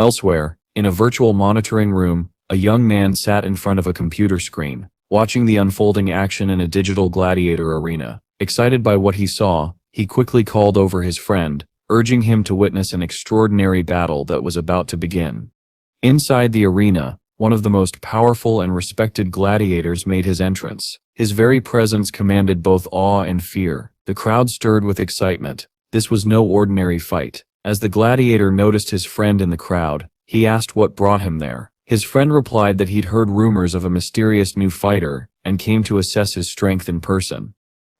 Elsewhere, in a virtual monitoring room, a young man sat in front of a computer screen, watching the unfolding action in a digital gladiator arena. Excited by what he saw, he quickly called over his friend, urging him to witness an extraordinary battle that was about to begin. Inside the arena, one of the most powerful and respected gladiators made his entrance. His very presence commanded both awe and fear. The crowd stirred with excitement. This was no ordinary fight. As the gladiator noticed his friend in the crowd, he asked what brought him there. His friend replied that he'd heard rumors of a mysterious new fighter and came to assess his strength in person.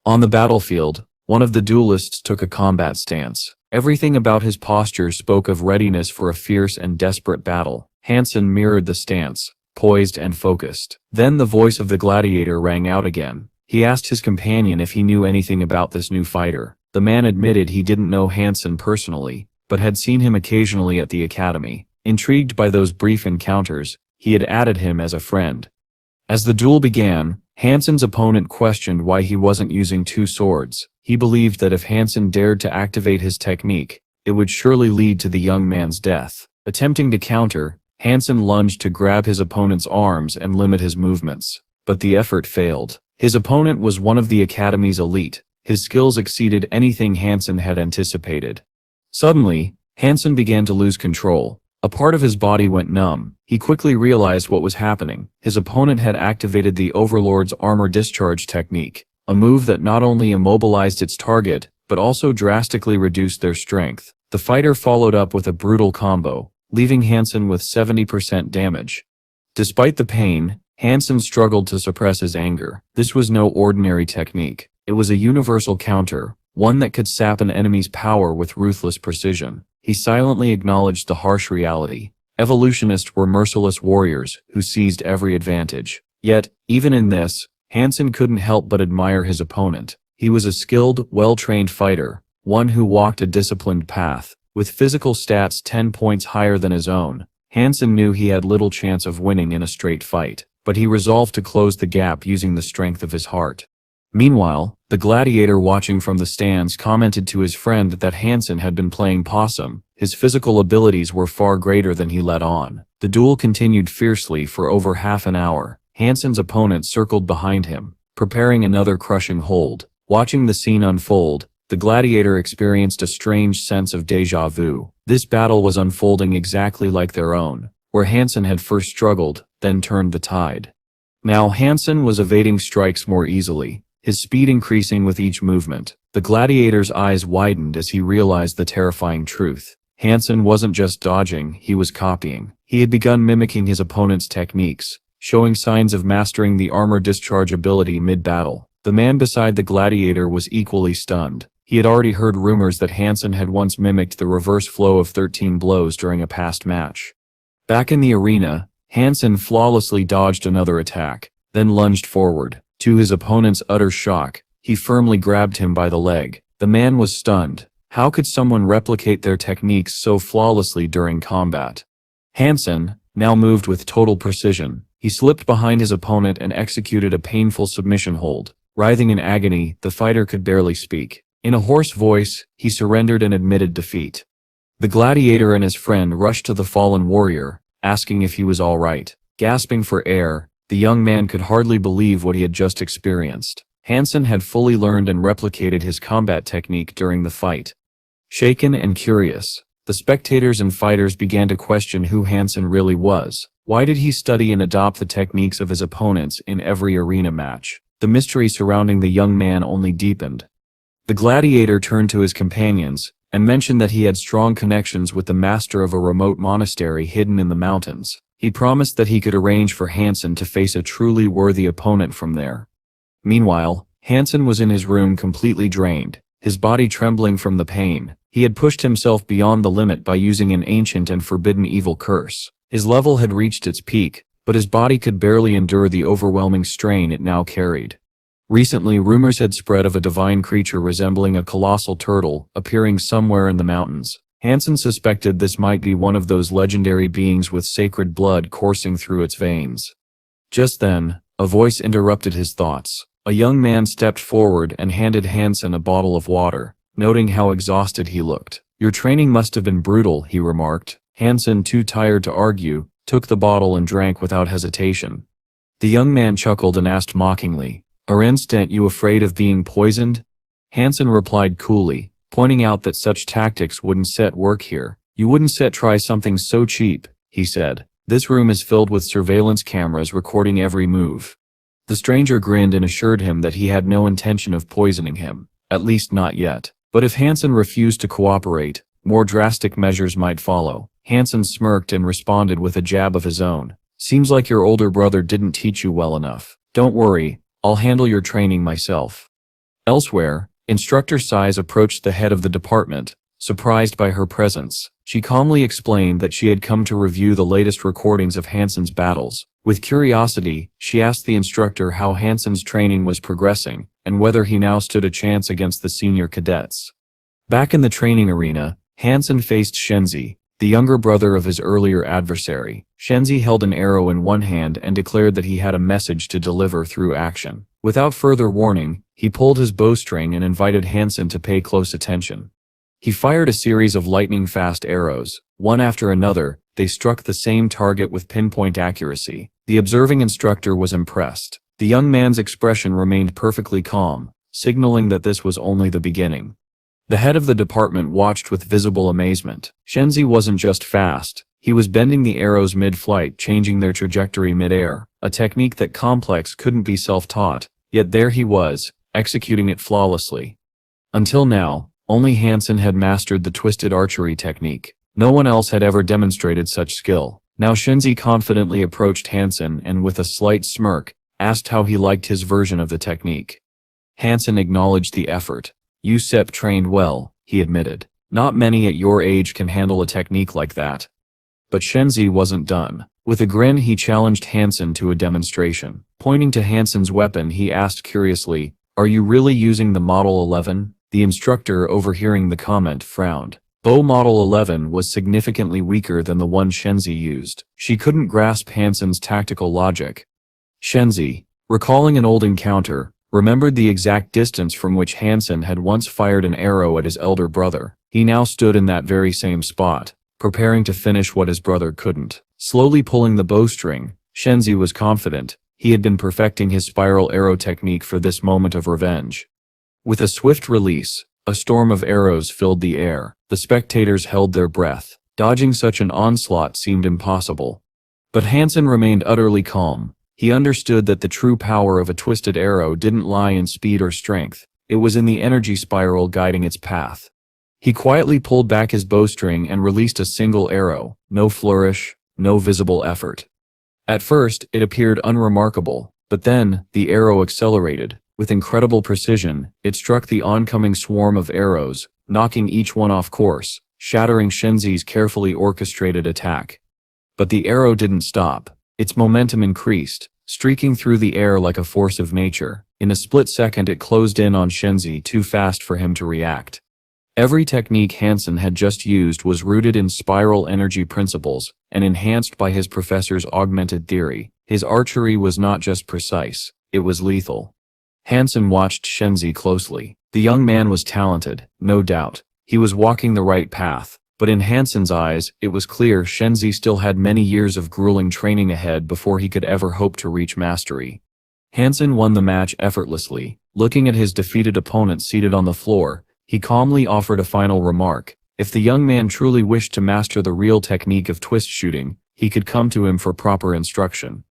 On the battlefield, one of the duelists took a combat stance. Everything about his posture spoke of readiness for a fierce and desperate battle. Han Sen mirrored the stance, poised and focused. Then the voice of the gladiator rang out again. He asked his companion if he knew anything about this new fighter. The man admitted he didn't know Han Sen personally, but had seen him occasionally at the academy. Intrigued by those brief encounters, he had added him as a friend. As the duel began, Han Sen's opponent questioned why he wasn't using two swords. He believed that if Han Sen dared to activate his technique, it would surely lead to the young man's death. Attempting to counter, Han Sen lunged to grab his opponent's arms and limit his movements, but the effort failed. His opponent was one of the academy's elite. His skills exceeded anything Han Sen had anticipated. Suddenly, Han Sen began to lose control. A part of his body went numb. He quickly realized what was happening. His opponent had activated the Overlord's armor discharge technique, a move that not only immobilized its target, but also drastically reduced their strength. The fighter followed up with a brutal combo, leaving Han Sen with 70% damage. Despite the pain, Han Sen struggled to suppress his anger. This was no ordinary technique. It was a universal counter, one that could sap an enemy's power with ruthless precision. He silently acknowledged the harsh reality. Evolutionists were merciless warriors who seized every advantage. Yet, even in this, Han Sen couldn't help but admire his opponent. He was a skilled, well-trained fighter, one who walked a disciplined path. With physical stats 10 points higher than his own, Han Sen knew he had little chance of winning in a straight fight, but he resolved to close the gap using the strength of his heart. Meanwhile, the gladiator watching from the stands commented to his friend that Han Sen had been playing possum. His physical abilities were far greater than he let on. The duel continued fiercely for over half an hour. Han Sen's opponent circled behind him, preparing another crushing hold. Watching the scene unfold, the gladiator experienced a strange sense of déjà vu. This battle was unfolding exactly like their own, where Han Sen had first struggled, then turned the tide. Now Han Sen was evading strikes more easily, his speed increasing with each movement. The gladiator's eyes widened as he realized the terrifying truth. Han Sen wasn't just dodging, he was copying. He had begun mimicking his opponent's techniques, showing signs of mastering the armor discharge ability mid-battle. The man beside the gladiator was equally stunned. He had already heard rumors that Han Sen had once mimicked the reverse flow of 13 blows during a past match. Back in the arena, Han Sen flawlessly dodged another attack, then lunged forward. To his opponent's utter shock, he firmly grabbed him by the leg. The man was stunned. How could someone replicate their techniques so flawlessly during combat? Han Sen, now moved with total precision, he slipped behind his opponent and executed a painful submission hold. Writhing in agony, the fighter could barely speak. In a hoarse voice, he surrendered and admitted defeat. The gladiator and his friend rushed to the fallen warrior, asking if he was all right. Gasping for air, the young man could hardly believe what he had just experienced. Han Sen had fully learned and replicated his combat technique during the fight. Shaken and curious, the spectators and fighters began to question who Han Sen really was. Why did he study and adopt the techniques of his opponents in every arena match? The mystery surrounding the young man only deepened. The gladiator turned to his companions and mentioned that he had strong connections with the master of a remote monastery hidden in the mountains. He promised that he could arrange for Han Sen to face a truly worthy opponent from there. Meanwhile, Han Sen was in his room completely drained, his body trembling from the pain. He had pushed himself beyond the limit by using an ancient and forbidden evil curse. His level had reached its peak, but his body could barely endure the overwhelming strain it now carried. Recently, rumors had spread of a divine creature resembling a colossal turtle appearing somewhere in the mountains. Han Sen suspected this might be one of those legendary beings with sacred blood coursing through its veins. Just then, a voice interrupted his thoughts. A young man stepped forward and handed Han Sen a bottle of water, noting how exhausted he looked. "Your training must have been brutal," he remarked. Han Sen, too tired to argue, took the bottle and drank without hesitation. The young man chuckled and asked mockingly, "Aren't you afraid of being poisoned?" Han Sen replied coolly, pointing out that such tactics wouldn't set work here. "You wouldn't try something so cheap," he said. "This room is filled with surveillance cameras recording every move." The stranger grinned and assured him that he had no intention of poisoning him, at least not yet. But if Han Sen refused to cooperate, more drastic measures might follow. Han Sen smirked and responded with a jab of his own. "Seems like your older brother didn't teach you well enough. Don't worry, I'll handle your training myself." Elsewhere, Instructor Sais approached the head of the department, surprised by her presence. She calmly explained that she had come to review the latest recordings of Han Sen's battles. With curiosity, she asked the instructor how Han Sen's training was progressing, and whether he now stood a chance against the senior cadets. Back in the training arena, Han Sen faced Shenzi, the younger brother of his earlier adversary. Shenzi held an arrow in one hand and declared that he had a message to deliver through action. Without further warning, he pulled his bowstring and invited Han Sen to pay close attention. He fired a series of lightning-fast arrows. One after another, they struck the same target with pinpoint accuracy. The observing instructor was impressed. The young man's expression remained perfectly calm, signaling that this was only the beginning. The head of the department watched with visible amazement. Shenzi wasn't just fast, he was bending the arrows mid-flight, changing their trajectory mid-air, a technique that Complex couldn't be self-taught, yet there he was, executing it flawlessly. Until now, only Han Sen had mastered the twisted archery technique. No one else had ever demonstrated such skill. Now Shenzi confidently approached Han Sen and with a slight smirk, asked how he liked his version of the technique. Han Sen acknowledged the effort. "You trained well," he admitted. "Not many at your age can handle a technique like that." But Shenzi wasn't done. With a grin he challenged Han Sen to a demonstration. Pointing to Han Sen's weapon he asked curiously, "Are you really using the Model 11? The instructor, overhearing the comment, frowned. Bow Model 11 was significantly weaker than the one Shenzi used. She couldn't grasp Han Sen's tactical logic. Shenzi, recalling an old encounter, remembered the exact distance from which Han Sen had once fired an arrow at his elder brother. He now stood in that very same spot, preparing to finish what his brother couldn't. Slowly pulling the bowstring, Shenzi was confident. He had been perfecting his spiral arrow technique for this moment of revenge. With a swift release, a storm of arrows filled the air. The spectators held their breath. Dodging such an onslaught seemed impossible. But Han Sen remained utterly calm. He understood that the true power of a twisted arrow didn't lie in speed or strength. It was in the energy spiral guiding its path. He quietly pulled back his bowstring and released a single arrow. No flourish, no visible effort. At first, it appeared unremarkable, but then, the arrow accelerated. With incredible precision, it struck the oncoming swarm of arrows, knocking each one off course, shattering Shenzi's carefully orchestrated attack. But the arrow didn't stop. Its momentum increased, streaking through the air like a force of nature. In a split second it closed in on Shenzi, too fast for him to react. Every technique Han Sen had just used was rooted in spiral energy principles, and enhanced by his professor's augmented theory. His archery was not just precise, it was lethal. Han Sen watched Shenzi closely. The young man was talented, no doubt. He was walking the right path. But in Han Sen's eyes, it was clear Shenzi still had many years of grueling training ahead before he could ever hope to reach mastery. Han Sen won the match effortlessly. Looking at his defeated opponent seated on the floor, he calmly offered a final remark. If the young man truly wished to master the real technique of twist shooting, he could come to him for proper instruction.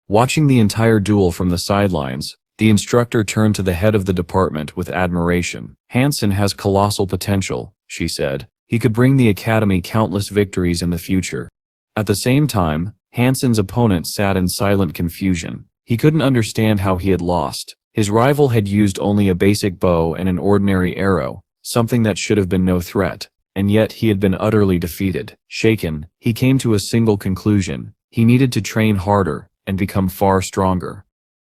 Watching the entire duel from the sidelines, the instructor turned to the head of the department with admiration. Han Sen has colossal potential, she said. He could bring the academy countless victories in the future. At the same time, Han Sen's opponent sat in silent confusion. He couldn't understand how he had lost. His rival had used only a basic bow and an ordinary arrow, something that should have been no threat, and yet he had been utterly defeated. Shaken, he came to a single conclusion. He needed to train harder and become far stronger.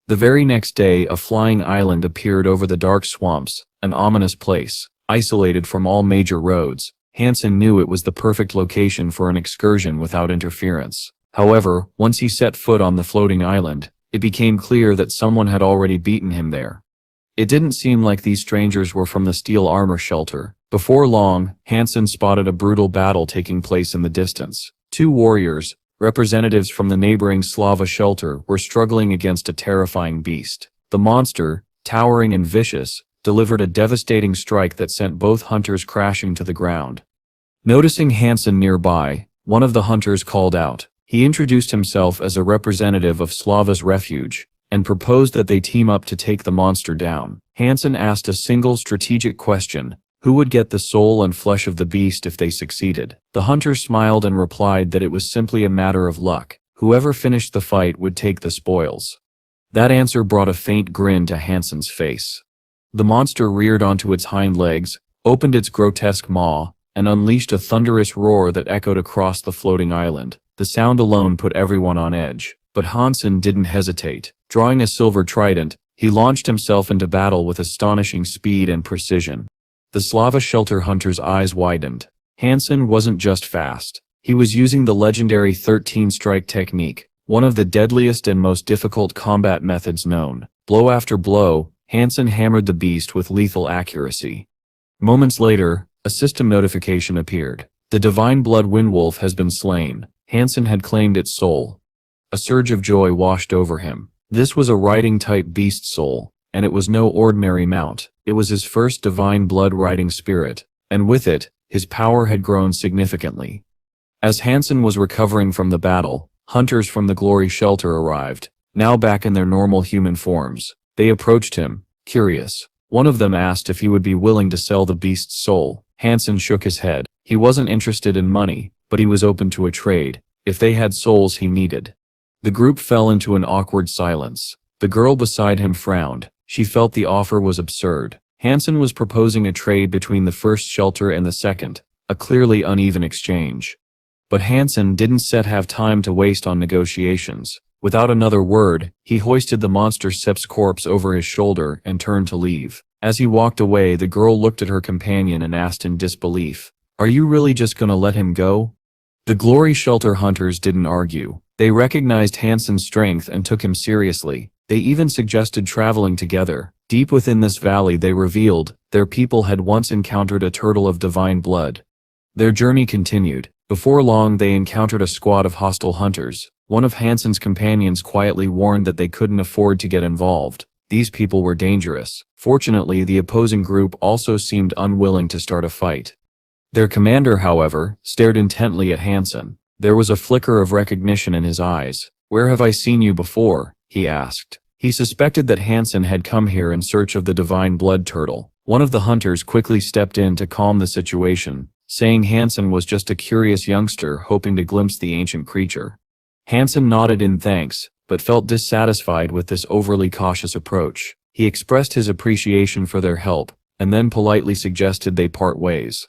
The very next day, a flying island appeared over the dark swamps, an ominous place, isolated from all major roads. Han Sen knew it was the perfect location for an excursion without interference. However, once he set foot on the floating island, it became clear that someone had already beaten him there. It didn't seem like these strangers were from the steel armor shelter. Before long, Han Sen spotted a brutal battle taking place in the distance. Two warriors, representatives from the neighboring Slava shelter, were struggling against a terrifying beast. The monster, towering and vicious, delivered a devastating strike that sent both hunters crashing to the ground. Noticing Han Sen nearby, one of the hunters called out. He introduced himself as a representative of Slava's refuge, and proposed that they team up to take the monster down. Han Sen asked a single strategic question: who would get the soul and flesh of the beast if they succeeded? The hunter smiled and replied that it was simply a matter of luck. Whoever finished the fight would take the spoils. That answer brought a faint grin to Han Sen's face. The monster reared onto its hind legs, opened its grotesque maw, and unleashed a thunderous roar that echoed across the floating island. The sound alone put everyone on edge, but Han Sen didn't hesitate. Drawing a silver trident, he launched himself into battle with astonishing speed and precision. The Slava shelter hunter's eyes widened. Han Sen wasn't just fast. He was using the legendary 13-strike technique, one of the deadliest and most difficult combat methods known. Blow after blow, Han Sen hammered the beast with lethal accuracy. Moments later, a system notification appeared. The divine blood windwolf has been slain. Han Sen had claimed its soul. A surge of joy washed over him. This was a riding-type beast soul, and it was no ordinary mount. It was his first divine blood riding spirit, and with it, his power had grown significantly. As Han Sen was recovering from the battle, hunters from the Glory Shelter arrived, now back in their normal human forms. They approached him, curious. One of them asked if he would be willing to sell the beast's soul. Han Sen shook his head. He wasn't interested in money, but he was open to a trade, if they had souls he needed. The group fell into an awkward silence. The girl beside him frowned. She felt the offer was absurd. Han Sen was proposing a trade between the first shelter and the second, a clearly uneven exchange. But Han Sen didn't have time to waste on negotiations. Without another word, he hoisted the monster Sep's corpse over his shoulder and turned to leave. As he walked away, the girl looked at her companion and asked in disbelief, "Are you really just gonna let him go?" The Glory Shelter hunters didn't argue. They recognized Han Sen's strength and took him seriously. They even suggested traveling together. Deep within this valley, they revealed, their people had once encountered a turtle of divine blood. Their journey continued. Before long, they encountered a squad of hostile hunters. One of Han Sen's companions quietly warned that they couldn't afford to get involved. These people were dangerous. Fortunately, the opposing group also seemed unwilling to start a fight. Their commander, however, stared intently at Han Sen. There was a flicker of recognition in his eyes. "Where have I seen you before?" he asked. He suspected that Han Sen had come here in search of the divine blood turtle. One of the hunters quickly stepped in to calm the situation, saying Han Sen was just a curious youngster hoping to glimpse the ancient creature. Han Sen nodded in thanks, but felt dissatisfied with this overly cautious approach. He expressed his appreciation for their help, and then politely suggested they part ways.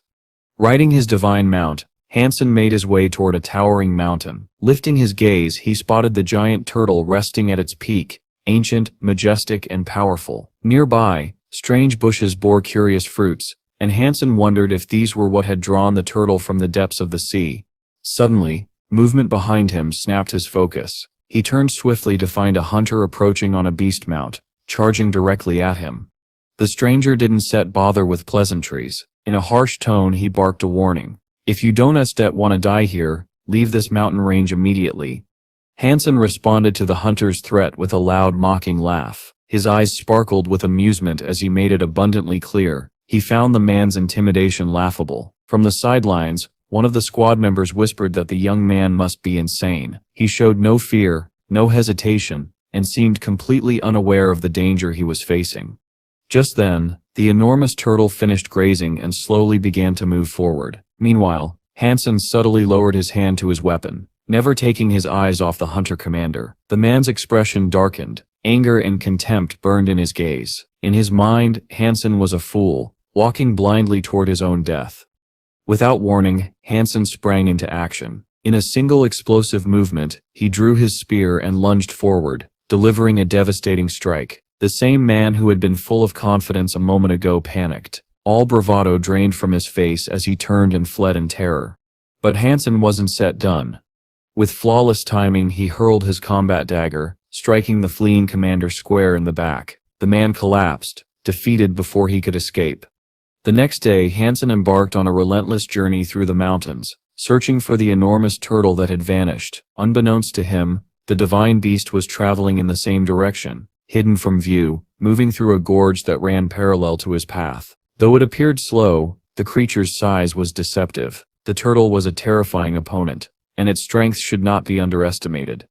Riding his divine mount, Han Sen made his way toward a towering mountain. Lifting his gaze, he spotted the giant turtle resting at its peak, ancient, majestic, and powerful. Nearby, strange bushes bore curious fruits, and Han Sen wondered if these were what had drawn the turtle from the depths of the sea. Suddenly, movement behind him snapped his focus. He turned swiftly to find a hunter approaching on a beast mount, charging directly at him. The stranger didn't bother with pleasantries. In a harsh tone, he barked a warning. "If you don't want to die here, leave this mountain range immediately." Han Sen responded to the hunter's threat with a loud mocking laugh. His eyes sparkled with amusement as he made it abundantly clear. He found the man's intimidation laughable. From the sidelines, one of the squad members whispered that the young man must be insane. He showed no fear, no hesitation, and seemed completely unaware of the danger he was facing. Just then, the enormous turtle finished grazing and slowly began to move forward. Meanwhile, Han Sen subtly lowered his hand to his weapon, never taking his eyes off the hunter commander. The man's expression darkened. Anger and contempt burned in his gaze. In his mind, Han Sen was a fool, walking blindly toward his own death. Without warning, Han Sen sprang into action. In a single explosive movement, he drew his spear and lunged forward, delivering a devastating strike. The same man who had been full of confidence a moment ago panicked. All bravado drained from his face as he turned and fled in terror. But Han Sen wasn't done. With flawless timing, he hurled his combat dagger, striking the fleeing commander square in the back. The man collapsed, defeated before he could escape. The next day, Han Sen embarked on a relentless journey through the mountains, searching for the enormous turtle that had vanished. Unbeknownst to him, the divine beast was traveling in the same direction, hidden from view, moving through a gorge that ran parallel to his path. Though it appeared slow, the creature's size was deceptive. The turtle was a terrifying opponent, and its strength should not be underestimated.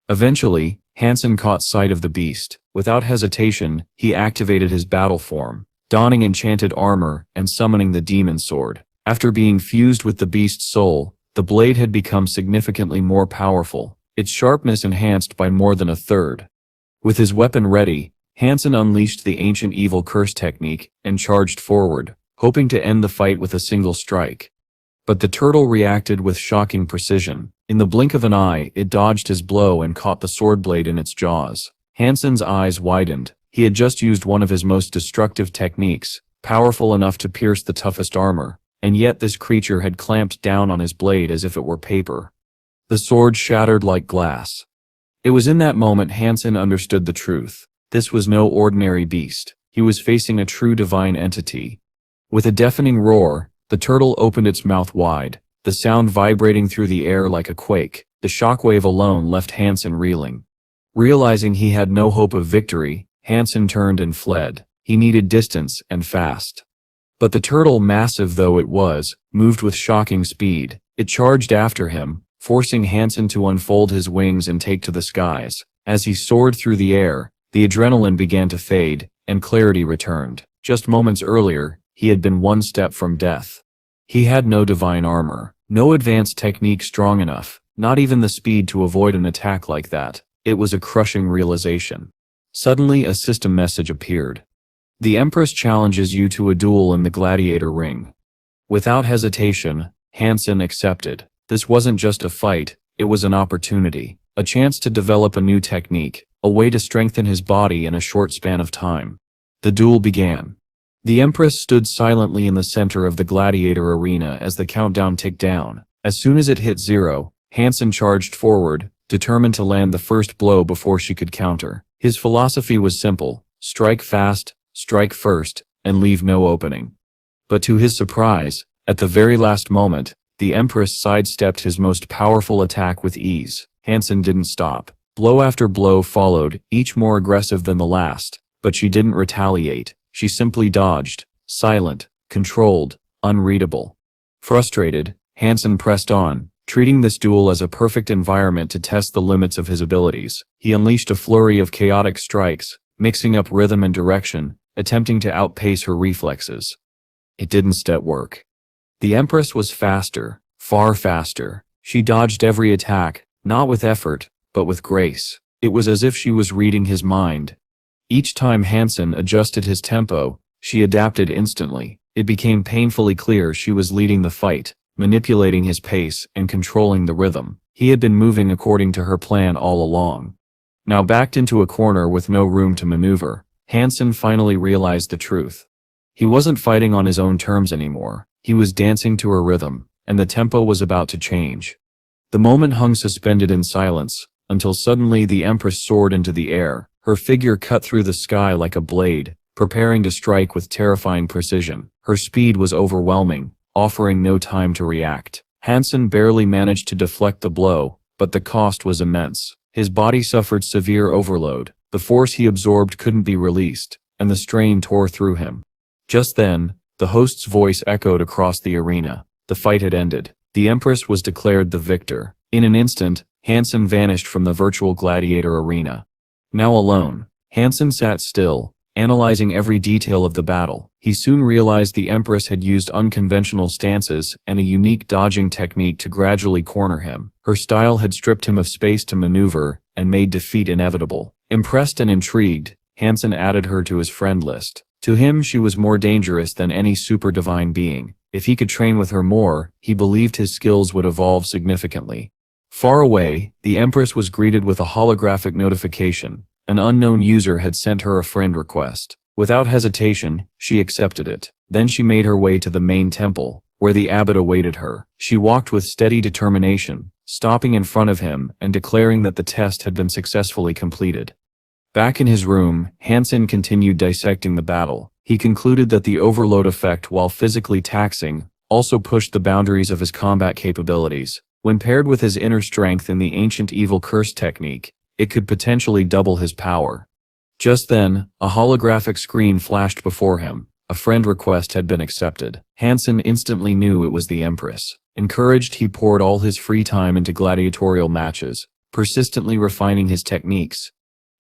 Eventually, Han Sen caught sight of the beast. Without hesitation, he activated his battle form, donning enchanted armor and summoning the demon sword. After being fused with the beast's soul, the blade had become significantly more powerful, its sharpness enhanced by more than a third. With his weapon ready, Han Sen unleashed the ancient evil curse technique and charged forward, hoping to end the fight with a single strike. But the turtle reacted with shocking precision. In the blink of an eye, it dodged his blow and caught the sword blade in its jaws. Han Sen's eyes widened. He had just used one of his most destructive techniques, powerful enough to pierce the toughest armor, and yet this creature had clamped down on his blade as if it were paper. The sword shattered like glass. It was in that moment Han Sen understood the truth. This was no ordinary beast. He was facing a true divine entity. With a deafening roar, the turtle opened its mouth wide, the sound vibrating through the air like a quake. The shockwave alone left Han Sen reeling. Realizing he had no hope of victory, Han Sen turned and fled. He needed distance, and fast. But the turtle, massive though it was, moved with shocking speed. It charged after him, forcing Han Sen to unfold his wings and take to the skies. As he soared through the air, the adrenaline began to fade, and clarity returned. Just moments earlier, he had been one step from death. He had no divine armor, no advanced technique strong enough, not even the speed to avoid an attack like that. It was a crushing realization. Suddenly a system message appeared. The Empress challenges you to a duel in the gladiator ring. Without hesitation, Han Sen accepted. This wasn't just a fight, it was an opportunity, a chance to develop a new technique, a way to strengthen his body in a short span of time. The duel began. The Empress stood silently in the center of the gladiator arena as the countdown ticked down. As soon as it hit 0, Han Sen charged forward, determined to land the first blow before she could counter. His philosophy was simple: strike fast, strike first, and leave no opening. But to his surprise, at the very last moment, the Empress sidestepped his most powerful attack with ease. Han Sen didn't stop. Blow after blow followed, each more aggressive than the last, but she didn't retaliate. She simply dodged, silent, controlled, unreadable. Frustrated, Han Sen pressed on, treating this duel as a perfect environment to test the limits of his abilities. He unleashed a flurry of chaotic strikes, mixing up rhythm and direction, attempting to outpace her reflexes. It didn't work. The Empress was faster, far faster. She dodged every attack, not with effort, but with grace. It was as if she was reading his mind. Each time Han Sen adjusted his tempo, she adapted instantly. It became painfully clear she was leading the fight, manipulating his pace and controlling the rhythm. He had been moving according to her plan all along. Now backed into a corner with no room to maneuver, Han Sen finally realized the truth. He wasn't fighting on his own terms anymore. He was dancing to her rhythm, and the tempo was about to change. The moment hung suspended in silence, until suddenly the Empress soared into the air. Her figure cut through the sky like a blade, preparing to strike with terrifying precision. Her speed was overwhelming, offering no time to react. Han Sen barely managed to deflect the blow, but the cost was immense. His body suffered severe overload. The force he absorbed couldn't be released, and the strain tore through him. Just then, the host's voice echoed across the arena. The fight had ended. The Empress was declared the victor. In an instant, Han Sen vanished from the virtual gladiator arena. Now alone, Han Sen sat still, analyzing every detail of the battle. He soon realized the Empress had used unconventional stances and a unique dodging technique to gradually corner him. Her style had stripped him of space to maneuver and made defeat inevitable. Impressed and intrigued, Han Sen added her to his friend list. To him, she was more dangerous than any super divine being. If he could train with her more, he believed his skills would evolve significantly. Far away, the Empress was greeted with a holographic notification. An unknown user had sent her a friend request. Without hesitation, she accepted it. Then she made her way to the main temple, where the abbot awaited her. She walked with steady determination, stopping in front of him and declaring that the test had been successfully completed. Back in his room, Han Sen continued dissecting the battle. He concluded that the overload effect, while physically taxing, also pushed the boundaries of his combat capabilities. When paired with his inner strength in the ancient evil curse technique, it could potentially double his power. Just then, a holographic screen flashed before him. A friend request had been accepted. Han Sen instantly knew it was the Empress. Encouraged, he poured all his free time into gladiatorial matches, persistently refining his techniques.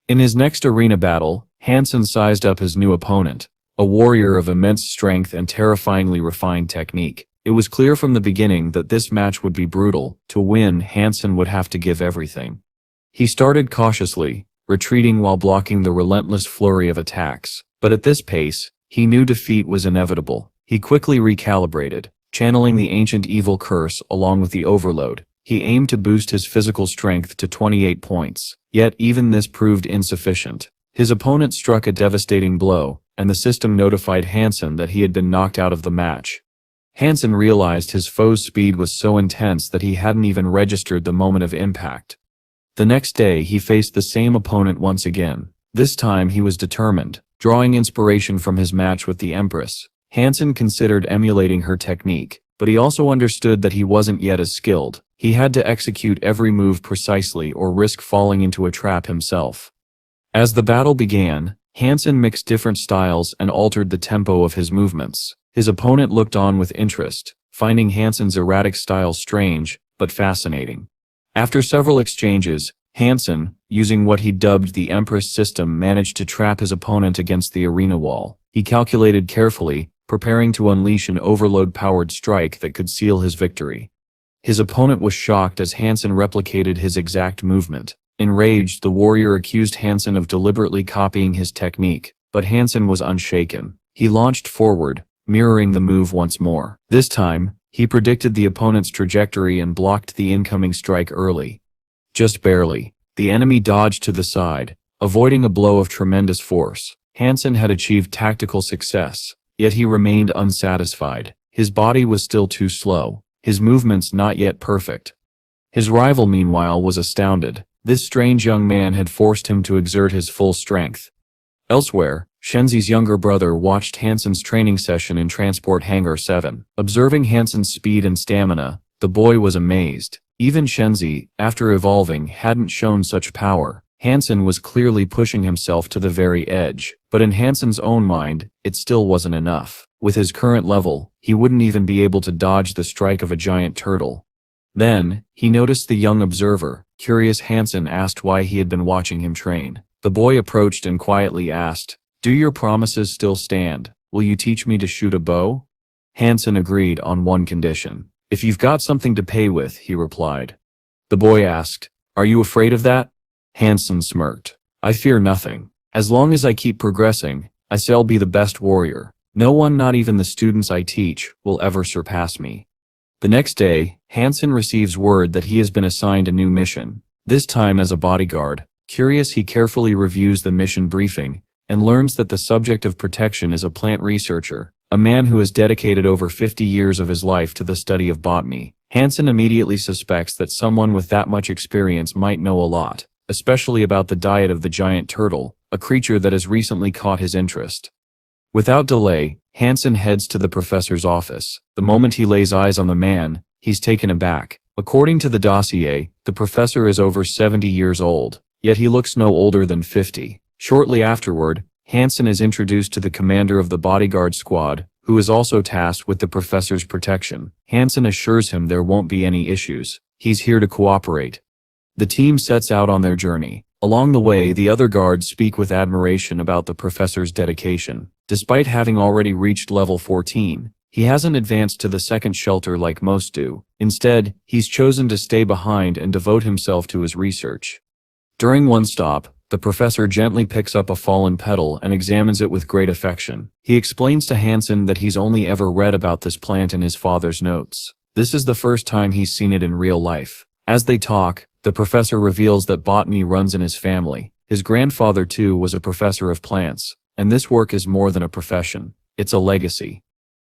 In his next arena battle, Han Sen sized up his new opponent, a warrior of immense strength and terrifyingly refined technique. It was clear from the beginning that this match would be brutal. To win, Han Sen would have to give everything. He started cautiously, retreating while blocking the relentless flurry of attacks. But at this pace, he knew defeat was inevitable. He quickly recalibrated, channeling the ancient evil curse along with the overload. He aimed to boost his physical strength to 28 points. Yet even this proved insufficient. His opponent struck a devastating blow, and the system notified Han Sen that he had been knocked out of the match. Han Sen realized his foe's speed was so intense that he hadn't even registered the moment of impact. The next day he faced the same opponent once again. This time he was determined. Drawing inspiration from his match with the Empress, Han Sen considered emulating her technique, but he also understood that he wasn't yet as skilled. He had to execute every move precisely or risk falling into a trap himself. As the battle began, Han Sen mixed different styles and altered the tempo of his movements. His opponent looked on with interest, finding Han Sen's erratic style strange, but fascinating. After several exchanges, Han Sen, using what he dubbed the Empress system, managed to trap his opponent against the arena wall. He calculated carefully, preparing to unleash an overload-powered strike that could seal his victory. His opponent was shocked as Han Sen replicated his exact movement. Enraged, the warrior accused Han Sen of deliberately copying his technique, but Han Sen was unshaken. He launched forward, mirroring the move once more. This time, he predicted the opponent's trajectory and blocked the incoming strike early. Just barely, the enemy dodged to the side, avoiding a blow of tremendous force. Han Sen had achieved tactical success, yet he remained unsatisfied. His body was still too slow, his movements not yet perfect. His rival, meanwhile, was astounded. This strange young man had forced him to exert his full strength. Elsewhere, Shenzi's younger brother watched Han Sen's training session in Transport Hangar 7. Observing Han Sen's speed and stamina, the boy was amazed. Even Shenzi, after evolving, hadn't shown such power. Han Sen was clearly pushing himself to the very edge, but in Han Sen's own mind, it still wasn't enough. With his current level, he wouldn't even be able to dodge the strike of a giant turtle. Then, he noticed the young observer. Curious, Han Sen asked why he had been watching him train. The boy approached and quietly asked, "Do your promises still stand? Will you teach me to shoot a bow?" Han Sen agreed on one condition. "If you've got something to pay with," he replied. The boy asked, "Are you afraid of that?" Han Sen smirked. "I fear nothing. As long as I keep progressing, I shall be the best warrior. No one, not even the students I teach, will ever surpass me." The next day, Han Sen receives word that he has been assigned a new mission, this time as a bodyguard. Curious, he carefully reviews the mission briefing, and learns that the subject of protection is a plant researcher, a man who has dedicated over 50 years of his life to the study of botany. Han Sen immediately suspects that someone with that much experience might know a lot, especially about the diet of the giant turtle, a creature that has recently caught his interest. Without delay, Han Sen heads to the professor's office. The moment he lays eyes on the man, he's taken aback. According to the dossier, the professor is over 70 years old, yet he looks no older than 50. Shortly afterward, Han Sen is introduced to the commander of the bodyguard squad, who is also tasked with the professor's protection. Han Sen assures him there won't be any issues. He's here to cooperate. The team sets out on their journey. Along the way, the other guards speak with admiration about the professor's dedication. Despite having already reached level 14, he hasn't advanced to the second shelter like most do. Instead, he's chosen to stay behind and devote himself to his research. During one stop, the professor gently picks up a fallen petal and examines it with great affection. He explains to Han Sen that he's only ever read about this plant in his father's notes. This is the first time he's seen it in real life. As they talk, the professor reveals that botany runs in his family. His grandfather too was a professor of plants, and this work is more than a profession, it's a legacy.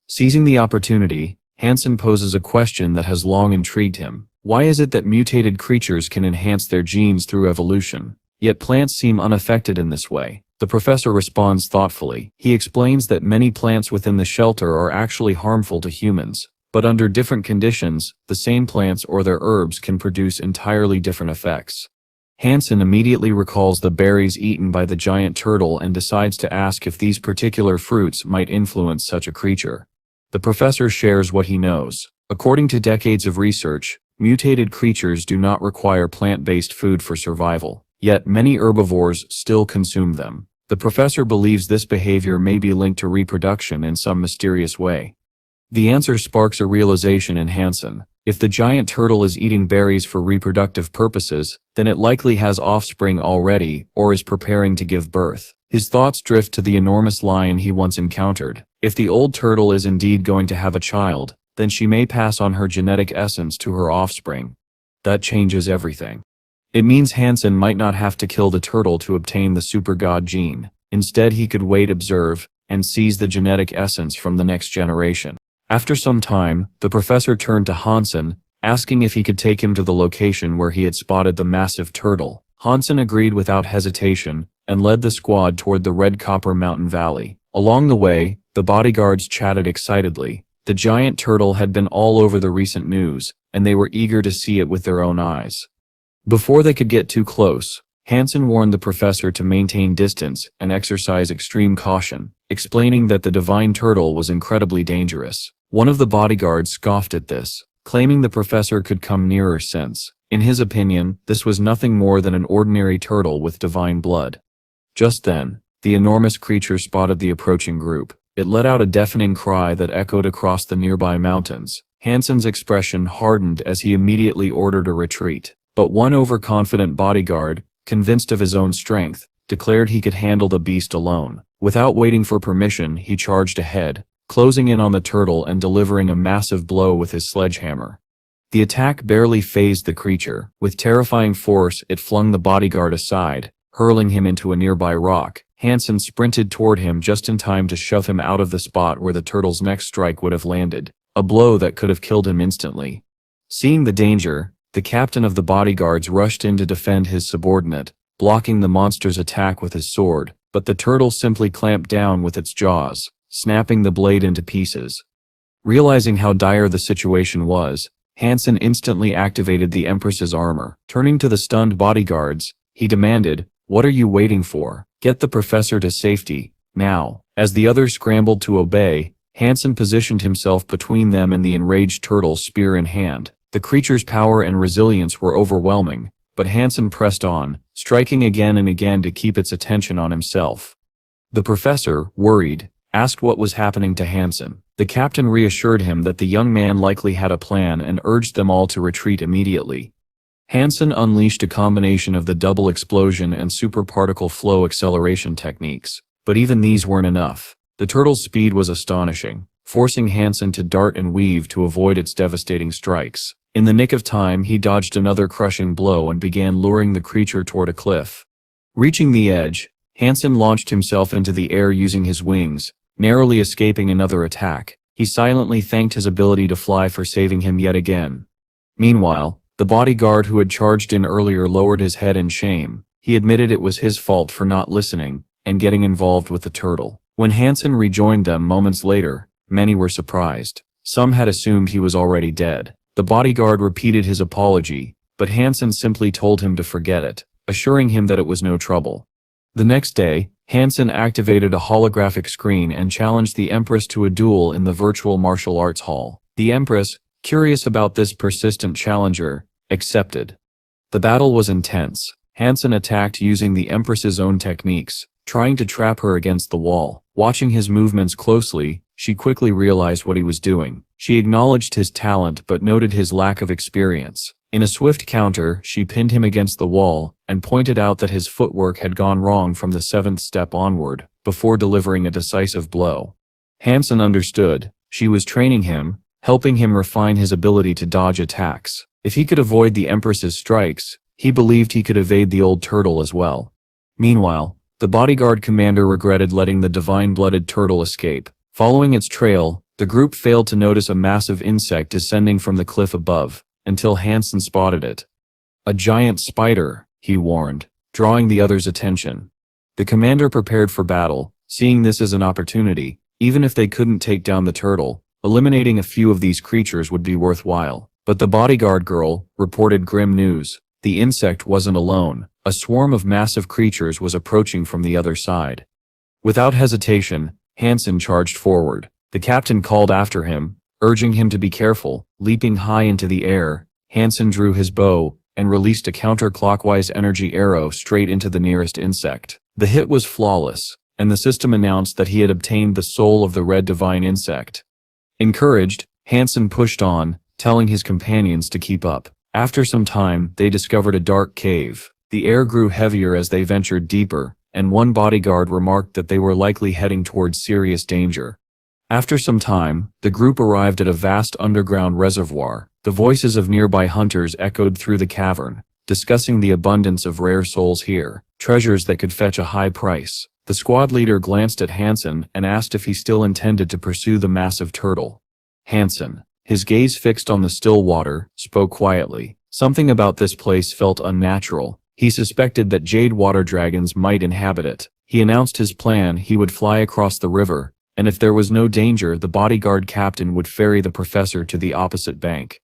Seizing the opportunity, Han Sen poses a question that has long intrigued him. Why is it that mutated creatures can enhance their genes through evolution, yet plants seem unaffected in this way? The professor responds thoughtfully. He explains that many plants within the shelter are actually harmful to humans, but under different conditions, the same plants or their herbs can produce entirely different effects. Han Sen immediately recalls the berries eaten by the giant turtle and decides to ask if these particular fruits might influence such a creature. The professor shares what he knows. According to decades of research, mutated creatures do not require plant-based food for survival, yet many herbivores still consume them. The professor believes this behavior may be linked to reproduction in some mysterious way. The answer sparks a realization in Han Sen. If the giant turtle is eating berries for reproductive purposes, then it likely has offspring already or is preparing to give birth. His thoughts drift to the enormous lion he once encountered. If the old turtle is indeed going to have a child, then she may pass on her genetic essence to her offspring. That changes everything. It means Han Sen might not have to kill the turtle to obtain the super god gene. Instead, he could wait, observe, and seize the genetic essence from the next generation. After some time, the professor turned to Han Sen, asking if he could take him to the location where he had spotted the massive turtle. Han Sen agreed without hesitation, and led the squad toward the Red Copper Mountain Valley. Along the way, the bodyguards chatted excitedly. The giant turtle had been all over the recent news, and they were eager to see it with their own eyes. Before they could get too close, Han Sen warned the professor to maintain distance and exercise extreme caution, explaining that the divine turtle was incredibly dangerous. One of the bodyguards scoffed at this, claiming the professor could come nearer since, in his opinion, this was nothing more than an ordinary turtle with divine blood. Just then, the enormous creature spotted the approaching group. It let out a deafening cry that echoed across the nearby mountains. Han Sen's expression hardened as he immediately ordered a retreat. But one overconfident bodyguard, convinced of his own strength, declared he could handle the beast alone. Without waiting for permission, he charged ahead, closing in on the turtle and delivering a massive blow with his sledgehammer. The attack barely fazed the creature. With terrifying force, it flung the bodyguard aside, hurling him into a nearby rock. Han Sen sprinted toward him just in time to shove him out of the spot where the turtle's next strike would have landed, a blow that could have killed him instantly. Seeing the danger, the captain of the bodyguards rushed in to defend his subordinate, blocking the monster's attack with his sword, but the turtle simply clamped down with its jaws, snapping the blade into pieces. Realizing how dire the situation was, Han Sen instantly activated the Empress's armor. Turning to the stunned bodyguards, he demanded, "What are you waiting for? Get the professor to safety, now." As the others scrambled to obey, Han Sen positioned himself between them and the enraged turtle, spear in hand. The creature's power and resilience were overwhelming, but Han Sen pressed on, striking again and again to keep its attention on himself. The professor, worried, asked what was happening to Han Sen. The captain reassured him that the young man likely had a plan and urged them all to retreat immediately. Han Sen unleashed a combination of the double explosion and superparticle flow acceleration techniques, but even these weren't enough. The turtle's speed was astonishing, forcing Han Sen to dart and weave to avoid its devastating strikes. In the nick of time, he dodged another crushing blow and began luring the creature toward a cliff. Reaching the edge, Han Sen launched himself into the air using his wings, narrowly escaping another attack. He silently thanked his ability to fly for saving him yet again. Meanwhile, the bodyguard who had charged in earlier lowered his head in shame. He admitted it was his fault for not listening and getting involved with the turtle. When Han Sen rejoined them moments later, many were surprised. Some had assumed he was already dead. The bodyguard repeated his apology, but Han Sen simply told him to forget it, assuring him that it was no trouble. The next day, Han Sen activated a holographic screen and challenged the Empress to a duel in the virtual martial arts hall. The Empress, curious about this persistent challenger, accepted. The battle was intense. Han Sen attacked using the Empress's own techniques, trying to trap her against the wall. Watching his movements closely, she quickly realized what he was doing. She acknowledged his talent but noted his lack of experience. In a swift counter, she pinned him against the wall and pointed out that his footwork had gone wrong from the 7th step onward, before delivering a decisive blow. Han Sen understood. She was training him, helping him refine his ability to dodge attacks. If he could avoid the Empress's strikes, he believed he could evade the old turtle as well. Meanwhile, the bodyguard commander regretted letting the divine-blooded turtle escape. Following its trail, the group failed to notice a massive insect descending from the cliff above, until Han Sen spotted it. "A giant spider," he warned, drawing the others' attention. The commander prepared for battle, seeing this as an opportunity. Even if they couldn't take down the turtle, eliminating a few of these creatures would be worthwhile. But the bodyguard girl reported grim news. The insect wasn't alone. A swarm of massive creatures was approaching from the other side. Without hesitation, Han Sen charged forward. The captain called after him, urging him to be careful. Leaping high into the air, Han Sen drew his bow and released a counterclockwise energy arrow straight into the nearest insect. The hit was flawless, and the system announced that he had obtained the soul of the red divine insect. Encouraged, Han Sen pushed on, telling his companions to keep up. After some time, they discovered a dark cave. The air grew heavier as they ventured deeper, and one bodyguard remarked that they were likely heading towards serious danger. After some time, the group arrived at a vast underground reservoir. The voices of nearby hunters echoed through the cavern, discussing the abundance of rare souls here, treasures that could fetch a high price. The squad leader glanced at Han Sen and asked if he still intended to pursue the massive turtle. Han Sen, his gaze fixed on the still water, spoke quietly. Something about this place felt unnatural. He suspected that jade water dragons might inhabit it. He announced his plan: he would fly across the river, and if there was no danger, the bodyguard captain would ferry the professor to the opposite bank.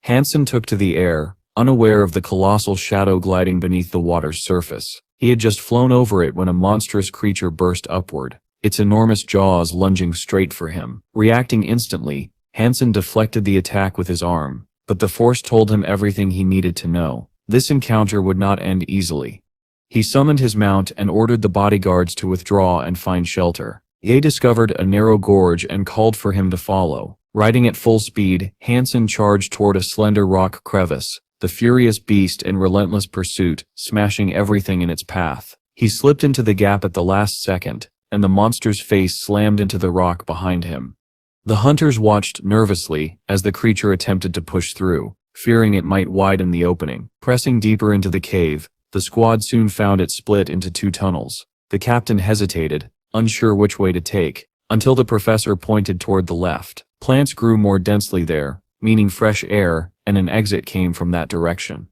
Han Sen took to the air, unaware of the colossal shadow gliding beneath the water's surface. He had just flown over it when a monstrous creature burst upward, its enormous jaws lunging straight for him. Reacting instantly, Han Sen deflected the attack with his arm, but the force told him everything he needed to know. This encounter would not end easily. He summoned his mount and ordered the bodyguards to withdraw and find shelter. They discovered a narrow gorge and called for him to follow. Riding at full speed, Han Sen charged toward a slender rock crevice, the furious beast in relentless pursuit, smashing everything in its path. He slipped into the gap at the last second, and the monster's face slammed into the rock behind him. The hunters watched nervously as the creature attempted to push through, fearing it might widen the opening. Pressing deeper into the cave, the squad soon found it split into two tunnels. The captain hesitated, unsure which way to take, until the professor pointed toward the left. Plants grew more densely there, meaning fresh air, and an exit came from that direction.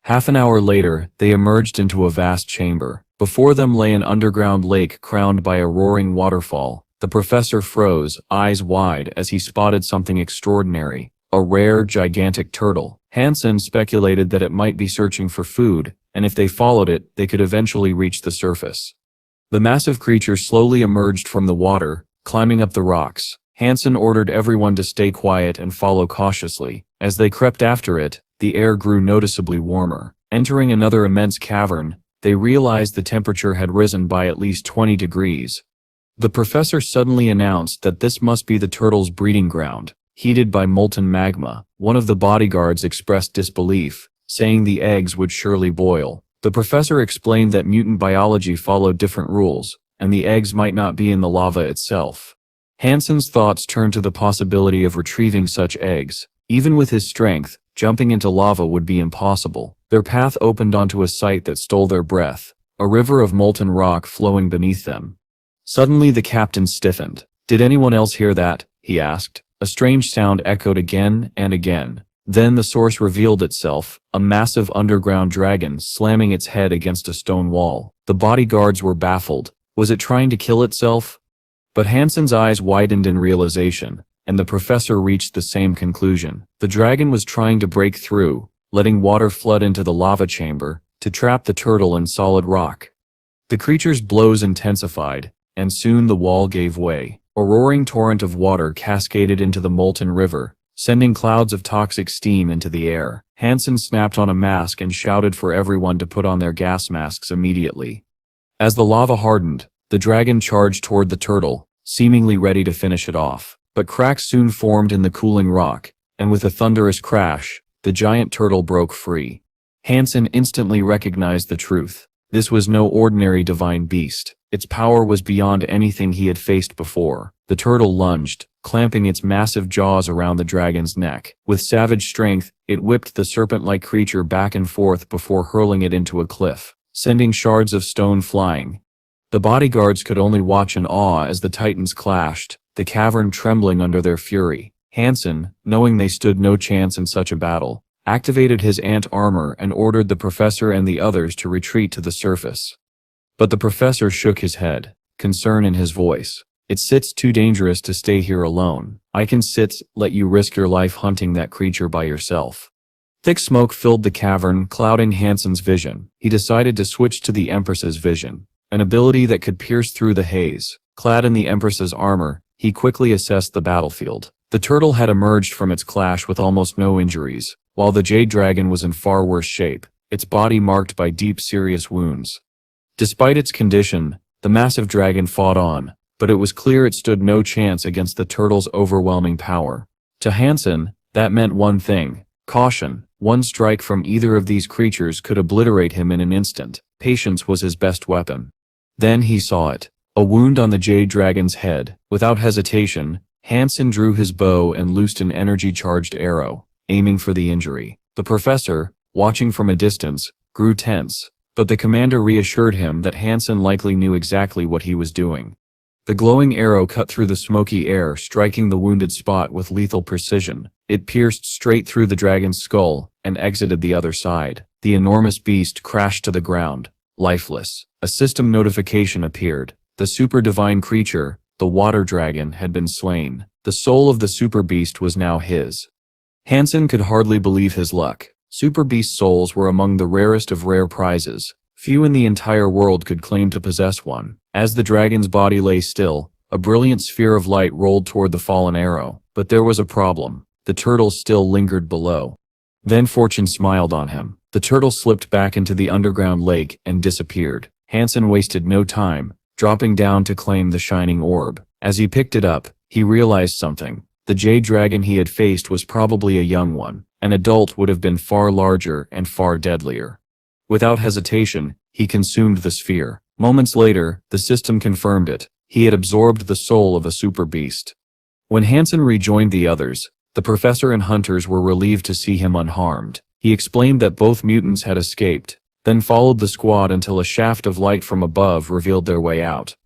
Half an hour later, they emerged into a vast chamber. Before them lay an underground lake crowned by a roaring waterfall. The professor froze, eyes wide, as he spotted something extraordinary. A rare, gigantic turtle. Han Sen speculated that it might be searching for food, and if they followed it, they could eventually reach the surface. The massive creature slowly emerged from the water, climbing up the rocks. Han Sen ordered everyone to stay quiet and follow cautiously. As they crept after it, the air grew noticeably warmer. Entering another immense cavern, they realized the temperature had risen by at least 20 degrees. The professor suddenly announced that this must be the turtle's breeding ground, heated by molten magma. One of the bodyguards expressed disbelief, saying the eggs would surely boil. The professor explained that mutant biology followed different rules, and the eggs might not be in the lava itself. Han Sen's thoughts turned to the possibility of retrieving such eggs. Even with his strength, jumping into lava would be impossible. Their path opened onto a sight that stole their breath, a river of molten rock flowing beneath them. Suddenly the captain stiffened. "Did anyone else hear that?" he asked. A strange sound echoed again and again. Then the source revealed itself, a massive underground dragon slamming its head against a stone wall. The bodyguards were baffled. Was it trying to kill itself? But Han Sen's eyes widened in realization, and the professor reached the same conclusion. The dragon was trying to break through, letting water flood into the lava chamber, to trap the turtle in solid rock. The creature's blows intensified, and soon the wall gave way. A roaring torrent of water cascaded into the molten river, sending clouds of toxic steam into the air. Han Sen snapped on a mask and shouted for everyone to put on their gas masks immediately. As the lava hardened, the dragon charged toward the turtle, seemingly ready to finish it off. But cracks soon formed in the cooling rock, and with a thunderous crash, the giant turtle broke free. Han Sen instantly recognized the truth. This was no ordinary divine beast. Its power was beyond anything he had faced before. The turtle lunged, clamping its massive jaws around the dragon's neck. With savage strength, it whipped the serpent-like creature back and forth before hurling it into a cliff, sending shards of stone flying. The bodyguards could only watch in awe as the titans clashed, the cavern trembling under their fury. Han Sen, knowing they stood no chance in such a battle, activated his ant armor and ordered the professor and the others to retreat to the surface. But the professor shook his head, concern in his voice. It's too dangerous to stay here alone. I can let you risk your life hunting that creature by yourself. Thick smoke filled the cavern, clouding Han Sen's vision. He decided to switch to the Empress's vision, an ability that could pierce through the haze. Clad in the Empress's armor, he quickly assessed the battlefield. The turtle had emerged from its clash with almost no injuries, while the jade dragon was in far worse shape, its body marked by deep, serious wounds. Despite its condition, the massive dragon fought on, but it was clear it stood no chance against the turtle's overwhelming power. To Han Sen, that meant one thing: caution. One strike from either of these creatures could obliterate him in an instant. Patience was his best weapon. Then he saw it. A wound on the jade dragon's head. Without hesitation, Han Sen drew his bow and loosed an energy-charged arrow, aiming for the injury. The professor, watching from a distance, grew tense, but the commander reassured him that Han Sen likely knew exactly what he was doing. The glowing arrow cut through the smoky air, striking the wounded spot with lethal precision. It pierced straight through the dragon's skull and exited the other side. The enormous beast crashed to the ground, lifeless. A system notification appeared. The super divine creature, the water dragon, had been slain. The soul of the super beast was now his. Han Sen could hardly believe his luck. Super beast souls were among the rarest of rare prizes. Few in the entire world could claim to possess one. As the dragon's body lay still, a brilliant sphere of light rolled toward the fallen arrow. But there was a problem. The turtle still lingered below. Then fortune smiled on him. The turtle slipped back into the underground lake and disappeared. Han Sen wasted no time, dropping down to claim the shining orb. As he picked it up, he realized something. The jade dragon he had faced was probably a young one. An adult would have been far larger and far deadlier. Without hesitation, he consumed the sphere. Moments later, the system confirmed it. He had absorbed the soul of a super beast. When Han Sen rejoined the others, the professor and hunters were relieved to see him unharmed. He explained that both mutants had escaped, then followed the squad until a shaft of light from above revealed their way out.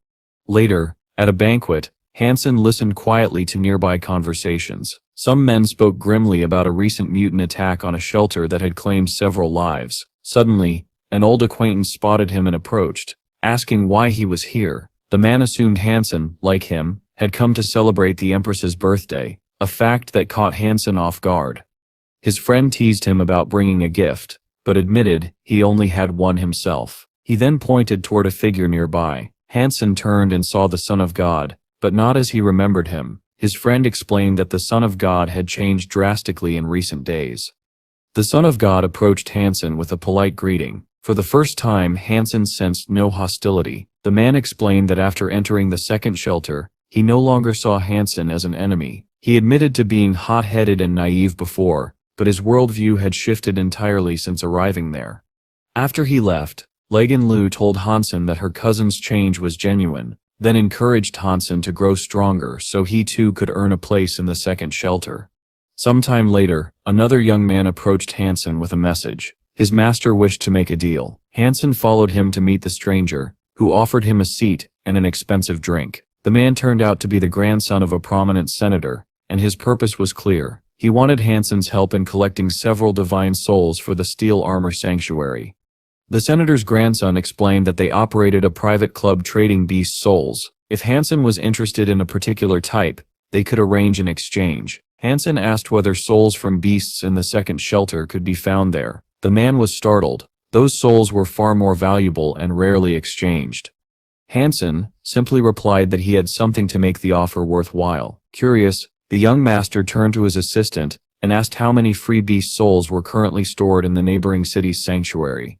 Later, at a banquet, Han Sen listened quietly to nearby conversations. Some men spoke grimly about a recent mutant attack on a shelter that had claimed several lives. Suddenly, an old acquaintance spotted him and approached, asking why he was here. The man assumed Han Sen, like him, had come to celebrate the Empress's birthday, a fact that caught Han Sen off guard. His friend teased him about bringing a gift, but admitted he only had one himself. He then pointed toward a figure nearby. Han Sen turned and saw the Son of God, but not as he remembered him. His friend explained that the Son of God had changed drastically in recent days. The Son of God approached Han Sen with a polite greeting. For the first time, Han Sen sensed no hostility. The man explained that after entering the second shelter, he no longer saw Han Sen as an enemy. He admitted to being hot-headed and naive before, but his worldview had shifted entirely since arriving there. After he left, Legan Lu told Han Sen that her cousin's change was genuine, then encouraged Han Sen to grow stronger so he too could earn a place in the second shelter. Sometime later, another young man approached Han Sen with a message. His master wished to make a deal. Han Sen followed him to meet the stranger, who offered him a seat and an expensive drink. The man turned out to be the grandson of a prominent senator, and his purpose was clear. He wanted Han Sen's help in collecting several divine souls for the Steel Armor Sanctuary. The senator's grandson explained that they operated a private club trading beast souls. If Han Sen was interested in a particular type, they could arrange an exchange. Han Sen asked whether souls from beasts in the second shelter could be found there. The man was startled. Those souls were far more valuable and rarely exchanged. Han Sen simply replied that he had something to make the offer worthwhile. Curious, the young master turned to his assistant and asked how many free beast souls were currently stored in the neighboring city's sanctuary.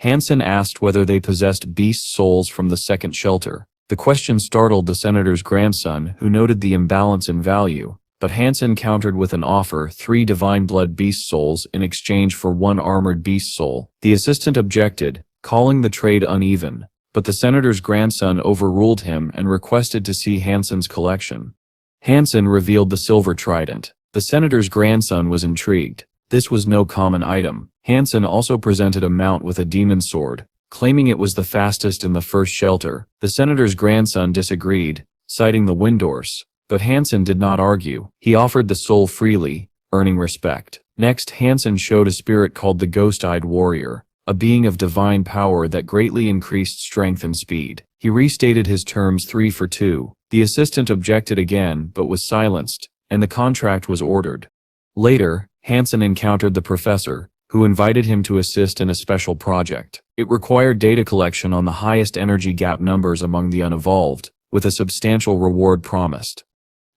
Han Sen asked whether they possessed beast souls from the second shelter. The question startled the senator's grandson, who noted the imbalance in value, but Han Sen countered with an offer: 3 divine blood beast souls in exchange for 1 armored beast soul. The assistant objected, calling the trade uneven, but the senator's grandson overruled him and requested to see Han Sen's collection. Han Sen revealed the silver trident. The senator's grandson was intrigued. This was no common item. Han Sen also presented a mount with a demon sword, claiming it was the fastest in the first shelter. The senator's grandson disagreed, citing the Windorse, but Han Sen did not argue. He offered the soul freely, earning respect. Next, Han Sen showed a spirit called the Ghost-Eyed Warrior, a being of divine power that greatly increased strength and speed. He restated his terms 3 for 2. The assistant objected again but was silenced, and the contract was ordered. Later, Han Sen encountered the professor, who invited him to assist in a special project. It required data collection on the highest energy gap numbers among the unevolved, with a substantial reward promised.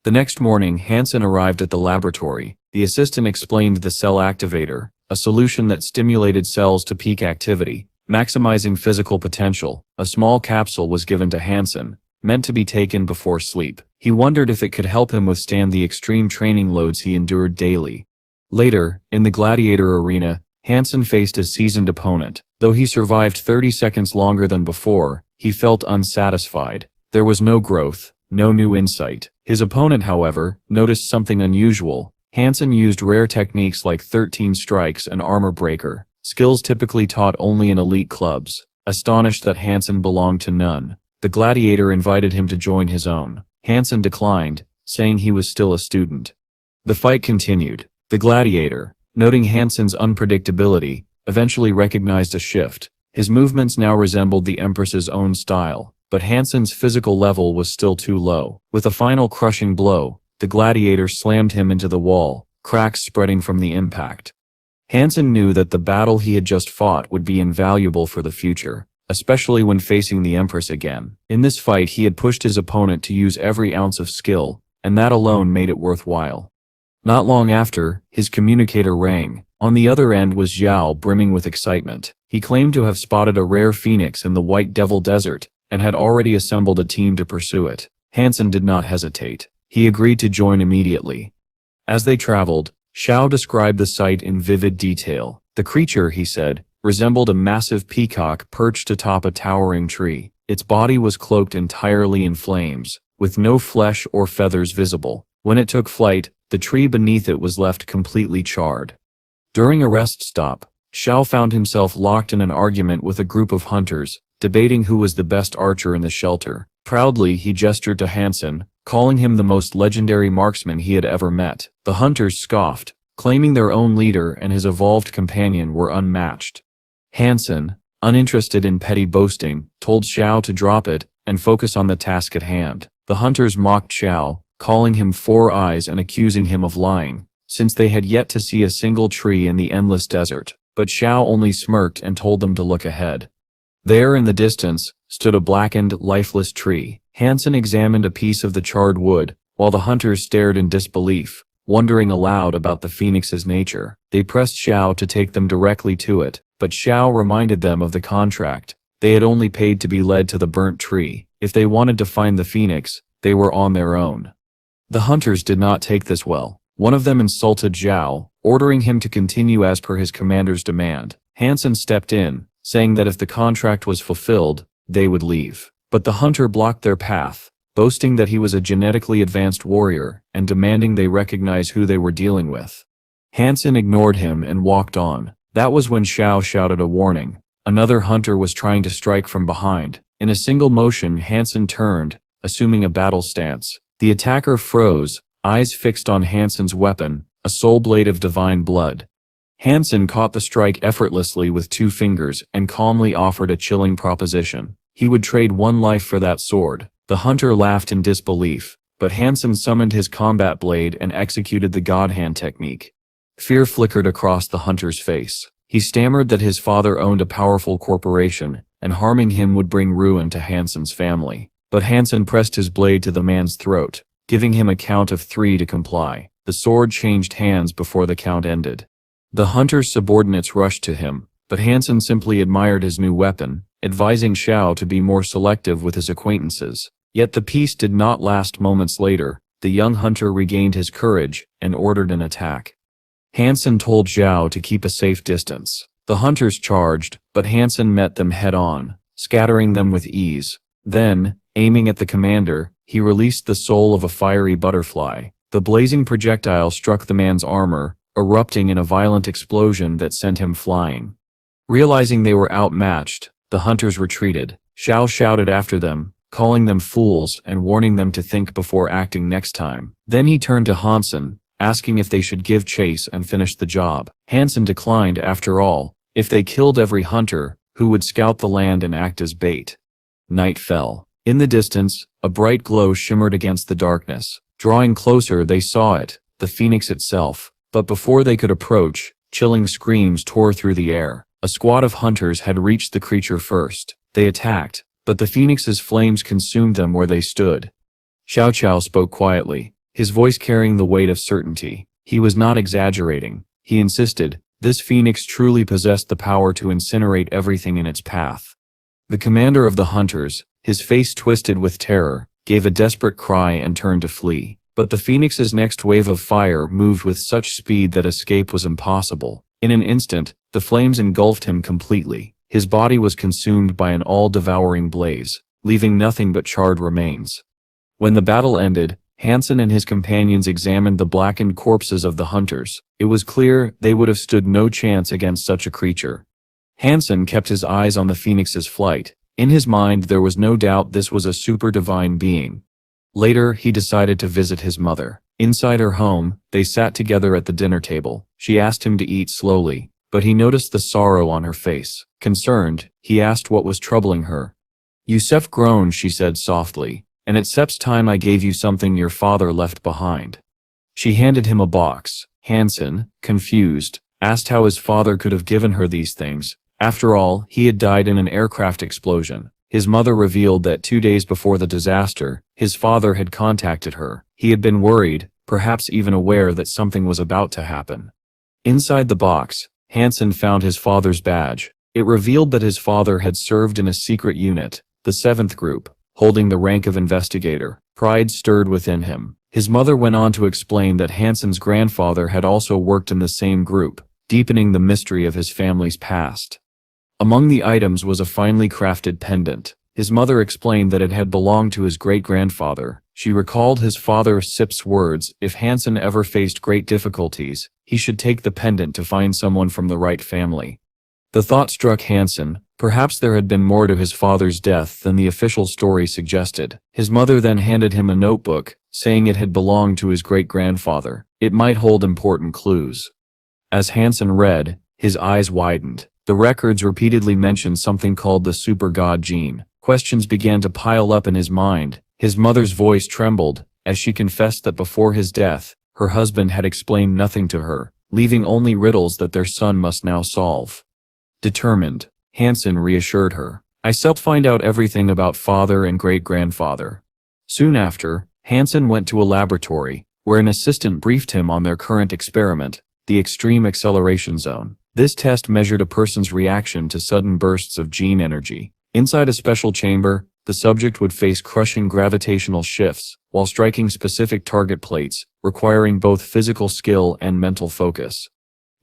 The next morning, Han Sen arrived at the laboratory. The assistant explained the cell activator, a solution that stimulated cells to peak activity, maximizing physical potential. A small capsule was given to Han Sen, meant to be taken before sleep. He wondered if it could help him withstand the extreme training loads he endured daily. Later, in the gladiator arena, Han Sen faced a seasoned opponent. Though he survived 30 seconds longer than before, he felt unsatisfied. There was no growth, no new insight. His opponent, however, noticed something unusual. Han Sen used rare techniques like 13 strikes and armor breaker, skills typically taught only in elite clubs. Astonished that Han Sen belonged to none, the gladiator invited him to join his own. Han Sen declined, saying he was still a student. The fight continued. The gladiator, noting Han Sen's unpredictability, eventually recognized a shift. His movements now resembled the Empress's own style, but Han Sen's physical level was still too low. With a final crushing blow, the gladiator slammed him into the wall, cracks spreading from the impact. Han Sen knew that the battle he had just fought would be invaluable for the future, especially when facing the Empress again. In this fight he had pushed his opponent to use every ounce of skill, and that alone made it worthwhile. Not long after, his communicator rang. On the other end was Zhao, brimming with excitement. He claimed to have spotted a rare phoenix in the White Devil Desert, and had already assembled a team to pursue it. Han Sen did not hesitate. He agreed to join immediately. As they traveled, Zhao described the sight in vivid detail. The creature, he said, resembled a massive peacock perched atop a towering tree. Its body was cloaked entirely in flames, with no flesh or feathers visible. When it took flight, the tree beneath it was left completely charred. During a rest stop, Zhao found himself locked in an argument with a group of hunters, debating who was the best archer in the shelter. Proudly, he gestured to Han Sen, calling him the most legendary marksman he had ever met. The hunters scoffed, claiming their own leader and his evolved companion were unmatched. Han Sen, uninterested in petty boasting, told Zhao to drop it and focus on the task at hand. The hunters mocked Zhao, calling him Four Eyes and accusing him of lying, since they had yet to see a single tree in the endless desert. But Zhao only smirked and told them to look ahead. There in the distance, stood a blackened, lifeless tree. Han Sen examined a piece of the charred wood, while the hunters stared in disbelief, wondering aloud about the phoenix's nature. They pressed Zhao to take them directly to it, but Zhao reminded them of the contract. They had only paid to be led to the burnt tree. If they wanted to find the phoenix, they were on their own. The hunters did not take this well. One of them insulted Zhao, ordering him to continue as per his commander's demand. Han Sen stepped in, saying that if the contract was fulfilled, they would leave. But the hunter blocked their path, boasting that he was a genetically advanced warrior, and demanding they recognize who they were dealing with. Han Sen ignored him and walked on. That was when Zhao shouted a warning. Another hunter was trying to strike from behind. In a single motion, Han Sen turned, assuming a battle stance. The attacker froze, eyes fixed on Han Sen's weapon, a soul blade of divine blood. Han Sen caught the strike effortlessly with 2 fingers and calmly offered a chilling proposition. He would trade 1 life for that sword. The hunter laughed in disbelief, but Han Sen summoned his combat blade and executed the God Hand technique. Fear flickered across the hunter's face. He stammered that his father owned a powerful corporation, and harming him would bring ruin to Han Sen's family. But Han Sen pressed his blade to the man's throat, giving him a count of 3 to comply. The sword changed hands before the count ended. The hunter's subordinates rushed to him, but Han Sen simply admired his new weapon, advising Zhao to be more selective with his acquaintances. Yet the peace did not last. Moments later, the young hunter regained his courage and ordered an attack. Han Sen told Zhao to keep a safe distance. The hunters charged, but Han Sen met them head-on, scattering them with ease. Then, aiming at the commander, he released the soul of a fiery butterfly. The blazing projectile struck the man's armor, erupting in a violent explosion that sent him flying. Realizing they were outmatched, the hunters retreated. Zhao shouted after them, calling them fools and warning them to think before acting next time. Then he turned to Han Sen, asking if they should give chase and finish the job. Han Sen declined. After all, If they killed every hunter, who would scout the land and act as bait? Night fell. In the distance, a bright glow shimmered against the darkness. Drawing closer, they saw it, the phoenix itself. But before they could approach, chilling screams tore through the air. A squad of hunters had reached the creature first. They attacked, but the phoenix's flames consumed them where they stood. Xiao Qiao spoke quietly, his voice carrying the weight of certainty. He was not exaggerating. He insisted, this phoenix truly possessed the power to incinerate everything in its path. The commander of the hunters, his face twisted with terror, gave a desperate cry and turned to flee. But the phoenix's next wave of fire moved with such speed that escape was impossible. In an instant, the flames engulfed him completely. His body was consumed by an all-devouring blaze, leaving nothing but charred remains. When the battle ended, Han Sen and his companions examined the blackened corpses of the hunters. It was clear they would have stood no chance against such a creature. Han Sen kept his eyes on the phoenix's flight. In his mind there was no doubt this was a super-divine being. Later, he decided to visit his mother. Inside her home, they sat together at the dinner table. She asked him to eat slowly, but he noticed the sorrow on her face. Concerned, he asked what was troubling her. Yusef groaned, she said softly, and it seeps time I gave you something your father left behind. She handed him a box. Han Sen, confused, asked how his father could have given her these things. After all, he had died in an aircraft explosion. His mother revealed that 2 days before the disaster, his father had contacted her. He had been worried, perhaps even aware that something was about to happen. Inside the box, Han Sen found his father's badge. It revealed that his father had served in a secret unit, the 7th Group, holding the rank of investigator. Pride stirred within him. His mother went on to explain that Han Sen's grandfather had also worked in the same group, deepening the mystery of his family's past. Among the items was a finely crafted pendant. His mother explained that it had belonged to his great-grandfather. She recalled his father Sip's words, if Han Sen ever faced great difficulties, he should take the pendant to find someone from the right family. The thought struck Han Sen, perhaps there had been more to his father's death than the official story suggested. His mother then handed him a notebook, saying it had belonged to his great-grandfather. It might hold important clues. As Han Sen read, his eyes widened. The records repeatedly mentioned something called the super god gene. Questions began to pile up in his mind. His mother's voice trembled, as she confessed that before his death, her husband had explained nothing to her, leaving only riddles that their son must now solve. Determined, Han Sen reassured her, I shall find out everything about father and great-grandfather. Soon after, Han Sen went to a laboratory, where an assistant briefed him on their current experiment, the extreme acceleration zone. This test measured a person's reaction to sudden bursts of gene energy. Inside a special chamber, the subject would face crushing gravitational shifts, while striking specific target plates, requiring both physical skill and mental focus.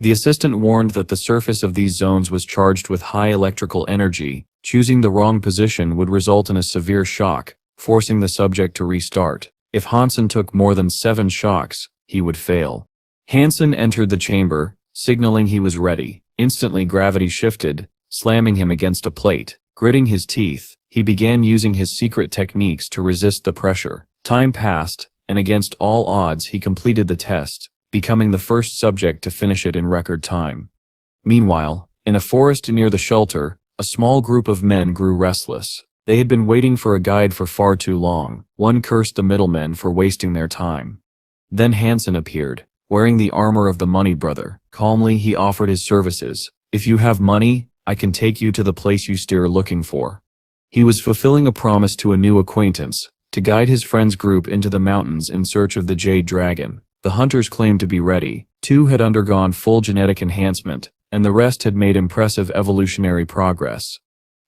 The assistant warned that the surface of these zones was charged with high electrical energy. Choosing the wrong position would result in a severe shock, forcing the subject to restart. If Han Sen took more than 7 shocks, he would fail. Han Sen entered the chamber, signaling he was ready. Instantly gravity shifted, slamming him against a plate. Gritting his teeth, he began using his secret techniques to resist the pressure. Time passed, and against all odds he completed the test, becoming the first subject to finish it in record time. Meanwhile, in a forest near the shelter, a small group of men grew restless. They had been waiting for a guide for far too long. One cursed the middlemen for wasting their time. Then Han Sen appeared, wearing the armor of the money brother. Calmly he offered his services. If you have money, I can take you to the place you steer looking for. He was fulfilling a promise to a new acquaintance, to guide his friend's group into the mountains in search of the Jade Dragon. The hunters claimed to be ready. 2 had undergone full genetic enhancement, and the rest had made impressive evolutionary progress.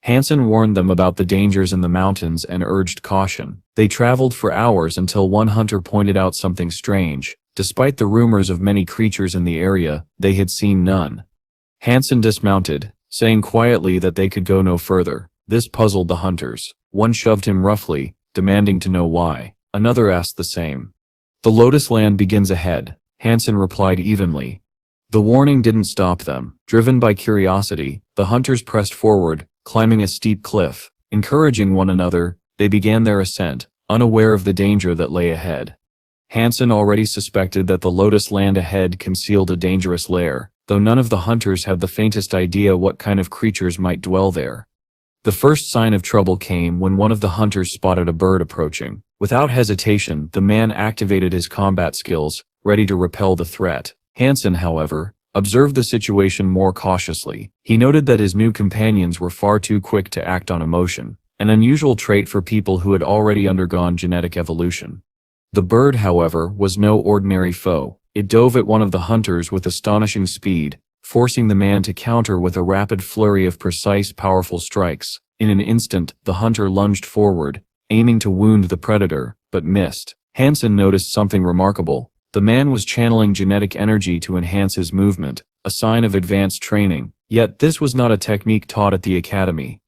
Han Sen warned them about the dangers in the mountains and urged caution. They traveled for hours until one hunter pointed out something strange. Despite the rumors of many creatures in the area, they had seen none. Han Sen dismounted, saying quietly that they could go no further. This puzzled the hunters. One shoved him roughly, demanding to know why. Another asked the same. The Lotus Land begins ahead, Han Sen replied evenly. The warning didn't stop them. Driven by curiosity, the hunters pressed forward, climbing a steep cliff. Encouraging one another, they began their ascent, unaware of the danger that lay ahead. Han Sen already suspected that the Lotus Land ahead concealed a dangerous lair. though none of the hunters had the faintest idea what kind of creatures might dwell there. The first sign of trouble came when one of the hunters spotted a bird approaching. Without hesitation, the man activated his combat skills, ready to repel the threat. Han Sen, however, observed the situation more cautiously. He noted that his new companions were far too quick to act on emotion, an unusual trait for people who had already undergone genetic evolution. The bird, however, was no ordinary foe. It dove at one of the hunters with astonishing speed, forcing the man to counter with a rapid flurry of precise, powerful strikes. In an instant, the hunter lunged forward, aiming to wound the predator, but missed. Han Sen noticed something remarkable. The man was channeling genetic energy to enhance his movement, a sign of advanced training. Yet this was not a technique taught at the academy.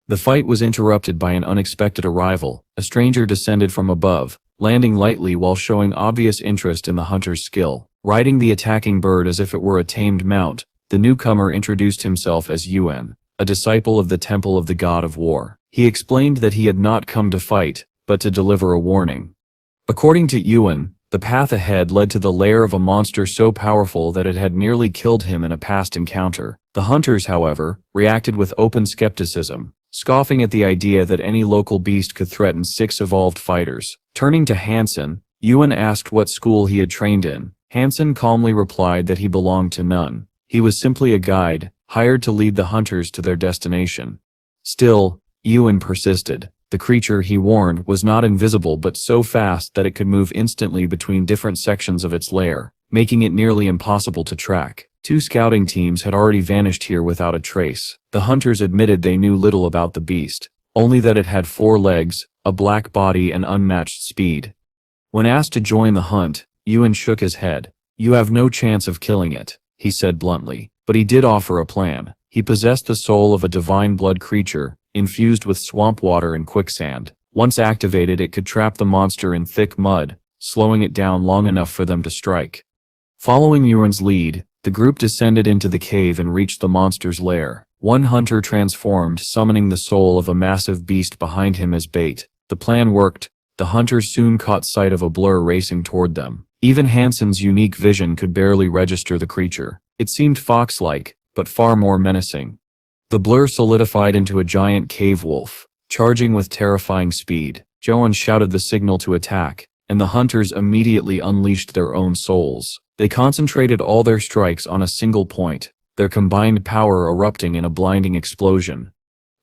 The fight was interrupted by an unexpected arrival. A stranger descended from above, landing lightly while showing obvious interest in the hunter's skill. Riding the attacking bird as if it were a tamed mount, the newcomer introduced himself as Yuan, a disciple of the Temple of the God of War. He explained that he had not come to fight, but to deliver a warning. According to Yuan, the path ahead led to the lair of a monster so powerful that it had nearly killed him in a past encounter. The hunters, however, reacted with open skepticism, scoffing at the idea that any local beast could threaten 6 evolved fighters. Turning to Han Sen, Yuan asked what school he had trained in. Han Sen calmly replied that he belonged to none. He was simply a guide, hired to lead the hunters to their destination. Still, Yuan persisted. The creature, he warned, was not invisible but so fast that it could move instantly between different sections of its lair, making it nearly impossible to track. 2 scouting teams had already vanished here without a trace. The hunters admitted they knew little about the beast, only that it had 4 legs, a black body and unmatched speed. When asked to join the hunt, Yuan shook his head. "You have no chance of killing it," he said bluntly. But he did offer a plan. He possessed the soul of a divine blood creature, infused with swamp water and quicksand. Once activated, it could trap the monster in thick mud, slowing it down long enough for them to strike. Following Yuan's lead, the group descended into the cave and reached the monster's lair. One hunter transformed, summoning the soul of a massive beast behind him as bait. The plan worked. The hunters soon caught sight of a blur racing toward them. Even Han Sen's unique vision could barely register the creature. It seemed fox-like, but far more menacing. The blur solidified into a giant cave wolf, charging with terrifying speed. Joan shouted the signal to attack, and the hunters immediately unleashed their own souls. They concentrated all their strikes on a single point, their combined power erupting in a blinding explosion.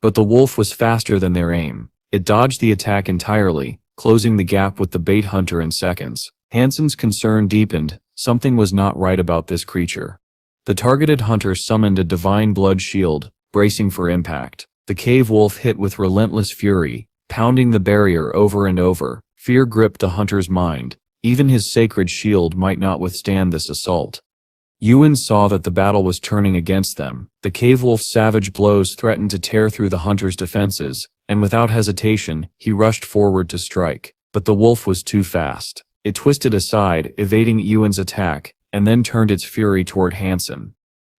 But the wolf was faster than their aim. It dodged the attack entirely, closing the gap with the bait hunter in seconds. Han Sen's concern deepened. Something was not right about this creature. The targeted hunter summoned a divine blood shield, bracing for impact. The cave wolf hit with relentless fury, pounding the barrier over and over. Fear gripped the hunter's mind. Even his sacred shield might not withstand this assault. Yuan saw that the battle was turning against them. The cave wolf's savage blows threatened to tear through the hunter's defenses, and without hesitation, he rushed forward to strike. But the wolf was too fast. It twisted aside, evading Yuan's attack, and then turned its fury toward Han Sen.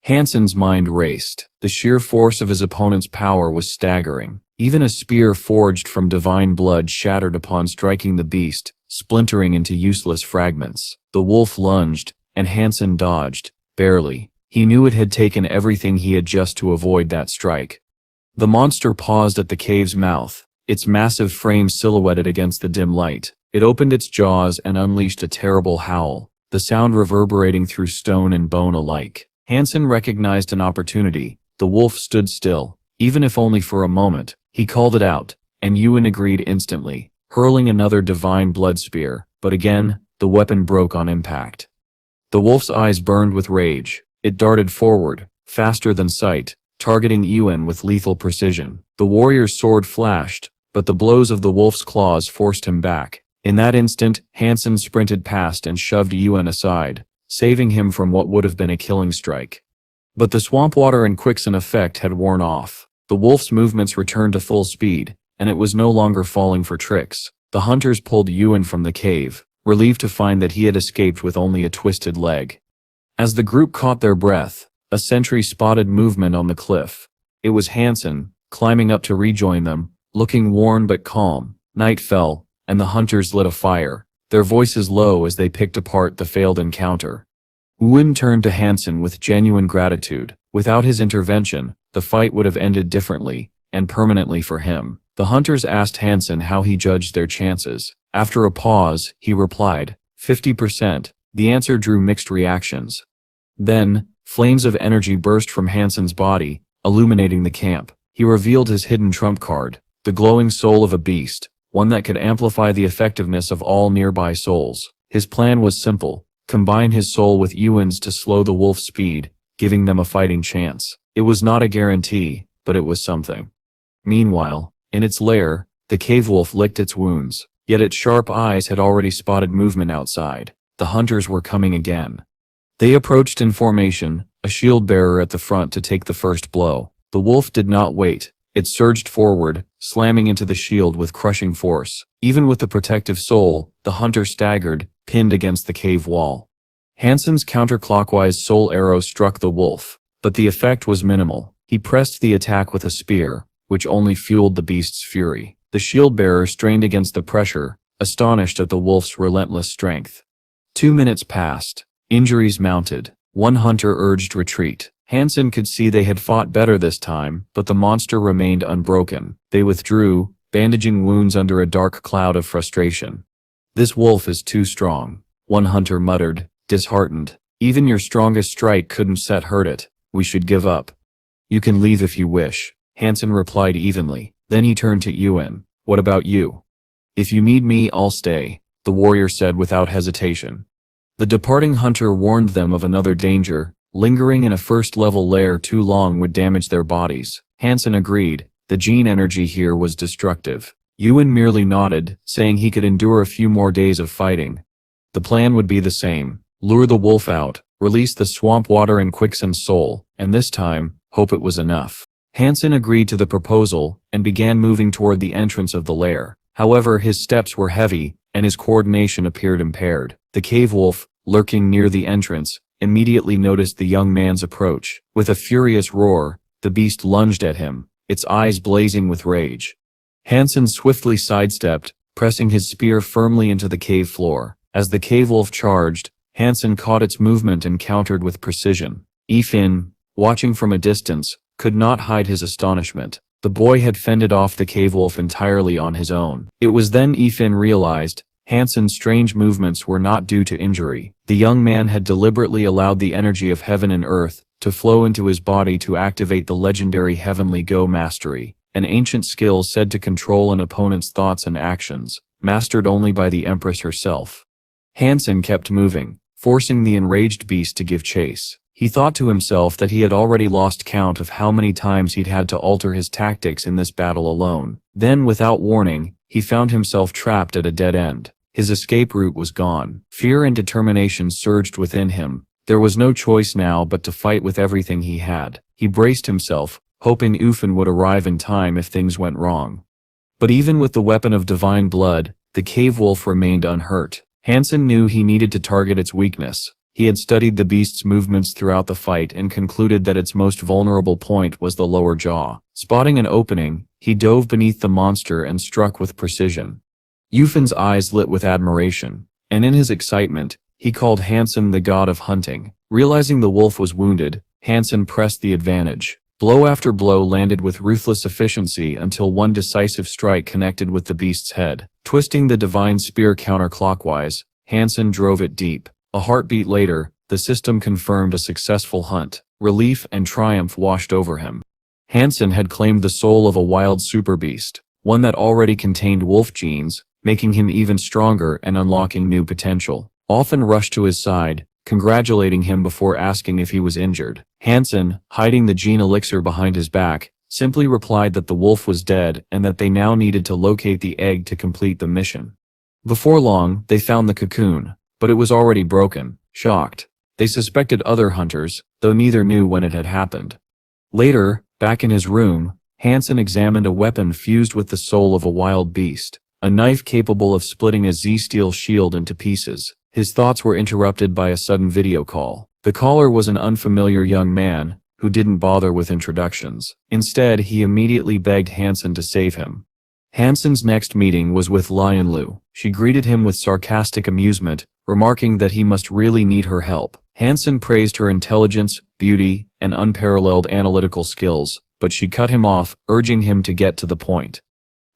Han Sen's mind raced. The sheer force of his opponent's power was staggering. Even a spear forged from divine blood shattered upon striking the beast, splintering into useless fragments. The wolf lunged, and Han Sen dodged, barely. He knew it had taken everything he had just to avoid that strike. The monster paused at the cave's mouth, its massive frame silhouetted against the dim light. It opened its jaws and unleashed a terrible howl, the sound reverberating through stone and bone alike. Han Sen recognized an opportunity. The wolf stood still, even if only for a moment. He called it out, and Yuan agreed instantly, hurling another divine blood spear, but again, the weapon broke on impact. The wolf's eyes burned with rage. It darted forward, faster than sight, targeting Yuan with lethal precision. The warrior's sword flashed, but the blows of the wolf's claws forced him back. In that instant, Han Sen sprinted past and shoved Yuan aside, saving him from what would have been a killing strike. But the swamp water and quicksand effect had worn off. The wolf's movements returned to full speed, and it was no longer falling for tricks. The hunters pulled Yuan from the cave, relieved to find that he had escaped with only a twisted leg. As the group caught their breath, a sentry spotted movement on the cliff. It was Han Sen, climbing up to rejoin them, looking worn but calm. Night fell, and the hunters lit a fire, their voices low as they picked apart the failed encounter. Wen turned to Han Sen with genuine gratitude. Without his intervention, the fight would have ended differently, and permanently for him. The hunters asked Han Sen how he judged their chances. After a pause, he replied, 50%. The answer drew mixed reactions. Then, flames of energy burst from Han Sen's body, illuminating the camp. He revealed his hidden trump card, the glowing soul of a beast, one that could amplify the effectiveness of all nearby souls. His plan was simple: combine his soul with Yuan's to slow the wolf's speed, giving them a fighting chance. It was not a guarantee, but it was something. Meanwhile, in its lair, the cave wolf licked its wounds, yet its sharp eyes had already spotted movement outside. The hunters were coming again. They approached in formation, a shield bearer at the front to take the first blow. The wolf did not wait. It surged forward, slamming into the shield with crushing force. Even with the protective soul, the hunter staggered, pinned against the cave wall. Han Sen's counterclockwise soul arrow struck the wolf, but the effect was minimal. He pressed the attack with a spear, which only fueled the beast's fury. The shield bearer strained against the pressure, astonished at the wolf's relentless strength. 2 minutes passed. Injuries mounted. One hunter urged retreat. Han Sen could see they had fought better this time, but the monster remained unbroken. They withdrew, bandaging wounds under a dark cloud of frustration. "This wolf is too strong," one hunter muttered, disheartened. "Even your strongest strike couldn't hurt it. We should give up." "You can leave if you wish," Han Sen replied evenly. Then he turned to Yuan. "What about you?" "If you need me, I'll stay," the warrior said without hesitation. The departing hunter warned them of another danger. Lingering in a first-level lair too long would damage their bodies. Han Sen agreed. The gene energy here was destructive. Yuan merely nodded, saying he could endure a few more days of fighting. The plan would be the same: lure the wolf out, release the swamp water and quicksand soul, and this time, hope it was enough. Han Sen agreed to the proposal, and began moving toward the entrance of the lair. However, his steps were heavy, and his coordination appeared impaired. The cave wolf, lurking near the entrance, immediately noticed the young man's approach. With a furious roar, the beast lunged at him, its eyes blazing with rage. Han Sen swiftly sidestepped, pressing his spear firmly into the cave floor. As the cave wolf charged, Han Sen caught its movement and countered with precision. Yifan, watching from a distance, could not hide his astonishment. The boy had fended off the cave wolf entirely on his own. It was then Yifan realized Han Sen's strange movements were not due to injury. The young man had deliberately allowed the energy of heaven and earth to flow into his body to activate the legendary Heavenly Go Mastery, an ancient skill said to control an opponent's thoughts and actions, mastered only by the Empress herself. Han Sen kept moving, forcing the enraged beast to give chase. He thought to himself that he had already lost count of how many times he'd had to alter his tactics in this battle alone. Then, without warning, he found himself trapped at a dead end. His escape route was gone. Fear and determination surged within him. There was no choice now but to fight with everything he had. He braced himself, hoping Yifan would arrive in time if things went wrong. But even with the weapon of divine blood, the cave wolf remained unhurt. Han Sen knew he needed to target its weakness. He had studied the beast's movements throughout the fight and concluded that its most vulnerable point was the lower jaw. Spotting an opening, he dove beneath the monster and struck with precision. Yufan's eyes lit with admiration, and in his excitement, he called Han Sen the god of hunting. Realizing the wolf was wounded, Han Sen pressed the advantage. Blow after blow landed with ruthless efficiency until one decisive strike connected with the beast's head. Twisting the divine spear counterclockwise, Han Sen drove it deep. A heartbeat later, the system confirmed a successful hunt. Relief and triumph washed over him. Han Sen had claimed the soul of a wild super beast, one that already contained wolf genes, making him even stronger and unlocking new potential. Often rushed to his side, congratulating him before asking if he was injured. Han Sen, hiding the gene elixir behind his back, simply replied that the wolf was dead and that they now needed to locate the egg to complete the mission. Before long, they found the cocoon, but it was already broken. Shocked, they suspected other hunters, though neither knew when it had happened. Later, back in his room, Han Sen examined a weapon fused with the soul of a wild beast. A knife capable of splitting a Z-steel shield into pieces. His thoughts were interrupted by a sudden video call. The caller was an unfamiliar young man, who didn't bother with introductions. Instead, he immediately begged Han Sen to save him. Han Sen's next meeting was with Lian Lu. She greeted him with sarcastic amusement, remarking that he must really need her help. Han Sen praised her intelligence, beauty, and unparalleled analytical skills, but she cut him off, urging him to get to the point.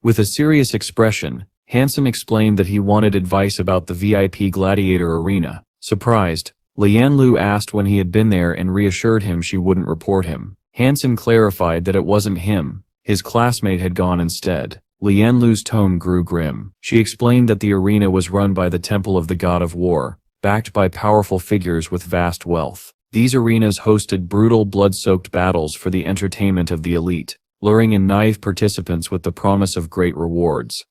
With a serious expression, Han Sen explained that he wanted advice about the VIP gladiator arena. Surprised, Lian Lu asked when he had been there and reassured him she wouldn't report him. Han Sen clarified that it wasn't him, his classmate had gone instead. Lian Lu's tone grew grim. She explained that the arena was run by the Temple of the God of War, backed by powerful figures with vast wealth. These arenas hosted brutal, blood-soaked battles for the entertainment of the elite, luring in naive participants with the promise of great rewards.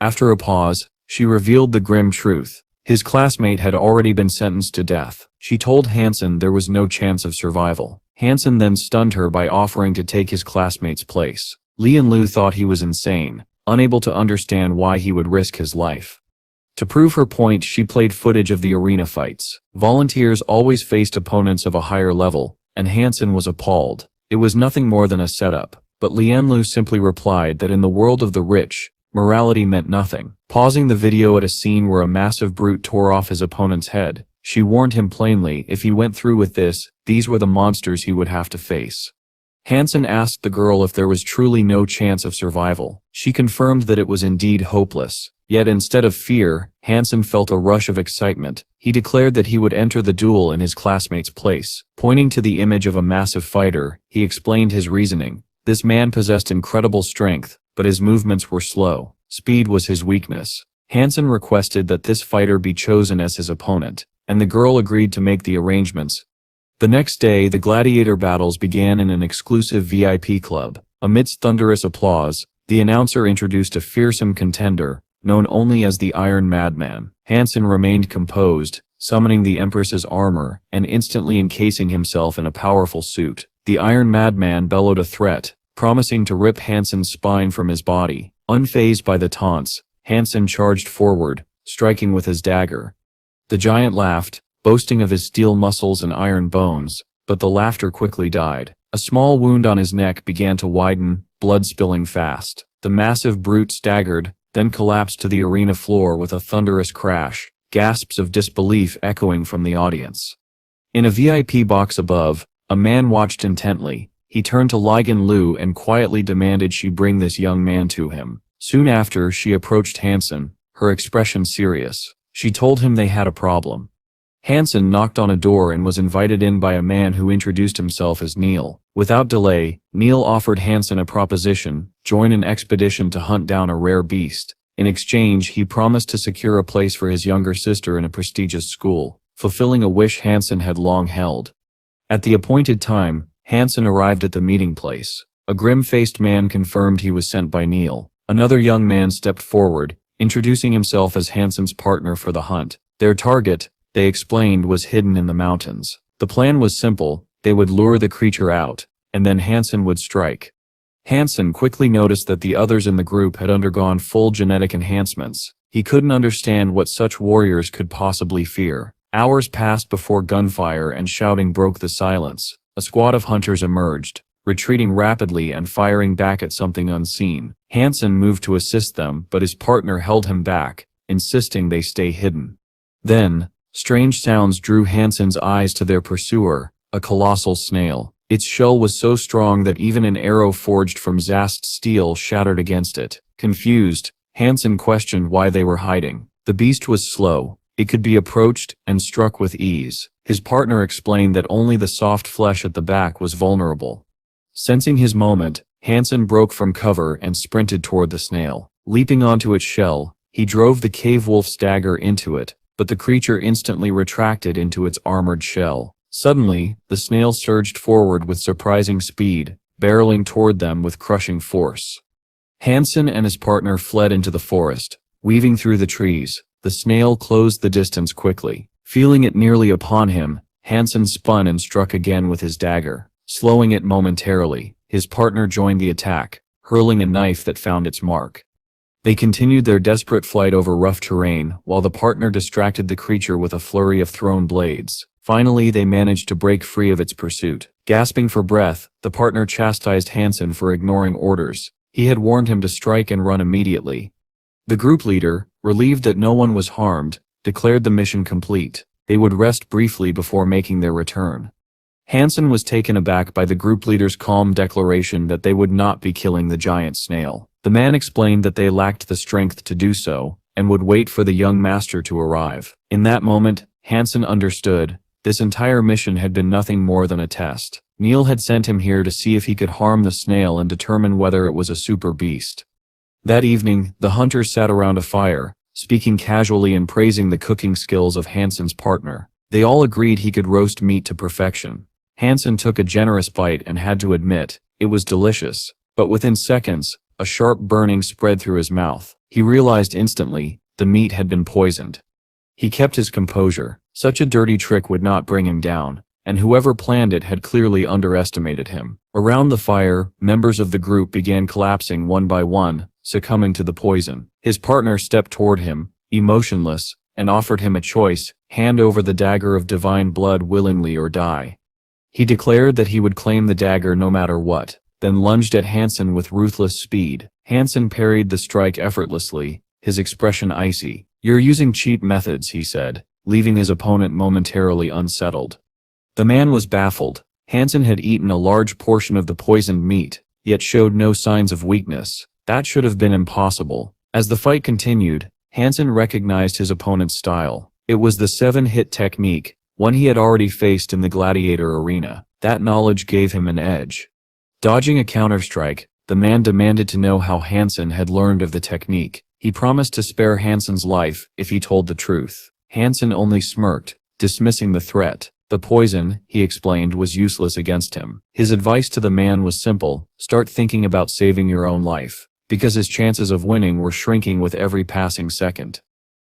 After a pause, she revealed the grim truth. His classmate had already been sentenced to death. She told Han Sen there was no chance of survival. Han Sen then stunned her by offering to take his classmate's place. Lian Lu thought he was insane, unable to understand why he would risk his life. To prove her point, she played footage of the arena fights. Volunteers always faced opponents of a higher level, and Han Sen was appalled. It was nothing more than a setup, but Lian Lu simply replied that in the world of the rich, morality meant nothing. Pausing the video at a scene where a massive brute tore off his opponent's head, she warned him plainly if he went through with this, these were the monsters he would have to face. Han Sen asked the girl if there was truly no chance of survival. She confirmed that it was indeed hopeless. Yet instead of fear, Han Sen felt a rush of excitement. He declared that he would enter the duel in his classmate's place. Pointing to the image of a massive fighter, he explained his reasoning. This man possessed incredible strength, but his movements were slow. Speed was his weakness. Han Sen requested that this fighter be chosen as his opponent, and the girl agreed to make the arrangements. The next day, the gladiator battles began in an exclusive VIP club. Amidst thunderous applause, the announcer introduced a fearsome contender, known only as the Iron Madman. Han Sen remained composed, summoning the Empress's armor and instantly encasing himself in a powerful suit. The Iron Madman bellowed a threat, promising to rip Han Sen's spine from his body. Unfazed by the taunts, Han Sen charged forward, striking with his dagger. The giant laughed, boasting of his steel muscles and iron bones, but the laughter quickly died. A small wound on his neck began to widen, blood spilling fast. The massive brute staggered, then collapsed to the arena floor with a thunderous crash, gasps of disbelief echoing from the audience. In a VIP box above, a man watched intently. He turned to Lian Lu and quietly demanded she bring this young man to him. Soon after, she approached Han Sen, her expression serious. She told him they had a problem. Han Sen knocked on a door and was invited in by a man who introduced himself as Neil. Without delay, Neil offered Han Sen a proposition: join an expedition to hunt down a rare beast. In exchange, he promised to secure a place for his younger sister in a prestigious school, fulfilling a wish Han Sen had long held. At the appointed time, Han Sen arrived at the meeting place. A grim-faced man confirmed he was sent by Neil. Another young man stepped forward, introducing himself as Han Sen's partner for the hunt. Their target, they explained, was hidden in the mountains. The plan was simple: they would lure the creature out, and then Han Sen would strike. Han Sen quickly noticed that the others in the group had undergone full genetic enhancements. He couldn't understand what such warriors could possibly fear. Hours passed before gunfire and shouting broke the silence. A squad of hunters emerged, retreating rapidly and firing back at something unseen. Han Sen moved to assist them, but his partner held him back, insisting they stay hidden. Then, strange sounds drew Han Sen's eyes to their pursuer, a colossal snail. Its shell was so strong that even an arrow forged from Zast steel shattered against it. Confused, Han Sen questioned why they were hiding. The beast was slow. It could be approached and struck with ease. His partner explained that only the soft flesh at the back was vulnerable. Sensing his moment, Han Sen broke from cover and sprinted toward the snail. Leaping onto its shell, he drove the cave wolf's dagger into it, but the creature instantly retracted into its armored shell. Suddenly, the snail surged forward with surprising speed, barreling toward them with crushing force. Han Sen and his partner fled into the forest. Weaving through the trees, the snail closed the distance quickly. Feeling it nearly upon him, Han Sen spun and struck again with his dagger. Slowing it momentarily, his partner joined the attack, hurling a knife that found its mark. They continued their desperate flight over rough terrain, while the partner distracted the creature with a flurry of thrown blades. Finally, they managed to break free of its pursuit. Gasping for breath, the partner chastised Han Sen for ignoring orders. He had warned him to strike and run immediately. The group leader, relieved that no one was harmed, declared the mission complete. They would rest briefly before making their return. Han Sen was taken aback by the group leader's calm declaration that they would not be killing the giant snail. The man explained that they lacked the strength to do so, and would wait for the young master to arrive. In that moment, Han Sen understood. This entire mission had been nothing more than a test. Neil had sent him here to see if he could harm the snail and determine whether it was a super beast. That evening, the hunters sat around a fire, speaking casually and praising the cooking skills of Han Sen's partner. They all agreed he could roast meat to perfection. Han Sen took a generous bite and had to admit, it was delicious. But within seconds, a sharp burning spread through his mouth. He realized instantly, the meat had been poisoned. He kept his composure. Such a dirty trick would not bring him down, and whoever planned it had clearly underestimated him. Around the fire, members of the group began collapsing one by one, succumbing to the poison. His partner stepped toward him, emotionless, and offered him a choice: hand over the dagger of divine blood willingly or die. He declared that he would claim the dagger no matter what, then lunged at Han Sen with ruthless speed. Han Sen parried the strike effortlessly, his expression icy. "You're using cheap methods," he said, leaving his opponent momentarily unsettled. The man was baffled. Han Sen had eaten a large portion of the poisoned meat, yet showed no signs of weakness. That should have been impossible. As the fight continued, Han Sen recognized his opponent's style. It was the 7-hit technique, one he had already faced in the gladiator arena. That knowledge gave him an edge. Dodging a counterstrike, the man demanded to know how Han Sen had learned of the technique. He promised to spare Han Sen's life if he told the truth. Han Sen only smirked, dismissing the threat. The poison, he explained, was useless against him. His advice to the man was simple: start thinking about saving your own life, because his chances of winning were shrinking with every passing second.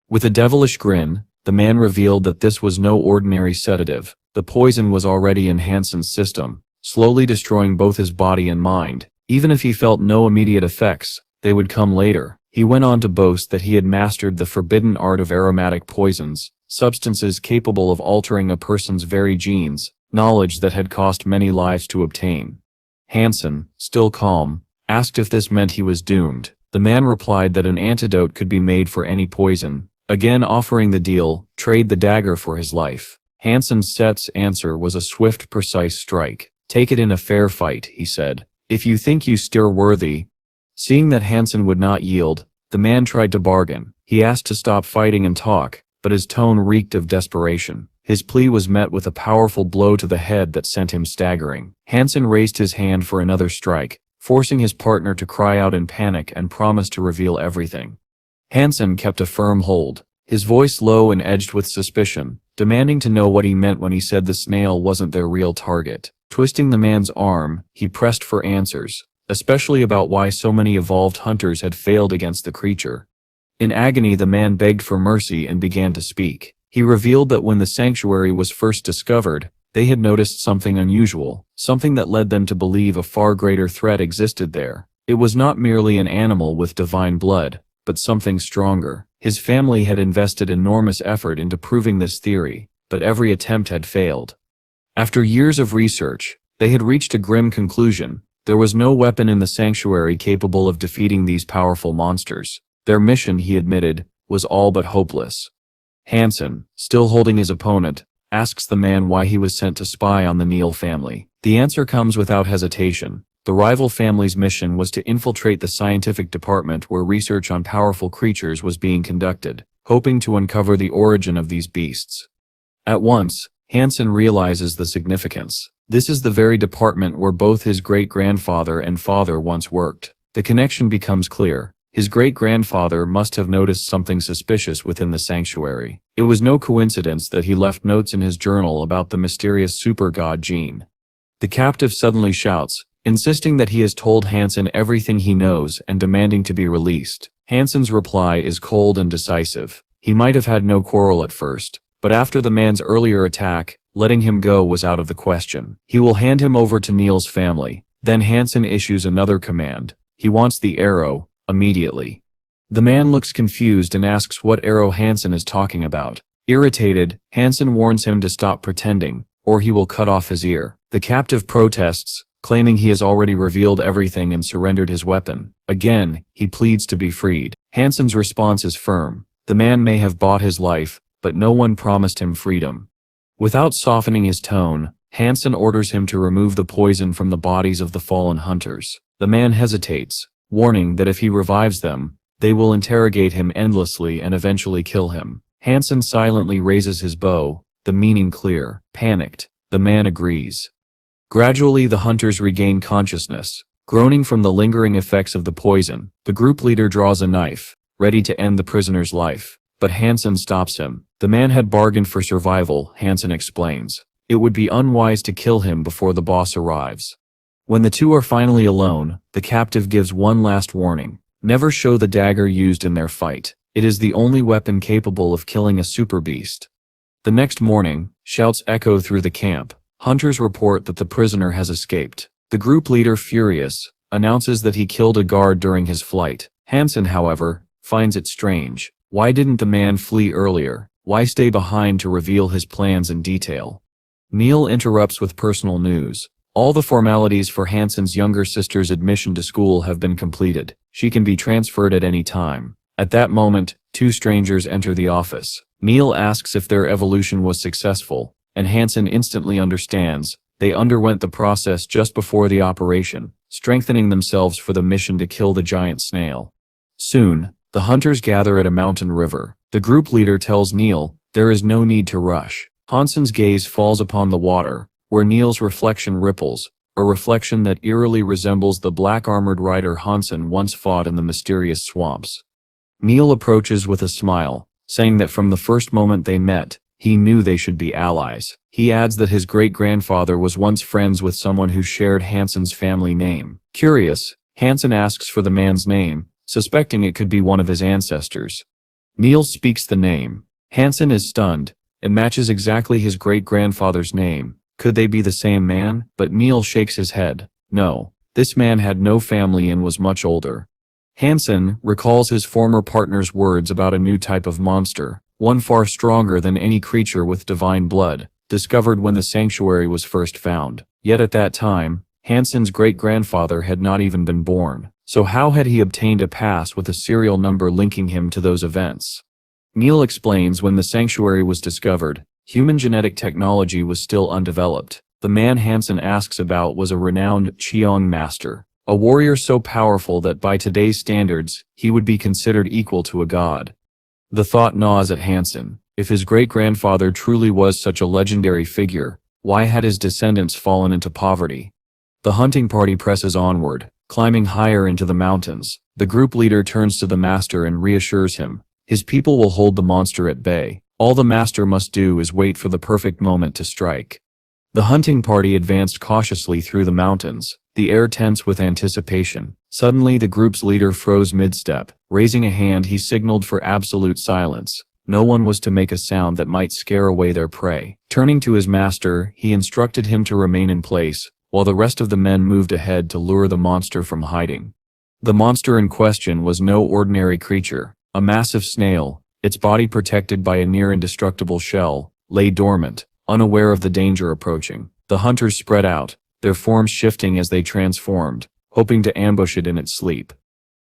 With a devilish grin, the man revealed that this was no ordinary sedative. The poison was already in Han Sen's system, slowly destroying both his body and mind. Even if he felt no immediate effects, they would come later. He went on to boast that he had mastered the forbidden art of aromatic poisons, substances capable of altering a person's very genes, knowledge that had cost many lives to obtain. Han Sen, still calm, asked if this meant he was doomed. The man replied that an antidote could be made for any poison, again offering the deal: trade the dagger for his life. Han Sen's answer was a swift, precise strike. "Take it in a fair fight," he said, "if you think you still worthy." Seeing that Han Sen would not yield, the man tried to bargain. He asked to stop fighting and talk, but his tone reeked of desperation. His plea was met with a powerful blow to the head that sent him staggering. Han Sen raised his hand for another strike, forcing his partner to cry out in panic and promise to reveal everything. Han Sen kept a firm hold, his voice low and edged with suspicion, demanding to know what he meant when he said the snail wasn't their real target. Twisting the man's arm, he pressed for answers, especially about why so many evolved hunters had failed against the creature. In agony, the man begged for mercy and began to speak. He revealed that when the sanctuary was first discovered, they had noticed something unusual, something that led them to believe a far greater threat existed there. It was not merely an animal with divine blood, but something stronger. His family had invested enormous effort into proving this theory, but every attempt had failed. After years of research, they had reached a grim conclusion: there was no weapon in the sanctuary capable of defeating these powerful monsters. Their mission, he admitted, was all but hopeless. Han Sen, still holding his opponent, asks the man why he was sent to spy on the Neil family. The answer comes without hesitation. The rival family's mission was to infiltrate the scientific department where research on powerful creatures was being conducted, hoping to uncover the origin of these beasts. At once, Han Sen realizes the significance. This is the very department where both his great-grandfather and father once worked. The connection becomes clear. His great-grandfather must have noticed something suspicious within the sanctuary. It was no coincidence that he left notes in his journal about the mysterious super-god gene. The captive suddenly shouts, insisting that he has told Han Sen everything he knows and demanding to be released. Han Sen's reply is cold and decisive. He might have had no quarrel at first, but after the man's earlier attack, letting him go was out of the question. He will hand him over to Neil's family. Then Han Sen issues another command. He wants the arrow, immediately. The man looks confused and asks what arrow Han Sen is talking about. Irritated, Han Sen warns him to stop pretending, or he will cut off his ear. The captive protests, claiming he has already revealed everything and surrendered his weapon. Again, he pleads to be freed. Han Sen's response is firm. The man may have bought his life, but no one promised him freedom. Without softening his tone, Han Sen orders him to remove the poison from the bodies of the fallen hunters. The man hesitates, warning that if he revives them, they will interrogate him endlessly and eventually kill him. Han Sen silently raises his bow, the meaning clear. Panicked, the man agrees. Gradually the hunters regain consciousness. Groaning from the lingering effects of the poison, the group leader draws a knife, ready to end the prisoner's life. But Han Sen stops him. The man had bargained for survival, Han Sen explains. It would be unwise to kill him before the boss arrives. When the two are finally alone, the captive gives one last warning. Never show the dagger used in their fight. It is the only weapon capable of killing a super beast. The next morning, shouts echo through the camp. Hunters report that the prisoner has escaped. The group leader, furious, announces that he killed a guard during his flight. Han Sen, however, finds it strange. Why didn't the man flee earlier? Why stay behind to reveal his plans in detail? Neil interrupts with personal news. All the formalities for Han Sen's younger sister's admission to school have been completed. She can be transferred at any time. At that moment, two strangers enter the office. Neil asks if their evolution was successful, and Han Sen instantly understands. They underwent the process just before the operation, strengthening themselves for the mission to kill the giant snail. Soon, the hunters gather at a mountain river. The group leader tells Neil, there is no need to rush. Han Sen's gaze falls upon the water, where Neil's reflection ripples, a reflection that eerily resembles the black-armored rider Han Sen once fought in the mysterious swamps. Neil approaches with a smile, saying that from the first moment they met, he knew they should be allies. He adds that his great-grandfather was once friends with someone who shared Han Sen's family name. Curious, Han Sen asks for the man's name, suspecting it could be one of his ancestors. Neil speaks the name. Han Sen is stunned. It matches exactly his great-grandfather's name. Could they be the same man? But Neil shakes his head. No, this man had no family and was much older. Han Sen recalls his former partner's words about a new type of monster, one far stronger than any creature with divine blood, discovered when the sanctuary was first found. Yet at that time, Han Sen's great-grandfather had not even been born. So how had he obtained a pass with a serial number linking him to those events? Neil explains when the sanctuary was discovered, human genetic technology was still undeveloped. The man Han Sen asks about was a renowned Qiong master, a warrior so powerful that by today's standards, he would be considered equal to a god. The thought gnaws at Han Sen. If his great-grandfather truly was such a legendary figure, why had his descendants fallen into poverty? The hunting party presses onward, climbing higher into the mountains. The group leader turns to the master and reassures him. His people will hold the monster at bay. All the master must do is wait for the perfect moment to strike. The hunting party advanced cautiously through the mountains, the air tense with anticipation. Suddenly the group's leader froze mid-step. Raising a hand, he signaled for absolute silence. No one was to make a sound that might scare away their prey. Turning to his master, he instructed him to remain in place, while the rest of the men moved ahead to lure the monster from hiding. The monster in question was no ordinary creature. A massive snail, its body protected by a near-indestructible shell, lay dormant, unaware of the danger approaching. The hunters spread out, their forms shifting as they transformed, hoping to ambush it in its sleep.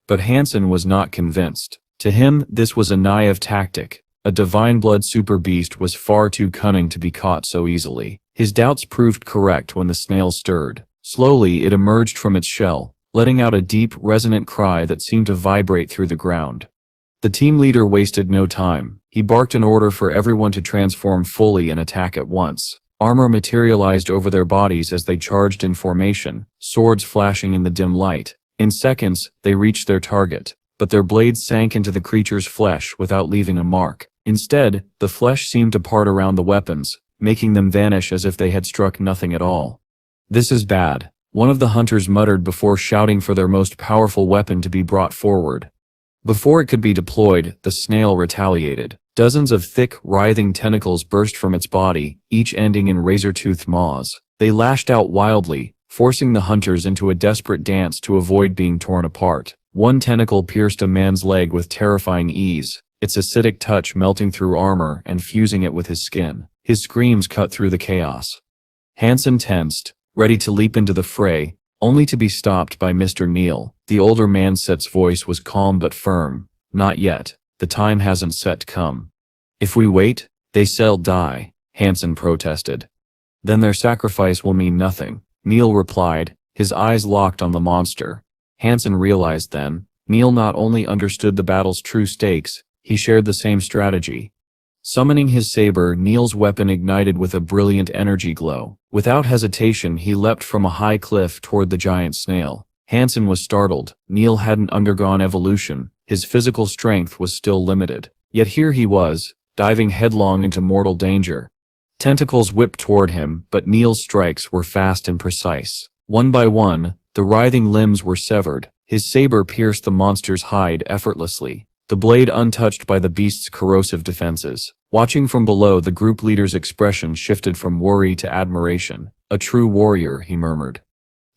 But Han Sen was not convinced. To him, this was a naive tactic. A divine blood super beast was far too cunning to be caught so easily. His doubts proved correct when the snail stirred. Slowly it emerged from its shell, letting out a deep, resonant cry that seemed to vibrate through the ground. The team leader wasted no time. He barked an order for everyone to transform fully and attack at once. Armor materialized over their bodies as they charged in formation, swords flashing in the dim light. In seconds, they reached their target, but their blades sank into the creature's flesh without leaving a mark. Instead, the flesh seemed to part around the weapons, making them vanish as if they had struck nothing at all. This is bad, one of the hunters muttered before shouting for their most powerful weapon to be brought forward. Before it could be deployed, the snail retaliated. Dozens of thick, writhing tentacles burst from its body, each ending in razor-toothed maws. They lashed out wildly, forcing the hunters into a desperate dance to avoid being torn apart. One tentacle pierced a man's leg with terrifying ease, its acidic touch melting through armor and fusing it with his skin. His screams cut through the chaos. Han Sen tensed, ready to leap into the fray, only to be stopped by Mr. Neil. The older man's voice was calm but firm. Not yet. The time hasn't set come. If we wait, they shall die, Han Sen protested. Then their sacrifice will mean nothing, Neil replied, his eyes locked on the monster. Han Sen realized then, Neil not only understood the battle's true stakes, he shared the same strategy. Summoning his saber, Neil's weapon ignited with a brilliant energy glow. Without hesitation, he leapt from a high cliff toward the giant snail. Han Sen was startled. Neil hadn't undergone evolution. His physical strength was still limited. Yet here he was, diving headlong into mortal danger. Tentacles whipped toward him, but Neil's strikes were fast and precise. One by one, the writhing limbs were severed. His saber pierced the monster's hide effortlessly, the blade untouched by the beast's corrosive defenses. Watching from below, the group leader's expression shifted from worry to admiration. A true warrior, he murmured.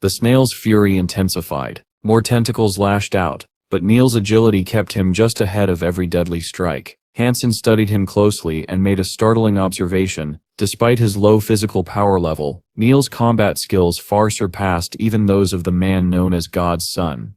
The snail's fury intensified. More tentacles lashed out, but Neil's agility kept him just ahead of every deadly strike. Han Sen studied him closely and made a startling observation. Despite his low physical power level, Neil's combat skills far surpassed even those of the man known as God's son.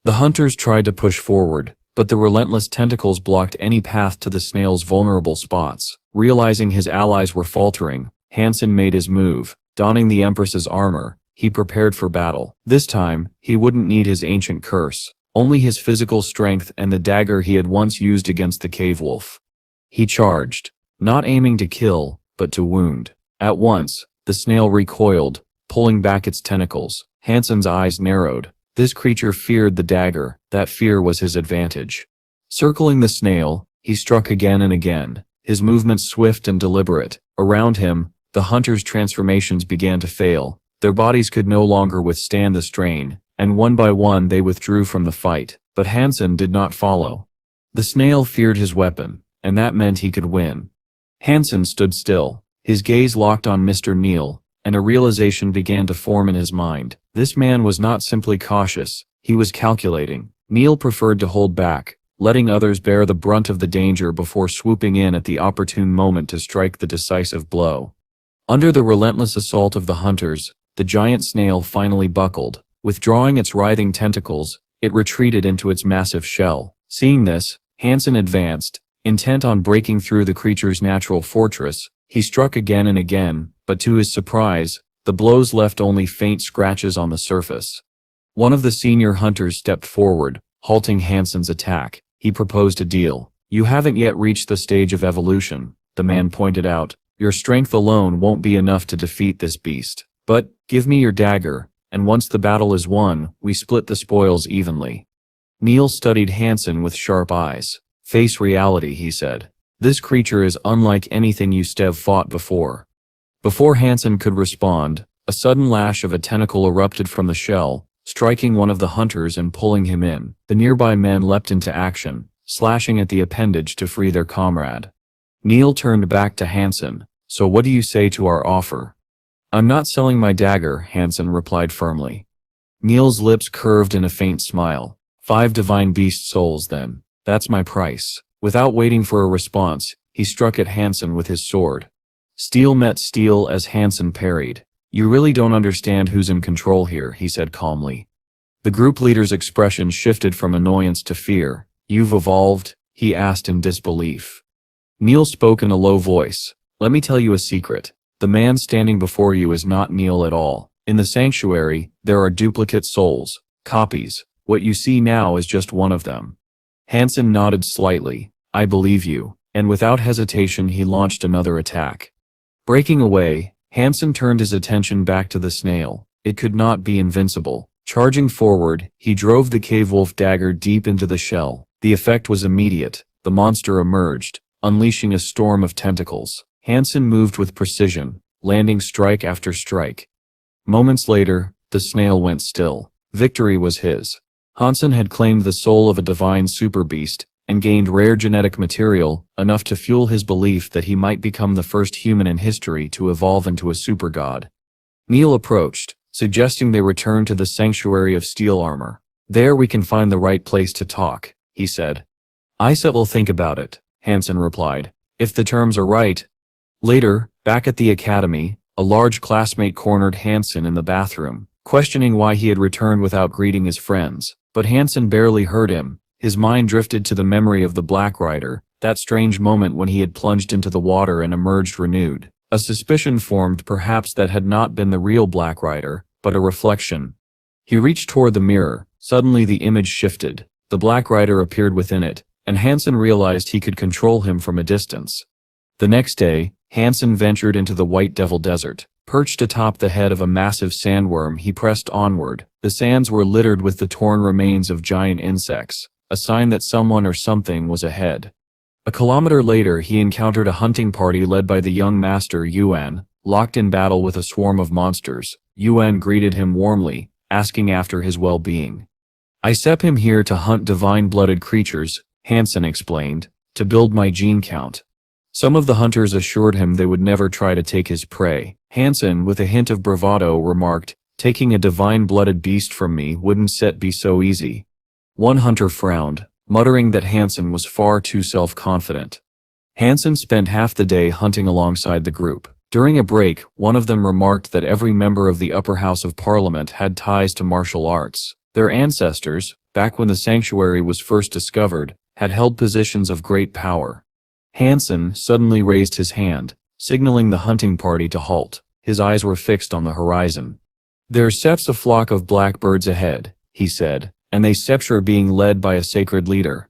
The hunters tried to push forward, but the relentless tentacles blocked any path to the snail's vulnerable spots. Realizing his allies were faltering, Han Sen made his move. Donning the Empress's armor, he prepared for battle. This time, he wouldn't need his ancient curse, only his physical strength and the dagger he had once used against the cave wolf. He charged, not aiming to kill, but to wound. At once, the snail recoiled, pulling back its tentacles. Han Sen's eyes narrowed. This creature feared the dagger. That fear was his advantage. Circling the snail, he struck again and again, his movements swift and deliberate. Around him, the hunters' transformations began to fail. Their bodies could no longer withstand the strain, and one by one they withdrew from the fight. But Han Sen did not follow. The snail feared his weapon, and that meant he could win. Han Sen stood still, his gaze locked on Mr. Neil, and a realization began to form in his mind. This man was not simply cautious, he was calculating. Neil preferred to hold back, letting others bear the brunt of the danger before swooping in at the opportune moment to strike the decisive blow. Under the relentless assault of the hunters, the giant snail finally buckled. Withdrawing its writhing tentacles, it retreated into its massive shell. Seeing this, Han Sen advanced, intent on breaking through the creature's natural fortress. He struck again and again, but to his surprise, the blows left only faint scratches on the surface. One of the senior hunters stepped forward, halting Han Sen's attack. He proposed a deal. "You haven't yet reached the stage of evolution," the man pointed out. "Your strength alone won't be enough to defeat this beast. But, give me your dagger, and once the battle is won, we split the spoils evenly." Neil studied Han Sen with sharp eyes. "Face reality," he said. "This creature is unlike anything you have fought before." Before Han Sen could respond, a sudden lash of a tentacle erupted from the shell, striking one of the hunters and pulling him in. The nearby men leapt into action, slashing at the appendage to free their comrade. Neil turned back to Han Sen. "So what do you say to our offer?" "I'm not selling my dagger," Han Sen replied firmly. Neil's lips curved in a faint smile. 5 divine beast souls then. That's my price." Without waiting for a response, he struck at Han Sen with his sword. Steel met steel as Han Sen parried. "You really don't understand who's in control here," he said calmly. The group leader's expression shifted from annoyance to fear. "You've evolved?" he asked in disbelief. Neil spoke in a low voice. "Let me tell you a secret. The man standing before you is not Neil at all. In the sanctuary, there are duplicate souls, copies. What you see now is just one of them." Han Sen nodded slightly. "I believe you," and without hesitation he launched another attack. Breaking away, Han Sen turned his attention back to the snail. It could not be invincible. Charging forward, he drove the cave wolf dagger deep into the shell. The effect was immediate. The monster emerged, unleashing a storm of tentacles. Han Sen moved with precision, landing strike after strike. Moments later, the snail went still. Victory was his. Han Sen had claimed the soul of a divine super beast, and gained rare genetic material, enough to fuel his belief that he might become the first human in history to evolve into a super god. Neil approached, suggesting they return to the sanctuary of steel armor. "There we can find the right place to talk," he said. "I will think about it," Han Sen replied. "If the terms are right." Later, back at the academy, A large classmate cornered Han Sen in the bathroom, questioning why he had returned without greeting his friends. But Han Sen barely heard him. His mind drifted to the memory of the Black Rider, that strange moment when he had plunged into the water and emerged renewed. A suspicion formed perhaps that had not been the real Black Rider, but a reflection. He reached toward the mirror. Suddenly the image shifted. The Black Rider appeared within it, and Han Sen realized he could control him from a distance. The next day, Han Sen ventured into the White Devil Desert. Perched atop the head of a massive sandworm, he pressed onward. The sands were littered with the torn remains of giant insects, a sign that someone or something was ahead. A kilometer later, he encountered a hunting party led by the young master Yuan, locked in battle with a swarm of monsters. Yuan greeted him warmly, asking after his well-being. "I sent him here to hunt divine-blooded creatures," Han Sen explained, "to build my gene count." Some of the hunters assured him they would never try to take his prey. Han Sen, with a hint of bravado, remarked, "Taking a divine-blooded beast from me wouldn't be so easy." One hunter frowned, muttering that Han Sen was far too self-confident. Han Sen spent half the day hunting alongside the group. During a break, one of them remarked that every member of the upper house of parliament had ties to martial arts. Their ancestors, back when the sanctuary was first discovered, had held positions of great power. Han Sen suddenly raised his hand, signaling the hunting party to halt. His eyes were fixed on the horizon. "There's a flock of blackbirds ahead," he said, "and they are being led by a sacred leader."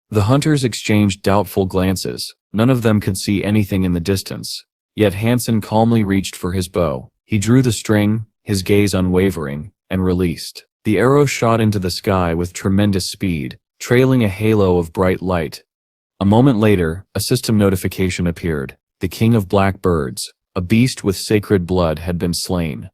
The hunters exchanged doubtful glances. None of them could see anything in the distance. Yet Han Sen calmly reached for his bow. He drew the string, his gaze unwavering, and released. The arrow shot into the sky with tremendous speed, trailing a halo of bright light. A moment later, a system notification appeared. The king of blackbirds, a beast with sacred blood, had been slain.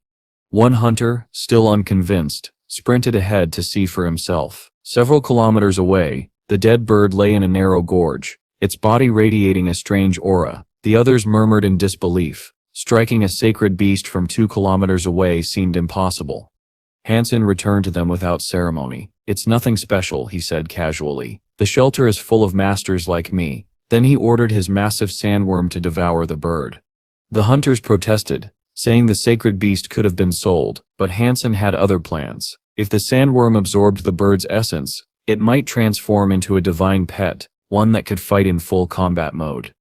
One hunter, still unconvinced, sprinted ahead to see for himself. Several kilometers away, the dead bird lay in a narrow gorge, its body radiating a strange aura. The others murmured in disbelief. Striking a sacred beast from 2 kilometers away seemed impossible. Han Sen returned to them without ceremony. "It's nothing special," he said casually. "The shelter is full of masters like me." Then he ordered his massive sandworm to devour the bird. The hunters protested, saying the sacred beast could have been sold, but Han Sen had other plans. If the sandworm absorbed the bird's essence, it might transform into a divine pet, one that could fight in full combat mode.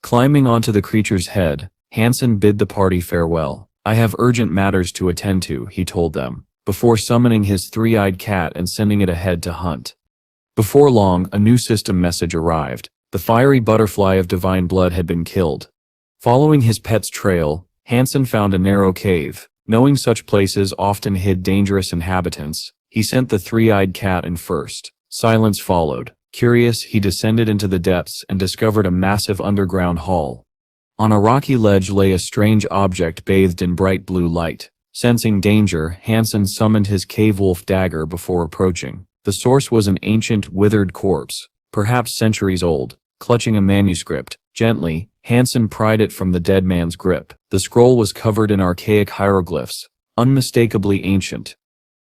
Climbing onto the creature's head, Han Sen bid the party farewell. "I have urgent matters to attend to," he told them, before summoning his three-eyed cat and sending it ahead to hunt. Before long, a new system message arrived. The fiery butterfly of divine blood had been killed. Following his pet's trail, Han Sen found a narrow cave. Knowing such places often hid dangerous inhabitants, he sent the three-eyed cat in first. Silence followed. Curious, he descended into the depths and discovered a massive underground hall. On a rocky ledge lay a strange object bathed in bright blue light. Sensing danger, Han Sen summoned his cave wolf dagger before approaching. The source was an ancient, withered corpse, perhaps centuries old. Clutching a manuscript, gently, Han Sen pried it from the dead man's grip. The scroll was covered in archaic hieroglyphs, unmistakably ancient.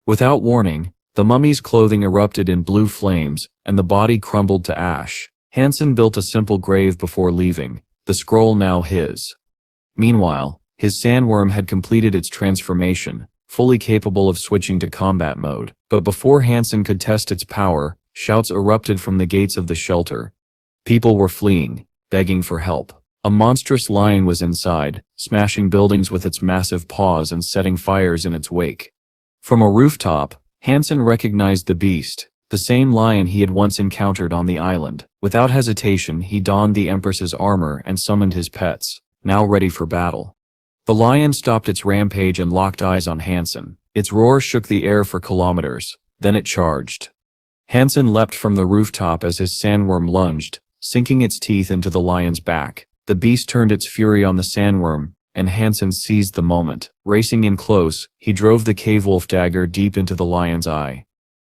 Without warning, the mummy's clothing erupted in blue flames, and the body crumbled to ash. Han Sen built a simple grave before leaving, the scroll now his. Meanwhile, his sandworm had completed its transformation, fully capable of switching to combat mode. But before Han Sen could test its power, shouts erupted from the gates of the shelter. People were fleeing, begging for help. A monstrous lion was inside, smashing buildings with its massive paws and setting fires in its wake. From a rooftop, Han Sen recognized the beast, the same lion he had once encountered on the island. Without hesitation, he donned the Empress's armor and summoned his pets, now ready for battle. The lion stopped its rampage and locked eyes on Han Sen. Its roar shook the air for kilometers, then it charged. Han Sen leapt from the rooftop as his sandworm lunged, sinking its teeth into the lion's back. The beast turned its fury on the sandworm, and Han Sen seized the moment. Racing in close, he drove the cave wolf dagger deep into the lion's eye.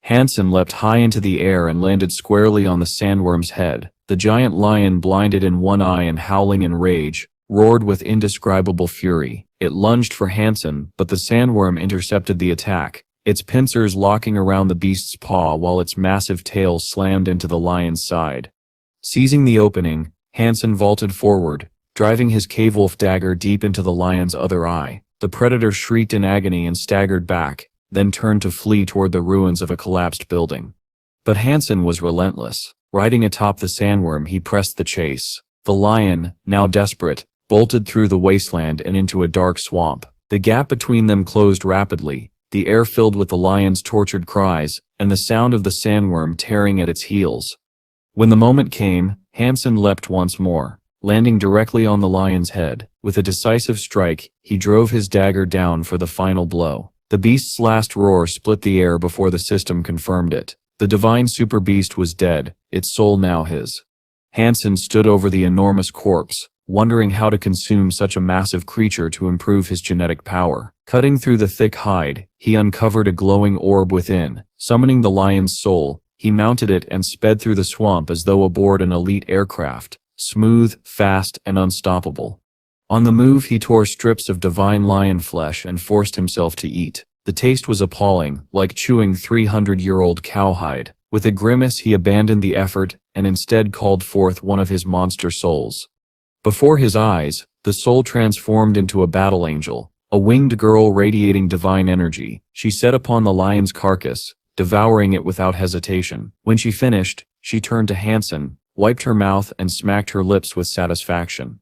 Han Sen leapt high into the air and landed squarely on the sandworm's head. The giant lion, blinded in one eye and howling in rage, roared with indescribable fury. It lunged for Han Sen, but the sandworm intercepted the attack, its pincers locking around the beast's paw while its massive tail slammed into the lion's side. Seizing the opening, Han Sen vaulted forward, driving his cave-wolf dagger deep into the lion's other eye. The predator shrieked in agony and staggered back, then turned to flee toward the ruins of a collapsed building. But Han Sen was relentless. Riding atop the sandworm, he pressed the chase. The lion, now desperate, bolted through the wasteland and into a dark swamp. The gap between them closed rapidly, the air filled with the lion's tortured cries, and the sound of the sandworm tearing at its heels. When the moment came, Han Sen leapt once more, landing directly on the lion's head. With a decisive strike, he drove his dagger down for the final blow. The beast's last roar split the air before the system confirmed it. The divine super beast was dead, its soul now his. Han Sen stood over the enormous corpse, wondering how to consume such a massive creature to improve his genetic power. Cutting through the thick hide, he uncovered a glowing orb within. Summoning the lion's soul, he mounted it and sped through the swamp as though aboard an elite aircraft, smooth, fast, and unstoppable. On the move, he tore strips of divine lion flesh and forced himself to eat. The taste was appalling, like chewing 300-year-old cowhide. With a grimace, he abandoned the effort and instead called forth one of his monster souls. Before his eyes, the soul transformed into a battle angel, a winged girl radiating divine energy. She set upon the lion's carcass, devouring it without hesitation. When she finished, she turned to Han Sen, wiped her mouth and smacked her lips with satisfaction.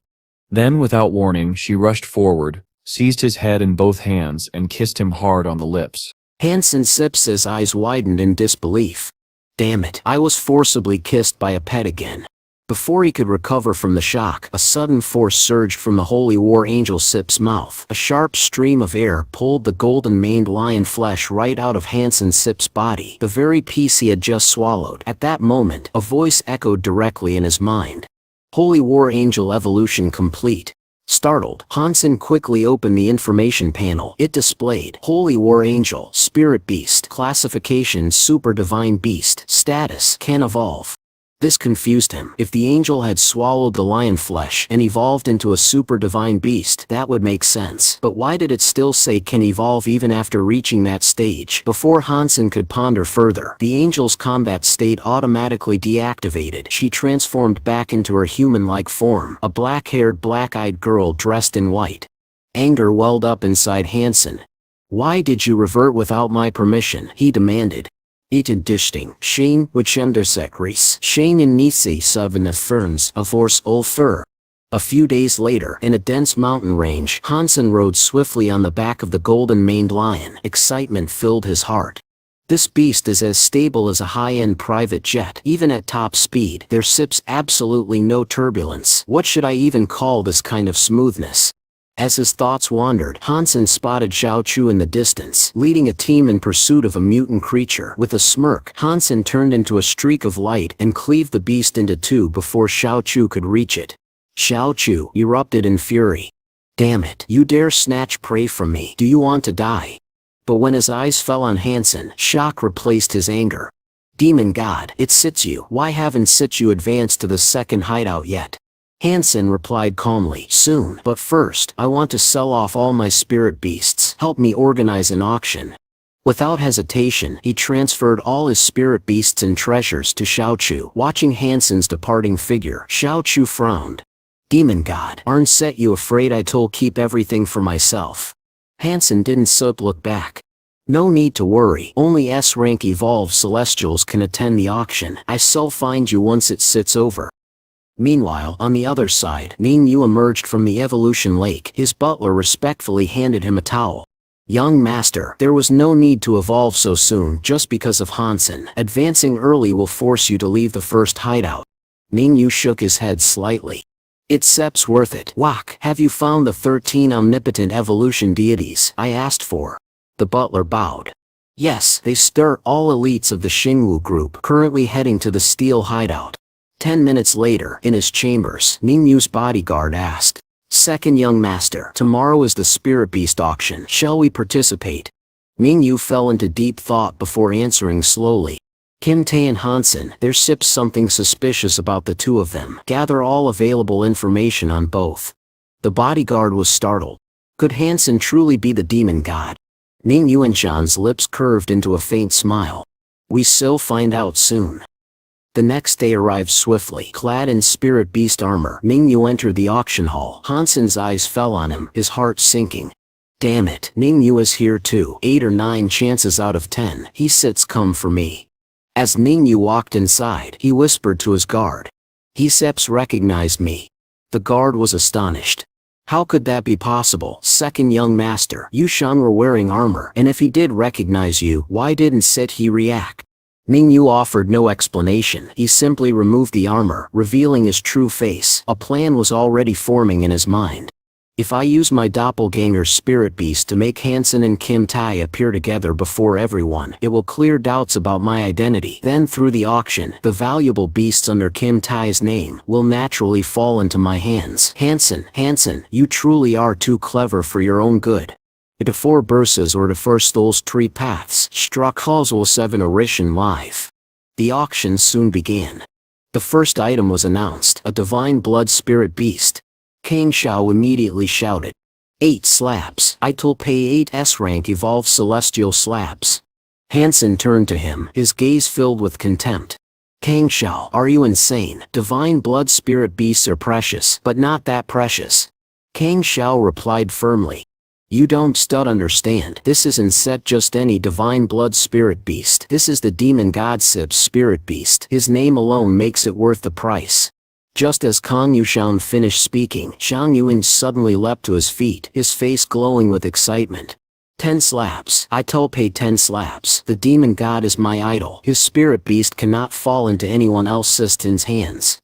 Then, without warning, she rushed forward, seized his head in both hands and kissed him hard on the lips. Han Sen's eyes widened in disbelief. Damn it, I was forcibly kissed by a pet again. Before he could recover from the shock, a sudden force surged from the holy war angel Sip's mouth. A sharp stream of air pulled the golden-maned lion flesh right out of Han Sip's body, the very piece he had just swallowed. At that moment, a voice echoed directly in his mind. Holy war angel evolution complete. Startled, Han Sen quickly opened the information panel. It displayed Holy War Angel, Spirit Beast, Classification Super Divine Beast, Status Can Evolve. This confused him. If the angel had swallowed the lion flesh and evolved into a super divine beast, that would make sense. But why did it still say can evolve even after reaching that stage? Before Han Sen could ponder further, the angel's combat state automatically deactivated. She transformed back into her human-like form, a black-haired, black-eyed girl dressed in white. Anger welled up inside Han Sen. Why did you revert without my permission? He demanded. Itendisting, Shane Wichendersek Shane in Nisi Savana Ferns, a force Ulfur. A few days later, in a dense mountain range, Han Sen rode swiftly on the back of the golden-maned lion. Excitement filled his heart. This beast is as stable as a high-end private jet. Even at top speed, there sips absolutely no turbulence. What should I even call this kind of smoothness? As his thoughts wandered, Han Sen spotted Xiao Chu in the distance, leading a team in pursuit of a mutant creature. With a smirk, Han Sen turned into a streak of light and cleaved the beast into two before Xiao Chu could reach it. Xiao Chu erupted in fury. Damn it, you dare snatch prey from me. Do you want to die? But when his eyes fell on Han Sen, shock replaced his anger. Demon God, it sits you. Why haven't you advanced to the second hideout yet? Han Sen replied calmly, soon, but first, I want to sell off all my spirit beasts. Help me organize an auction. Without hesitation, he transferred all his spirit beasts and treasures to Xiao Chu. Watching Han Sen's departing figure, Xiao Chu frowned. Demon God, aren't you afraid I'll keep everything for myself? Han Sen didn't look back. No need to worry, only S-rank evolved celestials can attend the auction. I'll find you once it sits over. Meanwhile, on the other side, Ning Yu emerged from the evolution lake. His butler respectfully handed him a towel. Young master, there was no need to evolve so soon just because of Han Sen. Advancing early will force you to leave the first hideout. Ning Yu shook his head slightly. It's worth it. Wak, have you found the 13 omnipotent evolution deities I asked for? The butler bowed. Yes, they stir all elites of the Xingwu group currently heading to the steel hideout. 10 minutes later, in his chambers, Ning Yu's bodyguard asked, Second young master, tomorrow is the spirit beast auction. Shall we participate? Ning Yu fell into deep thought before answering slowly. Kim Tae and Han Sen, there's something suspicious about the two of them. Gather all available information on both. The bodyguard was startled. Could Han Sen truly be the demon god? Ning Yuanshan's lips curved into a faint smile. We still find out soon. The next day arrived swiftly. Clad in spirit beast armor, Mingyu entered the auction hall. Han Sen's eyes fell on him, his heart sinking. Damn it, Mingyu is here too. 8 or 9 chances out of 10, he sits come for me. As Mingyu walked inside, he whispered to his guard. He Seps recognized me. The guard was astonished. How could that be possible? Second young master, you Shang were wearing armor, and if he did recognize you, why didn't Sit he react? Mingyu offered no explanation. He simply removed the armor, revealing his true face. A plan was already forming in his mind. If I use my doppelganger spirit beast to make Han Sen and Kim Tai appear together before everyone, it will clear doubts about my identity. Then through the auction, the valuable beasts under Kim Tai's name will naturally fall into my hands. Han Sen, you truly are too clever for your own good. The 4 verses or the first those 3 paths struck causal 7 Orishan live. The auction soon began. The first item was announced, a divine blood spirit beast. Kang Xiao immediately shouted. 8 slabs. I will pay 8 S-rank evolved celestial slabs. Han Sen turned to him, his gaze filled with contempt. Kang Xiao, are you insane? Divine blood spirit beasts are precious, but not that precious. Kang Xiao replied firmly. You don't understand. This isn't set just any divine blood spirit beast. This is the demon god Sip's spirit beast. His name alone makes it worth the price. Just as Kang Yushan finished speaking, Zhang Yuan suddenly leapt to his feet, his face glowing with excitement. 10 slabs. I will pay 10 slabs. The demon god is my idol. His spirit beast cannot fall into anyone else's hands.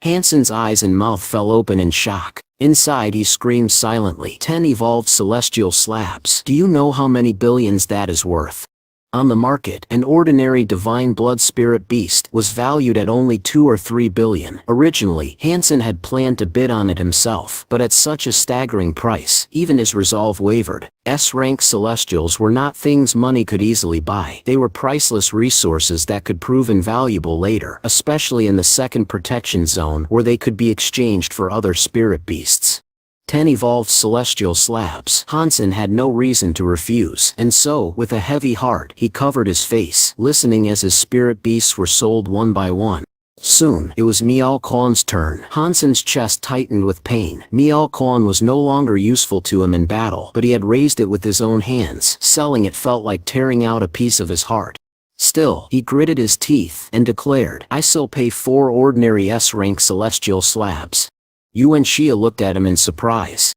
Han Sen's eyes and mouth fell open in shock. Inside he screamed silently. 10 evolved celestial slabs. Do you know how many billions that is worth? On the market, an ordinary divine blood spirit beast was valued at only 2 or 3 billion. Originally, Han Sen had planned to bid on it himself, but at such a staggering price, even his resolve wavered. S-rank celestials were not things money could easily buy. They were priceless resources that could prove invaluable later, especially in the second protection zone where they could be exchanged for other spirit beasts. 10 evolved celestial slabs. Han Sen had no reason to refuse, and so, with a heavy heart, he covered his face, listening as his spirit beasts were sold one by one. Soon, it was Miao Quan's turn. Han Sen's chest tightened with pain. Miao Quan was no longer useful to him in battle, but he had raised it with his own hands. Selling it felt like tearing out a piece of his heart. Still, he gritted his teeth and declared, I still pay 4 ordinary S-rank celestial slabs. Yuan Xia looked at him in surprise.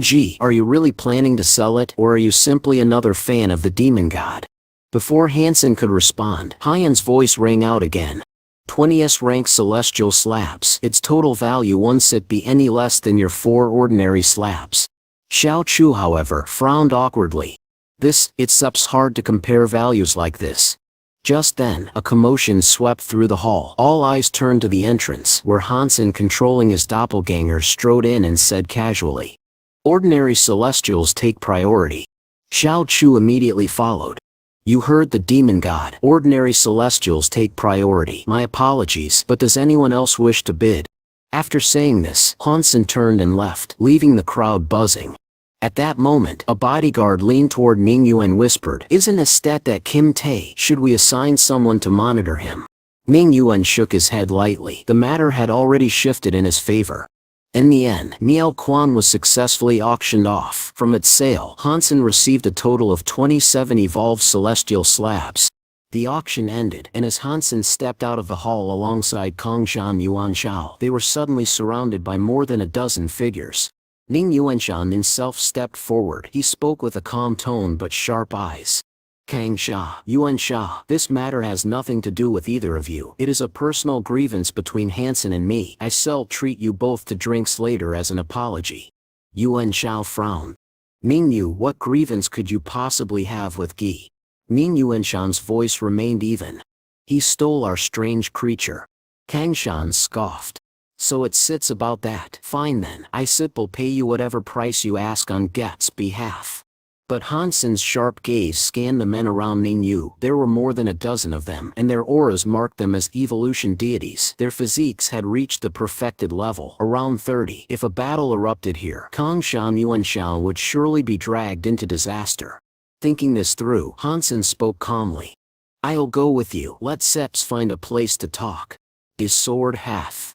Gee, are you really planning to sell it, or are you simply another fan of the demon god? Before Han Sen could respond, Haiyan's voice rang out again. 20 S-rank celestial slabs. Its total value won't be any less than your 4 ordinary slabs. Xiao Chu, however, frowned awkwardly. It's hard to compare values like this. Just then, a commotion swept through the hall. All eyes turned to the entrance, where Han Sen, controlling his doppelganger, strode in and said casually, Ordinary celestials take priority. Xiao Chu immediately followed. You heard the demon god. Ordinary celestials take priority. My apologies, but does anyone else wish to bid? After saying this, Han Sen turned and left, leaving the crowd buzzing. At that moment, a bodyguard leaned toward Mingyu and whispered, Isn't a stat that Kim Tae? Should we assign someone to monitor him? Mingyu shook his head lightly. The matter had already shifted in his favor. In the end, Miao Quan was successfully auctioned off. From its sale, Han Sen received a total of 27 evolved celestial slabs. The auction ended, and as Han Sen stepped out of the hall alongside Kong Zhan Yuan Xiao, they were suddenly surrounded by more than a dozen figures. Ning Yuanshan himself stepped forward. He spoke with a calm tone but sharp eyes. Kang Xia, Yuan Xia, this matter has nothing to do with either of you. It is a personal grievance between Han Sen and me. I shall treat you both to drinks later as an apology. Yuan Xiao frowned. Mingyu, what grievance could you possibly have with Gi? Ning Yuanshan's voice remained even. He stole our strange creature. Kang Shan scoffed. So it sits about that. Fine then, I will pay you whatever price you ask on Get's behalf. But Han Sen's sharp gaze scanned the men around Ningyu. There were more than a dozen of them, and their auras marked them as evolution deities. Their physiques had reached the perfected level, around 30. If a battle erupted here, Kang Shan Yuanshan would surely be dragged into disaster. Thinking this through, Han Sen spoke calmly. I'll go with you. Let Seps find a place to talk. His sword half.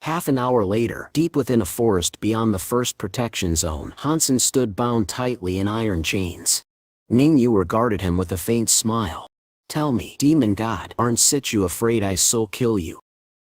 Half an hour later, deep within a forest beyond the first protection zone, Han Sen stood bound tightly in iron chains. Ningyu regarded him with a faint smile. Tell me, demon god, aren't you afraid I so kill you?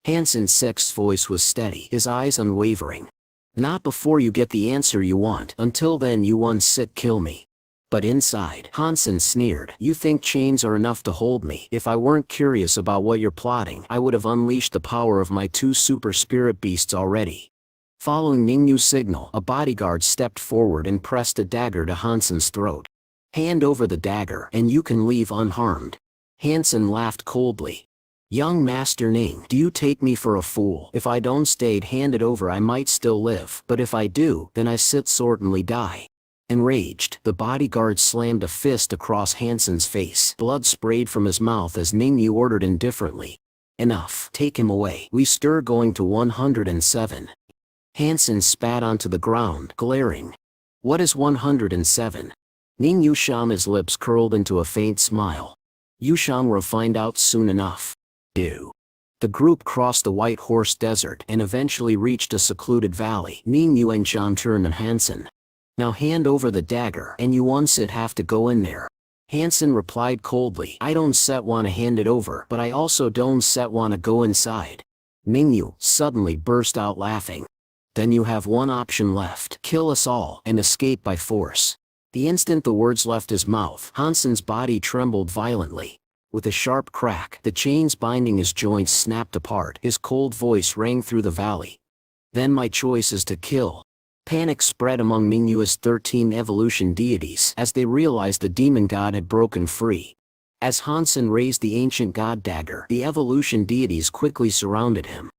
Han Sen's sixth voice was steady, his eyes unwavering. Not before you get the answer you want. Until then you sit kill me. But inside, Han Sen sneered, you think chains are enough to hold me? If I weren't curious about what you're plotting, I would have unleashed the power of my 2 super spirit beasts already. Following Ningyu's signal, a bodyguard stepped forward and pressed a dagger to Han Sen's throat. Hand over the dagger, and you can leave unharmed. Han Sen laughed coldly. Young Master Ning, do you take me for a fool? If I don't stayed hand it over I might still live, but if I do, then I certainly die. Enraged, the bodyguard slammed a fist across Han Sen's face. Blood sprayed from his mouth as Ningyu ordered indifferently. Enough, take him away. We stir going to 107. Han Sen spat onto the ground, glaring. What is 107? Ningyu Shama's lips curled into a faint smile. You will find out soon enough. Do. The group crossed the White Horse Desert and eventually reached a secluded valley. Ningyu and Shan turned to Han Sen. Now hand over the dagger, and you have to go in there. Han Sen replied coldly, I don't wanna hand it over, but I also don't wanna go inside. Ningyu suddenly burst out laughing. Then you have one option left, kill us all, and escape by force. The instant the words left his mouth, Han Sen's body trembled violently. With a sharp crack, the chains binding his joints snapped apart. His cold voice rang through the valley. Then my choice is to kill. Panic spread among Ningyu's 13 evolution deities as they realized the demon god had broken free. As Han Sen raised the ancient god dagger, the evolution deities quickly surrounded him.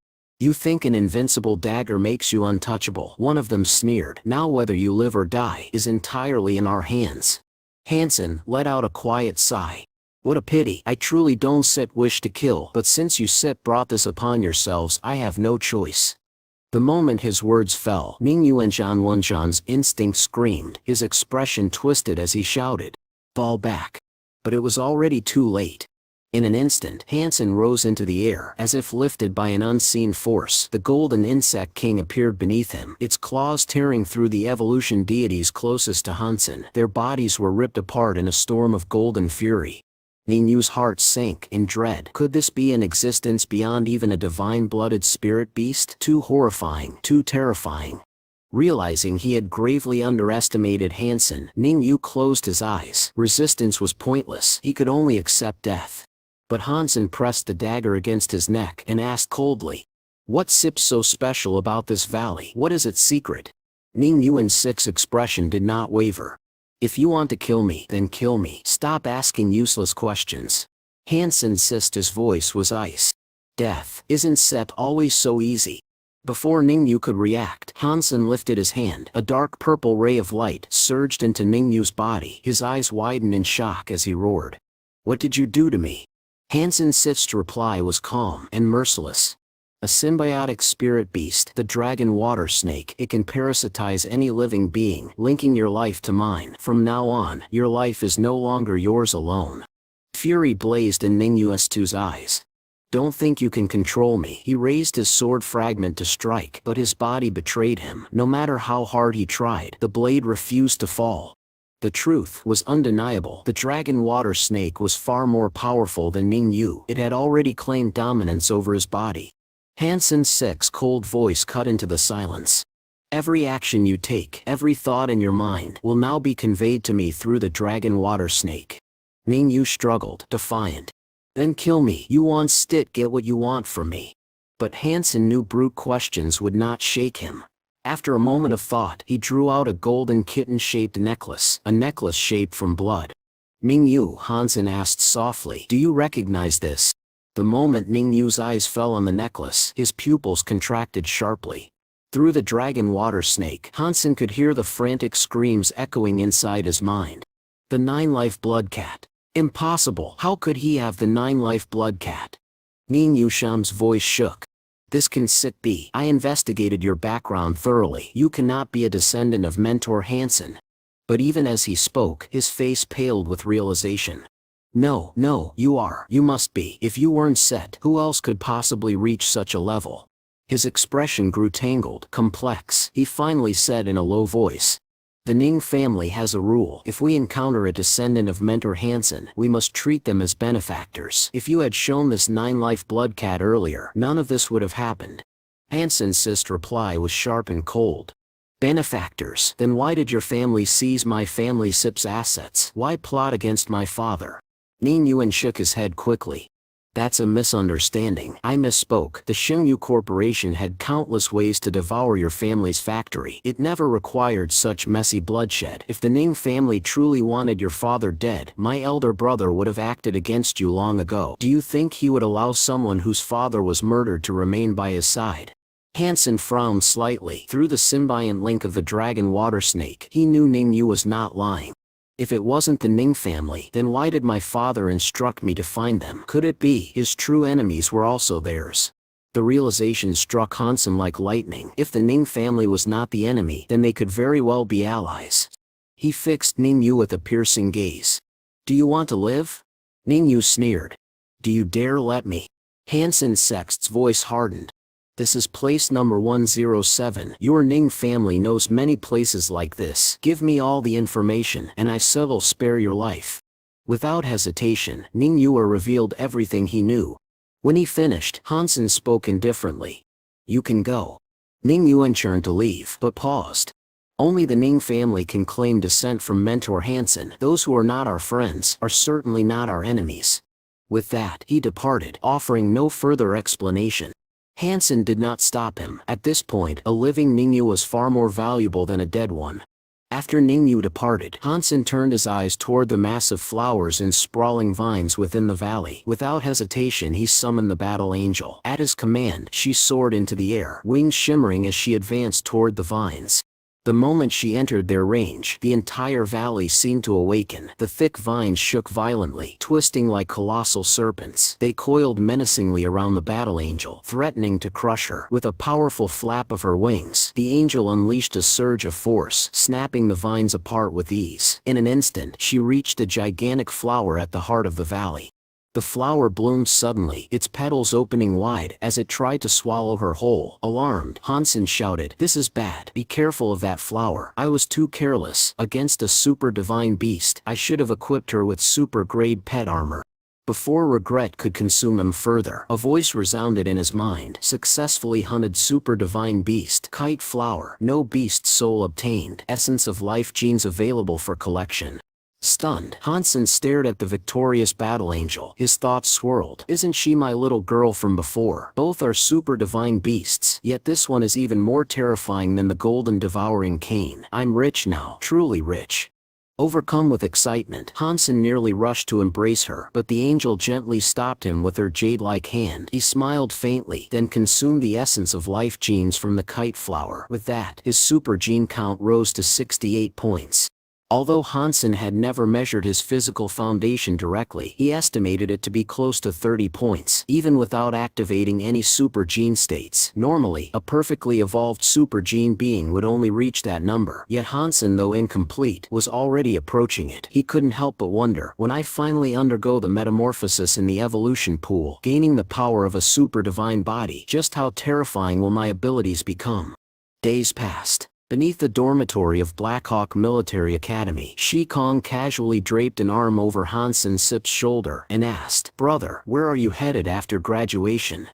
You think an invincible dagger makes you untouchable? One of them sneered. Now whether you live or die is entirely in our hands. Han Sen let out a quiet sigh. What a pity. I truly don't wish to kill, but since you brought this upon yourselves, I have no choice. The moment his words fell, Ningyu and Zhan Wenxian's instinct screamed. His expression twisted as he shouted, fall back. But it was already too late. In an instant, Han Sen rose into the air, as if lifted by an unseen force. The golden insect king appeared beneath him, its claws tearing through the evolution deities closest to Han Sen. Their bodies were ripped apart in a storm of golden fury. Ninyu's heart sank in dread. Could this be an existence beyond even a divine-blooded spirit beast? Too horrifying, too terrifying. Realizing he had gravely underestimated Han Sen, Ningyu closed his eyes. Resistance was pointless. He could only accept death. But Han Sen pressed the dagger against his neck and asked coldly, what's so special about this valley? What is its secret? Ningyu's expression did not waver. If you want to kill me, then kill me. Stop asking useless questions. Han Sen's sister's voice was ice. Death isn't always so easy. Before Ningyu could react, Han Sen lifted his hand. A dark purple ray of light surged into Ningyu's body. His eyes widened in shock as he roared. What did you do to me? Han Sen's reply was calm and merciless. A symbiotic spirit beast, the dragon water snake, it can parasitize any living being, linking your life to mine. From now on, your life is no longer yours alone. Fury blazed in Ningyu's eyes. Don't think you can control me. He raised his sword fragment to strike, but his body betrayed him. No matter how hard he tried, the blade refused to fall. The truth was undeniable. The dragon water snake was far more powerful than Ningyu. It had already claimed dominance over his body. Han Sen's cold voice cut into the silence. Every action you take, every thought in your mind, will now be conveyed to me through the dragon water snake. Ningyu struggled, defiant. Then kill me. You get what you want from me. But Han Sen knew brute questions would not shake him. After a moment of thought, he drew out a golden kitten-shaped necklace, a necklace shaped from blood. Ningyu, Han Sen asked softly, do you recognize this? The moment Ningyu's eyes fell on the necklace, his pupils contracted sharply. Through the dragon water snake, Han Sen could hear the frantic screams echoing inside his mind. The 9-life blood cat. Impossible. How could he have the 9-life blood cat? Ningyu Sham's voice shook. This can be. I investigated your background thoroughly. You cannot be a descendant of Mentor Han Sen. But even as he spoke, his face paled with realization. No, no, you are. You must be. If you weren't set, who else could possibly reach such a level? His expression grew tangled, complex. He finally said in a low voice. The Ning family has a rule. If we encounter a descendant of Mentor Han Sen, we must treat them as benefactors. If you had shown this 9-life blood cat earlier, none of this would have happened. Han Sen's reply was sharp and cold. Benefactors? Then why did your family seize my family SIP's assets? Why plot against my father? Ning Yuan shook his head quickly. That's a misunderstanding. I misspoke. The Xingyu Corporation had countless ways to devour your family's factory. It never required such messy bloodshed. If the Ning family truly wanted your father dead, my elder brother would have acted against you long ago. Do you think he would allow someone whose father was murdered to remain by his side? Han Sen frowned slightly. Through the symbiont link of the dragon water snake, he knew Ning Yu was not lying. If it wasn't the Ning family, then why did my father instruct me to find them? Could it be his true enemies were also theirs? The realization struck Han Sen like lightning. If the Ning family was not the enemy, then they could very well be allies. He fixed Ning Yu with a piercing gaze. Do you want to live? Ning Yu sneered. Do you dare let me? Han Sen's voice hardened. This is place number 107. Your Ning family knows many places like this. Give me all the information, and I will spare your life. Without hesitation, Ning Yue revealed everything he knew. When he finished, Han Sen spoke indifferently. You can go. Ning Yuan turned to leave, but paused. Only the Ning family can claim descent from Mentor Han Sen. Those who are not our friends are certainly not our enemies. With that, he departed, offering no further explanation. Han Sen did not stop him. At this point, a living Ningyu was far more valuable than a dead one. After Ningyu departed, Han Sen turned his eyes toward the massive flowers and sprawling vines within the valley. Without hesitation, he summoned the battle angel. At his command, she soared into the air, wings shimmering as she advanced toward the vines. The moment she entered their range, the entire valley seemed to awaken. The thick vines shook violently, twisting like colossal serpents. They coiled menacingly around the battle angel, threatening to crush her. With a powerful flap of her wings, the angel unleashed a surge of force, snapping the vines apart with ease. In an instant, she reached a gigantic flower at the heart of the valley. The flower bloomed suddenly, its petals opening wide as it tried to swallow her whole. Alarmed, Han Sen shouted, "This is bad. Be careful of that flower. I was too careless. Against a super divine beast, I should have equipped her with super grade pet armor." Before regret could consume him further, a voice resounded in his mind. Successfully hunted super divine beast. Kite flower. No beast soul obtained. Essence of life genes available for collection. Stunned, Han Sen stared at the victorious battle angel. His thoughts swirled. Isn't she my little girl from before? Both are super divine beasts, yet this one is even more terrifying than the golden devouring cane. I'm rich now, truly rich. Overcome with excitement, Han Sen nearly rushed to embrace her, but the angel gently stopped him with her jade-like hand. He smiled faintly, then consumed the essence of life genes from the kite flower. With that, his super gene count rose to 68 points. Although Han Sen had never measured his physical foundation directly, he estimated it to be close to 30 points, even without activating any super gene states. Normally, a perfectly evolved super gene being would only reach that number. Yet Han Sen, though incomplete, was already approaching it. He couldn't help but wonder, when I finally undergo the metamorphosis in the evolution pool, gaining the power of a super divine body, just how terrifying will my abilities become? Days passed. Beneath the dormitory of Blackhawk Military Academy, Shi Kong casually draped an arm over Han Sen's shoulder and asked, "Brother, where are you headed after graduation?"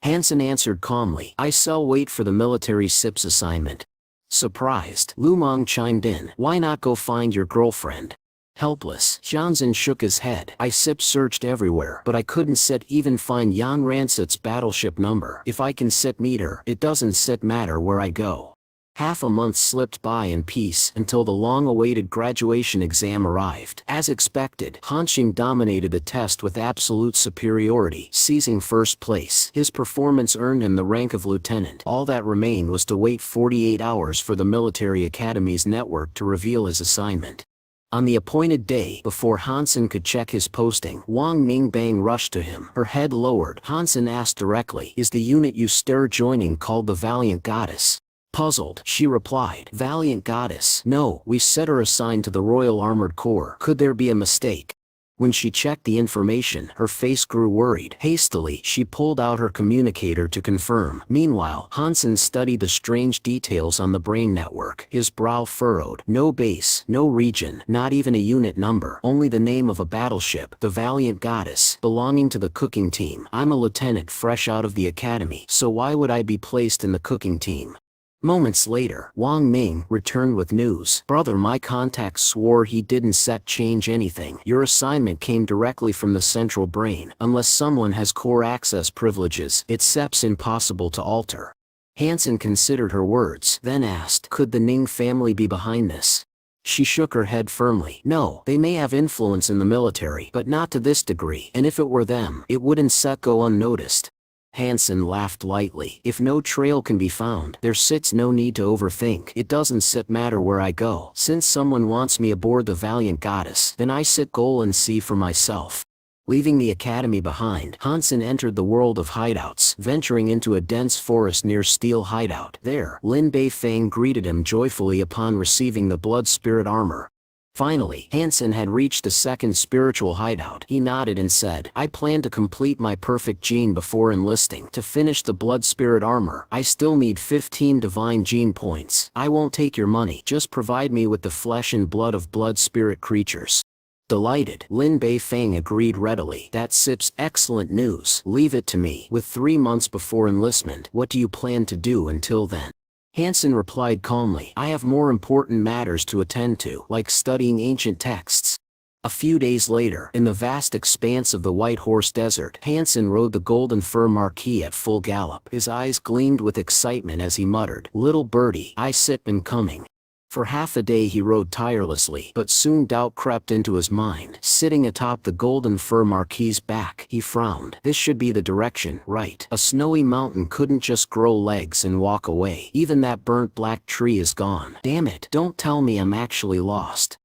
Han Sen answered calmly, "I'll wait for the military SIP's assignment." Surprised, Lu Meng chimed in, "Why not go find your girlfriend?" Helpless, Jianzhen shook his head. "I searched everywhere, but I couldn't even find Yan Ransit's battleship number. If I can meet her, it doesn't matter where I go." Half a month slipped by in peace until the long-awaited graduation exam arrived. As expected, Han Xing dominated the test with absolute superiority, seizing first place. His performance earned him the rank of lieutenant. All that remained was to wait 48 hours for the military academy's network to reveal his assignment. On the appointed day, before Han Sen could check his posting, Wang Ningbang rushed to him. Her head lowered, Han Sen asked directly, "Is the unit you stir joining called the Valiant Goddess?" Puzzled, she replied, "Valiant Goddess? No, we are assigned to the Royal Armored Corps. Could there be a mistake?" When she checked the information, her face grew worried. Hastily, she pulled out her communicator to confirm. Meanwhile, Han Sen studied the strange details on the brain network. His brow furrowed. No base, no region, not even a unit number, only the name of a battleship, the Valiant Goddess, belonging to the cooking team. I'm a lieutenant fresh out of the academy, so why would I be placed in the cooking team? Moments later, Wang Ming returned with news. Brother, my contact swore he didn't change anything. Your assignment came directly from the central brain. Unless someone has core access privileges, it's impossible to alter. Han Sen considered her words, then asked, could the Ning family be behind this? She shook her head firmly. No, they may have influence in the military, but not to this degree, and if it were them, it wouldn't go unnoticed. Han Sen laughed lightly. If no trail can be found, there sits no need to overthink. It doesn't matter where I go. Since someone wants me aboard the Valiant Goddess, then I go and see for myself. Leaving the academy behind, Han Sen entered the world of hideouts, venturing into a dense forest near Steel Hideout. There, Lin Beifeng greeted him joyfully upon receiving the blood spirit armor. Finally, Han Sen had reached the second spiritual hideout. He nodded and said, I plan to complete my perfect gene before enlisting. To finish the blood spirit armor, I still need 15 divine gene points. I won't take your money, just provide me with the flesh and blood of blood spirit creatures. Delighted, Lin Beifeng agreed readily. That's excellent news. Leave it to me. With 3 months before enlistment, what do you plan to do until then? Han Sen replied calmly, I have more important matters to attend to, like studying ancient texts. A few days later, in the vast expanse of the White Horse Desert, Han Sen rode the Golden Fur Marquis at full gallop. His eyes gleamed with excitement as he muttered, little birdie, I been coming. For half a day he rode tirelessly, but soon doubt crept into his mind. Sitting atop the Golden Fur Marquis's back, he frowned. This should be the direction, right? A snowy mountain couldn't just grow legs and walk away. Even that burnt black tree is gone. Damn it, don't tell me I'm actually lost.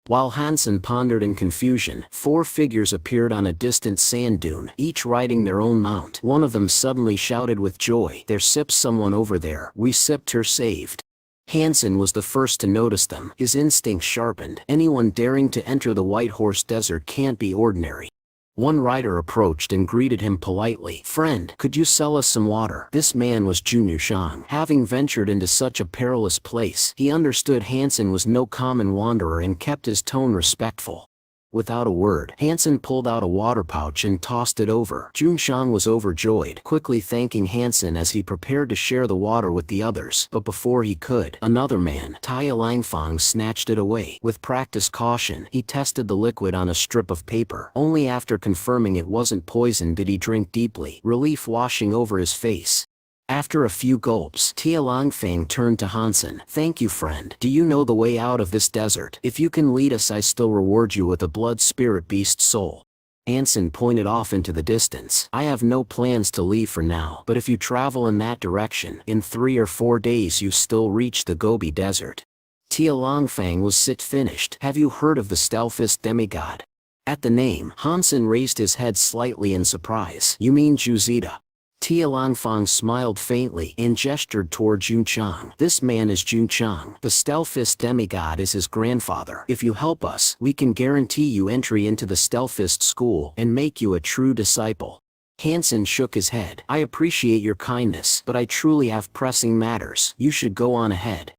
While Han Sen pondered in confusion, 4 figures appeared on a distant sand dune, each riding their own mount. One of them suddenly shouted with joy, there's someone over there. We her saved. Han Sen was the first to notice them. His instincts sharpened. Anyone daring to enter the White Horse Desert can't be ordinary. One rider approached and greeted him politely. Friend, could you sell us some water? This man was Junior Shang. Having ventured into such a perilous place, he understood Han Sen was no common wanderer and kept his tone respectful. Without a word, Han Sen pulled out a water pouch and tossed it over. Jun Shang was overjoyed, quickly thanking Han Sen as he prepared to share the water with the others. But before he could, another man, Tai Langfang, snatched it away. With practiced caution, he tested the liquid on a strip of paper. Only after confirming it wasn't poison did he drink deeply, relief washing over his face. After a few gulps, Tia Langfang turned to Han Sen. Thank you, friend. Do you know the way out of this desert? If you can lead us, I still reward you with a blood spirit beast soul. Han Sen pointed off into the distance. I have no plans to leave for now, but if you travel in that direction, in 3 or 4 days you still reach the Gobi Desert. Tia Langfang was finished. Have you heard of the Stealthist demigod? At the name, Han Sen raised his head slightly in surprise. You mean Juzita? Tia Langfang smiled faintly and gestured toward Jun Chang. This man is Jun Chang. The Stealthist demigod is his grandfather. If you help us, we can guarantee you entry into the Stealthist school and make you a true disciple. Han Sen shook his head. I appreciate your kindness, but I truly have pressing matters. You should go on ahead.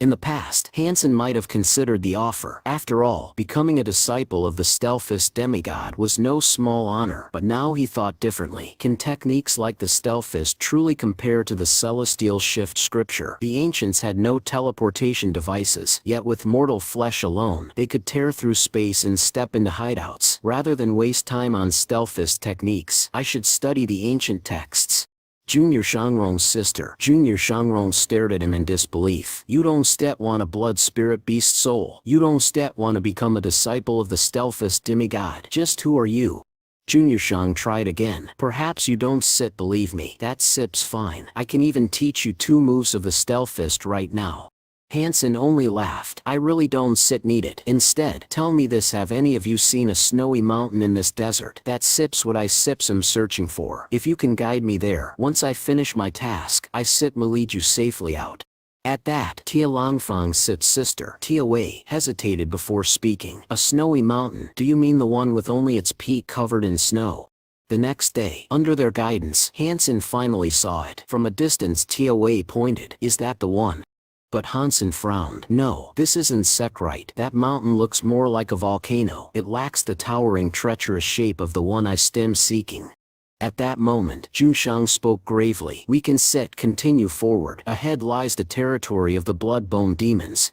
In the past, Han Sen might have considered the offer. After all, becoming a disciple of the Stealthist demigod was no small honor. But now he thought differently. Can techniques like the Stealthist truly compare to the Celestial Shift scripture? The ancients had no teleportation devices, yet with mortal flesh alone, they could tear through space and step into hideouts. Rather than waste time on Stealthist techniques, I should study the ancient texts. Junior Shangrong's sister. Junior Shangrong stared at him in disbelief. You don't want a blood spirit beast soul. You don't want to become a disciple of the Stealthist demigod. Just who are you? Junior Shang tried again. Perhaps you don't believe me. That's fine. I can even teach you 2 moves of the Stealthist right now. Han Sen only laughed. I really don't need it. Instead, tell me this, have any of you seen a snowy mountain in this desert? That's what I am searching for. If you can guide me there, once I finish my task, I will lead you safely out. At that, Tia Longfang's sister, Tia Wei, hesitated before speaking. A snowy mountain, do you mean the one with only its peak covered in snow? The next day, under their guidance, Han Sen finally saw it. From a distance Tia Wei pointed, is that the one? But Han Sen frowned. No, this isn't Sekrite. That mountain looks more like a volcano. It lacks the towering treacherous shape of the one I stem seeking. At that moment, Junshang spoke gravely. We can continue forward. Ahead lies the territory of the blood-bone demons.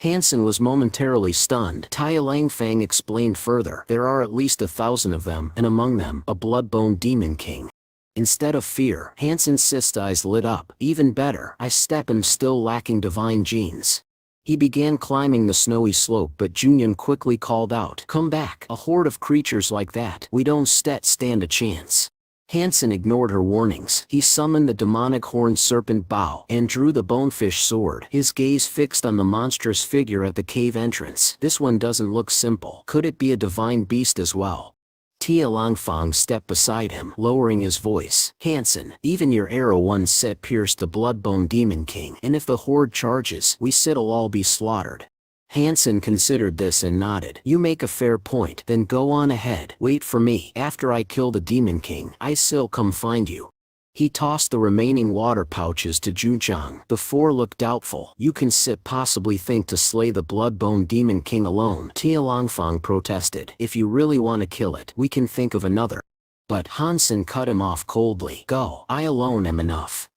Han Sen was momentarily stunned. Tia Langfang explained further. There are at least 1,000 of them, and among them, a blood-bone demon king. Instead of fear, Han Sen's eyes lit up. Even better, I am still lacking divine genes. He began climbing the snowy slope, but Junyun quickly called out, come back. A horde of creatures like that, we don't stand a chance. Han Sen ignored her warnings. He summoned the demonic horned serpent Bao and drew the bonefish sword, his gaze fixed on the monstrous figure at the cave entrance. This one doesn't look simple. Could it be a divine beast as well? Tia Longfang stepped beside him, lowering his voice. Han Sen, even your arrow once pierced the blood-bone demon king, and if the horde charges, we'll all be slaughtered. Han Sen considered this and nodded. You make a fair point, then go on ahead. Wait for me. After I kill the demon king, I'll come find you. He tossed the remaining water pouches to Junshang. The four looked doubtful. You can possibly think to slay the blood-bone demon king alone. Tia Longfang protested. If you really want to kill it, we can think of another. But Han Sen cut him off coldly. Go, I alone am enough.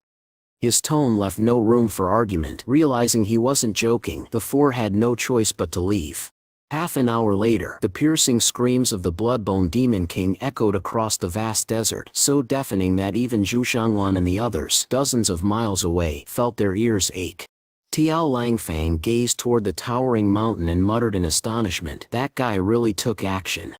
His tone left no room for argument. Realizing he wasn't joking, the four had no choice but to leave. Half an hour later, the piercing screams of the blood-bone demon king echoed across the vast desert, so deafening that even Zhu Shangwan and the others, dozens of miles away, felt their ears ache. Tiao Langfang gazed toward the towering mountain and muttered in astonishment. That guy really took action.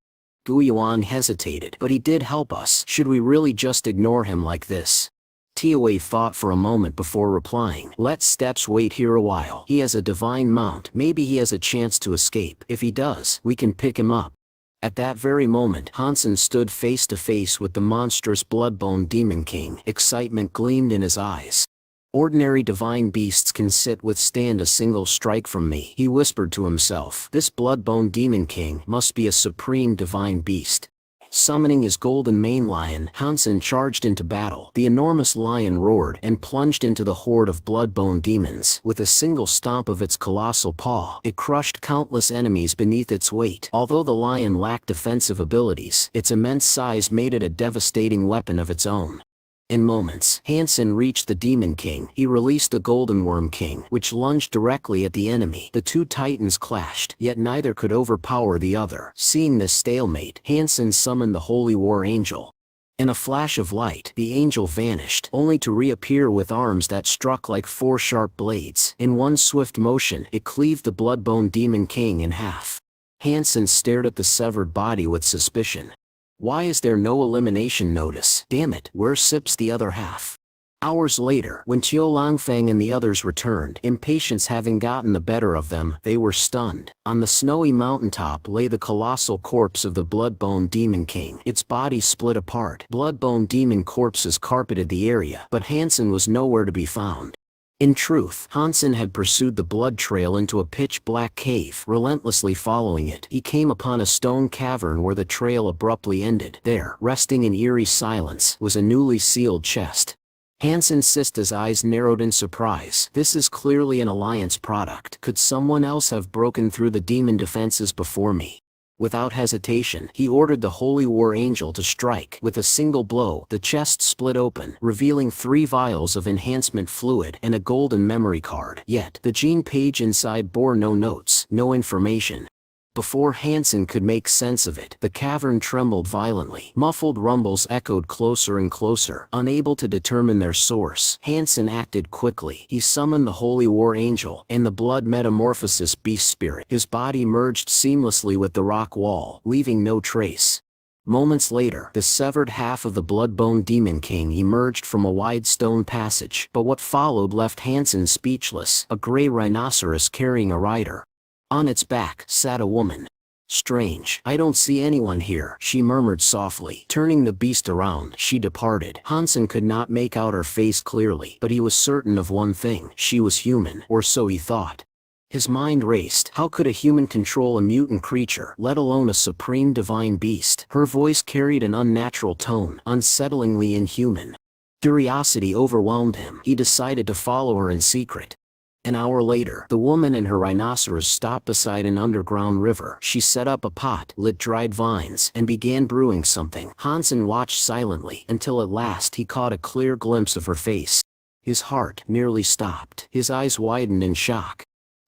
Gu Yuan hesitated. But he did help us. Should we really just ignore him like this? Tia Wei thought for a moment before replying. Let's wait here a while. He has a divine mount. Maybe he has a chance to escape. If he does, we can pick him up. At that very moment, Han Sen stood face to face with the monstrous blood-bone demon king. Excitement gleamed in his eyes. Ordinary divine beasts can withstand a single strike from me, he whispered to himself. This blood-bone demon king must be a supreme divine beast. Summoning his golden mane lion, Han Sen charged into battle. The enormous lion roared and plunged into the horde of blood-bone demons. With a single stomp of its colossal paw, it crushed countless enemies beneath its weight. Although the lion lacked defensive abilities, its immense size made it a devastating weapon of its own. In moments, Han Sen reached the Demon King. He released the Golden Worm King, which lunged directly at the enemy. The two titans clashed, yet neither could overpower the other. Seeing this stalemate, Han Sen summoned the Holy War Angel. In a flash of light, the angel vanished, only to reappear with arms that struck like four sharp blades. In one swift motion, it cleaved the Bloodbone Demon King in half. Han Sen stared at the severed body with suspicion. Why is there no elimination notice? Damn it, where sips the other half? Hours later, when Qiu Langfang and the others returned, impatience having gotten the better of them, they were stunned. On the snowy mountaintop lay the colossal corpse of the Bloodbone Demon King. Its body split apart. Bloodbone demon corpses carpeted the area, but Han Sen was nowhere to be found. In truth, Han Sen had pursued the blood trail into a pitch-black cave. Relentlessly following it, he came upon a stone cavern where the trail abruptly ended. There, resting in eerie silence, was a newly sealed chest. Han Sen's eyes narrowed in surprise. This is clearly an Alliance product. Could someone else have broken through the demon defenses before me? Without hesitation, he ordered the Holy War Angel to strike. With a single blow, the chest split open, revealing 3 vials of enhancement fluid and a golden memory card. Yet, the gene page inside bore no notes, no information. Before Han Sen could make sense of it, the cavern trembled violently. Muffled rumbles echoed closer and closer. Unable to determine their source, Han Sen acted quickly. He summoned the Holy War Angel and the Blood Metamorphosis Beast Spirit. His body merged seamlessly with the rock wall, leaving no trace. Moments later, the severed half of the Bloodbone Demon King emerged from a wide stone passage. But what followed left Han Sen speechless. A gray rhinoceros carrying a rider. On its back sat a woman. Strange, I don't see anyone here, she murmured softly. Turning the beast around, she departed. Han Sen could not make out her face clearly, but he was certain of one thing: she was human, or so he thought. His mind raced. How could a human control a mutant creature, let alone a supreme divine beast? Her voice carried an unnatural tone, unsettlingly inhuman. Curiosity overwhelmed him. He decided to follow her in secret. An hour later, the woman and her rhinoceros stopped beside an underground river. She set up a pot, lit dried vines, and began brewing something. Han Sen watched silently, until at last he caught a clear glimpse of her face. His heart nearly stopped. His eyes widened in shock.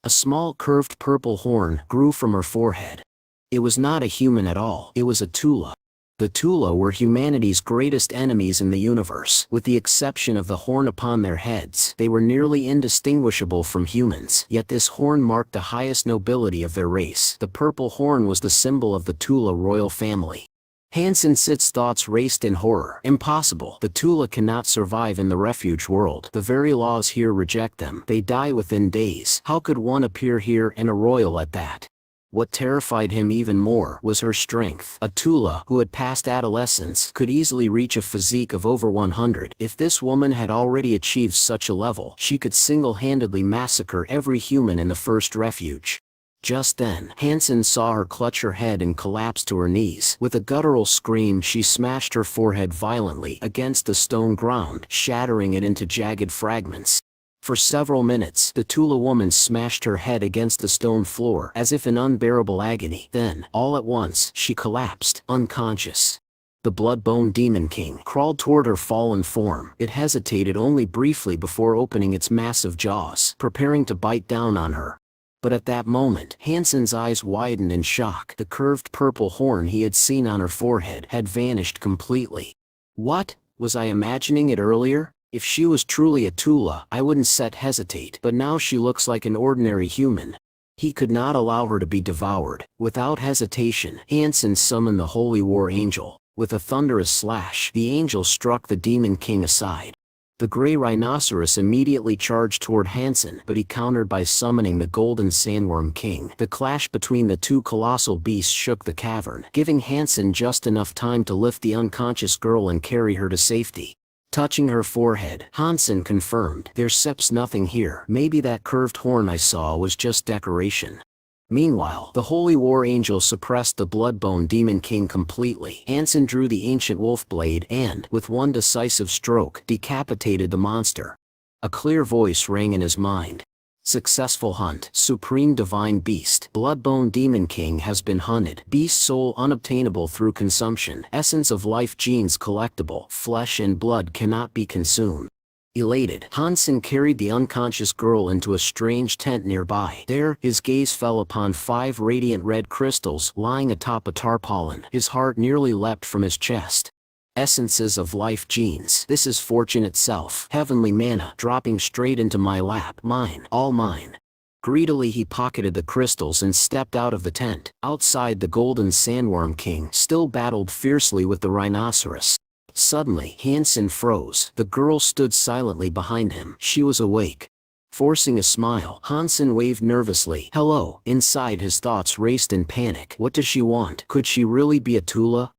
A small curved purple horn grew from her forehead. It was not a human at all, it was a Tula. The Tula were humanity's greatest enemies in the universe. With the exception of the horn upon their heads, they were nearly indistinguishable from humans. Yet this horn marked the highest nobility of their race. The purple horn was the symbol of the Tula royal family. Han Sen's thoughts raced in horror. Impossible. The Tula cannot survive in the refuge world. The very laws here reject them. They die within days. How could one appear here, and a royal at that? What terrified him even more was her strength. A Tula, who had passed adolescence, could easily reach a physique of over 100. If this woman had already achieved such a level, she could single-handedly massacre every human in the first refuge. Just then, Han Sen saw her clutch her head and collapse to her knees. With a guttural scream, she smashed her forehead violently against the stone ground, shattering it into jagged fragments. For several minutes, the Tula woman smashed her head against the stone floor, as if in unbearable agony. Then, all at once, she collapsed, unconscious. The blood-bone demon king crawled toward her fallen form. It hesitated only briefly before opening its massive jaws, preparing to bite down on her. But at that moment, Han Sen's eyes widened in shock. The curved purple horn he had seen on her forehead had vanished completely. What? Was I imagining it earlier? If she was truly a Tula, I wouldn't hesitate, but now she looks like an ordinary human. He could not allow her to be devoured. Without hesitation, Han Sen summoned the Holy War Angel. With a thunderous slash, the angel struck the Demon King aside. The gray rhinoceros immediately charged toward Han Sen, but he countered by summoning the Golden Sandworm King. The clash between the two colossal beasts shook the cavern, giving Han Sen just enough time to lift the unconscious girl and carry her to safety. Touching her forehead, Han Sen confirmed, "There's nothing here. Maybe that curved horn I saw was just decoration." Meanwhile, the Holy War Angel suppressed the Bloodbone Demon King completely. Han Sen drew the ancient wolf blade and, with one decisive stroke, decapitated the monster. A clear voice rang in his mind. "Successful hunt. Supreme Divine Beast. Bloodbone Demon King has been hunted. Beast soul unobtainable through consumption. Essence of life genes collectible. Flesh and blood cannot be consumed." Elated, Han Sen carried the unconscious girl into a strange tent nearby. There, his gaze fell upon 5 radiant red crystals lying atop a tarpaulin. His heart nearly leapt from his chest. Essences of life genes. This is fortune itself. Heavenly manna dropping straight into my lap. Mine, all mine. Greedily he pocketed the crystals and stepped out of the tent. Outside, the Golden Sandworm King still battled fiercely with the rhinoceros. Suddenly, Han Sen froze. The girl stood silently behind him. She was awake. Forcing a smile, Han Sen waved nervously. "Hello." Inside, his thoughts raced in panic. What does she want? Could she really be a Tula?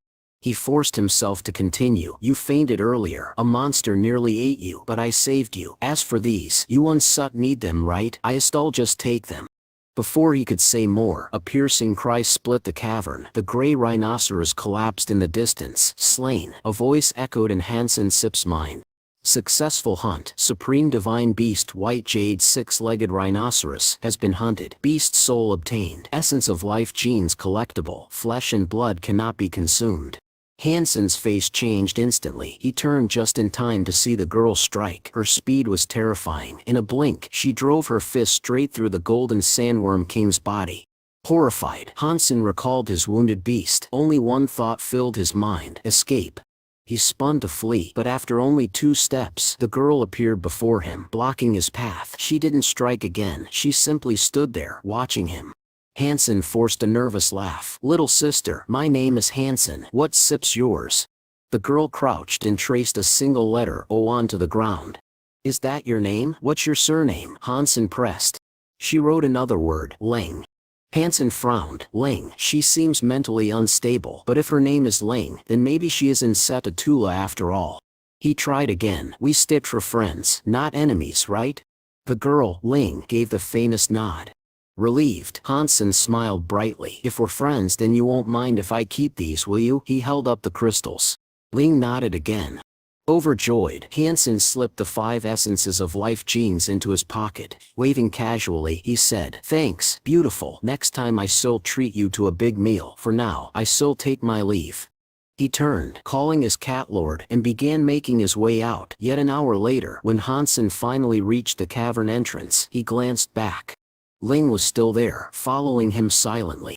He forced himself to continue. "You fainted earlier. A monster nearly ate you, but I saved you. As for these, you unsut need them, right? I'll just take them." Before he could say more, a piercing cry split the cavern. The gray rhinoceros collapsed in the distance. "Slain." A voice echoed in Han Sen's mind. "Successful hunt. Supreme Divine Beast White Jade 6-legged Rhinoceros has been hunted. Beast soul obtained. Essence of life genes collectible. Flesh and blood cannot be consumed." Han Sen's face changed instantly. He turned just in time to see the girl strike. Her speed was terrifying. In a blink, she drove her fist straight through the Golden Sandworm King's body. Horrified, Han Sen recalled his wounded beast. Only one thought filled his mind: escape. He spun to flee, but after only 2 steps, the girl appeared before him, blocking his path. She didn't strike again. She simply stood there, watching him. Han Sen forced a nervous laugh. "Little sister, my name is Han Sen. What's yours?" The girl crouched and traced a single letter O onto the ground. "Is that your name? What's your surname?" Han Sen pressed. She wrote another word, Leng. Han Sen frowned. Ling, she seems mentally unstable, but if her name is Ling, then maybe she is in Setatula after all. He tried again. We stitch for friends, not enemies, right? The girl, Ling, gave the faintest nod. Relieved, Han Sen smiled brightly. If we're friends, then you won't mind if I keep these, will you? He held up the crystals. Ling nodded again. Overjoyed, Han Sen slipped the 5 essences of life genes into his pocket. Waving casually, he said, "Thanks, beautiful. Next time I still treat you to a big meal. For now, I still take my leave." He turned, calling his cat lord, and began making his way out. Yet an hour later, when Han Sen finally reached the cavern entrance, he glanced back. Ling was still there, following him silently.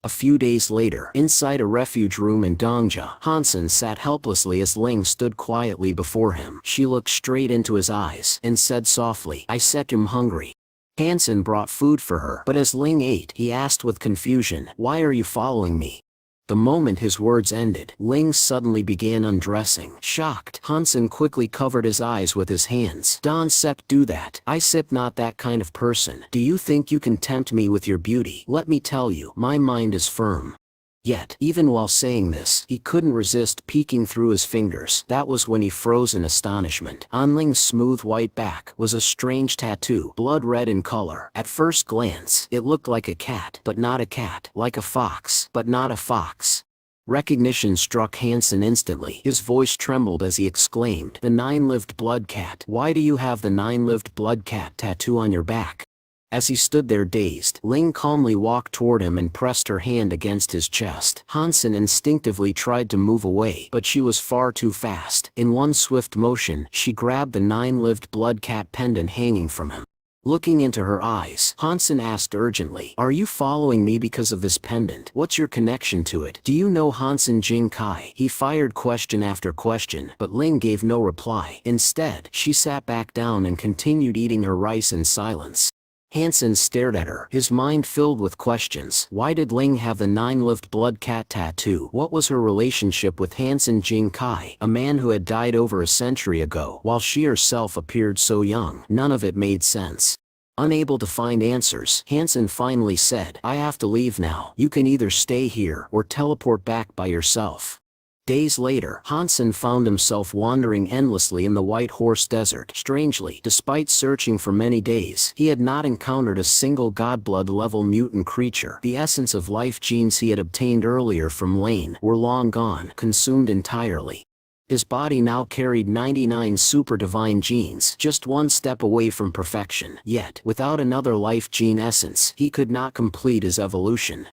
A few days later, inside a refuge room in Dongja, Han Sen sat helplessly as Ling stood quietly before him. She looked straight into his eyes, and said softly, "I said I'm hungry." Han Sen brought food for her, but as Ling ate, he asked with confusion, "Why are you following me?" The moment his words ended, Ling suddenly began undressing. Shocked, Han Sen quickly covered his eyes with his hands. "Don't sep do that. I sip not that kind of person. Do you think you can tempt me with your beauty? Let me tell you, my mind is firm." Yet, even while saying this, he couldn't resist peeking through his fingers. That was when he froze in astonishment. On Ling's smooth white back was a strange tattoo, blood red in color. At first glance, it looked like a cat, but not a cat. Like a fox, but not a fox. Recognition struck Han Sen instantly. His voice trembled as he exclaimed, "The 9-lived blood cat. Why do you have the 9-lived blood cat tattoo on your back?" As he stood there dazed, Ling calmly walked toward him and pressed her hand against his chest. Han Sen instinctively tried to move away, but she was far too fast. In one swift motion, she grabbed the 9-lived blood cat pendant hanging from him. Looking into her eyes, Han Sen asked urgently, "Are you following me because of this pendant? What's your connection to it? Do you know Han Sen Jing Kai?" He fired question after question, but Ling gave no reply. Instead, she sat back down and continued eating her rice in silence. Han Sen stared at her, his mind filled with questions. Why did Ling have the 9-lived blood cat tattoo? What was her relationship with Han Sen Jing Kai, a man who had died over a century ago, while she herself appeared so young? None of it made sense. Unable to find answers, Han Sen finally said, "I have to leave now. You can either stay here, or teleport back by yourself." Days later, Han Sen found himself wandering endlessly in the White Horse Desert. Strangely, despite searching for many days, he had not encountered a single godblood-level mutant creature. The essence of life genes he had obtained earlier from Lane were long gone, consumed entirely. His body now carried 99 super divine genes, just one step away from perfection. Yet, without another life gene essence, he could not complete his evolution.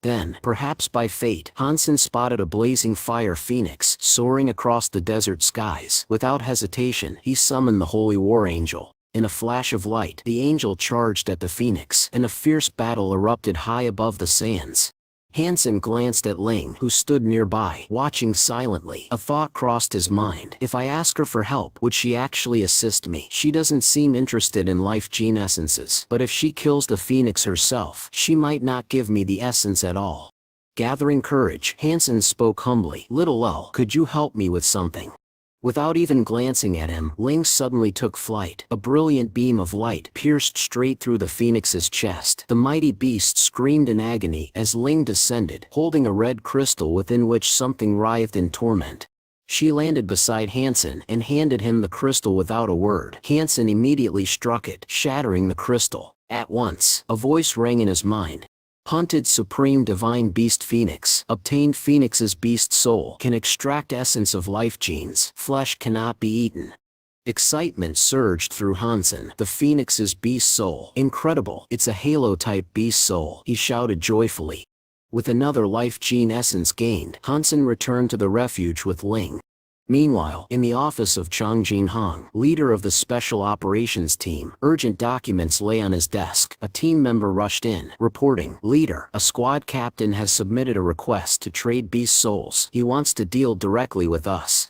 Then, perhaps by fate, Han Sen spotted a blazing fire phoenix soaring across the desert skies. Without hesitation, he summoned the Holy War Angel. In a flash of light, the angel charged at the phoenix, and a fierce battle erupted high above the sands. Han Sen glanced at Ling, who stood nearby, watching silently. A thought crossed his mind. If I ask her for help, would she actually assist me? She doesn't seem interested in life gene essences, but if she kills the phoenix herself, she might not give me the essence at all. Gathering courage, Han Sen spoke humbly. "Little L, could you help me with something?" Without even glancing at him, Ling suddenly took flight. A brilliant beam of light pierced straight through the phoenix's chest. The mighty beast screamed in agony as Ling descended, holding a red crystal within which something writhed in torment. She landed beside Han Sen and handed him the crystal without a word. Han Sen immediately struck it, shattering the crystal. At once, a voice rang in his mind. "Hunted Supreme Divine Beast Phoenix. Obtained Phoenix's beast soul. Can extract essence of life genes. Flesh cannot be eaten." Excitement surged through Han Sen. The Phoenix's beast soul. Incredible. It's a Halo-type beast soul, he shouted joyfully. With another life gene essence gained, Han Sen returned to the refuge with Ling. Meanwhile, in the office of Chang Jinhong, leader of the Special Operations Team, urgent documents lay on his desk. A team member rushed in, reporting, "Leader, a squad captain has submitted a request to trade beast souls. He wants to deal directly with us."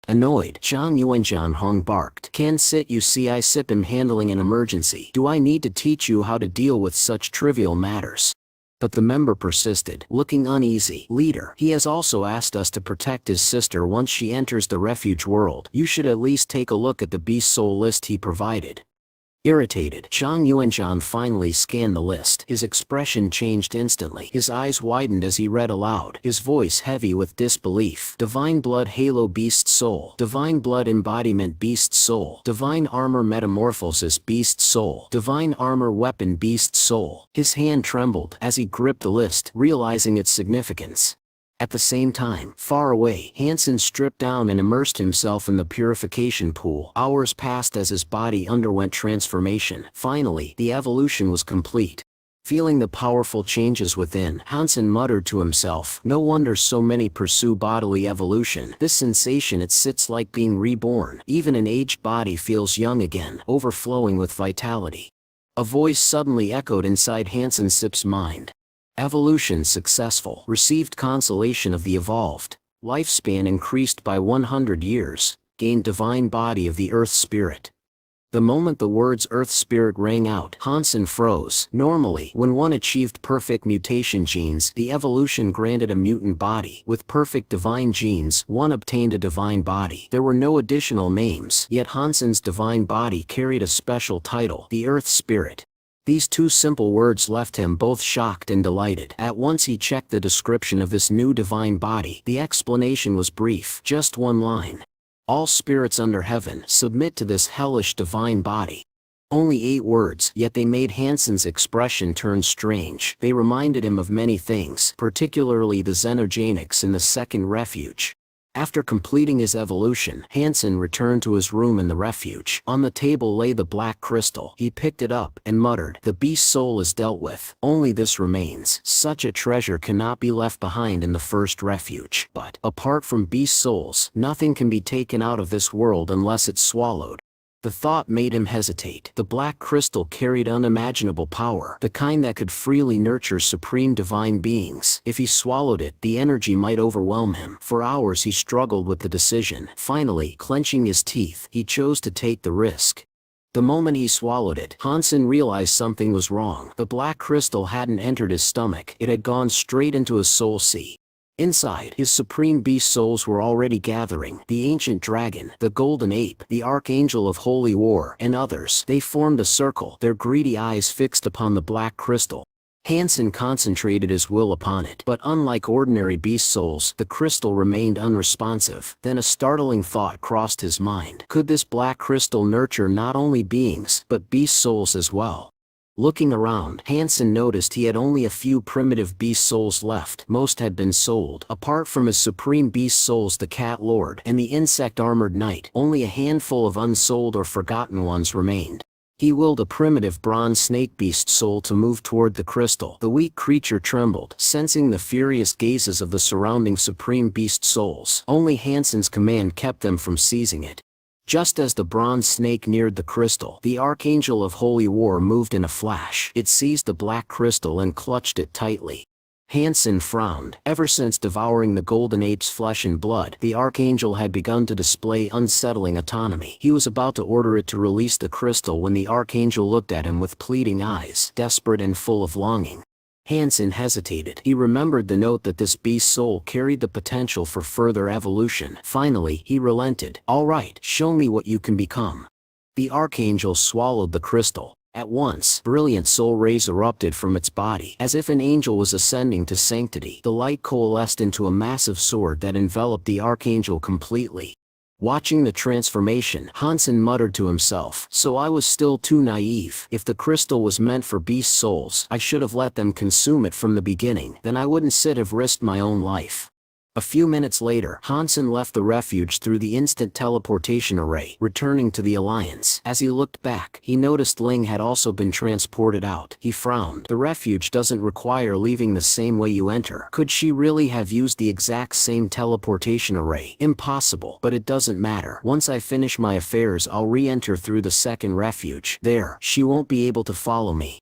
Annoyed, Zhang Yuanjianhong barked, "Can sit you see I sip him handling an emergency. Do I need to teach you how to deal with such trivial matters?" But the member persisted, looking uneasy. "Leader, he has also asked us to protect his sister once she enters the refuge world. You should at least take a look at the beast soul list he provided." Irritated, Zhang Yuanzhan finally scanned the list. His expression changed instantly. His eyes widened as he read aloud, his voice heavy with disbelief. Divine Blood Halo Beast Soul. Divine Blood Embodiment Beast Soul. Divine Armor Metamorphosis Beast Soul. Divine Armor Weapon Beast Soul. His hand trembled as he gripped the list, realizing its significance. At the same time, far away, Han Sen stripped down and immersed himself in the purification pool. Hours passed as his body underwent transformation. Finally, the evolution was complete. Feeling the powerful changes within, Han Sen muttered to himself, "No wonder so many pursue bodily evolution. This sensation, it sits like being reborn. Even an aged body feels young again, overflowing with vitality." A voice suddenly echoed inside Han Sen's mind. Evolution successful. Received consolation of the evolved. Lifespan increased by 100 years. Gained divine body of the earth spirit. The moment the words earth spirit rang out, Han Sen froze. Normally, when one achieved perfect mutation genes, the evolution granted a mutant body. With perfect divine genes, one obtained a divine body. There were no additional names, yet Han Sen's divine body carried a special title, the earth spirit. These two simple words left him both shocked and delighted. At once he checked the description of this new divine body. The explanation was brief, just one line. All spirits under heaven submit to this hellish divine body. Only 8 words, yet they made Han Sen's expression turn strange. They reminded him of many things, particularly the xenogenics in the second refuge. After completing his evolution, Han Sen returned to his room in the refuge. On the table lay the black crystal. He picked it up and muttered, "The beast soul is dealt with. Only this remains. Such a treasure cannot be left behind in the first refuge. But, apart from beast souls, nothing can be taken out of this world unless it's swallowed." The thought made him hesitate. The black crystal carried unimaginable power, the kind that could freely nurture supreme divine beings. If he swallowed it, the energy might overwhelm him. For hours he struggled with the decision. Finally, clenching his teeth, he chose to take the risk. The moment he swallowed it, Han Sen realized something was wrong. The black crystal hadn't entered his stomach, it had gone straight into his soul sea. Inside, his supreme beast souls were already gathering. The ancient dragon, the golden ape, the archangel of holy war, and others. They formed a circle, their greedy eyes fixed upon the black crystal. Han Sen concentrated his will upon it, but unlike ordinary beast souls, the crystal remained unresponsive. Then a startling thought crossed his mind. Could this black crystal nurture not only beings, but beast souls as well? Looking around, Han Sen noticed he had only a few primitive beast souls left. Most had been sold. Apart from his supreme beast souls, the Cat Lord and the insect-armored knight, only a handful of unsold or forgotten ones remained. He willed a primitive bronze snake beast soul to move toward the crystal. The weak creature trembled, sensing the furious gazes of the surrounding supreme beast souls. Only Han Sen's command kept them from seizing it. Just as the bronze snake neared the crystal, the archangel of holy war moved in a flash. It seized the black crystal and clutched it tightly. Han Sen frowned. Ever since devouring the golden ape's flesh and blood, the archangel had begun to display unsettling autonomy. He was about to order it to release the crystal when the archangel looked at him with pleading eyes, desperate and full of longing. Han Sen hesitated. He remembered the note that this beast soul carried the potential for further evolution. Finally, he relented. "All right, show me what you can become." The archangel swallowed the crystal. At once, brilliant soul rays erupted from its body. As if an angel was ascending to sanctity, the light coalesced into a massive sword that enveloped the archangel completely. Watching the transformation, Han Sen muttered to himself, "So I was still too naive. If the crystal was meant for beast souls, I should have let them consume it from the beginning. Then I wouldn't have risked my own life." A few minutes later, Han Sen left the refuge through the instant teleportation array, returning to the Alliance. As he looked back, he noticed Ling had also been transported out. He frowned. The refuge doesn't require leaving the same way you enter. Could she really have used the exact same teleportation array? Impossible. But it doesn't matter. Once I finish my affairs, I'll re-enter through the second refuge. There, she won't be able to follow me.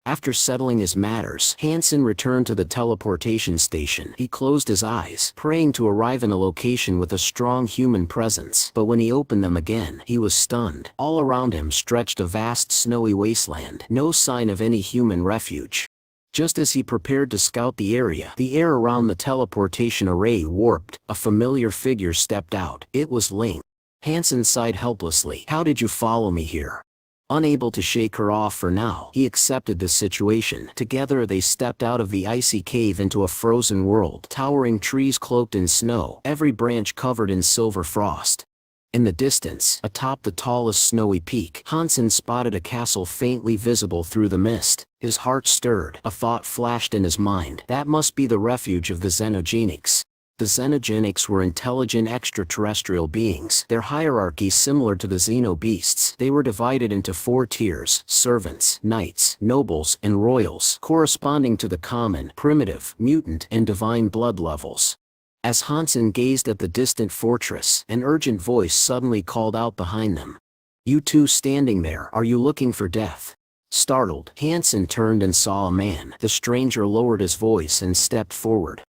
After settling his matters, Han Sen returned to the teleportation station. He closed his eyes, praying to arrive in a location with a strong human presence. But when he opened them again, he was stunned. All around him stretched a vast snowy wasteland. No sign of any human refuge. Just as he prepared to scout the area, the air around the teleportation array warped. A familiar figure stepped out. It was Ling. Han Sen sighed helplessly. "How did you follow me here?" Unable to shake her off for now, he accepted the situation. Together they stepped out of the icy cave into a frozen world. Towering trees cloaked in snow, every branch covered in silver frost. In the distance, atop the tallest snowy peak, Han Sen spotted a castle faintly visible through the mist. His heart stirred. A thought flashed in his mind. That must be the refuge of the xenogenics. The xenogenics were intelligent extraterrestrial beings, their hierarchy similar to the xenobeasts. They were divided into 4 tiers: servants, knights, nobles, and royals, corresponding to the common, primitive, mutant, and divine blood levels. As Han Sen gazed at the distant fortress, an urgent voice suddenly called out behind them. "You two standing there, are you looking for death?" Startled, Han Sen turned and saw a man. The stranger lowered his voice and stepped forward.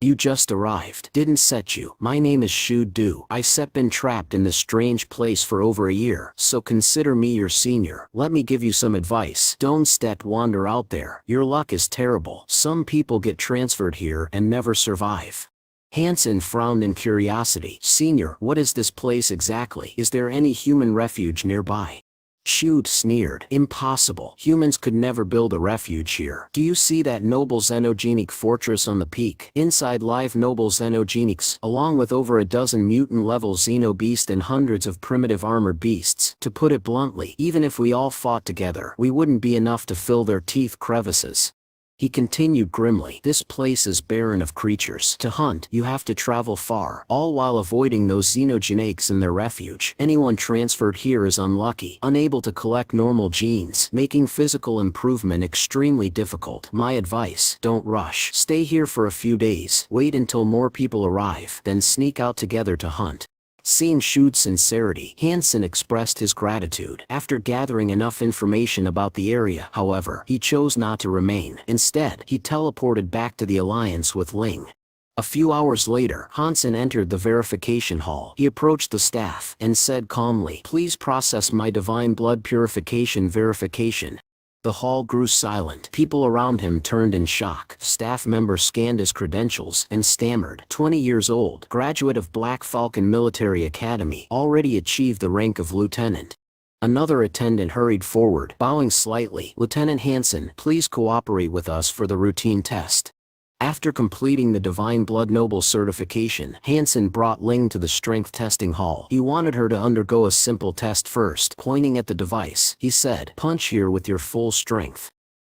"You just arrived. Didn't set you. My name is Shu Du. I've been trapped in this strange place for over a year, so consider me your senior. Let me give you some advice. Don't wander out there. Your luck is terrible. Some people get transferred here and never survive." Han Sen frowned in curiosity. "Senior, what is this place exactly? Is there any human refuge nearby?" Shu sneered. "Impossible. Humans could never build a refuge here. Do you see that noble xenogenic fortress on the peak? Inside live noble xenogenics, along with over a dozen mutant-level xenobeasts and hundreds of primitive armored beasts. To put it bluntly, even if we all fought together, we wouldn't be enough to fill their teeth crevices." He continued grimly. "This place is barren of creatures. To hunt, you have to travel far, all while avoiding those xenogenics in their refuge. Anyone transferred here is unlucky, unable to collect normal genes, making physical improvement extremely difficult. My advice, don't rush. Stay here for a few days, wait until more people arrive, then sneak out together to hunt." Seeing Shu's sincerity, Han Sen expressed his gratitude. After gathering enough information about the area, however, he chose not to remain. Instead, he teleported back to the alliance with Ling. A few hours later, Han Sen entered the verification hall. He approached the staff and said calmly, "Please process my divine blood purification verification." The hall grew silent. People around him turned in shock. Staff members scanned his credentials and stammered. 20 years old, graduate of Black Falcon Military Academy, already achieved the rank of lieutenant. Another attendant hurried forward, bowing slightly. "Lieutenant Han Sen, please cooperate with us for the routine test." After completing the Divine Blood Noble certification, Han Sen brought Ling to the strength testing hall. He wanted her to undergo a simple test first. Pointing at the device, he said, "Punch here with your full strength."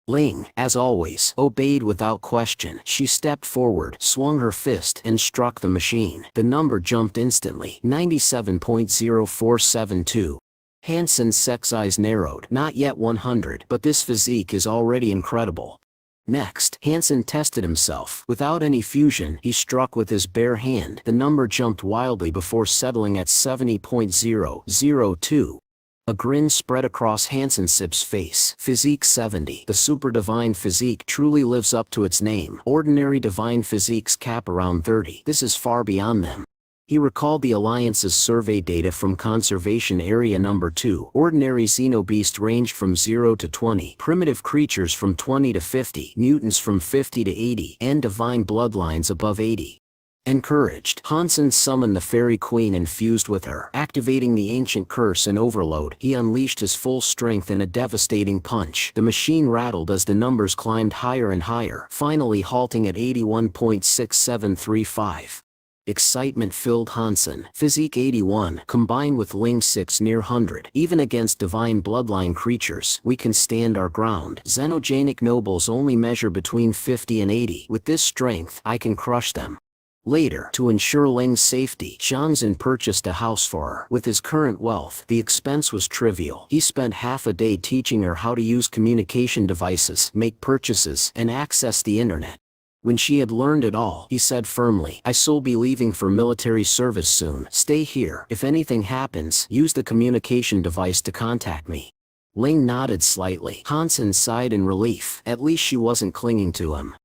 Ling, as always, obeyed without question. She stepped forward, swung her fist, and struck the machine. The number jumped instantly, 97.0472. Han Sen's sex eyes narrowed. Not yet 100, but this physique is already incredible. Next, Han Sen tested himself. Without any fusion, he struck with his bare hand. The number jumped wildly before settling at 70.002. A grin spread across Han Sen's face. Physique 70. The super divine physique truly lives up to its name. Ordinary divine physiques cap around 30. This is far beyond them. He recalled the Alliance's survey data from Conservation Area Number 2. Ordinary xenobeasts ranged from 0 to 20, primitive creatures from 20 to 50, mutants from 50 to 80, and divine bloodlines above 80. Encouraged, Han Sen summoned the Fairy Queen and fused with her. Activating the ancient curse and overload, he unleashed his full strength in a devastating punch. The machine rattled as the numbers climbed higher and higher, finally halting at 81.6735. Excitement filled Han Sen. Physique 81, combined with Ling 6 near 100. Even against divine bloodline creatures, we can stand our ground. Xenogenic nobles only measure between 50 and 80. With this strength, I can crush them. Later, to ensure Ling's safety, Han Sen purchased a house for her. With his current wealth, the expense was trivial. He spent half a day teaching her how to use communication devices, make purchases, and access the internet. When she had learned it all, he said firmly, "I shall be leaving for military service soon. Stay here. If anything happens, use the communication device to contact me." Ling nodded slightly. Han Sen sighed in relief. At least she wasn't clinging to him.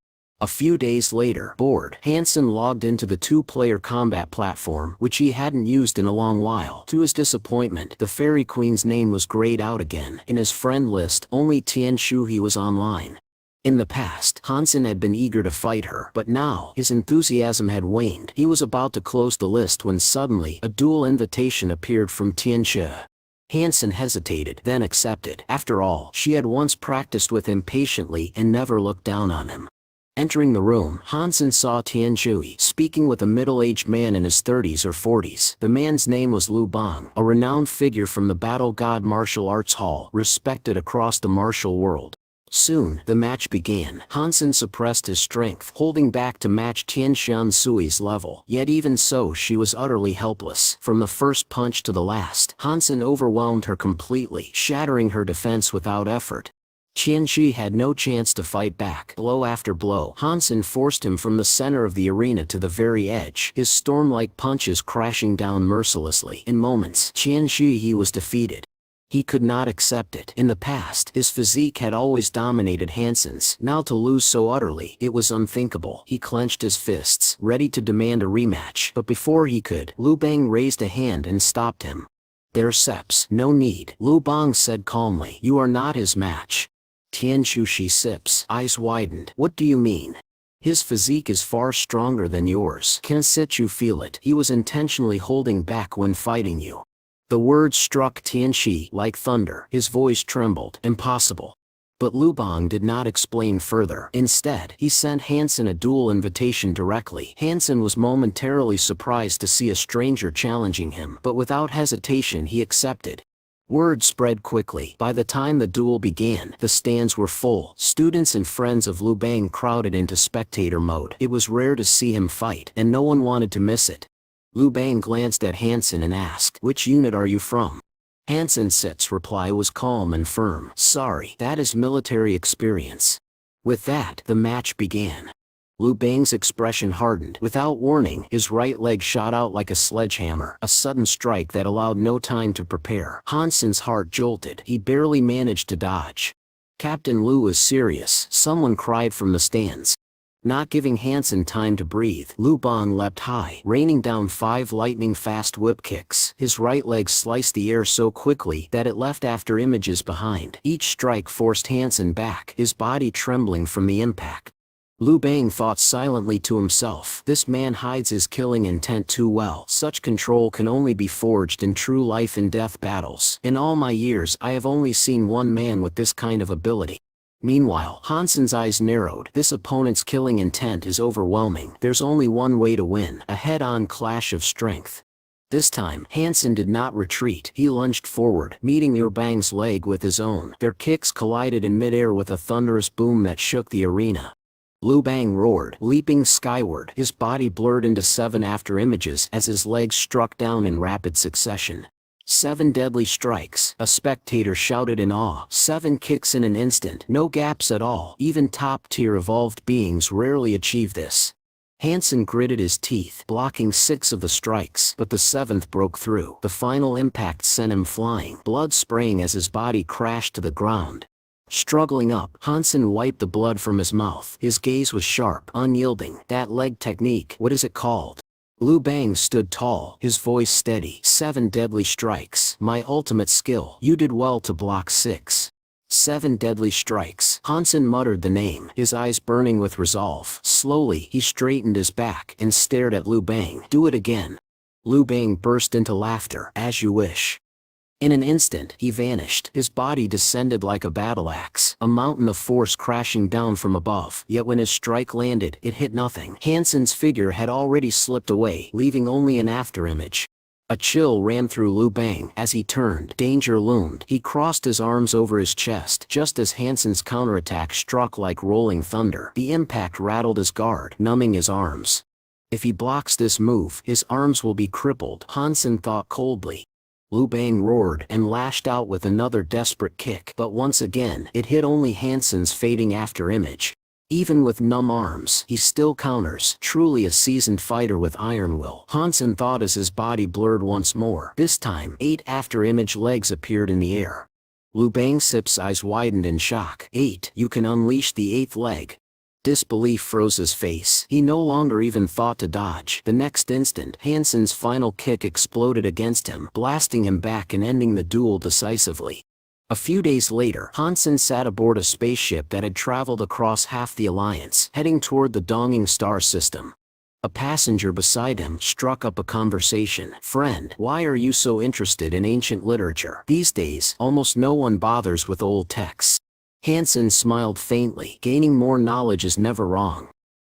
A few days later, bored, Han Sen logged into the 2-player combat platform, which he hadn't used in a long while. To his disappointment, the Fairy Queen's name was grayed out again. In his friend list, only Tian Shuhe was online. In the past, Han Sen had been eager to fight her, but now, his enthusiasm had waned. He was about to close the list when suddenly, a dual invitation appeared from Tian Shuhe. Han Sen hesitated, then accepted. After all, she had once practiced with him patiently and never looked down on him. Entering the room, Han Sen saw Tian Shui speaking with a middle-aged man in his 30s or 40s. The man's name was Lu Bang, a renowned figure from the Battle God Martial Arts Hall, respected across the martial world. Soon, the match began. Han Sen suppressed his strength, holding back to match Tian Sui's level. Yet even so, she was utterly helpless. From the first punch to the last, Han Sen overwhelmed her completely, shattering her defense without effort. Tian Shi had no chance to fight back. Blow after blow, Han Sen forced him from the center of the arena to the very edge, his storm-like punches crashing down mercilessly. In moments, Tian Shi was defeated. He could not accept it. In the past, his physique had always dominated Han Sen's. Now to lose so utterly, it was unthinkable. He clenched his fists, ready to demand a rematch. But before he could, Lu Bang raised a hand and stopped him. "There's Seps, no need," Lu Bang said calmly. "You are not his match." Tian Shi sips, eyes widened. "What do you mean? His physique is far stronger than yours. Can't you feel it? He was intentionally holding back when fighting you." The words struck Tian Shi like thunder. His voice trembled. "Impossible." But Lu Bang did not explain further. Instead, he sent Han Sen a duel invitation directly. Han Sen was momentarily surprised to see a stranger challenging him, but without hesitation he accepted. Word spread quickly. By the time the duel began, the stands were full. Students and friends of Lu Bang crowded into spectator mode. It was rare to see him fight, and no one wanted to miss it. Lu Bang glanced at Han Sen and asked, "Which unit are you from?" Han Sen's reply was calm and firm. "Sorry, that is military experience." With that, the match began. Lu Bang's expression hardened. Without warning, his right leg shot out like a sledgehammer, a sudden strike that allowed no time to prepare. Han Sen's heart jolted. He barely managed to dodge. "Captain Lu is serious," someone cried from the stands. Not giving Han Sen time to breathe, Lu Bang leapt high, raining down 5 lightning-fast whip kicks. His right leg sliced the air so quickly that it left after images behind. Each strike forced Han Sen back, his body trembling from the impact. Lu Bang thought silently to himself, "This man hides his killing intent too well. Such control can only be forged in true life-and-death battles. In all my years I have only seen one man with this kind of ability." Meanwhile, Han Sen's eyes narrowed. This opponent's killing intent is overwhelming. There's only one way to win, a head-on clash of strength. This time, Han Sen did not retreat. He lunged forward, meeting Lu Bang's leg with his own. Their kicks collided in midair with a thunderous boom that shook the arena. Lu Bang roared, leaping skyward. His body blurred into 7 afterimages as his legs struck down in rapid succession. 7 deadly strikes, a spectator shouted in awe. 7 kicks in an instant, no gaps at all. Even top-tier evolved beings rarely achieve this. Han Sen gritted his teeth, blocking 6 of the strikes, but the 7th broke through. The final impact sent him flying, blood spraying as his body crashed to the ground. Struggling up, Han Sen wiped the blood from his mouth. His gaze was sharp, unyielding. "That leg technique, what is it called?" Lu Bang stood tall, his voice steady. 7 deadly strikes, my ultimate skill. You did well to block 6. 7 deadly strikes. Han Sen muttered the name, his eyes burning with resolve. Slowly, he straightened his back and stared at Lu Bang. "Do it again." Lu Bang burst into laughter. "As you wish." In an instant, he vanished. His body descended like a battle axe, a mountain of force crashing down from above. Yet when his strike landed, it hit nothing. Han Sen's figure had already slipped away, leaving only an afterimage. A chill ran through Lu Bang. As he turned, danger loomed. He crossed his arms over his chest, just as Han Sen's counterattack struck like rolling thunder. The impact rattled his guard, numbing his arms. If he blocks this move, his arms will be crippled, Han Sen thought coldly. Lu Bang roared and lashed out with another desperate kick, but once again, it hit only Han Sen's fading afterimage. Even with numb arms, he still counters. Truly a seasoned fighter with iron will, Han Sen thought as his body blurred once more. This time, 8 afterimage legs appeared in the air. Lu Bang's eyes widened in shock. 8, you can unleash the 8th leg. Disbelief froze his face. He no longer even thought to dodge. The next instant, Han Sen's final kick exploded against him, blasting him back and ending the duel decisively. A few days later, Han Sen sat aboard a spaceship that had traveled across half the Alliance, heading toward the Donging star system. A passenger beside him struck up a conversation. "Friend, why are you so interested in ancient literature? These days, almost no one bothers with old texts." Han Sen smiled faintly. Gaining more knowledge is never wrong.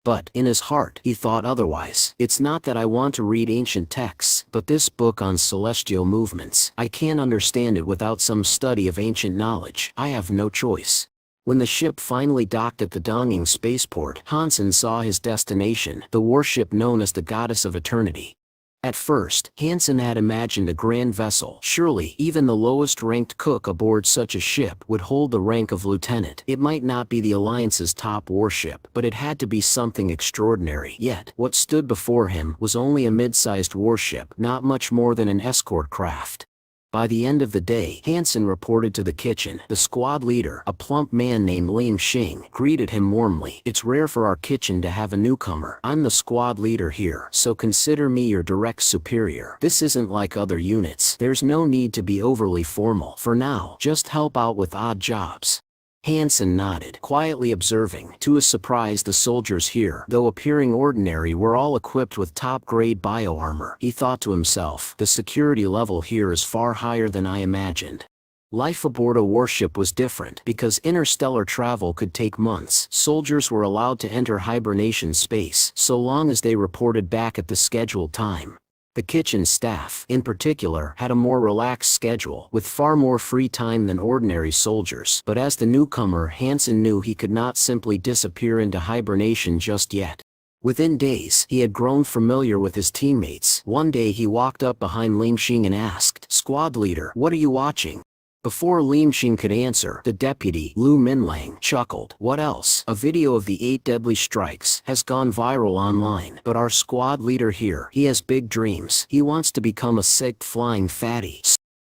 But, in his heart, he thought otherwise. It's not that I want to read ancient texts, but this book on celestial movements, I can't understand it without some study of ancient knowledge. I have no choice. When the ship finally docked at the Donging spaceport, Han Sen saw his destination, the warship known as the Goddess of Eternity. At first, Han Sen had imagined a grand vessel. Surely, even the lowest-ranked cook aboard such a ship would hold the rank of lieutenant. It might not be the Alliance's top warship, but it had to be something extraordinary. Yet, what stood before him was only a mid-sized warship, not much more than an escort craft. By the end of the day, Han Sen reported to the kitchen. The squad leader, a plump man named Lim Xing, greeted him warmly. "It's rare for our kitchen to have a newcomer. I'm the squad leader here, so consider me your direct superior. This isn't like other units. There's no need to be overly formal. For now, just help out with odd jobs." Han Sen nodded, quietly observing. To his surprise, the soldiers here, though appearing ordinary, were all equipped with top-grade bioarmor. He thought to himself, the security level here is far higher than I imagined. Life aboard a warship was different. Because interstellar travel could take months, soldiers were allowed to enter hibernation space, so long as they reported back at the scheduled time. The kitchen staff, in particular, had a more relaxed schedule, with far more free time than ordinary soldiers. But as the newcomer, Han Sen knew he could not simply disappear into hibernation just yet. Within days, he had grown familiar with his teammates. One day he walked up behind Lim Xing and asked, "Squad leader, what are you watching?" Before Lim Xing could answer, the deputy, Lu Minlang, chuckled. "What else? A video of the 8 deadly strikes has gone viral online. But our squad leader here, he has big dreams. He wants to become a sick flying fatty."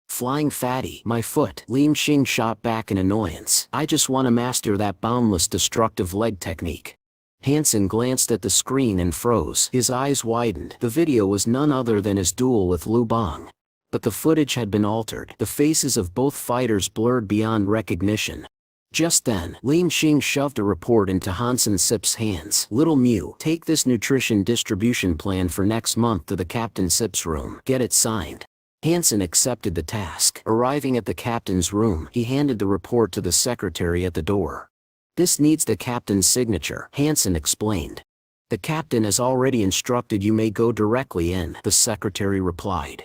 "Flying fatty, my foot," Lim Xing shot back in annoyance. "I just want to master that boundless destructive leg technique." Han Sen glanced at the screen and froze. His eyes widened. The video was none other than his duel with Lu Bang. But the footage had been altered, the faces of both fighters blurred beyond recognition. Just then, Lim Xing shoved a report into Han Sen's hands. "Little Mew, take this nutrition distribution plan for next month to the Captain Sip's room. Get it signed." Han Sen accepted the task. Arriving at the captain's room, he handed the report to the secretary at the door. "This needs the captain's signature," Han Sen explained. "The captain has already instructed you may go directly in," the secretary replied.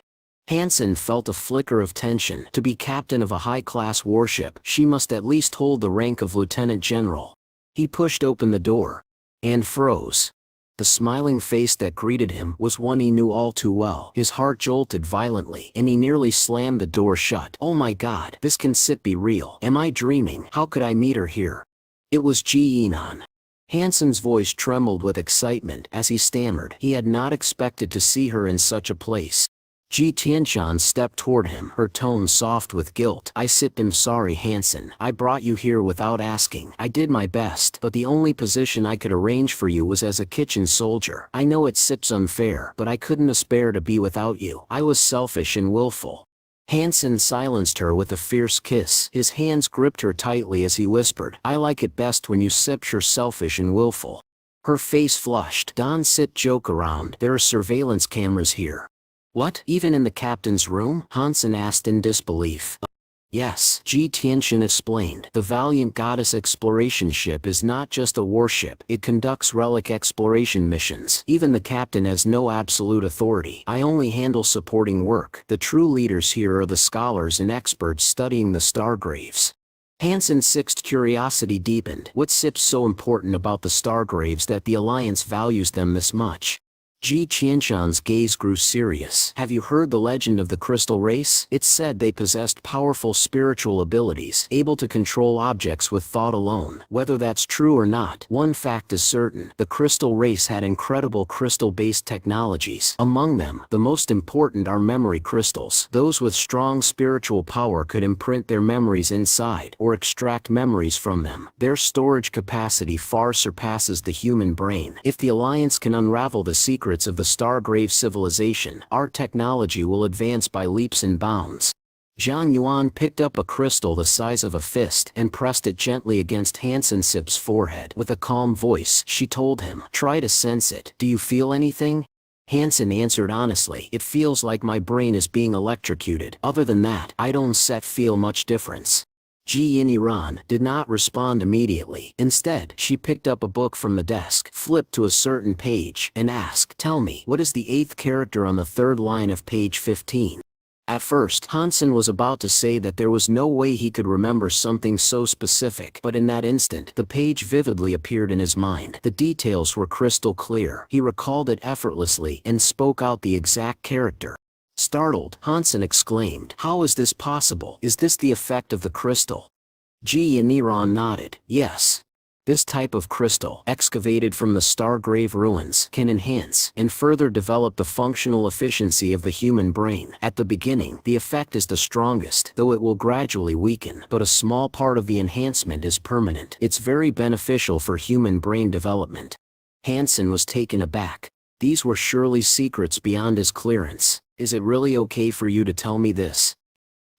Han Sen felt a flicker of tension. To be captain of a high-class warship, she must at least hold the rank of lieutenant general. He pushed open the door and froze. The smiling face that greeted him was one he knew all too well. His heart jolted violently, and he nearly slammed the door shut. "Oh my God, this can be real. Am I dreaming? How could I meet her here?" It was Ji Yinan. Han Sen's voice trembled with excitement as he stammered. He had not expected to see her in such a place. Ji Tianshan stepped toward him, her tone soft with guilt. "I'm sorry, Han Sen. I brought you here without asking. I did my best, but the only position I could arrange for you was as a kitchen soldier. I know it's unfair, but I couldn't aspire to be without you. I was selfish and willful." Han Sen silenced her with a fierce kiss. His hands gripped her tightly as he whispered, "I like it best when you're selfish and willful." Her face flushed. "Don't joke around. There are surveillance cameras here." "What? Even in the captain's room?" Han Sen asked in disbelief. "Yes," Ji Tianshan explained. "The Valiant Goddess exploration ship is not just a warship, it conducts relic exploration missions. Even the captain has no absolute authority. I only handle supporting work. The true leaders here are the scholars and experts studying the stargraves." Han Sen's sixth curiosity deepened. What's so important about the stargraves that the Alliance values them this much? Ji Tianshan's gaze grew serious. "Have you heard the legend of the crystal race? It's said they possessed powerful spiritual abilities, able to control objects with thought alone. Whether that's true or not, one fact is certain. The crystal race had incredible crystal-based technologies. Among them, the most important are memory crystals. Those with strong spiritual power could imprint their memories inside, or extract memories from them. Their storage capacity far surpasses the human brain. If the Alliance can unravel the secrets of the Stargrave civilization, our technology will advance by leaps and bounds." Zhang Yuan picked up a crystal the size of a fist and pressed it gently against Han Sen's forehead. With a calm voice, she told him, "Try to sense it. Do you feel anything?" Han Sen answered honestly, "It feels like my brain is being electrocuted. Other than that, I don't feel much difference." Ji Yin did not respond immediately. Instead, she picked up a book from the desk, flipped to a certain page, and asked, "Tell me, what is the 8th character on the 3rd line of page 15? At first, Han Sen was about to say that there was no way he could remember something so specific, but in that instant, the page vividly appeared in his mind. The details were crystal clear. He recalled it effortlessly and spoke out the exact character. Startled, Han Sen exclaimed, "How is this possible? Is this the effect of the crystal?" Ji Yin nodded, "Yes. This type of crystal, excavated from the Stargrave ruins, can enhance and further develop the functional efficiency of the human brain. At the beginning, the effect is the strongest, though it will gradually weaken, but a small part of the enhancement is permanent. It's very beneficial for human brain development." Han Sen was taken aback. These were surely secrets beyond his clearance. "Is it really okay for you to tell me this?"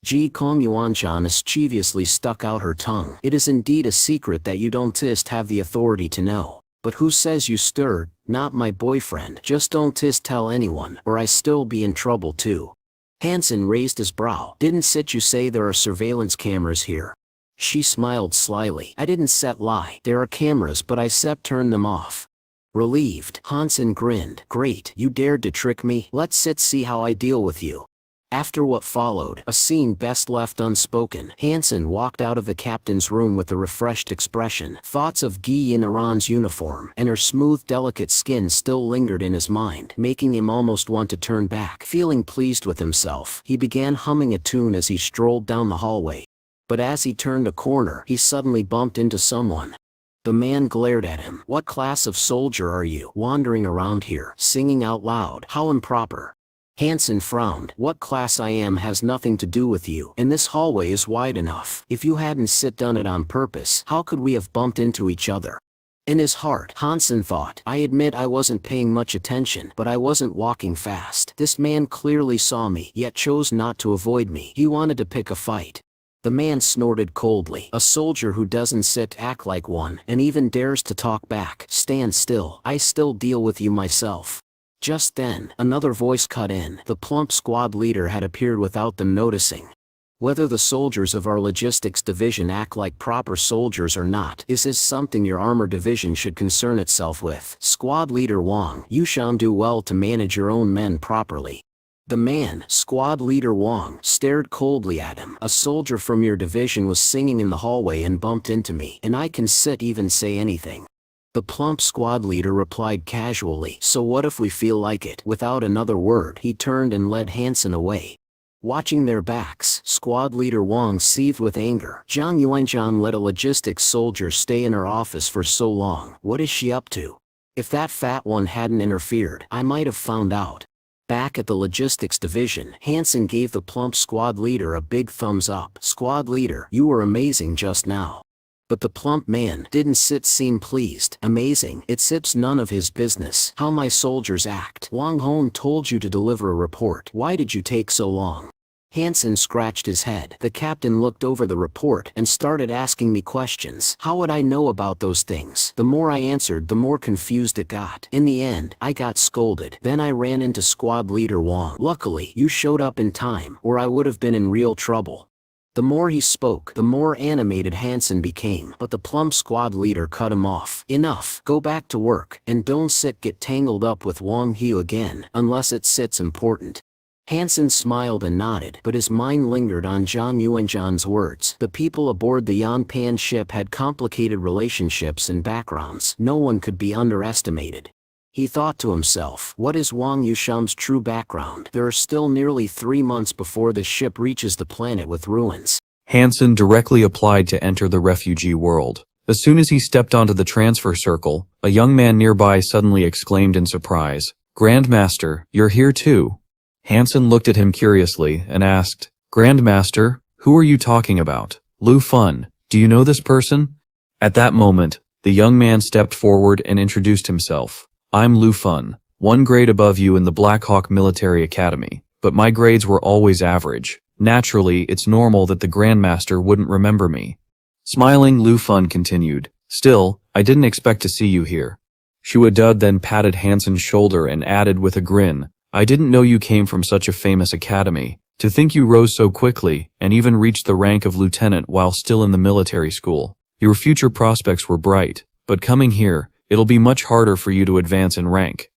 Ji Kongyuanchan mischievously stuck out her tongue. "It is indeed a secret that you don't have the authority to know. But who says you stirred? Not my boyfriend. Just don't tell anyone, or I still be in trouble too." Han Sen raised his brow. "Didn't you say there are surveillance cameras here?" She smiled slyly. "I didn't lie. There are cameras, but I turned them off." Relieved, Han Sen grinned. "Great, you dared to trick me. Let's see how I deal with you." After what followed, a scene best left unspoken, Han Sen walked out of the captain's room with a refreshed expression. Thoughts of Gi Yin uniform and her smooth, delicate skin still lingered in his mind, making him almost want to turn back. Feeling pleased with himself, he began humming a tune as he strolled down the hallway. But as he turned a corner, he suddenly bumped into someone. The man glared at him. "What class of soldier are you, wandering around here, singing out loud? How improper." Han Sen frowned. "What class I am has nothing to do with you, and this hallway is wide enough. If you hadn't done it on purpose, how could we have bumped into each other?" In his heart, Han Sen thought, "I admit I wasn't paying much attention, but I wasn't walking fast. This man clearly saw me, yet chose not to avoid me. He wanted to pick a fight." The man snorted coldly. "A soldier who doesn't act like one, and even dares to talk back. Stand still. I still deal with you myself." Just then, another voice cut in. The plump squad leader had appeared without them noticing. "Whether the soldiers of our logistics division act like proper soldiers or not, is something your armor division should concern itself with. Squad leader Wang, you shall do well to manage your own men properly." The man, Squad Leader Wang, stared coldly at him. "A soldier from your division was singing in the hallway and bumped into me, and I can even say anything." The plump squad leader replied casually, "So what if we feel like it?" Without another word, he turned and led Han Sen away. Watching their backs, squad leader Wang seethed with anger. Zhang Yuanzhan let a logistics soldier stay in her office for so long. What is she up to? If that fat one hadn't interfered, I might have found out. Back at the logistics division, Han Sen gave the plump squad leader a big thumbs up. "Squad leader, you were amazing just now." But the plump man didn't seem pleased. "Amazing? It's none of his business how my soldiers act. Wang Hong told you to deliver a report. Why did you take so long?" Han Sen scratched his head. "The captain looked over the report and started asking me questions. How would I know about those things? The more I answered, the more confused it got. In the end, I got scolded. Then I ran into squad leader Wang. Luckily, you showed up in time, or I would have been in real trouble." The more he spoke, the more animated Han Sen became, but the plump squad leader cut him off. "Enough, go back to work, and don't get tangled up with Wang Hu again, unless it's important." Han Sen smiled and nodded, but his mind lingered on Zhang Yuanzhan's words. The people aboard the Yanpan ship had complicated relationships and backgrounds. No one could be underestimated. He thought to himself, what is Wang Yusham's true background? There are still nearly 3 months before the ship reaches the planet with ruins. Han Sen directly applied to enter the refugee world. As soon as he stepped onto the transfer circle, a young man nearby suddenly exclaimed in surprise, "Grandmaster, you're here too." Han Sen looked at him curiously and asked, "Grandmaster, who are you talking about? Lu Fun, do you know this person?" At that moment, the young man stepped forward and introduced himself. "I'm Lu Fun, 1 grade above you in the Black Hawk Military Academy, but my grades were always average. Naturally, it's normal that the Grandmaster wouldn't remember me. Smiling, Lu Fun continued. Still, I didn't expect to see you here. Shua Dud then patted Han Sen's shoulder and added with a grin, I didn't know you came from such a famous academy. To think you rose so quickly, and even reached the rank of lieutenant while still in the military school. Your future prospects were bright, but coming here, it'll be much harder for you to advance in rank.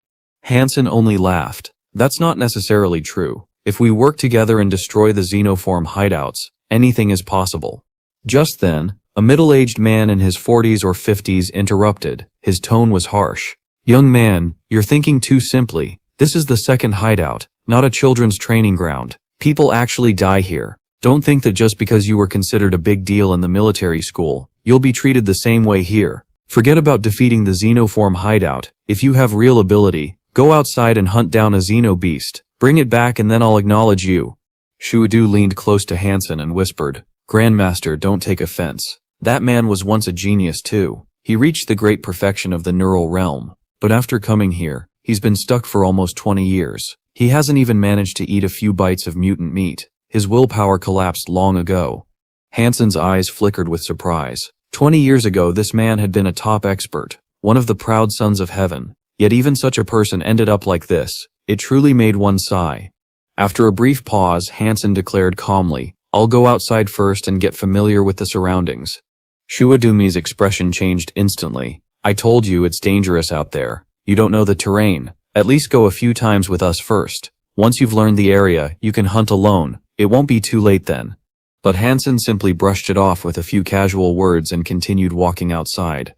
Han Sen only laughed. That's not necessarily true. If we work together and destroy the xenoform hideouts, anything is possible. Just then, a middle-aged man in his 40s or 50s interrupted. His tone was harsh. Young man, you're thinking too simply. This is the second hideout, not a children's training ground. People actually die here. Don't think that just because you were considered a big deal in the military school, you'll be treated the same way here. Forget about defeating the xenoform hideout. If you have real ability, go outside and hunt down a xeno beast. Bring it back and then I'll acknowledge you. Shuadu leaned close to Han Sen and whispered, Grandmaster, don't take offense. That man was once a genius too. He reached the great perfection of the neural realm. But after coming here, he's been stuck for almost 20 years. He hasn't even managed to eat a few bites of mutant meat. His willpower collapsed long ago. Han Sen's eyes flickered with surprise. 20 years ago this man had been a top expert, one of the proud sons of heaven. Yet even such a person ended up like this. It truly made one sigh. After a brief pause, Han Sen declared calmly, I'll go outside first and get familiar with the surroundings. Shuadumi's expression changed instantly. I told you it's dangerous out there. You don't know the terrain. At least go a few times with us first. Once you've learned the area, you can hunt alone. It won't be too late then. But Han Sen simply brushed it off with a few casual words and continued walking outside.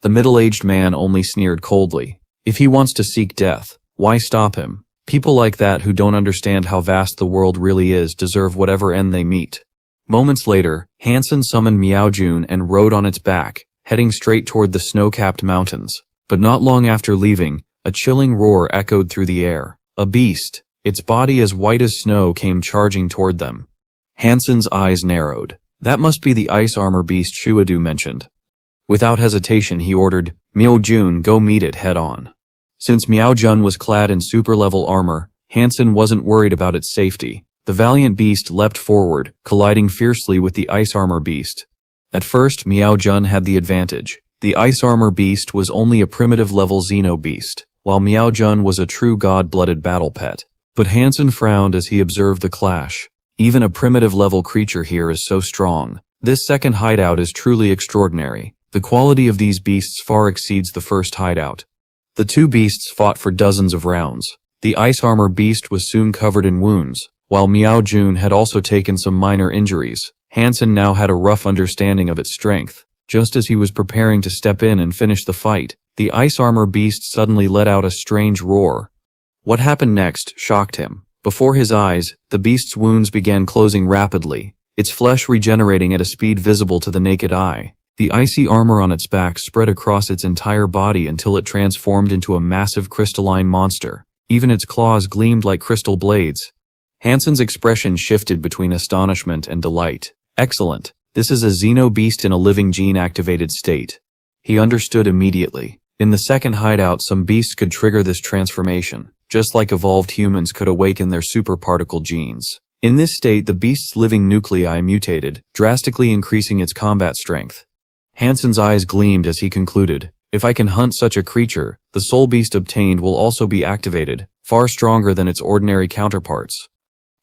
The middle-aged man only sneered coldly. If he wants to seek death, why stop him? People like that who don't understand how vast the world really is deserve whatever end they meet. Moments later, Han Sen summoned Miao Jun and rode on its back, heading straight toward the snow-capped mountains. But not long after leaving, a chilling roar echoed through the air. A beast, its body as white as snow, came charging toward them. Han Sen's eyes narrowed. That must be the ice armor beast Shuadu mentioned. Without hesitation he ordered, Miao Jun, go meet it head-on. Since Miao Jun was clad in super-level armor, Han Sen wasn't worried about its safety. The valiant beast leapt forward, colliding fiercely with the ice armor beast. At first, Miao Jun had the advantage. The ice armor beast was only a primitive-level xeno beast, while Miao Jun was a true god-blooded battle pet. But Han Sen frowned as he observed the clash. Even a primitive-level creature here is so strong. This second hideout is truly extraordinary. The quality of these beasts far exceeds the first hideout. The two beasts fought for dozens of rounds. The ice armor beast was soon covered in wounds, while Miao Jun had also taken some minor injuries. Han Sen now had a rough understanding of its strength. Just as he was preparing to step in and finish the fight, the ice armor beast suddenly let out a strange roar. What happened next shocked him. Before his eyes, the beast's wounds began closing rapidly, its flesh regenerating at a speed visible to the naked eye. The icy armor on its back spread across its entire body until it transformed into a massive crystalline monster. Even its claws gleamed like crystal blades. Han Sen's expression shifted between astonishment and delight. Excellent. This is a xeno beast in a living gene-activated state. He understood immediately. In the second hideout, some beasts could trigger this transformation, just like evolved humans could awaken their superparticle genes. In this state, the beast's living nuclei mutated, drastically increasing its combat strength. Han Sen's eyes gleamed as he concluded, if I can hunt such a creature, the soul beast obtained will also be activated, far stronger than its ordinary counterparts.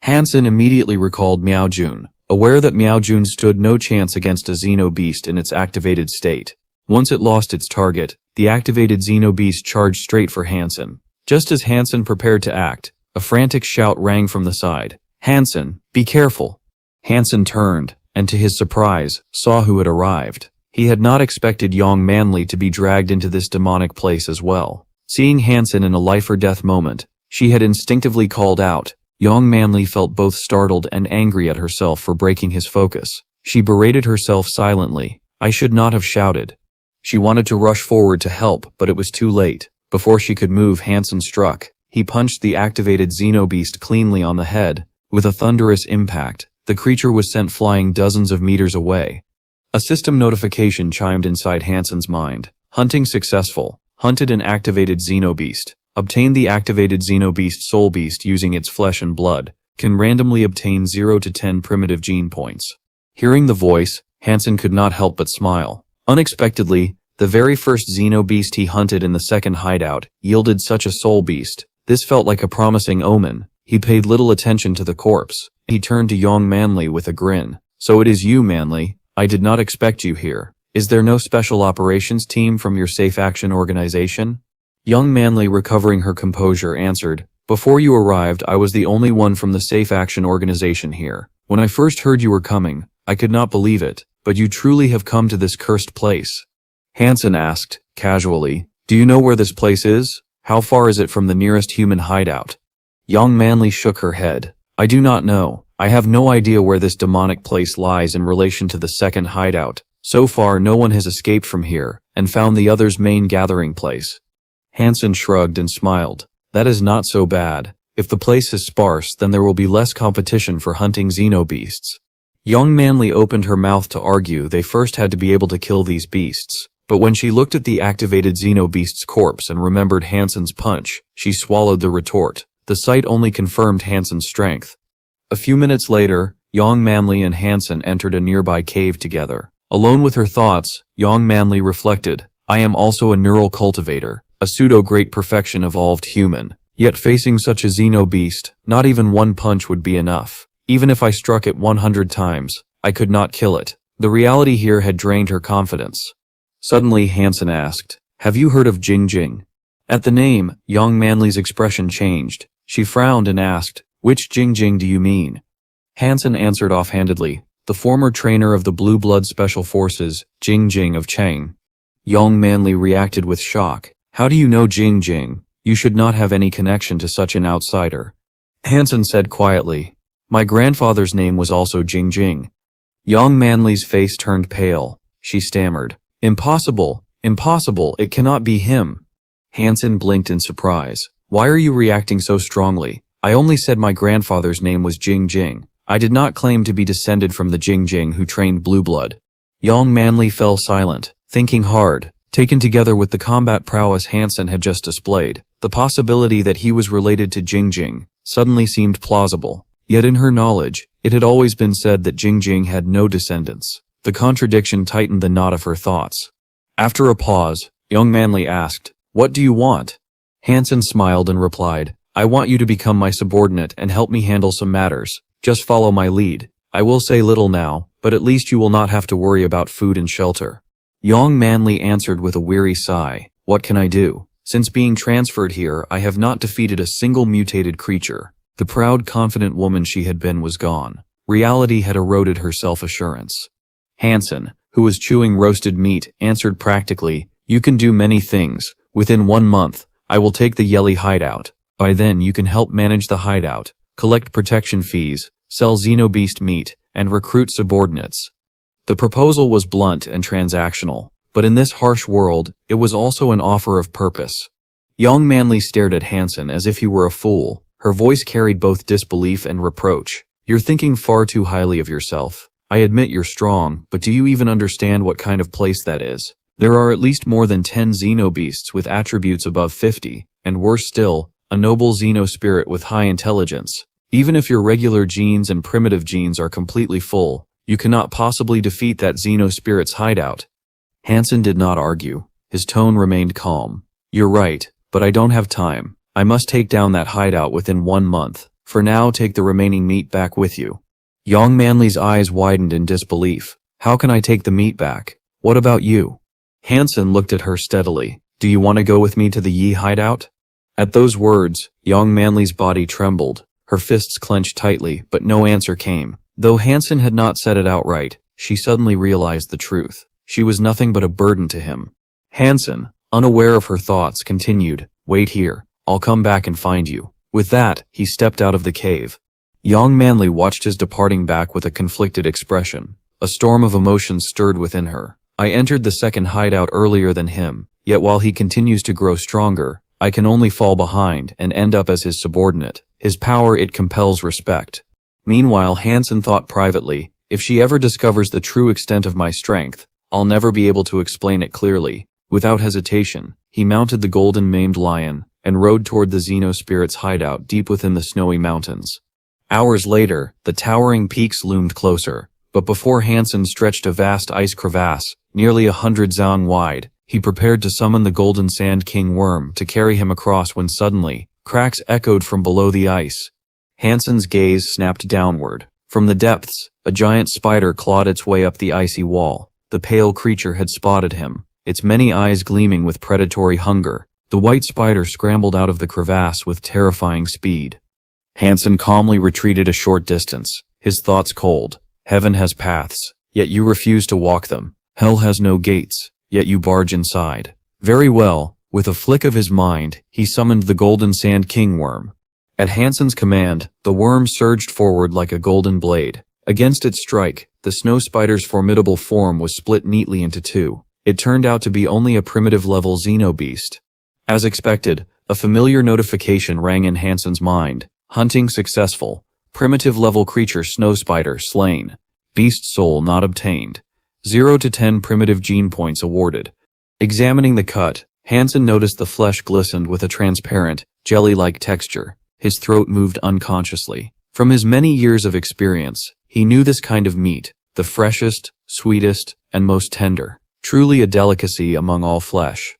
Han Sen immediately recalled Miao Jun, aware that Miao Jun stood no chance against a xeno beast in its activated state. Once it lost its target, the activated xeno beast charged straight for Han Sen. Just as Han Sen prepared to act, a frantic shout rang from the side. Han Sen, be careful! Han Sen turned, and to his surprise, saw who had arrived. He had not expected Yang Manli to be dragged into this demonic place as well. Seeing Han Sen in a life-or-death moment, she had instinctively called out. Yang Manli felt both startled and angry at herself for breaking his focus. She berated herself silently. I should not have shouted. She wanted to rush forward to help, but it was too late. Before she could move, Han Sen struck. He punched the activated xeno beast cleanly on the head. With a thunderous impact, the creature was sent flying dozens of meters away. A system notification chimed inside Han Sen's mind. Hunting successful. Hunted an activated xenobeast. Obtained the activated xenobeast soul beast using its flesh and blood. can randomly obtain 0 to 10 primitive gene points. Hearing the voice, Han Sen could not help but smile. Unexpectedly, the very first xenobeast he hunted in the second hideout yielded such a soul beast. This felt like a promising omen. He paid little attention to the corpse. He turned to young Manly with a grin. "So it is you, Manly. I did not expect you here. Is there no special operations team from your Safe Action organization?" Young Manly, recovering her composure, answered, "Before you arrived, I was the only one from the Safe Action organization here. When I first heard you were coming, I could not believe it, but you truly have come to this cursed place." Han Sen asked, casually, "Do you know where this place is? How far is it from the nearest human hideout?" Young Manly shook her head. "I do not know. I have no idea where this demonic place lies in relation to the second hideout. So far, no one has escaped from here and found the other's main gathering place." Han Sen shrugged and smiled. "That is not so bad. If the place is sparse, then there will be less competition for hunting xenobeasts." Young Manly opened her mouth to argue they first had to be able to kill these beasts. But when she looked at the activated xenobeast's corpse and remembered Han Sen's punch, she swallowed the retort. The sight only confirmed Han Sen's strength. A few minutes later, young Manly and Han Sen entered a nearby cave together. Alone with her thoughts, young Manly reflected, "I am also a neural cultivator, a pseudo-great perfection evolved human. Yet facing such a xenobeast, not even one punch would be enough. Even if I struck it 100 times, I could not kill it." The reality here had drained her confidence. Suddenly, Han Sen asked, "Have you heard of Jing Jing?" At the name, young Manly's expression changed. She frowned and asked, "Which Jing Jing do you mean?" Han Sen answered offhandedly, "The former trainer of the Blue Blood Special Forces, Jing Jing of Chang." Young Manly reacted with shock. "How do you know Jing Jing? You should not have any connection to such an outsider." Han Sen said quietly, "My grandfather's name was also Jing Jing." Young Manly's face turned pale. She stammered, "Impossible, impossible, it cannot be him." Han Sen blinked in surprise. "Why are you reacting so strongly? I only said my grandfather's name was Jing Jing. I did not claim to be descended from the Jing Jing who trained Blue Blood." Young Manly fell silent, thinking hard. Taken together with the combat prowess Han Sen had just displayed, the possibility that he was related to Jing Jing suddenly seemed plausible. Yet in her knowledge, it had always been said that Jing Jing had no descendants. The contradiction tightened the knot of her thoughts. After a pause, young Manly asked, "What do you want?" Han Sen smiled and replied, "I want you to become my subordinate and help me handle some matters. Just follow my lead. I will say little now, but at least you will not have to worry about food and shelter." Young Manly answered with a weary sigh, "What can I do? Since being transferred here, I have not defeated a single mutated creature." The proud, confident woman she had been was gone. Reality had eroded her self-assurance. Han Sen, who was chewing roasted meat, answered practically, "You can do many things. Within 1 month, I will take the Yeli hideout. By then you can help manage the hideout, collect protection fees, sell xenobeast meat, and recruit subordinates." The proposal was blunt and transactional, but in this harsh world, it was also an offer of purpose. Young Manly stared at Han Sen as if he were a fool. Her voice carried both disbelief and reproach. "You're thinking far too highly of yourself. I admit you're strong, but do you even understand what kind of place that is? There are at least more than 10 xenobeasts with attributes above 50, and worse still, a noble xenospirit with high intelligence. Even if your regular genes and primitive genes are completely full, you cannot possibly defeat that xenospirit's hideout." Han Sen did not argue. His tone remained calm. "You're right, but I don't have time. I must take down that hideout within 1 month. For now, take the remaining meat back with you." Young Manly's eyes widened in disbelief. "How can I take the meat back? What about you?" Han Sen looked at her steadily. "Do you want to go with me to the Yi hideout?" At those words, young Manly's body trembled. Her fists clenched tightly, but no answer came. Though Han Sen had not said it outright, she suddenly realized the truth. She was nothing but a burden to him. Han Sen, unaware of her thoughts, continued, "Wait here. I'll come back and find you." With that, he stepped out of the cave. Young Manly watched his departing back with a conflicted expression. A storm of emotions stirred within her. "I entered the second hideout earlier than him, yet while he continues to grow stronger, I can only fall behind and end up as his subordinate. His power, it compels respect." Meanwhile, Han Sen thought privately, "If she ever discovers the true extent of my strength, I'll never be able to explain it clearly." Without hesitation, he mounted the golden-maned lion and rode toward the xenospirit's hideout deep within the snowy mountains. Hours later, the towering peaks loomed closer, but before Han Sen stretched a vast ice crevasse, nearly 100 zang wide, he prepared to summon the Golden Sand King Worm to carry him across when suddenly, cracks echoed from below the ice. Han Sen's gaze snapped downward. From the depths, a giant spider clawed its way up the icy wall. The pale creature had spotted him, its many eyes gleaming with predatory hunger. The white spider scrambled out of the crevasse with terrifying speed. Han Sen calmly retreated a short distance, his thoughts cold. Heaven has paths, yet you refuse to walk them. Hell has no gates, yet you barge inside. Very well, with a flick of his mind, he summoned the Golden Sand King Worm. At Han Sen's command, the worm surged forward like a golden blade. Against its strike, the snow spider's formidable form was split neatly into two. It turned out to be only a primitive-level xenobeast. As expected, a familiar notification rang in Han Sen's mind. Hunting successful. Primitive-level creature snow spider slain. Beast soul not obtained. 0 to 10 primitive gene points awarded. Examining the cut, Han Sen noticed the flesh glistened with a transparent, jelly-like texture. His throat moved unconsciously. From his many years of experience, he knew this kind of meat, the freshest, sweetest, and most tender. Truly a delicacy among all flesh.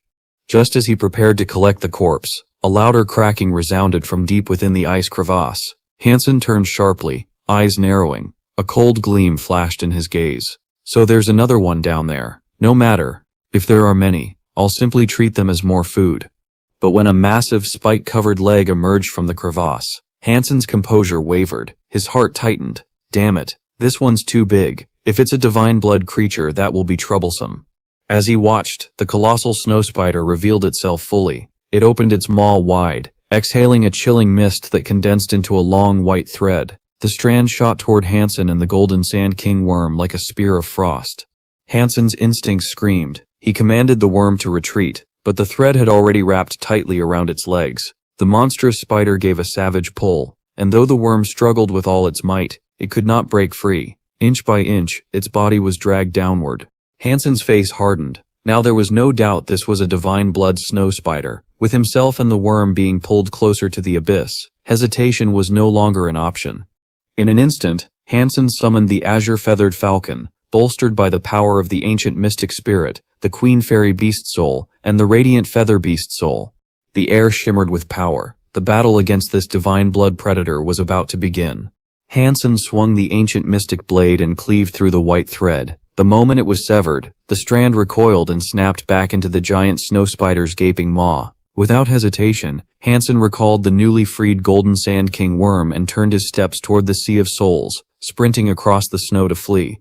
Just as he prepared to collect the corpse, a louder cracking resounded from deep within the ice crevasse. Han Sen turned sharply, eyes narrowing. A cold gleam flashed in his gaze. So there's another one down there. No matter. If there are many, I'll simply treat them as more food. But when a massive spike-covered leg emerged from the crevasse, Han Sen's composure wavered. His heart tightened. Damn it, this one's too big. If it's a divine blood creature, that will be troublesome. As he watched, the colossal snow spider revealed itself fully. It opened its maw wide, exhaling a chilling mist that condensed into a long white thread. The strand shot toward Han Sen and the Golden Sand King Worm like a spear of frost. Han Sen's instincts screamed. He commanded the worm to retreat, but the thread had already wrapped tightly around its legs. The monstrous spider gave a savage pull, and though the worm struggled with all its might, it could not break free. Inch by inch, its body was dragged downward. Han Sen's face hardened. Now there was no doubt this was a divine blood snow spider. With himself and the worm being pulled closer to the abyss, hesitation was no longer an option. In an instant, Han Sen summoned the azure-feathered falcon, bolstered by the power of the ancient mystic spirit, the queen fairy beast soul, and the radiant feather beast soul. The air shimmered with power. The battle against this divine blood predator was about to begin. Han Sen swung the ancient mystic blade and cleaved through the white thread. The moment it was severed, the strand recoiled and snapped back into the giant snow spider's gaping maw. Without hesitation, Han Sen recalled the newly freed Golden Sand King Worm and turned his steps toward the Sea of Souls, sprinting across the snow to flee.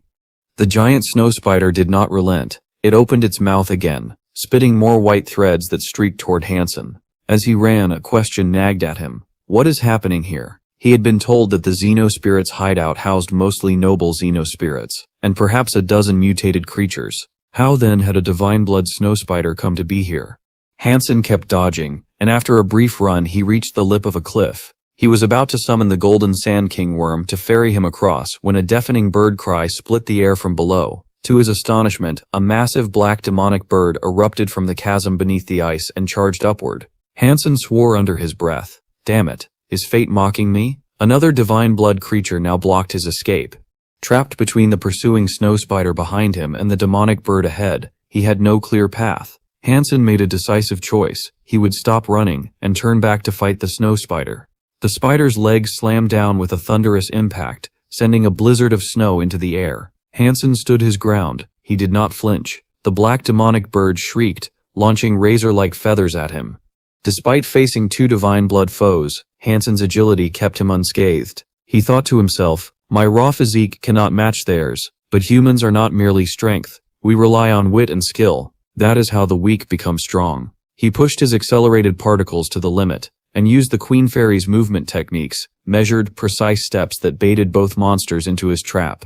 The giant snow spider did not relent. It opened its mouth again, spitting more white threads that streaked toward Han Sen. As he ran, a question nagged at him. What is happening here? He had been told that the Xenospirit's hideout housed mostly noble Xenospirits, and perhaps a dozen mutated creatures. How then had a divine blood snow spider come to be here? Han Sen kept dodging, and after a brief run he reached the lip of a cliff. He was about to summon the Golden Sand King Worm to ferry him across when a deafening bird cry split the air from below. To his astonishment, a massive black demonic bird erupted from the chasm beneath the ice and charged upward. Han Sen swore under his breath. Damn it, is fate mocking me? Another divine blood creature now blocked his escape. Trapped between the pursuing snow spider behind him and the demonic bird ahead, he had no clear path. Han Sen made a decisive choice. He would stop running and turn back to fight the snow spider. The spider's legs slammed down with a thunderous impact, sending a blizzard of snow into the air. Han Sen stood his ground. He did not flinch. The black demonic bird shrieked, launching razor-like feathers at him. Despite facing two divine blood foes, Han Sen's agility kept him unscathed. He thought to himself, my raw physique cannot match theirs, but humans are not merely strength. We rely on wit and skill. That is how the weak become strong. He pushed his accelerated particles to the limit, and used the Queen Fairy's movement techniques, measured, precise steps that baited both monsters into his trap.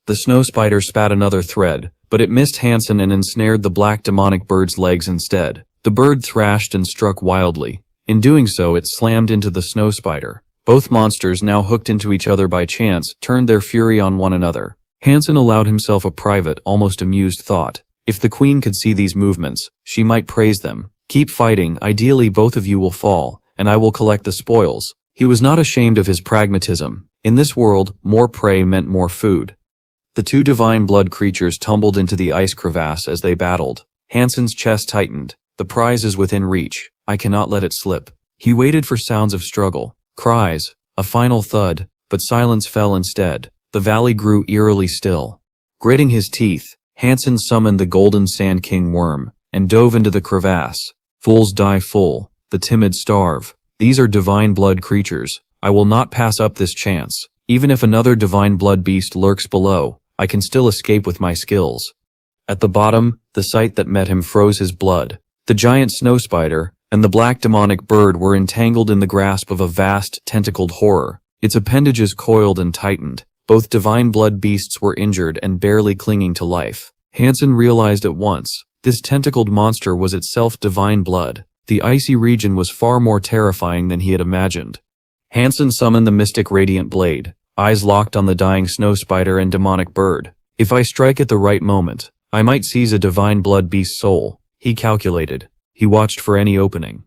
The snow spider spat another thread, but it missed Han Sen and ensnared the black demonic bird's legs instead. The bird thrashed and struck wildly. In doing so, it slammed into the snow spider. Both monsters, now hooked into each other by chance, turned their fury on one another. Han Sen allowed himself a private, almost amused thought. If the queen could see these movements, she might praise them. Keep fighting, ideally both of you will fall, and I will collect the spoils. He was not ashamed of his pragmatism. In this world, more prey meant more food. The two divine blood creatures tumbled into the ice crevasse as they battled. Han Sen's chest tightened. The prize is within reach. I cannot let it slip. He waited for sounds of struggle, cries, a final thud, but silence fell instead. The valley grew eerily still. Gritting his teeth, Han Sen summoned the golden Sand King worm and dove into the crevasse. Fools die full, the timid starve. These are divine blood creatures. I will not pass up this chance. Even if another divine blood beast lurks below, I can still escape with my skills. At the bottom, the sight that met him froze his blood. The giant snow spider and the black demonic bird were entangled in the grasp of a vast, tentacled horror. Its appendages coiled and tightened. Both divine blood beasts were injured and barely clinging to life. Han Sen realized at once, this tentacled monster was itself divine blood. The icy region was far more terrifying than he had imagined. Han Sen summoned the mystic radiant blade, eyes locked on the dying snow spider and demonic bird. If I strike at the right moment, I might seize a divine blood beast's soul, he calculated. He watched for any opening.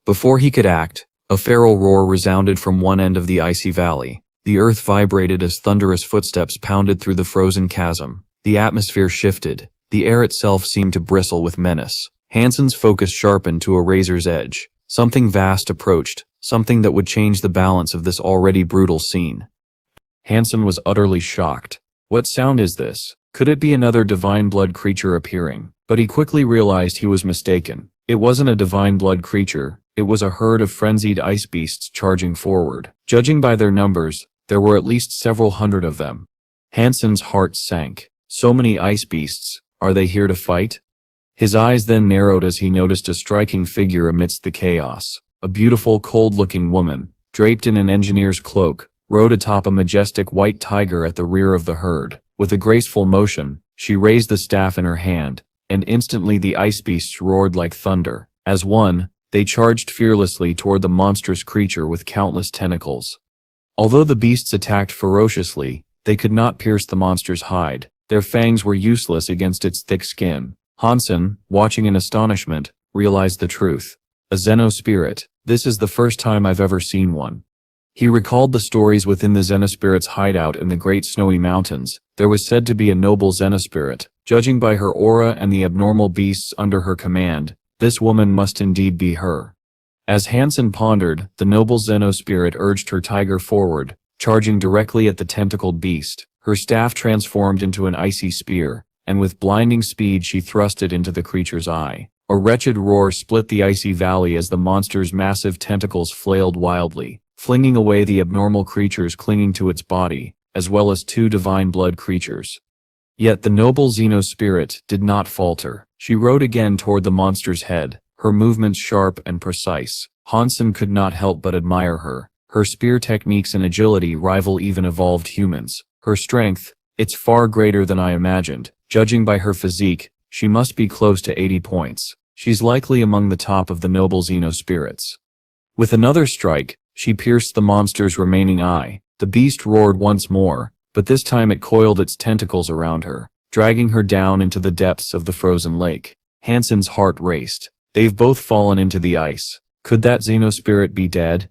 Before he could act, a feral roar resounded from one end of the icy valley. The earth vibrated as thunderous footsteps pounded through the frozen chasm. The atmosphere shifted. The air itself seemed to bristle with menace. Han Sen's focus sharpened to a razor's edge. Something vast approached, something that would change the balance of this already brutal scene. Han Sen was utterly shocked. What sound is this? Could it be another divine blood creature appearing? But he quickly realized he was mistaken. It wasn't a divine blood creature. It was a herd of frenzied ice beasts charging forward. Judging by their numbers, there were at least several hundred of them. Han Sen's heart sank. So many ice beasts. Are they here to fight? His eyes then narrowed as he noticed a striking figure amidst the chaos. A beautiful, cold-looking woman, draped in an engineer's cloak, rode atop a majestic white tiger at the rear of the herd. With a graceful motion, she raised the staff in her hand, and instantly the ice beasts roared like thunder. As one, they charged fearlessly toward the monstrous creature with countless tentacles. Although the beasts attacked ferociously, they could not pierce the monster's hide. Their fangs were useless against its thick skin. Han Sen, watching in astonishment, realized the truth. A Xenospirit. This is the first time I've ever seen one. He recalled the stories within the Xenospirit's hideout in the Great Snowy Mountains. There was said to be a noble Xenospirit. Judging by her aura and the abnormal beasts under her command, this woman must indeed be her. As Han Sen pondered, the noble Xenospirit urged her tiger forward, charging directly at the tentacled beast. Her staff transformed into an icy spear, and with blinding speed she thrust it into the creature's eye. A wretched roar split the icy valley as the monster's massive tentacles flailed wildly, flinging away the abnormal creatures clinging to its body, as well as two divine blood creatures. Yet the noble Xenospirit did not falter. She rode again toward the monster's head, her movements sharp and precise. Han Sen could not help but admire her. Her spear techniques and agility rival even evolved humans. Her strength, it's far greater than I imagined. Judging by her physique, she must be close to 80 points. She's likely among the top of the noble Xenospirits. With another strike, she pierced the monster's remaining eye. The beast roared once more, but this time it coiled its tentacles around her, dragging her down into the depths of the frozen lake. Han Sen's heart raced. They've both fallen into the ice. Could that Xenospirit be dead?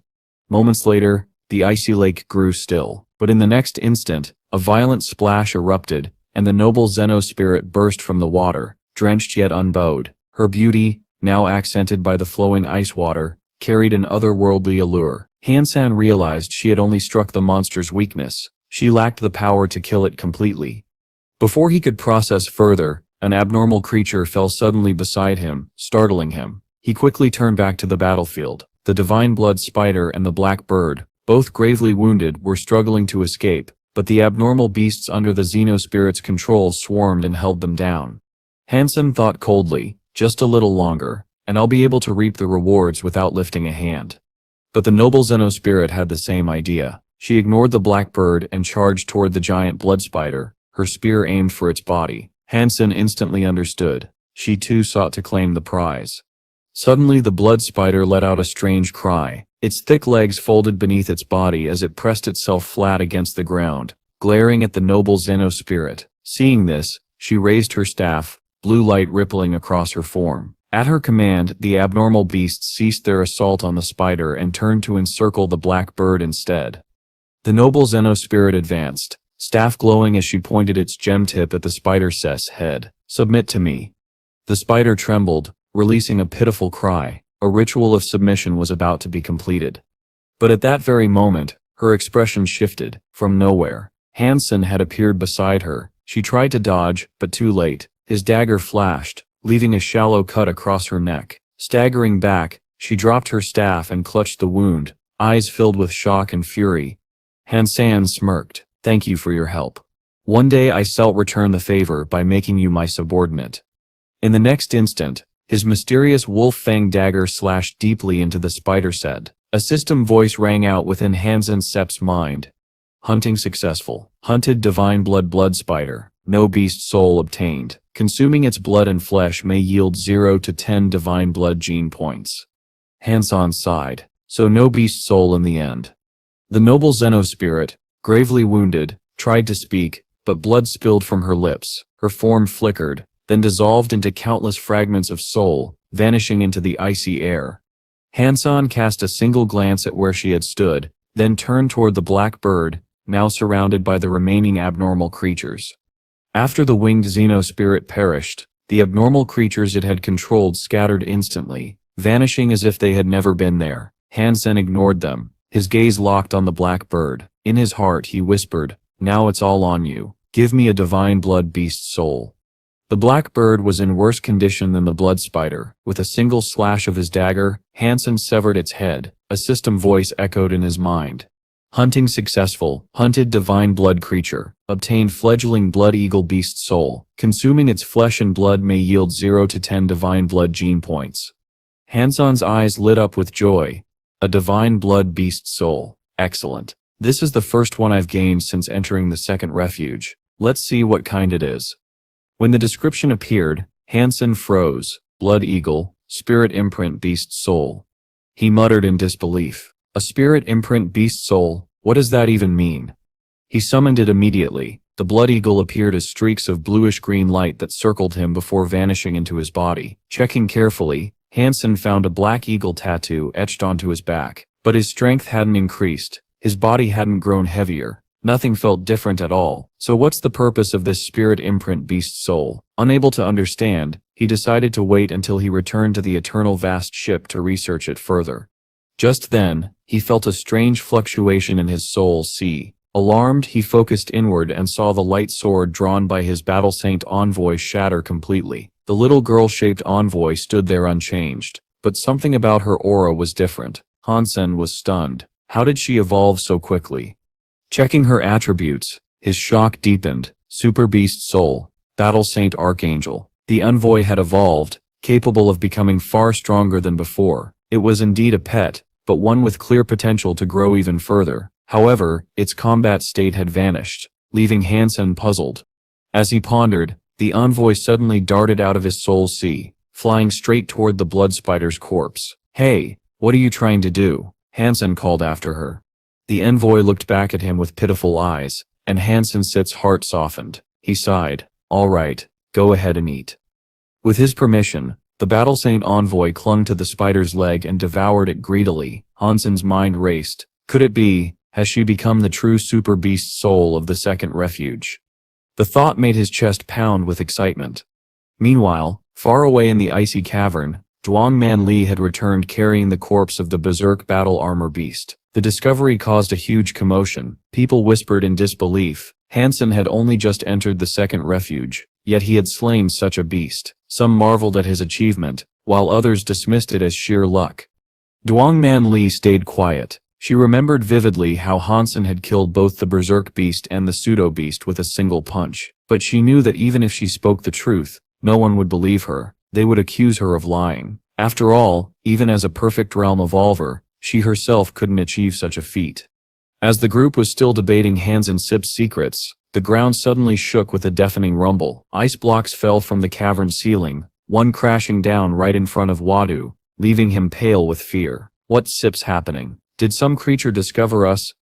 Moments later, the icy lake grew still, but in the next instant, a violent splash erupted, and the noble Xenospirit burst from the water, drenched yet unbowed. Her beauty, now accented by the flowing ice water, carried an otherworldly allure. Han Sen realized she had only struck the monster's weakness. She lacked the power to kill it completely. Before he could process further, an abnormal creature fell suddenly beside him, startling him. He quickly turned back to the battlefield. The divine blood spider and the black bird, both gravely wounded, were struggling to escape, but the abnormal beasts under the Xenospirit's control swarmed and held them down. Han Sen thought coldly, just a little longer, and I'll be able to reap the rewards without lifting a hand. But the noble Xenospirit had the same idea. She ignored the black bird and charged toward the giant blood spider, her spear aimed for its body. Han Sen instantly understood. She too sought to claim the prize. Suddenly the blood spider let out a strange cry. Its thick legs folded beneath its body as it pressed itself flat against the ground, glaring at the noble Xenospirit. Seeing this, she raised her staff, blue light rippling across her form. At her command, the abnormal beasts ceased their assault on the spider and turned to encircle the black bird instead. The noble Zeno spirit advanced, staff glowing as she pointed its gem tip at the spider's head. "Submit to me." The spider trembled, releasing a pitiful cry. A ritual of submission was about to be completed. But at that very moment, her expression shifted. From nowhere, Han Sen had appeared beside her. She tried to dodge, but too late. His dagger flashed, leaving a shallow cut across her neck. Staggering back, she dropped her staff and clutched the wound, eyes filled with shock and fury. Han Sen smirked. "Thank you for your help. One day I shall return the favor by making you my subordinate." In the next instant, his mysterious wolf-fang dagger slashed deeply into the spider's head. A system voice rang out within Han Sen's mind. "Hunting successful. Hunted divine blood spider. No beast soul obtained. Consuming its blood and flesh may yield 0 to 10 divine blood gene points." Han Sen sighed. So no beast soul in the end. The noble Zeno spirit, gravely wounded, tried to speak, but blood spilled from her lips. Her form flickered, then dissolved into countless fragments of soul, vanishing into the icy air. Han Sen cast a single glance at where she had stood, then turned toward the black bird, now surrounded by the remaining abnormal creatures. After the winged Zeno spirit perished, the abnormal creatures it had controlled scattered instantly, vanishing as if they had never been there. Han Sen ignored them, his gaze locked on the black bird. In his heart he whispered, "Now it's all on you. Give me a divine blood beast soul." The black bird was in worse condition than the blood spider. With a single slash of his dagger, Han Sen severed its head. A system voice echoed in his mind. "Hunting successful. Hunted divine blood creature. Obtained fledgling blood eagle beast soul. Consuming its flesh and blood may yield 0 to 10 divine blood gene points." Han Sen's eyes lit up with joy. A divine blood beast soul. Excellent. This is the first one I've gained since entering the second refuge. Let's see what kind it is. When the description appeared, Han Sen froze. Blood eagle, spirit imprint beast soul. He muttered in disbelief. A spirit imprint beast soul, what does that even mean? He summoned it immediately. The blood eagle appeared as streaks of bluish-green light that circled him before vanishing into his body. Checking carefully, Han Sen found a black eagle tattoo etched onto his back. But his strength hadn't increased. His body hadn't grown heavier. Nothing felt different at all. So what's the purpose of this spirit imprint beast soul? Unable to understand, he decided to wait until he returned to the eternal vast ship to research it further. Just then, he felt a strange fluctuation in his soul sea. Alarmed, he focused inward and saw the light sword drawn by his battle saint envoy shatter completely. The little girl-shaped envoy stood there unchanged, but something about her aura was different. Han Sen was stunned. How did she evolve so quickly? Checking her attributes, his shock deepened. Super Beast Soul, Battle Saint Archangel. The envoy had evolved, capable of becoming far stronger than before. It was indeed a pet, but one with clear potential to grow even further. However, its combat state had vanished, leaving Han Sen puzzled. As he pondered, the envoy suddenly darted out of his soul sea, flying straight toward the blood spider's corpse. "Hey, what are you trying to do?" Han Sen called after her. The envoy looked back at him with pitiful eyes, and Han Sen's heart softened. He sighed. "All right, go ahead and eat." With his permission, the Battle Saint envoy clung to the spider's leg and devoured it greedily. Han Sen's mind raced. Could it be? Has she become the true super beast soul of the second refuge? The thought made his chest pound with excitement. Meanwhile, far away in the icy cavern, Duong Man Li had returned carrying the corpse of the berserk battle armor beast. The discovery caused a huge commotion. People whispered in disbelief. Han Sen had only just entered the second refuge, yet he had slain such a beast. Some marveled at his achievement, while others dismissed it as sheer luck. Duong Man Li stayed quiet. She remembered vividly how Han Sen had killed both the berserk beast and the pseudo-beast with a single punch. But she knew that even if she spoke the truth, no one would believe her. They would accuse her of lying. After all, even as a perfect realm evolver, she herself couldn't achieve such a feat. As the group was still debating Han Sen's secrets, the ground suddenly shook with a deafening rumble. Ice blocks fell from the cavern ceiling, one crashing down right in front of Wadu, leaving him pale with fear. What's happening? Did some creature discover us?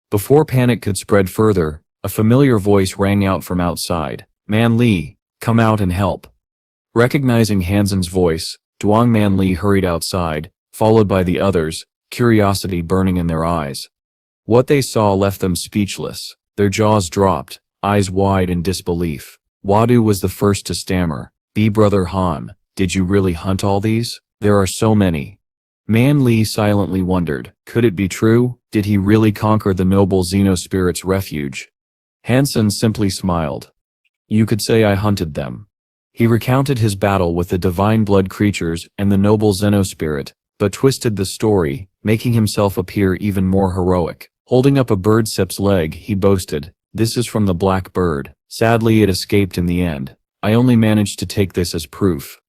Before panic could spread further, a familiar voice rang out from outside. "Man Li, come out and help." Recognizing Han Sen's voice, Duong Man Li hurried outside, followed by the others, curiosity burning in their eyes. What they saw left them speechless. Their jaws dropped, eyes wide in disbelief. Wadu was the first to stammer. Brother Han, did you really hunt all these? There are so many. Man Li silently wondered, could it be true? Did he really conquer the noble Xenospirit's refuge? Han Sen simply smiled. You could say I hunted them. He recounted his battle with the divine blood creatures and the noble Xenospirit, but twisted the story, making himself appear even more heroic. Holding up a birdseps leg, he boasted, this is from the black bird. Sadly, it escaped in the end. I only managed to take this as proof.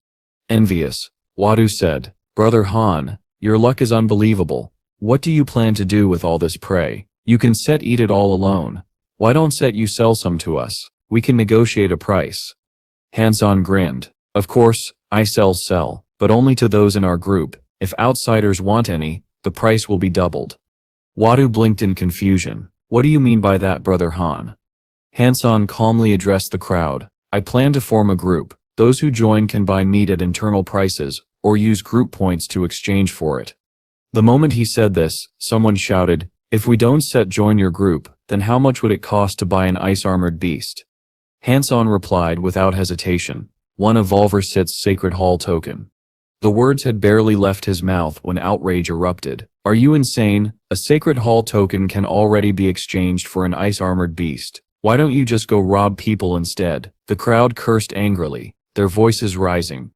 Envious, Wadu said, Brother Han, your luck is unbelievable. What do you plan to do with all this prey? You can eat it all alone. Why don't you sell some to us? We can negotiate a price. Han Sen grinned. Of course, I sell, but only to those in our group. If outsiders want any, the price will be doubled. Wadu blinked in confusion. What do you mean by that, Brother Han? Han Sen calmly addressed the crowd. I plan to form a group. Those who join can buy meat at internal prices, or use group points to exchange for it. The moment he said this, someone shouted, if we don't join your group, then how much would it cost to buy an ice-armored beast? Han Sen replied without hesitation, one of Volversit's Sacred Hall token. The words had barely left his mouth when outrage erupted. Are you insane? A Sacred Hall token can already be exchanged for an ice-armored beast. Why don't you just go rob people instead? The crowd cursed angrily, their voices rising.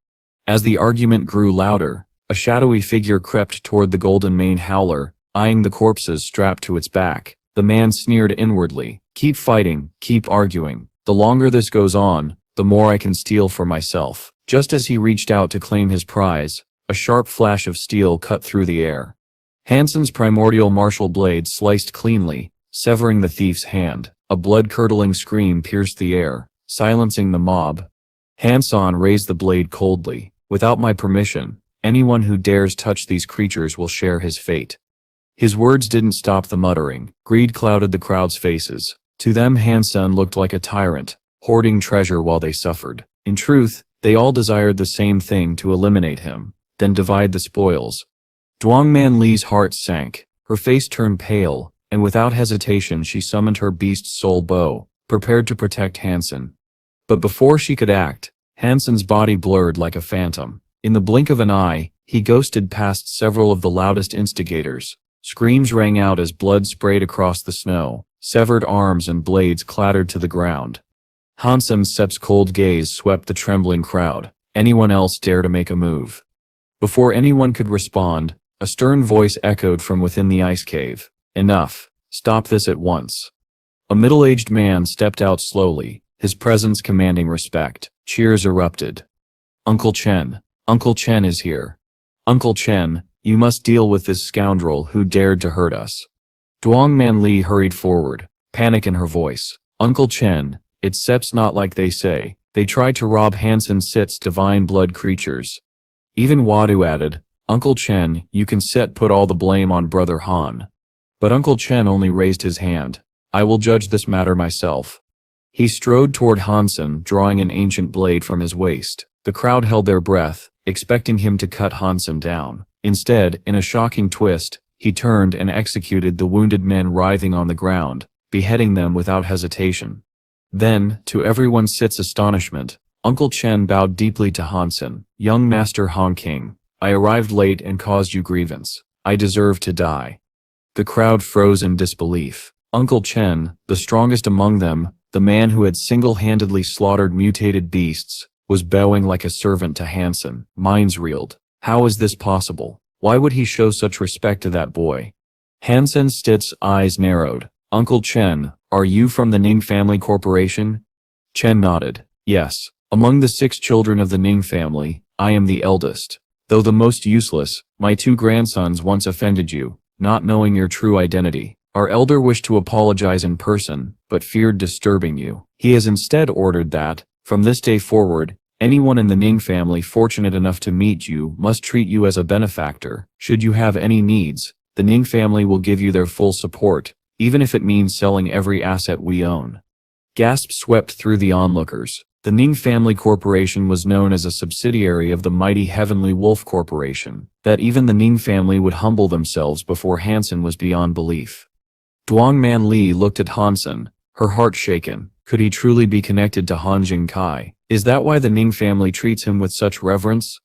As the argument grew louder, a shadowy figure crept toward the golden mane howler, eyeing the corpses strapped to its back. The man sneered inwardly, keep fighting, keep arguing. The longer this goes on, the more I can steal for myself. Just as he reached out to claim his prize, a sharp flash of steel cut through the air. Han Sen's primordial martial blade sliced cleanly, severing the thief's hand. A blood-curdling scream pierced the air, silencing the mob. Han Sen raised the blade coldly. Without my permission, anyone who dares touch these creatures will share his fate. His words didn't stop the muttering. Greed clouded the crowd's faces. To them, Han Sen looked like a tyrant, hoarding treasure while they suffered. In truth, they all desired the same thing, to eliminate him, then divide the spoils. Man Li's heart sank. Her face turned pale, and without hesitation she summoned her beast's soul bow, prepared to protect Han Sen. But before she could act, Han Sen's body blurred like a phantom. In the blink of an eye, he ghosted past several of the loudest instigators. Screams rang out as blood sprayed across the snow. Severed arms and blades clattered to the ground. Han Sen's cold gaze swept the trembling crowd. Anyone else dare to make a move? Before anyone could respond, a stern voice echoed from within the ice cave. Enough. Stop this at once. A middle-aged man stepped out slowly, his presence commanding respect. Cheers erupted. Uncle Chen. Uncle Chen is here. Uncle Chen, you must deal with this scoundrel who dared to hurt us. Man Li hurried forward, panic in her voice. Uncle Chen, it's not like they say. They tried to rob Han Sen's divine blood creatures. Even Wadu added, Uncle Chen, you can put all the blame on Brother Han. But Uncle Chen only raised his hand. I will judge this matter myself. He strode toward Han Sen, drawing an ancient blade from his waist. The crowd held their breath, expecting him to cut Han Sen down. Instead, in a shocking twist, he turned and executed the wounded men writhing on the ground, beheading them without hesitation. Then, to everyone's astonishment, Uncle Chen bowed deeply to Han Sen. Young Master Han King, I arrived late and caused you grievance. I deserve to die. The crowd froze in disbelief. Uncle Chen, the strongest among them, the man who had single-handedly slaughtered mutated beasts, was bowing like a servant to Han Sen. Minds reeled. How is this possible? Why would he show such respect to that boy? Han Sen's eyes narrowed. Uncle Chen, are you from the Ning family corporation? Chen nodded. Yes. Among the 6 children of the Ning family, I am the eldest. Though the most useless, my 2 grandsons once offended you, not knowing your true identity. Our elder wished to apologize in person, but feared disturbing you. He has instead ordered that, from this day forward, anyone in the Ning family fortunate enough to meet you must treat you as a benefactor. Should you have any needs, the Ning family will give you their full support, even if it means selling every asset we own. Gasps swept through the onlookers. The Ning Family Corporation was known as a subsidiary of the mighty Heavenly Wolf Corporation. That even the Ning family would humble themselves before Han Sen was beyond belief. Duong Man Li looked at Han Sen, her heart shaken. Could he truly be connected to Han Jingkai? Is that why the Ning family treats him with such reverence?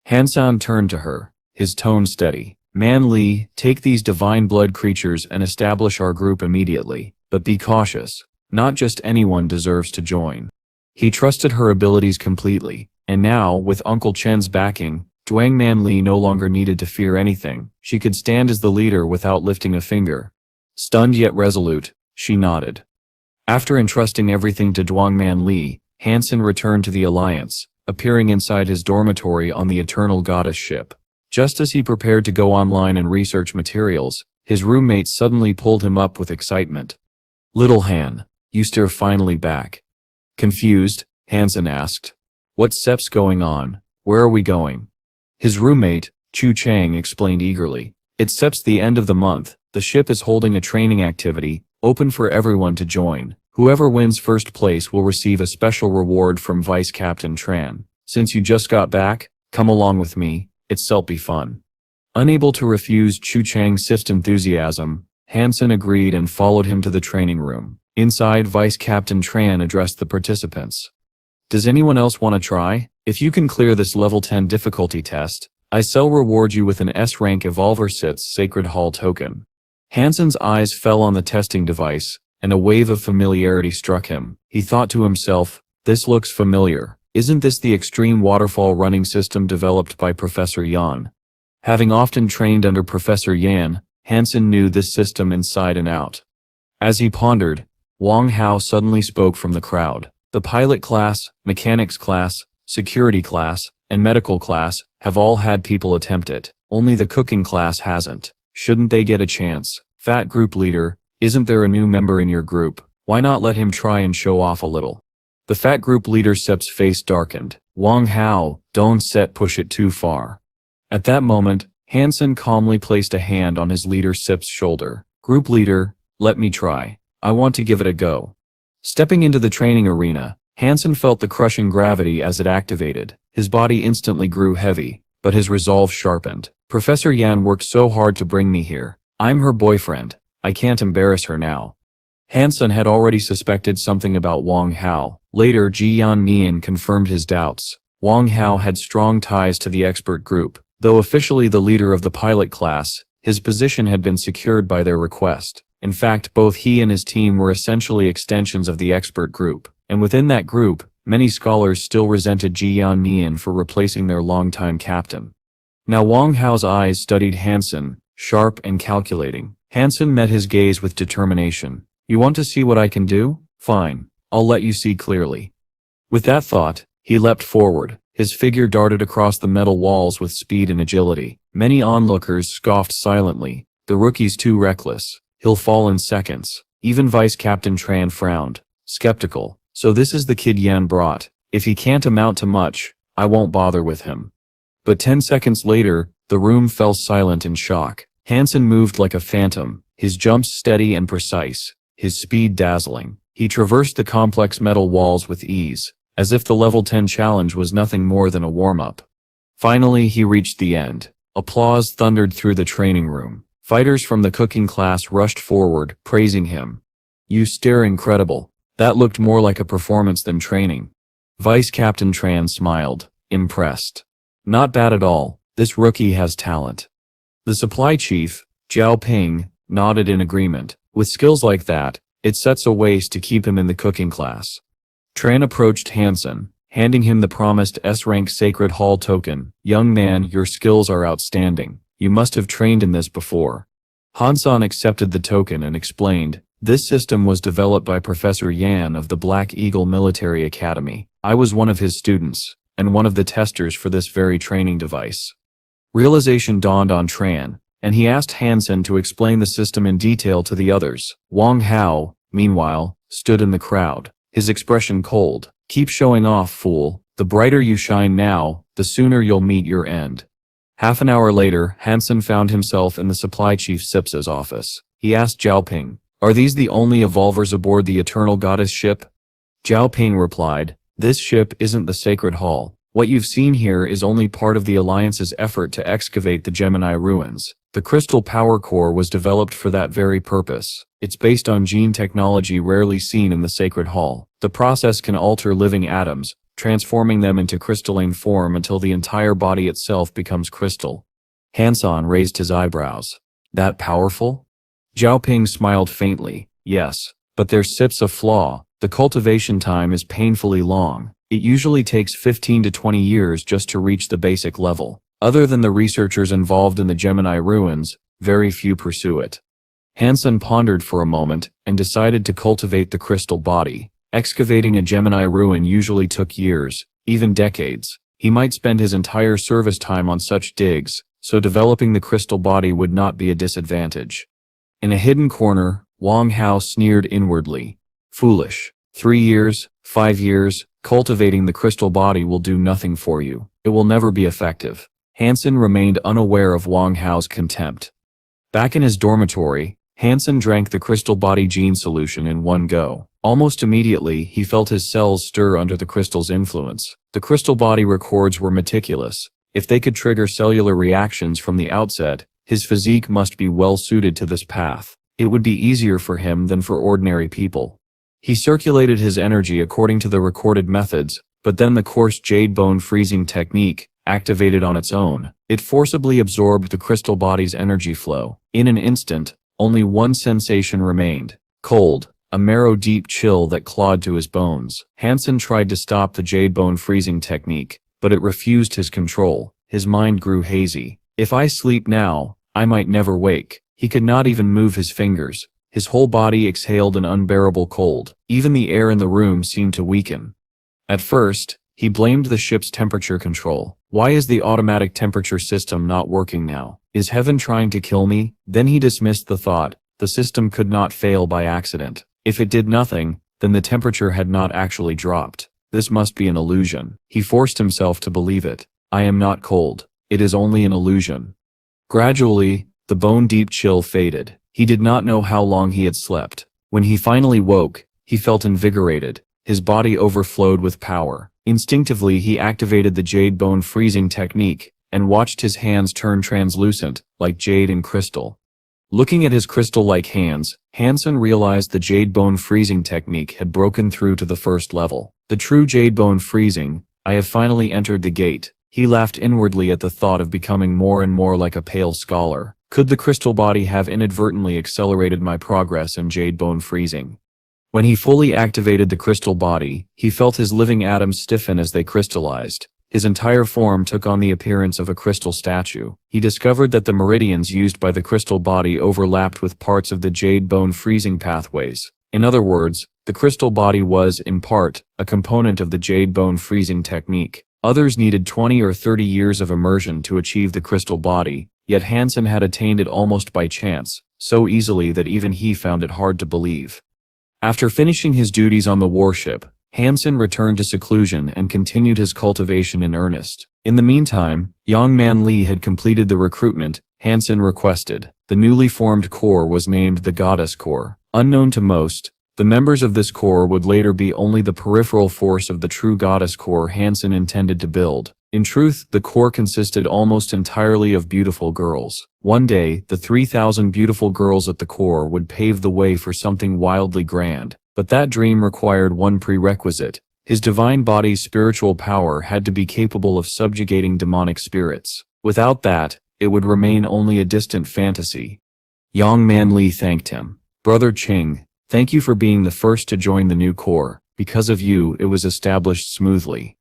Han Sen turned to her, his tone steady. Man Li, take these divine blood creatures and establish our group immediately. But be cautious. Not just anyone deserves to join. He trusted her abilities completely, and now, with Uncle Chen's backing, Duong Man Li no longer needed to fear anything. She could stand as the leader without lifting a finger. Stunned yet resolute, she nodded. After entrusting everything to Duong Man Li, Han Sen returned to the Alliance, appearing inside his dormitory on the Eternal Goddess ship. Just as he prepared to go online and research materials, his roommate suddenly pulled him up with excitement. "Little Han, you're finally back." Confused, Han Sen asked, "What's Sep's going on? Where are we going?" His roommate, Chu Chang, explained eagerly. "It's Sep's the end of the month. The ship is holding a training activity, open for everyone to join. Whoever wins first place will receive a special reward from Vice Captain Tran. Since you just got back, come along with me, it'll be fun." Unable to refuse Chu Chang's swift enthusiasm, Han Sen agreed and followed him to the training room. Inside, Vice Captain Tran addressed the participants. "Does anyone else want to try? If you can clear this level 10 difficulty test, I'll reward you with an S-rank Evolver Sith's Sacred Hall token." Han Sen's eyes fell on the testing device, and a wave of familiarity struck him. He thought to himself, "This looks familiar. Isn't this the extreme waterfall running system developed by Professor Yan?" Having often trained under Professor Yan, Han Sen knew this system inside and out. As he pondered, Wang Hao suddenly spoke from the crowd. "The pilot class, mechanics class, security class, and medical class have all had people attempt it. Only the cooking class hasn't. Shouldn't they get a chance? Fat group leader, isn't there a new member in your group? Why not let him try and show off a little?" The fat group leader Sep's face darkened. "Wang Hao, don't push it too far." At that moment, Han Sen calmly placed a hand on his leader Sep's shoulder. "Group leader, let me try. I want to give it a go." Stepping into the training arena, Han Sen felt the crushing gravity as it activated. His body instantly grew heavy, but his resolve sharpened. "Professor Yan worked so hard to bring me here. I'm her boyfriend. I can't embarrass her now." Han Sen had already suspected something about Wang Hao. Later, Ji Yan Nian confirmed his doubts. Wang Hao had strong ties to the expert group. Though officially the leader of the pilot class, his position had been secured by their request. In fact, both he and his team were essentially extensions of the expert group, and within that group, many scholars still resented Ji Yan Nian for replacing their longtime captain. Now Wang Hao's eyes studied Han Sen, sharp and calculating. Han Sen met his gaze with determination. "You want to see what I can do? Fine, I'll let you see clearly." With that thought, he leapt forward. His figure darted across the metal walls with speed and agility. Many onlookers scoffed silently. "The rookie's too reckless. He'll fall in seconds." Even Vice Captain Tran frowned, skeptical. "So this is the kid Yan brought. If he can't amount to much, I won't bother with him." But 10 seconds later, the room fell silent in shock. Han Sen moved like a phantom, his jumps steady and precise, his speed dazzling. He traversed the complex metal walls with ease, as if the level 10 challenge was nothing more than a warm-up. Finally, he reached the end. Applause thundered through the training room. Fighters from the cooking class rushed forward, praising him. "You stare incredible. That looked more like a performance than training." Vice Captain Tran smiled, impressed. "Not bad at all. This rookie has talent." The supply chief, Zhao Ping, nodded in agreement. With skills like that, it sets a waste to keep him in the cooking class. Tran approached Han Sen, handing him the promised S-rank Sacred Hall token. "Young man, your skills are outstanding. You must have trained in this before." Han Sen accepted the token and explained, "This system was developed by Professor Yan of the Black Eagle Military Academy. I was one of his students, and one of the testers for this very training device." Realization dawned on Tran, and he asked Han Sen to explain the system in detail to the others. Wang Hao, meanwhile, stood in the crowd, his expression cold. "Keep showing off, fool. The brighter you shine now, the sooner you'll meet your end." Half an hour later, Han Sen found himself in the supply chief Sipsa's office. He asked Zhao Ping, "Are these the only evolvers aboard the Eternal Goddess ship?" Zhao Ping replied, "This ship isn't the Sacred Hall. What you've seen here is only part of the Alliance's effort to excavate the Gemini ruins. The crystal power core was developed for that very purpose. It's based on gene technology rarely seen in the Sacred Hall. The process can alter living atoms, transforming them into crystalline form until the entire body itself becomes crystal. Han Sen raised his eyebrows. That powerful? Zhao Ping smiled faintly. Yes, but there's a flaw. The cultivation time is painfully long. It usually takes 15 to 20 years just to reach the basic level. Other than the researchers involved in the Gemini ruins, very few pursue it. Han Sen pondered for a moment and decided to cultivate the crystal body. Excavating a Gemini ruin usually took years, even decades. He might spend his entire service time on such digs, so developing the crystal body would not be a disadvantage. In a hidden corner, Wang Hao sneered inwardly. Foolish. 3 years, 5 years, cultivating the crystal body will do nothing for you. It will never be effective. Han Sen remained unaware of Wang Hao's contempt. Back in his dormitory, Han Sen drank the crystal body gene solution in one go. Almost immediately, he felt his cells stir under the crystal's influence. The crystal body records were meticulous. If they could trigger cellular reactions from the outset, his physique must be well suited to this path. It would be easier for him than for ordinary people. He circulated his energy according to the recorded methods, but then the coarse jade bone freezing technique activated on its own. It forcibly absorbed the crystal body's energy flow. In an instant, only one sensation remained. Cold, a marrow deep chill that clawed to his bones. Han Sen tried to stop the jade bone freezing technique, but it refused his control. His mind grew hazy. If I sleep now, I might never wake. He could not even move his fingers. His whole body exhaled an unbearable cold. Even the air in the room seemed to weaken. At first, he blamed the ship's temperature control. Why is the automatic temperature system not working now? Is heaven trying to kill me? Then he dismissed the thought. The system could not fail by accident. If it did nothing, then the temperature had not actually dropped. This must be an illusion. He forced himself to believe it. I am not cold. It is only an illusion. Gradually, the bone-deep chill faded. He did not know how long he had slept. When he finally woke, he felt invigorated. His body overflowed with power. Instinctively, he activated the jade bone freezing technique and watched his hands turn translucent, like jade and crystal. Looking at his crystal-like hands, Han Sen realized the jade bone freezing technique had broken through to the first level. The true jade bone freezing, I have finally entered the gate. He laughed inwardly at the thought of becoming more and more like a pale scholar. Could the crystal body have inadvertently accelerated my progress in jade bone freezing? When he fully activated the crystal body, he felt his living atoms stiffen as they crystallized. His entire form took on the appearance of a crystal statue. He discovered that the meridians used by the crystal body overlapped with parts of the jade bone freezing pathways. In other words, the crystal body was, in part, a component of the jade bone freezing technique. Others needed 20 or 30 years of immersion to achieve the crystal body, yet Han Sen had attained it almost by chance, so easily that even he found it hard to believe. After finishing his duties on the warship, Han Sen returned to seclusion and continued his cultivation in earnest. In the meantime, young man Li had completed the recruitment Han Sen requested. The newly formed corps was named the Goddess Corps. Unknown to most, the members of this corps would later be only the peripheral force of the true Goddess Corps Han Sen intended to build. In truth, the corps consisted almost entirely of beautiful girls. One day, the 3,000 beautiful girls at the corps would pave the way for something wildly grand. But that dream required one prerequisite. His divine body's spiritual power had to be capable of subjugating demonic spirits. Without that, it would remain only a distant fantasy. Yang Man Li thanked him. Brother Qing, thank you for being the first to join the new corps. Because of you, it was established smoothly.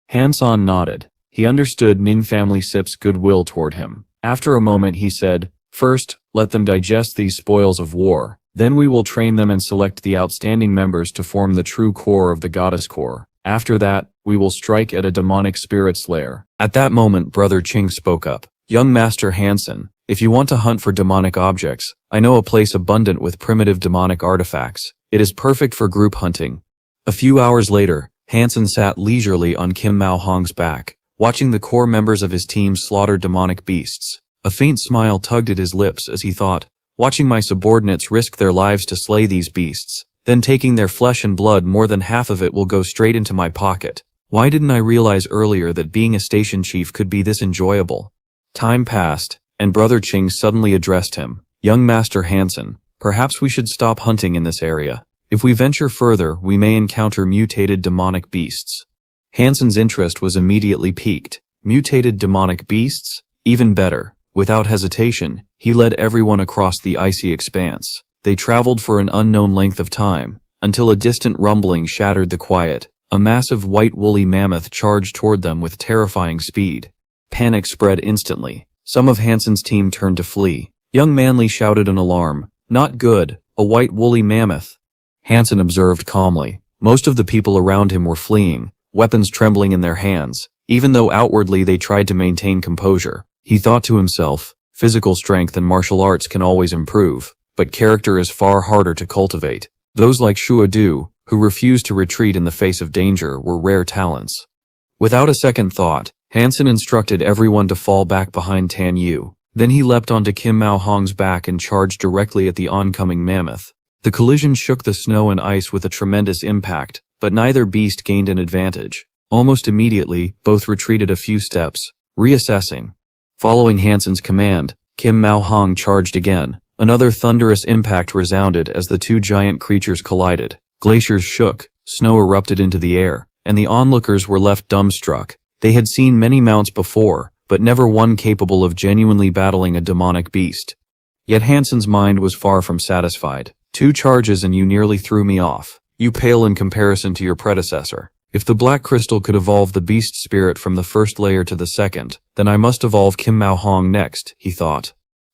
Han Sen nodded. He understood Nin family Sip's goodwill toward him. After a moment he said, "First, let them digest these spoils of war. Then we will train them and select the outstanding members to form the true core of the Goddess Corps. After that, we will strike at a demonic spirit's lair." At that moment Brother Qing spoke up. "Young Master Han Sen, if you want to hunt for demonic objects, I know a place abundant with primitive demonic artifacts. It is perfect for group hunting." A few hours later, Han Sen sat leisurely on Kim Mao Hong's back, watching the core members of his team slaughter demonic beasts. A faint smile tugged at his lips as he thought, watching my subordinates risk their lives to slay these beasts, then taking their flesh and blood, more than half of it will go straight into my pocket. Why didn't I realize earlier that being a station chief could be this enjoyable? Time passed, and Brother Ching suddenly addressed him. Young Master Hansen, perhaps we should stop hunting in this area. If we venture further, we may encounter mutated demonic beasts. Hansen's interest was immediately piqued. Mutated demonic beasts? Even better. Without hesitation, he led everyone across the icy expanse. They traveled for an unknown length of time, until a distant rumbling shattered the quiet. A massive white woolly mammoth charged toward them with terrifying speed. Panic spread instantly. Some of Hansen's team turned to flee. Young Manly shouted in alarm. Not good, a white woolly mammoth. Hansen observed calmly. Most of the people around him were fleeing, weapons trembling in their hands. Even though outwardly they tried to maintain composure, he thought to himself, physical strength and martial arts can always improve, but character is far harder to cultivate. Those like Shua Du, who refused to retreat in the face of danger, were rare talents. Without a second thought, Hansen instructed everyone to fall back behind Tan Yu. Then he leapt onto Kim Mao Hong's back and charged directly at the oncoming mammoth. The collision shook the snow and ice with a tremendous impact, but neither beast gained an advantage. Almost immediately, both retreated a few steps, reassessing. Following Hansen's command, Kim Mao Hong charged again. Another thunderous impact resounded as the two giant creatures collided. Glaciers shook, snow erupted into the air, and the onlookers were left dumbstruck. They had seen many mounts before, but never one capable of genuinely battling a demonic beast. Yet Hansen's mind was far from satisfied. 2 charges and you nearly threw me off. You pale in comparison to your predecessor. If the black crystal could evolve the beast spirit from the first layer to the second, then I must evolve Kim Mao Hong next, he thought.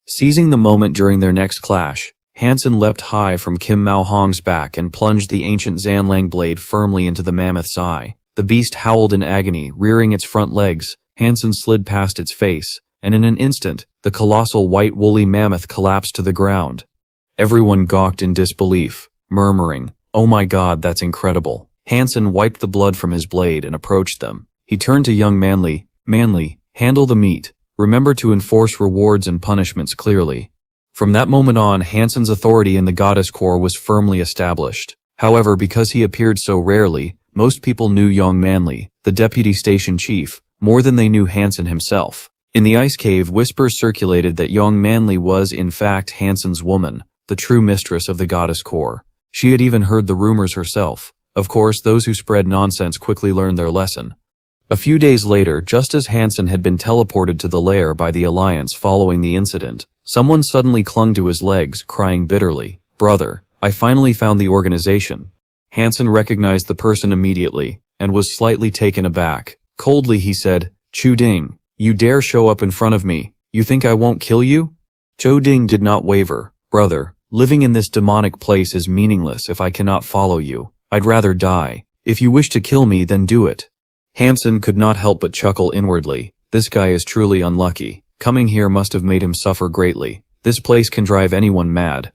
Seizing the moment during their next clash, Hansen leapt high from Kim Mao Hong's back and plunged the ancient Zanlang blade firmly into the mammoth's eye. The beast howled in agony, rearing its front legs. Hansen slid past its face, and in an instant, the colossal white woolly mammoth collapsed to the ground. Everyone gawked in disbelief, murmuring, "Oh my God, that's incredible." Hansen wiped the blood from his blade and approached them. He turned to young Manly. "Manly, handle the meat. Remember to enforce rewards and punishments clearly." From that moment on, Hansen's authority in the Goddess Corps was firmly established. However, because he appeared so rarely, most people knew young Manly, the deputy station chief, more than they knew Hansen himself. In the ice cave, whispers circulated that young Manly was, in fact, Hansen's woman, the true mistress of the Goddess Corps. She had even heard the rumors herself. Of course, those who spread nonsense quickly learned their lesson. A few days later, just as Hansen had been teleported to the lair by the Alliance following the incident, someone suddenly clung to his legs, crying bitterly, "Brother, I finally found the organization." Hansen recognized the person immediately, and was slightly taken aback. Coldly he said, "Chu Ding, you dare show up in front of me? You think I won't kill you?" Chu Ding did not waver. "Brother, living in this demonic place is meaningless if I cannot follow you. I'd rather die. If you wish to kill me, then do it." Hansen could not help but chuckle inwardly. This guy is truly unlucky. Coming here must have made him suffer greatly. This place can drive anyone mad.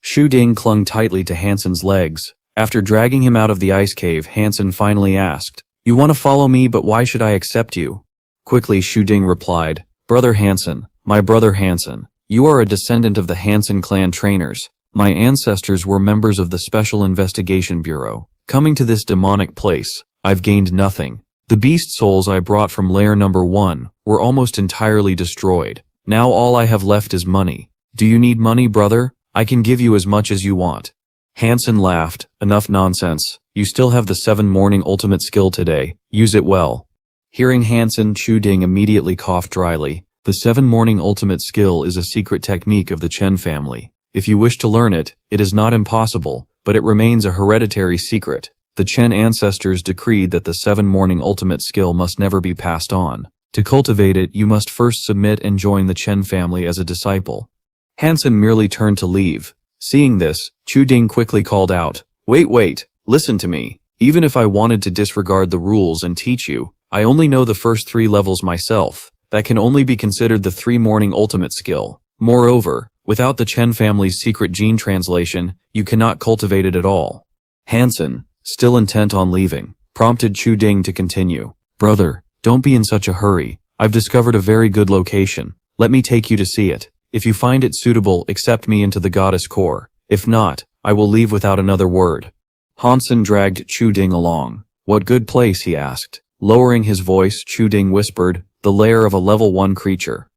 Shu Ding clung tightly to Hansen's legs. After dragging him out of the ice cave, Hansen finally asked, "You want to follow me, but why should I accept you?" Quickly Shu Ding replied, "Brother Hansen, my brother Hansen, you are a descendant of the Hansen clan trainers. My ancestors were members of the Special Investigation Bureau. Coming to this demonic place, I've gained nothing. The beast souls I brought from layer number 1 were almost entirely destroyed. Now all I have left is money. Do you need money, brother? I can give you as much as you want." Hansen laughed. "Enough nonsense. You still have the 7 morning ultimate skill today. Use it well." Hearing Hansen, Chu Ding immediately coughed dryly. The 7 morning ultimate skill is a secret technique of the Chen family. If you wish to learn it, it is not impossible, but it remains a hereditary secret. The Chen ancestors decreed that the 7 morning ultimate skill must never be passed on. To cultivate it, you must first submit and join the Chen family as a disciple. Hansen merely turned to leave. Seeing this, Chu Ding quickly called out, Wait, listen to me. Even if I wanted to disregard the rules and teach you, I only know the first 3 levels myself. That can only be considered the 3 morning ultimate skill. Moreover, without the Chen family's secret gene translation, you cannot cultivate it at all." Hansen, still intent on leaving, prompted Chu Ding to continue. "Brother, don't be in such a hurry. I've discovered a very good location. Let me take you to see it. If you find it suitable, accept me into the Goddess Corps. If not, I will leave without another word." Hansen dragged Chu Ding along. "What good place?" he asked. Lowering his voice, Chu Ding whispered, "The lair of a level 1 creature."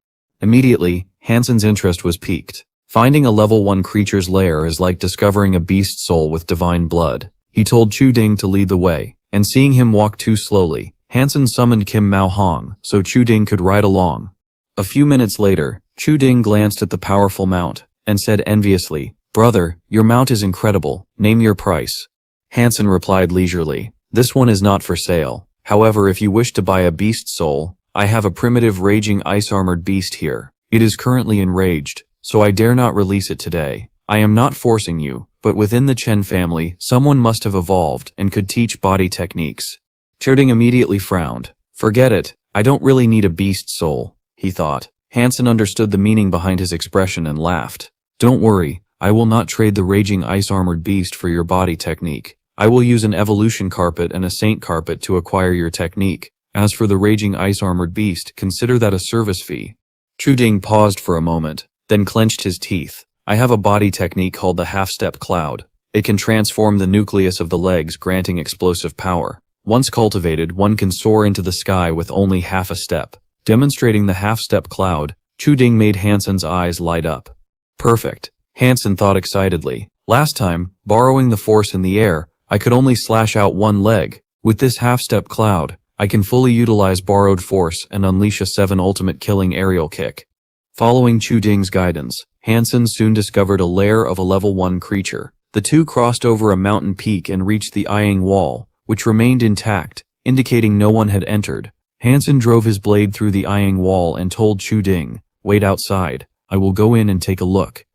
Immediately, Han Sen's interest was piqued. Finding a level 1 creature's lair is like discovering a beast soul with divine blood. He told Chu Ding to lead the way, and seeing him walk too slowly, Han Sen summoned Kim Mao Hong so Chu Ding could ride along. A few minutes later, Chu Ding glanced at the powerful mount, and said enviously, "Brother, your mount is incredible, name your price." Han Sen replied leisurely, "This one is not for sale. However, if you wish to buy a beast soul, I have a primitive raging ice-armored beast here. It is currently enraged, so I dare not release it today. I am not forcing you, but within the Chen family, someone must have evolved and could teach body techniques." Chu Ding immediately frowned. "Forget it, I don't really need a beast soul," he thought. Han Sen understood the meaning behind his expression and laughed. "Don't worry, I will not trade the raging ice-armored beast for your body technique. I will use an evolution carpet and a saint carpet to acquire your technique. As for the raging ice-armored beast, consider that a service fee." Chu Ding paused for a moment, then clenched his teeth. "I have a body technique called the half-step cloud. It can transform the nucleus of the legs, granting explosive power. Once cultivated, one can soar into the sky with only half a step." Demonstrating the half-step cloud, Chu Ding made Han Sen's eyes light up. "Perfect," Han Sen thought excitedly. "Last time, borrowing the force in the air, I could only slash out one leg. With this half-step cloud, I can fully utilize borrowed force and unleash a 7 ultimate killing aerial kick." Following Chu Ding's guidance, Han Sen soon discovered a lair of a level 1 creature. The two crossed over a mountain peak and reached the Ying wall, which remained intact, indicating no one had entered. Han Sen drove his blade through the Ying wall and told Chu Ding, "Wait outside, I will go in and take a look."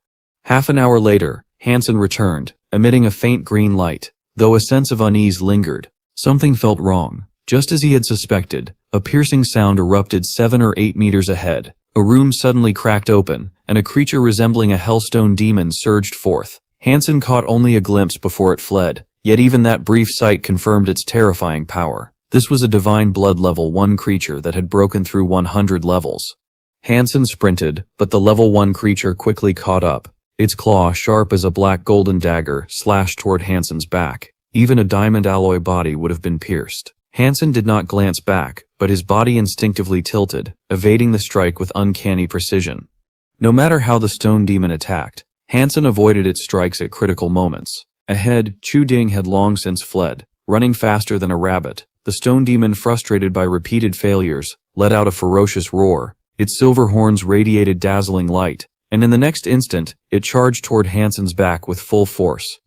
Half an hour later, Han Sen returned, emitting a faint green light. Though a sense of unease lingered, something felt wrong. Just as he had suspected, a piercing sound erupted 7 or 8 meters ahead. A room suddenly cracked open, and a creature resembling a hellstone demon surged forth. Han Sen caught only a glimpse before it fled, yet even that brief sight confirmed its terrifying power. This was a divine blood level 1 creature that had broken through 100 levels. Han Sen sprinted, but the level 1 creature quickly caught up. Its claw, sharp as a black golden dagger, slashed toward Han Sen's back. Even a diamond alloy body would have been pierced. Han Sen did not glance back, but his body instinctively tilted, evading the strike with uncanny precision. No matter how the stone demon attacked, Han Sen avoided its strikes at critical moments. Ahead, Chu Ding had long since fled, running faster than a rabbit. The stone demon, frustrated by repeated failures, let out a ferocious roar. Its silver horns radiated dazzling light, and in the next instant, it charged toward Han Sen's back with full force.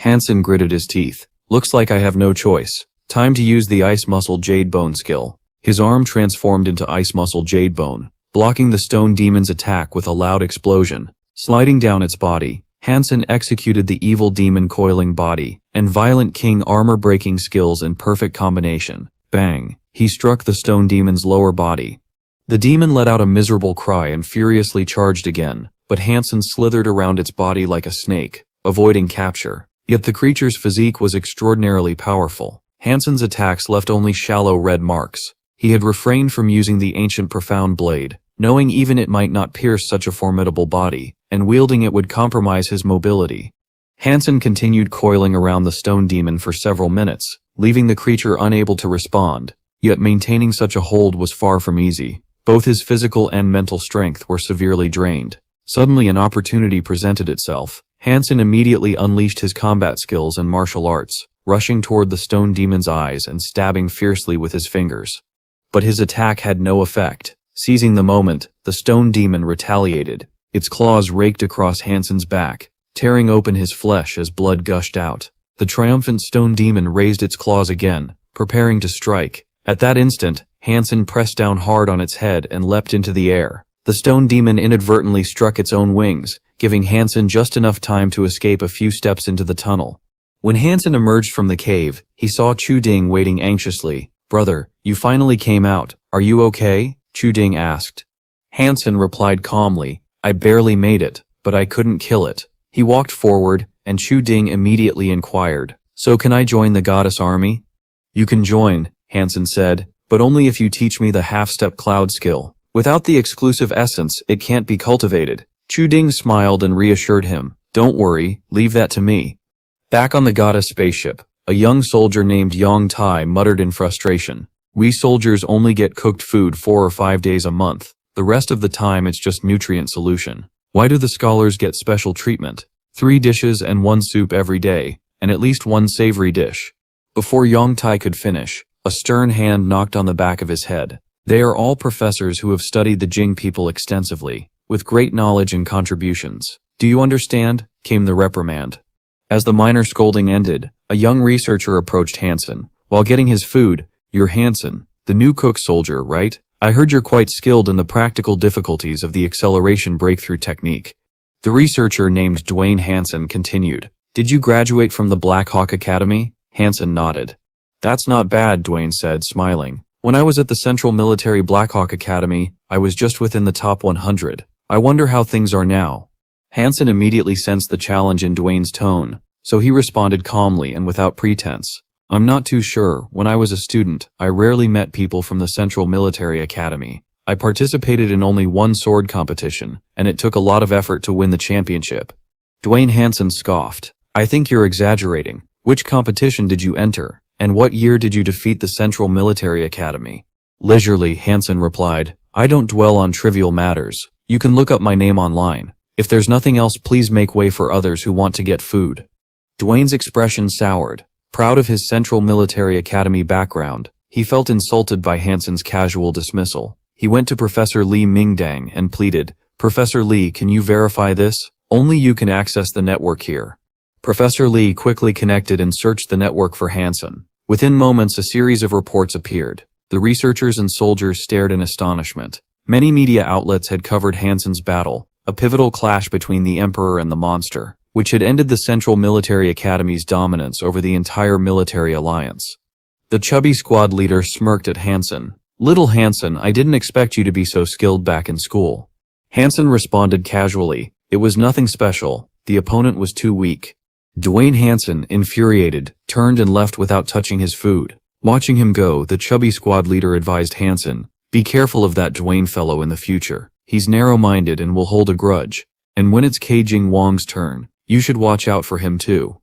Han Sen gritted his teeth. "Looks like I have no choice. Time to use the Ice Muscle Jade Bone skill." His arm transformed into Ice Muscle Jade Bone, blocking the stone demon's attack with a loud explosion. Sliding down its body, Han Sen executed the evil demon coiling body and violent king armor-breaking skills in perfect combination. Bang! He struck the stone demon's lower body. The demon let out a miserable cry and furiously charged again, but Han Sen slithered around its body like a snake, avoiding capture. Yet the creature's physique was extraordinarily powerful. Han Sen's attacks left only shallow red marks. He had refrained from using the ancient profound blade, knowing even it might not pierce such a formidable body, and wielding it would compromise his mobility. Han Sen continued coiling around the stone demon for several minutes, leaving the creature unable to respond. Yet maintaining such a hold was far from easy. Both his physical and mental strength were severely drained. Suddenly an opportunity presented itself. Han Sen immediately unleashed his combat skills and martial arts, rushing toward the stone demon's eyes and stabbing fiercely with his fingers. But his attack had no effect. Seizing the moment, the stone demon retaliated. Its claws raked across Han Sen's back, tearing open his flesh as blood gushed out. The triumphant stone demon raised its claws again, preparing to strike. At that instant, Han Sen pressed down hard on its head and leapt into the air. The stone demon inadvertently struck its own wings, giving Han Sen just enough time to escape a few steps into the tunnel. When Han Sen emerged from the cave, he saw Chu Ding waiting anxiously. "Brother, you finally came out. Are you okay?" Chu Ding asked. Han Sen replied calmly, "I barely made it, but I couldn't kill it." He walked forward, and Chu Ding immediately inquired, "So can I join the goddess army?" "You can join," Han Sen said, "but only if you teach me the half-step cloud skill. Without the exclusive essence, it can't be cultivated." Chu Ding smiled and reassured him, "Don't worry, leave that to me." Back on the goddess spaceship, a young soldier named Yang Tai muttered in frustration, "We soldiers only get cooked food 4 or 5 days a month. The rest of the time it's just nutrient solution. Why do the scholars get special treatment? 3 dishes and 1 soup every day, and at least 1 savory dish. Before Yongtai could finish, a stern hand knocked on the back of his head. They are all professors who have studied the Jing people extensively, with great knowledge and contributions. Do you understand? Came the reprimand. As the minor scolding ended, a young researcher approached Han Sen. While getting his food, "You're Han Sen, the new cook soldier, right? I heard you're quite skilled in the practical difficulties of the acceleration breakthrough technique." The researcher named Dwayne Hansen continued, "Did you graduate from the Black Hawk Academy?" Hansen nodded. "That's not bad," Dwayne said, smiling. "When I was at the Central Military Black Hawk Academy, I was just within the top 100. I wonder how things are now." Hansen immediately sensed the challenge in Dwayne's tone, so he responded calmly and without pretense. "I'm not too sure. When I was a student, I rarely met people from the Central Military Academy. I participated in only 1 sword competition, and it took a lot of effort to win the championship." Dwayne Hansen scoffed. "I think you're exaggerating. Which competition did you enter, and what year did you defeat the Central Military Academy?" Leisurely, Hansen replied, "I don't dwell on trivial matters. You can look up my name online. If there's nothing else, please make way for others who want to get food." Dwayne's expression soured. Proud of his Central Military Academy background, he felt insulted by Hansen's casual dismissal. He went to Professor Li Mingdang and pleaded, "Professor Li, can you verify this? Only you can access the network here." Professor Li quickly connected and searched the network for Hansen. Within moments, a series of reports appeared. The researchers and soldiers stared in astonishment. Many media outlets had covered Hansen's battle, a pivotal clash between the Emperor and the monster, which had ended the Central Military Academy's dominance over the entire military alliance. The chubby squad leader smirked at Hansen. "Little Hansen, I didn't expect you to be so skilled back in school." Hansen responded casually, "It was nothing special. The opponent was too weak." Dwayne Hansen, infuriated, turned and left without touching his food. Watching him go, the chubby squad leader advised Hansen, "Be careful of that Dwayne fellow in the future. He's narrow-minded and will hold a grudge. And when it's Jing Wang's turn, you should watch out for him too."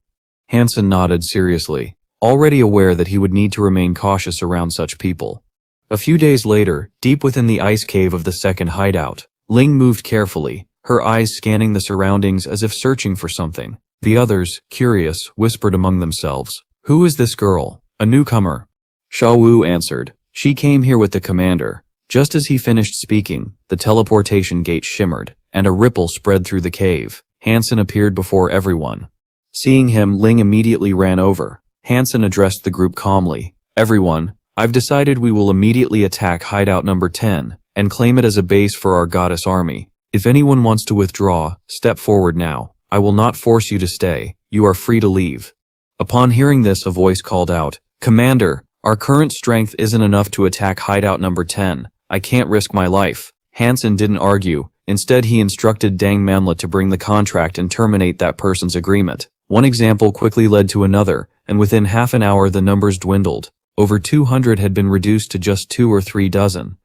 Hansen nodded seriously, already aware that he would need to remain cautious around such people. A few days later, deep within the ice cave of the second hideout, Ling moved carefully, her eyes scanning the surroundings as if searching for something. The others, curious, whispered among themselves, "Who is this girl? A newcomer?" Sha Wu answered, "She came here with the commander." Just as he finished speaking, the teleportation gate shimmered, and a ripple spread through the cave. Hansen appeared before everyone. Seeing him, Ling immediately ran over. Hansen addressed the group calmly, "Everyone, I've decided we will immediately attack hideout number 10, and claim it as a base for our goddess army. If anyone wants to withdraw, step forward now. I will not force you to stay. You are free to leave." Upon hearing this, a voice called out, "Commander, our current strength isn't enough to attack hideout number 10. I can't risk my life." Hansen didn't argue. Instead, he instructed Dang Manla to bring the contract and terminate that person's agreement. One example quickly led to another, and within half an hour the numbers dwindled. Over 200 had been reduced to just 2 or 3 dozen.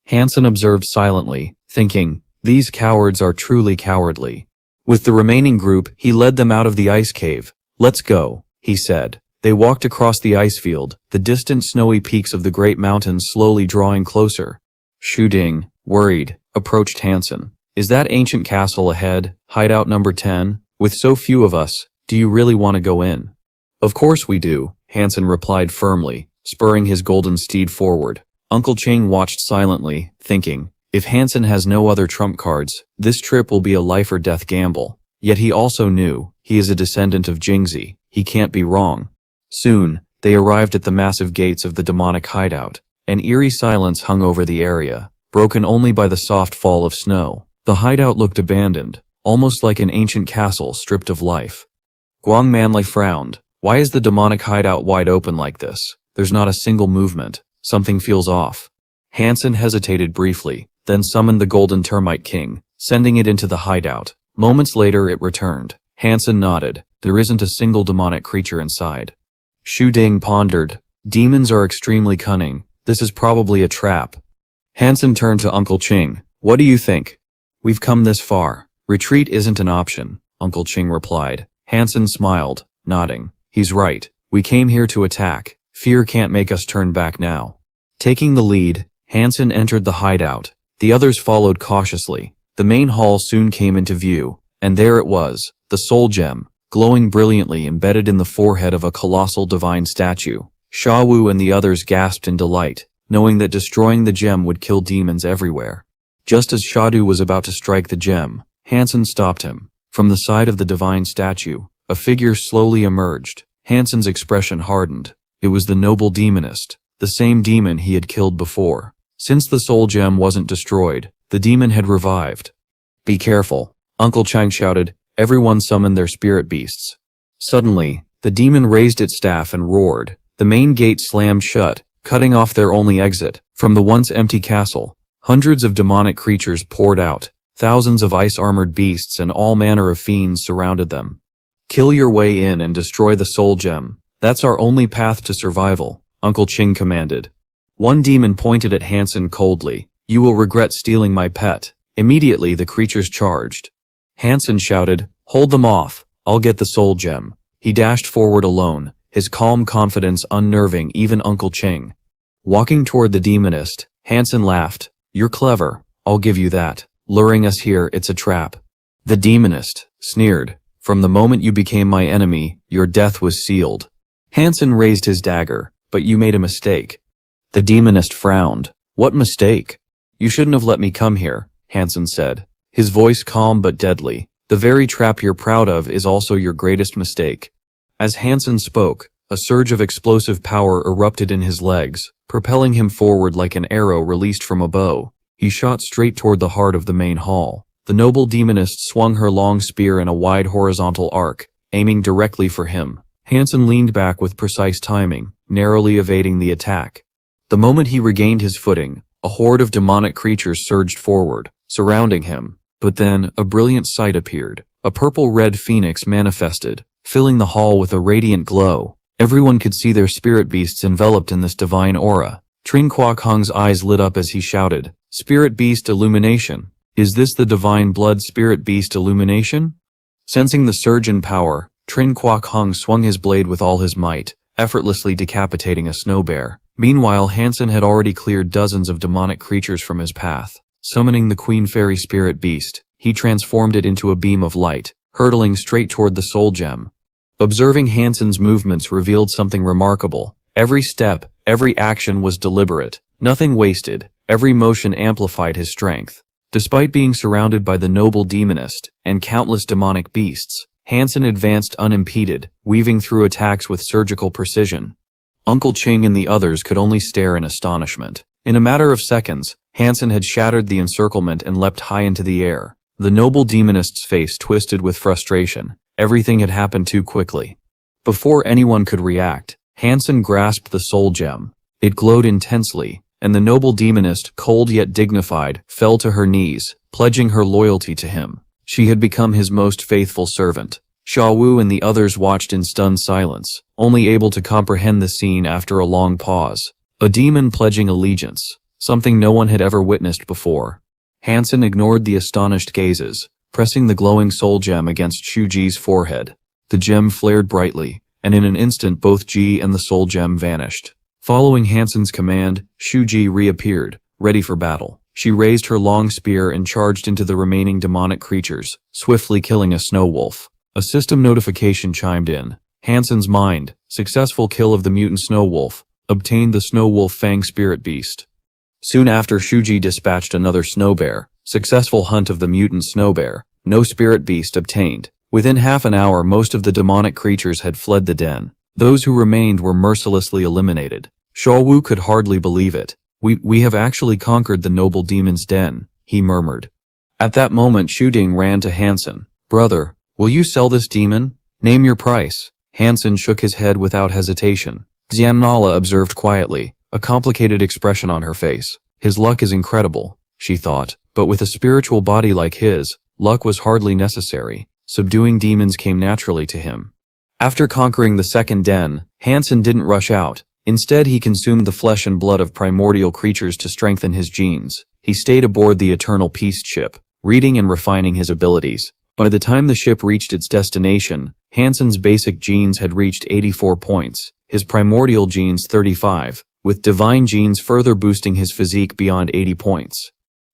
Hansen observed silently, thinking, "These cowards are truly cowardly." With the remaining group, he led them out of the ice cave. "Let's go," he said. They walked across the ice field, the distant snowy peaks of the great mountains slowly drawing closer. Shu Ding, worried, approached Hansen. "Is that ancient castle ahead, hideout number 10? With so few of us, do you really want to go in?" "Of course we do," Hansen replied firmly, spurring his golden steed forward. Uncle Ching watched silently, thinking, if Hansen has no other trump cards, this trip will be a life or death gamble. Yet he also knew, he is a descendant of Jingzi, he can't be wrong. Soon, they arrived at the massive gates of the demonic hideout. An eerie silence hung over the area, broken only by the soft fall of snow. The hideout looked abandoned, almost like an ancient castle stripped of life. Guang Manlai frowned. Why is the demonic hideout wide open like this? There's not a single movement. Something feels off. Hansen hesitated briefly, then summoned the Golden Termite King, sending it into the hideout. Moments later it returned. Hansen nodded. There isn't a single demonic creature inside. Shu Ding pondered. Demons are extremely cunning. This is probably a trap. Hansen turned to Uncle Ching. What do you think? We've come this far. Retreat isn't an option, Uncle Ching replied. Hansen smiled, nodding. He's right. We came here to attack. Fear can't make us turn back now. Taking the lead, Hansen entered the hideout. The others followed cautiously. The main hall soon came into view, and there it was, the soul gem, glowing brilliantly embedded in the forehead of a colossal divine statue. Sha Wu and the others gasped in delight, knowing that destroying the gem would kill demons everywhere. Just as Shadu was about to strike the gem, Han Sen stopped him. From the side of the divine statue, a figure slowly emerged. Han Sen's expression hardened. It was the noble demonist, the same demon he had killed before. Since the soul gem wasn't destroyed, the demon had revived. "Be careful," Uncle Chang shouted. Everyone summoned their spirit beasts. Suddenly, the demon raised its staff and roared. The main gate slammed shut, cutting off their only exit. From the once empty castle, hundreds of demonic creatures poured out. Thousands of ice-armored beasts and all manner of fiends surrounded them. "Kill your way in and destroy the soul gem. That's our only path to survival," Uncle Ching commanded. One demon pointed at Han Sen coldly. "You will regret stealing my pet." Immediately the creatures charged. Han Sen shouted, "Hold them off, I'll get the soul gem." He dashed forward alone, his calm confidence unnerving even Uncle Ching. Walking toward the demonist, Han Sen laughed. "You're clever, I'll give you that. Luring us here, it's a trap." The demonist sneered. "From the moment you became my enemy, your death was sealed." Han Sen raised his dagger. "But you made a mistake." The demonist frowned. "What mistake?" "You shouldn't have let me come here," Han Sen said, his voice calm but deadly. "The very trap you're proud of is also your greatest mistake." As Han Sen spoke, a surge of explosive power erupted in his legs, propelling him forward like an arrow released from a bow. He shot straight toward the heart of the main hall. The noble demonist swung her long spear in a wide horizontal arc, aiming directly for him. Han Sen leaned back with precise timing, narrowly evading the attack. The moment he regained his footing, a horde of demonic creatures surged forward, surrounding him. But then, a brilliant sight appeared. A purple-red phoenix manifested, filling the hall with a radiant glow. Everyone could see their spirit beasts enveloped in this divine aura. Trin Kwok Hung's eyes lit up as he shouted, "Spirit beast illumination! Is this the divine blood spirit beast illumination?" Sensing the surge in power, Trin Kwok Hung swung his blade with all his might, effortlessly decapitating a snow bear. Meanwhile, Han Sen had already cleared dozens of demonic creatures from his path. Summoning the Queen Fairy spirit beast, he transformed it into a beam of light, hurtling straight toward the soul gem. Observing Han Sen's movements revealed something remarkable. Every step, every action was deliberate, nothing wasted. Every motion amplified his strength. Despite being surrounded by the noble demonist and countless demonic beasts, Han Sen advanced unimpeded, weaving through attacks with surgical precision. Uncle Ching and the others could only stare in astonishment. In a matter of seconds, Han Sen had shattered the encirclement and leapt high into the air. The noble demonist's face twisted with frustration. Everything had happened too quickly. Before anyone could react, Han Sen grasped the soul gem. It glowed intensely, and the noble demonist, cold yet dignified, fell to her knees, pledging her loyalty to him. She had become his most faithful servant. Sha Wu and the others watched in stunned silence, only able to comprehend the scene after a long pause. A demon pledging allegiance, something no one had ever witnessed before. Han Sen ignored the astonished gazes, pressing the glowing soul gem against Shu Ji's forehead. The gem flared brightly, and in an instant both Ji and the soul gem vanished. Following Han Sen's command, Shu Ji reappeared, ready for battle. She raised her long spear and charged into the remaining demonic creatures, swiftly killing a snow wolf. A system notification chimed in. Han Sen's mind, successful kill of the mutant snow wolf, obtained the snow wolf fang spirit beast. Soon after, Shu Ji dispatched another snow bear. Successful hunt of the mutant snow bear, no spirit beast obtained. Within half an hour, most of the demonic creatures had fled the den. Those who remained were mercilessly eliminated. Sha Wu could hardly believe it. We have actually conquered the noble demon's den," he murmured. At that moment, Shu Ding ran to Han Sen. "Brother, will you sell this demon? Name your price." Han Sen shook his head without hesitation. Xian Nala observed quietly, a complicated expression on her face. His luck is incredible, she thought, but with a spiritual body like his, luck was hardly necessary. Subduing demons came naturally to him. After conquering the second den, Han Sen didn't rush out. Instead, he consumed the flesh and blood of primordial creatures to strengthen his genes. He stayed aboard the Eternal Peace ship, reading and refining his abilities. By the time the ship reached its destination, Han Sen's basic genes had reached 84 points, his primordial genes 35, with divine genes further boosting his physique beyond 80 points.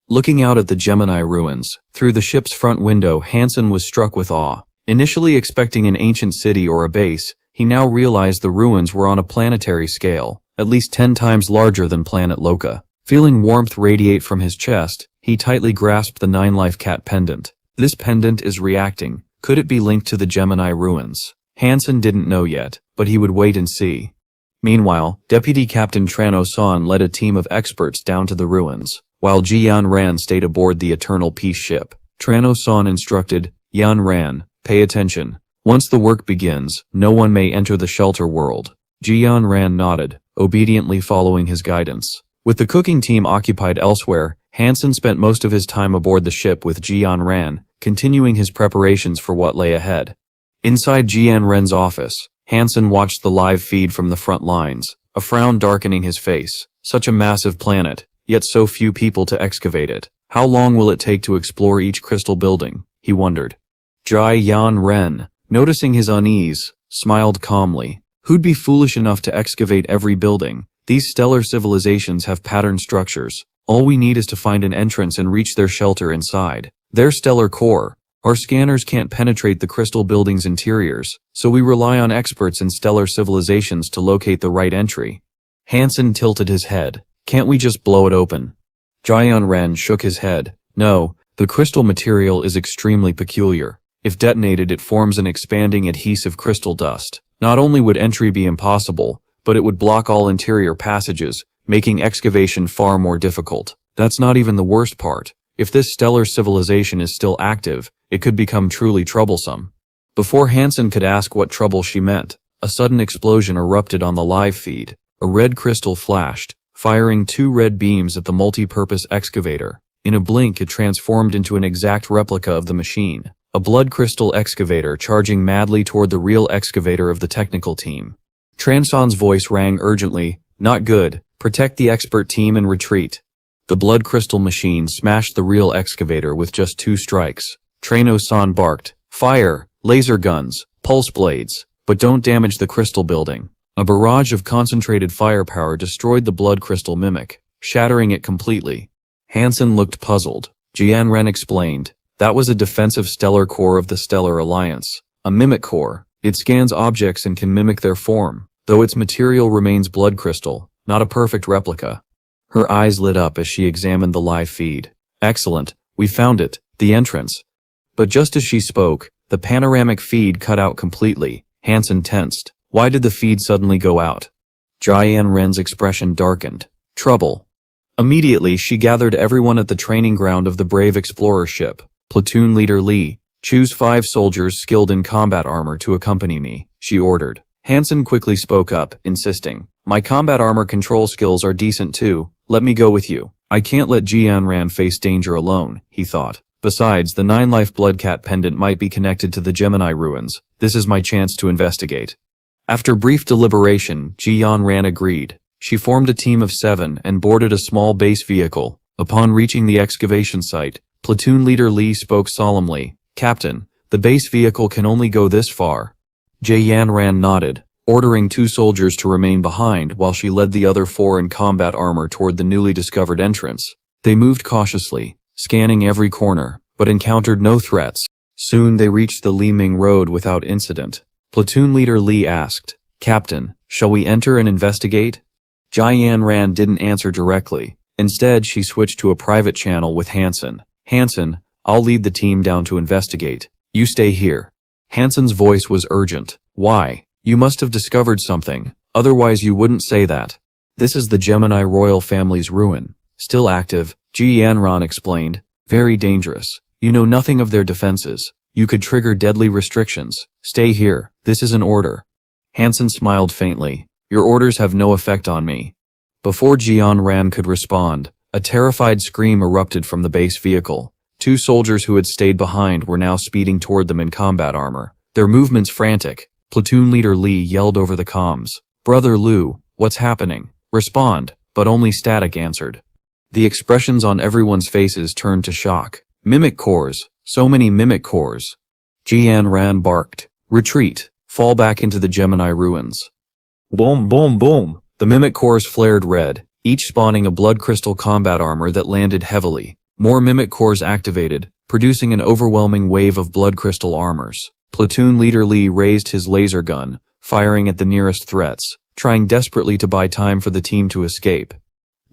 Looking out at the Gemini ruins, through the ship's front window, Han Sen was struck with awe. Initially expecting an ancient city or a base, he now realized the ruins were on a planetary scale, at least 10 times larger than planet Loka. Feeling warmth radiate from his chest, he tightly grasped the 9-life cat pendant. This pendant is reacting. Could it be linked to the Gemini ruins? Han Sen didn't know yet, but he would wait and see. Meanwhile, Deputy Captain Trano San led a team of experts down to the ruins, while Ji Yanran stayed aboard the Eternal Peace ship. Trano San instructed, Yanran, pay attention. Once the work begins, no one may enter the shelter world. Ji Yanran nodded, obediently following his guidance. With the cooking team occupied elsewhere, Han Sen spent most of his time aboard the ship with Ji Yanran, continuing his preparations for what lay ahead. Inside Ji Yanran's office, Han Sen watched the live feed from the front lines, a frown darkening his face. Such a massive planet, yet so few people to excavate it. How long will it take to explore each crystal building? He wondered. Ji Yanran, noticing his unease, smiled calmly. Who'd be foolish enough to excavate every building? These stellar civilizations have patterned structures. All we need is to find an entrance and reach their shelter inside. Their stellar core. Our scanners can't penetrate the crystal building's interiors, so we rely on experts in stellar civilizations to locate the right entry. Han Sen tilted his head. Can't we just blow it open? Ji Yanran shook his head. No, the crystal material is extremely peculiar. If detonated, it forms an expanding adhesive crystal dust. Not only would entry be impossible, but it would block all interior passages, making excavation far more difficult. That's not even the worst part. If this stellar civilization is still active, it could become truly troublesome. Before Han Sen could ask what trouble she meant, a sudden explosion erupted on the live feed. A red crystal flashed, firing 2 red beams at the multi-purpose excavator. In a blink, it transformed into an exact replica of the machine. A blood crystal excavator charging madly toward the real excavator of the technical team. Transan's voice rang urgently, not good, protect the expert team and retreat. The blood crystal machine smashed the real excavator with just 2 strikes. Trano-san barked, fire, laser guns, pulse blades, but don't damage the crystal building. A barrage of concentrated firepower destroyed the blood crystal mimic, shattering it completely. Han Sen looked puzzled. Ji Yanran explained, that was a defensive stellar core of the Stellar Alliance. A mimic core. It scans objects and can mimic their form, though its material remains blood crystal, not a perfect replica. Her eyes lit up as she examined the live feed. Excellent, we found it, the entrance. But just as she spoke, the panoramic feed cut out completely. Han Sen tensed. Why did the feed suddenly go out? Ji Yanran's expression darkened. Trouble. Immediately, she gathered everyone at the training ground of the Brave Explorer ship. Platoon Leader Lee, choose 5 soldiers skilled in combat armor to accompany me, she ordered. Han Sen quickly spoke up, insisting, my combat armor control skills are decent too, let me go with you. I can't let Ji Yanran face danger alone, he thought. Besides, the 9-life blood cat pendant might be connected to the Gemini ruins. This is my chance to investigate. After brief deliberation, Ji Yanran agreed. She formed a team of 7 and boarded a small base vehicle. Upon reaching the excavation site, Platoon Leader Lee spoke solemnly, Captain, the base vehicle can only go this far. Ji Yanran nodded, ordering 2 soldiers to remain behind while she led the other 4 in combat armor toward the newly discovered entrance. They moved cautiously, scanning every corner, but encountered no threats. Soon they reached the Li Ming Road without incident. Platoon Leader Lee asked, Captain, shall we enter and investigate? Ji Yanran didn't answer directly. Instead, she switched to a private channel with Han Sen. Han Sen, I'll lead the team down to investigate. You stay here. Han Sen's voice was urgent. Why? You must have discovered something, otherwise you wouldn't say that. This is the Gemini royal family's ruin. Still active, Ji Yanran explained. Very dangerous. You know nothing of their defenses. You could trigger deadly restrictions. Stay here. This is an order. Han Sen smiled faintly. Your orders have no effect on me. Before Ji Yanran could respond, a terrified scream erupted from the base vehicle. 2 soldiers who had stayed behind were now speeding toward them in combat armor, their movements frantic. Platoon Leader Lee yelled over the comms. Brother Liu, what's happening? Respond, but only static answered. The expressions on everyone's faces turned to shock. Mimic cores, so many mimic cores. Ji Yanran barked. Retreat, fall back into the Gemini ruins. Boom, boom, boom. The mimic cores flared red, each spawning a blood crystal combat armor that landed heavily. More mimic cores activated, producing an overwhelming wave of blood crystal armors. Platoon leader Lee raised his laser gun, firing at the nearest threats, trying desperately to buy time for the team to escape.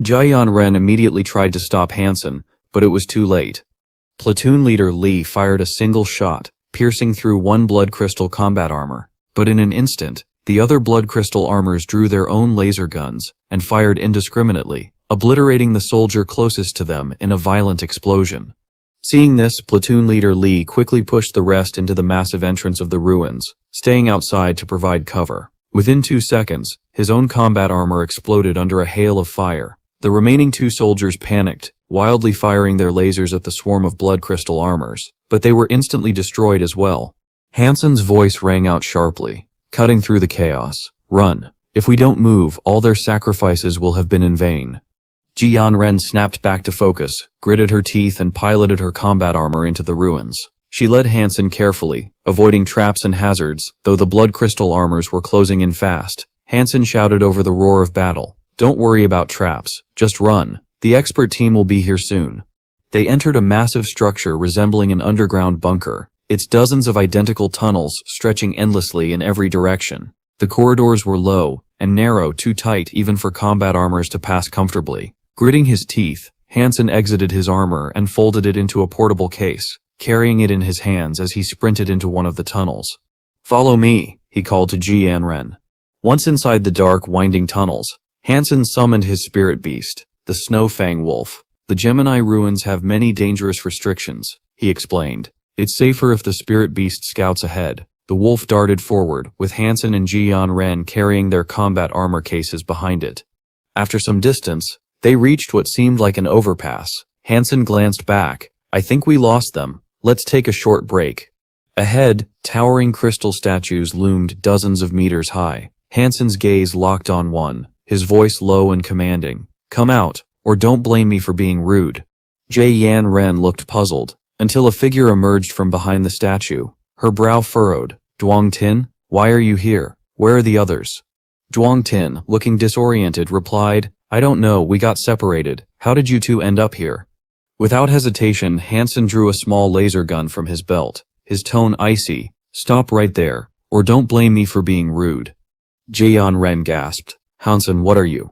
Jaeyan Ren immediately tried to stop Han Sen, but it was too late. Platoon leader Lee fired a single shot, piercing through one blood crystal combat armor, but in an instant, the other blood crystal armors drew their own laser guns and fired indiscriminately, obliterating the soldier closest to them in a violent explosion. Seeing this, platoon leader Lee quickly pushed the rest into the massive entrance of the ruins, staying outside to provide cover. Within 2 seconds, his own combat armor exploded under a hail of fire. The remaining 2 soldiers panicked, wildly firing their lasers at the swarm of blood crystal armors, but they were instantly destroyed as well. Han Sen's voice rang out sharply, cutting through the chaos. Run. If we don't move, all their sacrifices will have been in vain. Jaeyan Ren snapped back to focus, gritted her teeth and piloted her combat armor into the ruins. She led Han Sen carefully, avoiding traps and hazards, though the blood crystal armors were closing in fast. Han Sen shouted over the roar of battle, "Don't worry about traps, just run. The expert team will be here soon." They entered a massive structure resembling an underground bunker, its dozens of identical tunnels stretching endlessly in every direction. The corridors were low and narrow, too tight even for combat armors to pass comfortably. Gritting his teeth, Han Sen exited his armor and folded it into a portable case, carrying it in his hands as he sprinted into one of the tunnels. "Follow me," he called to Jaeyan Ren. Once inside the dark, winding tunnels, Han Sen summoned his spirit beast, the Snowfang Wolf. "The Gemini ruins have many dangerous restrictions," he explained. "It's safer if the spirit beast scouts ahead." The wolf darted forward, with Han Sen and Jaeyan Ren carrying their combat armor cases behind it. After some distance, they reached what seemed like an overpass. Han Sen glanced back. "I think we lost them. Let's take a short break." Ahead, towering crystal statues loomed dozens of meters high. Han Sen's gaze locked on one, his voice low and commanding. "Come out, or don't blame me for being rude." Jaeyan Ren looked puzzled, until a figure emerged from behind the statue. Her brow furrowed. "Duong Tin, why are you here? Where are the others?" Duong Tin, looking disoriented, replied, "I don't know, we got separated. How did you two end up here?" Without hesitation, Han Sen drew a small laser gun from his belt, his tone icy. "Stop right there, or don't blame me for being rude." Jaeyan Ren gasped. "Han Sen, what are you?"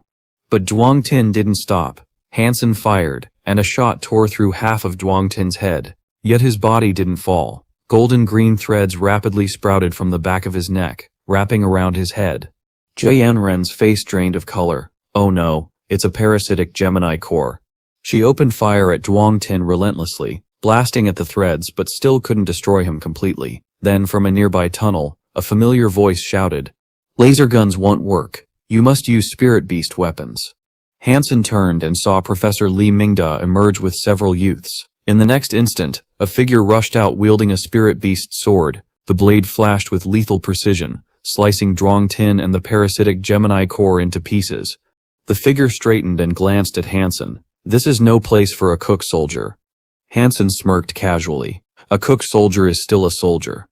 But Duong Tin didn't stop. Han Sen fired, and a shot tore through half of Duong Tin's head. Yet his body didn't fall. Golden green threads rapidly sprouted from the back of his neck, wrapping around his head. Jaeyan Ren's face drained of color. "Oh no, it's a parasitic Gemini core." She opened fire at Duong Tin relentlessly, blasting at the threads but still couldn't destroy him completely. Then from a nearby tunnel, a familiar voice shouted, "Laser guns won't work. You must use spirit beast weapons." Han Sen turned and saw Professor Lee Mingda emerge with several youths. In the next instant, a figure rushed out wielding a spirit beast sword. The blade flashed with lethal precision, slicing Duong Tin and the parasitic Gemini core into pieces. The figure straightened and glanced at Han Sen. "This is no place for a cook soldier." Han Sen smirked casually. "A cook soldier is still a soldier."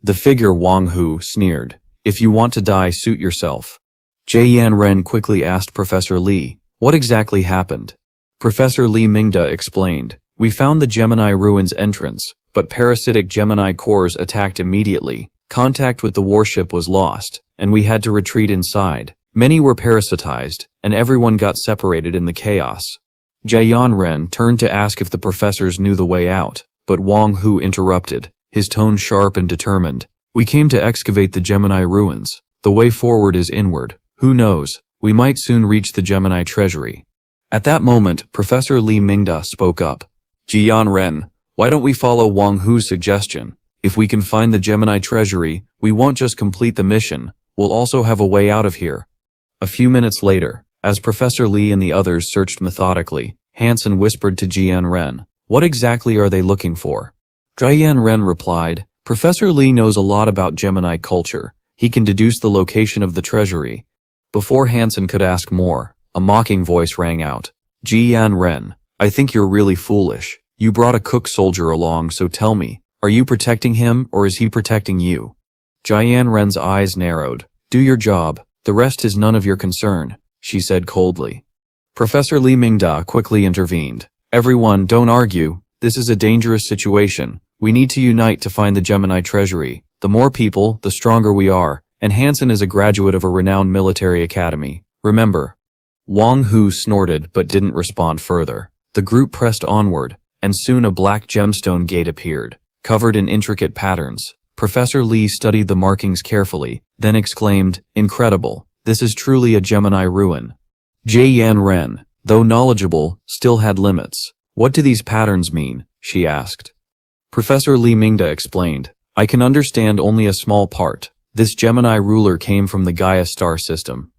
The figure Wang Hu sneered. "If you want to die, suit yourself." Jaeyan Ren quickly asked Professor Lee, "What exactly happened?" Professor Lee Mingda explained, "We found the Gemini ruins entrance, but parasitic Gemini cores attacked immediately. Contact with the warship was lost, and we had to retreat inside. Many were parasitized, and everyone got separated in the chaos." Jaeyan Ren turned to ask if the professors knew the way out, but Wang Hu interrupted, his tone sharp and determined. "We came to excavate the Gemini ruins. The way forward is inward. Who knows, we might soon reach the Gemini treasury." At that moment, Professor Lee Mingda spoke up. "Jaeyan Ren, why don't we follow Wang Hu's suggestion? If we can find the Gemini treasury, we won't just complete the mission, we'll also have a way out of here." A few minutes later, as Professor Lee and the others searched methodically, Han Sen whispered to Jaeyan Ren, "What exactly are they looking for?" Jaeyan Ren replied, "Professor Lee knows a lot about Gemini culture. He can deduce the location of the treasury." Before Han Sen could ask more, a mocking voice rang out. "Jaeyan Ren, I think you're really foolish. You brought a cook soldier along, so tell me, are you protecting him or is he protecting you?" Jaeyan Ren's eyes narrowed. "Do your job, the rest is none of your concern," she said coldly. Professor Lee Mingda quickly intervened. Everyone, don't argue. This is a dangerous situation. We need to unite to find the Gemini treasury. The more people, the stronger we are. And Han Sen is a graduate of a renowned military academy. Remember. Wang Hu snorted but didn't respond further. The group pressed onward, and soon a black gemstone gate appeared, covered in intricate patterns. Professor Lee studied the markings carefully, then exclaimed, "Incredible. This is truly a Gemini ruin." Yan Ren, though knowledgeable, still had limits. "What do these patterns mean?" she asked. Professor Li Mingda explained, "I can understand only a small part. This Gemini ruler came from the Gaia star system."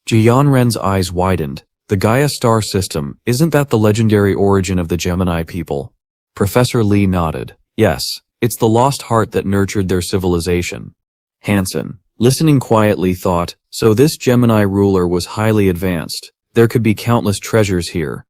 Yan Ren's eyes widened. The Gaia star system, isn't that the legendary origin of the Gemini people? Professor Li nodded. Yes, it's the lost heart that nurtured their civilization. Han Sen, listening quietly, thought, so this Gemini ruler was highly advanced. There could be countless treasures here.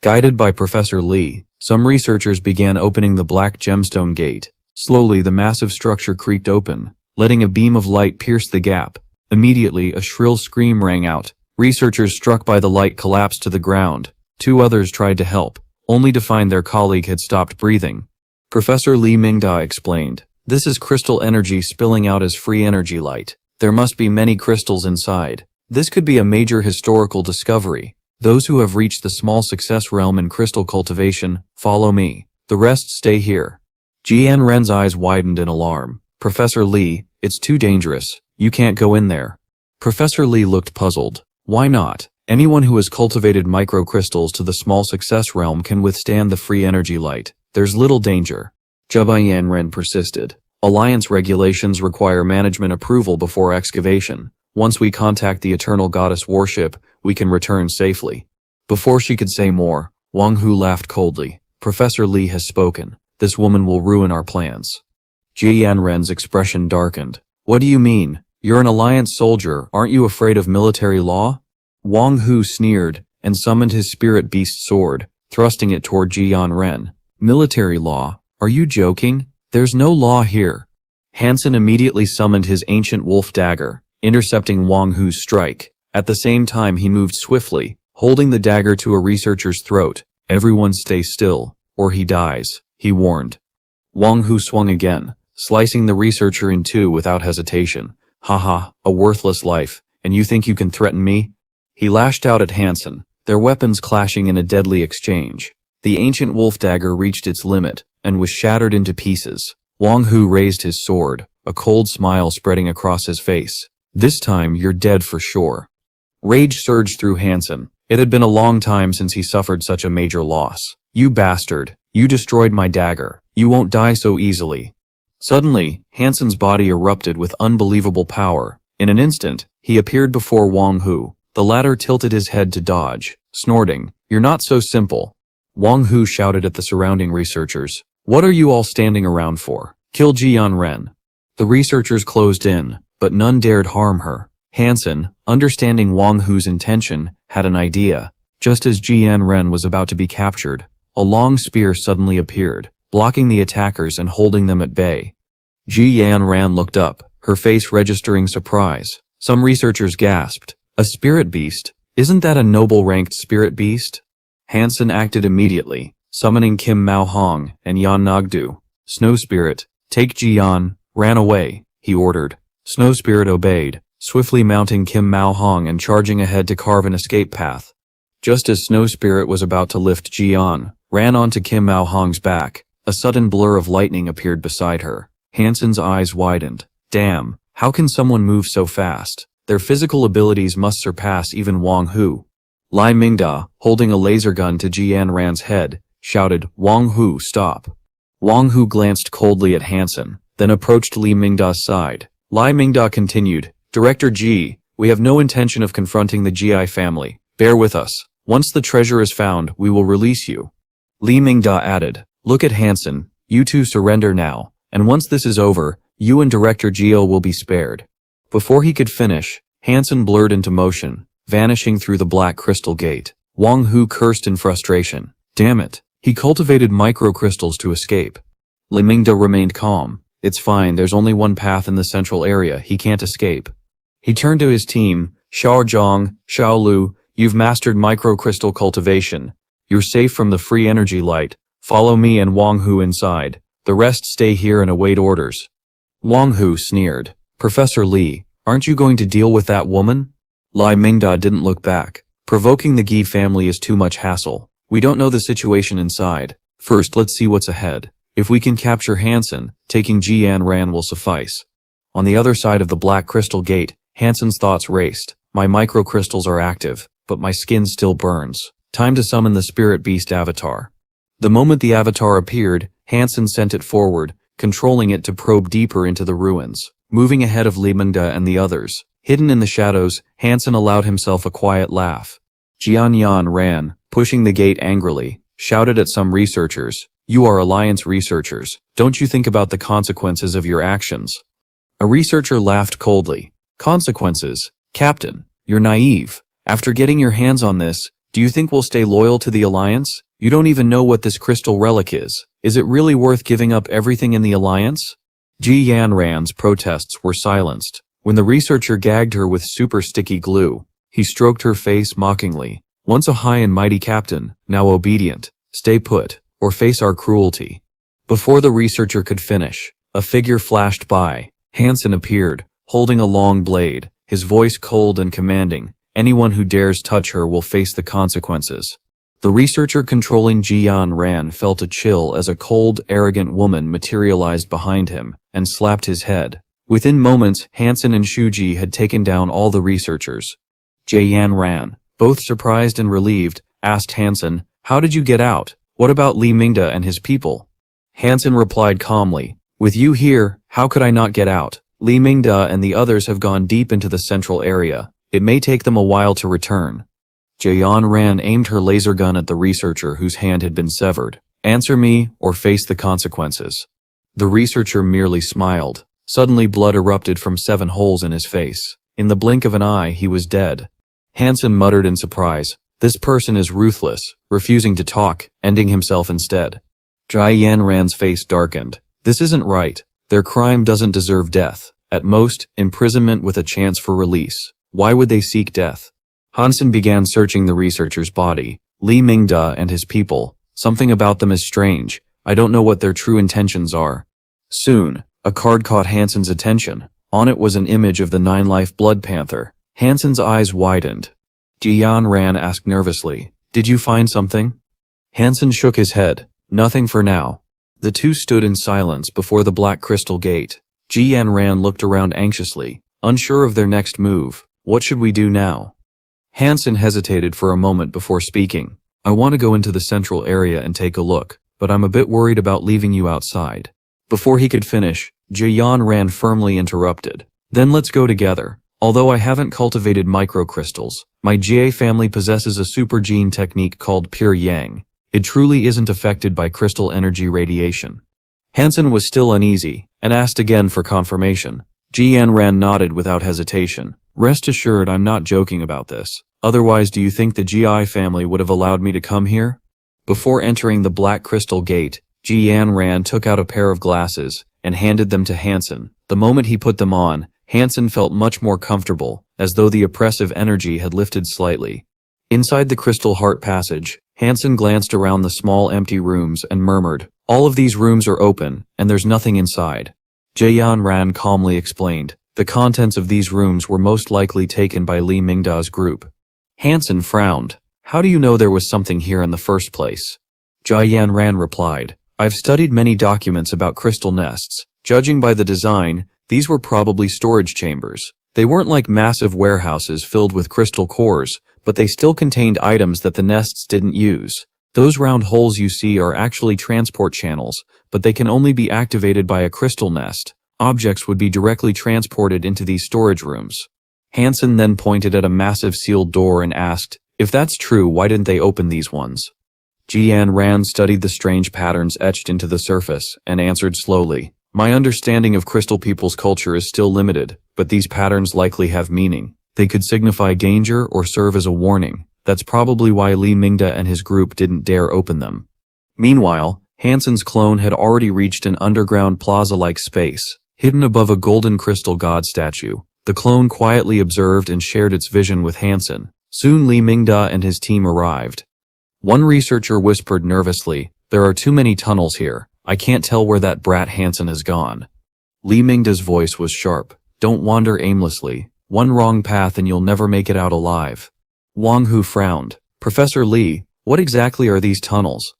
Guided by Professor Li, some researchers began opening the black gemstone gate. Slowly the massive structure creaked open, letting a beam of light pierce the gap. Immediately a shrill scream rang out. Researchers struck by the light collapsed to the ground. Two others tried to help, only to find their colleague had stopped breathing. Professor Li Mingda explained, "This is crystal energy spilling out as free energy light. There must be many crystals inside. This could be a major historical discovery. Those who have reached the small success realm in crystal cultivation, follow me. The rest stay here." Yan Ren's eyes widened in alarm. "Professor Li, it's too dangerous. You can't go in there." Professor Li looked puzzled. Why not? Anyone who has cultivated microcrystals to the small success realm can withstand the free energy light. There's little danger. Yan Ren persisted. Alliance regulations require management approval before excavation. Once we contact the Eternal Goddess warship, we can return safely. Before she could say more, Wang Hu laughed coldly. Professor Li has spoken. This woman will ruin our plans. Yan Ren's expression darkened. What do you mean? You're an Alliance soldier, aren't you afraid of military law? Wang Hu sneered, and summoned his spirit beast sword, thrusting it toward Yan Ren. Military law? Are you joking? There's no law here. Han Sen immediately summoned his ancient wolf dagger, intercepting Wang Hu's strike. At the same time he moved swiftly, holding the dagger to a researcher's throat. Everyone stay still, or he dies, he warned. Wang Hu swung again, slicing the researcher in two without hesitation. Haha, a worthless life, and you think you can threaten me? He lashed out at Han Sen, their weapons clashing in a deadly exchange. The ancient wolf dagger reached its limit, and was shattered into pieces. Wang Hu raised his sword, a cold smile spreading across his face. This time you're dead for sure. Rage surged through Han Sen. It had been a long time since he suffered such a major loss. You bastard, you destroyed my dagger. You won't die so easily. Suddenly, Han Sen's body erupted with unbelievable power. In an instant, he appeared before Wang Hu. The latter tilted his head to dodge, snorting, "You're not so simple." Wang Hu shouted at the surrounding researchers, "What are you all standing around for? Kill Yan Ren." The researchers closed in, but none dared harm her. Han Sen, understanding Wang Hu's intention, had an idea. Just as Yan Ren was about to be captured, a long spear suddenly appeared, blocking the attackers and holding them at bay. Yan Ren looked up, her face registering surprise. Some researchers gasped, "A spirit beast? Isn't that a noble-ranked spirit beast?" Han Sen acted immediately, summoning Kim Mao Hong and Yan Nagdu. "Snow Spirit, take Jian." "Ran away," he ordered. Snow Spirit obeyed, swiftly mounting Kim Mao Hong and charging ahead to carve an escape path. Just as Snow Spirit was about to lift Jian, ran onto Kim Mao Hong's back, a sudden blur of lightning appeared beside her. Han Sen's eyes widened. Damn, how can someone move so fast? Their physical abilities must surpass even Wang Hu. Li Mingda, holding a laser gun to Yan Ren's head, shouted, "Wang Hu, stop." Wang Hu glanced coldly at Han Sen, then approached Li Mingda's side. Li Mingda continued, "Director Ji, we have no intention of confronting the Ji family. Bear with us. Once the treasure is found, we will release you." Li Mingda added, "Look at Han Sen, you two surrender now, and once this is over, you and Director Gio will be spared." Before he could finish, Han Sen blurred into motion, vanishing through the black crystal gate. Wang Hu cursed in frustration. Damn it, he cultivated microcrystals to escape. Li Mingda remained calm. It's fine, there's only one path in the central area, he can't escape. He turned to his team, Xiao Zhang, Xiao Lu, you've mastered microcrystal cultivation. You're safe from the free energy light. Follow me and Wang Hu inside. The rest stay here and await orders." Wang Hu sneered. "Professor Li, aren't you going to deal with that woman?" Li Mingda didn't look back. "Provoking the Gi family is too much hassle. We don't know the situation inside. First, let's see what's ahead. If we can capture Han Sen, taking Jian Ran will suffice." On the other side of the black crystal gate, Han Sen's thoughts raced. "My microcrystals are active, but my skin still burns. Time to summon the spirit beast avatar." The moment the avatar appeared, Han Sen sent it forward, controlling it to probe deeper into the ruins. Moving ahead of Li Mingda and the others, hidden in the shadows, Han Sen allowed himself a quiet laugh. Jian Yan ran, pushing the gate angrily, shouted at some researchers, "You are Alliance researchers. Don't you think about the consequences of your actions?" A researcher laughed coldly. "Consequences? Captain, you're naive. After getting your hands on this, do you think we'll stay loyal to the Alliance? You don't even know what this crystal relic is. Is it really worth giving up everything in the Alliance?" Ji Yanran's protests were silenced. When the researcher gagged her with super sticky glue, he stroked her face mockingly. "Once a high and mighty captain, now obedient. Stay put, or face our cruelty." Before the researcher could finish, a figure flashed by. Han Sen appeared, holding a long blade, his voice cold and commanding. "Anyone who dares touch her will face the consequences." The researcher controlling Jian Ran felt a chill as a cold, arrogant woman materialized behind him and slapped his head. Within moments, Han Sen and Shuji had taken down all the researchers. Jian Ran, both surprised and relieved, asked Han Sen, "How did you get out? What about Li Mingda and his people?" Han Sen replied calmly, "With you here, how could I not get out? Li Mingda and the others have gone deep into the central area. It may take them a while to return." Jian Ran aimed her laser gun at the researcher whose hand had been severed. "Answer me, or face the consequences." The researcher merely smiled. Suddenly blood erupted from 7 holes in his face. In the blink of an eye, he was dead. Han Sen muttered in surprise, "This person is ruthless," refusing to talk, ending himself instead. Jian Ran's face darkened. "This isn't right. Their crime doesn't deserve death. At most, imprisonment with a chance for release. Why would they seek death?" Han Sen began searching the researcher's body. "Li Mingda and his people. Something about them is strange. I don't know what their true intentions are." Soon, a card caught Han Sen's attention. On it was an image of the 9-life blood panther. Han Sen's eyes widened. Jian Ran asked nervously, "Did you find something?" Han Sen shook his head. "Nothing for now." The two stood in silence before the black crystal gate. Jian Ran looked around anxiously, unsure of their next move. "What should we do now?" Han Sen hesitated for a moment before speaking. "I want to go into the central area and take a look, but I'm a bit worried about leaving you outside." Before he could finish, Jian Ran firmly interrupted. "Then let's go together. Although I haven't cultivated microcrystals, my Jie family possesses a super gene technique called Pure Yang. It truly isn't affected by crystal energy radiation." Han Sen was still uneasy, and asked again for confirmation. Jian Ran nodded without hesitation. "Rest assured I'm not joking about this. Otherwise, do you think the GI family would have allowed me to come here?" Before entering the black crystal gate, Jian Ran took out a pair of glasses and handed them to Han Sen. The moment he put them on, Han Sen felt much more comfortable, as though the oppressive energy had lifted slightly. Inside the crystal heart passage, Han Sen glanced around the small empty rooms and murmured, "All of these rooms are open, and there's nothing inside." Jian Ran calmly explained, "The contents of these rooms were most likely taken by Li Mingda's group." Han Sen frowned. "How do you know there was something here in the first place?" Jian Ran replied, "I've studied many documents about crystal nests. Judging by the design, these were probably storage chambers. They weren't like massive warehouses filled with crystal cores, but they still contained items that the nests didn't use. Those round holes you see are actually transport channels, but they can only be activated by a crystal nest. Objects would be directly transported into these storage rooms." Han Sen then pointed at a massive sealed door and asked, "If that's true, why didn't they open these ones?" Jian Ran studied the strange patterns etched into the surface and answered slowly, "My understanding of crystal people's culture is still limited, but these patterns likely have meaning. They could signify danger or serve as a warning. That's probably why Li Mingda and his group didn't dare open them." Meanwhile, Han Sen's clone had already reached an underground plaza-like space, hidden above a golden crystal god statue. The clone quietly observed and shared its vision with Han Sen. Soon Li Mingda and his team arrived. One researcher whispered nervously, "There are too many tunnels here. I can't tell where that brat Han Sen has gone." Li Mingda's voice was sharp. "Don't wander aimlessly. One wrong path and you'll never make it out alive." Wang Hu frowned. "Professor Li, what exactly are these tunnels?"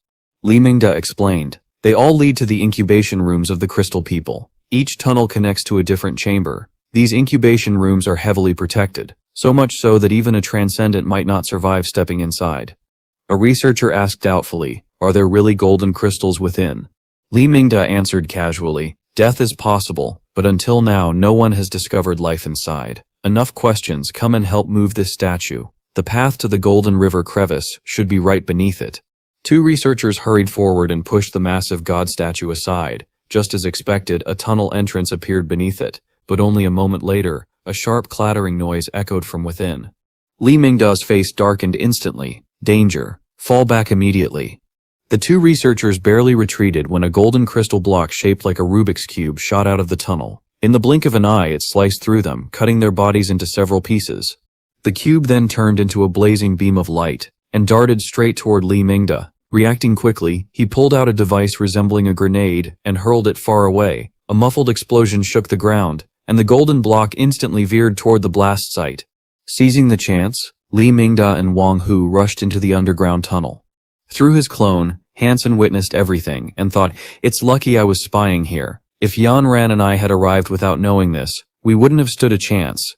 Li Mingda explained. "They all lead to the incubation rooms of the crystal people. Each tunnel connects to a different chamber. These incubation rooms are heavily protected, so much so that even a transcendent might not survive stepping inside." A researcher asked doubtfully, "Are there really golden crystals within?" Li Mingda answered casually, "Death is possible, but until now no one has discovered life inside. Enough questions. Come and help move this statue. The path to the Golden River crevice should be right beneath it." Two researchers hurried forward and pushed the massive god statue aside. Just as expected, a tunnel entrance appeared beneath it, but only a moment later, a sharp clattering noise echoed from within. Li Mingda's face darkened instantly. "Danger. Fall back immediately." The two researchers barely retreated when a golden crystal block shaped like a Rubik's Cube shot out of the tunnel. In the blink of an eye, it sliced through them, cutting their bodies into several pieces. The cube then turned into a blazing beam of light, and darted straight toward Li Mingda. Reacting quickly, he pulled out a device resembling a grenade and hurled it far away. A muffled explosion shook the ground, and the golden block instantly veered toward the blast site. Seizing the chance, Li Mingda and Wang Hu rushed into the underground tunnel. Through his clone, Han Sen witnessed everything and thought, "It's lucky I was spying here. If Yan Ran and I had arrived without knowing this, we wouldn't have stood a chance."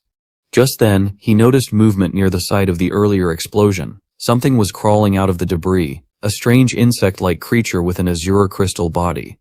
Just then, he noticed movement near the site of the earlier explosion. Something was crawling out of the debris, a strange insect-like creature with an azure crystal body.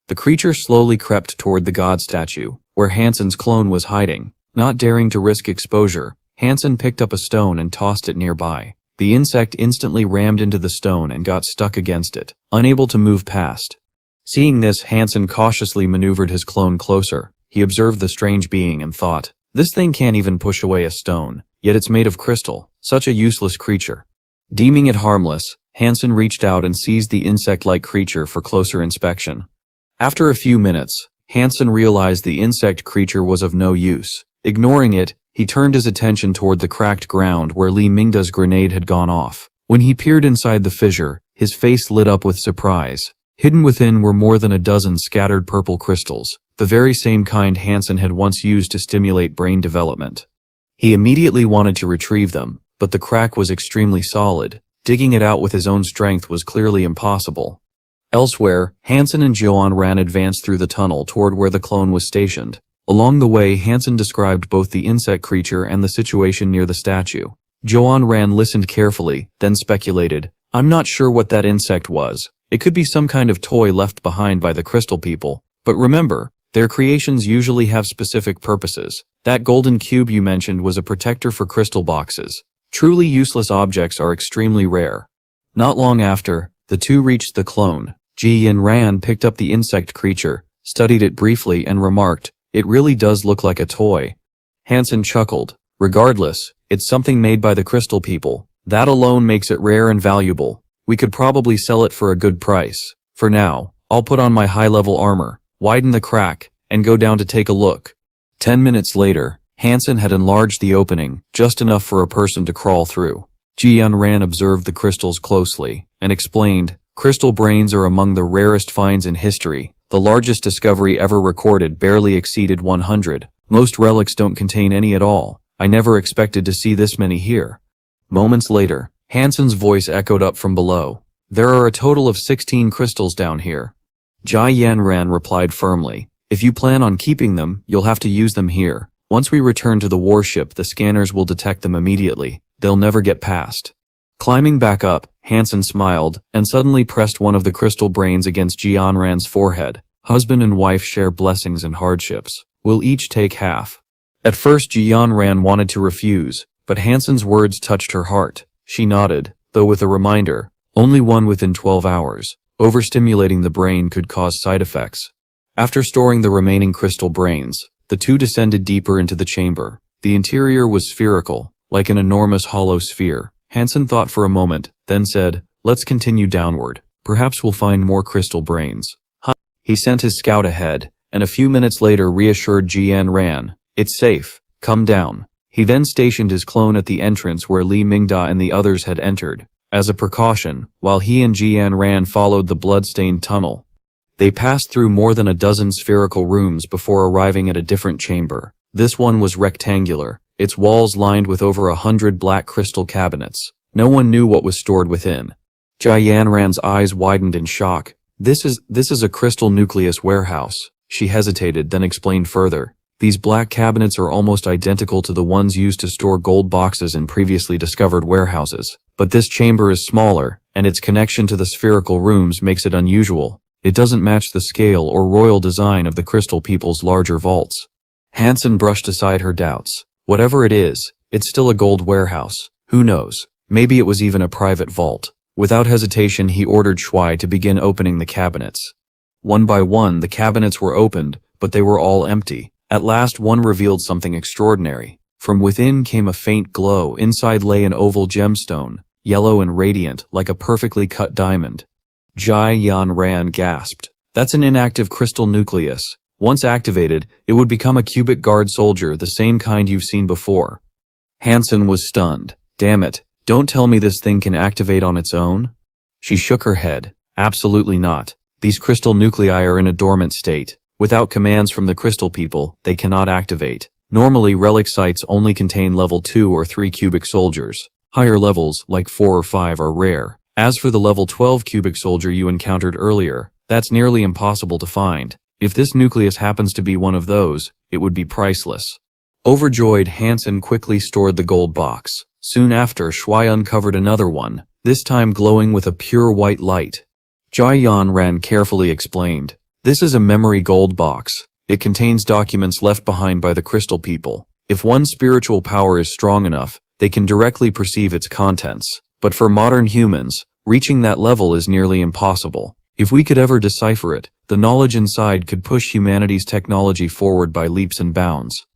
The creature slowly crept toward the god statue, where Han Sen's clone was hiding. Not daring to risk exposure, Han Sen picked up a stone and tossed it nearby. The insect instantly rammed into the stone and got stuck against it, unable to move past. Seeing this, Han Sen cautiously maneuvered his clone closer. He observed the strange being and thought, "This thing can't even push away a stone, yet it's made of crystal. Such a useless creature." Deeming it harmless, Han Sen reached out and seized the insect-like creature for closer inspection. After a few minutes, Han Sen realized the insect creature was of no use. Ignoring it, he turned his attention toward the cracked ground where Li Mingda's grenade had gone off. When he peered inside the fissure, his face lit up with surprise. Hidden within were more than a dozen scattered purple crystals, the very same kind Han Sen had once used to stimulate brain development. He immediately wanted to retrieve them, but the crack was extremely solid. Digging it out with his own strength was clearly impossible. Elsewhere, Han Sen and Joan Ran advanced through the tunnel toward where the clone was stationed. Along the way, Han Sen described both the insect creature and the situation near the statue. Joan Ran listened carefully, then speculated, "I'm not sure what that insect was. It could be some kind of toy left behind by the crystal people. But remember, their creations usually have specific purposes. That golden cube you mentioned was a protector for crystal boxes. Truly useless objects are extremely rare." Not long after, the two reached the clone. Ji Yin Ran picked up the insect creature, studied it briefly and remarked, "It really does look like a toy." Han Sen chuckled. "Regardless, it's something made by the crystal people. That alone makes it rare and valuable. We could probably sell it for a good price. For now, I'll put on my high-level armor, widen the crack, and go down to take a look." 10 minutes later, Han Sen had enlarged the opening, just enough for a person to crawl through. Ji Yin Ran observed the crystals closely, and explained, "Crystal brains are among the rarest finds in history. The largest discovery ever recorded barely exceeded 100. Most relics don't contain any at all. I never expected to see this many here." Moments later, Han Sen's voice echoed up from below. "There are a total of 16 crystals down here." Ji Yin Ran replied firmly, "If you plan on keeping them, you'll have to use them here. Once we return to the warship, the scanners will detect them immediately. They'll never get past." Climbing back up, Han Sen smiled, and suddenly pressed one of the crystal brains against Ji Yin Ran's forehead. "Husband and wife share blessings and hardships. We'll each take half." At first Ji Yin Ran wanted to refuse, but Han Sen's words touched her heart. She nodded, though with a reminder, only one within 12 hours. Overstimulating the brain could cause side effects. After storing the remaining crystal brains, the two descended deeper into the chamber. The interior was spherical, like an enormous hollow sphere. Han Sen thought for a moment, then said, "Let's continue downward. Perhaps we'll find more crystal brains." He sent his scout ahead, and a few minutes later reassured Ji Yin Ran, "It's safe. Come down." He then stationed his clone at the entrance where Li Mingda and the others had entered. As a precaution, while he and Jian Ran followed the blood-stained tunnel, they passed through more than a dozen spherical rooms before arriving at a different chamber. This one was rectangular, its walls lined with over 100 black crystal cabinets. No one knew what was stored within. Jian Ran's eyes widened in shock. This is a crystal nucleus warehouse. She hesitated, then explained further. These black cabinets are almost identical to the ones used to store gold boxes in previously discovered warehouses. But this chamber is smaller, and its connection to the spherical rooms makes it unusual. It doesn't match the scale or royal design of the Crystal People's larger vaults. Han Sen brushed aside her doubts. Whatever it is, it's still a gold warehouse. Who knows? Maybe it was even a private vault. Without hesitation, he ordered Shuai to begin opening the cabinets. One by one, the cabinets were opened, but they were all empty. At last, one revealed something extraordinary. From within came a faint glow. Inside lay an oval gemstone, yellow and radiant, like a perfectly cut diamond. Jian Ran gasped. That's an inactive crystal nucleus. Once activated, it would become a cubic guard soldier, the same kind you've seen before. Han Sen was stunned. Damn it, don't tell me this thing can activate on its own? She shook her head. Absolutely not. These crystal nuclei are in a dormant state. Without commands from the crystal people, they cannot activate. Normally, relic sites only contain level 2 or 3 cubic soldiers. Higher levels, like 4 or 5, are rare. As for the level 12 cubic soldier you encountered earlier, that's nearly impossible to find. If this nucleus happens to be one of those, it would be priceless. Overjoyed, Han Sen quickly stored the gold box. Soon after, Shuai uncovered another one, this time glowing with a pure white light. Jian Ran carefully explained. This is a memory gold box. It contains documents left behind by the crystal people. If one's spiritual power is strong enough, they can directly perceive its contents. But for modern humans, reaching that level is nearly impossible. If we could ever decipher it, the knowledge inside could push humanity's technology forward by leaps and bounds.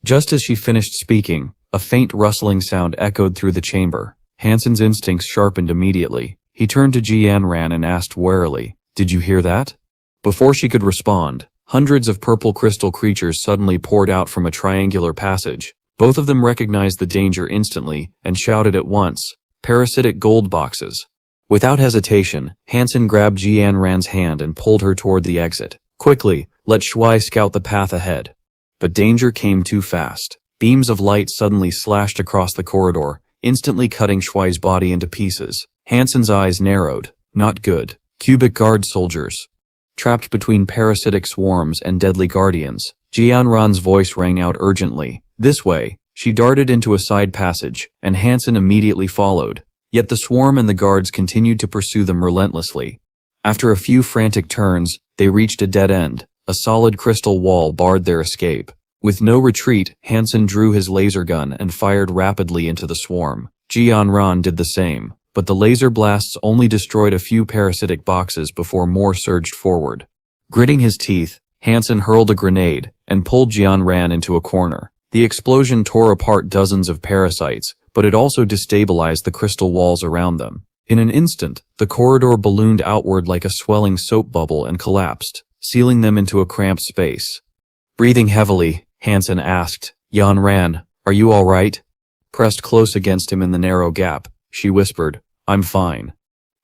Just as she finished speaking, a faint rustling sound echoed through the chamber. Han Sen's instincts sharpened immediately. He turned to Jian Ran and asked warily, "Did you hear that?" Before she could respond, hundreds of purple crystal creatures suddenly poured out from a triangular passage. Both of them recognized the danger instantly and shouted at once, "Parasitic gold boxes." Without hesitation, Han Sen grabbed Jian Ran's hand and pulled her toward the exit. Quickly, let Shuai scout the path ahead. But danger came too fast. Beams of light suddenly slashed across the corridor, instantly cutting Shuai's body into pieces. Han Sen's eyes narrowed. Not good. Cubic guard soldiers. Trapped between parasitic swarms and deadly guardians, Jian Ran's voice rang out urgently. This way. She darted into a side passage, and Han Sen immediately followed. Yet the swarm and the guards continued to pursue them relentlessly. After a few frantic turns, they reached a dead end. A solid crystal wall barred their escape. With no retreat, Han Sen drew his laser gun and fired rapidly into the swarm. Jian Ran did the same, but the laser blasts only destroyed a few parasitic boxes before more surged forward. Gritting his teeth, Han Sen hurled a grenade and pulled Jian Ran into a corner. The explosion tore apart dozens of parasites, but it also destabilized the crystal walls around them. In an instant, the corridor ballooned outward like a swelling soap bubble and collapsed, sealing them into a cramped space. Breathing heavily, Han Sen asked, "Jian Ran, are you all right?" Pressed close against him in the narrow gap, she whispered, "I'm fine."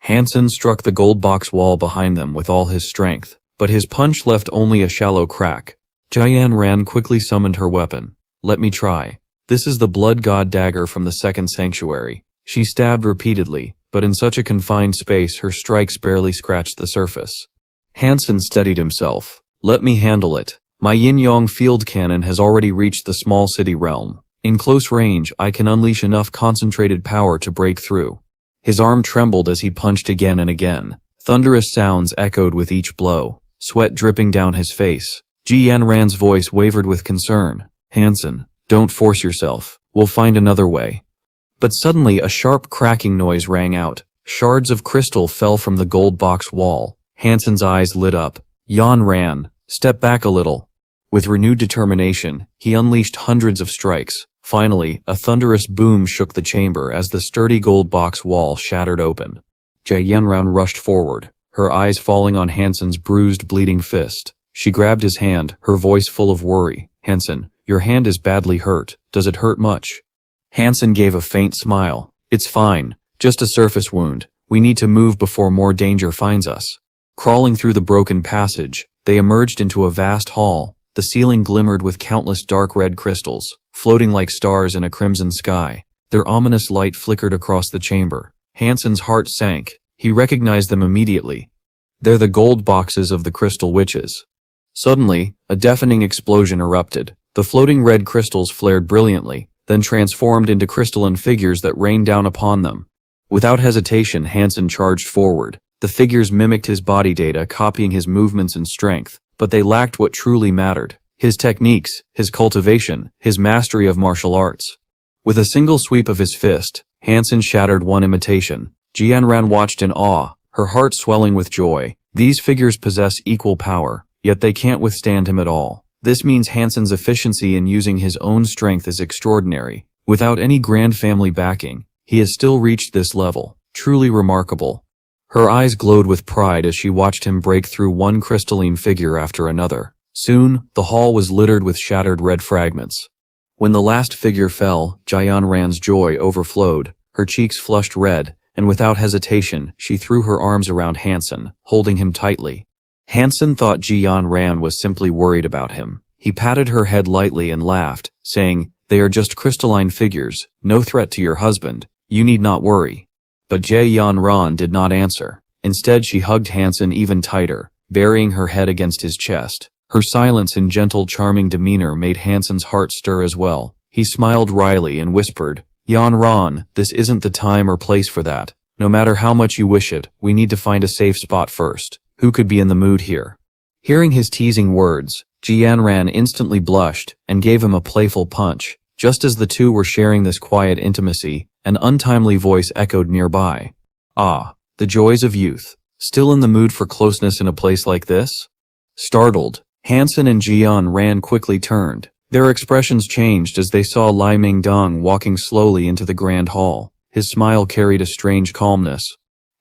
Han Sen struck the gold box wall behind them with all his strength, but his punch left only a shallow crack. Jian Ran quickly summoned her weapon. "Let me try. This is the blood god dagger from the second sanctuary." She stabbed repeatedly, but in such a confined space her strikes barely scratched the surface. Han Sen steadied himself. "Let me handle it. My yin-yang field cannon has already reached the small city realm. In close range, I can unleash enough concentrated power to break through." His arm trembled as he punched again and again. Thunderous sounds echoed with each blow, sweat dripping down his face. Jian Ran's voice wavered with concern. "Han Sen, don't force yourself. We'll find another way." But suddenly a sharp cracking noise rang out. Shards of crystal fell from the gold box wall. Han Sen's eyes lit up. Jian Ran, step back a little. With renewed determination, he unleashed hundreds of strikes. Finally, a thunderous boom shook the chamber as the sturdy gold box wall shattered open. Jian Ran rushed forward, her eyes falling on Han Sen's bruised, bleeding fist. She grabbed his hand, her voice full of worry. "Han Sen, your hand is badly hurt. Does it hurt much?" Han Sen gave a faint smile. "It's fine. Just a surface wound. We need to move before more danger finds us. Crawling through the broken passage, they emerged into a vast hall. The ceiling glimmered with countless dark red crystals, floating like stars in a crimson sky. Their ominous light flickered across the chamber. Han Sen's heart sank. He recognized them immediately. They're the gold boxes of the crystal witches. Suddenly, a deafening explosion erupted. The floating red crystals flared brilliantly, then transformed into crystalline figures that rained down upon them. Without hesitation, Han Sen charged forward. The figures mimicked his body data, copying his movements and strength, but they lacked what truly mattered: his techniques, his cultivation, his mastery of martial arts. With a single sweep of his fist, Han Sen shattered one imitation. Jianran watched in awe, her heart swelling with joy. These figures possess equal power, yet they can't withstand him at all. This means Han Sen's efficiency in using his own strength is extraordinary. Without any grand family backing, he has still reached this level. Truly remarkable. Her eyes glowed with pride as she watched him break through one crystalline figure after another. Soon, the hall was littered with shattered red fragments. When the last figure fell, Jianran's joy overflowed. Her cheeks flushed red, and without hesitation, she threw her arms around Han Sen, holding him tightly. Han Sen thought Jianran was simply worried about him. He patted her head lightly and laughed, saying, "They are just crystalline figures, no threat to your husband. You need not worry." But Jianran did not answer. Instead, she hugged Han Sen even tighter, burying her head against his chest. Her silence and gentle, charming demeanor made Han Sen's heart stir as well. He smiled wryly and whispered, "Jianran, this isn't the time or place for that. No matter how much you wish it, we need to find a safe spot first. Who could be in the mood here?" Hearing his teasing words, Jianran instantly blushed and gave him a playful punch. Just as the two were sharing this quiet intimacy, an untimely voice echoed nearby. "Ah, the joys of youth. Still in the mood for closeness in a place like this?" Startled, Han Sen and Jianran quickly turned. Their expressions changed as they saw Lai Mingdong walking slowly into the grand hall. His smile carried a strange calmness.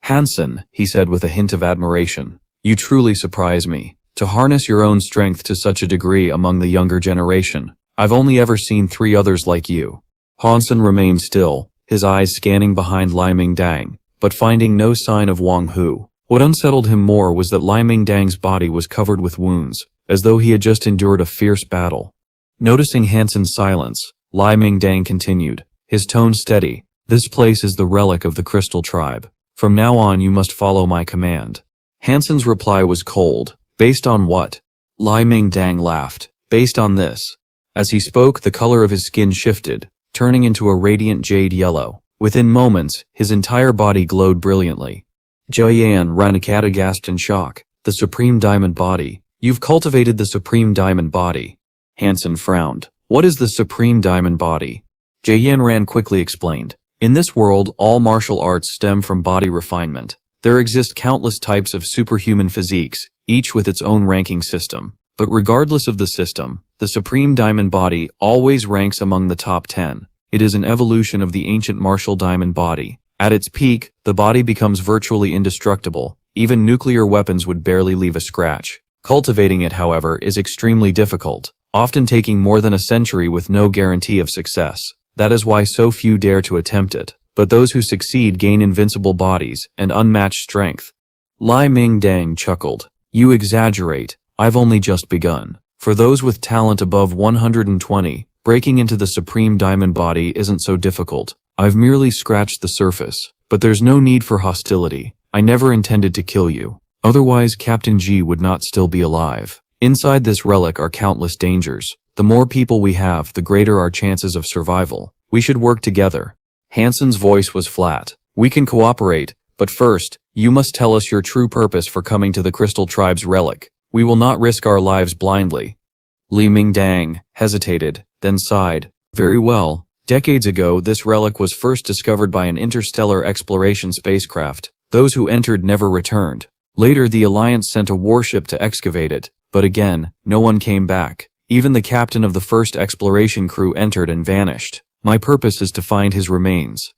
"Han Sen," he said with a hint of admiration, "you truly surprise me. To harness your own strength to such a degree among the younger generation. I've only ever seen 3 others like you." Han Sen remained still, his eyes scanning behind Lai Mingdang, but finding no sign of Wang Hu. What unsettled him more was that Lai Mingdang's body was covered with wounds, as though he had just endured a fierce battle. Noticing Han Sen's silence, Lai Mingdang continued, his tone steady, "This place is the relic of the Crystal Tribe. From now on you must follow my command." Han Sen's reply was cold. "Based on what?" Lai Mingdang laughed. "Based on this." As he spoke, the color of his skin shifted, turning into a radiant jade yellow. Within moments, his entire body glowed brilliantly. Jianran gasped in shock. "The Supreme Diamond Body. You've cultivated the Supreme Diamond Body." Han Sen frowned. "What is the Supreme Diamond Body?" Jianran quickly explained. "In this world, all martial arts stem from body refinement. There exist countless types of superhuman physiques, each with its own ranking system. But regardless of the system, the Supreme Diamond Body always ranks among the top 10. It is an evolution of the ancient martial diamond body. At its peak, the body becomes virtually indestructible. Even nuclear weapons would barely leave a scratch. Cultivating it, however, is extremely difficult, often taking more than a century with no guarantee of success. That is why so few dare to attempt it. But those who succeed gain invincible bodies and unmatched strength." Lai Mingdang chuckled. "You exaggerate. I've only just begun. For those with talent above 120, breaking into the Supreme Diamond Body isn't so difficult. I've merely scratched the surface. But there's no need for hostility. I never intended to kill you. Otherwise, Captain G would not still be alive. Inside this relic are countless dangers. The more people we have, the greater our chances of survival. We should work together." Han Sen's voice was flat. "We can cooperate, but first, you must tell us your true purpose for coming to the Crystal Tribe's relic. We will not risk our lives blindly." Li Mingdang hesitated, then sighed. "Very well. Decades ago, this relic was first discovered by an interstellar exploration spacecraft. Those who entered never returned. Later, the Alliance sent a warship to excavate it, but again, no one came back. Even the captain of the first exploration crew entered and vanished. My purpose is to find his remains."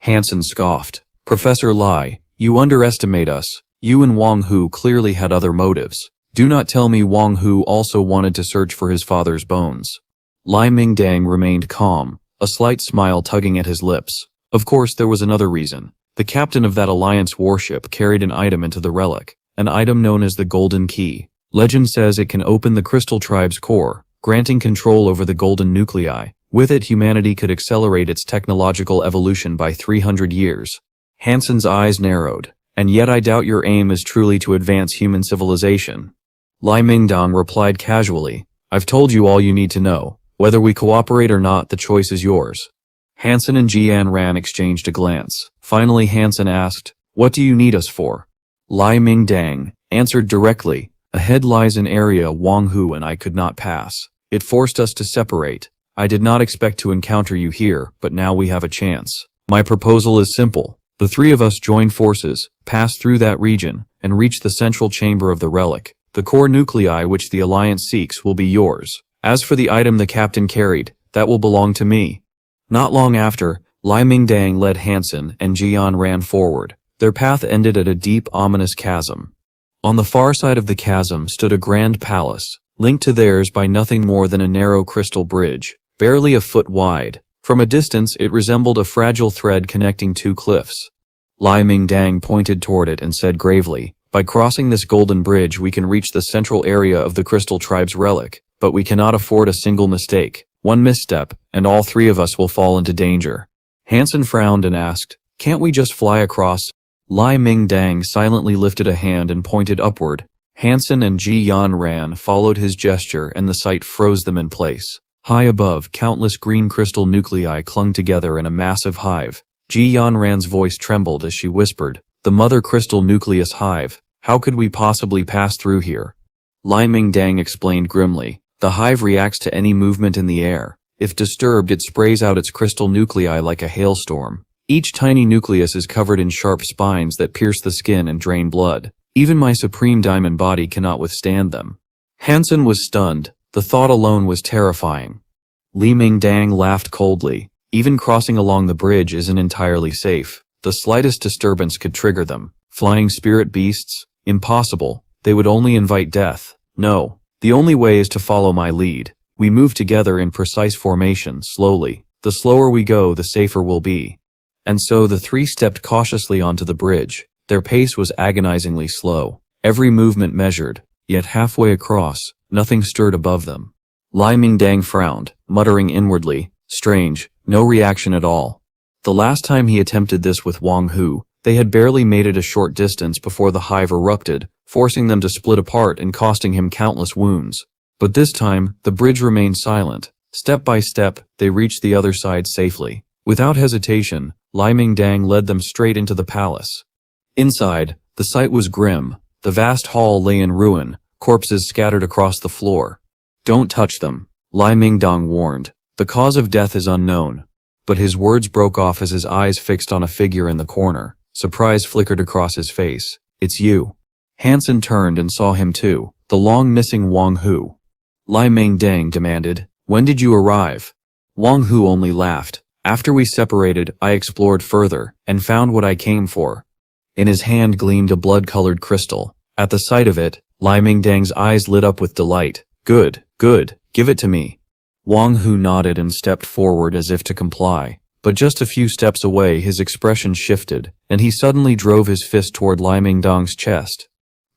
Han Sen scoffed. "Professor Lai, you underestimate us. You and Wang Hu clearly had other motives. Do not tell me Wang Hu also wanted to search for his father's bones." Lai Mingdang remained calm, a slight smile tugging at his lips. Of course, there was another reason. The captain of that Alliance warship carried an item into the relic, an item known as the Golden Key. Legend says it can open the Crystal Tribe's core, granting control over the golden nuclei. With it, humanity could accelerate its technological evolution by 300 years. Han Sen's eyes narrowed. And yet I doubt your aim is truly to advance human civilization. Lai Mingdong replied casually, I've told you all you need to know. Whether we cooperate or not, the choice is yours. Han Sen and Jian Ran exchanged a glance. Finally Han Sen asked, what do you need us for? Lai Mingdang answered directly, ahead lies an area Wang Hu and I could not pass. It forced us to separate. I did not expect to encounter you here, but now we have a chance. My proposal is simple. The three of us join forces, pass through that region, and reach the central chamber of the relic. The core nuclei which the Alliance seeks will be yours. As for the item the captain carried, that will belong to me. Not long after, Lai Mingdang led Han Sen and Jian ran forward. Their path ended at a deep, ominous chasm. On the far side of the chasm stood a grand palace, linked to theirs by nothing more than a narrow crystal bridge, barely a foot wide. From a distance, it resembled a fragile thread connecting two cliffs. Lai Mingdang pointed toward it and said gravely, by crossing this golden bridge we can reach the central area of the Crystal Tribe's relic, but we cannot afford a single mistake. One misstep, and all three of us will fall into danger. Han Sen frowned and asked, can't we just fly across? Lai Mingdang silently lifted a hand and pointed upward. Han Sen and Ji Yan Ran followed his gesture and the sight froze them in place. High above, countless green crystal nuclei clung together in a massive hive. Ji Yan Ran's voice trembled as she whispered, the mother crystal nucleus hive. How could we possibly pass through here? Lai Mingdang explained grimly, the hive reacts to any movement in the air. If disturbed, it sprays out its crystal nuclei like a hailstorm. Each tiny nucleus is covered in sharp spines that pierce the skin and drain blood. Even my supreme diamond body cannot withstand them. Han Sen was stunned. The thought alone was terrifying. Li Mingdang laughed coldly. Even crossing along the bridge isn't entirely safe. The slightest disturbance could trigger them. Flying spirit beasts? Impossible. They would only invite death. No. The only way is to follow my lead. We move together in precise formation, slowly. The slower we go, the safer we'll be. And so the three stepped cautiously onto the bridge. Their pace was agonizingly slow. Every movement measured. Yet halfway across, nothing stirred above them. Lai Mingdang frowned, muttering inwardly, strange, no reaction at all. The last time he attempted this with Wang Hu, they had barely made it a short distance before the hive erupted, forcing them to split apart and costing him countless wounds. But this time, the bridge remained silent. Step by step, they reached the other side safely. Without hesitation, Lai Mingdang led them straight into the palace. Inside, the sight was grim. The vast hall lay in ruin, corpses scattered across the floor. Don't touch them, Lai Mingdang warned. The cause of death is unknown. But his words broke off as his eyes fixed on a figure in the corner. Surprise flickered across his face. It's you. Han Sen turned and saw him too, the long-missing Wang Hu. Lai Mingdang demanded, when did you arrive? Wang Hu only laughed. After we separated, I explored further, and found what I came for. In his hand gleamed a blood-colored crystal. At the sight of it, Lai Mingdang's eyes lit up with delight. Good, good, give it to me. Wang Hu nodded and stepped forward as if to comply. But just a few steps away his expression shifted, and he suddenly drove his fist toward Lai Mingdang's chest.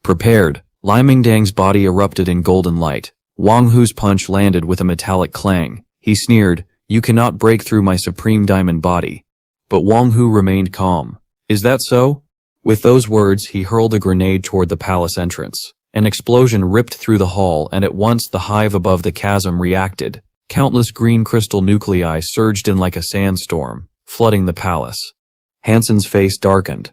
Prepared, Lai Mingdang's body erupted in golden light. Wang Hu's punch landed with a metallic clang. He sneered, you cannot break through my supreme diamond body. But Wang Hu remained calm. Is that so? With those words he hurled a grenade toward the palace entrance. An explosion ripped through the hall and at once the hive above the chasm reacted. Countless green crystal nuclei surged in like a sandstorm, flooding the palace. Han Sen's face darkened.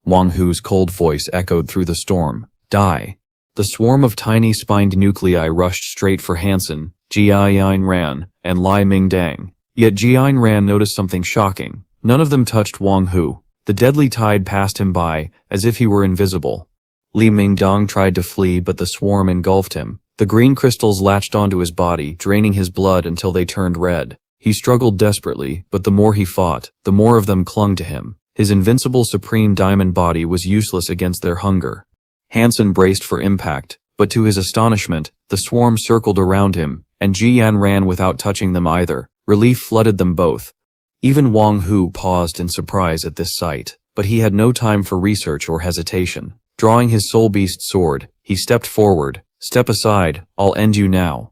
Wang Hu's cold voice echoed through the storm. Die. The swarm of tiny spined nuclei rushed straight for Han Sen, Jian Ran, and Lai Mingdang. Yet Jian Ran noticed something shocking. None of them touched Wang Hu. The deadly tide passed him by, as if he were invisible. Li Mingdang tried to flee, but the swarm engulfed him. The green crystals latched onto his body, draining his blood until they turned red. He struggled desperately, but the more he fought, the more of them clung to him. His invincible supreme diamond body was useless against their hunger. Han Sen braced for impact, but to his astonishment, the swarm circled around him, and Jian ran without touching them either. Relief flooded them both. Even Wang Hu paused in surprise at this sight, but he had no time for research or hesitation. Drawing his soul beast sword, he stepped forward. "Step aside, I'll end you now."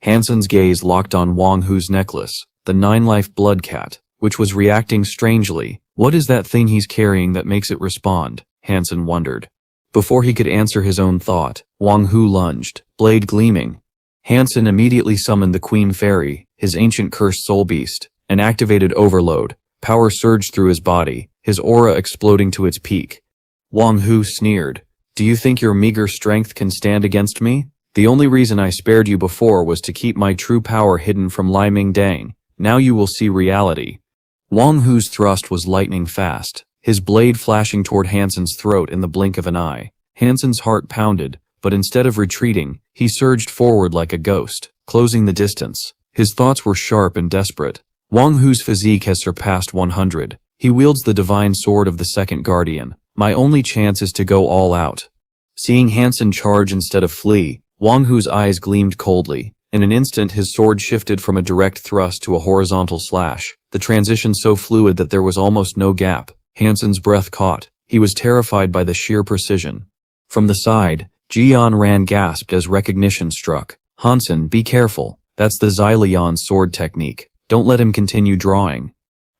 Han Sen's gaze locked on Wang Hu's necklace, the 9-life blood cat, which was reacting strangely. What is that thing he's carrying that makes it respond? Han Sen wondered. Before he could answer his own thought, Wang Hu lunged, blade gleaming. Han Sen immediately summoned the Queen Fairy, his ancient cursed soul beast, and activated Overload. Power surged through his body, his aura exploding to its peak. Wang Hu sneered. "Do you think your meager strength can stand against me? The only reason I spared you before was to keep my true power hidden from Lai Ming Dang. Now you will see reality." Wang Hu's thrust was lightning fast, his blade flashing toward Han Sen's throat in the blink of an eye. Han Sen's heart pounded, but instead of retreating, he surged forward like a ghost, closing the distance. His thoughts were sharp and desperate. Wang Hu's physique has surpassed 100. He wields the divine sword of the second guardian. My only chance is to go all out. Seeing Han Sen charge instead of flee, Wang Hu's eyes gleamed coldly. In an instant his sword shifted from a direct thrust to a horizontal slash, the transition so fluid that there was almost no gap. Han Sen's breath caught. He was terrified by the sheer precision. From the side, Jian Ran gasped as recognition struck. "Han Sen, be careful. That's the Xylian sword technique. Don't let him continue drawing."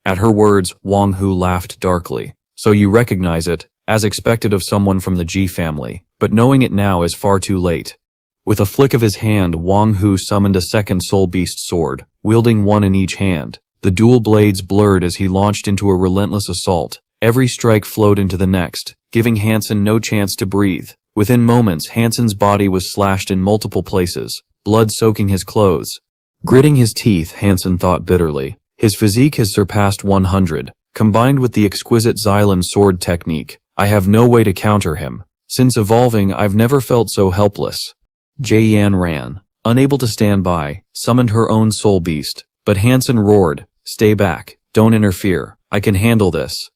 At her words, Wang Hu laughed darkly. "So you recognize it, as expected of someone from the Ji family, but knowing it now is far too late." With a flick of his hand, Wang Hu summoned a second soul beast sword, wielding one in each hand. The dual blades blurred as he launched into a relentless assault. Every strike flowed into the next, giving Han Sen no chance to breathe. Within moments, Han Sen's body was slashed in multiple places, blood soaking his clothes. Gritting his teeth, Han Sen thought bitterly. His physique has surpassed 100. Combined with the exquisite Xylan sword technique, I have no way to counter him. Since evolving, I've never felt so helpless. Jian Ran, unable to stand by, summoned her own soul beast, but Han Sen roared, "Stay back, don't interfere, I can handle this."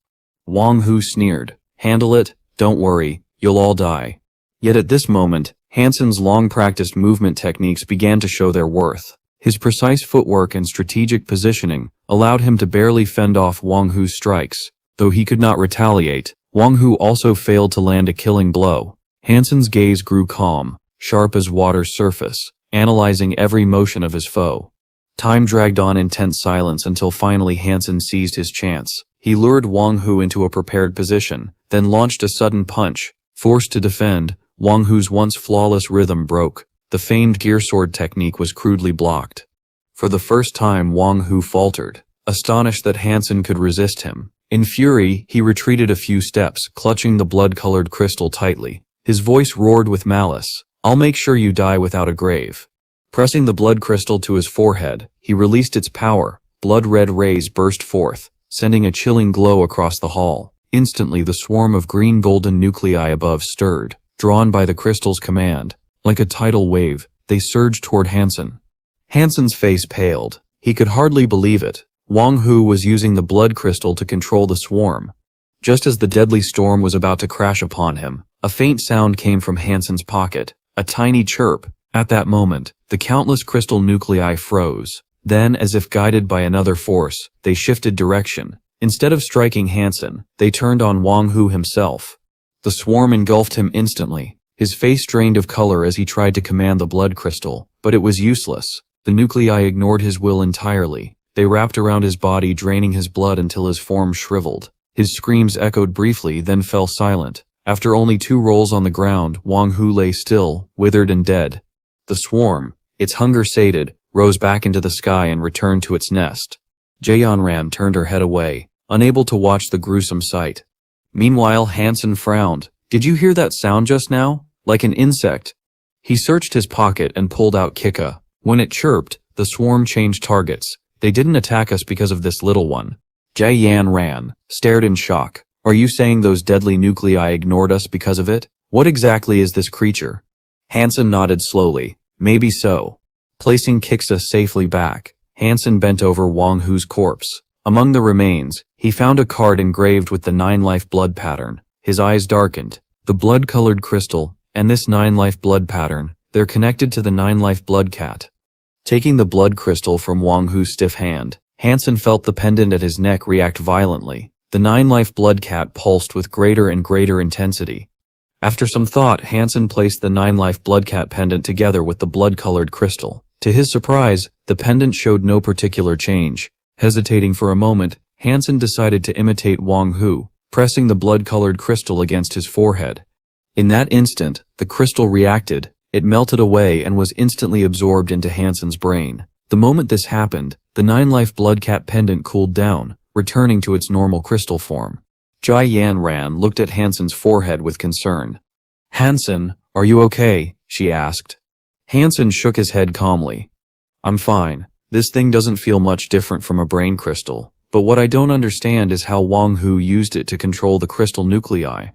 Wang Hu sneered, "Handle it? Don't worry, you'll all die." Yet at this moment, Han Sen's long-practiced movement techniques began to show their worth. His precise footwork and strategic positioning allowed him to barely fend off Wang Hu's strikes. Though he could not retaliate, Wang Hu also failed to land a killing blow. Han Sen's gaze grew calm, sharp as water's surface, analyzing every motion of his foe. Time dragged on in tense silence until finally Han Sen seized his chance. He lured Wang Hu into a prepared position, then launched a sudden punch. Forced to defend, Wang Hu's once flawless rhythm broke. The famed gear sword technique was crudely blocked. For the first time, Wang Hu faltered, astonished that Han Sen could resist him. In fury, he retreated a few steps, clutching the blood-colored crystal tightly. His voice roared with malice. "I'll make sure you die without a grave." Pressing the blood crystal to his forehead, he released its power. Blood-red rays burst forth, sending a chilling glow across the hall. Instantly, the swarm of green-golden nuclei above stirred, drawn by the crystal's command. Like a tidal wave, they surged toward Han Sen. Han Sen's face paled. He could hardly believe it. Wang Hu was using the blood crystal to control the swarm. Just as the deadly storm was about to crash upon him, a faint sound came from Han Sen's pocket, a tiny chirp. At that moment, the countless crystal nuclei froze. Then, as if guided by another force, they shifted direction. Instead of striking Han Sen, they turned on Wang Hu himself. The swarm engulfed him instantly. His face drained of color as he tried to command the blood crystal, but it was useless. The nuclei ignored his will entirely. They wrapped around his body, draining his blood until his form shriveled. His screams echoed briefly, then fell silent. After only 2 rolls on the ground, Wang Hu lay still, withered and dead. The swarm, its hunger sated, rose back into the sky and returned to its nest. Jian Ran turned her head away, unable to watch the gruesome sight. Meanwhile, Han Sen frowned. "Did you hear that sound just now? Like an insect." He searched his pocket and pulled out Kika. When it chirped, the swarm changed targets. "They didn't attack us because of this little one." Jian Ran stared in shock. "Are you saying those deadly nuclei ignored us because of it? What exactly is this creature?" Han Sen nodded slowly. "Maybe so." Placing Kiksa safely back, Han Sen bent over Wang Hu's corpse. Among the remains, he found a card engraved with the 9-life blood pattern. His eyes darkened. The blood-colored crystal, and this 9-life blood pattern, they're connected to the 9-life blood cat. Taking the blood crystal from Wang Hu's stiff hand, Han Sen felt the pendant at his neck react violently. The 9-life blood cat pulsed with greater and greater intensity. After some thought, Han Sen placed the 9-life blood cat pendant together with the blood-colored crystal. To his surprise, the pendant showed no particular change. Hesitating for a moment, Han Sen decided to imitate Wang Hu, pressing the blood-colored crystal against his forehead. In that instant, the crystal reacted. It melted away and was instantly absorbed into Han Sen's brain. The moment this happened, the 9-life blood cat pendant cooled down, returning to its normal crystal form. Jia Yanran looked at Han Sen's forehead with concern. Han Sen, are you okay? She asked. Han Sen shook his head calmly. I'm fine. This thing doesn't feel much different from a brain crystal, but what I don't understand is how Wang Hu used it to control the crystal nuclei.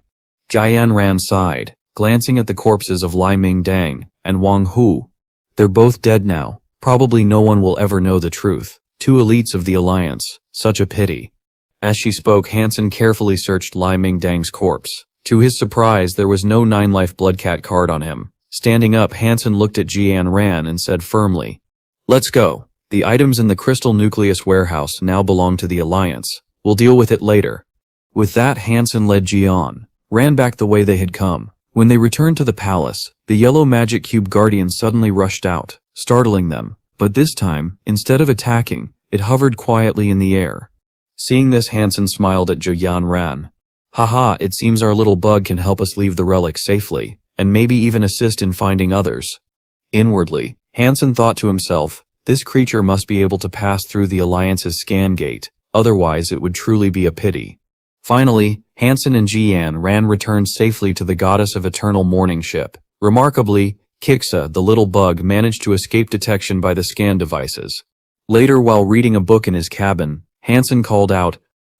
Jia Yanran sighed, glancing at the corpses of Lai Ming Dang and Wang Hu. They're both dead now. Probably no one will ever know the truth. Two elites of the Alliance. Such a pity. As she spoke, Han Sen carefully searched Lai Ming Dang's corpse. To his surprise, there was no 9-life blood cat card on him. Standing up, Han Sen looked at Jian Ran and said firmly, "Let's go. The items in the crystal nucleus warehouse now belong to the Alliance. We'll deal with it later." With that, Han Sen led Jian Ran back the way they had come. When they returned to the palace, the yellow magic cube guardian suddenly rushed out, startling them. But this time, instead of attacking, it hovered quietly in the air. Seeing this, Han Sen smiled at Jian Ran. "Haha, it seems our little bug can help us leave the relic safely, and maybe even assist in finding others." Inwardly, Han Sen thought to himself, this creature must be able to pass through the Alliance's scan gate, otherwise it would truly be a pity. Finally, Han Sen and Jian Ran returned safely to the Goddess of Eternal Morning ship. Remarkably, Kixa, the little bug, managed to escape detection by the scan devices. Later, while reading a book in his cabin, Han Sen called out,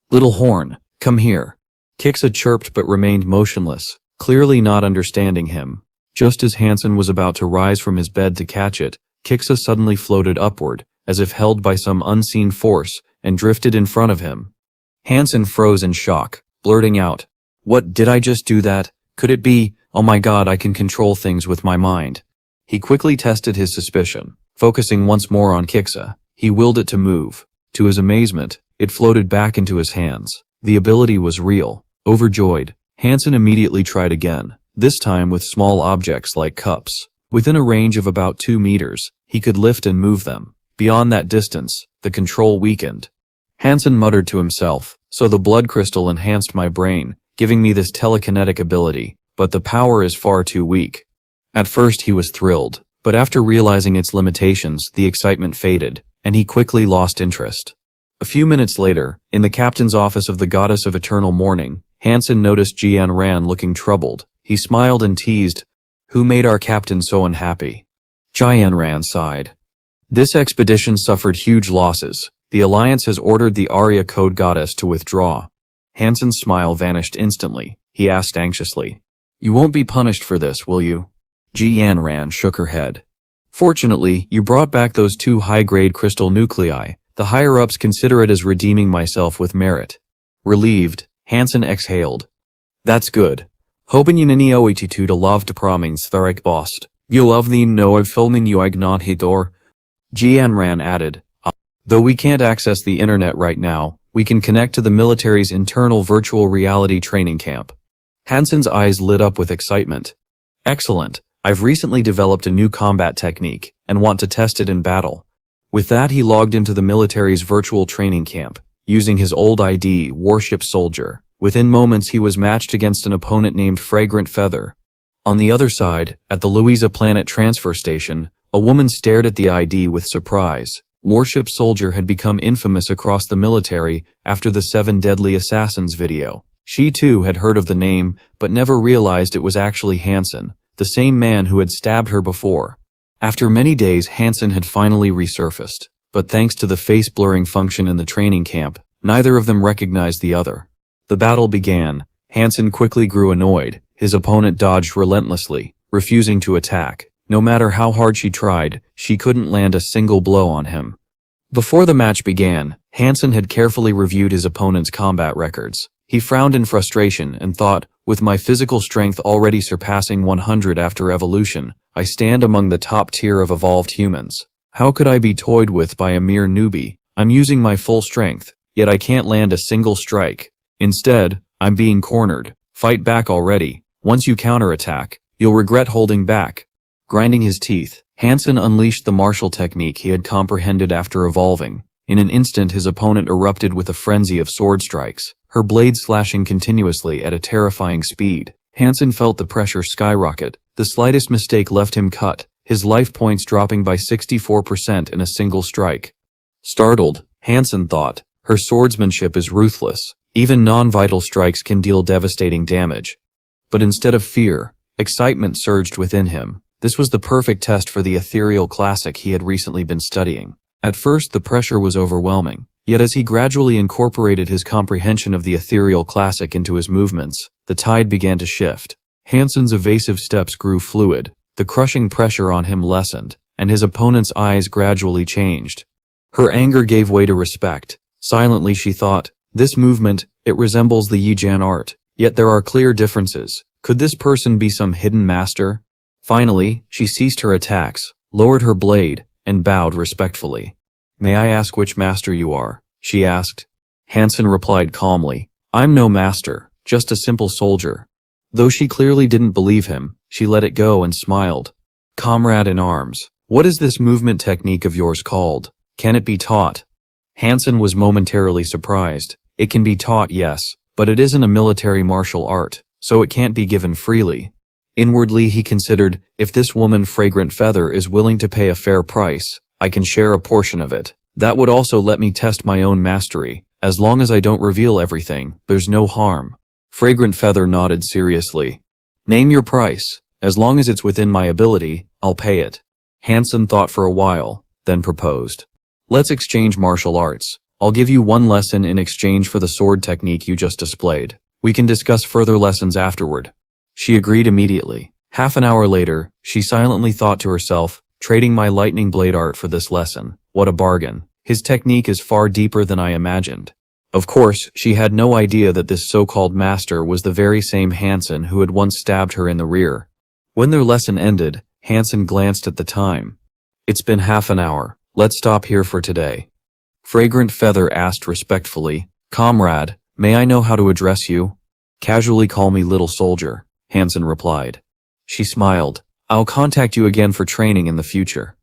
"Little Horn, come here." Kixa chirped but remained motionless, clearly not understanding him. Just as Han Sen was about to rise from his bed to catch it, Kixa suddenly floated upward, as if held by some unseen force, and drifted in front of him. Han Sen froze in shock, blurting out, "What, did I just do that? Could it be, oh my god, I can control things with my mind." He quickly tested his suspicion. Focusing once more on Kixa, he willed it to move. To his amazement, it floated back into his hands. The ability was real. Overjoyed, Han Sen immediately tried again, this time with small objects like cups. Within a range of about 2 meters, he could lift and move them. Beyond that distance, the control weakened. Han Sen muttered to himself, "So the blood crystal enhanced my brain, giving me this telekinetic ability, but the power is far too weak." At first he was thrilled, but after realizing its limitations, the excitement faded, and he quickly lost interest. A few minutes later, in the captain's office of the Goddess of Eternal Morning, Han Sen noticed Jian Ran looking troubled. He smiled and teased, "Who made our captain so unhappy?" Jian Ran sighed. "This expedition suffered huge losses. The Alliance has ordered the Arya Code Goddess to withdraw." Han Sen's smile vanished instantly. He asked anxiously, "You won't be punished for this, will you?" Jian Ran shook her head. "Fortunately, you brought back those 2 high-grade crystal nuclei. The higher-ups consider it as redeeming myself with merit." Relieved, Han Sen exhaled. "That's good. Hopen je niet ooit to love de pramings tharek bost. You love the no of filming you ignot hitor." Jian Ran added, "Though we can't access the internet right now, we can connect to the military's internal virtual reality training camp." Han Sen's eyes lit up with excitement. "Excellent. I've recently developed a new combat technique and want to test it in battle." With that, he logged into the military's virtual training camp, using his old ID, Warship Soldier. Within moments, he was matched against an opponent named Fragrant Feather. On the other side, at the Louisa Planet transfer station, a woman stared at the ID with surprise. Warship Soldier had become infamous across the military after the 7 Deadly Assassins video. She too had heard of the name, but never realized it was actually Han Sen, the same man who had stabbed her before. After many days, Han Sen had finally resurfaced, but thanks to the face blurring function in the training camp, neither of them recognized the other. The battle began. Han Sen quickly grew annoyed. His opponent dodged relentlessly, refusing to attack. No matter how hard she tried, she couldn't land a single blow on him. Before the match began, Han Sen had carefully reviewed his opponent's combat records. He frowned in frustration and thought, with my physical strength already surpassing 100 after evolution, I stand among the top tier of evolved humans. How could I be toyed with by a mere newbie? I'm using my full strength, yet I can't land a single strike. Instead, I'm being cornered. Fight back already. Once you counterattack, you'll regret holding back. Grinding his teeth, Han Sen unleashed the martial technique he had comprehended after evolving. In an instant his opponent erupted with a frenzy of sword strikes, her blades slashing continuously at a terrifying speed. Han Sen felt the pressure skyrocket. The slightest mistake left him cut, his life points dropping by 64% in a single strike. Startled, Han Sen thought, her swordsmanship is ruthless. Even non-vital strikes can deal devastating damage. But instead of fear, excitement surged within him. This was the perfect test for the ethereal classic he had recently been studying. At first the pressure was overwhelming, yet as he gradually incorporated his comprehension of the ethereal classic into his movements, the tide began to shift. Han Sen's evasive steps grew fluid, the crushing pressure on him lessened, and his opponent's eyes gradually changed. Her anger gave way to respect. Silently she thought, this movement, it resembles the Yijian art, yet there are clear differences. Could this person be some hidden master? Finally, she ceased her attacks, lowered her blade, and bowed respectfully. May I ask which master you are? She asked. Han Sen replied calmly, I'm no master, just a simple soldier. Though she clearly didn't believe him, she let it go and smiled. Comrade in arms, what is this movement technique of yours called? Can it be taught? Han Sen was momentarily surprised. It can be taught, yes, but it isn't a military martial art, so it can't be given freely. Inwardly he considered, if this woman Fragrant Feather is willing to pay a fair price, I can share a portion of it. That would also let me test my own mastery. As long as I don't reveal everything, there's no harm. Fragrant Feather nodded seriously. Name your price. As long as it's within my ability, I'll pay it. Han Sen thought for a while, then proposed. Let's exchange martial arts. I'll give you one lesson in exchange for the sword technique you just displayed. We can discuss further lessons afterward. She agreed immediately. Half an hour later, she silently thought to herself, trading my lightning blade art for this lesson. What a bargain. His technique is far deeper than I imagined. Of course, she had no idea that this so-called master was the very same Han Sen who had once stabbed her in the rear. When their lesson ended, Han Sen glanced at the time. It's been half an hour. Let's stop here for today. Fragrant Feather asked respectfully, Comrade, may I know how to address you? Casually call me Little Soldier, Han Sen replied. She smiled. I'll contact you again for training in the future.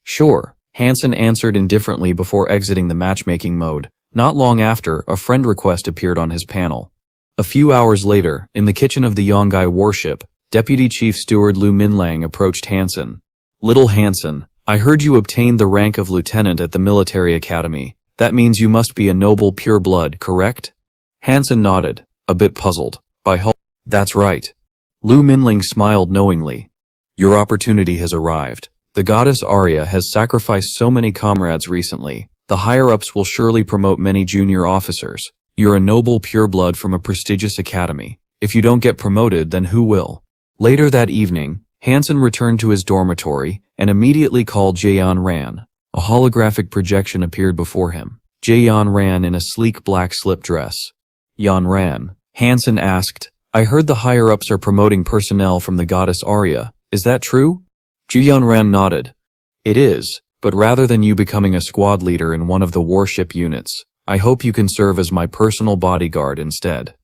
Sure, Han Sen answered indifferently before exiting the matchmaking mode. Not long after, a friend request appeared on his panel. A few hours later, in the kitchen of the Yongai warship, Deputy Chief Steward Lu Minlang approached Han Sen. Little Han Sen, I heard you obtained the rank of lieutenant at the military academy. That means you must be a noble pure blood, correct? Han Sen nodded, a bit puzzled. That's right. Lu Minling smiled knowingly. Your opportunity has arrived. The goddess Arya has sacrificed so many comrades recently. The higher-ups will surely promote many junior officers. You're a noble pureblood from a prestigious academy. If you don't get promoted, then who will? Later that evening, Han Sen returned to his dormitory and immediately called Jaeyan Ran. A holographic projection appeared before him. Jaeyan ran in a sleek black slip dress. Yan Ran. Han Sen asked, I heard the higher-ups are promoting personnel from the goddess Arya. Is that true? Jaeyan Ran nodded. It is. But rather than you becoming a squad leader in one of the warship units, I hope you can serve as my personal bodyguard instead.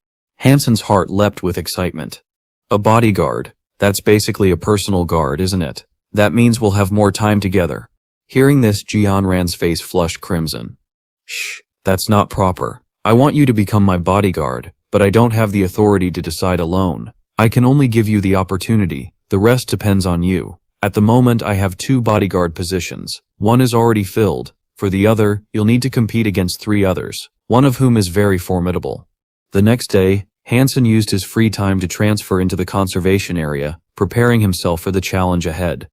Han Sen's heart leapt with excitement. A bodyguard? That's basically a personal guard, isn't it? That means we'll have more time together. Hearing this, Jian Ran's face flushed crimson. Shh, that's not proper. I want you to become my bodyguard, but I don't have the authority to decide alone. I can only give you the opportunity, the rest depends on you. At the moment I have 2 bodyguard positions. One is already filled. For the other, you'll need to compete against 3 others, one of whom is very formidable. The next day, Han Sen used his free time to transfer into the conservation area, preparing himself for the challenge ahead.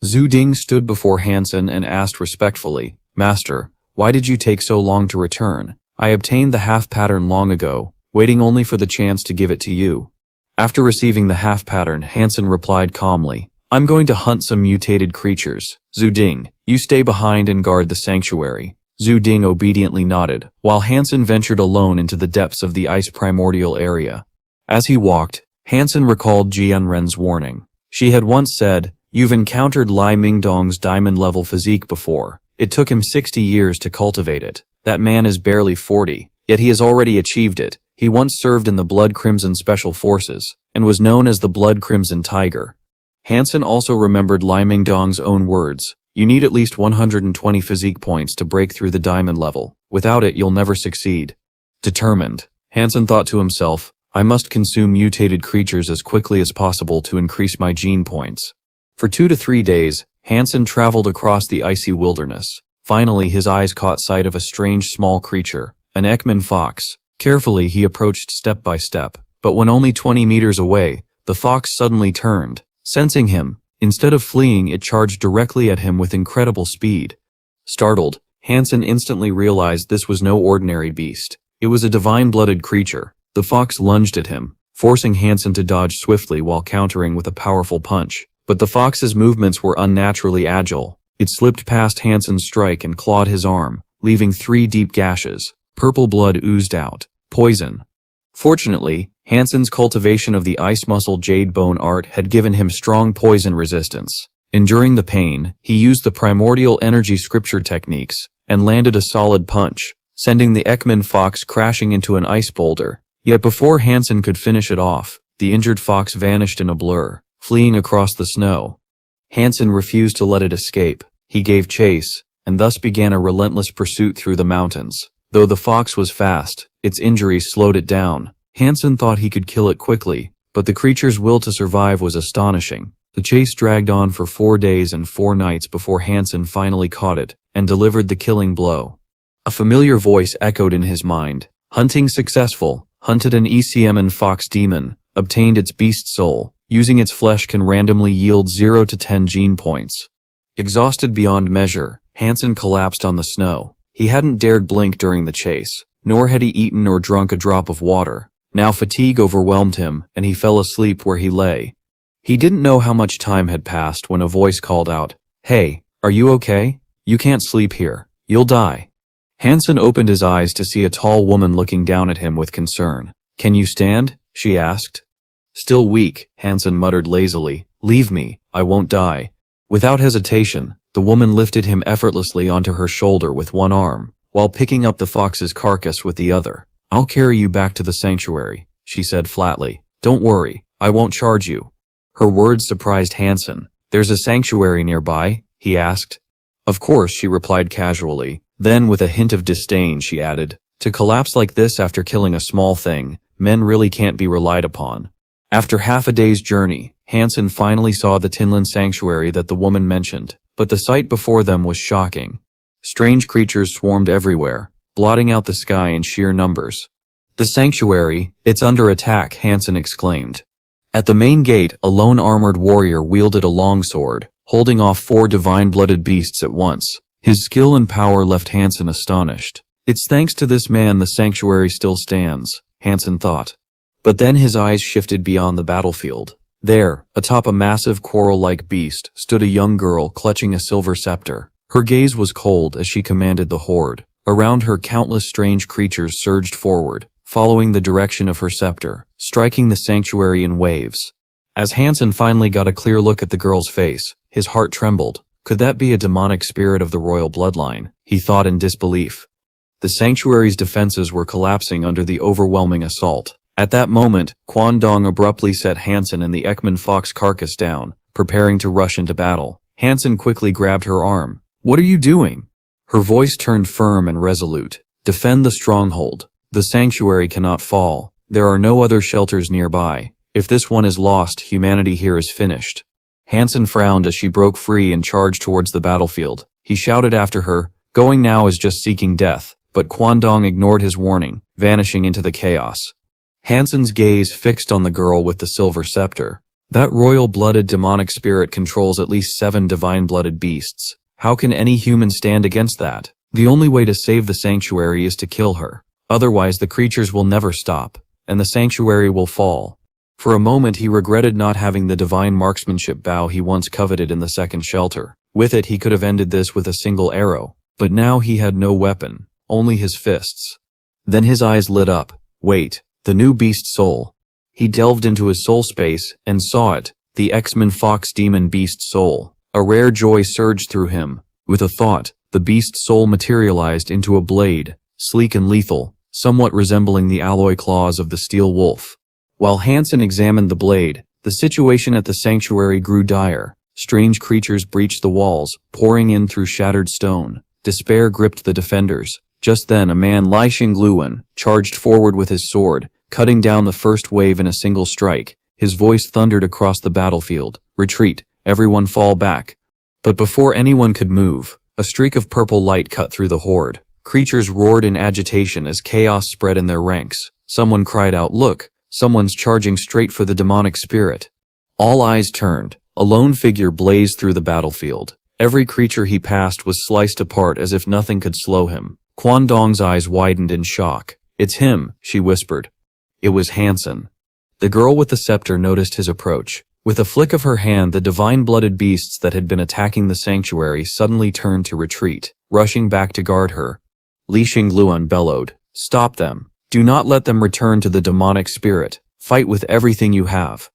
Zhu Ding stood before Han Sen and asked respectfully, Master, why did you take so long to return? I obtained the half pattern long ago, waiting only for the chance to give it to you. After receiving the half pattern, Han Sen replied calmly, I'm going to hunt some mutated creatures. Zhu Ding, you stay behind and guard the sanctuary. Zhu Ding obediently nodded, while Han Sen ventured alone into the depths of the ice primordial area. As he walked, Han Sen recalled Jian Ren's warning. She had once said, You've encountered Lai Mingdong's diamond-level physique before. It took him 60 years to cultivate it. That man is barely 40, yet he has already achieved it. He once served in the Blood Crimson Special Forces, and was known as the Blood Crimson Tiger. Han Sen also remembered Li Mingdong's own words. You need at least 120 physique points to break through the diamond level. Without it, you'll never succeed. Determined, Han Sen thought to himself, I must consume mutated creatures as quickly as possible to increase my gene points. For 2 to 3 days, Han Sen traveled across the icy wilderness. Finally, his eyes caught sight of a strange small creature, an Ekman fox. Carefully, he approached step by step, but when only 20 meters away, the fox suddenly turned. Sensing him, instead of fleeing, it charged directly at him with incredible speed. Startled, Han Sen instantly realized this was no ordinary beast. It was a divine-blooded creature. The fox lunged at him, forcing Han Sen to dodge swiftly while countering with a powerful punch. But the fox's movements were unnaturally agile. It slipped past Han Sen's strike and clawed his arm, leaving 3 deep gashes. Purple blood oozed out. Poison. Fortunately, Han Sen's cultivation of the ice muscle jade bone art had given him strong poison resistance. Enduring the pain, he used the primordial energy scripture techniques, and landed a solid punch, sending the Ekman fox crashing into an ice boulder. Yet before Han Sen could finish it off, the injured fox vanished in a blur, fleeing across the snow. Han Sen refused to let it escape. He gave chase, and thus began a relentless pursuit through the mountains. Though the fox was fast, its injuries slowed it down. Han Sen thought he could kill it quickly, but the creature's will to survive was astonishing. The chase dragged on for 4 days and 4 nights before Han Sen finally caught it, and delivered the killing blow. A familiar voice echoed in his mind. Hunting successful. Hunted an ECM fox demon. Obtained its beast soul. Using its flesh can randomly yield 0 to 10 gene points. Exhausted beyond measure, Han Sen collapsed on the snow. He hadn't dared blink during the chase, nor had he eaten or drunk a drop of water. Now fatigue overwhelmed him, and he fell asleep where he lay. He didn't know how much time had passed when a voice called out, Hey, are you okay? You can't sleep here. You'll die. Han Sen opened his eyes to see a tall woman looking down at him with concern. Can you stand? She asked. Still weak, Han Sen muttered lazily. Leave me, I won't die. Without hesitation, the woman lifted him effortlessly onto her shoulder with one arm, while picking up the fox's carcass with the other. I'll carry you back to the sanctuary, she said flatly. Don't worry, I won't charge you. Her words surprised Han Sen. There's a sanctuary nearby? He asked. Of course, she replied casually. Then with a hint of disdain she added, to collapse like this after killing a small thing, men really can't be relied upon. After half a day's journey, Han Sen finally saw the Tinlin sanctuary that the woman mentioned, but the sight before them was shocking. Strange creatures swarmed everywhere, blotting out the sky in sheer numbers. The sanctuary, it's under attack, Han Sen exclaimed. At the main gate, a lone armored warrior wielded a long sword, holding off 4 divine-blooded beasts at once. His skill and power left Han Sen astonished. It's thanks to this man the sanctuary still stands, Han Sen thought. But then his eyes shifted beyond the battlefield. There, atop a massive coral-like beast, stood a young girl clutching a silver scepter. Her gaze was cold as she commanded the horde. Around her, countless strange creatures surged forward, following the direction of her scepter, striking the sanctuary in waves. As Han Sen finally got a clear look at the girl's face, his heart trembled. Could that be a demonic spirit of the royal bloodline? He thought in disbelief. The sanctuary's defenses were collapsing under the overwhelming assault. At that moment, Quan Dong abruptly set Han Sen and the Ekman fox carcass down, preparing to rush into battle. Han Sen quickly grabbed her arm. What are you doing? Her voice turned firm and resolute. Defend the stronghold. The sanctuary cannot fall. There are no other shelters nearby. If this one is lost, humanity here is finished. Han Sen frowned as she broke free and charged towards the battlefield. He shouted after her, going now is just seeking death, but Quan Dong ignored his warning, vanishing into the chaos. Han Sen's gaze fixed on the girl with the silver scepter. That royal-blooded demonic spirit controls at least 7 divine-blooded beasts. How can any human stand against that? The only way to save the sanctuary is to kill her. Otherwise the creatures will never stop, and the sanctuary will fall. For a moment he regretted not having the divine marksmanship bow he once coveted in the second shelter. With it he could have ended this with a single arrow, but now he had no weapon, only his fists. Then his eyes lit up. Wait, the new beast soul. He delved into his soul space and saw it, the X-Men Fox Demon Beast Soul. A rare joy surged through him. With a thought, the beast's soul materialized into a blade, sleek and lethal, somewhat resembling the alloy claws of the steel wolf. While Han Sen examined the blade, the situation at the sanctuary grew dire. Strange creatures breached the walls, pouring in through shattered stone. Despair gripped the defenders. Just then a man, Li Xingluan, charged forward with his sword, cutting down the first wave in a single strike. His voice thundered across the battlefield. "Retreat, everyone fall back." But before anyone could move, a streak of purple light cut through the horde. Creatures roared in agitation as chaos spread in their ranks. Someone cried out, "Look, someone's charging straight for the demonic spirit." All eyes turned. A lone figure blazed through the battlefield. Every creature he passed was sliced apart as if nothing could slow him. Quan Dong's eyes widened in shock. "It's him," she whispered. It was Han Sen. The girl with the scepter noticed his approach. With a flick of her hand, the divine-blooded beasts that had been attacking the sanctuary suddenly turned to retreat, rushing back to guard her. Li Xingluan bellowed, "Stop them. Do not let them return to the demonic spirit. Fight with everything you have."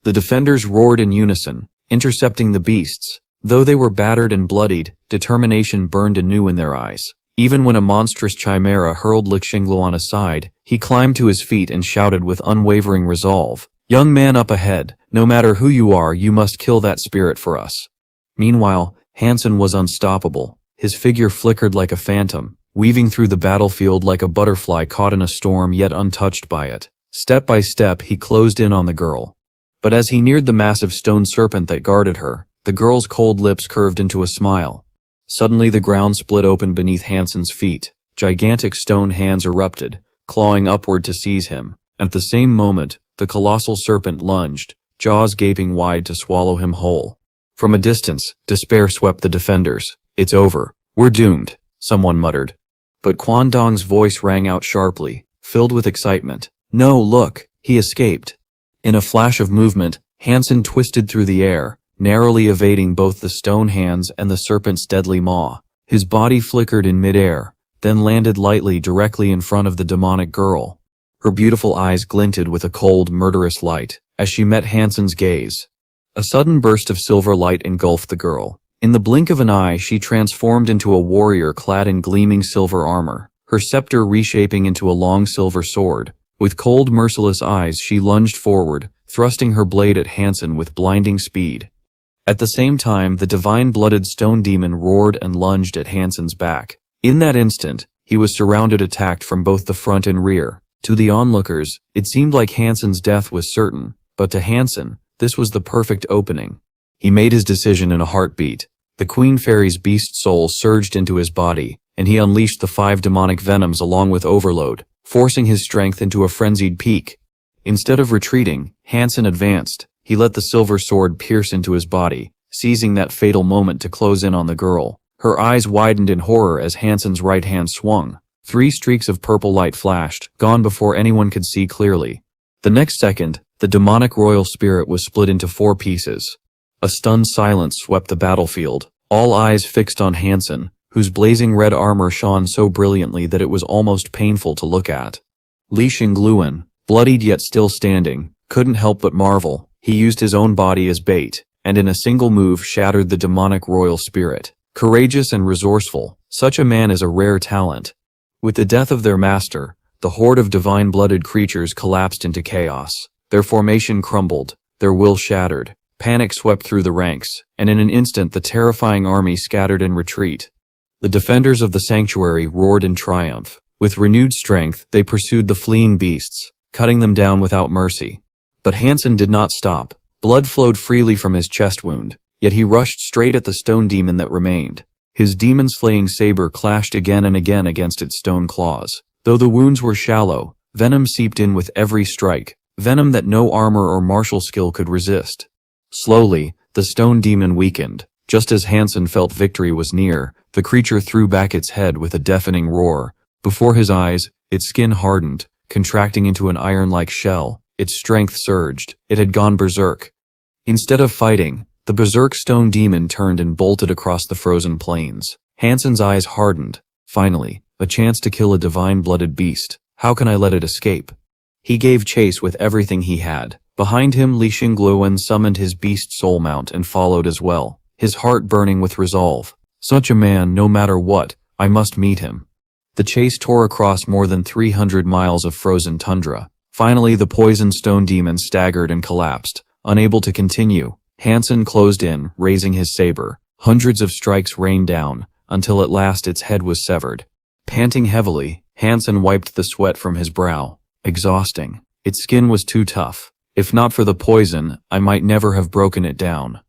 The defenders roared in unison, intercepting the beasts. Though they were battered and bloodied, determination burned anew in their eyes. Even when a monstrous chimera hurled Li Xingluan aside, he climbed to his feet and shouted with unwavering resolve, "Young man up ahead, no matter who you are, you must kill that spirit for us." Meanwhile, Han Sen was unstoppable. His figure flickered like a phantom, weaving through the battlefield like a butterfly caught in a storm yet untouched by it. Step by step, he closed in on the girl. But as he neared the massive stone serpent that guarded her, the girl's cold lips curved into a smile. Suddenly the ground split open beneath Han Sen's feet. Gigantic stone hands erupted, clawing upward to seize him. At the same moment, the colossal serpent lunged, jaws gaping wide to swallow him whole. From a distance, despair swept the defenders. "It's over. We're doomed," someone muttered. But Quan Dong's voice rang out sharply, filled with excitement. "No, look, he escaped." In a flash of movement, Han Sen twisted through the air, narrowly evading both the stone hands and the serpent's deadly maw. His body flickered in midair, then landed lightly directly in front of the demonic girl. Her beautiful eyes glinted with a cold, murderous light as she met Han Sen's gaze. A sudden burst of silver light engulfed the girl. In the blink of an eye, she transformed into a warrior clad in gleaming silver armor, her scepter reshaping into a long silver sword. With cold, merciless eyes, she lunged forward, thrusting her blade at Han Sen with blinding speed. At the same time, the divine-blooded stone demon roared and lunged at Han Sen's back. In that instant, he was surrounded, attacked from both the front and rear. To the onlookers, it seemed like Han Sen's death was certain, but to Han Sen, this was the perfect opening. He made his decision in a heartbeat. The Queen Fairy's beast soul surged into his body, and he unleashed the 5 demonic venoms along with Overload, forcing his strength into a frenzied peak. Instead of retreating, Han Sen advanced. He let the silver sword pierce into his body, seizing that fatal moment to close in on the girl. Her eyes widened in horror as Han Sen's right hand swung. 3 streaks of purple light flashed, gone before anyone could see clearly. The next second, the demonic royal spirit was split into 4 pieces. A stunned silence swept the battlefield, all eyes fixed on Han Sen, whose blazing red armor shone so brilliantly that it was almost painful to look at. Li Xingluan, bloodied yet still standing, couldn't help but marvel. He used his own body as bait, and in a single move shattered the demonic royal spirit. Courageous and resourceful, such a man is a rare talent. With the death of their master, the horde of divine-blooded creatures collapsed into chaos. Their formation crumbled, their will shattered. Panic swept through the ranks, and in an instant the terrifying army scattered in retreat. The defenders of the sanctuary roared in triumph. With renewed strength, they pursued the fleeing beasts, cutting them down without mercy. But Han Sen did not stop. Blood flowed freely from his chest wound, yet he rushed straight at the stone demon that remained. His demon-slaying saber clashed again and again against its stone claws. Though the wounds were shallow, venom seeped in with every strike, venom that no armor or martial skill could resist. Slowly, the stone demon weakened. Just as Han Sen felt victory was near, the creature threw back its head with a deafening roar. Before his eyes, its skin hardened, contracting into an iron-like shell. Its strength surged. It had gone berserk. Instead of fighting, the berserk stone demon turned and bolted across the frozen plains. Han Sen's eyes hardened. Finally, a chance to kill a divine-blooded beast. How can I let it escape? He gave chase with everything he had. Behind him, Li Xingluan summoned his beast soul mount and followed as well, his heart burning with resolve. Such a man, no matter what, I must meet him. The chase tore across more than 300 miles of frozen tundra. Finally, the poison stone demon staggered and collapsed. Unable to continue, Han Sen closed in, raising his saber. Hundreds of strikes rained down, until at last its head was severed. Panting heavily, Han Sen wiped the sweat from his brow. Exhausting. Its skin was too tough. If not for the poison, I might never have broken it down.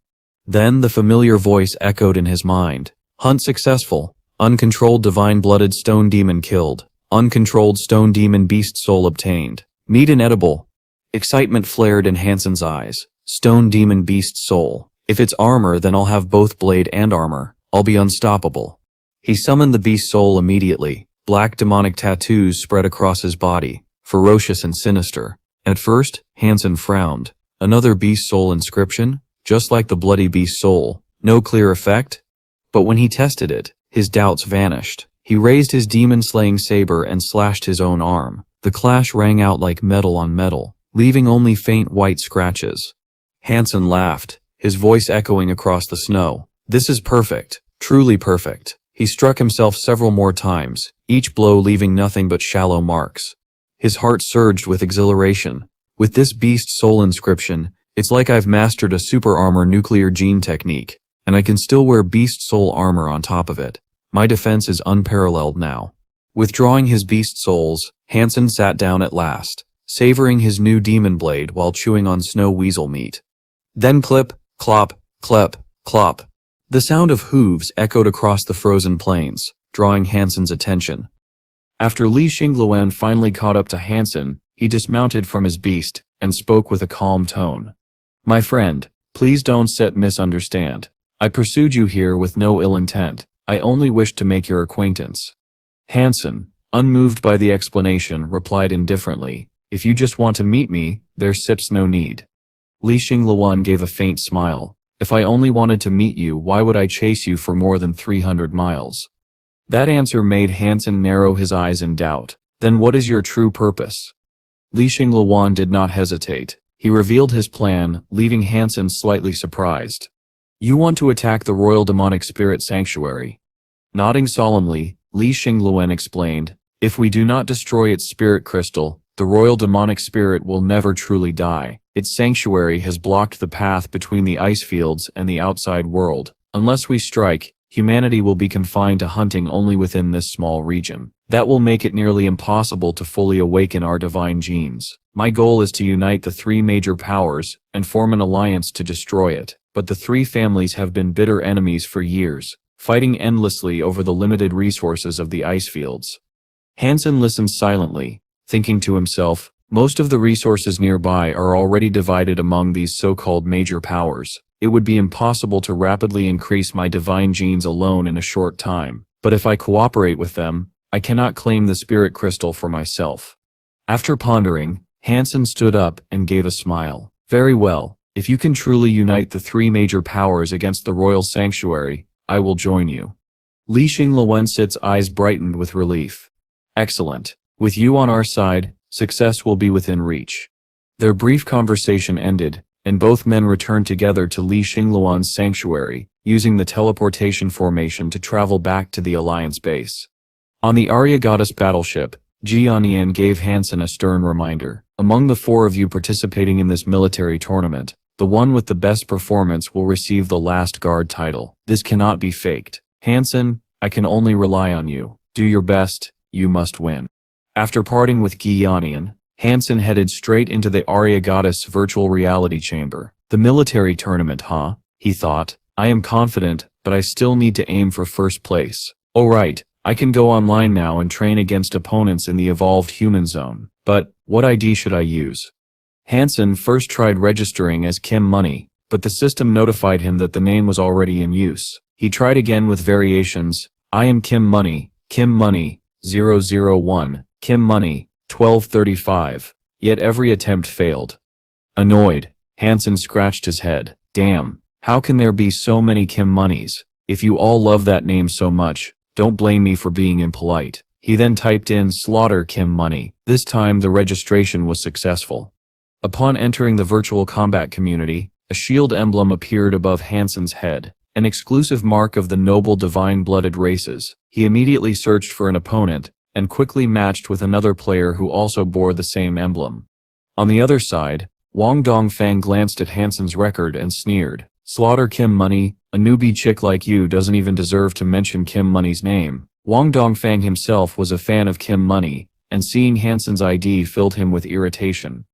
Then the familiar voice echoed in his mind. Hunt successful. Uncontrolled divine-blooded stone demon killed. Uncontrolled stone demon beast soul obtained. Meat inedible. Excitement flared in Han Sen's eyes. Stone demon beast soul. If it's armor, then I'll have both blade and armor. I'll be unstoppable. He summoned the beast soul immediately. Black demonic tattoos spread across his body, ferocious and sinister. At first, Han Sen frowned. Another beast soul inscription? Just like the bloody beast soul. No clear effect? But when he tested it, his doubts vanished. He raised his demon-slaying saber and slashed his own arm. The clash rang out like metal on metal, leaving only faint white scratches. Han Sen laughed, his voice echoing across the snow. This is perfect. Truly perfect. He struck himself several more times, each blow leaving nothing but shallow marks. His heart surged with exhilaration. With this beast soul inscription, it's like I've mastered a super armor nuclear gene technique, and I can still wear beast soul armor on top of it. My defense is unparalleled now. Withdrawing his beast souls, Han Sen sat down at last, savoring his new demon blade while chewing on snow weasel meat. Then clip, clop, clep, clop. The sound of hooves echoed across the frozen plains, drawing Han Sen's attention. After Li Xingluan finally caught up to Han Sen, he dismounted from his beast and spoke with a calm tone. My friend, please don't misunderstand. I pursued you here with no ill intent. I only wished to make your acquaintance. Han Sen, unmoved by the explanation, replied indifferently, if you just want to meet me, there's no need. Li Xingluan gave a faint smile. If I only wanted to meet you, why would I chase you for more than 300 miles? That answer made Han Sen narrow his eyes in doubt. Then what is your true purpose? Li Xingluan did not hesitate. He revealed his plan, leaving Han Sen slightly surprised. You want to attack the Royal Demonic Spirit Sanctuary. Nodding solemnly, Li Xingluan explained, if we do not destroy its spirit crystal, the Royal Demonic Spirit will never truly die. Its sanctuary has blocked the path between the ice fields and the outside world. Unless we strike, humanity will be confined to hunting only within this small region. That will make it nearly impossible to fully awaken our divine genes. My goal is to unite the three major powers and form an alliance to destroy it. But the three families have been bitter enemies for years, fighting endlessly over the limited resources of the ice fields. Han Sen listened silently, thinking to himself, most of the resources nearby are already divided among these so-called major powers. It would be impossible to rapidly increase my divine genes alone in a short time, but if I cooperate with them, I cannot claim the spirit crystal for myself. After pondering, Han Sen stood up and gave a smile. Very well, if you can truly unite the three major powers against the royal sanctuary, I will join you. Li Xingluan's eyes brightened with relief. Excellent. With you on our side, success will be within reach. Their brief conversation ended, and both men returned together to Li Xingluan's sanctuary, using the teleportation formation to travel back to the Alliance base. On the Arya Goddess battleship, Jianian gave Han Sen a stern reminder. Among the four of you participating in this military tournament, the one with the best performance will receive the last guard title. This cannot be faked. Han Sen, I can only rely on you. Do your best, you must win. After parting with Jianian, Han Sen headed straight into the Arya Goddess virtual reality chamber. The military tournament, huh? He thought. I am confident, but I still need to aim for first place. Alright, I can go online now and train against opponents in the evolved human zone. But, what ID should I use? Han Sen first tried registering as Kim Money, but the system notified him that the name was already in use. He tried again with variations. I am Kim Money, 001, Kim Money, 1235. Yet every attempt failed. Annoyed, Han Sen scratched his head. Damn, how can there be so many Kim Moneys? If you all love that name so much, don't blame me for being impolite. He then typed in Slaughter Kim Money. This time the registration was successful. Upon entering the virtual combat community, a shield emblem appeared above Han Sen's head, an exclusive mark of the noble divine-blooded races. He immediately searched for an opponent, and quickly matched with another player who also bore the same emblem. On the other side, Wang Dongfang glanced at Han Sen's record and sneered. "Slaughter Kim Money, a newbie chick like you doesn't even deserve to mention Kim Money's name." Wang Dongfang himself was a fan of Kim Money, and seeing Han Sen's ID filled him with irritation.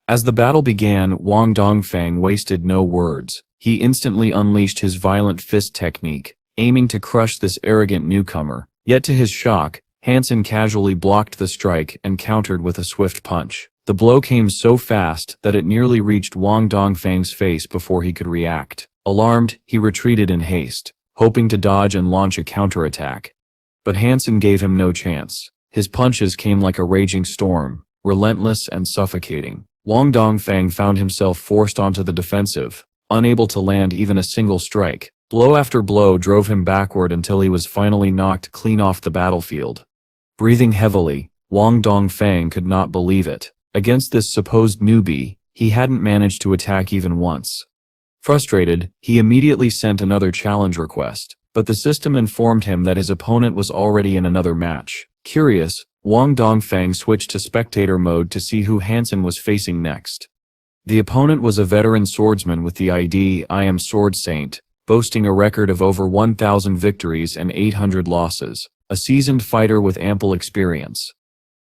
As the battle began, Wang Dongfang wasted no words. He instantly unleashed his violent fist technique, aiming to crush this arrogant newcomer. Yet to his shock, Han Sen casually blocked the strike and countered with a swift punch. The blow came so fast that it nearly reached Wang Dongfang's face before he could react. Alarmed, he retreated in haste, hoping to dodge and launch a counterattack. But Han Sen gave him no chance. His punches came like a raging storm, relentless and suffocating. Wang Dongfang found himself forced onto the defensive, unable to land even a single strike. Blow after blow drove him backward until he was finally knocked clean off the battlefield. Breathing heavily, Wang Dongfang could not believe it. Against this supposed newbie, he hadn't managed to attack even once. Frustrated, he immediately sent another challenge request, but the system informed him that his opponent was already in another match. Curious, Wang Dongfang switched to spectator mode to see who Han Sen was facing next. The opponent was a veteran swordsman with the ID "I am Sword Saint," boasting a record of over 1,000 victories and 800 losses, a seasoned fighter with ample experience.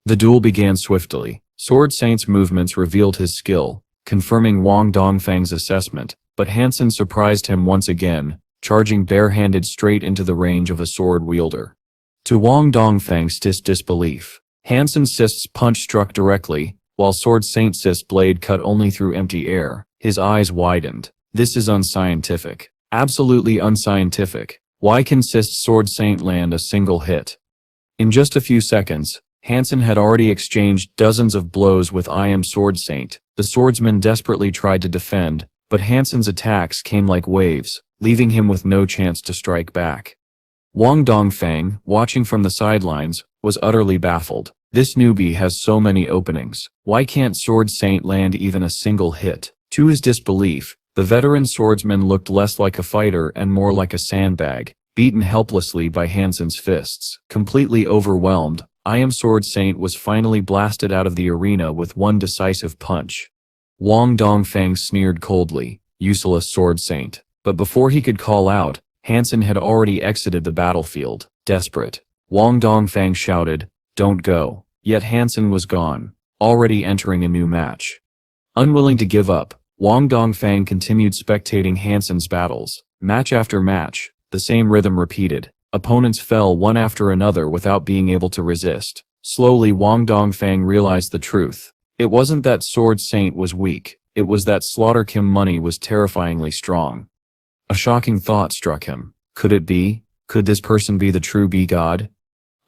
The duel began swiftly. Sword Saint's movements revealed his skill, confirming Wang Dongfang's assessment, but Han Sen surprised him once again, charging barehanded straight into the range of a sword wielder. To Wang Dongfang's disbelief, Han Sen's sist's punch struck directly, while Sword Saint's sist's blade cut only through empty air. His eyes widened. This is unscientific. Absolutely unscientific. Why can Sist's Sword Saint land a single hit? In just a few seconds, Han Sen had already exchanged dozens of blows with "I am Sword Saint." The swordsman desperately tried to defend, but Han Sen's attacks came like waves, leaving him with no chance to strike back. Wang Dongfang, watching from the sidelines, was utterly baffled. This newbie has so many openings. Why can't Sword Saint land even a single hit? To his disbelief, the veteran swordsman looked less like a fighter and more like a sandbag, beaten helplessly by Han Sen's fists. Completely overwhelmed, "I am Sword Saint" was finally blasted out of the arena with one decisive punch. Wang Dongfang sneered coldly, "Useless Sword Saint." But before he could call out, Han Sen had already exited the battlefield. Desperate, Wang Dongfang shouted, "Don't go." Yet Han Sen was gone, already entering a new match. Unwilling to give up, Wang Dongfang continued spectating Han Sen's battles. Match after match, the same rhythm repeated. Opponents fell one after another without being able to resist. Slowly Wang Dongfang realized the truth. It wasn't that Sword Saint was weak, it was that Slaughter Kim Money was terrifyingly strong. A shocking thought struck him. Could it be? Could this person be the true B-God?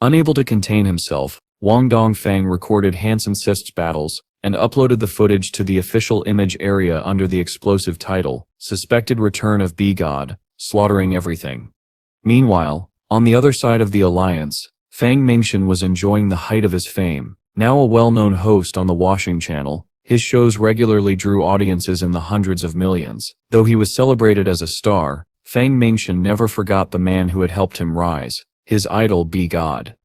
Unable to contain himself, Wang Dongfang recorded Han Sen's sist's battles, and uploaded the footage to the official image area under the explosive title, "Suspected Return of B-God, Slaughtering Everything." Meanwhile, on the other side of the alliance, Fang Mingxian was enjoying the height of his fame. Now a well-known host on the Washing Channel, his shows regularly drew audiences in the hundreds of millions. Though he was celebrated as a star, Fang Mingxian never forgot the man who had helped him rise, his idol B-God.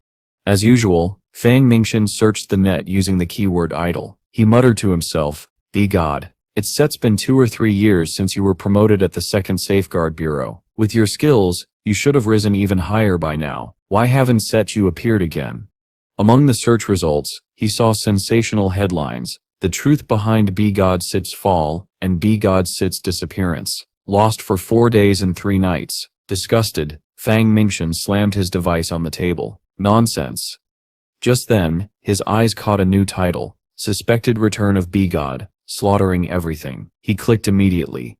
As usual, Fang Mingxian searched the net using the keyword idol. He muttered to himself, "B-God, it's been 2 or 3 years since you were promoted at the 2nd Safeguard Bureau. With your skills, you should have risen even higher by now. Why haven't you appeared again?" Among the search results, he saw sensational headlines: "The truth behind B-God Sit's fall," and "B-God Sit's disappearance. Lost for 4 days and 3 nights. Disgusted, Fang Mingxian slammed his device on the table. Nonsense. Just then, his eyes caught a new title: "Suspected Return of B-God, Slaughtering Everything." He clicked immediately.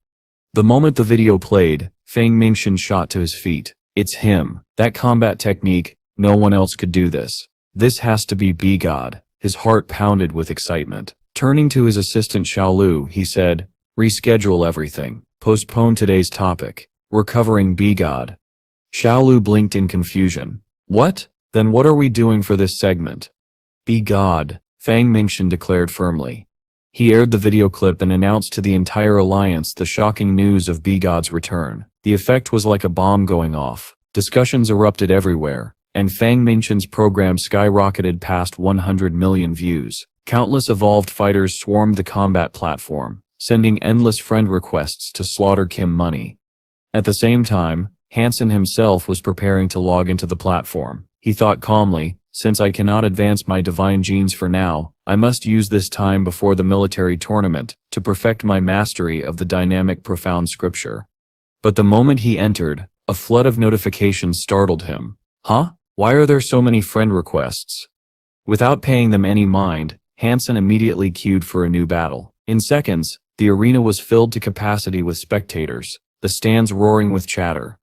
The moment the video played, Fang Mingxian shot to his feet. It's him. That combat technique, no one else could do this. This has to be B-God. His heart pounded with excitement. Turning to his assistant Xiaolu, he said, "Reschedule everything. Postpone today's topic. We're covering B-God." Xiaolu blinked in confusion. "What? Then what are we doing for this segment?" "B-God," Fang Mingxian declared firmly. He aired the video clip and announced to the entire alliance the shocking news of B-God's return. The effect was like a bomb going off. Discussions erupted everywhere, and Fang Minxin's program skyrocketed past 100 million views. Countless evolved fighters swarmed the combat platform, sending endless friend requests to slaughter Kim Money. At the same time, Han Sen himself was preparing to log into the platform. He thought calmly, since I cannot advance my divine genes for now, I must use this time before the military tournament to perfect my mastery of the dynamic profound scripture. But the moment he entered, a flood of notifications startled him. Huh? Why are there so many friend requests? Without paying them any mind, Han Sen immediately queued for a new battle. In seconds, the arena was filled to capacity with spectators, the stands roaring with chatter.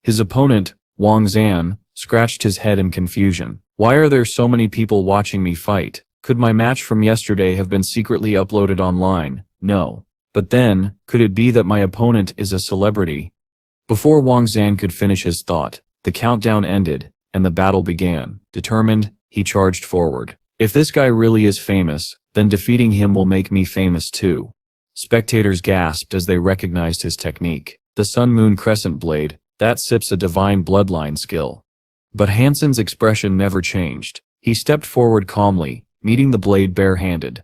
His opponent, Wang Zan, scratched his head in confusion. Why are there so many people watching me fight? Could my match from yesterday have been secretly uploaded online? No. But then, could it be that my opponent is a celebrity? Before Wang Zan could finish his thought, the countdown ended, and the battle began. Determined, he charged forward. If this guy really is famous, then defeating him will make me famous too. Spectators gasped as they recognized his technique. The Sun-Moon Crescent Blade, that sips a divine bloodline skill. But Han Sen's expression never changed. He stepped forward calmly, meeting the blade bare-handed.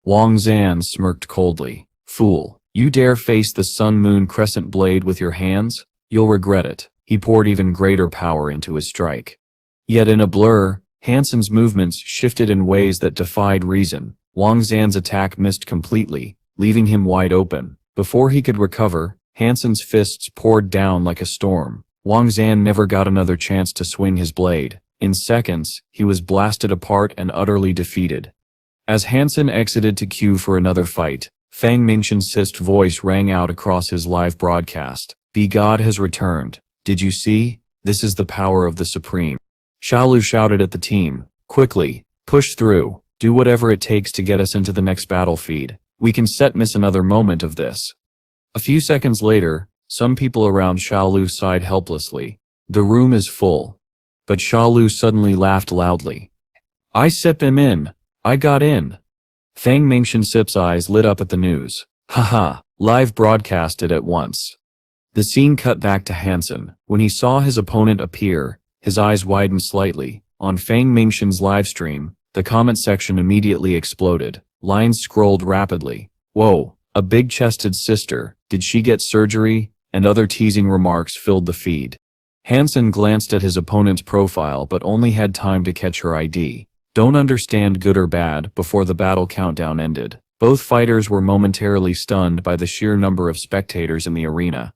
Wang Zan smirked coldly. Fool, you dare face the Sun-Moon Crescent Blade with your hands? You'll regret it. He poured even greater power into his strike. Yet in a blur, Han Sen's movements shifted in ways that defied reason. Wang Zan's attack missed completely, leaving him wide open. Before he could recover, Han Sen's fists poured down like a storm. Wang Zan never got another chance to swing his blade. In seconds, he was blasted apart and utterly defeated. As Han Sen exited to queue for another fight, Fang Minxin's hissed voice rang out across his live broadcast. B-God has returned. Did you see? This is the power of the Supreme. Xiaolu shouted at the team. Quickly, push through. Do whatever it takes to get us into the next battlefield. We can miss another moment of this. A few seconds later, some people around Xiaolu sighed helplessly. The room is full. But Xiaolu suddenly laughed loudly. I sip him in. I got in. Fang Minxin's eyes lit up at the news. Haha, live broadcasted at once. The scene cut back to Han Sen. When he saw his opponent appear, his eyes widened slightly. On Fang Minxin's livestream, the comment section immediately exploded. Lines scrolled rapidly. Whoa, a big-chested sister, did she get surgery? And other teasing remarks filled the feed. Han Sen glanced at his opponent's profile but only had time to catch her ID. Don't understand good or bad before the battle countdown ended. Both fighters were momentarily stunned by the sheer number of spectators in the arena.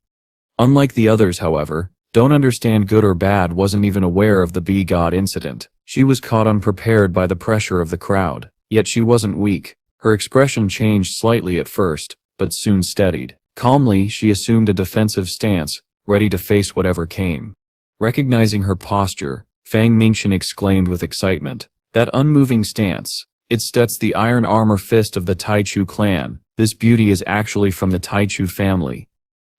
Unlike the others, however, Don't Understand Good or Bad wasn't even aware of the B-God incident. She was caught unprepared by the pressure of the crowd. Yet she wasn't weak. Her expression changed slightly at first, but soon steadied. Calmly, she assumed a defensive stance, ready to face whatever came. Recognizing her posture, Fang Minxin exclaimed with excitement. That unmoving stance. That's the iron armor fist of the Taichu clan. This beauty is actually from the Taichu family.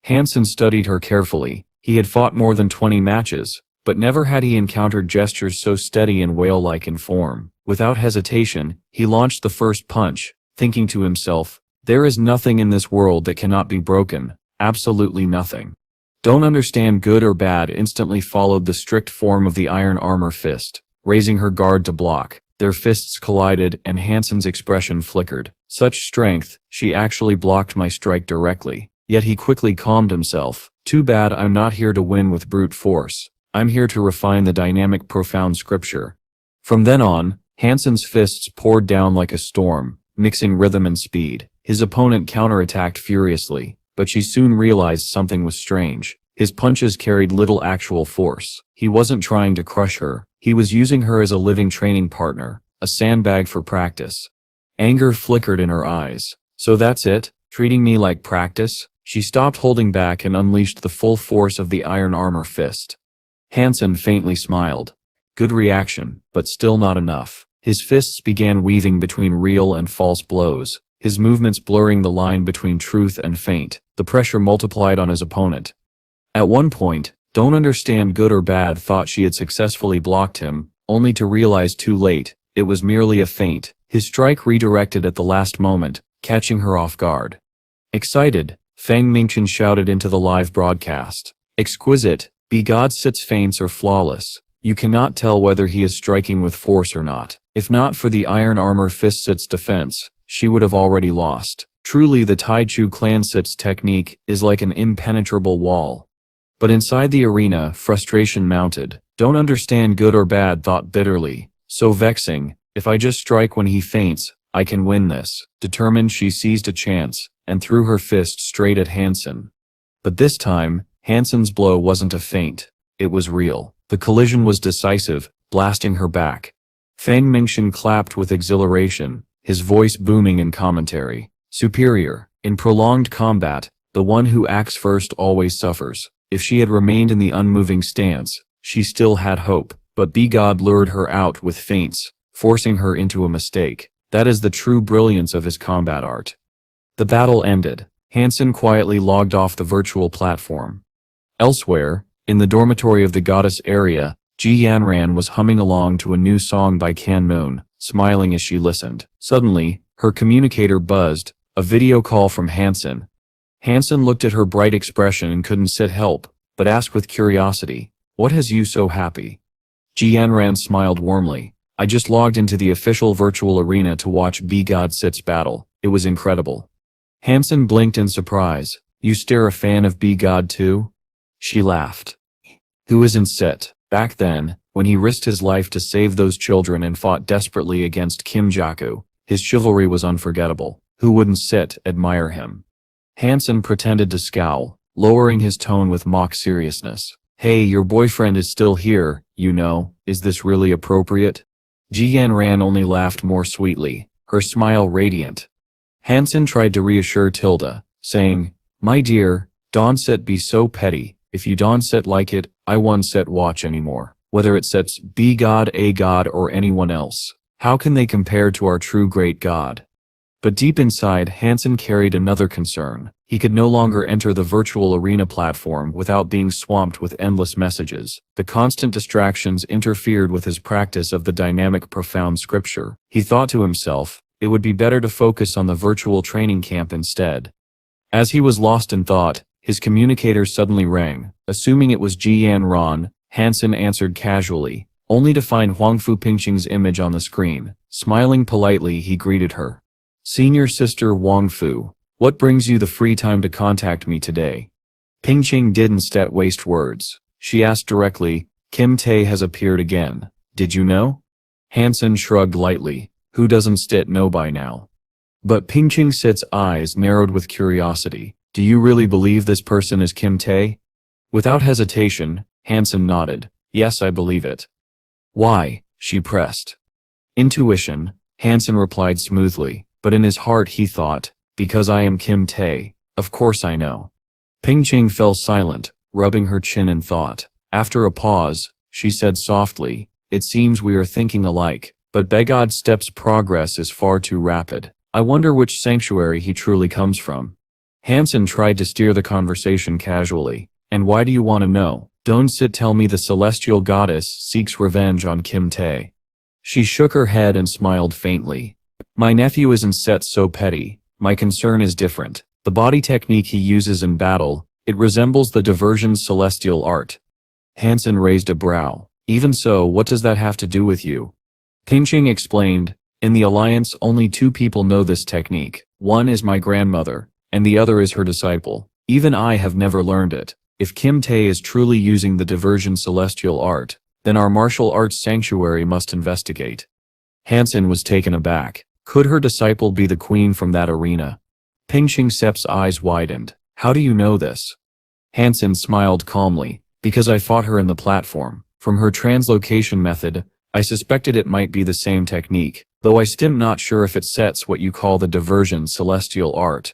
Han Sen studied her carefully. He had fought more than 20 matches, but never had he encountered gestures so steady and whale-like in form. Without hesitation, he launched the first punch, thinking to himself, there is nothing in this world that cannot be broken, absolutely nothing. Don't Understand Good or Bad instantly followed the strict form of the iron armor fist. Raising her guard to block, their fists collided and Han Sen's expression flickered. Such strength, she actually blocked my strike directly. Yet he quickly calmed himself. Too bad I'm not here to win with brute force. I'm here to refine the dynamic profound scripture. From then on, Han Sen's fists poured down like a storm, mixing rhythm and speed. His opponent counterattacked furiously, but she soon realized something was strange. His punches carried little actual force. He wasn't trying to crush her. He was using her as a living training partner, a sandbag for practice. Anger flickered in her eyes. So that's it? Treating me like practice? She stopped holding back and unleashed the full force of the iron armor fist. Han Sen faintly smiled. Good reaction, but still not enough. His fists began weaving between real and false blows, his movements blurring the line between truth and feint. The pressure multiplied on his opponent. At one point, Don't Understand Good or Bad thought she had successfully blocked him, only to realize too late, it was merely a feint. His strike redirected at the last moment, catching her off guard. Excited, Feng Mingchen shouted into the live broadcast. Exquisite, God Sit's feints are flawless. You cannot tell whether he is striking with force or not. If not for the iron armor fist Sit's defense, she would have already lost. Truly the Taichu clan Sit's technique is like an impenetrable wall. But inside the arena, frustration mounted. Don't understand good or bad, thought bitterly. So vexing, if I just strike when he faints, I can win this. Determined, she seized a chance, and threw her fist straight at Han Sen. But this time, Han Sen's blow wasn't a feint. It was real. The collision was decisive, blasting her back. Feng Mingchen clapped with exhilaration, his voice booming in commentary. Superior. In prolonged combat, the one who acts first always suffers. If she had remained in the unmoving stance, she still had hope, but God lured her out with feints, forcing her into a mistake. That is the true brilliance of his combat art. The battle ended. Han Sen quietly logged off the virtual platform. Elsewhere, in the dormitory of the goddess area, Ji Yanran was humming along to a new song by Kan Moon, smiling as she listened. Suddenly, her communicator buzzed, a video call from Han Sen. Han Sen looked at her bright expression and couldn't sit help, but asked with curiosity, "What has you so happy?" Ji Yanran smiled warmly. "I just logged into the official virtual arena to watch God Sit's battle. It was incredible." Han Sen blinked in surprise. "You still a fan of God too?" She laughed. "Who isn't Sit?" Back then, when he risked his life to save those children and fought desperately against Kim Jaku, his chivalry was unforgettable. Who wouldn't Sit admire him? Han Sen pretended to scowl, lowering his tone with mock seriousness. "Hey, your boyfriend is still here, you know. Is this really appropriate?" Ji Yanran only laughed more sweetly, her smile radiant. Han Sen tried to reassure Tilda, saying, "My dear, don't Sit be so petty. If you don't Sit like it, I won't Sit watch anymore. Whether it Sits God, a god, or anyone else. How can they compare to our true great god?" But deep inside, Han Sen carried another concern. He could no longer enter the virtual arena platform without being swamped with endless messages. The constant distractions interfered with his practice of the dynamic profound scripture. He thought to himself, it would be better to focus on the virtual training camp instead. As he was lost in thought, his communicator suddenly rang. Assuming it was Ji Yanran, Han Sen answered casually, only to find Huangfu Pingqing's image on the screen. Smiling politely, he greeted her. "Senior Sister Huangfu, what brings you the free time to contact me today?" Pingqing didn't waste words. She asked directly, "Kim Tae has appeared again. Did you know?" Han Sen shrugged lightly. Who doesn't know by now? But Pingqing Sit's eyes narrowed with curiosity. "Do you really believe this person is Kim Tae?" Without hesitation, Han Sen nodded. "Yes, I believe it." "Why?" she pressed. "Intuition," Han Sen replied smoothly, but in his heart he thought, "Because I am Kim Tae, of course I know." Pingqing fell silent, rubbing her chin in thought. After a pause, she said softly, "It seems we are thinking alike, but Begod Step's progress is far too rapid. I wonder which sanctuary he truly comes from." Han Sen tried to steer the conversation casually. "And why do you want to know?" "Don't Sit tell me the celestial goddess seeks revenge on Kim Tae." She shook her head and smiled faintly. "My nephew isn't Sit so petty. My concern is different. The body technique he uses in battle, it resembles the diversion's celestial art." Han Sen raised a brow. "Even so, what does that have to do with you?" Pingqing explained, "In the Alliance only two people know this technique. One is my grandmother, and the other is her disciple. Even I have never learned it. If Kim Tae is truly using the diversion celestial art, then our martial arts sanctuary must investigate." Han Sen was taken aback. Could her disciple be the queen from that arena? Pingqing Sep's eyes widened. "How do you know this?" Han Sen smiled calmly. "Because I fought her in the platform. From her translocation method, I suspected it might be the same technique, though I still not sure if it sets what you call the diversion celestial art."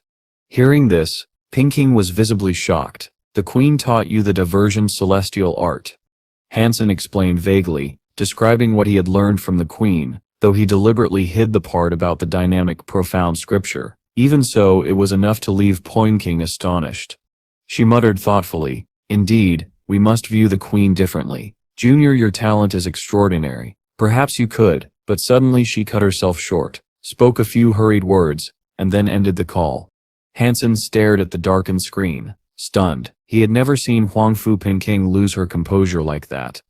Hearing this, Pingqing was visibly shocked. "The queen taught you the diversion celestial art?" Han Sen explained vaguely, describing what he had learned from the queen, though he deliberately hid the part about the dynamic profound scripture. Even so, it was enough to leave Pingqing astonished. She muttered thoughtfully, "Indeed, we must view the queen differently. Junior, your talent is extraordinary. Perhaps you could," but suddenly she cut herself short, spoke a few hurried words, and then ended the call. Han Sen stared at the darkened screen, stunned. He had never seen Huang Fu Pinking lose her composure like that.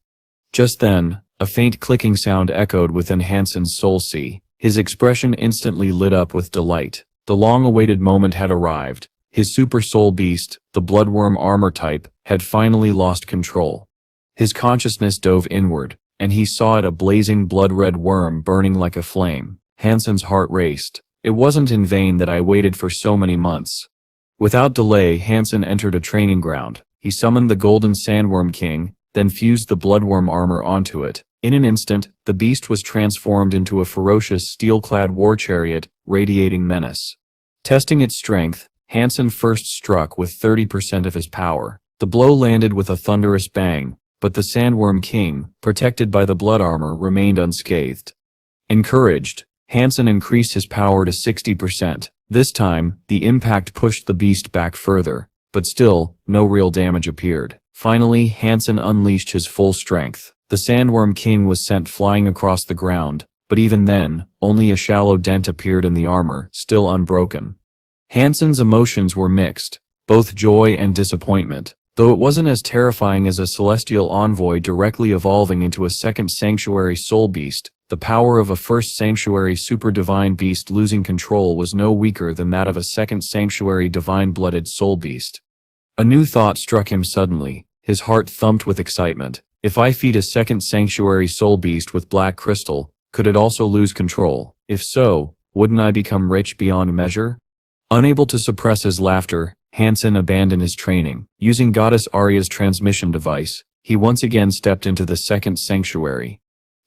Just then, a faint clicking sound echoed within Han Sen's soul sea. His expression instantly lit up with delight. The long-awaited moment had arrived. His super soul beast, the bloodworm armor type, had finally lost control. His consciousness dove inward, and he saw it, a blazing blood-red worm burning like a flame. Han Sen's heart raced. It wasn't in vain that I waited for so many months. Without delay, Han Sen entered a training ground. He summoned the Golden Sandworm King, then fused the bloodworm armor onto it. In an instant, the beast was transformed into a ferocious steel-clad war chariot, radiating menace. Testing its strength, Han Sen first struck with 30% of his power. The blow landed with a thunderous bang, but the Sandworm King, protected by the blood armor, remained unscathed. Encouraged, Han Sen increased his power to 60%. This time, the impact pushed the beast back further, but still, no real damage appeared. Finally, Han Sen unleashed his full strength. The Sandworm King was sent flying across the ground, but even then, only a shallow dent appeared in the armor, still unbroken. Han Sen's emotions were mixed, both joy and disappointment. Though it wasn't as terrifying as a celestial envoy directly evolving into a second sanctuary soul beast, the power of a first sanctuary super divine beast losing control was no weaker than that of a second sanctuary divine-blooded soul beast. A new thought struck him suddenly. His heart thumped with excitement. If I feed a second sanctuary soul beast with black crystal, could it also lose control? If so, wouldn't I become rich beyond measure? Unable to suppress his laughter, Han Sen abandoned his training. Using Goddess Arya's transmission device, he once again stepped into the second sanctuary.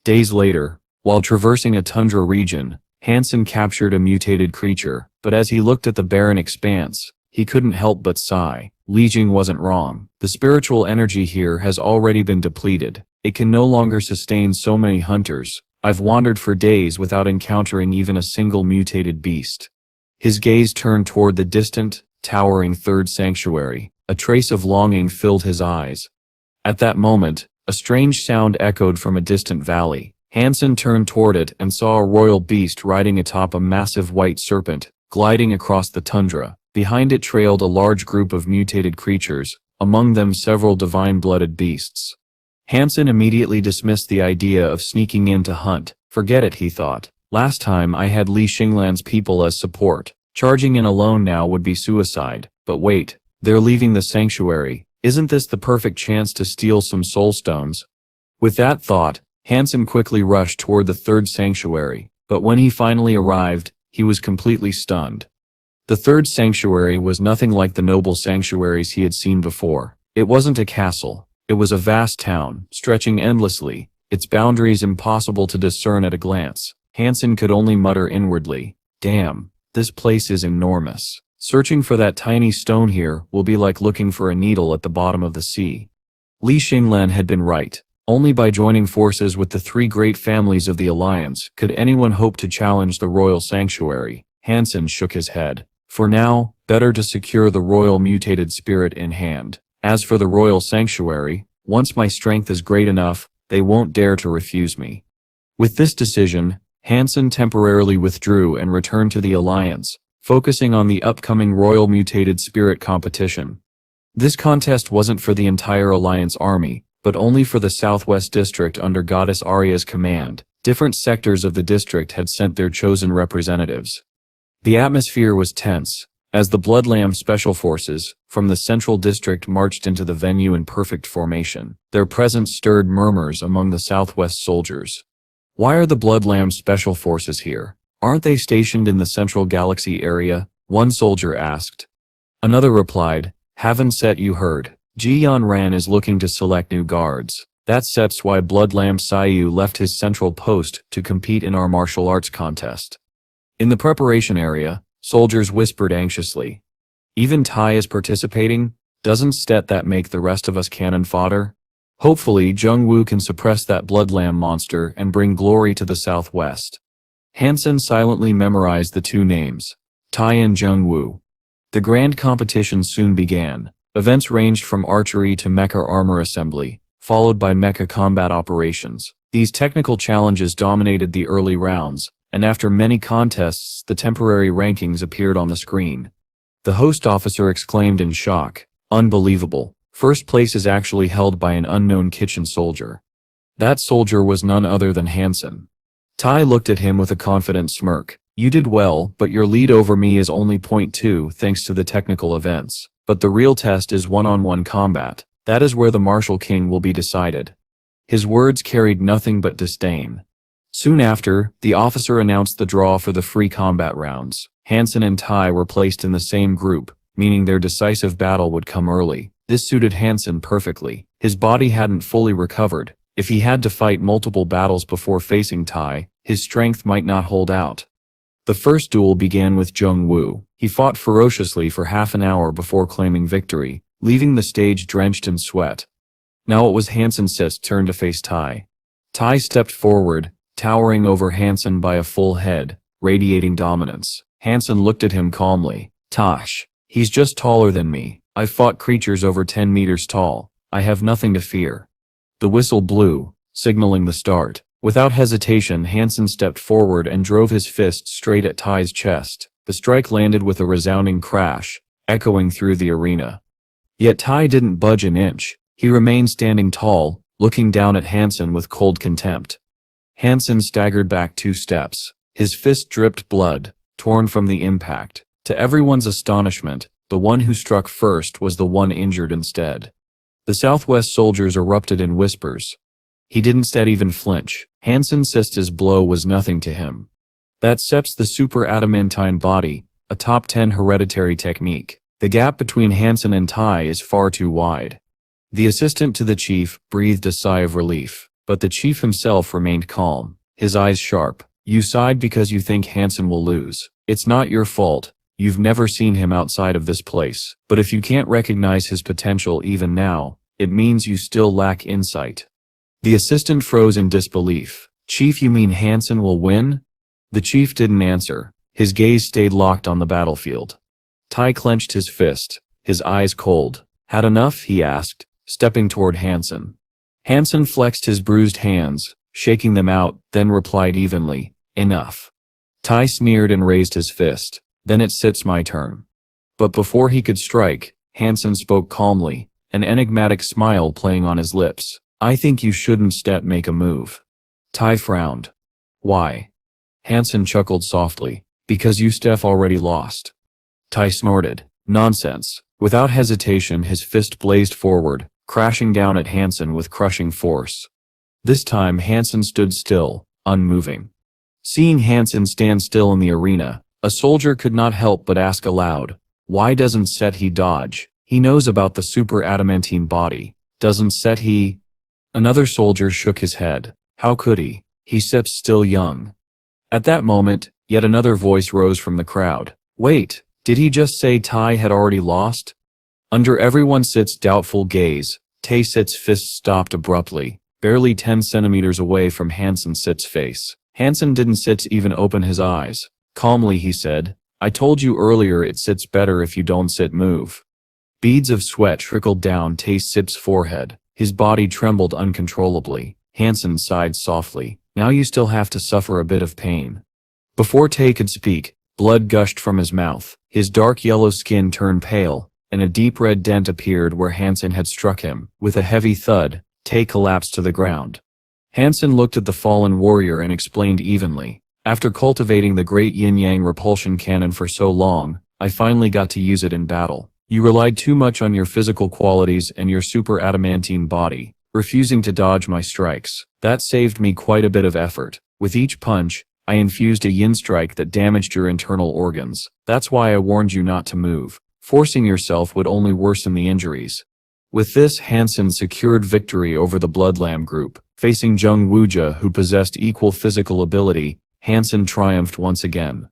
Days later, while traversing a tundra region, Han Sen captured a mutated creature, but as he looked at the barren expanse, he couldn't help but sigh. Li Jing wasn't wrong. The spiritual energy here has already been depleted. It can no longer sustain so many hunters. I've wandered for days without encountering even a single mutated beast. His gaze turned toward the distant, towering third sanctuary. A trace of longing filled his eyes. At that moment, a strange sound echoed from a distant valley. Han Sen turned toward it and saw a royal beast riding atop a massive white serpent, gliding across the tundra. Behind it trailed a large group of mutated creatures, among them several divine-blooded beasts. Han Sen immediately dismissed the idea of sneaking in to hunt. Forget it, he thought. Last time I had Li Xinglan's people as support. Charging in alone now would be suicide. But wait, they're leaving the sanctuary. Isn't this the perfect chance to steal some soul stones? With that thought, Han Sen quickly rushed toward the third sanctuary, but when he finally arrived, he was completely stunned. The third sanctuary was nothing like the noble sanctuaries he had seen before. It wasn't a castle. It was a vast town, stretching endlessly, its boundaries impossible to discern at a glance. Han Sen could only mutter inwardly, "Damn, this place is enormous. Searching for that tiny stone here will be like looking for a needle at the bottom of the sea." Li Xinglan had been right. Only by joining forces with the three great families of the Alliance could anyone hope to challenge the royal sanctuary. Han Sen shook his head. For now, better to secure the royal mutated spirit in hand. As for the royal sanctuary, once my strength is great enough, they won't dare to refuse me. With this decision, Han Sen temporarily withdrew and returned to the Alliance, focusing on the upcoming royal mutated spirit competition. This contest wasn't for the entire Alliance army, but only for the Southwest District under Goddess Arya's command. Different sectors of the district had sent their chosen representatives. The atmosphere was tense, as the Bloodlamb Special Forces, from the Central District marched into the venue in perfect formation. Their presence stirred murmurs among the Southwest soldiers. Why are the Bloodlamb Special Forces here? Aren't they stationed in the Central Galaxy area? One soldier asked. Another replied, "Haven't set you heard. Ji Yanran is looking to select new guards. That's why Bloodlamb Sayu left his central post to compete in our martial arts contest." In the preparation area, soldiers whispered anxiously. "Even Tai is participating? Doesn't that make the rest of us cannon fodder? Hopefully Zheng Wu can suppress that bloodlamb monster and bring glory to the Southwest." Han Sen silently memorized the two names, Tai and Zheng Wu. The grand competition soon began. Events ranged from archery to mecha armor assembly, followed by mecha combat operations. These technical challenges dominated the early rounds, and after many contests the temporary rankings appeared on the screen. The host officer exclaimed in shock, "Unbelievable. First place is actually held by an unknown kitchen soldier." That soldier was none other than Han Sen. Tai looked at him with a confident smirk. "You did well, but your lead over me is only .2 thanks to the technical events. But the real test is one-on-one combat. That is where the martial king will be decided." His words carried nothing but disdain. Soon after, the officer announced the draw for the free combat rounds. Han Sen and Tai were placed in the same group, meaning their decisive battle would come early. This suited Han Sen perfectly. His body hadn't fully recovered. If he had to fight multiple battles before facing Tai, his strength might not hold out. The first duel began with Jung Woo. He fought ferociously for half an hour before claiming victory, leaving the stage drenched in sweat. Now it was Han Sen's turn to face Tai. Tai stepped forward, towering over Han Sen by a full head, radiating dominance. Han Sen looked at him calmly. "Tosh, he's just taller than me. I've fought creatures over 10 meters tall. I have nothing to fear." The whistle blew, signaling the start. Without hesitation, Han Sen stepped forward and drove his fist straight at Tai's chest. The strike landed with a resounding crash, echoing through the arena. Yet Tai didn't budge an inch. He remained standing tall, looking down at Han Sen with cold contempt. Han Sen staggered back 2 steps. His fist dripped blood, torn from the impact. To everyone's astonishment, the one who struck first was the one injured instead. The Southwest soldiers erupted in whispers. He didn't even flinch. Han Sen's blow was nothing to him. That Sep's the super adamantine body, a top 10 hereditary technique. The gap between Han Sen and Tai is far too wide. The assistant to the chief breathed a sigh of relief, but the chief himself remained calm, his eyes sharp. "You sighed because you think Han Sen will lose. It's not your fault. You've never seen him outside of this place. But if you can't recognize his potential even now, it means you still lack insight." The assistant froze in disbelief. "Chief, you mean Han Sen will win?" The chief didn't answer. His gaze stayed locked on the battlefield. Tai clenched his fist, his eyes cold. "Had enough?" he asked, stepping toward Han Sen. Han Sen flexed his bruised hands, shaking them out, then replied evenly, "Enough." Tai sneered and raised his fist. "Then it's my turn." But before he could strike, Han Sen spoke calmly, an enigmatic smile playing on his lips. "I think you shouldn't make a move." Tai frowned. "Why?" Han Sen chuckled softly. "Because you already lost." Tai snorted. "Nonsense." Without hesitation, his fist blazed forward, crashing down at Han Sen with crushing force. This time Han Sen stood still, unmoving. Seeing Han Sen stand still in the arena, a soldier could not help but ask aloud, "Why doesn't he dodge? He knows about the super adamantine body. Doesn't he?" Another soldier shook his head. "How could he? He's still young." At that moment, yet another voice rose from the crowd. "Wait, did he just say Tai had already lost?" Under everyone's doubtful gaze, Tai's fist stopped abruptly, barely 10 centimeters away from Han Sen's face. Han Sen didn't even open his eyes. Calmly he said, "I told you earlier it better if you don't move." Beads of sweat trickled down Tai's forehead. His body trembled uncontrollably. Han Sen sighed softly. "Now you still have to suffer a bit of pain." Before Tai could speak, blood gushed from his mouth. His dark yellow skin turned pale, and a deep red dent appeared where Han Sen had struck him. With a heavy thud, Tai collapsed to the ground. Han Sen looked at the fallen warrior and explained evenly, "After cultivating the great yin-yang repulsion cannon for so long, I finally got to use it in battle. You relied too much on your physical qualities and your super adamantine body, refusing to dodge my strikes. That saved me quite a bit of effort. With each punch, I infused a yin strike that damaged your internal organs. That's why I warned you not to move. Forcing yourself would only worsen the injuries." With this, Han Sen secured victory over the Bloodlamb group. Facing Jung Wooja, who possessed equal physical ability, Han Sen triumphed once again.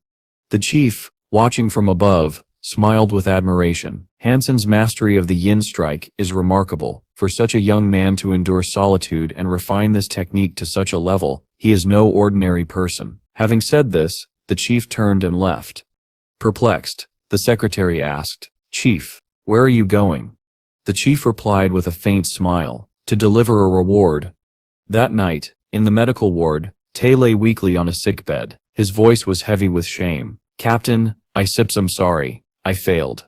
The chief, watching from above, smiled with admiration. Han Sen's mastery of the yin strike is remarkable. For such a young man to endure solitude and refine this technique to such a level, he is no ordinary person. Having said this, the chief turned and left. Perplexed, the secretary asked, "Chief, where are you going?" The chief replied with a faint smile, "To deliver a reward." That night, in the medical ward, Tai lay weakly on a sickbed. His voice was heavy with shame. "Captain, I'm sorry. I failed."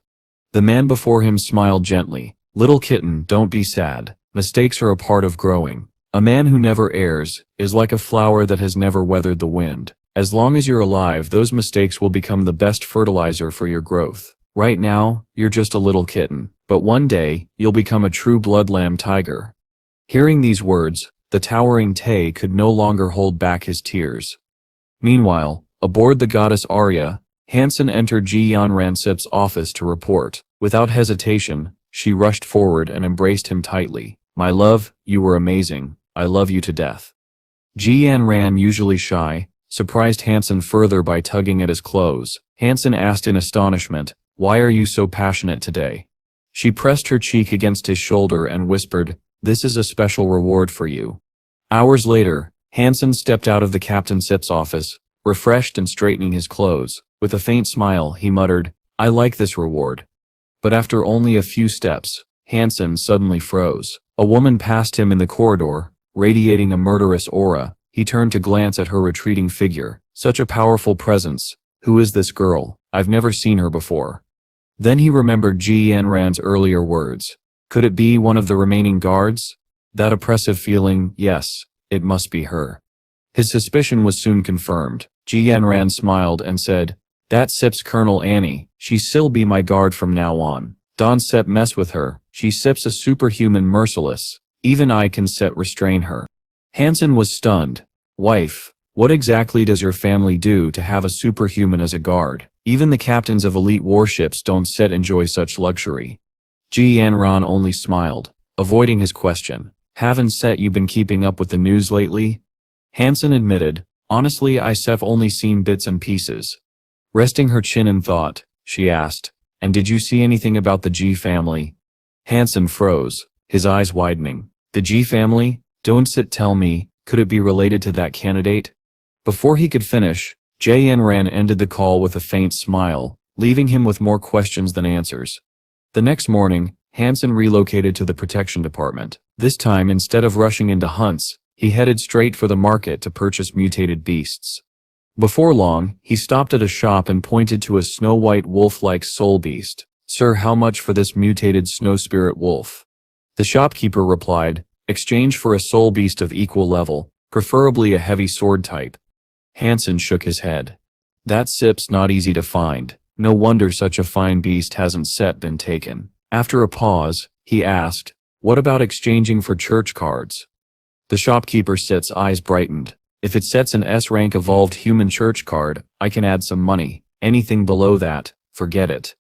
The man before him smiled gently. "Little kitten, don't be sad. Mistakes are a part of growing. A man who never errs is like a flower that has never weathered the wind. As long as you're alive, those mistakes will become the best fertilizer for your growth. Right now, you're just a little kitten, but one day, you'll become a true blood-lamb tiger." Hearing these words, the towering Tay could no longer hold back his tears. Meanwhile, aboard the goddess Arya, Han Sen entered Ji Yanransip's office to report. Without hesitation, she rushed forward and embraced him tightly. "My love, you were amazing. I love you to death." Ji Yanran, usually shy, surprised Han Sen further by tugging at his clothes. Han Sen asked in astonishment, "Why are you so passionate today?" She pressed her cheek against his shoulder and whispered, "This is a special reward for you." Hours later, Han Sen stepped out of the Captain Sip's office, refreshed and straightening his clothes. With a faint smile, he muttered, "I like this reward." But after only a few steps, Han Sen suddenly froze. A woman passed him in the corridor, radiating a murderous aura. He turned to glance at her retreating figure. Such a powerful presence. Who is this girl? I've never seen her before. Then he remembered Ji Yanran's earlier words. Could it be one of the remaining guards? That oppressive feeling, yes, it must be her. His suspicion was soon confirmed. Ji Yanran smiled and said, "That Sip's Colonel Annie. She'll be my guard from now on. Don't Sip mess with her. Sip's a superhuman merciless. Even I can restrain her." Han Sen was stunned. "Wife, what exactly does your family do to have a superhuman as a guard? Even the captains of elite warships don't enjoy such luxury." Ji Yanran only smiled, avoiding his question. "Haven't you been keeping up with the news lately?" Han Sen admitted, "Honestly, I've only seen bits and pieces." Resting her chin in thought, she asked, "And did you see anything about the Ji family?" Han Sen froze, his eyes widening. "The Ji family? Don't tell me, could it be related to that candidate?" Before he could finish, Ji Yanran ended the call with a faint smile, leaving him with more questions than answers. The next morning, Han Sen relocated to the protection department. This time, instead of rushing into hunts, he headed straight for the market to purchase mutated beasts. Before long, he stopped at a shop and pointed to a snow-white wolf-like soul beast. "Sir, how much for this mutated snow spirit wolf?" The shopkeeper replied, "Exchange for a soul beast of equal level, preferably a heavy sword type." Han Sen shook his head. "That Sip's not easy to find. No wonder such a fine beast hasn't been taken." After a pause, he asked, "What about exchanging for church cards?" The shopkeeper's eyes brightened. "If it sets an S-rank evolved human church card, I can add some money. Anything below that, forget it."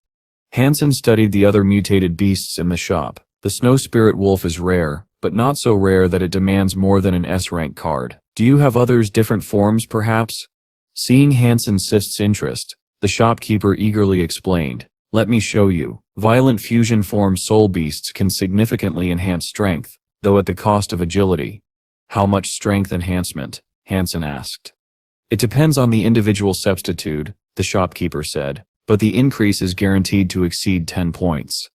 Han Sen studied the other mutated beasts in the shop. The snow spirit wolf is rare, but not so rare that it demands more than an S-rank card. "Do you have others different forms, perhaps?" Seeing Han Sen's interest, the shopkeeper eagerly explained, "Let me show you. Violent fusion form soul beasts can significantly enhance strength, though at the cost of agility." "How much strength enhancement?" Han Sen asked. "It depends on the individual substitute," the shopkeeper said, "but the increase is guaranteed to exceed 10 points.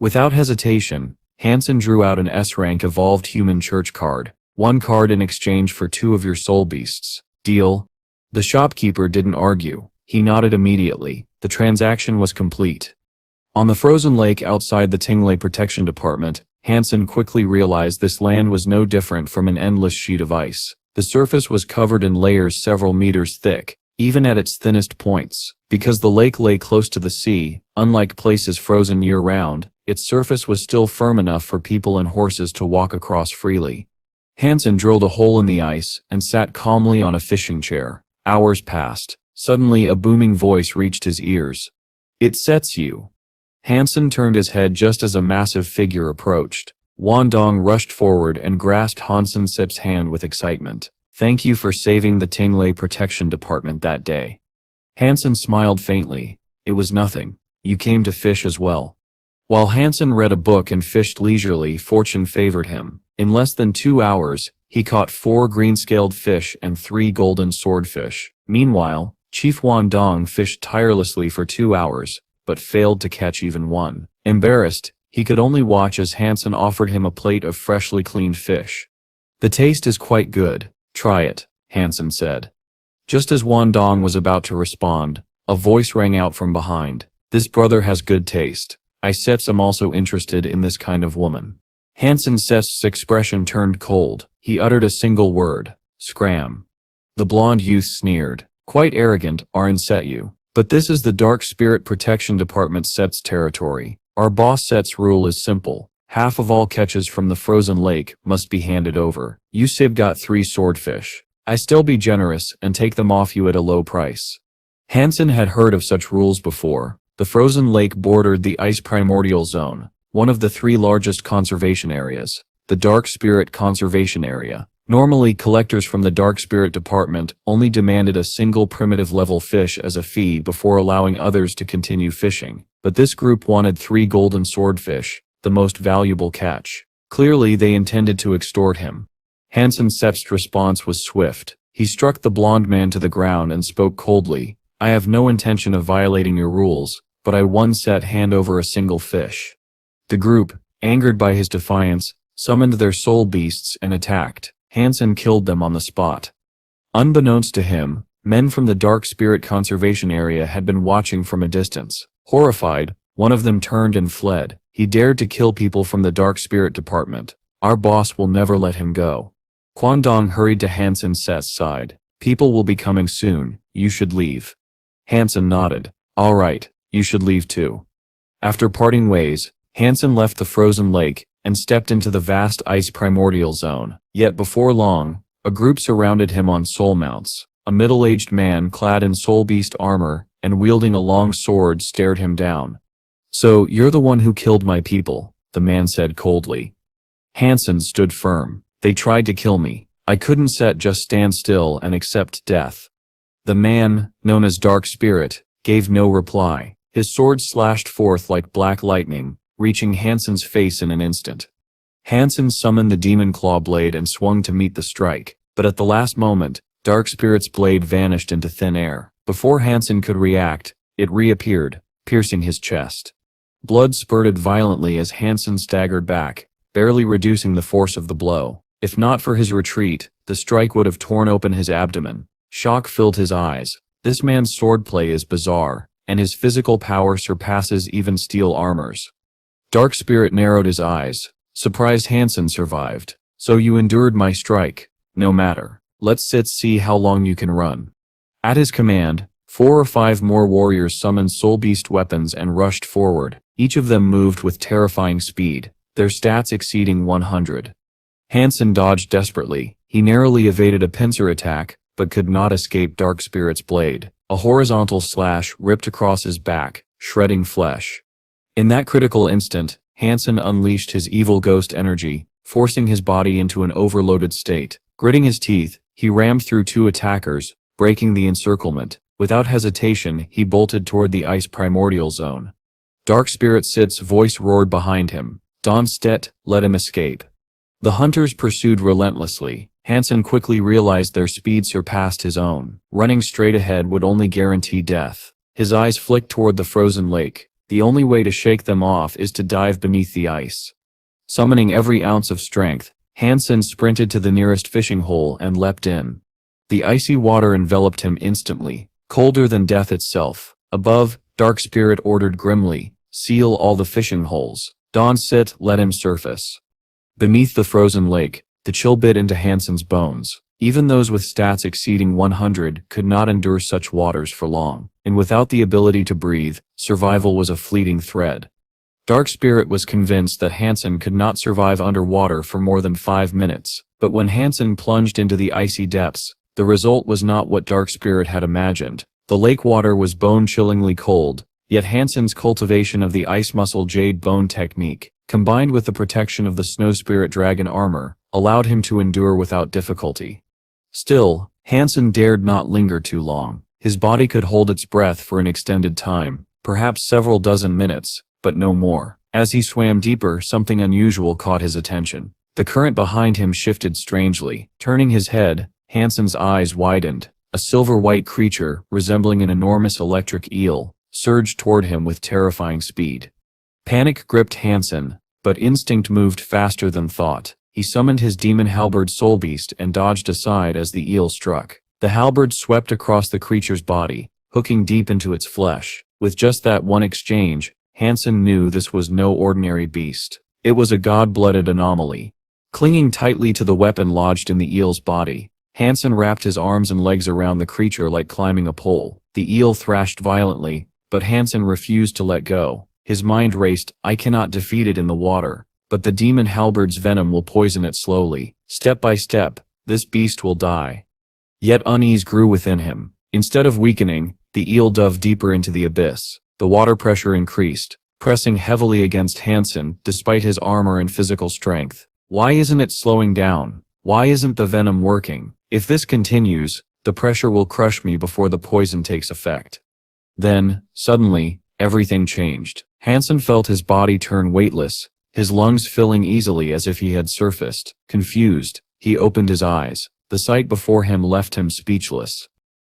Without hesitation, Han Sen drew out an S-rank evolved human church card. "One card in exchange for 2 of your soul beasts. Deal?" The shopkeeper didn't argue. He nodded immediately. The transaction was complete. On the frozen lake outside the Tingley Protection Department, Han Sen quickly realized this land was no different from an endless sheet of ice. The surface was covered in layers several meters thick, even at its thinnest points. Because the lake lay close to the sea, unlike places frozen year-round, its surface was still firm enough for people and horses to walk across freely. Han Sen drilled a hole in the ice and sat calmly on a fishing chair. Hours passed. Suddenly a booming voice reached his ears. "It sets you." Han Sen turned his head just as a massive figure approached. Wan Dong rushed forward and grasped Han Sen's hand with excitement. "Thank you for saving the Tingley Protection Department that day." Han Sen smiled faintly. "It was nothing. You came to fish as well." While Han Sen read a book and fished leisurely, fortune favored him. In less than 2 hours, he caught 4 green-scaled fish and 3 golden swordfish. Meanwhile, Chief Wan Dong fished tirelessly for 2 hours, but failed to catch even one. Embarrassed, he could only watch as Han Sen offered him a plate of freshly cleaned fish. "The taste is quite good. Try it," Han Sen said. Just as Wandong was about to respond, a voice rang out from behind. This brother has good taste. I sense I'm also interested in this kind of woman. Han Sen's expression turned cold. He uttered a single word. Scram. The blonde youth sneered. Quite arrogant, Arin Setyu. But this is the Dark Spirit Protection Department Set's territory. Our boss Set's rule is simple. Half of all catches from the frozen lake must be handed over. You Sib got 3 swordfish. I still be generous and take them off you at a low price. Han Sen had heard of such rules before. The frozen lake bordered the Ice Primordial Zone, one of the 3 largest conservation areas. The Dark Spirit Conservation Area. Normally, collectors from the Dark Spirit Department only demanded a single primitive level fish as a fee before allowing others to continue fishing. But this group wanted 3 golden swordfish, the most valuable catch. Clearly, they intended to extort him. Han Sen's response was swift. He struck the blonde man to the ground and spoke coldly. I have no intention of violating your rules, but I once hand over a single fish. The group, angered by his defiance, summoned their soul beasts and attacked. Han Sen killed them on the spot. Unbeknownst to him, men from the Dark Spirit Conservation Area had been watching from a distance. Horrified, one of them turned and fled. He dared to kill people from the Dark Spirit Department. Our boss will never let him go. Kwandong hurried to Han Sen's side. People will be coming soon, you should leave. Han Sen nodded. All right, you should leave too. After parting ways, Han Sen left the frozen lake and stepped into the vast ice primordial zone. Yet before long, a group surrounded him on soul mounts. A middle-aged man clad in soul beast armor and wielding a long sword stared him down. So, you're the one who killed my people, the man said coldly. Han Sen stood firm. They tried to kill me. I couldn't just stand still and accept death. The man, known as Dark Spirit, gave no reply. His sword slashed forth like black lightning, reaching Han Sen's face in an instant. Han Sen summoned the demon claw blade and swung to meet the strike, but at the last moment, Dark Spirit's blade vanished into thin air. Before Han Sen could react, it reappeared, piercing his chest. Blood spurted violently as Han Sen staggered back, barely reducing the force of the blow. If not for his retreat, the strike would have torn open his abdomen. Shock filled his eyes. This man's swordplay is bizarre, and his physical power surpasses even steel armors. Dark Spirit narrowed his eyes. Surprised Han Sen survived. So you endured my strike. No matter. Let's see how long you can run. At his command, 4 or 5 more warriors summoned soul beast weapons and rushed forward. Each of them moved with terrifying speed, their stats exceeding 100. Han Sen dodged desperately. He narrowly evaded a pincer attack, but could not escape Dark Spirit's blade. A horizontal slash ripped across his back, shredding flesh. In that critical instant, Han Sen unleashed his evil ghost energy, forcing his body into an overloaded state. Gritting his teeth, he rammed through 2 attackers, breaking the encirclement. Without hesitation, he bolted toward the ice primordial zone. Dark Spirit Sit's voice roared behind him. Don Stet, let him escape. The hunters pursued relentlessly. Han Sen quickly realized their speed surpassed his own. Running straight ahead would only guarantee death. His eyes flicked toward the frozen lake. The only way to shake them off is to dive beneath the ice. Summoning every ounce of strength, Han Sen sprinted to the nearest fishing hole and leapt in. The icy water enveloped him instantly, colder than death itself. Above, Dark Spirit ordered grimly, seal all the fishing holes. Don Sit, let him surface. Beneath the frozen lake, the chill bit into Han Sen's bones. Even those with stats exceeding 100 could not endure such waters for long, and without the ability to breathe, survival was a fleeting thread. Dark Spirit was convinced that Han Sen could not survive underwater for more than 5 minutes, but when Han Sen plunged into the icy depths, the result was not what Dark Spirit had imagined. The lake water was bone-chillingly cold, yet Han Sen's cultivation of the ice muscle jade bone technique, combined with the protection of the Snow Spirit Dragon armor, allowed him to endure without difficulty. Still, Han Sen dared not linger too long. His body could hold its breath for an extended time, perhaps several dozen minutes, but no more. As he swam deeper, something unusual caught his attention. The current behind him shifted strangely. Turning his head, Han Sen's eyes widened. A silver-white creature, resembling an enormous electric eel, surged toward him with terrifying speed. Panic gripped Han Sen, but instinct moved faster than thought. He summoned his demon halberd soul beast and dodged aside as the eel struck. The halberd swept across the creature's body, hooking deep into its flesh. With just that one exchange, Han Sen knew this was no ordinary beast. It was a god-blooded anomaly. Clinging tightly to the weapon lodged in the eel's body, Han Sen wrapped his arms and legs around the creature like climbing a pole. The eel thrashed violently, but Han Sen refused to let go. His mind raced, I cannot defeat it in the water, but the demon halberd's venom will poison it slowly. Step by step, this beast will die. Yet unease grew within him. Instead of weakening, the eel dove deeper into the abyss. The water pressure increased, pressing heavily against Han Sen despite his armor and physical strength. Why isn't it slowing down? Why isn't the venom working? If this continues, the pressure will crush me before the poison takes effect. Then, suddenly, everything changed. Han Sen felt his body turn weightless, his lungs filling easily as if he had surfaced. Confused, he opened his eyes. The sight before him left him speechless.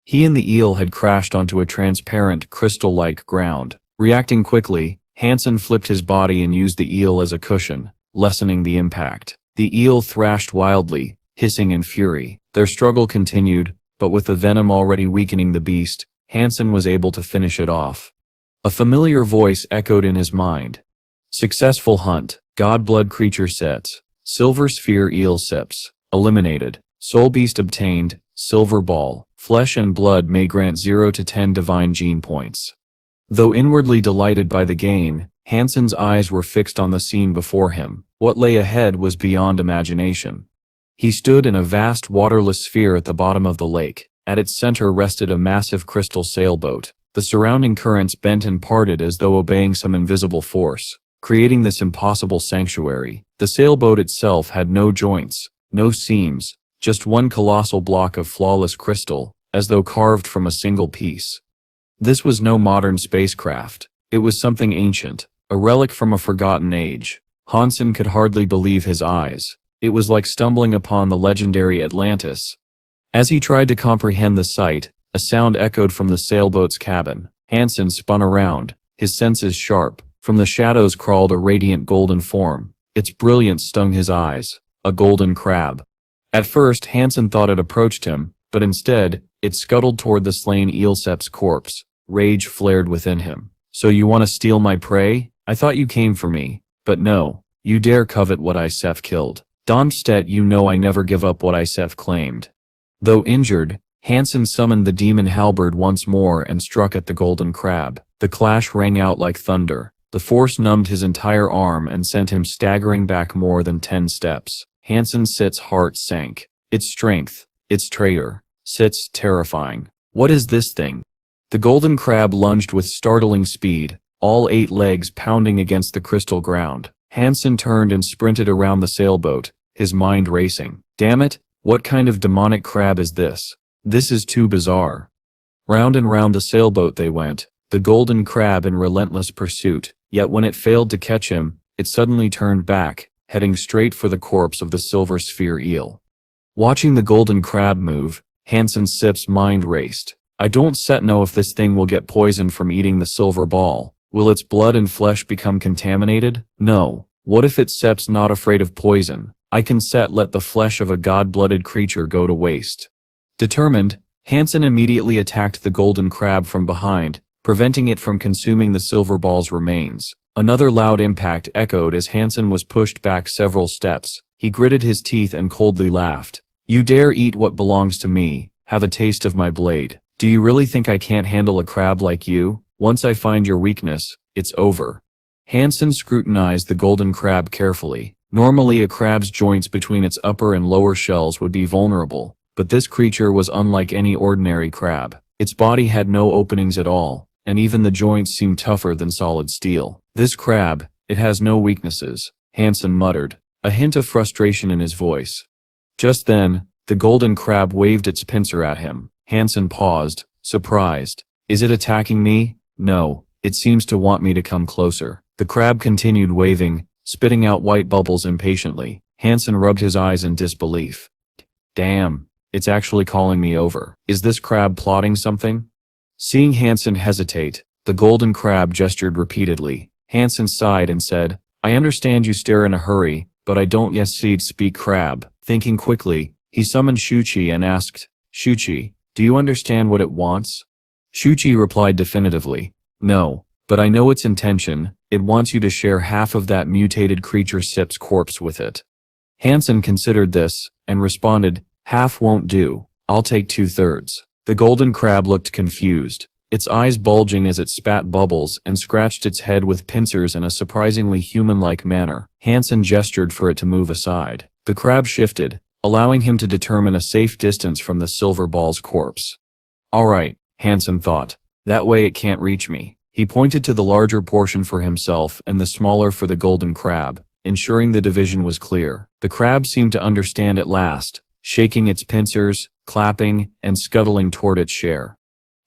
He and the eel had crashed onto a transparent, crystal-like ground. Reacting quickly, Han Sen flipped his body and used the eel as a cushion, lessening the impact. The eel thrashed wildly, hissing in fury. Their struggle continued, but with the venom already weakening the beast, Han Sen was able to finish it off. A familiar voice echoed in his mind. Successful hunt. God-blood creature sets. Silver sphere eel sips. Eliminated. Soul beast obtained. Silver ball. Flesh and blood may grant 0 to 10 divine gene points. Though inwardly delighted by the gain, Han Sen's eyes were fixed on the scene before him. What lay ahead was beyond imagination. He stood in a vast waterless sphere at the bottom of the lake. At its center rested a massive crystal sailboat. The surrounding currents bent and parted as though obeying some invisible force, creating this impossible sanctuary. The sailboat itself had no joints, no seams, just one colossal block of flawless crystal, as though carved from a single piece. This was no modern spacecraft. It was something ancient, a relic from a forgotten age. Han Sen could hardly believe his eyes. It was like stumbling upon the legendary Atlantis. As he tried to comprehend the sight, a sound echoed from the sailboat's cabin. Han Sen spun around, his senses sharp. From the shadows crawled a radiant golden form. Its brilliance stung his eyes. A golden crab. At first, Han Sen thought it approached him, but instead, it scuttled toward the slain Eelsep's corpse. Rage flared within him. So you want to steal my prey? I thought you came for me. But no, you dare covet what Isef killed. Donstedt, you know I never give up what Isef claimed. Though injured, Han Sen summoned the demon halberd once more and struck at the golden crab. The clash rang out like thunder. The force numbed his entire arm and sent him staggering back more than 10 steps. Han Sen's heart sank. Its strength, its traitor, sits terrifying. What is this thing? The golden crab lunged with startling speed, all 8 legs pounding against the crystal ground. Han Sen turned and sprinted around the sailboat, his mind racing. Damn it, what kind of demonic crab is this? This is too bizarre. Round and round the sailboat they went, the golden crab in relentless pursuit, yet when it failed to catch him, it suddenly turned back, heading straight for the corpse of the silver sphere eel. Watching the golden crab move, Han Sen's mind raced. I don't know if this thing will get poisoned from eating the silver ball. Will its blood and flesh become contaminated? No. What if it's not afraid of poison? I can let the flesh of a god-blooded creature go to waste. Determined, Han Sen immediately attacked the golden crab from behind, preventing it from consuming the silver ball's remains. Another loud impact echoed as Han Sen was pushed back several steps. He gritted his teeth and coldly laughed. You dare eat what belongs to me, have a taste of my blade. Do you really think I can't handle a crab like you? Once I find your weakness, it's over. Han Sen scrutinized the golden crab carefully. Normally a crab's joints between its upper and lower shells would be vulnerable, but this creature was unlike any ordinary crab. Its body had no openings at all, and even the joints seemed tougher than solid steel. This crab, it has no weaknesses, Han Sen muttered, a hint of frustration in his voice. Just then, the golden crab waved its pincer at him. Han Sen paused, surprised. Is it attacking me? No, it seems to want me to come closer. The crab continued waving, spitting out white bubbles impatiently. Han Sen rubbed his eyes in disbelief. Damn, it's actually calling me over. Is this crab plotting something? Seeing Han Sen hesitate, the golden crab gestured repeatedly. Han Sen sighed and said, I understand you stare in a hurry, but I don't yet speak crab. Thinking quickly, he summoned Shuchi and asked, Shuchi, Do you understand what it wants? Shuchi replied definitively. No, but I know its intention. It wants you to share half of that mutated creature Sip's corpse with it. Han Sen considered this, and responded, half won't do. I'll take 2/3. The golden crab looked confused, its eyes bulging as it spat bubbles and scratched its head with pincers in a surprisingly human-like manner. Han Sen gestured for it to move aside. The crab shifted, allowing him to determine a safe distance from the silver ball's corpse. Alright, Han Sen thought. That way it can't reach me. He pointed to the larger portion for himself and the smaller for the golden crab, ensuring the division was clear. The crab seemed to understand at last, shaking its pincers, clapping, and scuttling toward its share.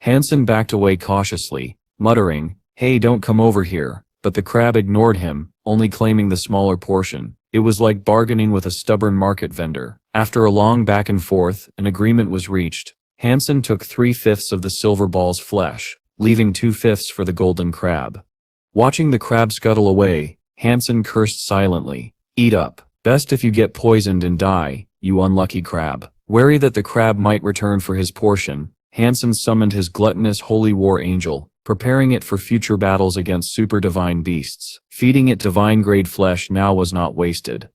Han Sen backed away cautiously, muttering, "Hey, don't come over here," but the crab ignored him, only claiming the smaller portion. It was like bargaining with a stubborn market vendor. After a long back and forth, an agreement was reached. Han Sen took 3/5 of the silver ball's flesh, leaving 2/5 for the golden crab. Watching the crab scuttle away, Han Sen cursed silently. Eat up. Best if you get poisoned and die, you unlucky crab. Wary that the crab might return for his portion, Han Sen summoned his gluttonous holy war angel, preparing it for future battles against super divine beasts. Feeding it divine-grade flesh now was not wasted.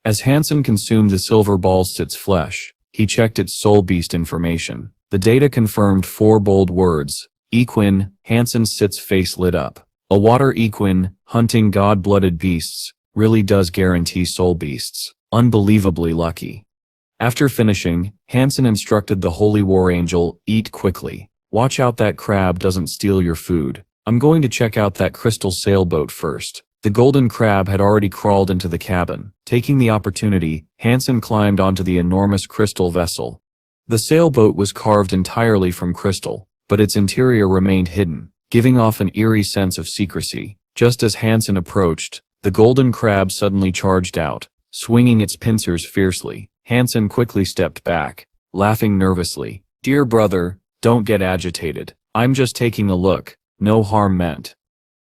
As Han Sen consumed the silver ball's flesh, he checked its soul beast information. The data confirmed 4 bold words. Equine. Han Sen's face lit up. A water equine, hunting god-blooded beasts, really does guarantee soul beasts. Unbelievably lucky. After finishing, Han Sen instructed the holy war angel, eat quickly. Watch out that crab doesn't steal your food. I'm going to check out that crystal sailboat first. The golden crab had already crawled into the cabin. Taking the opportunity, Han Sen climbed onto the enormous crystal vessel. The sailboat was carved entirely from crystal, but its interior remained hidden, giving off an eerie sense of secrecy. Just as Han Sen approached, the golden crab suddenly charged out, swinging its pincers fiercely. Han Sen quickly stepped back, laughing nervously. Dear brother, don't get agitated. I'm just taking a look. No harm meant.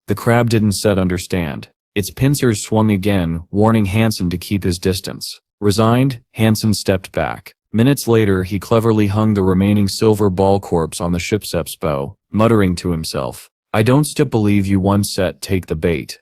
The crab didn't understand. Its pincers swung again, warning Han Sen to keep his distance. Resigned, Han Sen stepped back. Minutes later, he cleverly hung the remaining silver ball corpse on the ship's bow, muttering to himself, I don't still believe you one set take the bait.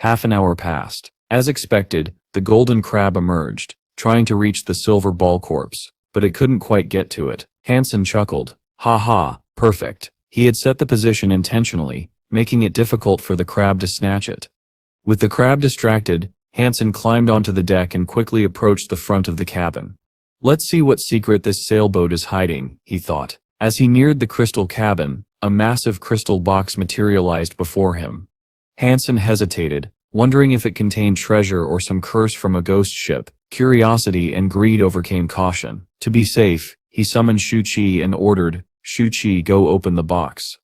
Half an hour passed. As expected, the golden crab emerged, trying to reach the silver ball corpse, but it couldn't quite get to it. Han Sen chuckled. Ha ha, perfect. He had set the position intentionally, making it difficult for the crab to snatch it. With the crab distracted, Han Sen climbed onto the deck and quickly approached the front of the cabin. Let's see what secret this sailboat is hiding, he thought. As he neared the crystal cabin, a massive crystal box materialized before him. Han Sen hesitated, wondering if it contained treasure or some curse from a ghost ship. Curiosity and greed overcame caution. To be safe, he summoned Shuchi and ordered, Shuchi, go open the box.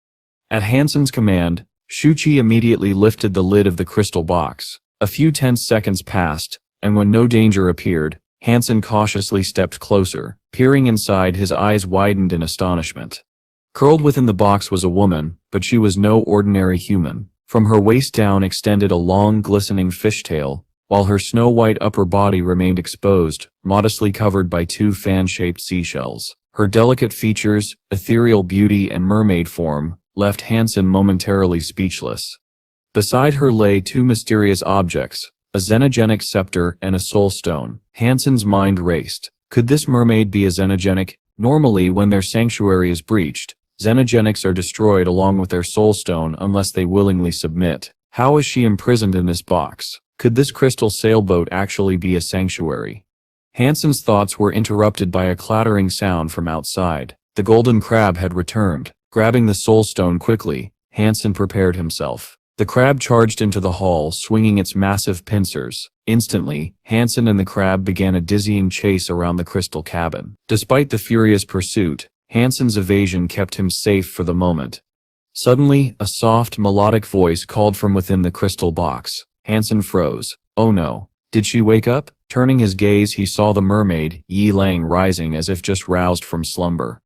At Han Sen's command, Shuchi immediately lifted the lid of the crystal box. A few tense seconds passed, and when no danger appeared, Han Sen cautiously stepped closer. Peering inside, his eyes widened in astonishment. Curled within the box was a woman, but she was no ordinary human. From her waist down extended a long, glistening fishtail, while her snow-white upper body remained exposed, modestly covered by 2 fan-shaped seashells. Her delicate features, ethereal beauty and mermaid form, left Han Sen momentarily speechless. Beside her lay 2 mysterious objects, a xenogenic scepter and a soul stone. Han Sen's mind raced. Could this mermaid be a xenogenic? Normally, when their sanctuary is breached, xenogenics are destroyed along with their soul stone unless they willingly submit. How is she imprisoned in this box? Could this crystal sailboat actually be a sanctuary? Han Sen's thoughts were interrupted by a clattering sound from outside. The golden crab had returned. Grabbing the soul stone quickly, Han Sen prepared himself. The crab charged into the hall, swinging its massive pincers. Instantly, Han Sen and the crab began a dizzying chase around the crystal cabin. Despite the furious pursuit, Han Sen's evasion kept him safe for the moment. Suddenly, a soft, melodic voice called from within the crystal box. Han Sen froze. Oh no. Did she wake up? Turning his gaze, he saw the mermaid, Yi Lang, rising as if just roused from slumber.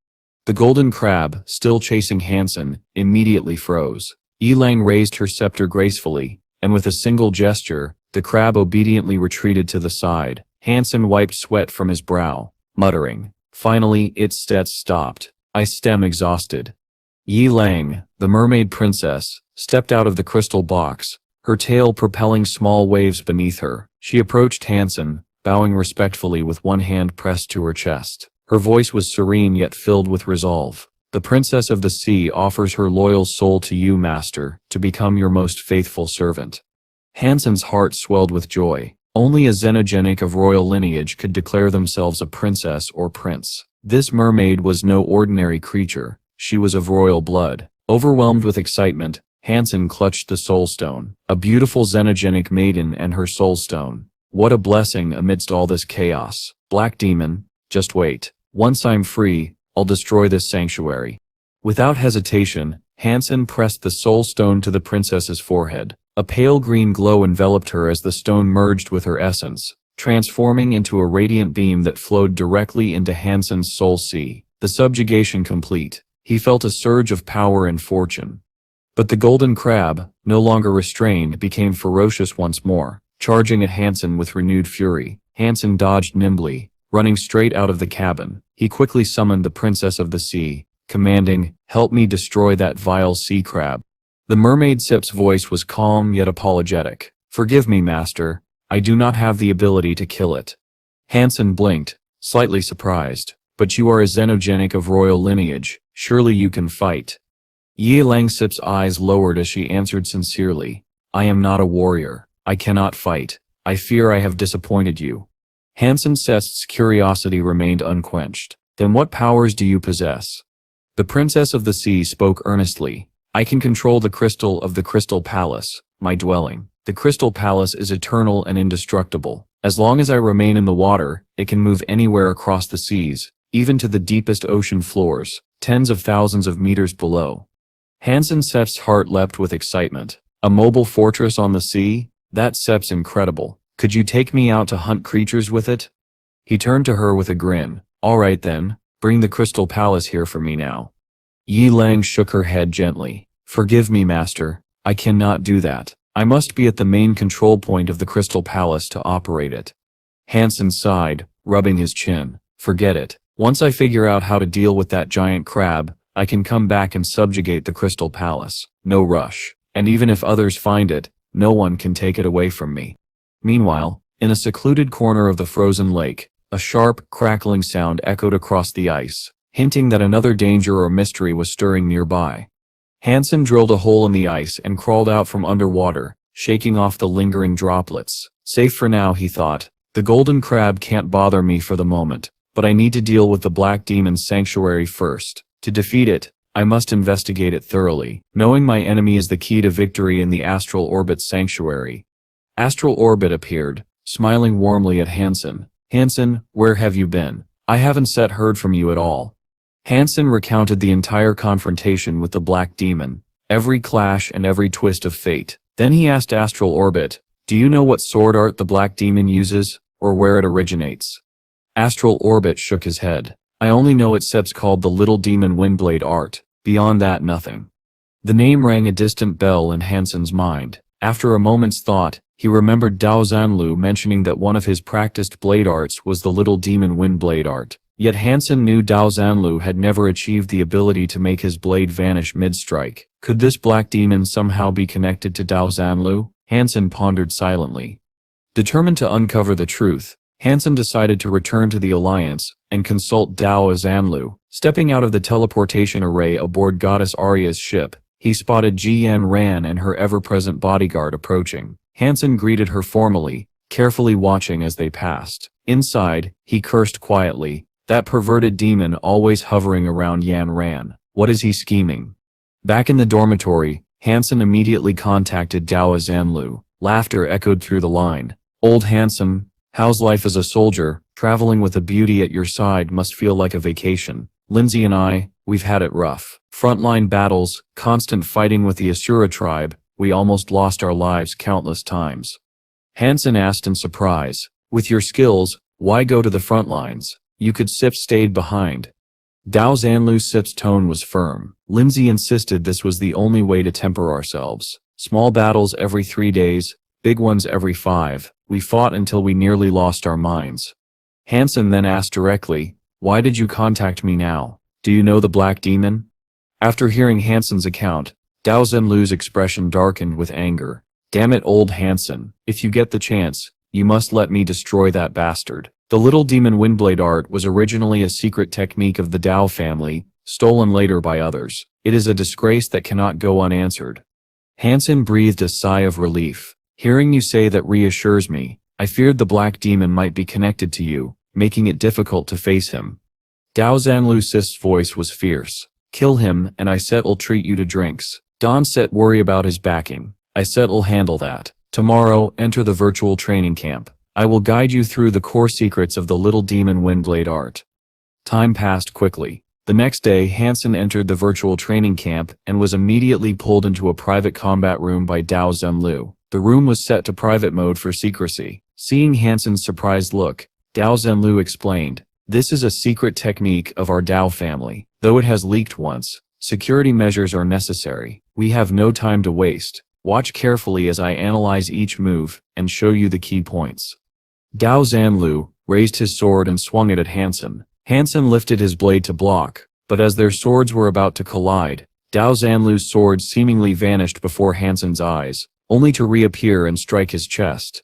The golden crab, still chasing Han Sen, immediately froze. Yi Lang raised her scepter gracefully, and with a single gesture, the crab obediently retreated to the side. Han Sen wiped sweat from his brow, muttering. Finally, its steps stopped. I stem exhausted. Yi Lang, the mermaid princess, stepped out of the crystal box, her tail propelling small waves beneath her. She approached Han Sen, bowing respectfully with one hand pressed to her chest. Her voice was serene yet filled with resolve. The princess of the sea offers her loyal soul to you, master, to become your most faithful servant. Han Sen's heart swelled with joy. Only a xenogenic of royal lineage could declare themselves a princess or prince. This mermaid was no ordinary creature. She was of royal blood. Overwhelmed with excitement, Han Sen clutched the soul stone. A beautiful xenogenic maiden and her soul stone. What a blessing amidst all this chaos. Black demon, just wait. Once I'm free, I'll destroy this sanctuary. Without hesitation, Han Sen pressed the soul stone to the princess's forehead. A pale green glow enveloped her as the stone merged with her essence, transforming into a radiant beam that flowed directly into Han Sen's soul sea. The subjugation complete, he felt a surge of power and fortune. But the golden crab, no longer restrained, became ferocious once more, charging at Han Sen with renewed fury. Han Sen dodged nimbly, running straight out of the cabin. He quickly summoned the princess of the sea, commanding, "Help me destroy that vile sea crab." The mermaid Sip's voice was calm yet apologetic. "Forgive me, master. I do not have the ability to kill it." Han Sen blinked, slightly surprised. "But you are a xenogenic of royal lineage. Surely you can fight." Yi Lang Sip's eyes lowered as she answered sincerely. "I am not a warrior. I cannot fight. I fear I have disappointed you." Han Sen's curiosity remained unquenched. "Then what powers do you possess?" The princess of the sea spoke earnestly. "I can control the crystal of the Crystal Palace, my dwelling. The Crystal Palace is eternal and indestructible. As long as I remain in the water, it can move anywhere across the seas, even to the deepest ocean floors, tens of thousands of meters below." Han Sen's heart leapt with excitement. "A mobile fortress on the sea? That's incredible. Could you take me out to hunt creatures with it?" He turned to her with a grin. "All right then, bring the Crystal Palace here for me now." Yi Lang shook her head gently. "Forgive me, master. I cannot do that. I must be at the main control point of the Crystal Palace to operate it." Han Sen sighed, rubbing his chin. "Forget it. Once I figure out how to deal with that giant crab, I can come back and subjugate the Crystal Palace. No rush. And even if others find it, no one can take it away from me." Meanwhile, in a secluded corner of the frozen lake, a sharp, crackling sound echoed across the ice, hinting that another danger or mystery was stirring nearby. Han Sen drilled a hole in the ice and crawled out from underwater, shaking off the lingering droplets. "Safe for now," he thought. "The golden crab can't bother me for the moment, but I need to deal with the black demon's sanctuary first. To defeat it, I must investigate it thoroughly. Knowing my enemy is the key to victory in the Astral Orbit sanctuary." Astral Orbit appeared, smiling warmly at Han Sen. "Han Sen, where have you been? I haven't heard from you at all." Han Sen recounted the entire confrontation with the Black Demon, every clash and every twist of fate. Then he asked Astral Orbit, "Do you know what sword art the Black Demon uses, or where it originates?" Astral Orbit shook his head. "I only know it's called the Little Demon Windblade art. Beyond that, nothing." The name rang a distant bell in Han Sen's mind. After a moment's thought, he remembered Dao Zanlu mentioning that one of his practiced blade arts was the Little Demon Windblade art. Yet Han Sen knew Dao Zanlu had never achieved the ability to make his blade vanish mid-strike. Could this black demon somehow be connected to Dao Zanlu? Han Sen pondered silently. Determined to uncover the truth, Han Sen decided to return to the Alliance and consult Dao Zanlu. Stepping out of the teleportation array aboard Goddess Arya's ship, he spotted Ji Yan Ran and her ever-present bodyguard approaching. Han Sen greeted her formally, carefully watching as they passed. Inside, he cursed quietly. That perverted demon always hovering around Yan Ran. What is he scheming? Back in the dormitory, Han Sen immediately contacted Dao Zanlu. Laughter echoed through the line. "Old Han Sen, how's life as a soldier? Traveling with a beauty at your side must feel like a vacation. Lindsay and I, we've had it rough. Frontline battles, constant fighting with the Asura tribe, we almost lost our lives countless times." Han Sen asked in surprise, "With your skills, why go to the front lines? You could stayed behind." Dao Zanlu's tone was firm. "Lindsay insisted this was the only way to temper ourselves. Small battles every 3 days, big ones every 5. We fought until we nearly lost our minds." Han Sen then asked directly, "Why did you contact me now? Do you know the Black Demon? After hearing Hansen's account, Dao Zhenlu's expression darkened with anger. Damn it, old Hansen, if you get the chance, you must let me destroy that bastard. The little demon windblade art was originally a secret technique of the Dao family, stolen later by others. It is a disgrace that cannot go unanswered. Hansen breathed a sigh of relief. Hearing you say that reassures me. I feared the Black Demon might be connected to you, making it difficult to face him. Dao Zhenlu's voice was fierce. Kill him, and Iset'll treat you to drinks. Don't worry about his backing. Iset'll handle that. Tomorrow, enter the virtual training camp. I will guide you through the core secrets of the little demon windblade art. Time passed quickly. The next day, Hansen entered the virtual training camp and was immediately pulled into a private combat room by Dao Zhenlu. The room was set to private mode for secrecy. Seeing Hansen's surprised look, Dao Zhenlu explained, "This is a secret technique of our Dao family. Though it has leaked once, security measures are necessary. We have no time to waste. Watch carefully as I analyze each move and show you the key points." Dao Zhenlu raised his sword and swung it at Hansen. Hansen lifted his blade to block, but as their swords were about to collide, Dao Zhenlu's sword seemingly vanished before Hansen's eyes, only to reappear and strike his chest.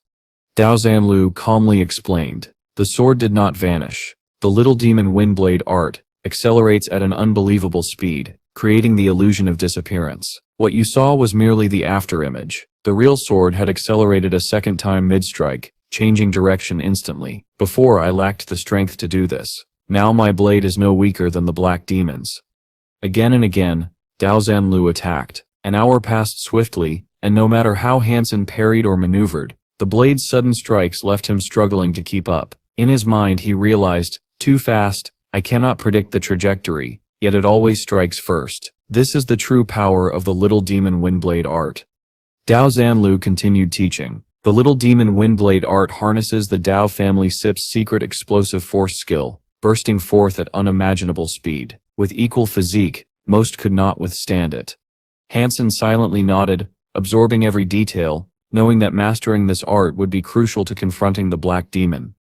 Dao Zhenlu calmly explained, "The sword did not vanish. The little demon windblade art accelerates at an unbelievable speed, creating the illusion of disappearance. What you saw was merely the afterimage. The real sword had accelerated a second time mid-strike, changing direction instantly. Before I lacked the strength to do this. Now my blade is no weaker than the Black Demon's." Again and again, Dao Zhenlu attacked. An hour passed swiftly, and no matter how Hansen parried or maneuvered, the blade's sudden strikes left him struggling to keep up. In his mind he realized, too fast, I cannot predict the trajectory, yet it always strikes first. This is the true power of the little demon windblade art. Dao Zhenlu continued teaching. The little demon windblade art harnesses the Dao family SIP's secret explosive force skill, bursting forth at unimaginable speed. With equal physique, most could not withstand it. Hansen silently nodded, absorbing every detail, knowing that mastering this art would be crucial to confronting the Black Demon.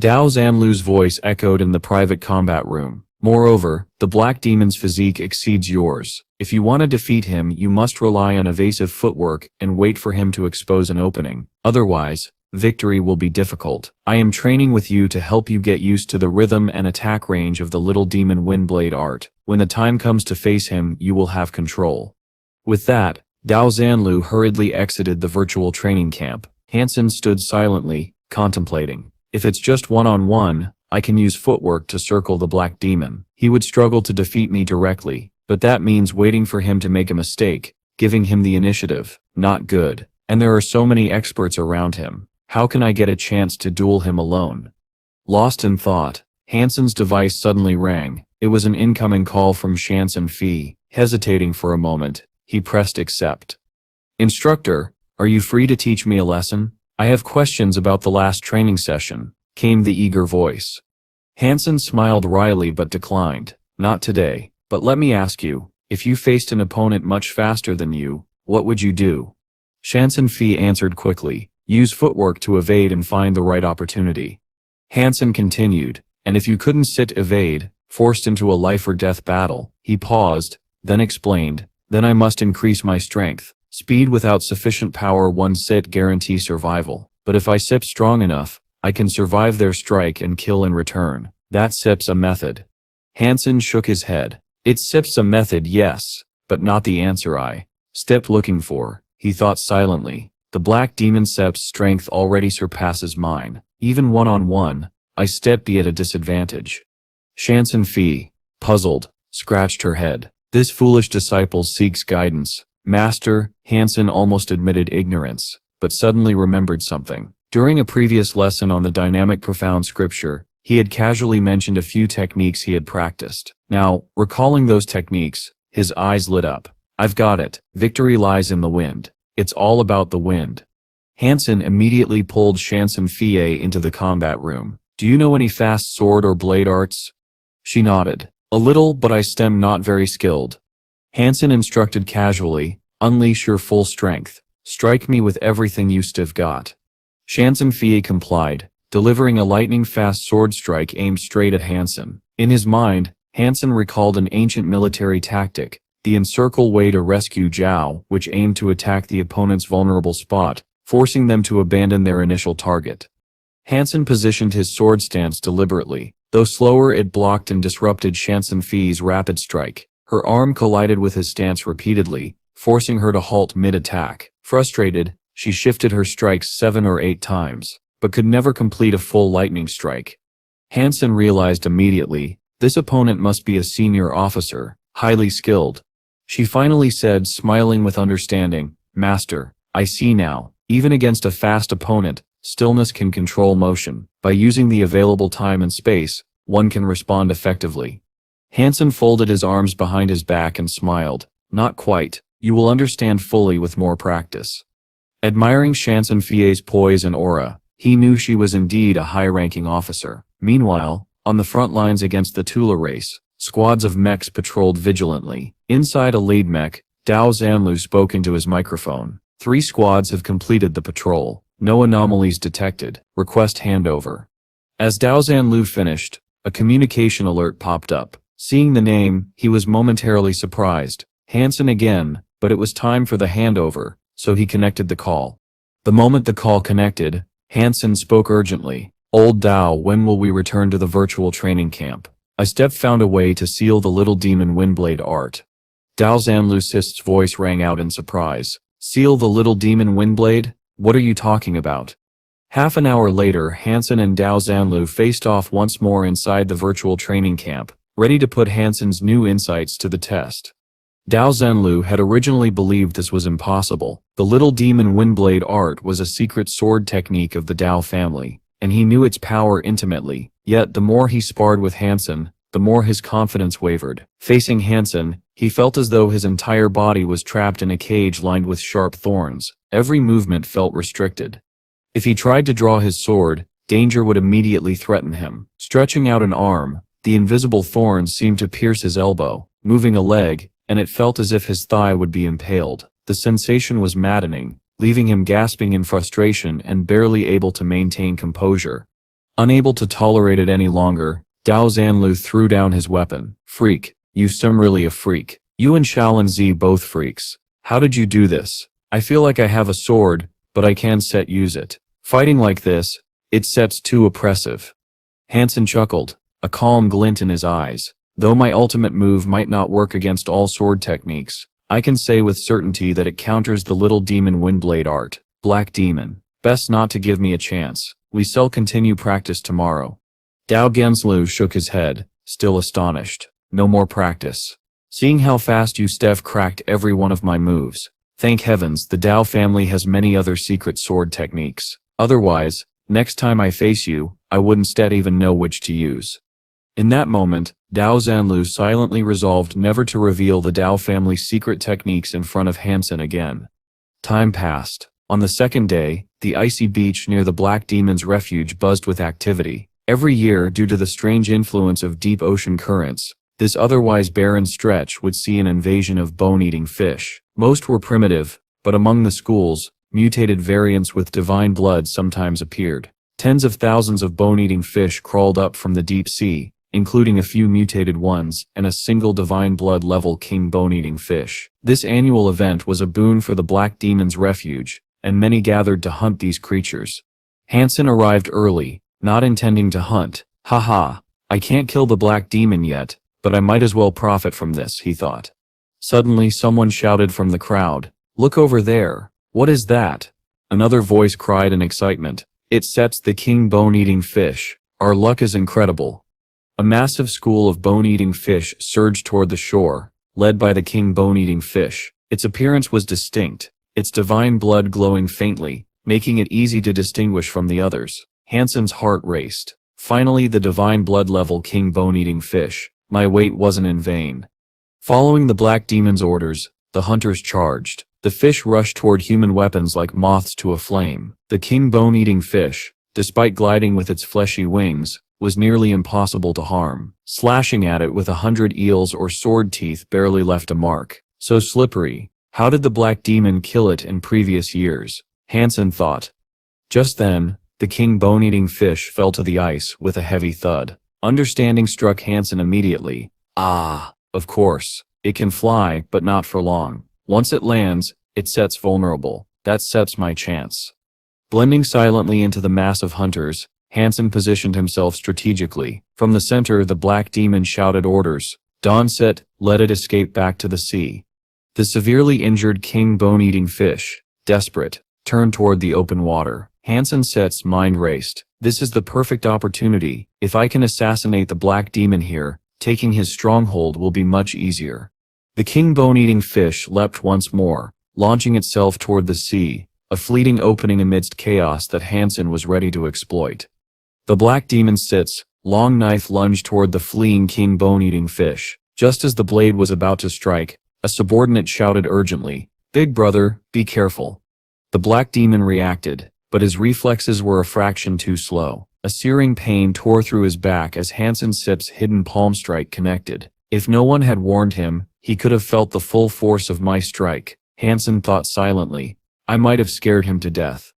Dao Zhenlu's voice echoed in the private combat room. "Moreover, the Black Demon's physique exceeds yours. If you want to defeat him, you must rely on evasive footwork and wait for him to expose an opening. Otherwise, victory will be difficult. I am training with you to help you get used to the rhythm and attack range of the little demon windblade art. When the time comes to face him, you will have control." With that, Dao Zhenlu hurriedly exited the virtual training camp. Hansen stood silently, contemplating. If it's just one-on-one, I can use footwork to circle the Black Demon. He would struggle to defeat me directly, but that means waiting for him to make a mistake, giving him the initiative. Not good. And there are so many experts around him. How can I get a chance to duel him alone? Lost in thought, Hansen's device suddenly rang. It was an incoming call from Shansen Fee. Hesitating for a moment, he pressed accept. "Instructor, are you free to teach me a lesson? I have questions about the last training session," came the eager voice. Hansen smiled wryly but declined. "Not today, but let me ask you, if you faced an opponent much faster than you, what would you do?" Shansen Fee answered quickly, "Use footwork to evade and find the right opportunity." Hansen continued, "And if you couldn't evade, forced into a life or death battle." He paused, then explained, "Then I must increase my strength. Speed without sufficient power one sit guarantee survival. But if I sip strong enough, I can survive their strike and kill in return. That sip's a method." Hansen shook his head. "It sips a method, yes, but not the answer I stepped looking for." He thought silently. "The Black Demon SEP's strength already surpasses mine. Even one-on-one, I step be at a disadvantage." Shansen Fee, puzzled, scratched her head. "This foolish disciple seeks guidance. Master." Hansen almost admitted ignorance, but suddenly remembered something. During a previous lesson on the dynamic profound scripture, he had casually mentioned a few techniques he had practiced. Now, recalling those techniques, his eyes lit up. "I've got it. Victory lies in the wind. It's all about the wind." Hansen immediately pulled Shansen Fie into the combat room. "Do you know any fast sword or blade arts?" She nodded. "A little, but I stem not very skilled." Hansen instructed casually, "Unleash your full strength. Strike me with everything you still got." Shansen Fie complied, delivering a lightning-fast sword strike aimed straight at Hansen. In his mind, Han Sen recalled an ancient military tactic, the encircle way to rescue Zhao, which aimed to attack the opponent's vulnerable spot, forcing them to abandon their initial target. Han Sen positioned his sword stance deliberately. Though slower, it blocked and disrupted Shan Sen Fi's rapid strike. Her arm collided with his stance repeatedly, forcing her to halt mid-attack. Frustrated, she shifted her strikes 7 or 8 times, but could never complete a full lightning strike. Han Sen realized immediately, this opponent must be a senior officer, highly skilled. She finally said, smiling with understanding, "Master, I see now. Even against a fast opponent, stillness can control motion. By using the available time and space, one can respond effectively." Han Sen folded his arms behind his back and smiled. "Not quite. You will understand fully with more practice." Admiring Shan Sen Fi's poise and aura, he knew she was indeed a high-ranking officer. Meanwhile, on the front lines against the Tula race, squads of mechs patrolled vigilantly. Inside a lead mech, Dao Zanlu spoke into his microphone. 3 squads have completed the patrol. No anomalies detected. Request handover. As Dao Zanlu finished, a communication alert popped up. Seeing the name, he was momentarily surprised. Han Sen again, but it was time for the handover, so he connected the call. The moment the call connected, Han Sen spoke urgently. "Old Dao, when will we return to the virtual training camp? I found a way to seal the little demon Windblade art." Dao Zanlu's voice rang out in surprise. "Seal the little demon Windblade? What are you talking about?" Half an hour later, Han Sen and Dao Zanlu faced off once more inside the virtual training camp, ready to put Han Sen's new insights to the test. Dao Zanlu had originally believed this was impossible. The little demon Windblade art was a secret sword technique of the Dao family, and he knew its power intimately. Yet the more he sparred with Han Sen, the more his confidence wavered. Facing Han Sen, he felt as though his entire body was trapped in a cage lined with sharp thorns. Every movement felt restricted. If he tried to draw his sword, danger would immediately threaten him. Stretching out an arm, the invisible thorns seemed to pierce his elbow. Moving a leg, and it felt as if his thigh would be impaled. The sensation was maddening, leaving him gasping in frustration and barely able to maintain composure. Unable to tolerate it any longer, Dao Zanlu threw down his weapon. "Freak, you seem really a freak. You and Shaolin Z both freaks. How did you do this? I feel like I have a sword, but I can't use it. Fighting like this, it's too oppressive." Han Sen chuckled, a calm glint in his eyes. "Though my ultimate move might not work against all sword techniques, I can say with certainty that it counters the little demon Windblade art. Black Demon. Best not to give me a chance. We shall continue practice tomorrow." Dao Genslu shook his head, still astonished. "No more practice. Seeing how fast you cracked every one of my moves. Thank heavens the Dao family has many other secret sword techniques. Otherwise, next time I face you, I wouldn't even know which to use." In that moment, Dao Zanlu silently resolved never to reveal the Dao family's secret techniques in front of Han Sen again. Time passed. On the second day, the icy beach near the Black Demon's refuge buzzed with activity. Every year, due to the strange influence of deep ocean currents, this otherwise barren stretch would see an invasion of bone-eating fish. Most were primitive, but among the schools, mutated variants with divine blood sometimes appeared. Tens of thousands of bone-eating fish crawled up from the deep sea, including a few mutated ones and a single divine blood level king bone-eating fish. This annual event was a boon for the Black Demon's refuge, and many gathered to hunt these creatures. Han Sen arrived early, not intending to hunt. "Haha, I can't kill the Black Demon yet, but I might as well profit from this," he thought. Suddenly someone shouted from the crowd, "Look over there. What is that?" Another voice cried in excitement, "It's the king bone-eating fish. Our luck is incredible." A massive school of bone-eating fish surged toward the shore, led by the king bone-eating fish. Its appearance was distinct, its divine blood glowing faintly, making it easy to distinguish from the others. Han Sen's heart raced. Finally the divine blood level king bone-eating fish. My wait wasn't in vain. Following the Black Demon's orders, the hunters charged. The fish rushed toward human weapons like moths to a flame. The king bone-eating fish, despite gliding with its fleshy wings, was nearly impossible to harm. Slashing at it with 100 eels or sword teeth barely left a mark. So slippery. How did the Black Demon kill it in previous years? Han Sen thought. Just then, the king bone-eating fish fell to the ice with a heavy thud. Understanding struck Han Sen immediately. Ah, of course. It can fly, but not for long. Once it lands, it sets vulnerable. That sets my chance. Blending silently into the mass of hunters, Han Sen positioned himself strategically. From the center, the black demon shouted orders. Dawn set, let it escape back to the sea. The severely injured king bone-eating fish, desperate, turned toward the open water. Han Sen's mind raced. This is the perfect opportunity. If I can assassinate the black demon here, taking his stronghold will be much easier. The king bone-eating fish leapt once more, launching itself toward the sea, a fleeting opening amidst chaos that Han Sen was ready to exploit. The black demon long knife lunged toward the fleeing king bone-eating fish. Just as the blade was about to strike, a subordinate shouted urgently, "Big brother, be careful." The black demon reacted, but his reflexes were a fraction too slow. A searing pain tore through his back as Han Sen's hidden palm strike connected. If no one had warned him, he could have felt the full force of my strike. Han Sen thought silently. I might have scared him to death.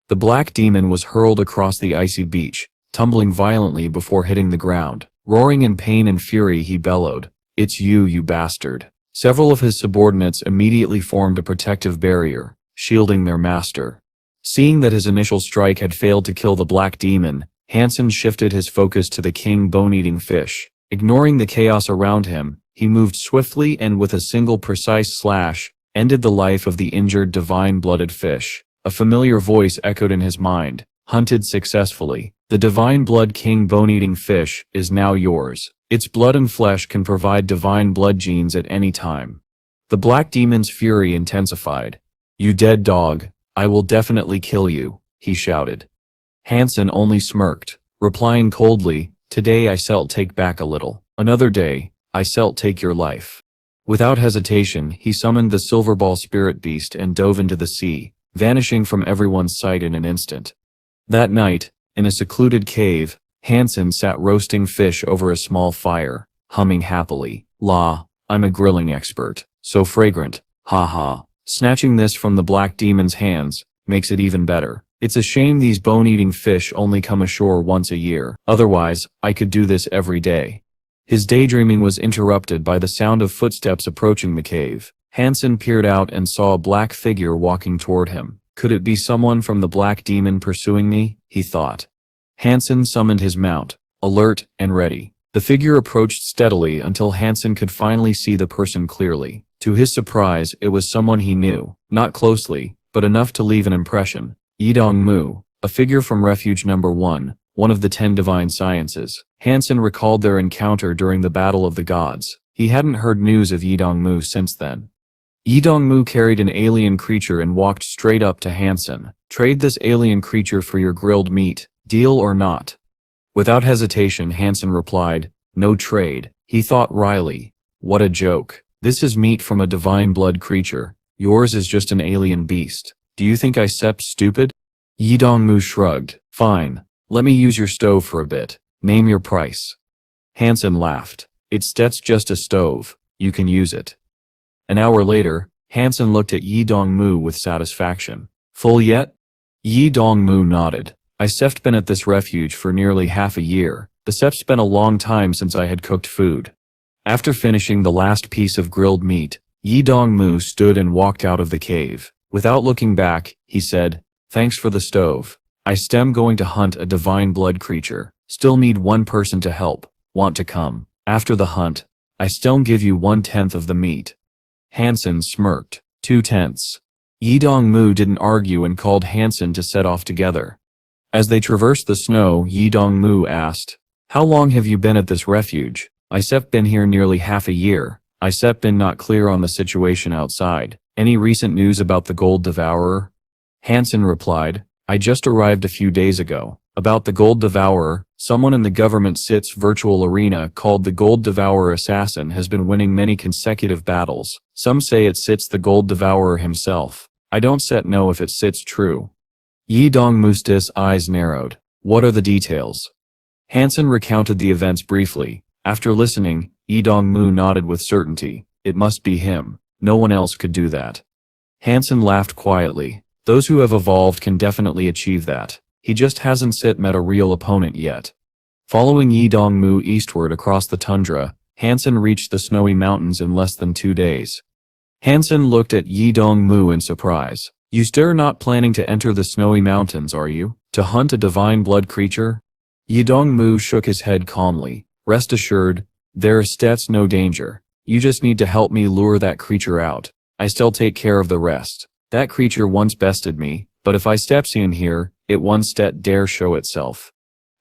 The black demon was hurled across the icy beach, tumbling violently before hitting the ground. Roaring in pain and fury, he bellowed, "It's you, you bastard." Several of his subordinates immediately formed a protective barrier, shielding their master. Seeing that his initial strike had failed to kill the black demon, Han Sen shifted his focus to the king bone-eating fish. Ignoring the chaos around him, he moved swiftly and with a single precise slash, ended the life of the injured divine-blooded fish. A familiar voice echoed in his mind, "Hunted successfully. The divine blood king bone-eating fish is now yours. Its blood and flesh can provide divine blood genes at any time." The black demon's fury intensified. "You dead dog, I will definitely kill you," he shouted. Han Sen only smirked, replying coldly, "Today I shall take back a little. Another day, I shall take your life." Without hesitation, he summoned the silverball spirit beast and dove into the sea, vanishing from everyone's sight in an instant. That night, in a secluded cave, Han Sen sat roasting fish over a small fire, humming happily, "La, I'm a grilling expert. So fragrant, ha ha. Snatching this from the black demon's hands makes it even better. It's a shame these bone-eating fish only come ashore once a year. Otherwise, I could do this every day." His daydreaming was interrupted by the sound of footsteps approaching the cave. Han Sen peered out and saw a black figure walking toward him. Could it be someone from the black demon pursuing me? He thought. Han Sen summoned his mount, alert and ready. The figure approached steadily until Han Sen could finally see the person clearly. To his surprise, it was someone he knew, not closely, but enough to leave an impression. Yidong Mu, a figure from Refuge Number 1, one of the 10 divine sciences. Han Sen recalled their encounter during the Battle of the Gods. He hadn't heard news of Yidong Mu since then. Yidong Mu carried an alien creature and walked straight up to Han Sen. "Trade this alien creature for your grilled meat, deal or not?" Without hesitation, Han Sen replied, "No trade." He thought wryly, "What a joke. This is meat from a divine blood creature. Yours is just an alien beast. Do you think I sept stupid?" Yidong Mu shrugged. "Fine. Let me use your stove for a bit. Name your price." Han Sen laughed. "It's just a stove. You can use it." An hour later, Han Sen looked at Yidong Mu with satisfaction. "Full yet?" Yidong Mu nodded. "I sept been at this refuge for nearly half a year. The sept's been a long time since I had cooked food." After finishing the last piece of grilled meat, Yidong Mu stood and walked out of the cave. Without looking back, he said, "Thanks for the stove. I stem going to hunt a divine blood creature. Still need one person to help. Want to come? After the hunt, I still give you 1/10 of the meat." Han Sen smirked. 2/10. Yidong Mu didn't argue and called Han Sen to set off together. As they traversed the snow, Yidong Mu asked, "How long have you been at this refuge?" "I sept been here nearly half a year. I sept been not clear on the situation outside. Any recent news about the Gold Devourer?" Han Sen replied, "I just arrived a few days ago. About the Gold Devourer, someone in the government virtual arena called the Gold Devourer Assassin has been winning many consecutive battles. Some say it the Gold Devourer himself. I don't know if it true." Yidong Mu's eyes narrowed. "What are the details?" Han Sen recounted the events briefly. After listening, Yidong Mu nodded with certainty. "It must be him. No one else could do that." Han Sen laughed quietly. "Those who have evolved can definitely achieve that. He just hasn't met a real opponent yet." Following Yidong Mu eastward across the tundra, Han Sen reached the snowy mountains in less than 2 days. Han Sen looked at Yi Dong-mu in surprise. "You still not planning to enter the snowy mountains, are you? To hunt a divine blood creature?" Yi Dong-mu shook his head calmly. "Rest assured, there is stats no danger. You just need to help me lure that creature out. I still take care of the rest. That creature once bested me, but if I steps in here, it one stet dare show itself."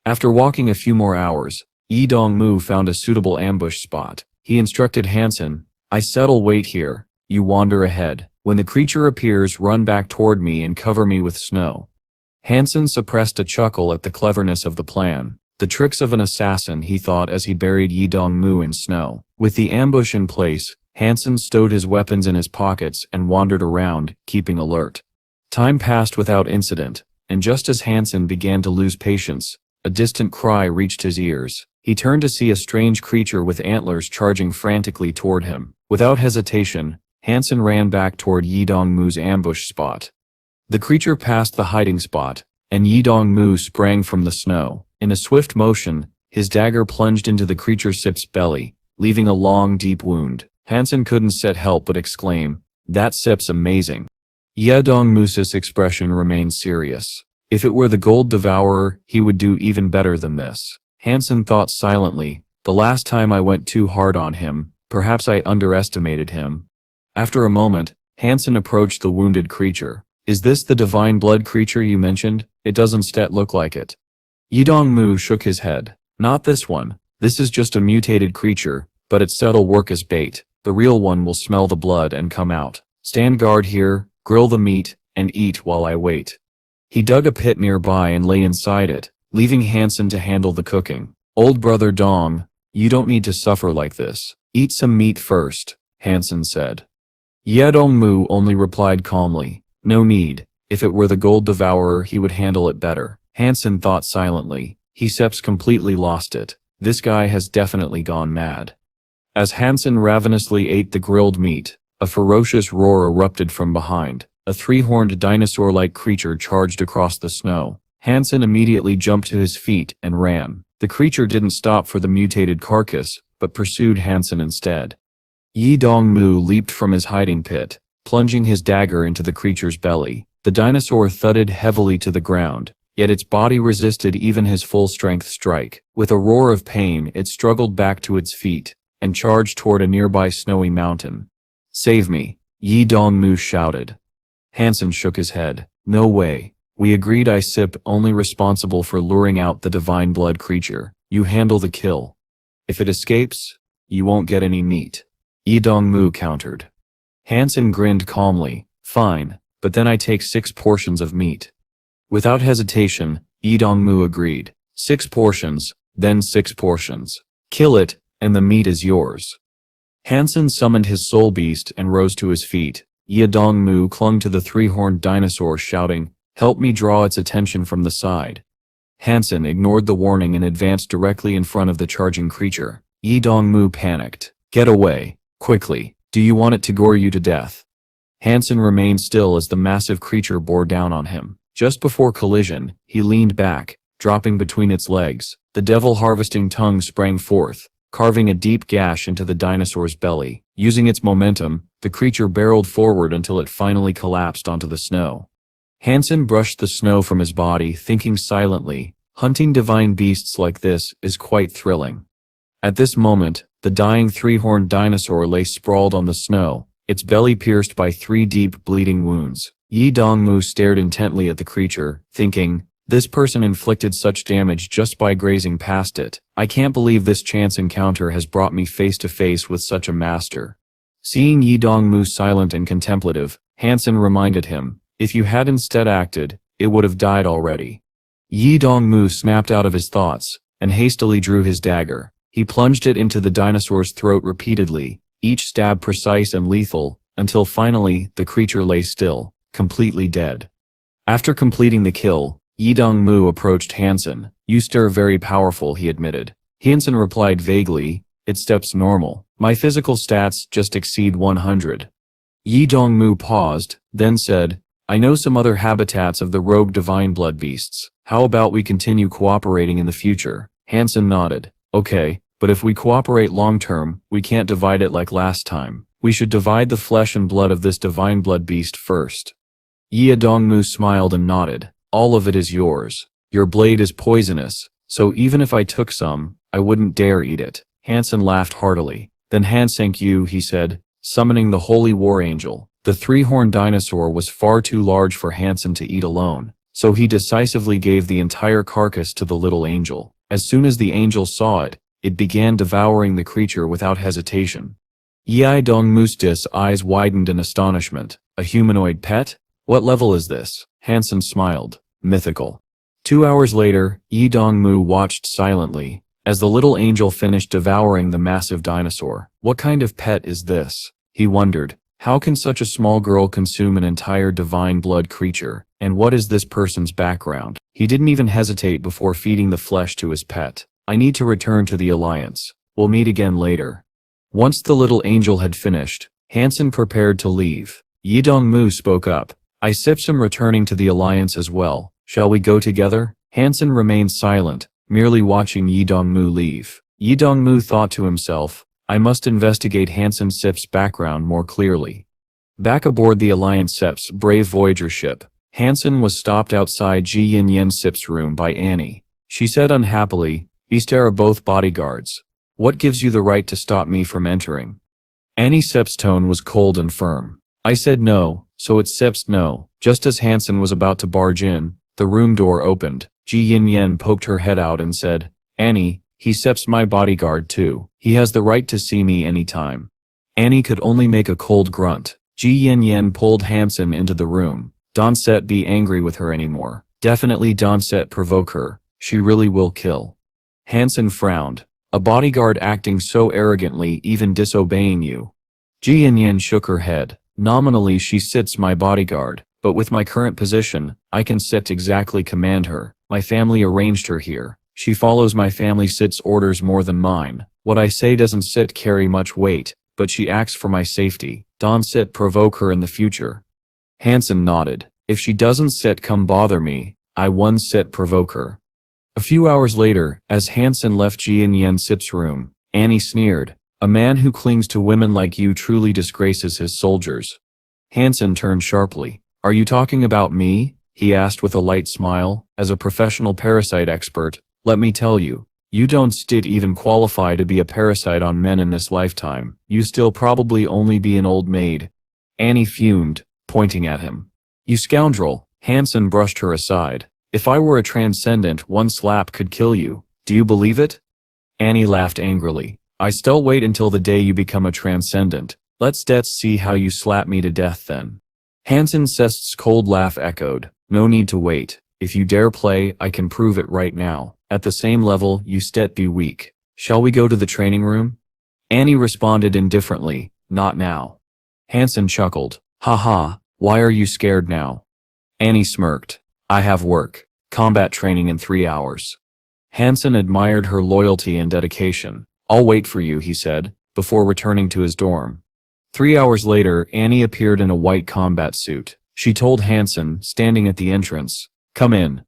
After walking a few more hours, Yi Dong-mu found a suitable ambush spot. He instructed Han Sen, "I settle wait here. You wander ahead. When the creature appears, run back toward me and cover me with snow." Han Sen suppressed a chuckle at the cleverness of the plan. The tricks of an assassin, he thought as he buried Yi Dong-mu in snow. With the ambush in place, Han Sen stowed his weapons in his pockets and wandered around, keeping alert. Time passed without incident, and just as Han Sen began to lose patience, a distant cry reached his ears. He turned to see a strange creature with antlers charging frantically toward him. Without hesitation, Han Sen ran back toward Yi Dong-mu's ambush spot. The creature passed the hiding spot, and Yi Dong-mu sprang from the snow. In a swift motion, his dagger plunged into the creature's sip's belly, leaving a long, deep wound. Han Sen couldn't set help but exclaim, "That sip's amazing." Yi Dong-mu's expression remained serious. If it were the gold devourer, he would do even better than this. Han Sen thought silently, "The last time I went too hard on him, perhaps I underestimated him." After a moment, Han Sen approached the wounded creature. "Is this the divine blood creature you mentioned? It doesn't look like it." Yi Dong-mu shook his head. "Not this one. This is just a mutated creature, but its subtle work as bait. The real one will smell the blood and come out. Stand guard here, grill the meat, and eat while I wait." He dug a pit nearby and lay inside it, leaving Han Sen to handle the cooking. "Old brother Dong, you don't need to suffer like this. Eat some meat first," Han Sen said. Yi Dong-mu only replied calmly, "No need. If it were the gold devourer, he would handle it better." Han Sen thought silently. He seps completely lost it. This guy has definitely gone mad. As Han Sen ravenously ate the grilled meat, a ferocious roar erupted from behind. A three-horned dinosaur-like creature charged across the snow. Han Sen immediately jumped to his feet and ran. The creature didn't stop for the mutated carcass, but pursued Han Sen instead. Yi Dong-mu leaped from his hiding pit, plunging his dagger into the creature's belly. The dinosaur thudded heavily to the ground, yet its body resisted even his full-strength strike. With a roar of pain, it struggled back to its feet, and charged toward a nearby snowy mountain. "Save me," Yi Dong-mu shouted. Han Sen shook his head. "No way. We agreed I sip only responsible for luring out the divine blood creature. You handle the kill. If it escapes, you won't get any meat." Yi Dong-mu countered. Han Sen grinned calmly. "Fine, but then I take 6 portions of meat." Without hesitation, Yi Dong-mu agreed. 6 portions, then 6 portions. Kill it, and the meat is yours. Han Sen summoned his soul beast and rose to his feet. Yi Dong-mu clung to the three-horned dinosaur, shouting, "Help me draw its attention from the side." Han Sen ignored the warning and advanced directly in front of the charging creature. Yi Dong-mu panicked. "Get away, quickly. Do you want it to gore you to death?" Han Sen remained still as the massive creature bore down on him. Just before collision, he leaned back, dropping between its legs. The devil-harvesting tongue sprang forth, carving a deep gash into the dinosaur's belly. Using its momentum, the creature barreled forward until it finally collapsed onto the snow. Han Sen brushed the snow from his body, thinking silently, "Hunting divine beasts like this is quite thrilling." At this moment, the dying three-horned dinosaur lay sprawled on the snow, its belly pierced by 3 deep, bleeding wounds. Yi Dong-mu stared intently at the creature, thinking, "This person inflicted such damage just by grazing past it. I can't believe this chance encounter has brought me face to face with such a master." Seeing Yi Dong-mu silent and contemplative, Han Sen reminded him, "If you had instead acted, it would have died already." Yi Dong-mu snapped out of his thoughts, and hastily drew his dagger. He plunged it into the dinosaur's throat repeatedly, each stab precise and lethal, until finally, the creature lay still, completely dead. After completing the kill, Yi Dong-mu approached Han Sen. "You stir very powerful," he admitted. Han Sen replied vaguely, "It steps normal. My physical stats just exceed 100. Yi Dong-mu paused, then said, "I know some other habitats of the rogue divine blood beasts. How about we continue cooperating in the future?" Han Sen nodded. "Okay, but if we cooperate long-term, we can't divide it like last time. We should divide the flesh and blood of this divine blood beast first. Yi Dongmu smiled and nodded. All of it is yours. Your blade is poisonous, so even if I took some, I wouldn't dare eat it. Han Sen laughed heartily. Then Han Sen you, he said, summoning the holy war angel. The three-horned dinosaur was far too large for Han Sen to eat alone, so he decisively gave the entire carcass to the little angel. As soon as the angel saw it, it began devouring the creature without hesitation. Yi Dongmu's eyes widened in astonishment. A humanoid pet? What level is this? Han Sen smiled. Mythical. 2 hours later, Yi Dongmu watched silently as the little angel finished devouring the massive dinosaur. What kind of pet is this? He wondered. How can such a small girl consume an entire divine blood creature? And what is this person's background? He didn't even hesitate before feeding the flesh to his pet. I need to return to the Alliance. We'll meet again later. Once the little angel had finished, Han Sen prepared to leave. Yi Dongmu spoke up. I sips am returning to the Alliance as well. Shall we go together? Han Sen remained silent, merely watching Yi Dongmu leave. Yi Dongmu thought to himself, I must investigate Han Sen Sip's background more clearly. Back aboard the Alliance Sep's brave Voyager ship, Han Sen was stopped outside Ji Yin Yen Sip's room by Annie. She said unhappily, These are both bodyguards. What gives you the right to stop me from entering? Annie Sep's tone was cold and firm. I said no, so it's Sep's no. Just as Han Sen was about to barge in, the room door opened. Ji Yin Yen poked her head out and said, Annie, he's Sep's my bodyguard too. He has the right to see me anytime. Annie could only make a cold grunt. Ji Yin Yen pulled Han Sen into the room. Don't Set be angry with her anymore. Definitely don't Set provoke her. She really will kill. Han Sen frowned. A bodyguard acting so arrogantly, even disobeying you. Ji Yin Yen shook her head. Nominally she sits my bodyguard, but with my current position, I can sit exactly command her. My family arranged her here. She follows my family sit's orders more than mine. What I say doesn't sit carry much weight, but she acts for my safety. Don't Sit provoke her in the future. Han Sen nodded. If she doesn't sit come bother me, I one sit provoke her. A few hours later, as Han Sen left Ji Yin Yen Sip's room, Annie sneered. A man who clings to women like you truly disgraces his soldiers. Han Sen turned sharply. Are you talking about me? He asked with a light smile. As a professional parasite expert, let me tell you, you don't even qualify to be a parasite on men in this lifetime. You still probably only be an old maid. Annie fumed, pointing at him. You scoundrel. Han Sen brushed her aside. If I were a transcendent, one slap could kill you. Do you believe it? Annie laughed angrily. I still wait until the day you become a transcendent. Let's see how you slap me to death then. Han Sen's cold laugh echoed. No need to wait. If you dare play, I can prove it right now. At the same level, you be weak. Shall we go to the training room? Annie responded indifferently. Not now. Han Sen chuckled. Haha, why are you scared now? Annie smirked. I have work. Combat training in 3 hours. Han Sen admired her loyalty and dedication. I'll wait for you, he said, before returning to his dorm. 3 hours later, Annie appeared in a white combat suit. She told Han Sen, standing at the entrance, come in.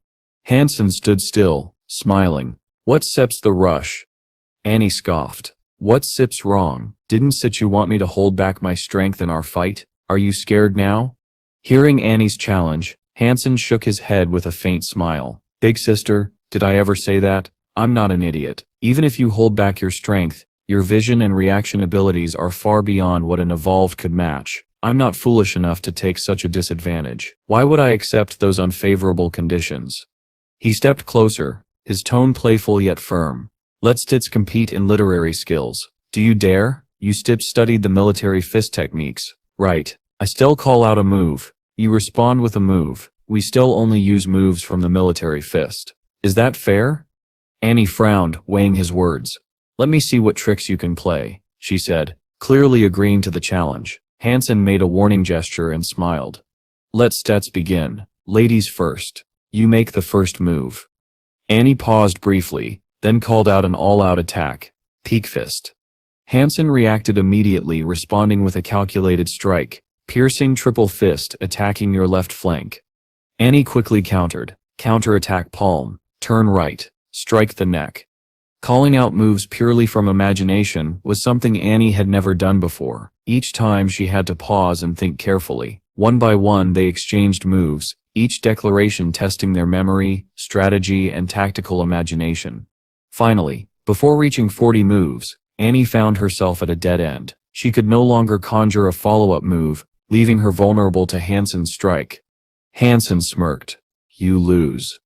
Han Sen stood still, smiling. What Sep's the rush? Annie scoffed. What Sep's wrong? Didn't Situ want me to hold back my strength in our fight? Are you scared now? Hearing Annie's challenge, Han Sen shook his head with a faint smile. Big sister, did I ever say that? I'm not an idiot. Even if you hold back your strength, your vision and reaction abilities are far beyond what an evolved could match. I'm not foolish enough to take such a disadvantage. Why would I accept those unfavorable conditions? He stepped closer, his tone playful yet firm. Let's compete in literary skills. Do you dare? You studied the military fist techniques. Right. I still call out a move. You respond with a move. We still only use moves from the military fist. Is that fair? Annie frowned, weighing his words. Let me see what tricks you can play, she said, clearly agreeing to the challenge. Han Sen made a warning gesture and smiled. Let's begin. Ladies first. You make the first move. Annie paused briefly, then called out an all-out attack. Peak fist. Han Sen reacted immediately, responding with a calculated strike. Piercing triple fist, attacking your left flank. Annie quickly countered. Counter-attack palm. Turn right. Strike the neck. Calling out moves purely from imagination was something Annie had never done before. Each time she had to pause and think carefully. One by one they exchanged moves, each declaration testing their memory, strategy, and tactical imagination. Finally, before reaching 40 moves, Annie found herself at a dead end. She could no longer conjure a follow-up move, leaving her vulnerable to Han Sen's strike. Han Sen smirked. "You lose."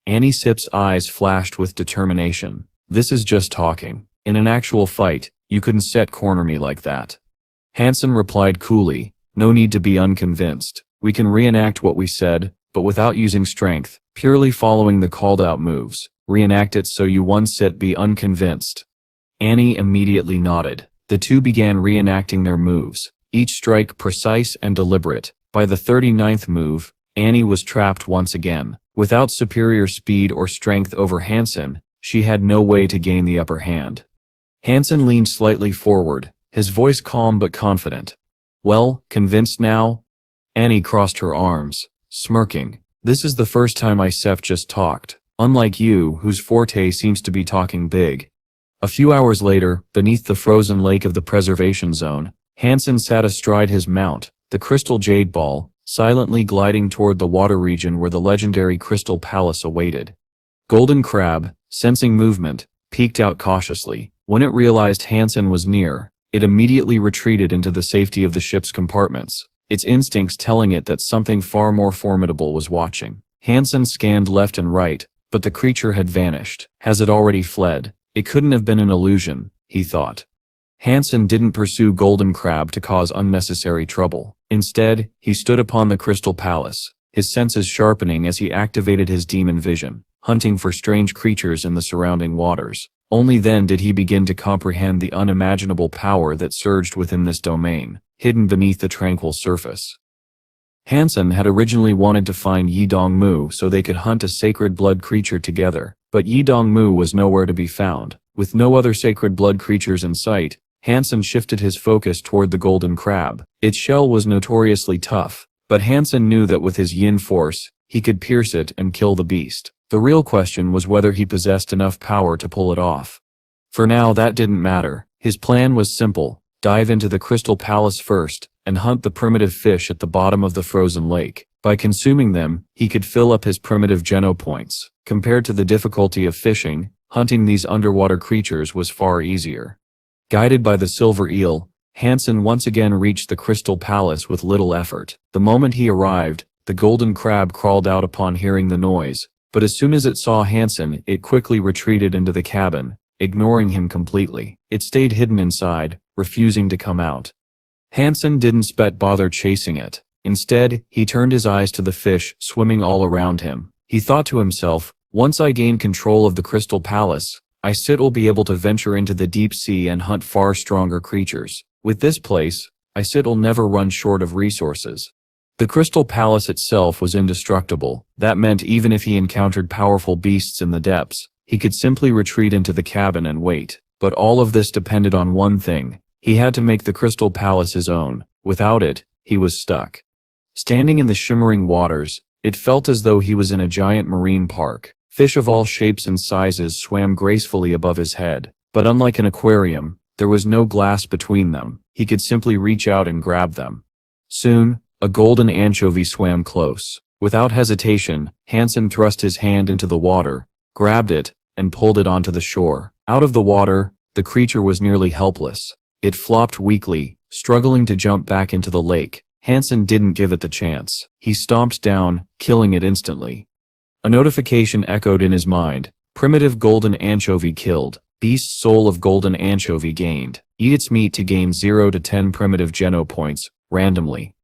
Annie Sip's eyes flashed with determination. "This is just talking. In an actual fight, you couldn't corner me like that." Han Sen replied coolly, "No need to be unconvinced. We can reenact what we said, but without using strength, purely following the called-out moves. Reenact it so you once be unconvinced." Annie immediately nodded. The two began reenacting their moves, each strike precise and deliberate. By the 39th move, Annie was trapped once again. Without superior speed or strength over Han Sen, she had no way to gain the upper hand. Han Sen leaned slightly forward, his voice calm but confident. "Well, convinced now?" Annie crossed her arms, smirking. "This is the first time just talked. Unlike you, whose forte seems to be talking big." A few hours later, beneath the frozen lake of the preservation zone, Han Sen sat astride his mount, the crystal jade ball, silently gliding toward the water region where the legendary Crystal Palace awaited. Golden Crab, sensing movement, peeked out cautiously. When it realized Han Sen was near, it immediately retreated into the safety of the ship's compartments, its instincts telling it that something far more formidable was watching. Han Sen scanned left and right, but the creature had vanished. Has it already fled? It couldn't have been an illusion, he thought. Han Sen didn't pursue Golden Crab to cause unnecessary trouble. Instead, he stood upon the Crystal Palace, his senses sharpening as he activated his demon vision, hunting for strange creatures in the surrounding waters. Only then did he begin to comprehend the unimaginable power that surged within this domain, hidden beneath the tranquil surface. Han Sen had originally wanted to find Yi Dongmu so they could hunt a sacred blood creature together, but Yi Dongmu was nowhere to be found. With no other sacred blood creatures in sight, Han Sen shifted his focus toward the golden crab. Its shell was notoriously tough, but Han Sen knew that with his yin force, he could pierce it and kill the beast. The real question was whether he possessed enough power to pull it off. For now that didn't matter. His plan was simple: dive into the Crystal Palace first, and hunt the primitive fish at the bottom of the frozen lake. By consuming them, he could fill up his primitive geno points. Compared to the difficulty of fishing, hunting these underwater creatures was far easier. Guided by the silver eel, Han Sen once again reached the Crystal Palace with little effort. The moment he arrived, the golden crab crawled out upon hearing the noise, but as soon as it saw Han Sen, it quickly retreated into the cabin, ignoring him completely. It stayed hidden inside, refusing to come out. Han Sen didn't bother chasing it. Instead, he turned his eyes to the fish swimming all around him. He thought to himself, "Once I gain control of the Crystal Palace, will be able to venture into the deep sea and hunt far stronger creatures. With this place, will never run short of resources." The Crystal Palace itself was indestructible. That meant even if he encountered powerful beasts in the depths, he could simply retreat into the cabin and wait. But all of this depended on one thing: he had to make the Crystal Palace his own. Without it, he was stuck. Standing in the shimmering waters, it felt as though he was in a giant marine park. Fish of all shapes and sizes swam gracefully above his head, but unlike an aquarium, there was no glass between them. He could simply reach out and grab them. Soon, a golden anchovy swam close. Without hesitation, Han Sen thrust his hand into the water, grabbed it, and pulled it onto the shore. Out of the water, the creature was nearly helpless. It flopped weakly, struggling to jump back into the lake. Han Sen didn't give it the chance. He stomped down, killing it instantly. A notification echoed in his mind. Primitive golden anchovy killed. Beast soul of golden anchovy gained. Eat its meat to gain 0 to 10 primitive geno points, randomly.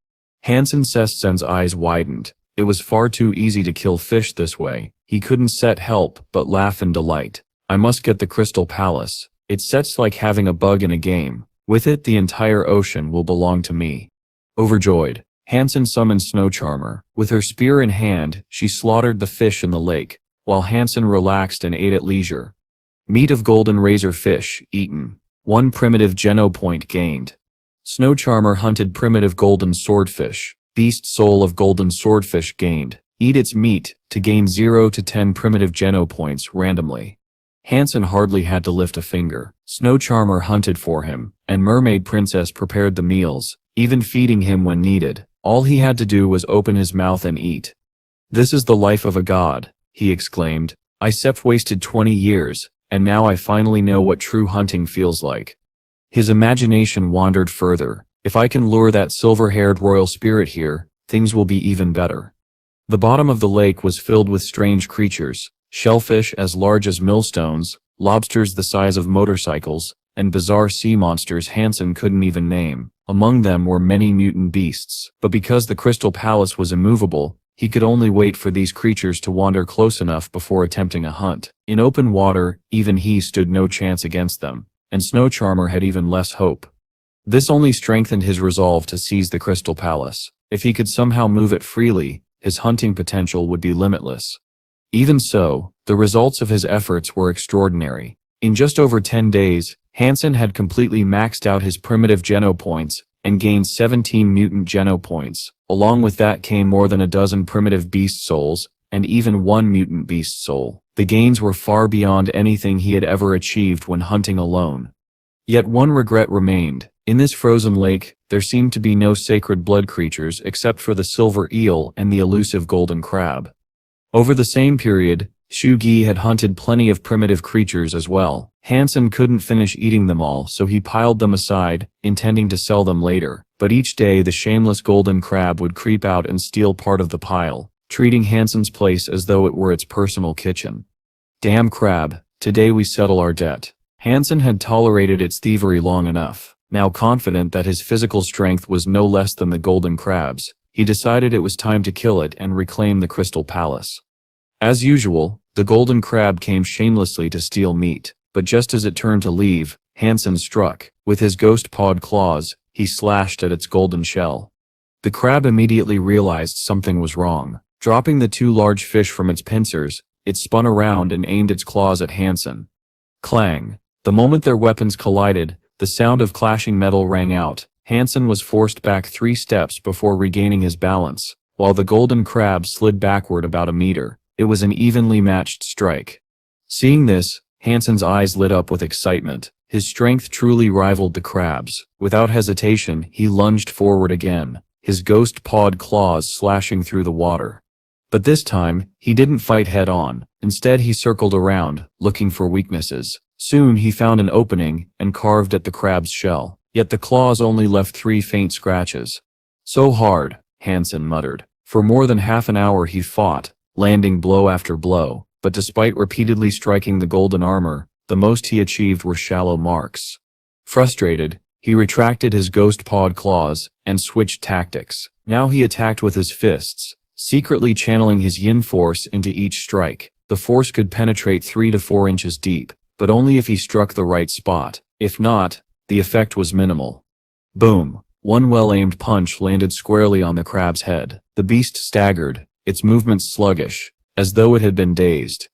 Han Sen's eyes widened. It was far too easy to kill fish this way. He couldn't help but laugh in delight. "I must get the Crystal Palace. It's like having a bug in a game. With it, the entire ocean will belong to me." Overjoyed, Han Sen summoned Snow Charmer. With her spear in hand, she slaughtered the fish in the lake, while Han Sen relaxed and ate at leisure. Meat of golden razor fish, eaten. 1 primitive geno point gained. Snow Charmer hunted primitive golden swordfish. Beast soul of golden swordfish gained. Eat its meat to gain 0 to 10 primitive geno points randomly. Han Sen hardly had to lift a finger. Snow Charmer hunted for him, and Mermaid Princess prepared the meals, even feeding him when needed. All he had to do was open his mouth and eat. "This is the life of a god," he exclaimed. "I wasted 20 years, and now I finally know what true hunting feels like." His imagination wandered further. "If I can lure that silver-haired royal spirit here, things will be even better." The bottom of the lake was filled with strange creatures, shellfish as large as millstones, lobsters the size of motorcycles, and bizarre sea monsters Han Sen couldn't even name. Among them were many mutant beasts, but because the Crystal Palace was immovable, he could only wait for these creatures to wander close enough before attempting a hunt. In open water, even he stood no chance against them, and Snow Charmer had even less hope. This only strengthened his resolve to seize the Crystal Palace. If he could somehow move it freely, his hunting potential would be limitless. Even so, the results of his efforts were extraordinary. In just over 10 days, Han Sen had completely maxed out his primitive Geno points and gained 17 mutant Geno points. Along with that came more than a dozen primitive beast souls, and even one mutant beast soul. The gains were far beyond anything he had ever achieved when hunting alone. Yet one regret remained. In this frozen lake, there seemed to be no sacred blood creatures except for the silver eel and the elusive golden crab. Over the same period, Shu Gi had hunted plenty of primitive creatures as well. Han Sen couldn't finish eating them all, so he piled them aside, intending to sell them later. But each day the shameless golden crab would creep out and steal part of the pile, treating Han Sen's place as though it were its personal kitchen. "Damn crab, today we settle our debt." Han Sen had tolerated its thievery long enough. Now confident that his physical strength was no less than the golden crab's, he decided it was time to kill it and reclaim the Crystal Palace. As usual, the golden crab came shamelessly to steal meat, but just as it turned to leave, Han Sen struck. With his ghost-pawed claws, he slashed at its golden shell. The crab immediately realized something was wrong. Dropping the two large fish from its pincers, it spun around and aimed its claws at Han Sen. Clang! The moment their weapons collided, the sound of clashing metal rang out. Han Sen was forced back 3 steps before regaining his balance, while the golden crab slid backward about a meter. It was an evenly matched strike. Seeing this, Han Sen's eyes lit up with excitement. His strength truly rivaled the crab's. Without hesitation, he lunged forward again, his ghost-pawed claws slashing through the water. But this time, he didn't fight head-on. Instead he circled around, looking for weaknesses. Soon he found an opening and carved at the crab's shell. Yet the claws only left 3 faint scratches. "So hard," Han Sen muttered. For more than half an hour he fought, landing blow after blow, but despite repeatedly striking the golden armor, the most he achieved were shallow marks. Frustrated, he retracted his ghost-pawed claws and switched tactics. Now he attacked with his fists, secretly channeling his yin force into each strike. The force could penetrate 3 to 4 inches deep, but only if he struck the right spot. If not, the effect was minimal. Boom! One well-aimed punch landed squarely on the crab's head. The beast staggered, its movements sluggish, as though it had been dazed.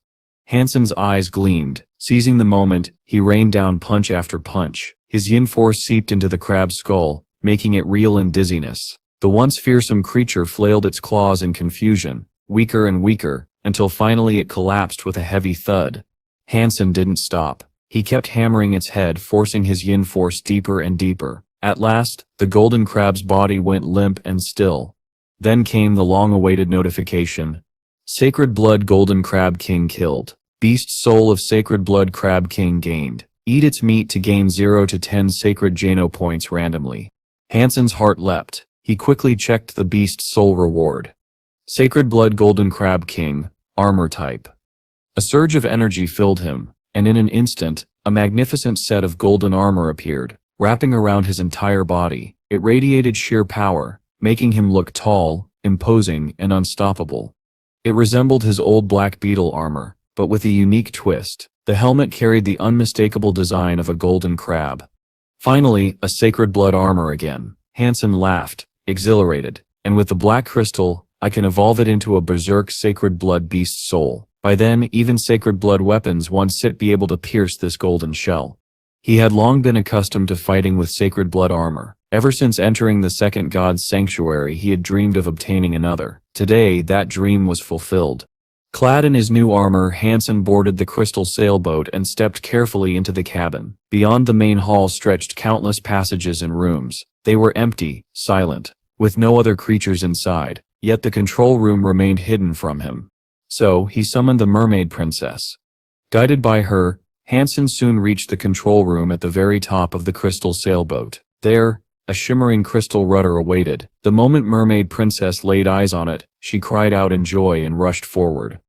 Han Sen's eyes gleamed. Seizing the moment, he rained down punch after punch. His yin force seeped into the crab's skull, making it reel in dizziness. The once fearsome creature flailed its claws in confusion, weaker and weaker, until finally it collapsed with a heavy thud. Han Sen didn't stop. He kept hammering its head, forcing his yin force deeper and deeper. At last, the golden crab's body went limp and still. Then came the long-awaited notification. Sacred Blood Golden Crab King killed. Beast Soul of Sacred Blood Crab King gained. Eat its meat to gain 0 to 10 Sacred Geno points randomly. Han Sen's heart leapt. He quickly checked the Beast Soul reward. Sacred Blood Golden Crab King, Armor Type. A surge of energy filled him, and in an instant, a magnificent set of golden armor appeared, wrapping around his entire body. It radiated sheer power, making him look tall, imposing, and unstoppable. It resembled his old Black Beetle armor, but with a unique twist. The helmet carried the unmistakable design of a golden crab. Finally, a Sacred Blood armor again. Han Sen laughed, exhilarated. And with the black crystal, I can evolve it into a berserk Sacred Blood beast soul. By then, even Sacred Blood weapons won't be able to pierce this golden shell. He had long been accustomed to fighting with Sacred Blood armor. Ever since entering the second god's sanctuary, he had dreamed of obtaining another. Today, that dream was fulfilled. Clad in his new armor, Han Sen boarded the crystal sailboat and stepped carefully into the cabin. Beyond the main hall stretched countless passages and rooms. They were empty, silent, with no other creatures inside, yet the control room remained hidden from him. So, he summoned the mermaid princess. Guided by her, Han Sen soon reached the control room at the very top of the crystal sailboat. There, a shimmering crystal rudder awaited. The moment mermaid princess laid eyes on it, she cried out in joy and rushed forward.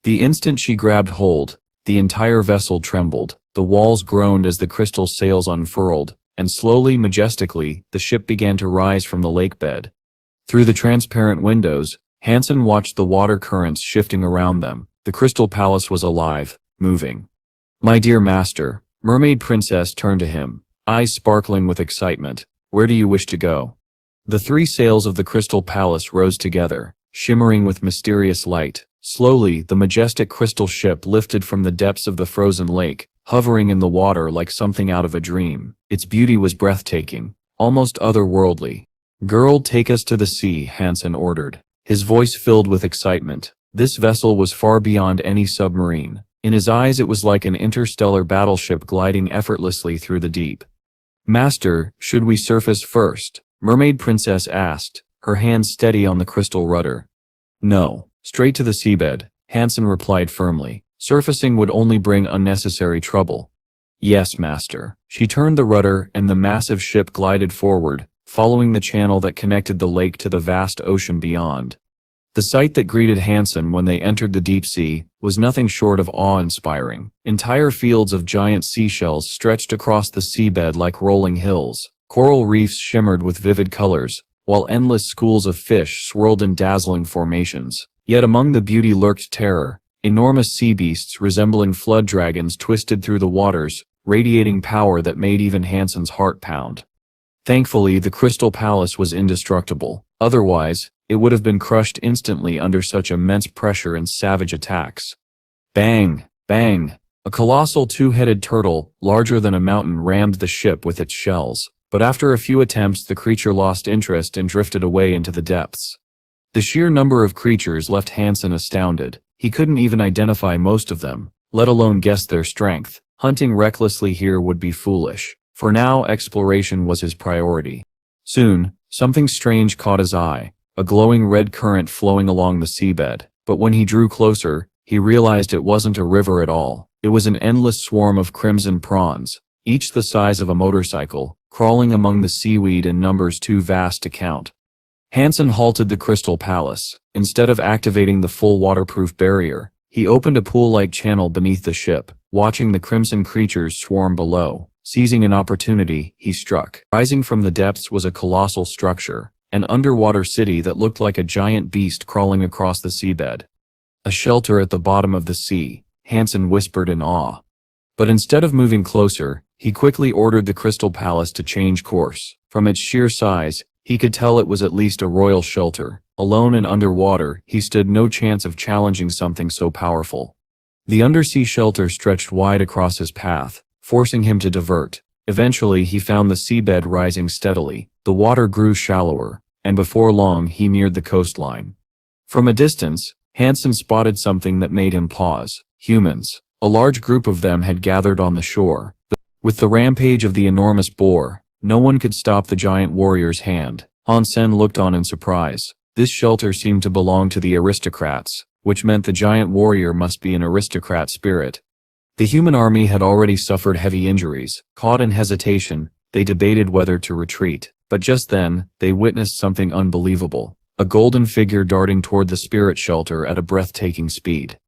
The instant she grabbed hold, the entire vessel trembled, the walls groaned as the crystal sails unfurled, and slowly, majestically, the ship began to rise from the lake bed. Through the transparent windows, Han Sen watched the water currents shifting around them. The crystal palace was alive, moving. "My dear master," mermaid princess turned to him, eyes sparkling with excitement. "Where do you wish to go?" The three sails of the crystal palace rose together, shimmering with mysterious light. Slowly, the majestic crystal ship lifted from the depths of the frozen lake, hovering in the water like something out of a dream. Its beauty was breathtaking, almost otherworldly. "Girl, take us to the sea," Han Sen ordered, his voice filled with excitement. This vessel was far beyond any submarine. In his eyes it was like an interstellar battleship gliding effortlessly through the deep. "Master, should we surface first?" mermaid princess asked, her hands steady on the crystal rudder. "No. Straight to the seabed," Han Sen replied firmly. "Surfacing would only bring unnecessary trouble." "Yes, master." She turned the rudder and the massive ship glided forward, following the channel that connected the lake to the vast ocean beyond. The sight that greeted Han Sen when they entered the deep sea was nothing short of awe-inspiring. Entire fields of giant seashells stretched across the seabed like rolling hills. Coral reefs shimmered with vivid colors, while endless schools of fish swirled in dazzling formations. Yet among the beauty lurked terror. Enormous sea beasts resembling flood dragons twisted through the waters, radiating power that made even Han Sen's heart pound. Thankfully, the Crystal Palace was indestructible. Otherwise, it would have been crushed instantly under such immense pressure and savage attacks. Bang! Bang! A colossal two-headed turtle, larger than a mountain, rammed the ship with its shells. But after a few attempts, the creature lost interest and drifted away into the depths. The sheer number of creatures left Han Sen astounded. He couldn't even identify most of them, let alone guess their strength. Hunting recklessly here would be foolish. For now, exploration was his priority. Soon, something strange caught his eye, a glowing red current flowing along the seabed. But when he drew closer, he realized it wasn't a river at all. It was an endless swarm of crimson prawns, each the size of a motorcycle, crawling among the seaweed in numbers too vast to count. Han Sen halted the Crystal Palace. Instead of activating the full waterproof barrier, he opened a pool-like channel beneath the ship, watching the crimson creatures swarm below. Seizing an opportunity, he struck. Rising from the depths was a colossal structure, an underwater city that looked like a giant beast crawling across the seabed. "A shelter at the bottom of the sea," Han Sen whispered in awe. But instead of moving closer, he quickly ordered the Crystal Palace to change course. From its sheer size, he could tell it was at least a royal shelter. Alone and underwater, he stood no chance of challenging something so powerful. The undersea shelter stretched wide across his path, forcing him to divert. Eventually, he found the seabed rising steadily. The water grew shallower, and before long he neared the coastline. From a distance, Han Sen spotted something that made him pause. Humans. A large group of them had gathered on the shore. With the rampage of the enormous boar, no one could stop the giant warrior's hand. Han Sen looked on in surprise. This shelter seemed to belong to the aristocrats, which meant the giant warrior must be an aristocrat spirit. The human army had already suffered heavy injuries. Caught in hesitation, they debated whether to retreat. But just then, they witnessed something unbelievable. A golden figure darting toward the spirit shelter at a breathtaking speed.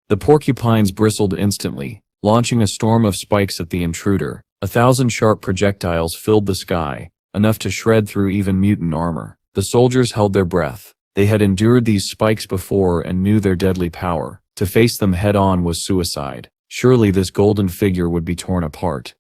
The porcupines bristled instantly, launching a storm of spikes at the intruder. 1,000 sharp projectiles filled the sky, enough to shred through even mutant armor. The soldiers held their breath. They had endured these spikes before and knew their deadly power. To face them head-on was suicide. Surely this golden figure would be torn apart.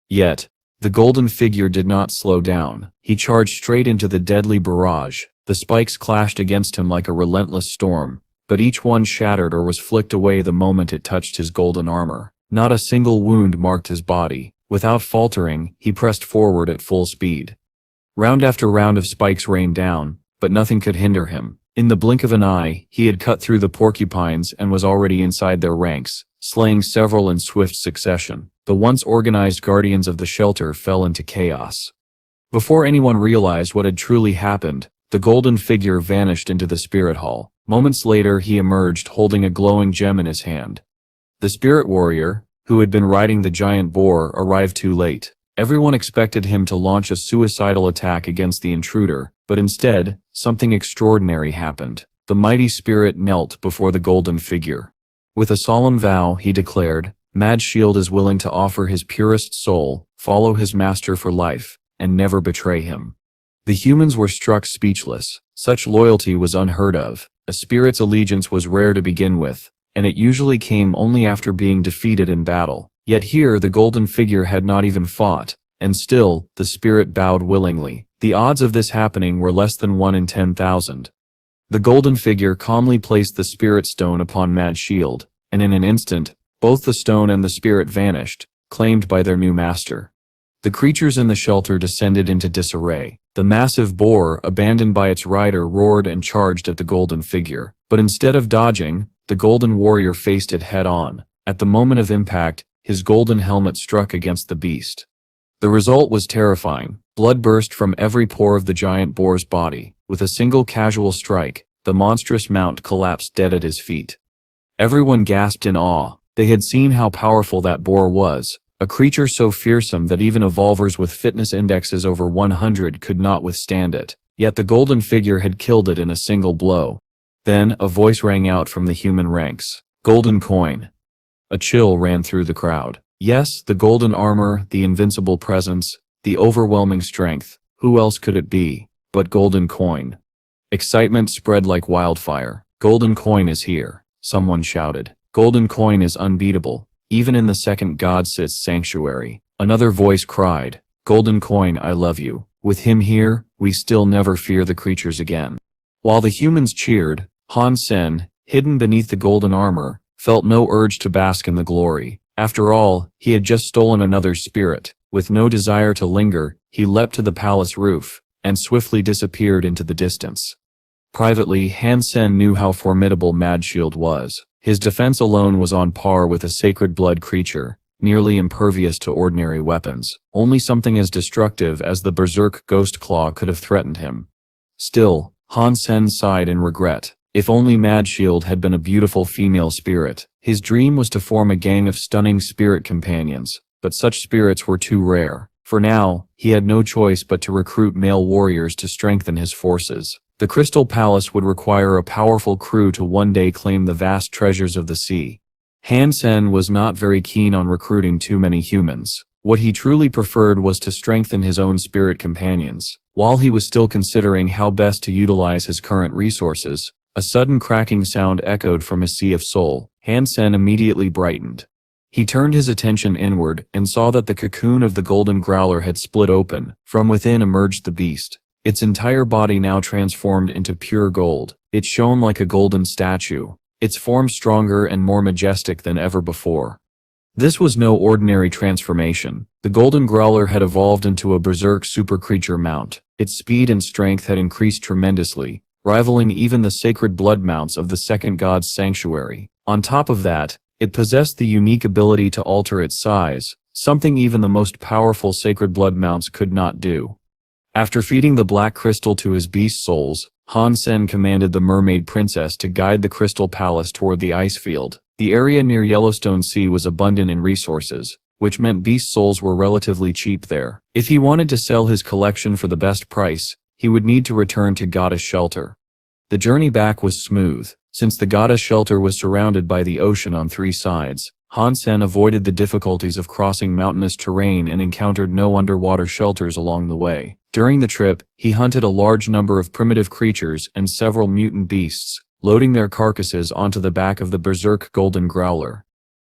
Yet, the golden figure did not slow down. He charged straight into the deadly barrage. The spikes clashed against him like a relentless storm, but each one shattered or was flicked away the moment it touched his golden armor. Not a single wound marked his body. Without faltering, he pressed forward at full speed. Round after round of spikes rained down, but nothing could hinder him. In the blink of an eye, he had cut through the porcupines and was already inside their ranks, slaying several in swift succession. The once organized guardians of the shelter fell into chaos. Before anyone realized what had truly happened, the golden figure vanished into the spirit hall. Moments later, he emerged holding a glowing gem in his hand. The spirit warrior, who had been riding the giant boar, arrived too late. Everyone expected him to launch a suicidal attack against the intruder, but instead, something extraordinary happened. The mighty spirit knelt before the golden figure. With a solemn vow, he declared, "Mad Shield is willing to offer his purest soul, follow his master for life, and never betray him." The humans were struck speechless. Such loyalty was unheard of. A spirit's allegiance was rare to begin with, and it usually came only after being defeated in battle. Yet here the golden figure had not even fought, and still, the spirit bowed willingly. The odds of this happening were less than 1 in 10,000. The golden figure calmly placed the spirit stone upon Mad Shield, and in an instant, both the stone and the spirit vanished, claimed by their new master. The creatures in the shelter descended into disarray. The massive boar, abandoned by its rider, roared and charged at the golden figure. But instead of dodging, the golden warrior faced it head-on. At the moment of impact, his golden helmet struck against the beast. The result was terrifying. Blood burst from every pore of the giant boar's body. With a single casual strike, the monstrous mount collapsed dead at his feet. Everyone gasped in awe. They had seen how powerful that boar was, a creature so fearsome that even evolvers with fitness indexes over 100 could not withstand it. Yet the golden figure had killed it in a single blow. Then, a voice rang out from the human ranks. "Golden coin." A chill ran through the crowd. Yes, the golden armor, the invincible presence, the overwhelming strength. Who else could it be but Golden Coin? Excitement spread like wildfire. "Golden Coin is here," someone shouted. "Golden Coin is unbeatable, even in the second God sits sanctuary." Another voice cried, "Golden Coin, I love you. With him here, we still never fear the creatures again." While the humans cheered, Han Sen, hidden beneath the golden armor, felt no urge to bask in the glory. After all, he had just stolen another's spirit. With no desire to linger, he leapt to the palace roof, and swiftly disappeared into the distance. Privately, Han Sen knew how formidable Mad Shield was. His defense alone was on par with a sacred blood creature, nearly impervious to ordinary weapons. Only something as destructive as the berserk ghost claw could have threatened him. Still, Han Sen sighed in regret. If only Mad Shield had been a beautiful female spirit. His dream was to form a gang of stunning spirit companions, but such spirits were too rare. For now, he had no choice but to recruit male warriors to strengthen his forces. The Crystal Palace would require a powerful crew to one day claim the vast treasures of the sea. Han Sen was not very keen on recruiting too many humans. What he truly preferred was to strengthen his own spirit companions. While he was still considering how best to utilize his current resources, a sudden cracking sound echoed from his sea of soul. Han Sen immediately brightened. He turned his attention inward and saw that the cocoon of the golden growler had split open. From within emerged the beast. Its entire body now transformed into pure gold. It shone like a golden statue, its form stronger and more majestic than ever before. This was no ordinary transformation. The golden growler had evolved into a berserk super creature mount. Its speed and strength had increased tremendously, rivaling even the sacred blood mounts of the second god's sanctuary. On top of that, it possessed the unique ability to alter its size, something even the most powerful sacred blood mounts could not do. After feeding the black crystal to his beast souls, Han Sen commanded the mermaid princess to guide the crystal palace toward the ice field. The area near Yellowstone Sea was abundant in resources, which meant beast souls were relatively cheap there. If he wanted to sell his collection for the best price, he would need to return to Goddess Shelter. The journey back was smooth. Since the Goddess Shelter was surrounded by the ocean on 3 sides, Han Sen avoided the difficulties of crossing mountainous terrain and encountered no underwater shelters along the way. During the trip, he hunted a large number of primitive creatures and several mutant beasts, loading their carcasses onto the back of the berserk golden growler.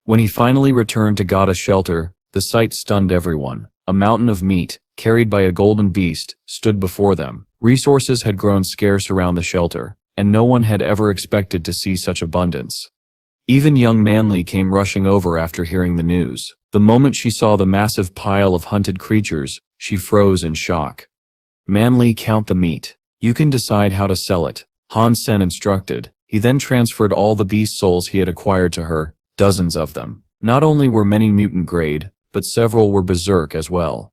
When he finally returned to Goddess Shelter, the sight stunned everyone. A mountain of meat, carried by a golden beast, stood before them. Resources had grown scarce around the shelter, and no one had ever expected to see such abundance. Even young Manly came rushing over after hearing the news. The moment she saw the massive pile of hunted creatures, she froze in shock. "Manly, count the meat. You can decide how to sell it," Han Sen instructed. He then transferred all the beast souls he had acquired to her, dozens of them. Not only were many mutant grade, but several were berserk as well.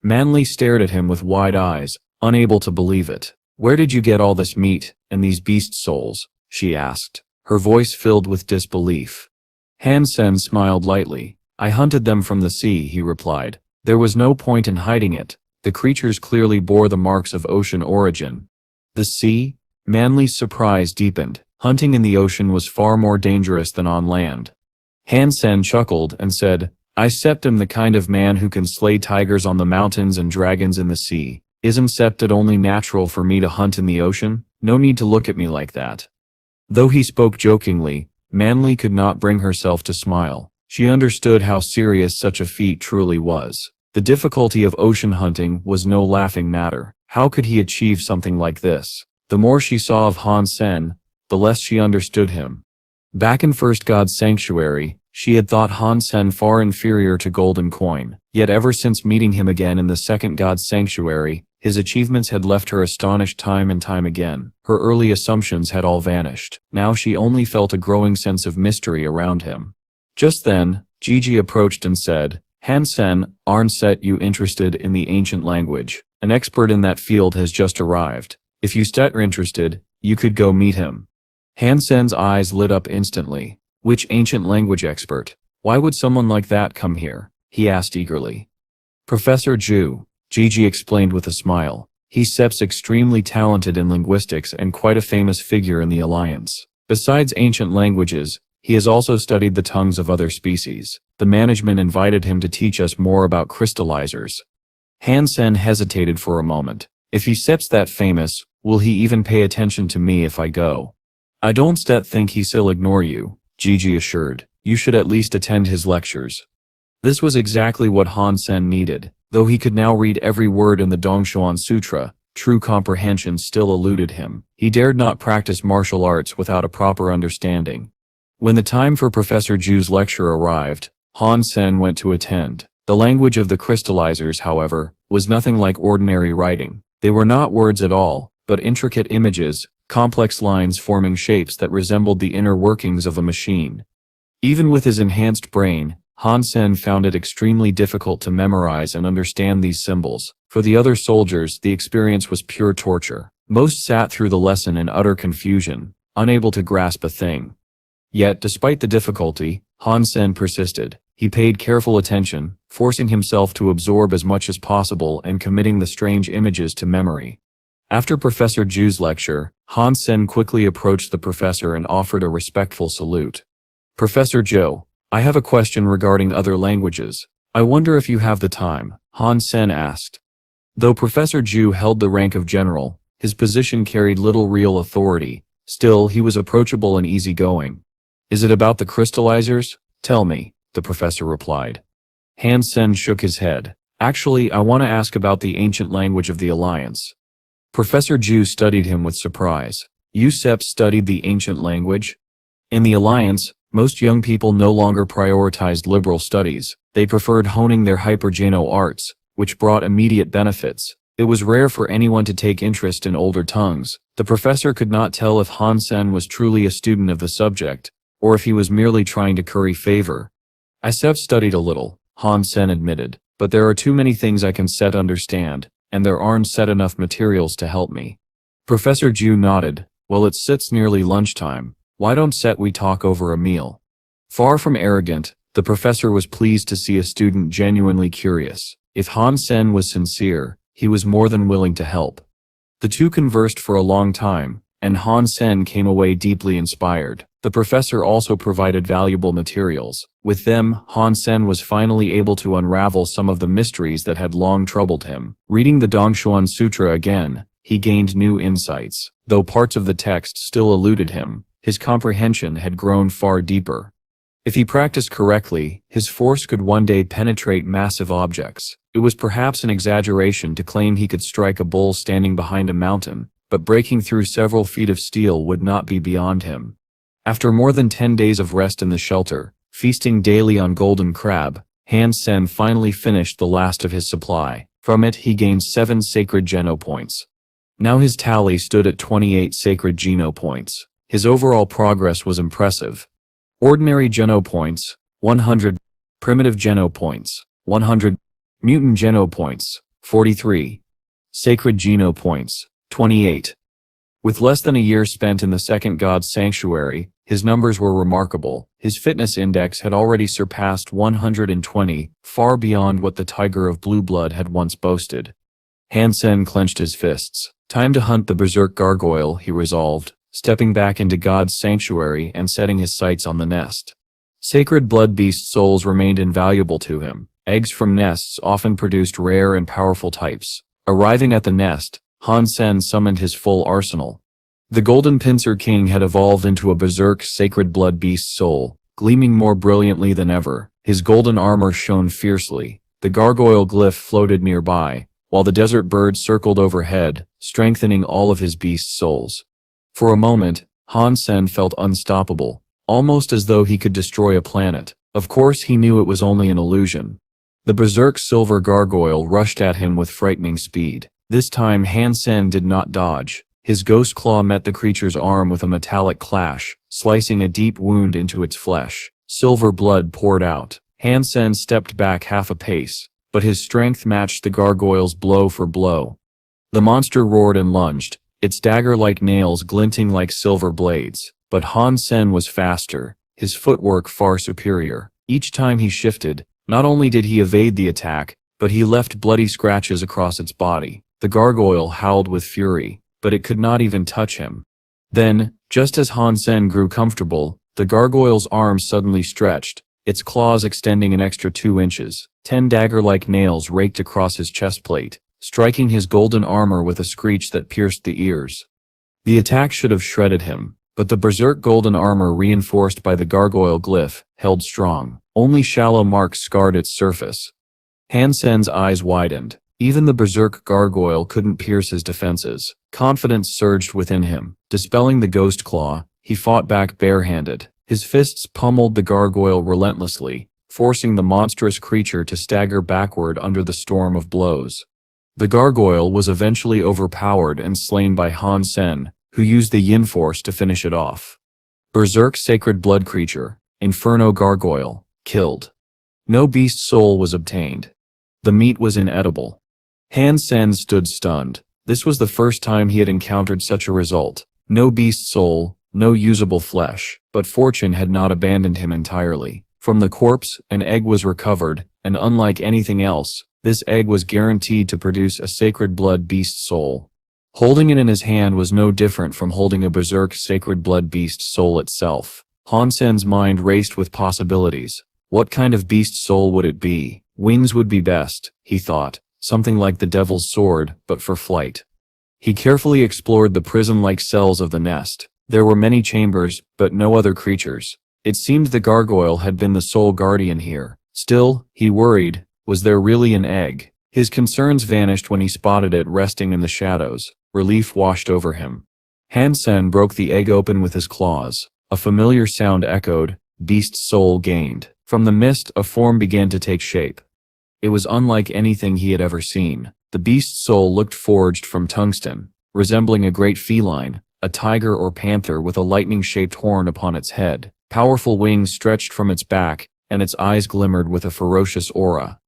Manly stared at him with wide eyes, unable to believe it. "Where did you get all this meat, and these beast souls?" she asked, her voice filled with disbelief. Han Sen smiled lightly. "I hunted them from the sea," he replied. "There was no point in hiding it. The creatures clearly bore the marks of ocean origin." The sea? Manly's surprise deepened. Hunting in the ocean was far more dangerous than on land. Han Sen chuckled and said, "I am the kind of man who can slay tigers on the mountains and dragons in the sea. Isn't it only natural for me to hunt in the ocean? No need to look at me like that." Though he spoke jokingly, Manly could not bring herself to smile. She understood how serious such a feat truly was. The difficulty of ocean hunting was no laughing matter. How could he achieve something like this? The more she saw of Han Sen, the less she understood him. Back in First God's Sanctuary, she had thought Han Sen far inferior to Golden Coin, yet ever since meeting him again in the Second God's Sanctuary, his achievements had left her astonished time and time again. Her early assumptions had all vanished. Now she only felt a growing sense of mystery around him. Just then, Gigi approached and said, "Han Sen, aren't you interested in the ancient language? An expert in that field has just arrived. If you are interested, you could go meet him." Han Sen's eyes lit up instantly. "Which ancient language expert? Why would someone like that come here?" he asked eagerly. "Professor Zhu," Gigi explained with a smile. "He's extremely talented in linguistics and quite a famous figure in the Alliance. Besides ancient languages, he has also studied the tongues of other species. The management invited him to teach us more about crystallizers." Han Sen hesitated for a moment. "If he's that famous, will he even pay attention to me if I go?" "I don't think he'll ignore you," Gigi assured. "You should at least attend his lectures." This was exactly what Han Sen needed. Though he could now read every word in the Dongshuan Sutra, true comprehension still eluded him. He dared not practice martial arts without a proper understanding. When the time for Professor Zhu's lecture arrived, Han Sen went to attend. The language of the crystallizers, however, was nothing like ordinary writing. They were not words at all, but intricate images, complex lines forming shapes that resembled the inner workings of a machine. Even with his enhanced brain, Han Sen found it extremely difficult to memorize and understand these symbols. For the other soldiers, the experience was pure torture. Most sat through the lesson in utter confusion, unable to grasp a thing. Yet, despite the difficulty, Han Sen persisted. He paid careful attention, forcing himself to absorb as much as possible and committing the strange images to memory. After Professor Zhu's lecture, Han Sen quickly approached the professor and offered a respectful salute. "Professor Zhou, I have a question regarding other languages. I wonder if you have the time," Han Sen asked. Though Professor Zhu held the rank of general, his position carried little real authority. Still, he was approachable and easygoing. "Is it about the crystallizers? Tell me," the professor replied. Han Sen shook his head. "Actually, I want to ask about the ancient language of the Alliance." Professor Zhu studied him with surprise. "You studied the ancient language?" In the Alliance, most young people no longer prioritized liberal studies. They preferred honing their hypergeno arts, which brought immediate benefits. It was rare for anyone to take interest in older tongues. The professor could not tell if Han Sen was truly a student of the subject, or if he was merely trying to curry favor. "I studied a little," Han Sen admitted, "but there are too many things I can understand, and there aren't enough materials to help me." Professor Zhu nodded. "Well, it's nearly lunchtime. Why don't we talk over a meal?" Far from arrogant, the professor was pleased to see a student genuinely curious. If Han Sen was sincere, he was more than willing to help. The two conversed for a long time, and Han Sen came away deeply inspired. The professor also provided valuable materials. With them, Han Sen was finally able to unravel some of the mysteries that had long troubled him. Reading the Dongshuan Sutra again, he gained new insights. Though parts of the text still eluded him, his comprehension had grown far deeper. If he practiced correctly, his force could one day penetrate massive objects. It was perhaps an exaggeration to claim he could strike a bull standing behind a mountain, but breaking through several feet of steel would not be beyond him. After more than 10 days of rest in the shelter, feasting daily on golden crab, Han Sen finally finished the last of his supply. From it he gained 7 sacred geno points. Now his tally stood at 28 sacred Geno points. His overall progress was impressive. Ordinary Geno points, 100. Primitive Geno points, 100. Mutant Geno points, 43. Sacred Geno points, 28. With less than a year spent in the second god's sanctuary, his numbers were remarkable. His fitness index had already surpassed 120, far beyond what the Tiger of Blue Blood had once boasted. Han Sen clenched his fists. Time to hunt the berserk gargoyle, he resolved, stepping back into God's sanctuary and setting his sights on the nest. Sacred blood beast souls remained invaluable to him. Eggs from nests often produced rare and powerful types. Arriving at the nest, Han Sen summoned his full arsenal. The Golden Pincer King had evolved into a berserk sacred blood beast soul, gleaming more brilliantly than ever. His golden armor shone fiercely. The gargoyle glyph floated nearby, while the desert bird circled overhead, strengthening all of his beast souls. For a moment, Han Sen felt unstoppable, almost as though he could destroy a planet. Of course he knew it was only an illusion. The berserk silver gargoyle rushed at him with frightening speed. This time Han Sen did not dodge. His ghost claw met the creature's arm with a metallic clash, slicing a deep wound into its flesh. Silver blood poured out. Han Sen stepped back half a pace, but his strength matched the gargoyle's blow for blow. The monster roared and lunged, its dagger-like nails glinting like silver blades. But Han Sen was faster, his footwork far superior. Each time he shifted, not only did he evade the attack, but he left bloody scratches across its body. The gargoyle howled with fury, but it could not even touch him. Then, just as Han Sen grew comfortable, the gargoyle's arms suddenly stretched, its claws extending an extra 2 inches. 10 dagger-like nails raked across his chestplate, striking his golden armor with a screech that pierced the ears. The attack should have shredded him, but the berserk golden armor reinforced by the gargoyle glyph held strong. Only shallow marks scarred its surface. Han Sen's eyes widened. Even the berserk gargoyle couldn't pierce his defenses. Confidence surged within him. Dispelling the ghost claw, he fought back barehanded. His fists pummeled the gargoyle relentlessly, forcing the monstrous creature to stagger backward under the storm of blows. The gargoyle was eventually overpowered and slain by Han Sen, who used the yin force to finish it off. Berserk sacred blood creature, Inferno gargoyle, killed. No beast soul was obtained. The meat was inedible. Han Sen stood stunned. This was the first time he had encountered such a result. No beast soul, no usable flesh, but fortune had not abandoned him entirely. From the corpse, an egg was recovered, and unlike anything else, this egg was guaranteed to produce a sacred blood beast soul. Holding it in his hand was no different from holding a berserk sacred blood beast soul itself. Han Sen's mind raced with possibilities. What kind of beast soul would it be? Wings would be best, he thought, something like the devil's sword, but for flight. He carefully explored the prison-like cells of the nest. There were many chambers, but no other creatures. It seemed the gargoyle had been the sole guardian here. Still, he worried, was there really an egg? His concerns vanished when he spotted it resting in the shadows. Relief washed over him. Han Sen broke the egg open with his claws. A familiar sound echoed, beast soul gained. From the mist, a form began to take shape. It was unlike anything he had ever seen. The beast soul looked forged from tungsten, resembling a great feline, a tiger or panther with a lightning-shaped horn upon its head. Powerful wings stretched from its back, and its eyes glimmered with a ferocious aura.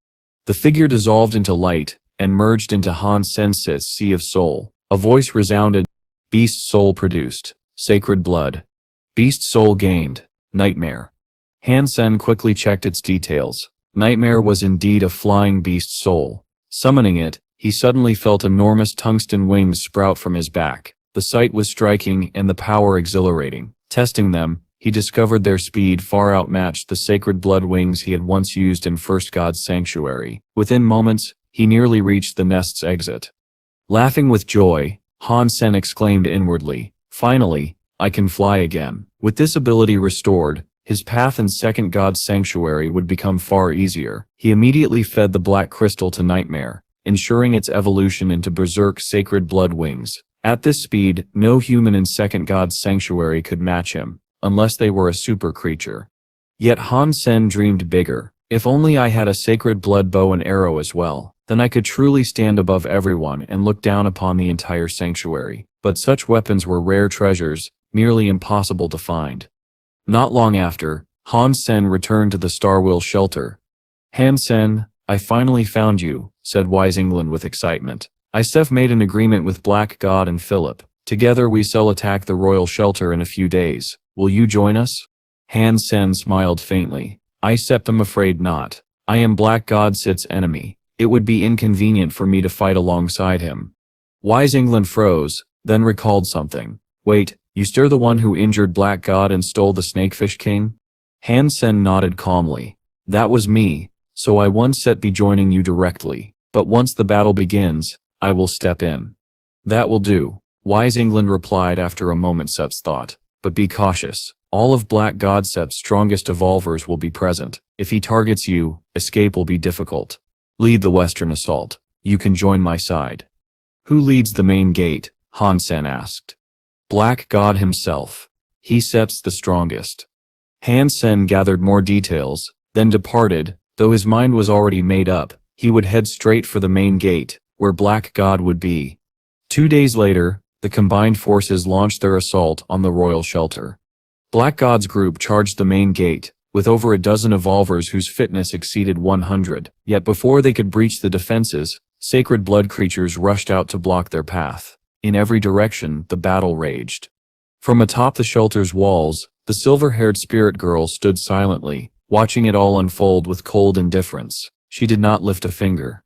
The figure dissolved into light, and merged into Han Sen's sea of soul. A voice resounded, beast soul produced, sacred blood. Beast soul gained, nightmare. Han Sen quickly checked its details. Nightmare was indeed a flying beast soul. Summoning it, he suddenly felt enormous tungsten wings sprout from his back. The sight was striking and the power exhilarating. Testing them, he discovered their speed far outmatched the sacred blood wings he had once used in First God's sanctuary. Within moments, he nearly reached the nest's exit. Laughing with joy, Han Sen exclaimed inwardly, "Finally, I can fly again." With this ability restored, his path in Second God's sanctuary would become far easier. He immediately fed the black crystal to Nightmare, ensuring its evolution into berserk sacred blood wings. At this speed, no human in Second God's sanctuary could match him, unless they were a super creature. Yet Han Sen dreamed bigger. If only I had a sacred blood bow and arrow as well. Then I could truly stand above everyone and look down upon the entire sanctuary. But such weapons were rare treasures, merely impossible to find. Not long after, Han Sen returned to the Starwheel shelter. Han Sen, I finally found you, said Wise England with excitement. Isef made an agreement with Black God and Philip. Together we shall attack the royal shelter in a few days. Will you join us? Han Sen smiled faintly. I'm afraid not. I am Black God Sit's enemy. It would be inconvenient for me to fight alongside him. Wise England froze, then recalled something. Wait, you're the one who injured Black God and stole the Snakefish King? Han Sen nodded calmly. That was me, so I won't be joining you directly. But once the battle begins, I will step in. That will do, Wise England replied after a moment's thought. But be cautious. All of Black God Sep's strongest evolvers will be present. If he targets you, escape will be difficult. Lead the western assault. You can join my side. Who leads the main gate? Han Sen asked. Black God himself. He Sep's the strongest. Han Sen gathered more details, then departed. Though his mind was already made up, he would head straight for the main gate, where Black God would be. 2 days later, the combined forces launched their assault on the royal shelter. Black God's group charged the main gate, with over a dozen evolvers whose fitness exceeded 100. Yet before they could breach the defenses, sacred blood creatures rushed out to block their path. In every direction, the battle raged. From atop the shelter's walls, the silver-haired spirit girl stood silently, watching it all unfold with cold indifference. She did not lift a finger.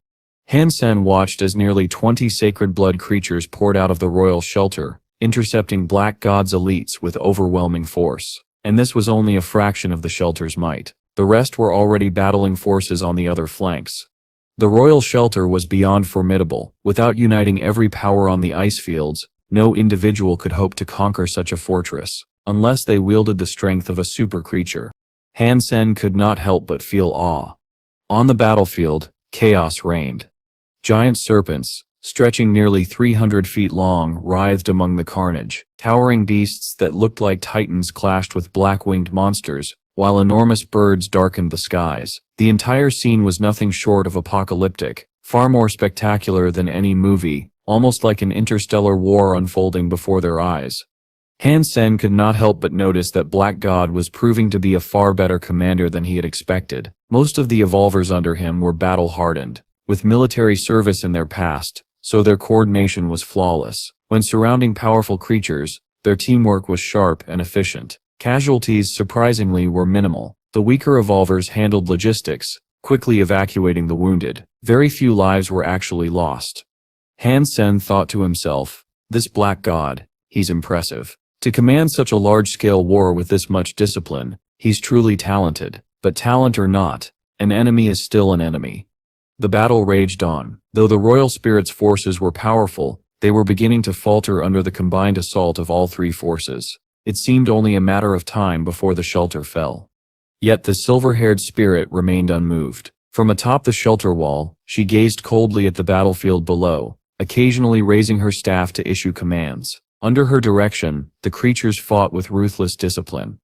Han Sen watched as nearly 20 sacred blood creatures poured out of the royal shelter, intercepting Black God's elites with overwhelming force. And this was only a fraction of the shelter's might. The rest were already battling forces on the other flanks. The royal shelter was beyond formidable. Without uniting every power on the ice fields, no individual could hope to conquer such a fortress, unless they wielded the strength of a super creature. Han Sen could not help but feel awe. On the battlefield, chaos reigned. Giant serpents, stretching nearly 300 feet long, writhed among the carnage. Towering beasts that looked like titans clashed with black-winged monsters, while enormous birds darkened the skies. The entire scene was nothing short of apocalyptic, far more spectacular than any movie, almost like an interstellar war unfolding before their eyes. Han Sen could not help but notice that Black God was proving to be a far better commander than he had expected. Most of the evolvers under him were battle-hardened, with military service in their past, so their coordination was flawless. When surrounding powerful creatures, their teamwork was sharp and efficient. Casualties surprisingly were minimal. The weaker evolvers handled logistics, quickly evacuating the wounded. Very few lives were actually lost. Han Sen thought to himself, this Black God, he's impressive. To command such a large-scale war with this much discipline, he's truly talented. But talent or not, an enemy is still an enemy. The battle raged on. Though the royal spirit's forces were powerful, they were beginning to falter under the combined assault of all three forces. It seemed only a matter of time before the shelter fell. Yet the silver-haired spirit remained unmoved. From atop the shelter wall, she gazed coldly at the battlefield below, occasionally raising her staff to issue commands. Under her direction, the creatures fought with ruthless discipline.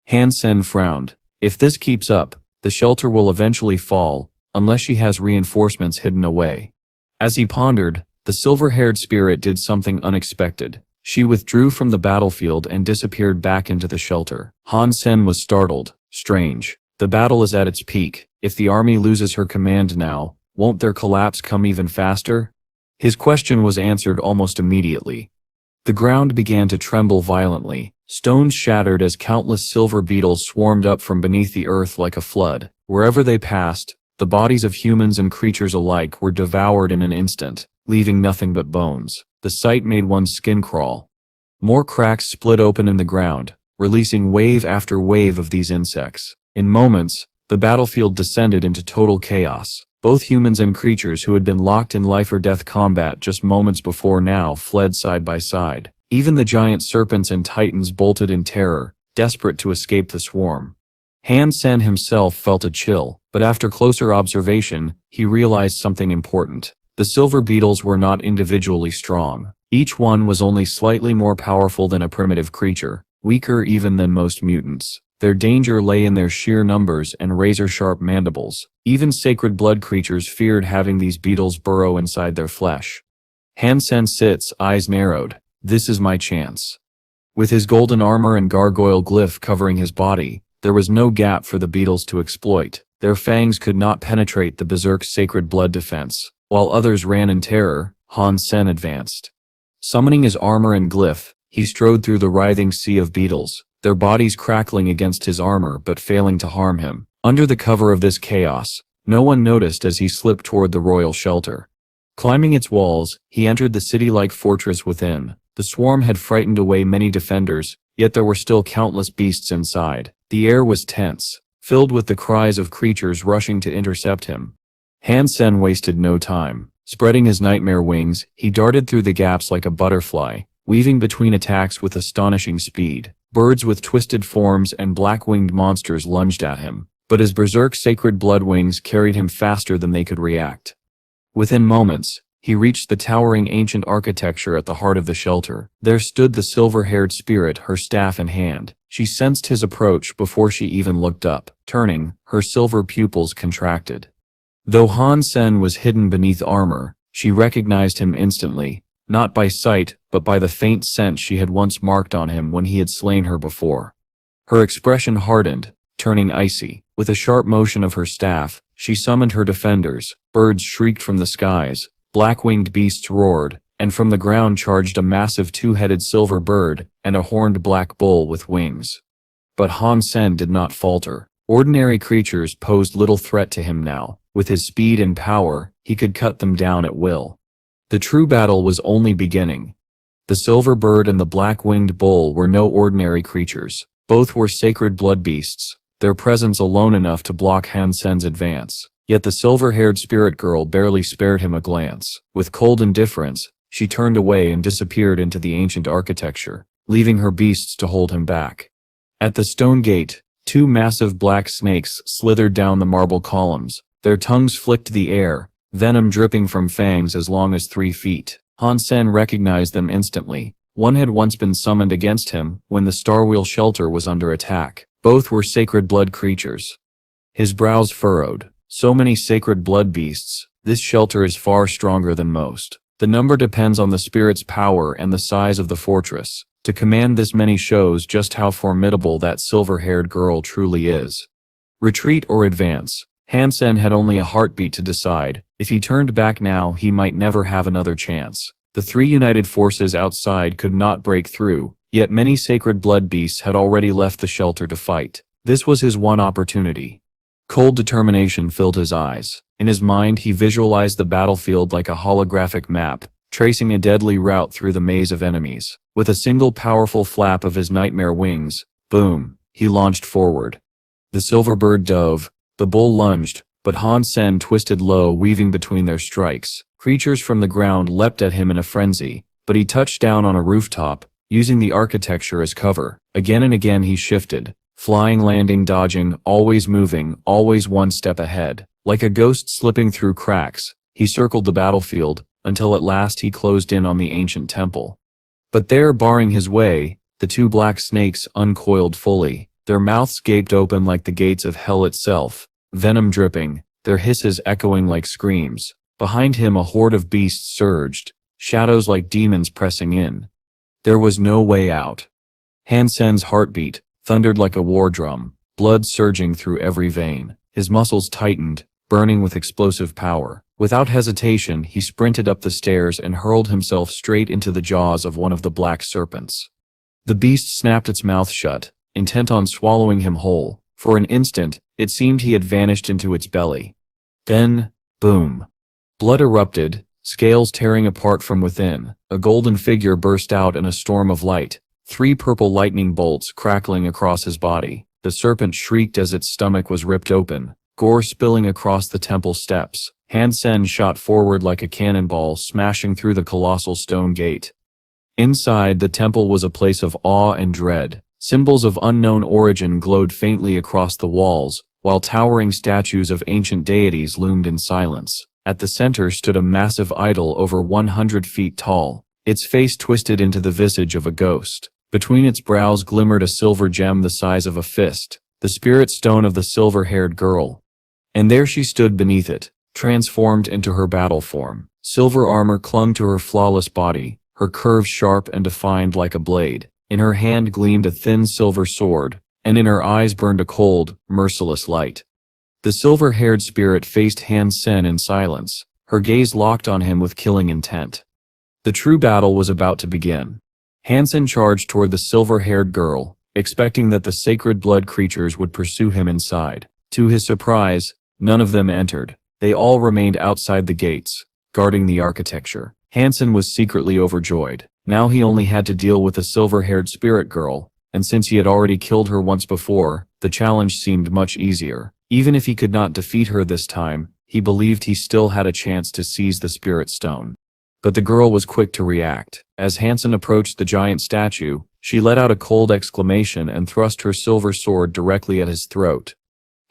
Han Sen frowned. If this keeps up, the shelter will eventually fall, unless she has reinforcements hidden away. As he pondered, the silver-haired spirit did something unexpected. She withdrew from the battlefield and disappeared back into the shelter. Han Sen was startled. Strange. The battle is at its peak. If the army loses her command now, won't their collapse come even faster? His question was answered almost immediately. The ground began to tremble violently. Stones shattered as countless silver beetles swarmed up from beneath the earth like a flood. Wherever they passed, the bodies of humans and creatures alike were devoured in an instant, leaving nothing but bones. The sight made one's skin crawl. More cracks split open in the ground, releasing wave after wave of these insects. In moments, the battlefield descended into total chaos. Both humans and creatures who had been locked in life-or-death combat just moments before now fled side by side. Even the giant serpents and titans bolted in terror, desperate to escape the swarm. Han Sen himself felt a chill, but after closer observation, he realized something important. The silver beetles were not individually strong. Each one was only slightly more powerful than a primitive creature, weaker even than most mutants. Their danger lay in their sheer numbers and razor-sharp mandibles. Even sacred blood creatures feared having these beetles burrow inside their flesh. Han Sen sits, eyes narrowed. This is my chance. With his golden armor and gargoyle glyph covering his body, there was no gap for the beetles to exploit. Their fangs could not penetrate the berserk's sacred blood defense. While others ran in terror, Han Sen advanced. Summoning his armor and glyph, he strode through the writhing sea of beetles, their bodies crackling against his armor but failing to harm him. Under the cover of this chaos, no one noticed as he slipped toward the royal shelter. Climbing its walls, he entered the city-like fortress within. The swarm had frightened away many defenders, yet there were still countless beasts inside. The air was tense, filled with the cries of creatures rushing to intercept him. Han Sen wasted no time. Spreading his nightmare wings, he darted through the gaps like a butterfly, weaving between attacks with astonishing speed. Birds with twisted forms and black-winged monsters lunged at him, but his berserk sacred blood wings carried him faster than they could react. Within moments, he reached the towering ancient architecture at the heart of the shelter. There stood the silver-haired spirit, her staff in hand. She sensed his approach before she even looked up. Turning, her silver pupils contracted. Though Han Sen was hidden beneath armor, she recognized him instantly, not by sight, but by the faint scent she had once marked on him when he had slain her before. Her expression hardened, turning icy. With a sharp motion of her staff, she summoned her defenders. Birds shrieked from the skies, black-winged beasts roared, and from the ground charged a massive two-headed silver bird and a horned black bull with wings. But Han Sen did not falter. Ordinary creatures posed little threat to him now. With his speed and power, he could cut them down at will. The true battle was only beginning. The silver bird and the black-winged bull were no ordinary creatures. Both were sacred blood beasts, their presence alone enough to block Han Sen's advance. Yet the silver-haired spirit girl barely spared him a glance. With cold indifference, she turned away and disappeared into the ancient architecture, leaving her beasts to hold him back. At the stone gate, two massive black snakes slithered down the marble columns. Their tongues flicked the air, venom dripping from fangs as long as 3 feet. Han Sen recognized them instantly. One had once been summoned against him when the Starwheel shelter was under attack. Both were sacred blood creatures. His brows furrowed. So many sacred blood beasts, this shelter is far stronger than most. The number depends on the spirit's power and the size of the fortress. To command this many shows just how formidable that silver-haired girl truly is. Retreat or advance? Han Sen had only a heartbeat to decide. If he turned back now, he might never have another chance. The 3 united forces outside could not break through, yet many sacred blood beasts had already left the shelter to fight. This was his one opportunity. Cold determination filled his eyes. In his mind, he visualized the battlefield like a holographic map, tracing a deadly route through the maze of enemies. With a single powerful flap of his nightmare wings, boom, he launched forward. The silver bird dove, the bull lunged, but Han Sen twisted low, weaving between their strikes. Creatures from the ground leapt at him in a frenzy, but he touched down on a rooftop, using the architecture as cover. Again and again he shifted, flying, landing, dodging, always moving, always one step ahead. Like a ghost slipping through cracks, he circled the battlefield, until at last he closed in on the ancient temple. But there, barring his way, the 2 black snakes uncoiled fully. Their mouths gaped open like the gates of hell itself, venom dripping, their hisses echoing like screams. Behind him a horde of beasts surged, shadows like demons pressing in. There was no way out. Han Sen's heartbeat thundered like a war drum, blood surging through every vein. His muscles tightened, burning with explosive power. Without hesitation, he sprinted up the stairs and hurled himself straight into the jaws of one of the black serpents. The beast snapped its mouth shut, intent on swallowing him whole. For an instant, it seemed he had vanished into its belly. Then, boom. Blood erupted, scales tearing apart from within. A golden figure burst out in a storm of light, 3 purple lightning bolts crackling across his body. The serpent shrieked as its stomach was ripped open, gore spilling across the temple steps. Han Sen shot forward like a cannonball, smashing through the colossal stone gate. Inside, the temple was a place of awe and dread. Symbols of unknown origin glowed faintly across the walls, while towering statues of ancient deities loomed in silence. At the center stood a massive idol over 100 feet tall, its face twisted into the visage of a ghost. Between its brows glimmered a silver gem the size of a fist, the spirit stone of the silver-haired girl. And there she stood beneath it, transformed into her battle form. Silver armor clung to her flawless body, her curves sharp and defined like a blade. In her hand gleamed a thin silver sword, and in her eyes burned a cold, merciless light. The silver-haired spirit faced Han Sen in silence, her gaze locked on him with killing intent. The true battle was about to begin. Han Sen charged toward the silver-haired girl, expecting that the sacred blood creatures would pursue him inside. To his surprise, none of them entered. They all remained outside the gates, guarding the architecture. Han Sen was secretly overjoyed. Now he only had to deal with a silver-haired spirit girl, and since he had already killed her once before, the challenge seemed much easier. Even if he could not defeat her this time, he believed he still had a chance to seize the spirit stone. But the girl was quick to react. As Han Sen approached the giant statue, she let out a cold exclamation and thrust her silver sword directly at his throat.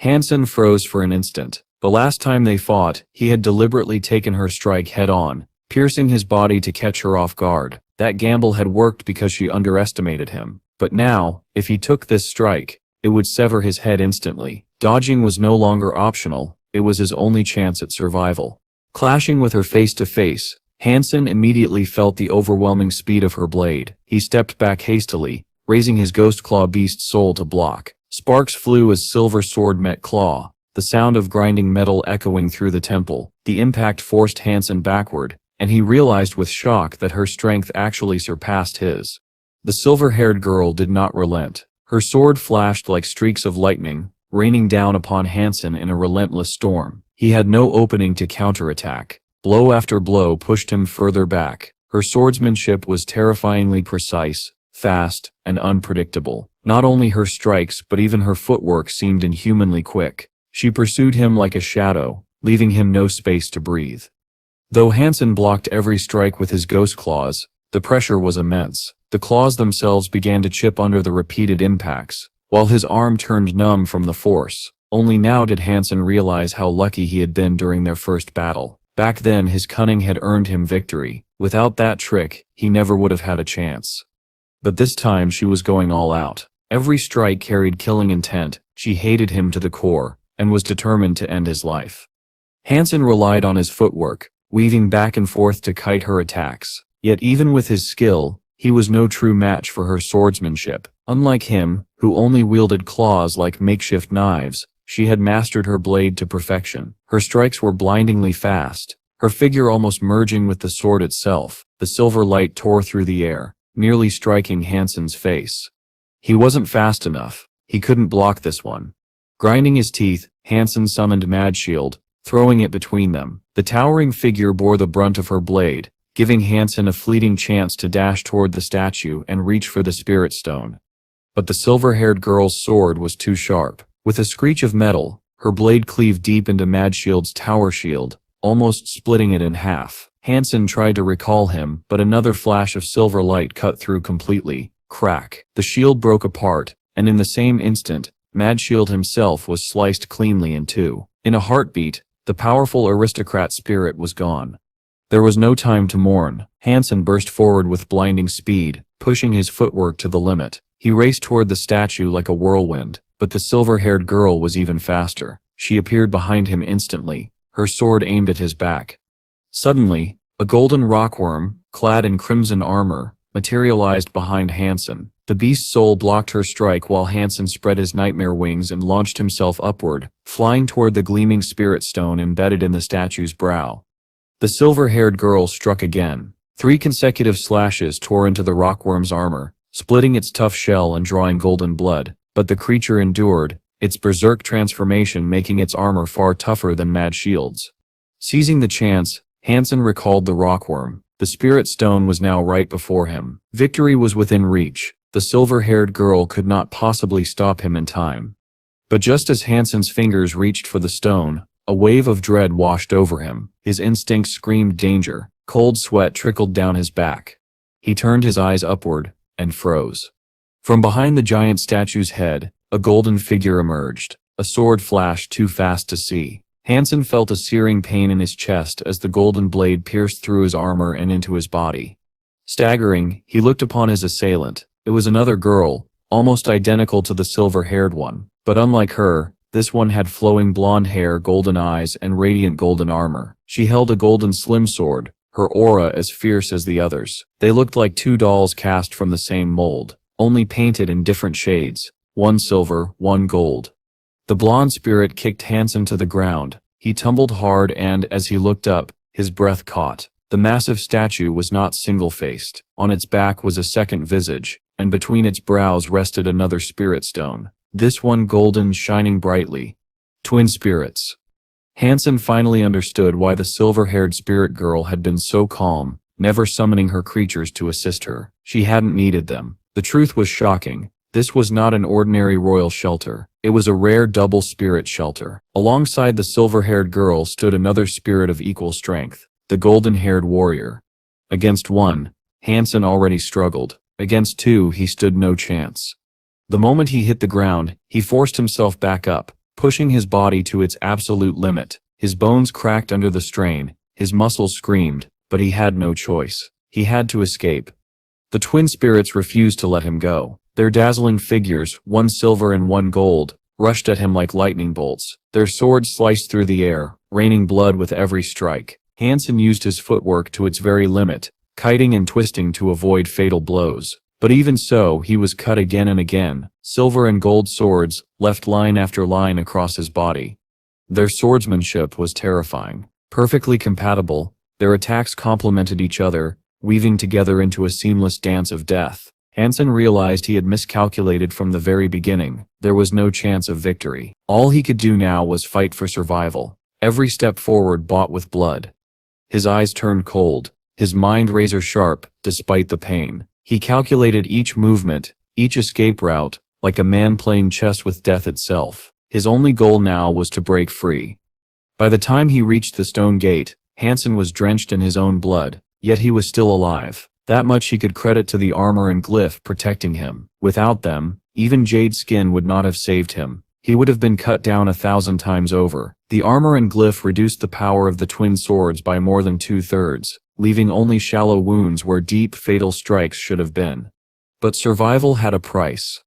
Han Sen froze for an instant. The last time they fought, he had deliberately taken her strike head-on, piercing his body to catch her off guard. That gamble had worked because she underestimated him. But now, if he took this strike, it would sever his head instantly. Dodging was no longer optional, it was his only chance at survival. Clashing with her face to face, Han Sen immediately felt the overwhelming speed of her blade. He stepped back hastily, raising his ghost claw beast soul to block. Sparks flew as silver sword met claw, the sound of grinding metal echoing through the temple. The impact forced Han Sen backward, and he realized with shock that her strength actually surpassed his. The silver-haired girl did not relent. Her sword flashed like streaks of lightning, raining down upon Han Sen in a relentless storm. He had no opening to counterattack. Blow after blow pushed him further back. Her swordsmanship was terrifyingly precise, fast, and unpredictable. Not only her strikes but even her footwork seemed inhumanly quick. She pursued him like a shadow, leaving him no space to breathe. Though Han Sen blocked every strike with his ghost claws, the pressure was immense. The claws themselves began to chip under the repeated impacts, while his arm turned numb from the force. Only now did Han Sen realize how lucky he had been during their first battle. Back then his cunning had earned him victory. Without that trick, he never would have had a chance. But this time she was going all out. Every strike carried killing intent. She hated him to the core, and was determined to end his life. Han Sen relied on his footwork, weaving back and forth to kite her attacks. Yet even with his skill, he was no true match for her swordsmanship. Unlike him, who only wielded claws like makeshift knives, she had mastered her blade to perfection. Her strikes were blindingly fast, her figure almost merging with the sword itself. The silver light tore through the air, nearly striking Han Sen's face. He wasn't fast enough. He couldn't block this one. Grinding his teeth, Han Sen summoned Mad Shield, throwing it between them. The towering figure bore the brunt of her blade, giving Han Sen a fleeting chance to dash toward the statue and reach for the spirit stone. But the silver-haired girl's sword was too sharp. With a screech of metal, her blade cleaved deep into Mad Shield's tower shield, almost splitting it in half. Han Sen tried to recall him, but another flash of silver light cut through completely. Crack. The shield broke apart, and in the same instant, Mad Shield himself was sliced cleanly in two. In a heartbeat, the powerful aristocrat spirit was gone. There was no time to mourn. Han Sen burst forward with blinding speed, pushing his footwork to the limit. He raced toward the statue like a whirlwind, but the silver-haired girl was even faster. She appeared behind him instantly, her sword aimed at his back. Suddenly, a golden rockworm, clad in crimson armor, materialized behind Han Sen. The beast's soul blocked her strike while Han Sen spread his nightmare wings and launched himself upward, flying toward the gleaming spirit stone embedded in the statue's brow. The silver-haired girl struck again. 3 consecutive slashes tore into the rockworm's armor, splitting its tough shell and drawing golden blood, but the creature endured, its berserk transformation making its armor far tougher than Mad Shield's. Seizing the chance, Han Sen recalled the rockworm. The spirit stone was now right before him. Victory was within reach. The silver-haired girl could not possibly stop him in time. But just as Han Sen's fingers reached for the stone, a wave of dread washed over him. His instincts screamed danger. Cold sweat trickled down his back. He turned his eyes upward, and froze. From behind the giant statue's head, a golden figure emerged. A sword flashed too fast to see. Han Sen felt a searing pain in his chest as the golden blade pierced through his armor and into his body. Staggering, he looked upon his assailant, It was another girl, almost identical to the silver-haired one. But unlike her, this one had flowing blonde hair, golden eyes, and radiant golden armor. She held a golden slim sword, her aura as fierce as the others. They looked like two dolls cast from the same mold, only painted in different shades, one silver, one gold. The blonde spirit kicked Han Sen to the ground. He tumbled hard and, as he looked up, his breath caught. The massive statue was not single-faced. On its back was a second visage, and between its brows rested another spirit stone. This one golden, shining brightly. Twin spirits. Han Sen finally understood why the silver-haired spirit girl had been so calm, never summoning her creatures to assist her. She hadn't needed them. The truth was shocking. This was not an ordinary royal shelter. It was a rare double spirit shelter. Alongside the silver-haired girl stood another spirit of equal strength, the golden-haired warrior. Against one, Han Sen already struggled. Against two, he stood no chance. The moment he hit the ground, he forced himself back up, pushing his body to its absolute limit. His bones cracked under the strain, his muscles screamed, but he had no choice. He had to escape. The twin spirits refused to let him go. Their dazzling figures, one silver and one gold, rushed at him like lightning bolts. Their swords sliced through the air, raining blood with every strike. Han Sen used his footwork to its very limit, kiting and twisting to avoid fatal blows. But even so, he was cut again and again. Silver and gold swords left line after line across his body. Their swordsmanship was terrifying. Perfectly compatible, their attacks complemented each other, weaving together into a seamless dance of death. Han Sen realized he had miscalculated from the very beginning. There was no chance of victory. All he could do now was fight for survival. Every step forward bought with blood. His eyes turned cold, his mind razor sharp, despite the pain. He calculated each movement, each escape route, like a man playing chess with death itself. His only goal now was to break free. By the time he reached the stone gate, Han Sen was drenched in his own blood, yet he was still alive. That much he could credit to the armor and glyph protecting him. Without them, even Jade Skin would not have saved him. He would have been cut down 1,000 times over. The armor and glyph reduced the power of the twin swords by more than 2/3, leaving only shallow wounds where deep, fatal strikes should have been. But survival had a price.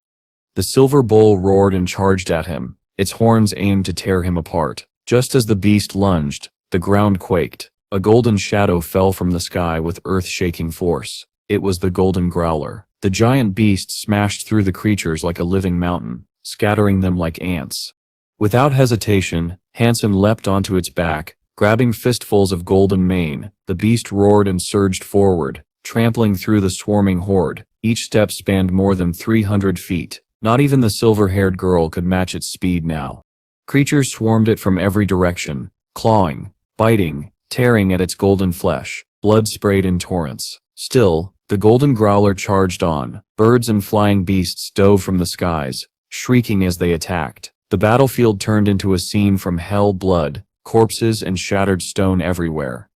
The silver bull roared and charged at him, its horns aimed to tear him apart. Just as the beast lunged, the ground quaked. A golden shadow fell from the sky with earth-shaking force. It was the golden growler. The giant beast smashed through the creatures like a living mountain, scattering them like ants. Without hesitation, Han Sen leapt onto its back, grabbing fistfuls of golden mane. The beast roared and surged forward, trampling through the swarming horde. Each step spanned more than 300 feet. Not even the silver-haired girl could match its speed now. Creatures swarmed it from every direction, clawing, biting, tearing at its golden flesh. Blood sprayed in torrents. Still, the golden growler charged on. Birds and flying beasts dove from the skies, shrieking as they attacked. The battlefield turned into a scene from hell. Blood, corpses and shattered stone everywhere.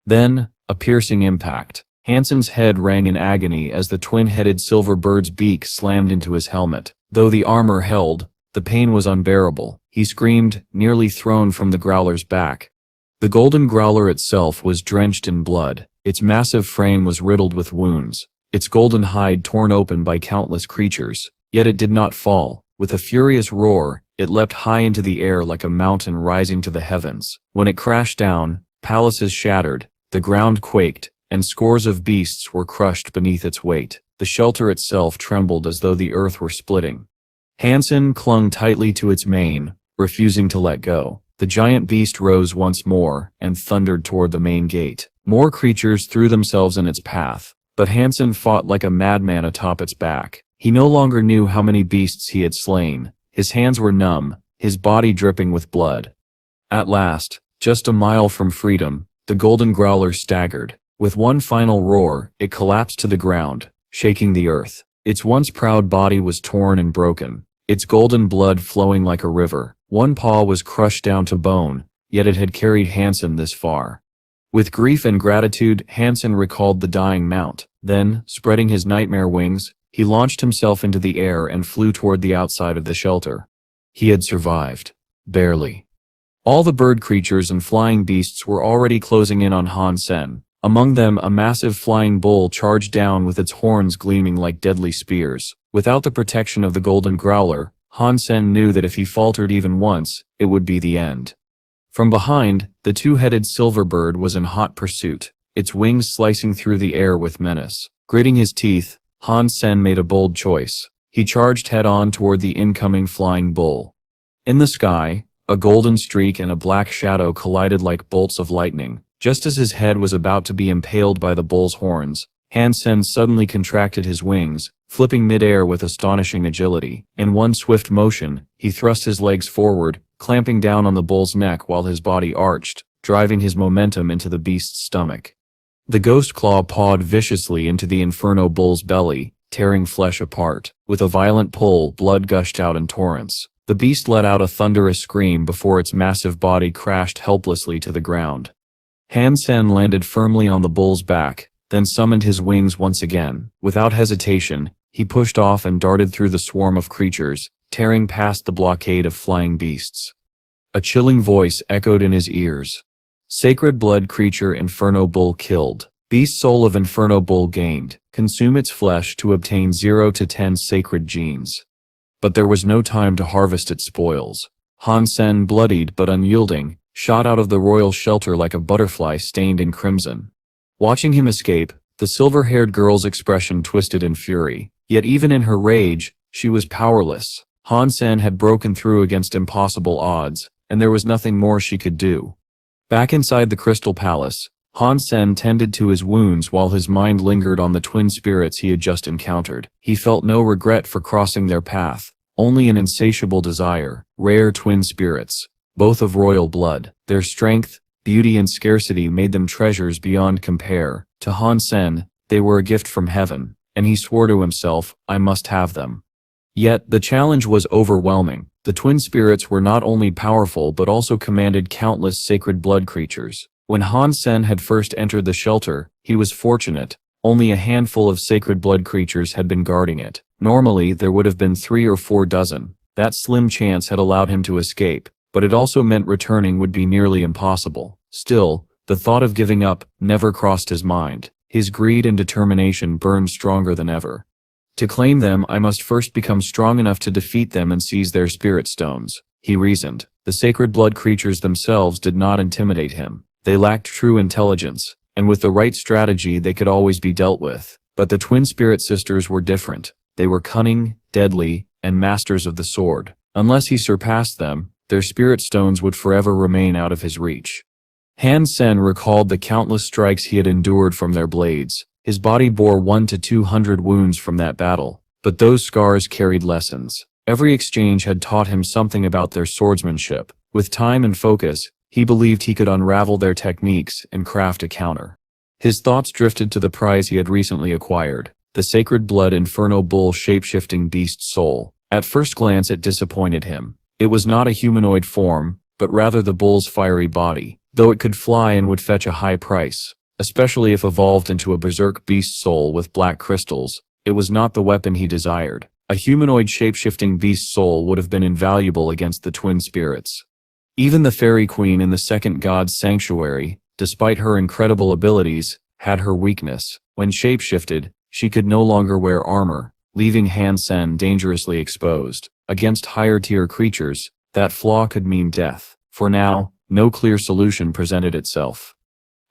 Then, a piercing impact. Han Sen's head rang in agony as the twin-headed silver bird's beak slammed into his helmet. Though the armor held, the pain was unbearable. He screamed, nearly thrown from the growler's back. The golden growler itself was drenched in blood. Its massive frame was riddled with wounds, its golden hide torn open by countless creatures. Yet it did not fall. With a furious roar, it leapt high into the air like a mountain rising to the heavens. When it crashed down, palaces shattered, the ground quaked, and scores of beasts were crushed beneath its weight. The shelter itself trembled as though the earth were splitting. Han Sen clung tightly to its mane, refusing to let go. The giant beast rose once more and thundered toward the main gate. More creatures threw themselves in its path, but Han Sen fought like a madman atop its back. He no longer knew how many beasts he had slain. His hands were numb, his body dripping with blood. At last, just a mile from freedom, the golden growler staggered. With one final roar, it collapsed to the ground, shaking the earth. Its once proud body was torn and broken, its golden blood flowing like a river. One paw was crushed down to bone, yet it had carried Han Sen this far. With grief and gratitude, Han Sen recalled the dying mount. Then, spreading his nightmare wings, he launched himself into the air and flew toward the outside of the shelter. He had survived. Barely. All the bird creatures and flying beasts were already closing in on Han Sen. Among them, a massive flying bull charged down with its horns gleaming like deadly spears. Without the protection of the golden growler, Han Sen knew that if he faltered even once, it would be the end. From behind, the two-headed silver bird was in hot pursuit, its wings slicing through the air with menace. Gritting his teeth, Han Sen made a bold choice. He charged head-on toward the incoming flying bull. In the sky, a golden streak and a black shadow collided like bolts of lightning. Just as his head was about to be impaled by the bull's horns, Han Sen suddenly contracted his wings, flipping mid-air with astonishing agility. In one swift motion, he thrust his legs forward, clamping down on the bull's neck while his body arched, driving his momentum into the beast's stomach. The ghost claw pawed viciously into the inferno bull's belly, tearing flesh apart. With a violent pull, blood gushed out in torrents. The beast let out a thunderous scream before its massive body crashed helplessly to the ground. Han Sen landed firmly on the bull's back, then summoned his wings once again. Without hesitation, he pushed off and darted through the swarm of creatures, tearing past the blockade of flying beasts. A chilling voice echoed in his ears. Sacred blood creature Inferno Bull killed. Beast soul of Inferno Bull gained. Consume its flesh to obtain 0 to 10 sacred genes. But there was no time to harvest its spoils. Han Sen, bloodied but unyielding, shot out of the royal shelter like a butterfly stained in crimson. Watching him escape, the silver-haired girl's expression twisted in fury. Yet even in her rage, she was powerless. Han Sen had broken through against impossible odds, and there was nothing more she could do. Back inside the Crystal Palace, Han Sen tended to his wounds while his mind lingered on the twin spirits he had just encountered. He felt no regret for crossing their path, only an insatiable desire. Rare twin spirits, both of royal blood. Their strength, beauty and scarcity made them treasures beyond compare. To Han Sen, they were a gift from heaven, and he swore to himself, I must have them. Yet, the challenge was overwhelming. The twin spirits were not only powerful but also commanded countless sacred blood creatures. When Han Sen had first entered the shelter, he was fortunate. Only a handful of sacred blood creatures had been guarding it. Normally, there would have been 3 or 4 dozen. That slim chance had allowed him to escape, but it also meant returning would be nearly impossible. Still, the thought of giving up never crossed his mind. His greed and determination burned stronger than ever. To claim them, I must first become strong enough to defeat them and seize their spirit stones, he reasoned. The sacred blood creatures themselves did not intimidate him. They lacked true intelligence, and with the right strategy they could always be dealt with. But the twin spirit sisters were different. They were cunning, deadly, and masters of the sword. Unless he surpassed them, their spirit stones would forever remain out of his reach. Han Sen recalled the countless strikes he had endured from their blades. His body bore 100 to 200 wounds from that battle, but those scars carried lessons. Every exchange had taught him something about their swordsmanship. With time and focus, he believed he could unravel their techniques and craft a counter. His thoughts drifted to the prize he had recently acquired, the sacred blood Inferno Bull shape-shifting beast soul. At first glance it disappointed him. It was not a humanoid form, but rather the bull's fiery body, though it could fly and would fetch a high price. Especially if evolved into a berserk beast soul with black crystals, it was not the weapon he desired. A humanoid shape-shifting beast soul would have been invaluable against the twin spirits. Even the fairy queen in the second god's sanctuary, despite her incredible abilities, had her weakness. When shape-shifted, she could no longer wear armor, leaving Han Sen dangerously exposed. Against higher-tier creatures, that flaw could mean death. For now, no clear solution presented itself.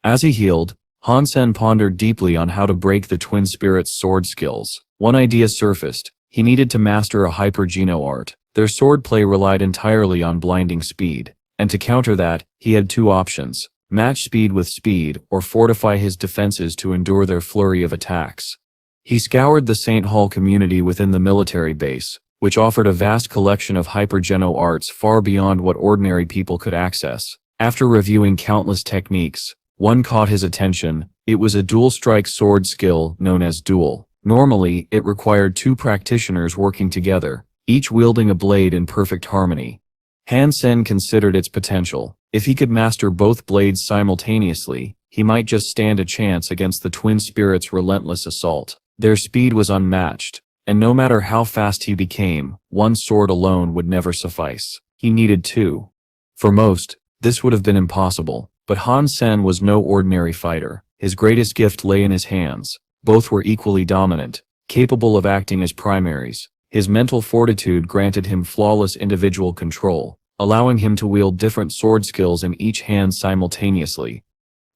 As he healed, Han Sen pondered deeply on how to break the twin spirits' sword skills. One idea surfaced. He needed to master a hyper-geno art. Their swordplay relied entirely on blinding speed, and to counter that, he had 2 options: match speed with speed, or fortify his defenses to endure their flurry of attacks. He scoured the St. Hall community within the military base, which offered a vast collection of hyper-geno arts far beyond what ordinary people could access. After reviewing countless techniques, one caught his attention. It was a dual-strike sword skill known as dual. Normally, it required 2 practitioners working together, each wielding a blade in perfect harmony. Han Sen considered its potential. If he could master both blades simultaneously, he might just stand a chance against the twin spirits' relentless assault. Their speed was unmatched, and no matter how fast he became, one sword alone would never suffice. He needed 2. For most, this would have been impossible. But Han Sen was no ordinary fighter. His greatest gift lay in his hands. Both were equally dominant, capable of acting as primaries. His mental fortitude granted him flawless individual control, allowing him to wield different sword skills in each hand simultaneously.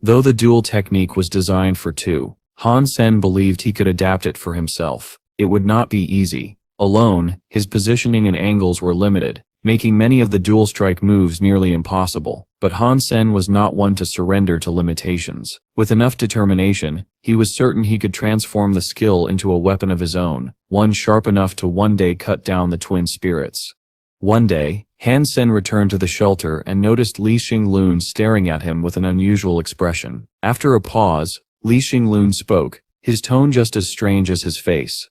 Though the duel technique was designed for two, Han Sen believed he could adapt it for himself. It would not be easy. Alone, his positioning and angles were limited, making many of the dual strike moves nearly impossible. But Han Sen was not one to surrender to limitations. With enough determination, he was certain he could transform the skill into a weapon of his own, one sharp enough to one day cut down the twin spirits. One day, Han Sen returned to the shelter and noticed Li Xinglun staring at him with an unusual expression. After a pause, Li Xinglun spoke, his tone just as strange as his face.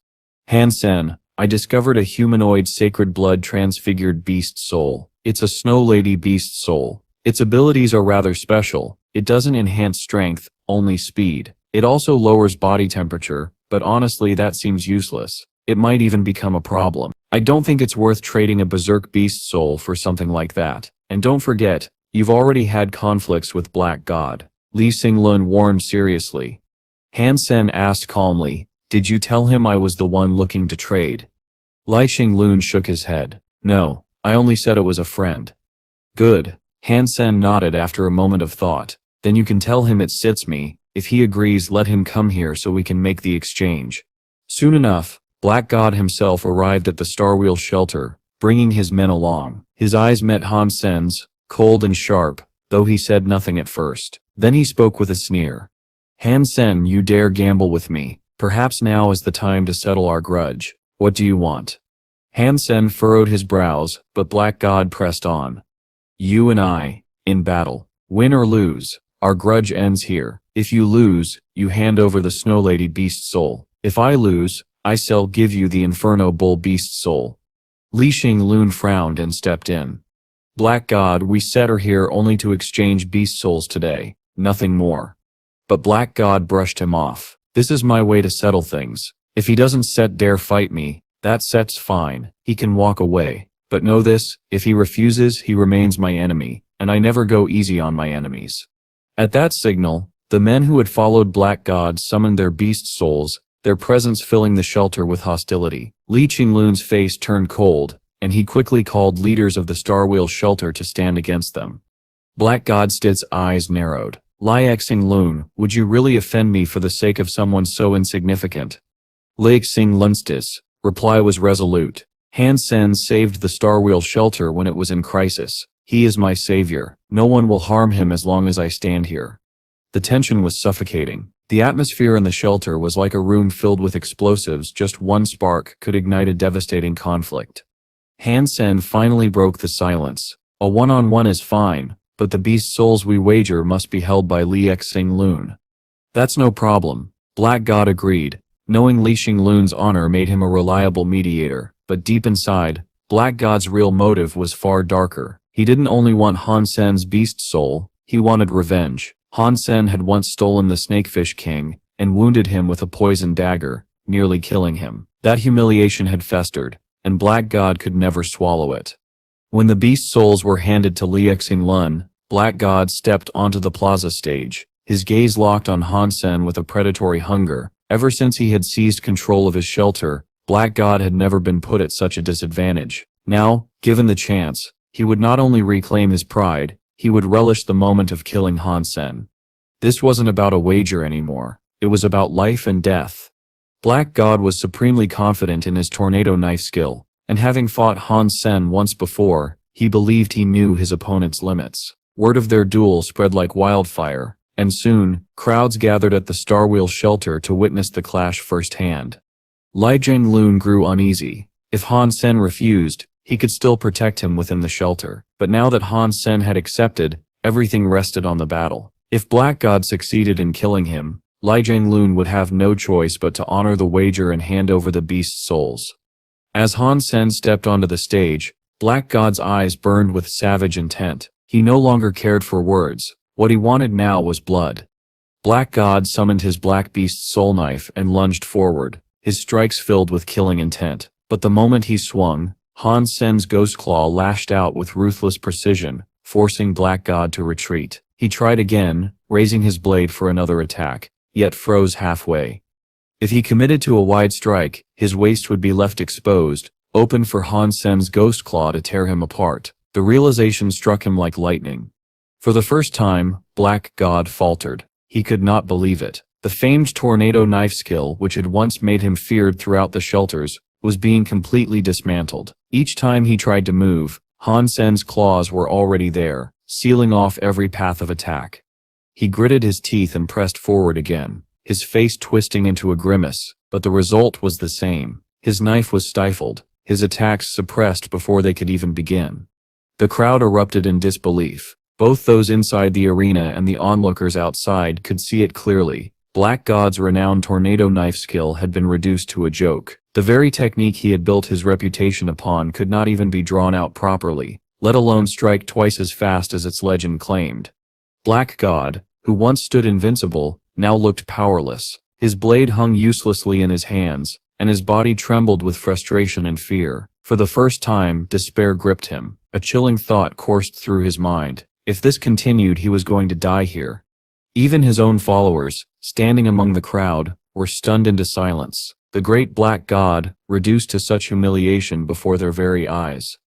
Han Sen, I discovered a humanoid sacred blood transfigured beast soul. It's a snow lady beast soul. Its abilities are rather special. It doesn't enhance strength, only speed. It also lowers body temperature, but honestly that seems useless. It might even become a problem. I don't think it's worth trading a berserk beast soul for something like that. And don't forget, you've already had conflicts with Black God. Li Xinglun warned seriously. Han Sen asked calmly, did you tell him I was the one looking to trade? Li Xinglun shook his head. No, I only said it was a friend. Good. Han Sen nodded after a moment of thought. Then you can tell him it sits me. If he agrees, let him come here so we can make the exchange. Soon enough, Black God himself arrived at the Starwheel shelter, bringing his men along. His eyes met Han Sen's, cold and sharp, though he said nothing at first. Then he spoke with a sneer. Han Sen, you dare gamble with me. Perhaps now is the time to settle our grudge. What do you want? Han Sen furrowed his brows, but Black God pressed on. You and I, in battle. Win or lose, our grudge ends here. If you lose, you hand over the Snow Lady beast soul. If I lose, I shall give you the Inferno Bull beast soul. Li Xinglun frowned and stepped in. Black God, we set her here only to exchange beast souls today, nothing more. But Black God brushed him off. This is my way to settle things. If he doesn't dare fight me, that set's fine, he can walk away. But know this, if he refuses, he remains my enemy, and I never go easy on my enemies. At that signal, the men who had followed Black God summoned their beast souls, their presence filling the shelter with hostility. Li Xinglun's face turned cold, and he quickly called leaders of the Starwheel shelter to stand against them. Black God's eyes narrowed. Li Xinglun, would you really offend me for the sake of someone so insignificant? Li Xinglun's reply was resolute. Han Sen saved the Starwheel shelter when it was in crisis. He is my savior. No one will harm him as long as I stand here. The tension was suffocating. The atmosphere in the shelter was like a room filled with explosives. Just one spark could ignite a devastating conflict. Han Sen finally broke the silence. A one-on-one is fine, but the beast souls we wager must be held by Li Xinglun. That's no problem, Black God agreed. Knowing Li Xinglun's honor made him a reliable mediator, but deep inside, Black God's real motive was far darker. He didn't only want Han Sen's beast soul, he wanted revenge. Han Sen had once stolen the Snakefish King, and wounded him with a poisoned dagger, nearly killing him. That humiliation had festered, and Black God could never swallow it. When the beast souls were handed to Li Xinglun, Black God stepped onto the plaza stage, his gaze locked on Han Sen with a predatory hunger. Ever since he had seized control of his shelter, Black God had never been put at such a disadvantage. Now, given the chance, he would not only reclaim his pride, he would relish the moment of killing Han Sen. This wasn't about a wager anymore, it was about life and death. Black God was supremely confident in his tornado knife skill, and having fought Han Sen once before, he believed he knew his opponent's limits. Word of their duel spread like wildfire, and soon, crowds gathered at the Starwheel shelter to witness the clash firsthand. Li Xinglun grew uneasy. If Han Sen refused, he could still protect him within the shelter. But now that Han Sen had accepted, everything rested on the battle. If Black God succeeded in killing him, Li Xinglun would have no choice but to honor the wager and hand over the beast's souls. As Han Sen stepped onto the stage, Black God's eyes burned with savage intent. He no longer cared for words. What he wanted now was blood. Black God summoned his black beast soul knife and lunged forward, his strikes filled with killing intent. But the moment he swung, Han Sen's ghost claw lashed out with ruthless precision, forcing Black God to retreat. He tried again, raising his blade for another attack, yet froze halfway. If he committed to a wide strike, his waist would be left exposed, open for Han Sen's ghost claw to tear him apart. The realization struck him like lightning. For the first time, Black God faltered. He could not believe it. The famed tornado knife skill, which had once made him feared throughout the shelters, was being completely dismantled. Each time he tried to move, Han Sen's claws were already there, sealing off every path of attack. He gritted his teeth and pressed forward again, his face twisting into a grimace, but the result was the same. His knife was stifled, his attacks suppressed before they could even begin. The crowd erupted in disbelief. Both those inside the arena and the onlookers outside could see it clearly. Black God's renowned tornado knife skill had been reduced to a joke. The very technique he had built his reputation upon could not even be drawn out properly, let alone strike twice as fast as its legend claimed. Black God, who once stood invincible, now looked powerless. His blade hung uselessly in his hands, and his body trembled with frustration and fear. For the first time, despair gripped him. A chilling thought coursed through his mind. If this continued, he was going to die here. Even his own followers, standing among the crowd, were stunned into silence. The great Black God, reduced to such humiliation before their very eyes.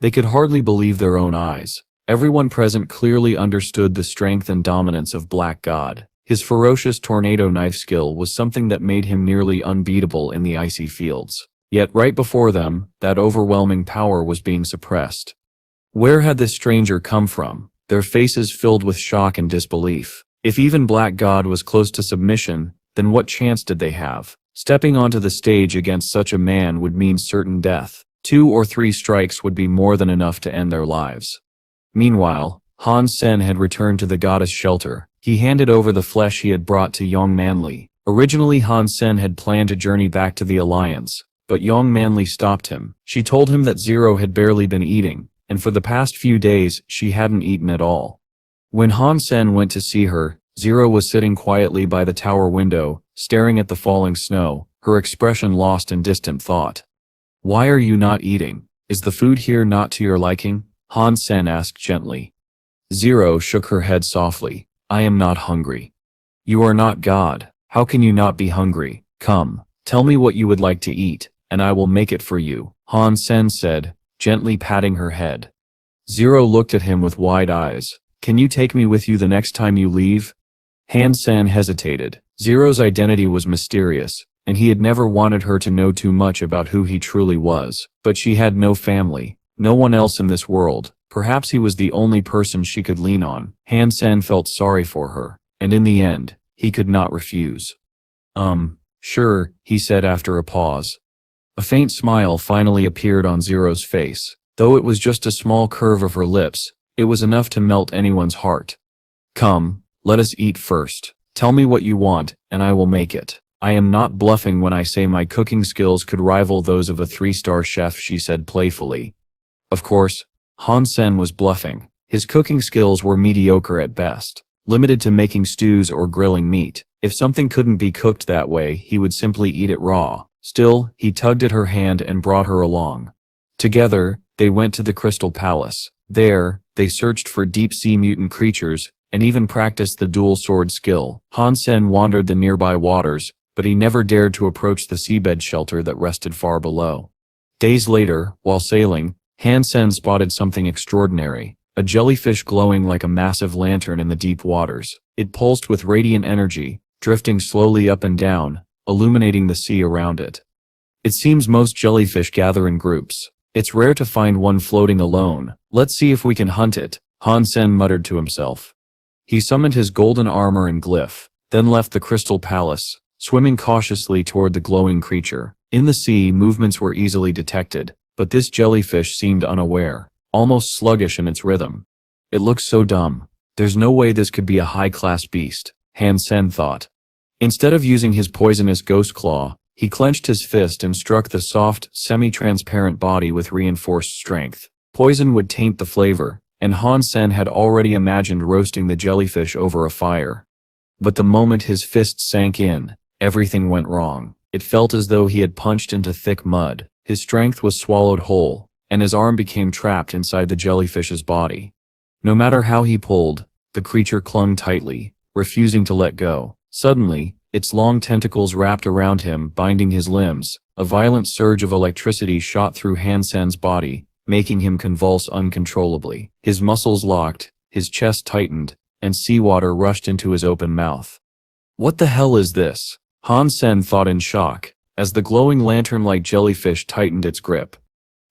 They could hardly believe their own eyes. Everyone present clearly understood the strength and dominance of Black God. His ferocious tornado knife skill was something that made him nearly unbeatable in the icy fields. Yet right before them, that overwhelming power was being suppressed. Where had this stranger come from? Their faces filled with shock and disbelief. If even Black God was close to submission, then what chance did they have? Stepping onto the stage against such a man would mean certain death. 2 or 3 strikes would be more than enough to end their lives. Meanwhile, Han Sen had returned to the goddess shelter. He handed over the flesh he had brought to Young Manly. Originally, Han Sen had planned to journey back to the Alliance, but Young Manly stopped him. She told him that Zero had barely been eating, and for the past few days, she hadn't eaten at all. When Han Sen went to see her, Zero was sitting quietly by the tower window, staring at the falling snow, her expression lost in distant thought. "Why are you not eating? Is the food here not to your liking?" Han Sen asked gently. Zero shook her head softly. "I am not hungry." "You are not God. How can you not be hungry? Come, tell me what you would like to eat, and I will make it for you," Han Sen said, gently patting her head. Zero looked at him with wide eyes. "Can you take me with you the next time you leave?" Han Sen hesitated. Zero's identity was mysterious, and he had never wanted her to know too much about who he truly was. But she had no family, no one else in this world. Perhaps he was the only person she could lean on. Han Sen felt sorry for her, and in the end, he could not refuse. Sure, he said after a pause. A faint smile finally appeared on Zero's face. Though it was just a small curve of her lips, it was enough to melt anyone's heart. "Come, let us eat first. Tell me what you want, and I will make it. I am not bluffing when I say my cooking skills could rival those of a 3-star chef," she said playfully. Of course, Han Sen was bluffing. His cooking skills were mediocre at best, limited to making stews or grilling meat. If something couldn't be cooked that way, he would simply eat it raw. Still, he tugged at her hand and brought her along. Together, they went to the Crystal Palace. There, they searched for deep-sea mutant creatures, and even practiced the dual sword skill. Han Sen wandered the nearby waters, but he never dared to approach the seabed shelter that rested far below. Days later, while sailing, Han Sen spotted something extraordinary, a jellyfish glowing like a massive lantern in the deep waters. It pulsed with radiant energy, drifting slowly up and down, illuminating the sea around it. "It seems most jellyfish gather in groups. It's rare to find one floating alone. Let's see if we can hunt it," Han Sen muttered to himself. He summoned his golden armor and glyph, then left the Crystal Palace, swimming cautiously toward the glowing creature. In the sea, movements were easily detected, but this jellyfish seemed unaware, almost sluggish in its rhythm. "It looks so dumb. There's no way this could be a high-class beast," Han Sen thought. Instead of using his poisonous ghost claw, he clenched his fist and struck the soft, semi-transparent body with reinforced strength. Poison would taint the flavor, and Han Sen had already imagined roasting the jellyfish over a fire. But the moment his fist sank in, everything went wrong. It felt as though he had punched into thick mud. His strength was swallowed whole, and his arm became trapped inside the jellyfish's body. No matter how he pulled, the creature clung tightly, refusing to let go. Suddenly, its long tentacles wrapped around him, binding his limbs. A violent surge of electricity shot through Han Sen's body, making him convulse uncontrollably. His muscles locked, his chest tightened, and seawater rushed into his open mouth. What the hell is this? Han Sen thought in shock, as the glowing lantern-like jellyfish tightened its grip.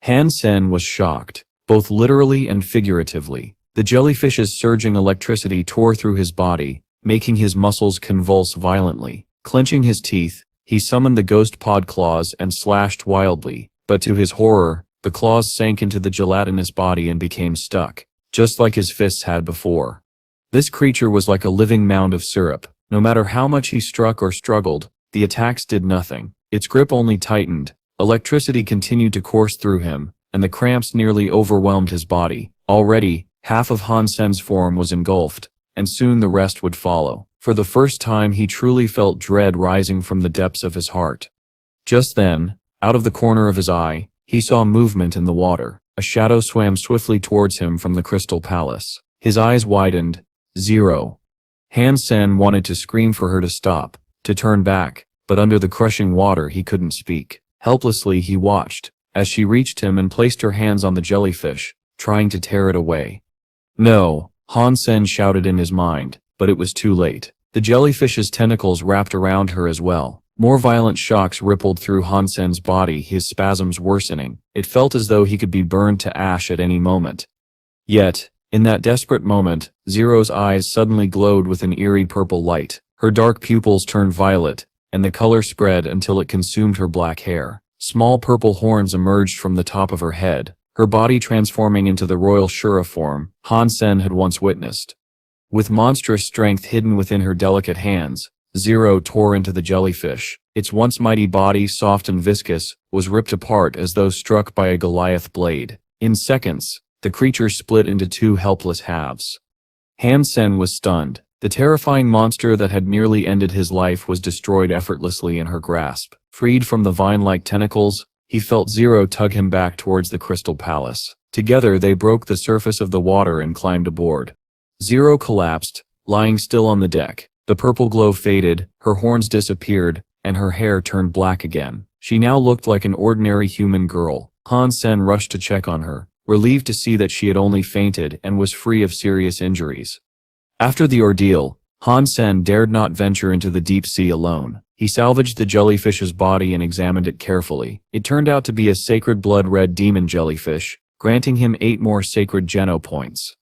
Han Sen was shocked, both literally and figuratively. The jellyfish's surging electricity tore through his body, making his muscles convulse violently. Clenching his teeth, he summoned the ghost pod claws and slashed wildly, but to his horror, the claws sank into the gelatinous body and became stuck, just like his fists had before. This creature was like a living mound of syrup. No matter how much he struck or struggled, the attacks did nothing. Its grip only tightened, electricity continued to course through him, and the cramps nearly overwhelmed his body. Already, half of Han Sen's form was engulfed, and soon the rest would follow. For the first time he truly felt dread rising from the depths of his heart. Just then, out of the corner of his eye, he saw movement in the water. A shadow swam swiftly towards him from the crystal palace. His eyes widened. Zero. Han Sen wanted to scream for her to stop, to turn back, but under the crushing water he couldn't speak. Helplessly he watched, as she reached him and placed her hands on the jellyfish, trying to tear it away. No, Han Sen shouted in his mind, but it was too late. The jellyfish's tentacles wrapped around her as well. More violent shocks rippled through Han Sen's body, his spasms worsening. It felt as though he could be burned to ash at any moment. Yet, in that desperate moment, Zero's eyes suddenly glowed with an eerie purple light. Her dark pupils turned violet, and the color spread until it consumed her black hair. Small purple horns emerged from the top of her head, her body transforming into the royal Shura form Han Sen had once witnessed. With monstrous strength hidden within her delicate hands, Zero tore into the jellyfish. Its once mighty body, soft and viscous, was ripped apart as though struck by a Goliath blade. In seconds, the creature split into two helpless halves. Han Sen was stunned. The terrifying monster that had nearly ended his life was destroyed effortlessly in her grasp. Freed from the vine-like tentacles, he felt Zero tug him back towards the crystal palace. Together they broke the surface of the water and climbed aboard. Zero collapsed, lying still on the deck. The purple glow faded, her horns disappeared, and her hair turned black again. She now looked like an ordinary human girl. Han Sen rushed to check on her, relieved to see that she had only fainted and was free of serious injuries. After the ordeal, Han Sen dared not venture into the deep sea alone. He salvaged the jellyfish's body and examined it carefully. It turned out to be a sacred blood-red demon jellyfish, granting him 8 more sacred Geno points.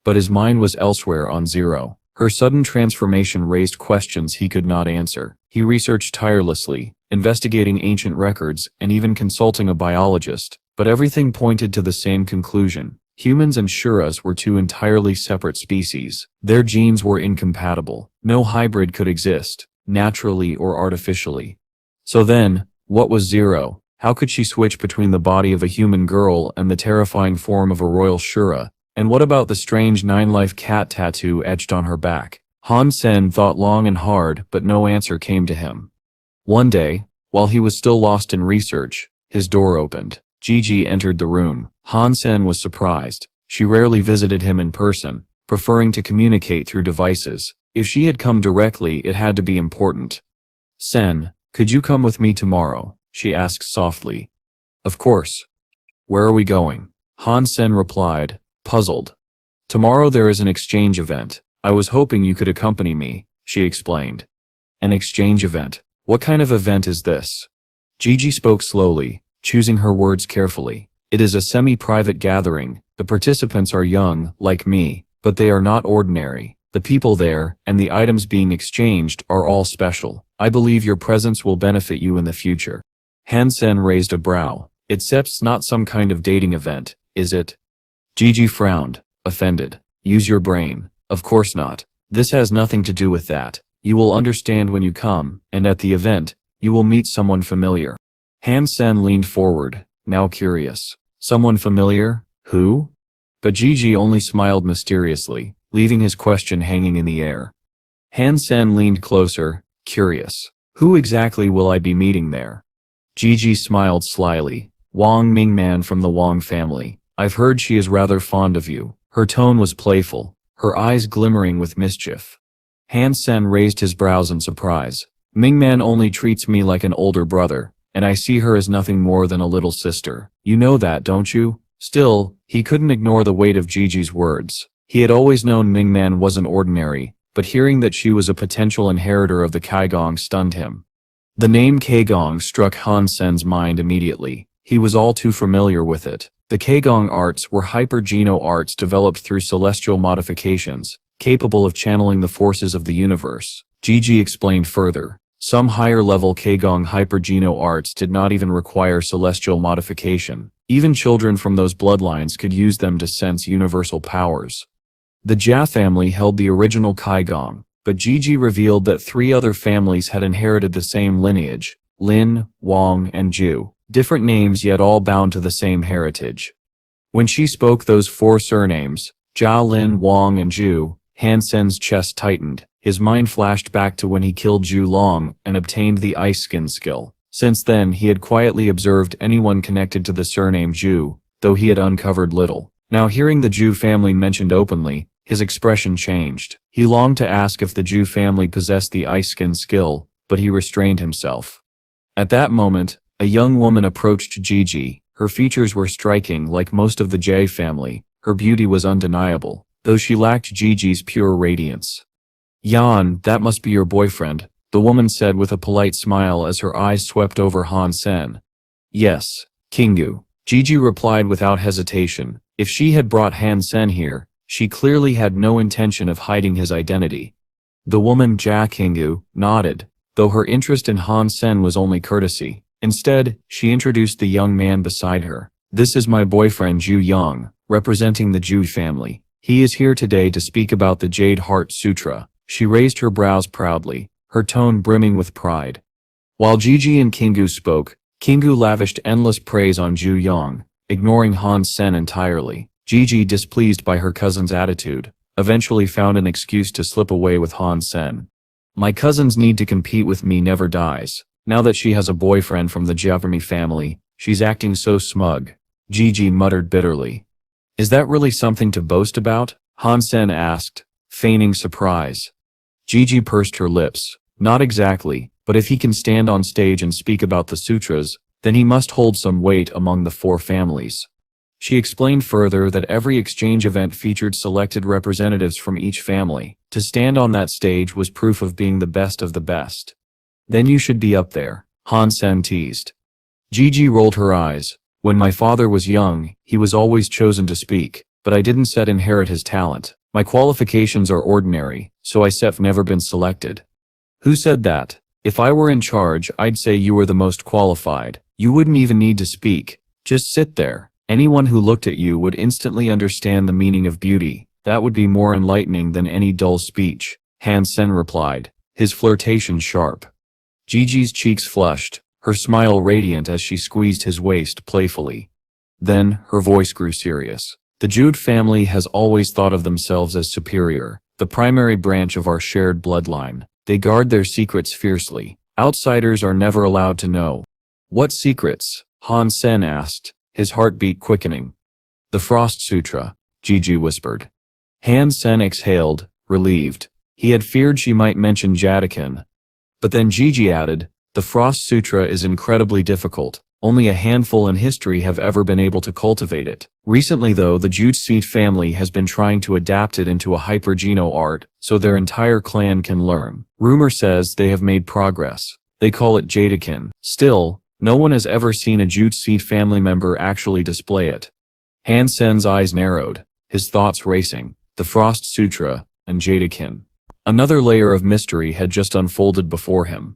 But his mind was elsewhere on Zero. Her sudden transformation raised questions he could not answer. He researched tirelessly, investigating ancient records and even consulting a biologist, but everything pointed to the same conclusion. Humans and Shuras were two entirely separate species. Their genes were incompatible. No hybrid could exist, naturally or artificially. So then, what was Zero? How could she switch between the body of a human girl and the terrifying form of a royal Shura? And what about the strange 9-life cat tattoo etched on her back? Han Sen thought long and hard, but no answer came to him. One day, while he was still lost in research, his door opened. Gigi entered the room. Han Sen was surprised. She rarely visited him in person, preferring to communicate through devices. If she had come directly, it had to be important. "Sen, could you come with me tomorrow?" she asked softly. "Of course. Where are we going?" Han Sen replied, puzzled. "Tomorrow there is an exchange event. I was hoping you could accompany me," she explained. "An exchange event? What kind of event is this?" Gigi spoke slowly, choosing her words carefully. "It is a semi-private gathering. The participants are young, like me, but they are not ordinary. The people there, and the items being exchanged, are all special. I believe your presence will benefit you in the future." Han Sen raised a brow. "It's not some kind of dating event, is it?" Gigi frowned, offended. "Use your brain. Of course not. This has nothing to do with that. You will understand when you come, and at the event, you will meet someone familiar." Han Sen leaned forward, now curious. "Someone familiar? Who?" But Gigi only smiled mysteriously, leaving his question hanging in the air. Han Sen leaned closer, curious. "Who exactly will I be meeting there?" Gigi smiled slyly. "Wang Mingman from the Wang family. I've heard she is rather fond of you. Her tone was playful, her eyes glimmering with mischief. Han Sen raised his brows in surprise. Mingman only treats me like an older brother, and I see her as nothing more than a little sister. You know that, don't you? Still, he couldn't ignore the weight of Gigi's words. He had always known Mingman wasn't ordinary, but hearing that she was a potential inheritor of the Kaigong stunned him. The name Kaigong struck Han Sen's mind immediately. He was all too familiar with it. The Kaigong arts were hyper-geno arts developed through celestial modifications, capable of channeling the forces of the universe. Gigi explained further. Some higher-level Kaigong hyper-geno arts did not even require celestial modification. Even children from those bloodlines could use them to sense universal powers. The Jia family held the original Kaigong, but Gigi revealed that 3 other families had inherited the same lineage: Lin, Wang, and Zhu. Different names yet all bound to the same heritage. When she spoke those 4 surnames, Jia, Lin, Wang, and Zhu, Han Sen's chest tightened. His mind flashed back to when he killed Zhu Long and obtained the ice skin skill. Since then he had quietly observed anyone connected to the surname Zhu, though he had uncovered little. Now hearing the Zhu family mentioned openly, his expression changed. He longed to ask if the Zhu family possessed the ice skin skill, but he restrained himself. At that moment, a young woman approached Gigi. Her features were striking like most of the Jie family. Her beauty was undeniable, though she lacked Gigi's pure radiance. "Yan, that must be your boyfriend," the woman said with a polite smile as her eyes swept over Han Sen. "Yes, Kingu," Gigi replied without hesitation. If she had brought Han Sen here, she clearly had no intention of hiding his identity. The woman Jia Kingu nodded, though her interest in Han Sen was only courtesy. Instead, she introduced the young man beside her. "This is my boyfriend Zhu Yang, representing the Zhu family. He is here today to speak about the Jade Heart Sutra." She raised her brows proudly, her tone brimming with pride. While Gigi and Kingu spoke, Kingu lavished endless praise on Zhu Yang, ignoring Han Sen entirely. Gigi, displeased by her cousin's attitude, eventually found an excuse to slip away with Han Sen. "My cousin's need to compete with me never dies. Now that she has a boyfriend from the Jiavermi family, she's acting so smug," Gigi muttered bitterly. "Is that really something to boast about?" Han Sen asked, feigning surprise. Gigi pursed her lips. "Not exactly, but if he can stand on stage and speak about the sutras, then he must hold some weight among the 4 families." She explained further that every exchange event featured selected representatives from each family. To stand on that stage was proof of being the best of the best. "Then you should be up there," Han Sen teased. Gigi rolled her eyes. "When my father was young, he was always chosen to speak, but I didn't set inherit his talent. My qualifications are ordinary, so I've never been selected." "Who said that? If I were in charge, I'd say you were the most qualified. You wouldn't even need to speak. Just sit there. Anyone who looked at you would instantly understand the meaning of beauty. That would be more enlightening than any dull speech," Han Sen replied, his flirtation sharp. Gigi's cheeks flushed, her smile radiant as she squeezed his waist playfully. Then, her voice grew serious. "The Jude family has always thought of themselves as superior, the primary branch of our shared bloodline. They guard their secrets fiercely. Outsiders are never allowed to know." "What secrets?" Han Sen asked, his heartbeat quickening. "The Frost Sutra," Gigi whispered. Han Sen exhaled, relieved. He had feared she might mention Jadakin. But then Gigi added, "The Frost Sutra is incredibly difficult. Only a handful in history have ever been able to cultivate it. Recently though, the Jutsuite family has been trying to adapt it into a hyper-geno art, so their entire clan can learn. Rumor says they have made progress. They call it Jadakin. Still, no one has ever seen a Jutsuite family member actually display it." Han Sen's eyes narrowed, his thoughts racing. The Frost Sutra, and Jadakin. Another layer of mystery had just unfolded before him.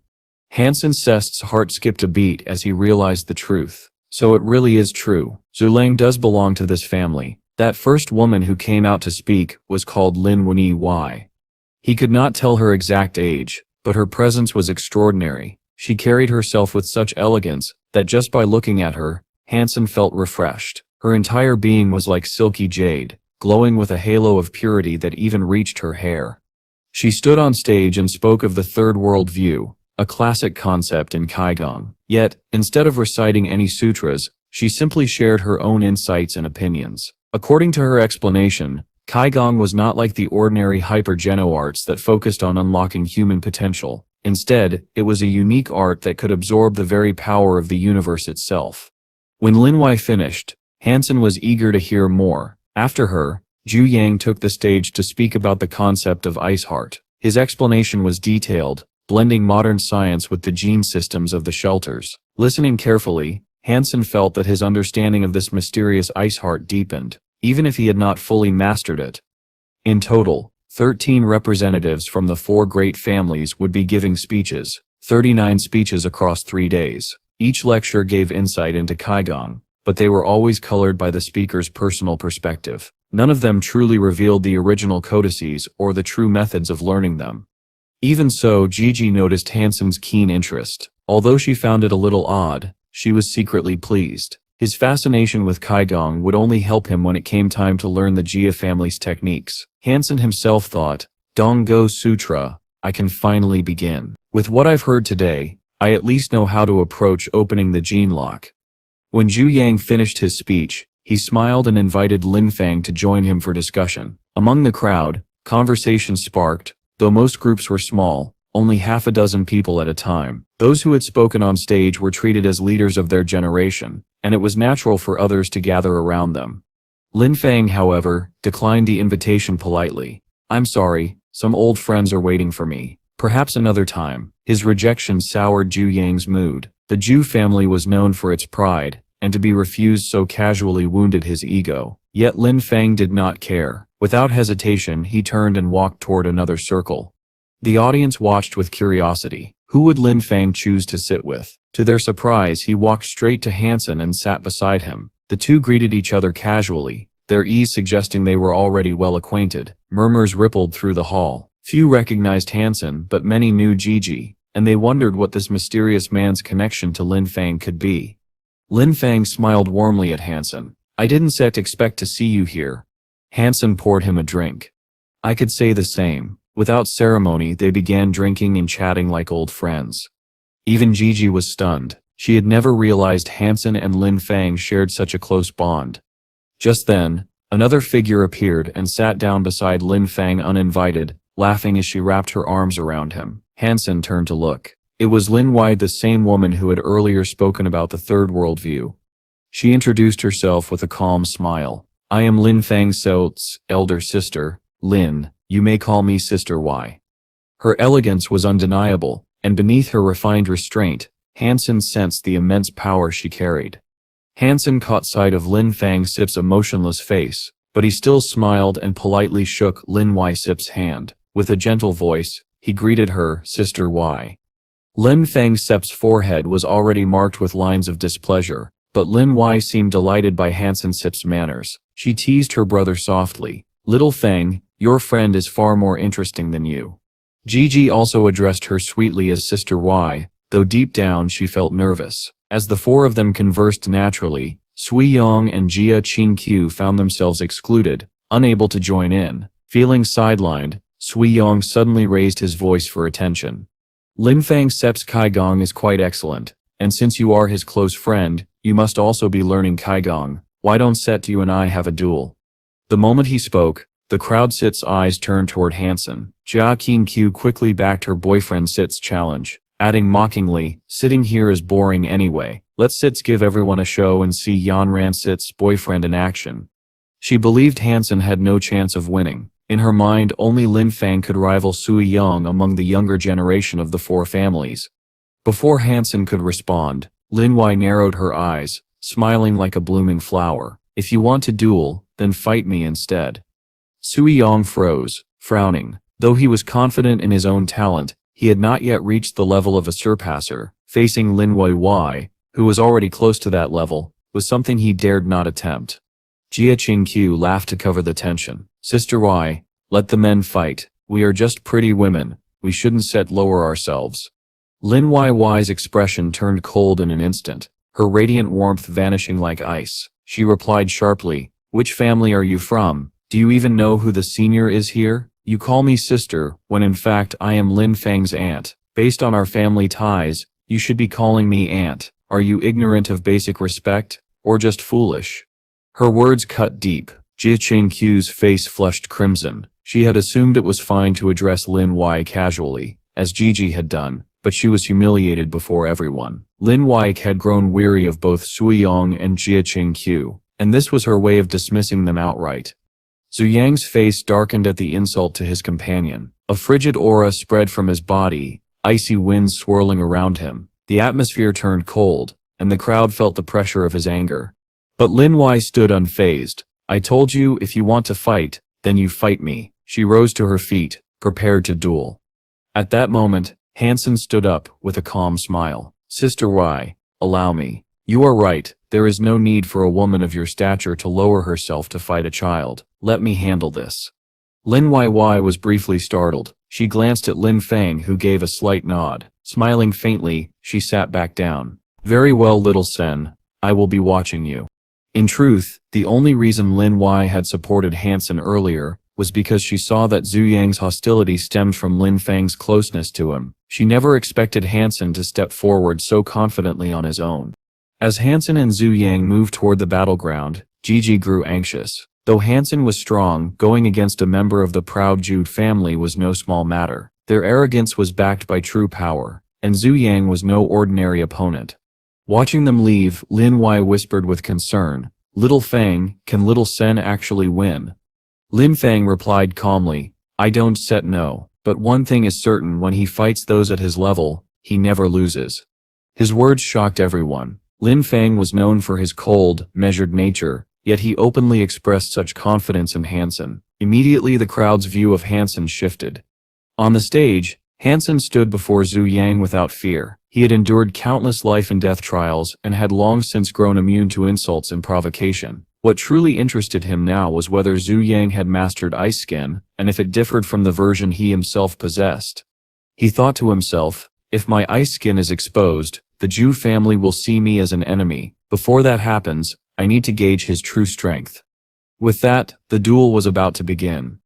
Hansen Sest's heart skipped a beat as he realized the truth. So it really is true. Zulang does belong to this family. That first woman who came out to speak was called Lin Wen. He could not tell her exact age, but her presence was extraordinary. She carried herself with such elegance that just by looking at her, Hansen felt refreshed. Her entire being was like silky jade, glowing with a halo of purity that even reached her hair. She stood on stage and spoke of the third world view, a classic concept in Kaigong. Yet, instead of reciting any sutras, she simply shared her own insights and opinions. According to her explanation, Kaigong was not like the ordinary hyper-geno arts that focused on unlocking human potential. Instead, it was a unique art that could absorb the very power of the universe itself. When Lin Wei finished, Han Sen was eager to hear more. After her, Zhu Yang took the stage to speak about the concept of ice heart. His explanation was detailed, blending modern science with the gene systems of the shelters. Listening carefully, Han Sen felt that his understanding of this mysterious ice heart deepened, even if he had not fully mastered it. In total, 13 representatives from the 4 great families would be giving speeches, 39 speeches across 3 days. Each lecture gave insight into Kaigong, but they were always colored by the speaker's personal perspective. None of them truly revealed the original codices or the true methods of learning them. Even so, Gigi noticed Han Sen's keen interest. Although she found it a little odd, she was secretly pleased. His fascination with Kaigong would only help him when it came time to learn the Jia family's techniques. Han Sen himself thought, Donggo Sutra, I can finally begin. With what I've heard today, I at least know how to approach opening the gene lock. When Zhu Yang finished his speech, he smiled and invited Lin Fang to join him for discussion. Among the crowd, conversation sparked, though most groups were small, only half a dozen people at a time. Those who had spoken on stage were treated as leaders of their generation, and it was natural for others to gather around them. Lin Fang, however, declined the invitation politely. I'm sorry, some old friends are waiting for me. Perhaps another time. His rejection soured Zhu Yang's mood. The Zhu family was known for its pride, and to be refused so casually wounded his ego. Yet Lin Fang did not care. Without hesitation, he turned and walked toward another circle. The audience watched with curiosity. Who would Lin Fang choose to sit with? To their surprise, he walked straight to Han Sen and sat beside him. The two greeted each other casually, their ease suggesting they were already well acquainted. Murmurs rippled through the hall. Few recognized Han Sen, but many knew Gigi, and they wondered what this mysterious man's connection to Lin Fang could be. Lin Fang smiled warmly at Han Sen. I didn't expect to see you here. Han Sen poured him a drink. I could say the same. Without ceremony, they began drinking and chatting like old friends. Even Gigi was stunned. She had never realized Han Sen and Lin Fang shared such a close bond. Just then, another figure appeared and sat down beside Lin Fang uninvited, laughing as she wrapped her arms around him. Han Sen turned to look. It was Lin Wei, the same woman who had earlier spoken about the third world view. She introduced herself with a calm smile. I am Lin Fang So's elder sister, Lin. You may call me Sister Y. Her elegance was undeniable, and beneath her refined restraint, Han Sen sensed the immense power she carried. Han Sen caught sight of Lin Fang Sip's emotionless face, but he still smiled and politely shook Lin Y Sip's hand. With a gentle voice, he greeted her, Sister Y. Lin Fang Sip's forehead was already marked with lines of displeasure, but Lin Y seemed delighted by Han Sen Sip's manners. She teased her brother softly. Little Fang, your friend is far more interesting than you. Gigi also addressed her sweetly as Sister Y, though deep down she felt nervous. As the four of them conversed naturally, Sui Yong and Jia Qingqiu found themselves excluded, unable to join in. Feeling sidelined, Sui Yong suddenly raised his voice for attention. Lin Fang Sep's Kaigong is quite excellent, and since you are his close friend, you must also be learning Kaigong. Why don't you and I have a duel? The moment he spoke, the crowd Sit's eyes turned toward Han Sen. Jia Qingqiu quickly backed her boyfriend Sit's challenge, adding mockingly, sitting here is boring anyway. Let's Sits give everyone a show and see Yanran Sit's boyfriend in action. She believed Han Sen had no chance of winning. In her mind, only Lin Fang could rival Sui Yong among the younger generation of the four families. Before Han Sen could respond, Lin Wei narrowed her eyes, smiling like a blooming flower. If you want to duel, then fight me instead. Sui Yong froze, frowning. Though he was confident in his own talent, he had not yet reached the level of a surpasser. Facing Lin Wei, who was already close to that level, was something he dared not attempt. Jia Qingqiu laughed to cover the tension. Sister Y, let the men fight. We are just pretty women. We shouldn't lower ourselves. Lin Wei's expression turned cold in an instant, her radiant warmth vanishing like ice. She replied sharply, which family are you from? Do you even know who the senior is here? You call me sister, when in fact I am Lin Fang's aunt. Based on our family ties, you should be calling me aunt. Are you ignorant of basic respect, or just foolish? Her words cut deep. Jia Qingqiu's face flushed crimson. She had assumed it was fine to address Lin Wei casually, as Gigi had done, but she was humiliated before everyone. Lin Wei had grown weary of both Sui Yong and Jia Qingqiu, and this was her way of dismissing them outright. Zhu Yang's face darkened at the insult to his companion. A frigid aura spread from his body, icy winds swirling around him. The atmosphere turned cold, and the crowd felt the pressure of his anger. But Lin Wei stood unfazed. I told you, if you want to fight, then you fight me. She rose to her feet, prepared to duel. At that moment, Han Sen stood up, with a calm smile. Sister Wei, allow me. You are right, there is no need for a woman of your stature to lower herself to fight a child. Let me handle this. Lin Wei was briefly startled. She glanced at Lin Fang, who gave a slight nod. Smiling faintly, she sat back down. Very well, little Sen. I will be watching you. In truth, the only reason Lin Wei had supported Han Sen earlier was because she saw that Zhu Yang's hostility stemmed from Lin Fang's closeness to him. She never expected Han Sen to step forward so confidently on his own. As Han Sen and Zhu Yang moved toward the battleground, Gigi grew anxious. Though Han Sen was strong, going against a member of the proud Jude family was no small matter. Their arrogance was backed by true power, and Zhu Yang was no ordinary opponent. Watching them leave, Lin Wei whispered with concern, Little Fang, can Little Sen actually win? Lin Fang replied calmly, I don't set no, but one thing is certain, when he fights those at his level, he never loses. His words shocked everyone. Lin Fang was known for his cold, measured nature, yet he openly expressed such confidence in Han Sen. Immediately the crowd's view of Han Sen shifted. On the stage, Han Sen stood before Zhu Yang without fear. He had endured countless life and death trials and had long since grown immune to insults and provocation. What truly interested him now was whether Zhu Yang had mastered ice skin, and if it differed from the version he himself possessed. He thought to himself, if my ice skin is exposed, the Zhu family will see me as an enemy. Before that happens, I need to gauge his true strength. With that, the duel was about to begin.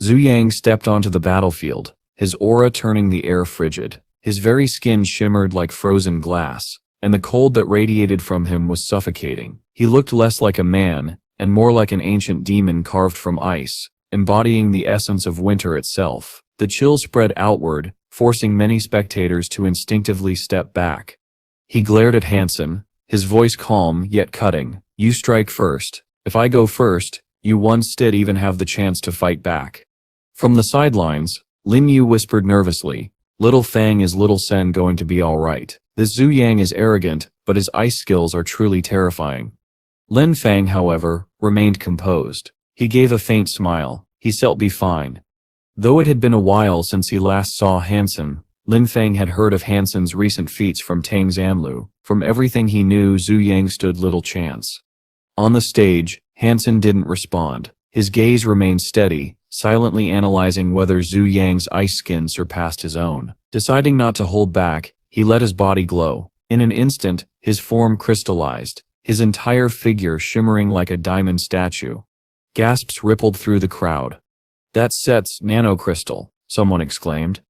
Zhu Yang stepped onto the battlefield, his aura turning the air frigid. His very skin shimmered like frozen glass, and the cold that radiated from him was suffocating. He looked less like a man, and more like an ancient demon carved from ice, embodying the essence of winter itself. The chill spread outward, forcing many spectators to instinctively step back. He glared at Han Sen, his voice calm yet cutting. You strike first. If I go first, you instead even have the chance to fight back. From the sidelines, Lin Yu whispered nervously, Little Fang, is Little Sen going to be alright? This Zhu Yang is arrogant, but his ice skills are truly terrifying. Lin Fang, however, remained composed. He gave a faint smile. He said be fine. Though it had been a while since he last saw Han Sen, Lin Fang had heard of Han Sen's recent feats from Tang Zanlu. From everything he knew, Zhu Yang stood little chance. On the stage, Han Sen didn't respond. His gaze remained steady, silently analyzing whether Zhu Yang's ice skin surpassed his own. Deciding not to hold back, he let his body glow. In an instant, his form crystallized, his entire figure shimmering like a diamond statue. Gasps rippled through the crowd. That's Set's nanocrystal, someone exclaimed.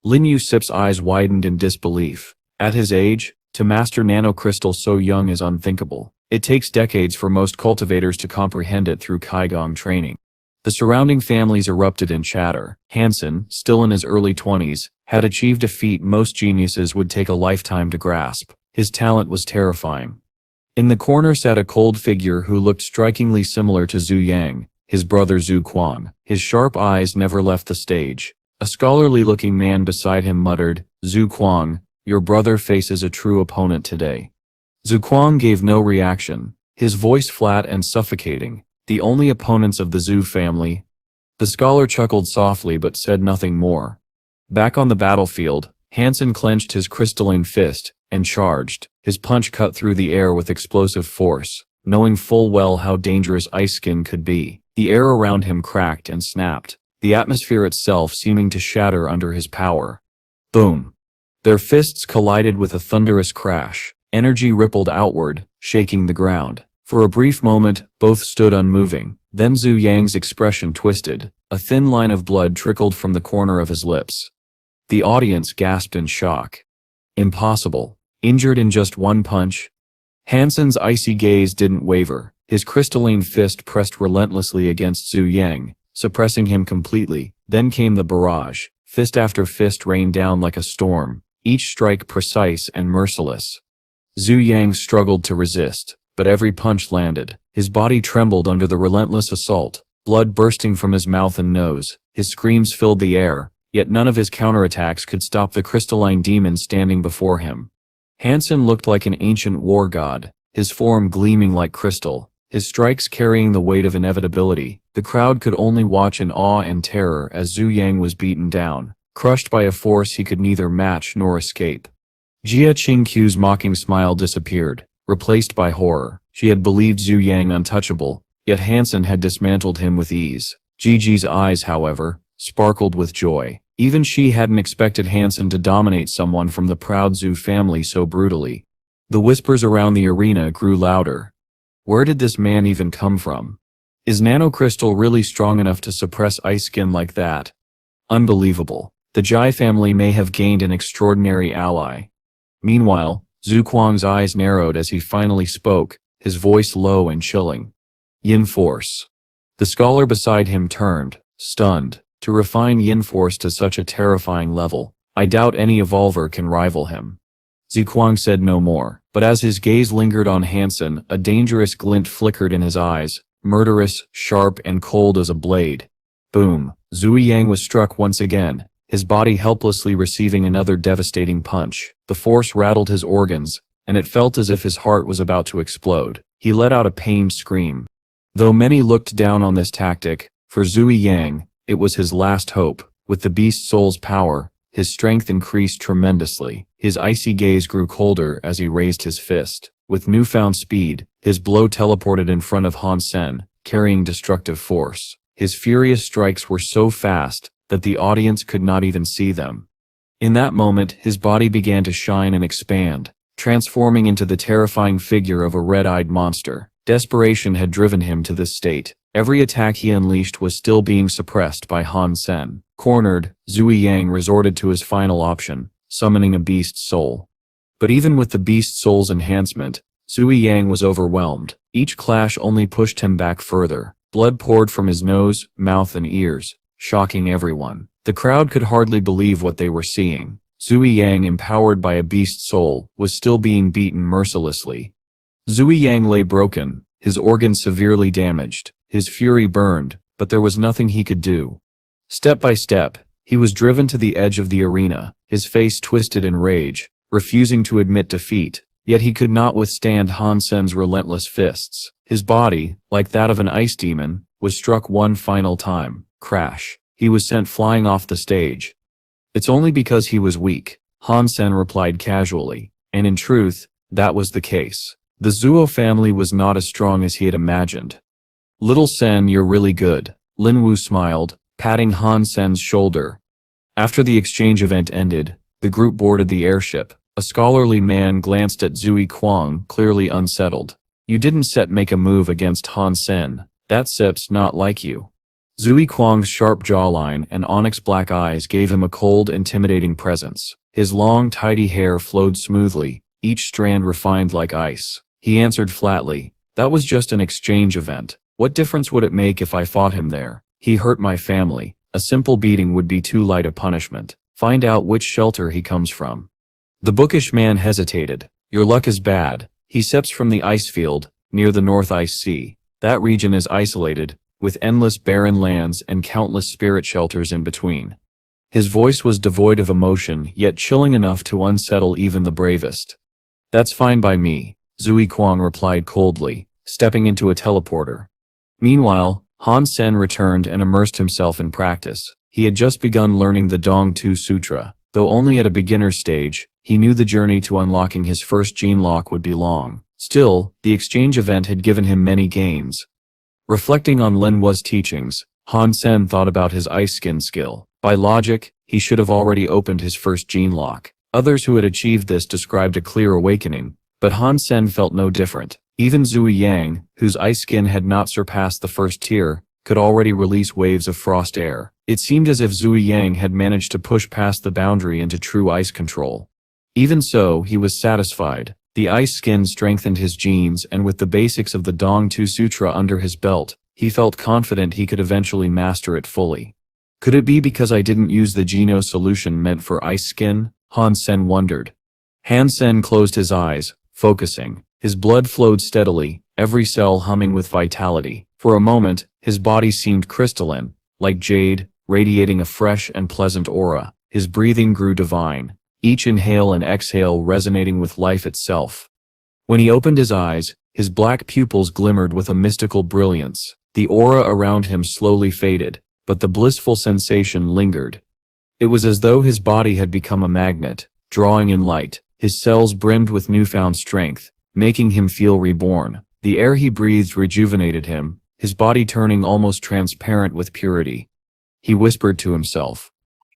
Lin Yusip's eyes widened in disbelief. At his age, to master nanocrystal so young is unthinkable. It takes decades for most cultivators to comprehend it through Kaigong training. The surrounding families erupted in chatter. Han Sen, still in his early 20s, had achieved a feat most geniuses would take a lifetime to grasp. His talent was terrifying. In the corner sat a cold figure who looked strikingly similar to Zhu Yang, his brother Zhu Quan. His sharp eyes never left the stage. A scholarly-looking man beside him muttered, Zhu Quan, your brother faces a true opponent today. Zhu Quan gave no reaction, his voice flat and suffocating. The only opponents of the Zhu family. The scholar chuckled softly but said nothing more. Back on the battlefield, Han Sen clenched his crystalline fist and charged. His punch cut through the air with explosive force, knowing full well how dangerous ice skin could be. The air around him cracked and snapped, the atmosphere itself seeming to shatter under his power. Boom! Their fists collided with a thunderous crash. Energy rippled outward, shaking the ground. For a brief moment, both stood unmoving. Then Zhu Yang's expression twisted. A thin line of blood trickled from the corner of his lips. The audience gasped in shock. Impossible. Injured in just one punch? Han Sen's icy gaze didn't waver. His crystalline fist pressed relentlessly against Zhu Yang, suppressing him completely. Then came the barrage. Fist after fist rained down like a storm, each strike precise and merciless. Zhu Yang struggled to resist, but every punch landed. His body trembled under the relentless assault, blood bursting from his mouth and nose. His screams filled the air, yet none of his counterattacks could stop the crystalline demon standing before him. Han Sen looked like an ancient war god, his form gleaming like crystal, his strikes carrying the weight of inevitability. The crowd could only watch in awe and terror as Zhu Yang was beaten down, crushed by a force he could neither match nor escape. Jia Qingqiu's mocking smile disappeared, replaced by horror. She had believed Zhu Yang untouchable, yet Han Sen had dismantled him with ease. Gigi's eyes, however, sparkled with joy. Even she hadn't expected Han Sen to dominate someone from the proud Zhu family so brutally. The whispers around the arena grew louder. Where did this man even come from? Is nanocrystal really strong enough to suppress ice skin like that? Unbelievable. The Jai family may have gained an extraordinary ally. Meanwhile, Zhu Kuang's eyes narrowed as he finally spoke, his voice low and chilling. Yin Force. The scholar beside him turned, stunned. To refine Yin Force to such a terrifying level, I doubt any evolver can rival him. Zhu Kuang said no more, but as his gaze lingered on Han Sen, a dangerous glint flickered in his eyes, murderous, sharp, and cold as a blade. Boom! Zhu Yang was struck once again, his body helplessly receiving another devastating punch. The force rattled his organs, and it felt as if his heart was about to explode. He let out a pained scream. Though many looked down on this tactic, for Zhu Yang, it was his last hope. With the beast soul's power, his strength increased tremendously. His icy gaze grew colder as he raised his fist. With newfound speed, his blow teleported in front of Han Sen, carrying destructive force. His furious strikes were so fast that the audience could not even see them. In that moment, his body began to shine and expand, transforming into the terrifying figure of a red-eyed monster. Desperation had driven him to this state. Every attack he unleashed was still being suppressed by Han Sen. Cornered, Zhu Yang resorted to his final option, summoning a beast soul. But even with the beast soul's enhancement, Zhu Yang was overwhelmed. Each clash only pushed him back further. Blood poured from his nose, mouth, and ears, shocking everyone. The crowd could hardly believe what they were seeing. Zhu Yang, empowered by a beast soul, was still being beaten mercilessly. Zhu Yang lay broken, his organs severely damaged. His fury burned, but there was nothing he could do. Step by step, he was driven to the edge of the arena, his face twisted in rage, refusing to admit defeat. Yet he could not withstand Han Sen's relentless fists. His body, like that of an ice demon, was struck one final time. Crash. He was sent flying off the stage. It's only because he was weak, Han Sen replied casually, and in truth, that was the case. The Zuo family was not as strong as he had imagined. Little Sen, you're really good, Lin Wu smiled, patting Han Sen's shoulder. After the exchange event ended, the group boarded the airship. A scholarly man glanced at Zui Kuang, clearly unsettled. You didn't make a move against Han Sen. That sep's not like you. Zui Kuang's sharp jawline and onyx black eyes gave him a cold, intimidating presence. His long, tidy hair flowed smoothly, each strand refined like ice. He answered flatly, that was just an exchange event. What difference would it make if I fought him there? He hurt my family. A simple beating would be too light a punishment. Find out which shelter he comes from. The bookish man hesitated. Your luck is bad. He steps from the ice field, near the North Ice Sea. That region is isolated, with endless barren lands and countless spirit shelters in between. His voice was devoid of emotion, yet chilling enough to unsettle even the bravest. That's fine by me, Zui Kuang replied coldly, stepping into a teleporter. Meanwhile, Han Sen returned and immersed himself in practice. He had just begun learning the Dong Tu Sutra. Though only at a beginner stage, he knew the journey to unlocking his first gene lock would be long. Still, the exchange event had given him many gains. Reflecting on Lin Wu's teachings, Han Sen thought about his ice skin skill. By logic, he should have already opened his first gene lock. Others who had achieved this described a clear awakening, but Han Sen felt no different. Even Zhu Yang, whose ice skin had not surpassed the first tier, could already release waves of frost air. It seemed as if Zhu Yang had managed to push past the boundary into true ice control. Even so, he was satisfied. The ice skin strengthened his genes, and with the basics of the Dong Tu Sutra under his belt, he felt confident he could eventually master it fully. Could it be because I didn't use the Geno solution meant for ice skin? Han Sen wondered. Han Sen closed his eyes, focusing. His blood flowed steadily, every cell humming with vitality. For a moment, his body seemed crystalline, like jade, radiating a fresh and pleasant aura. His breathing grew divine, each inhale and exhale resonating with life itself. When he opened his eyes, his black pupils glimmered with a mystical brilliance. The aura around him slowly faded, but the blissful sensation lingered. It was as though his body had become a magnet, drawing in light. His cells brimmed with newfound strength, making him feel reborn. The air he breathed rejuvenated him, his body turning almost transparent with purity. He whispered to himself,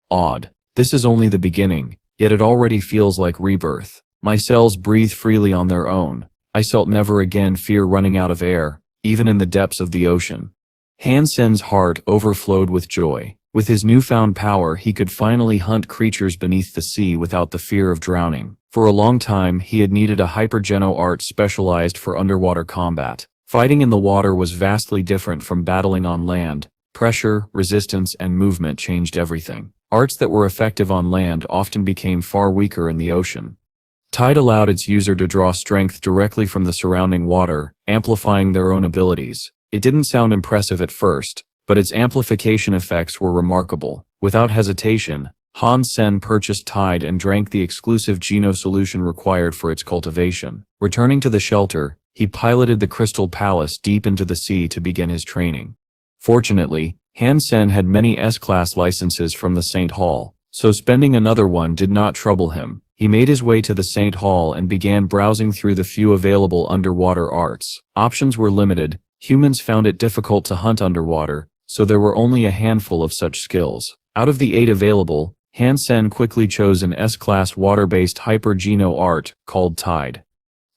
"Odd. This is only the beginning, yet it already feels like rebirth. My cells breathe freely on their own. I felt never again fear running out of air, even in the depths of the ocean." Han Sen's heart overflowed with joy. With his newfound power, he could finally hunt creatures beneath the sea without the fear of drowning. For a long time, he had needed a hypergeno art specialized for underwater combat. Fighting in the water was vastly different from battling on land. Pressure, resistance, and movement changed everything. Arts that were effective on land often became far weaker in the ocean. Tide allowed its user to draw strength directly from the surrounding water, amplifying their own abilities. It didn't sound impressive at first, but its amplification effects were remarkable. Without hesitation, Han Sen purchased Tide and drank the exclusive Geno solution required for its cultivation. Returning to the shelter, he piloted the Crystal Palace deep into the sea to begin his training. Fortunately, Han Sen had many S-class licenses from the Saint Hall, so spending another one did not trouble him. He made his way to the Saint Hall and began browsing through the few available underwater arts. Options were limited. Humans found it difficult to hunt underwater, so there were only a handful of such skills. Out of the 8 available, Han Sen quickly chose an S-class water-based hyper-geno art called Tide.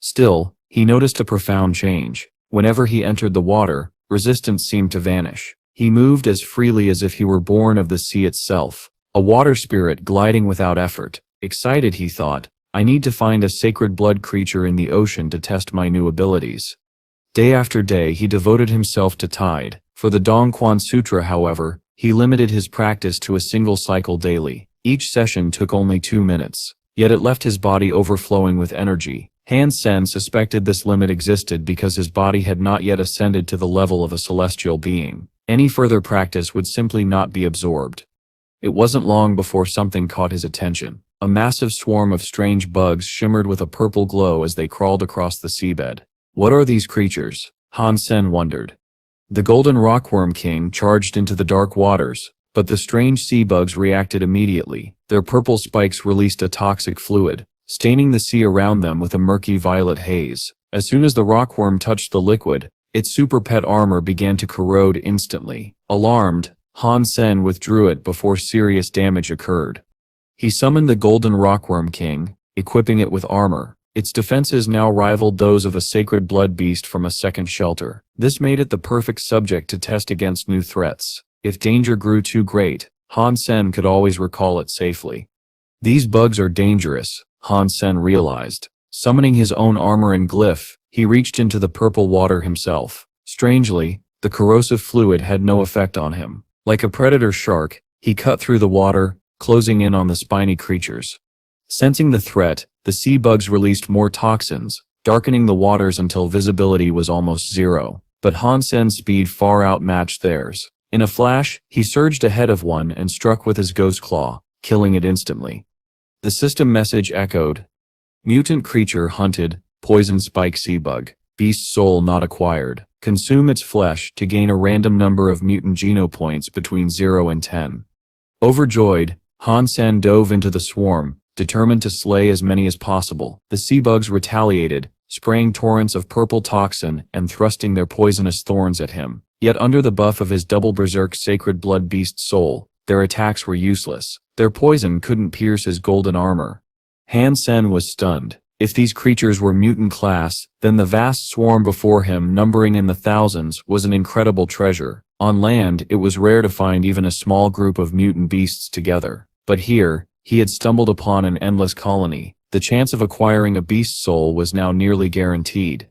Still, he noticed a profound change. Whenever he entered the water, resistance seemed to vanish. He moved as freely as if he were born of the sea itself, a water spirit gliding without effort. Excited, he thought, "I need to find a sacred blood creature in the ocean to test my new abilities." Day after day he devoted himself to Tide. For the Dong Quan Sutra, however, he limited his practice to a single cycle daily. Each session took only 2 minutes, yet it left his body overflowing with energy. Han Sen suspected this limit existed because his body had not yet ascended to the level of a celestial being. Any further practice would simply not be absorbed. It wasn't long before something caught his attention. A massive swarm of strange bugs shimmered with a purple glow as they crawled across the seabed. What are these creatures? Han Sen wondered. The golden rockworm king charged into the dark waters, but the strange sea bugs reacted immediately. Their purple spikes released a toxic fluid, staining the sea around them with a murky violet haze. As soon as the rockworm touched the liquid, its super pet armor began to corrode instantly. Alarmed, Han Sen withdrew it before serious damage occurred. He summoned the golden rockworm king, equipping it with armor. Its defenses now rivaled those of a sacred blood beast from a second shelter. This made it the perfect subject to test against new threats. If danger grew too great, Han Sen could always recall it safely. These bugs are dangerous, Han Sen realized. Summoning his own armor and glyph, he reached into the purple water himself. Strangely, the corrosive fluid had no effect on him. Like a predator shark, he cut through the water, closing in on the spiny creatures. Sensing the threat, the sea bugs released more toxins, darkening the waters until visibility was almost zero. But Han Sen's speed far outmatched theirs. In a flash, he surged ahead of one and struck with his ghost claw, killing it instantly. The system message echoed. Mutant creature hunted, poison spike sea bug. Beast soul not acquired. Consume its flesh to gain a random number of mutant geno points between 0 and 10. Overjoyed, Han Sen dove into the swarm, determined to slay as many as possible. The sea bugs retaliated, spraying torrents of purple toxin and thrusting their poisonous thorns at him. Yet under the buff of his double berserk sacred blood beast soul, their attacks were useless. Their poison couldn't pierce his golden armor. Han Sen was stunned. If these creatures were mutant class, then the vast swarm before him, numbering in the thousands, was an incredible treasure. On land, it was rare to find even a small group of mutant beasts together. But here, he had stumbled upon an endless colony. The chance of acquiring a beast soul was now nearly guaranteed.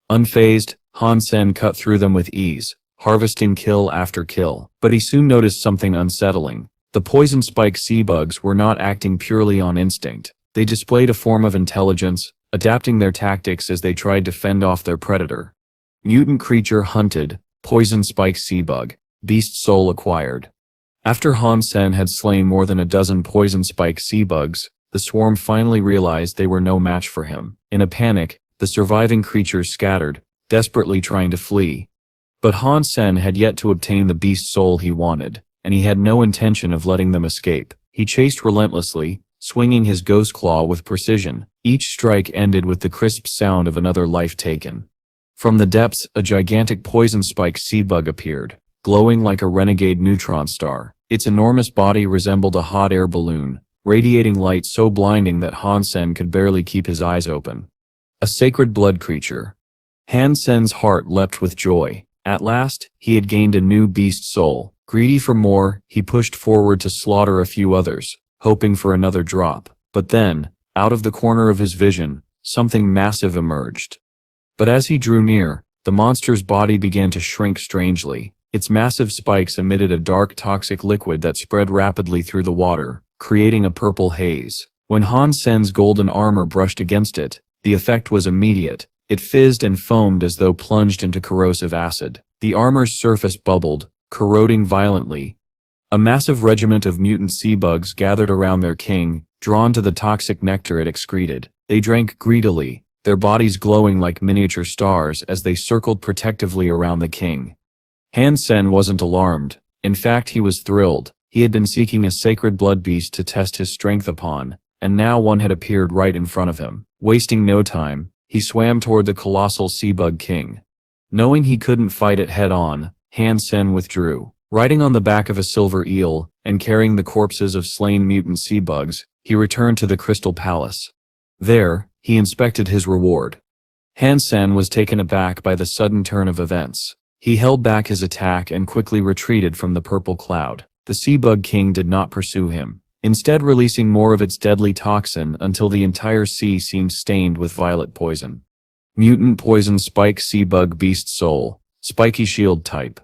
Unfazed, Han Sen cut through them with ease, harvesting kill after kill. But he soon noticed something unsettling. The poison spike sea bugs were not acting purely on instinct. They displayed a form of intelligence, adapting their tactics as they tried to fend off their predator. Mutant creature hunted, poison spike sea bug, beast soul acquired. After Han Sen had slain more than a dozen poison spike sea bugs, the swarm finally realized they were no match for him. In a panic, the surviving creatures scattered, desperately trying to flee. But Han Sen had yet to obtain the beast soul he wanted, and he had no intention of letting them escape. He chased relentlessly, swinging his ghost claw with precision. Each strike ended with the crisp sound of another life taken. From the depths, a gigantic poison spike sea bug appeared, glowing like a renegade neutron star. Its enormous body resembled a hot air balloon, radiating light so blinding that Han Sen could barely keep his eyes open. A sacred blood creature. Han Sen's heart leapt with joy. At last, he had gained a new beast soul. Greedy for more, he pushed forward to slaughter a few others, hoping for another drop. But then, out of the corner of his vision, something massive emerged. But as he drew near, the monster's body began to shrink strangely. Its massive spikes emitted a dark toxic liquid that spread rapidly through the water, creating a purple haze. When Han Sen's golden armor brushed against it, the effect was immediate. It fizzed and foamed as though plunged into corrosive acid. The armor's surface bubbled, corroding violently. A massive regiment of mutant sea bugs gathered around their king, drawn to the toxic nectar it excreted. They drank greedily, their bodies glowing like miniature stars as they circled protectively around the king. Han Sen wasn't alarmed. In fact, he was thrilled. He had been seeking a sacred blood beast to test his strength upon, and now one had appeared right in front of him. Wasting no time, he swam toward the colossal sea bug king. Knowing he couldn't fight it head-on, Han Sen withdrew. Riding on the back of a silver eel, and carrying the corpses of slain mutant sea bugs, he returned to the Crystal Palace. There, he inspected his reward. Han Sen was taken aback by the sudden turn of events. He held back his attack and quickly retreated from the purple cloud. The sea bug king did not pursue him, instead releasing more of its deadly toxin until the entire sea seemed stained with violet poison. Mutant poison spike sea bug beast soul, spiky shield type.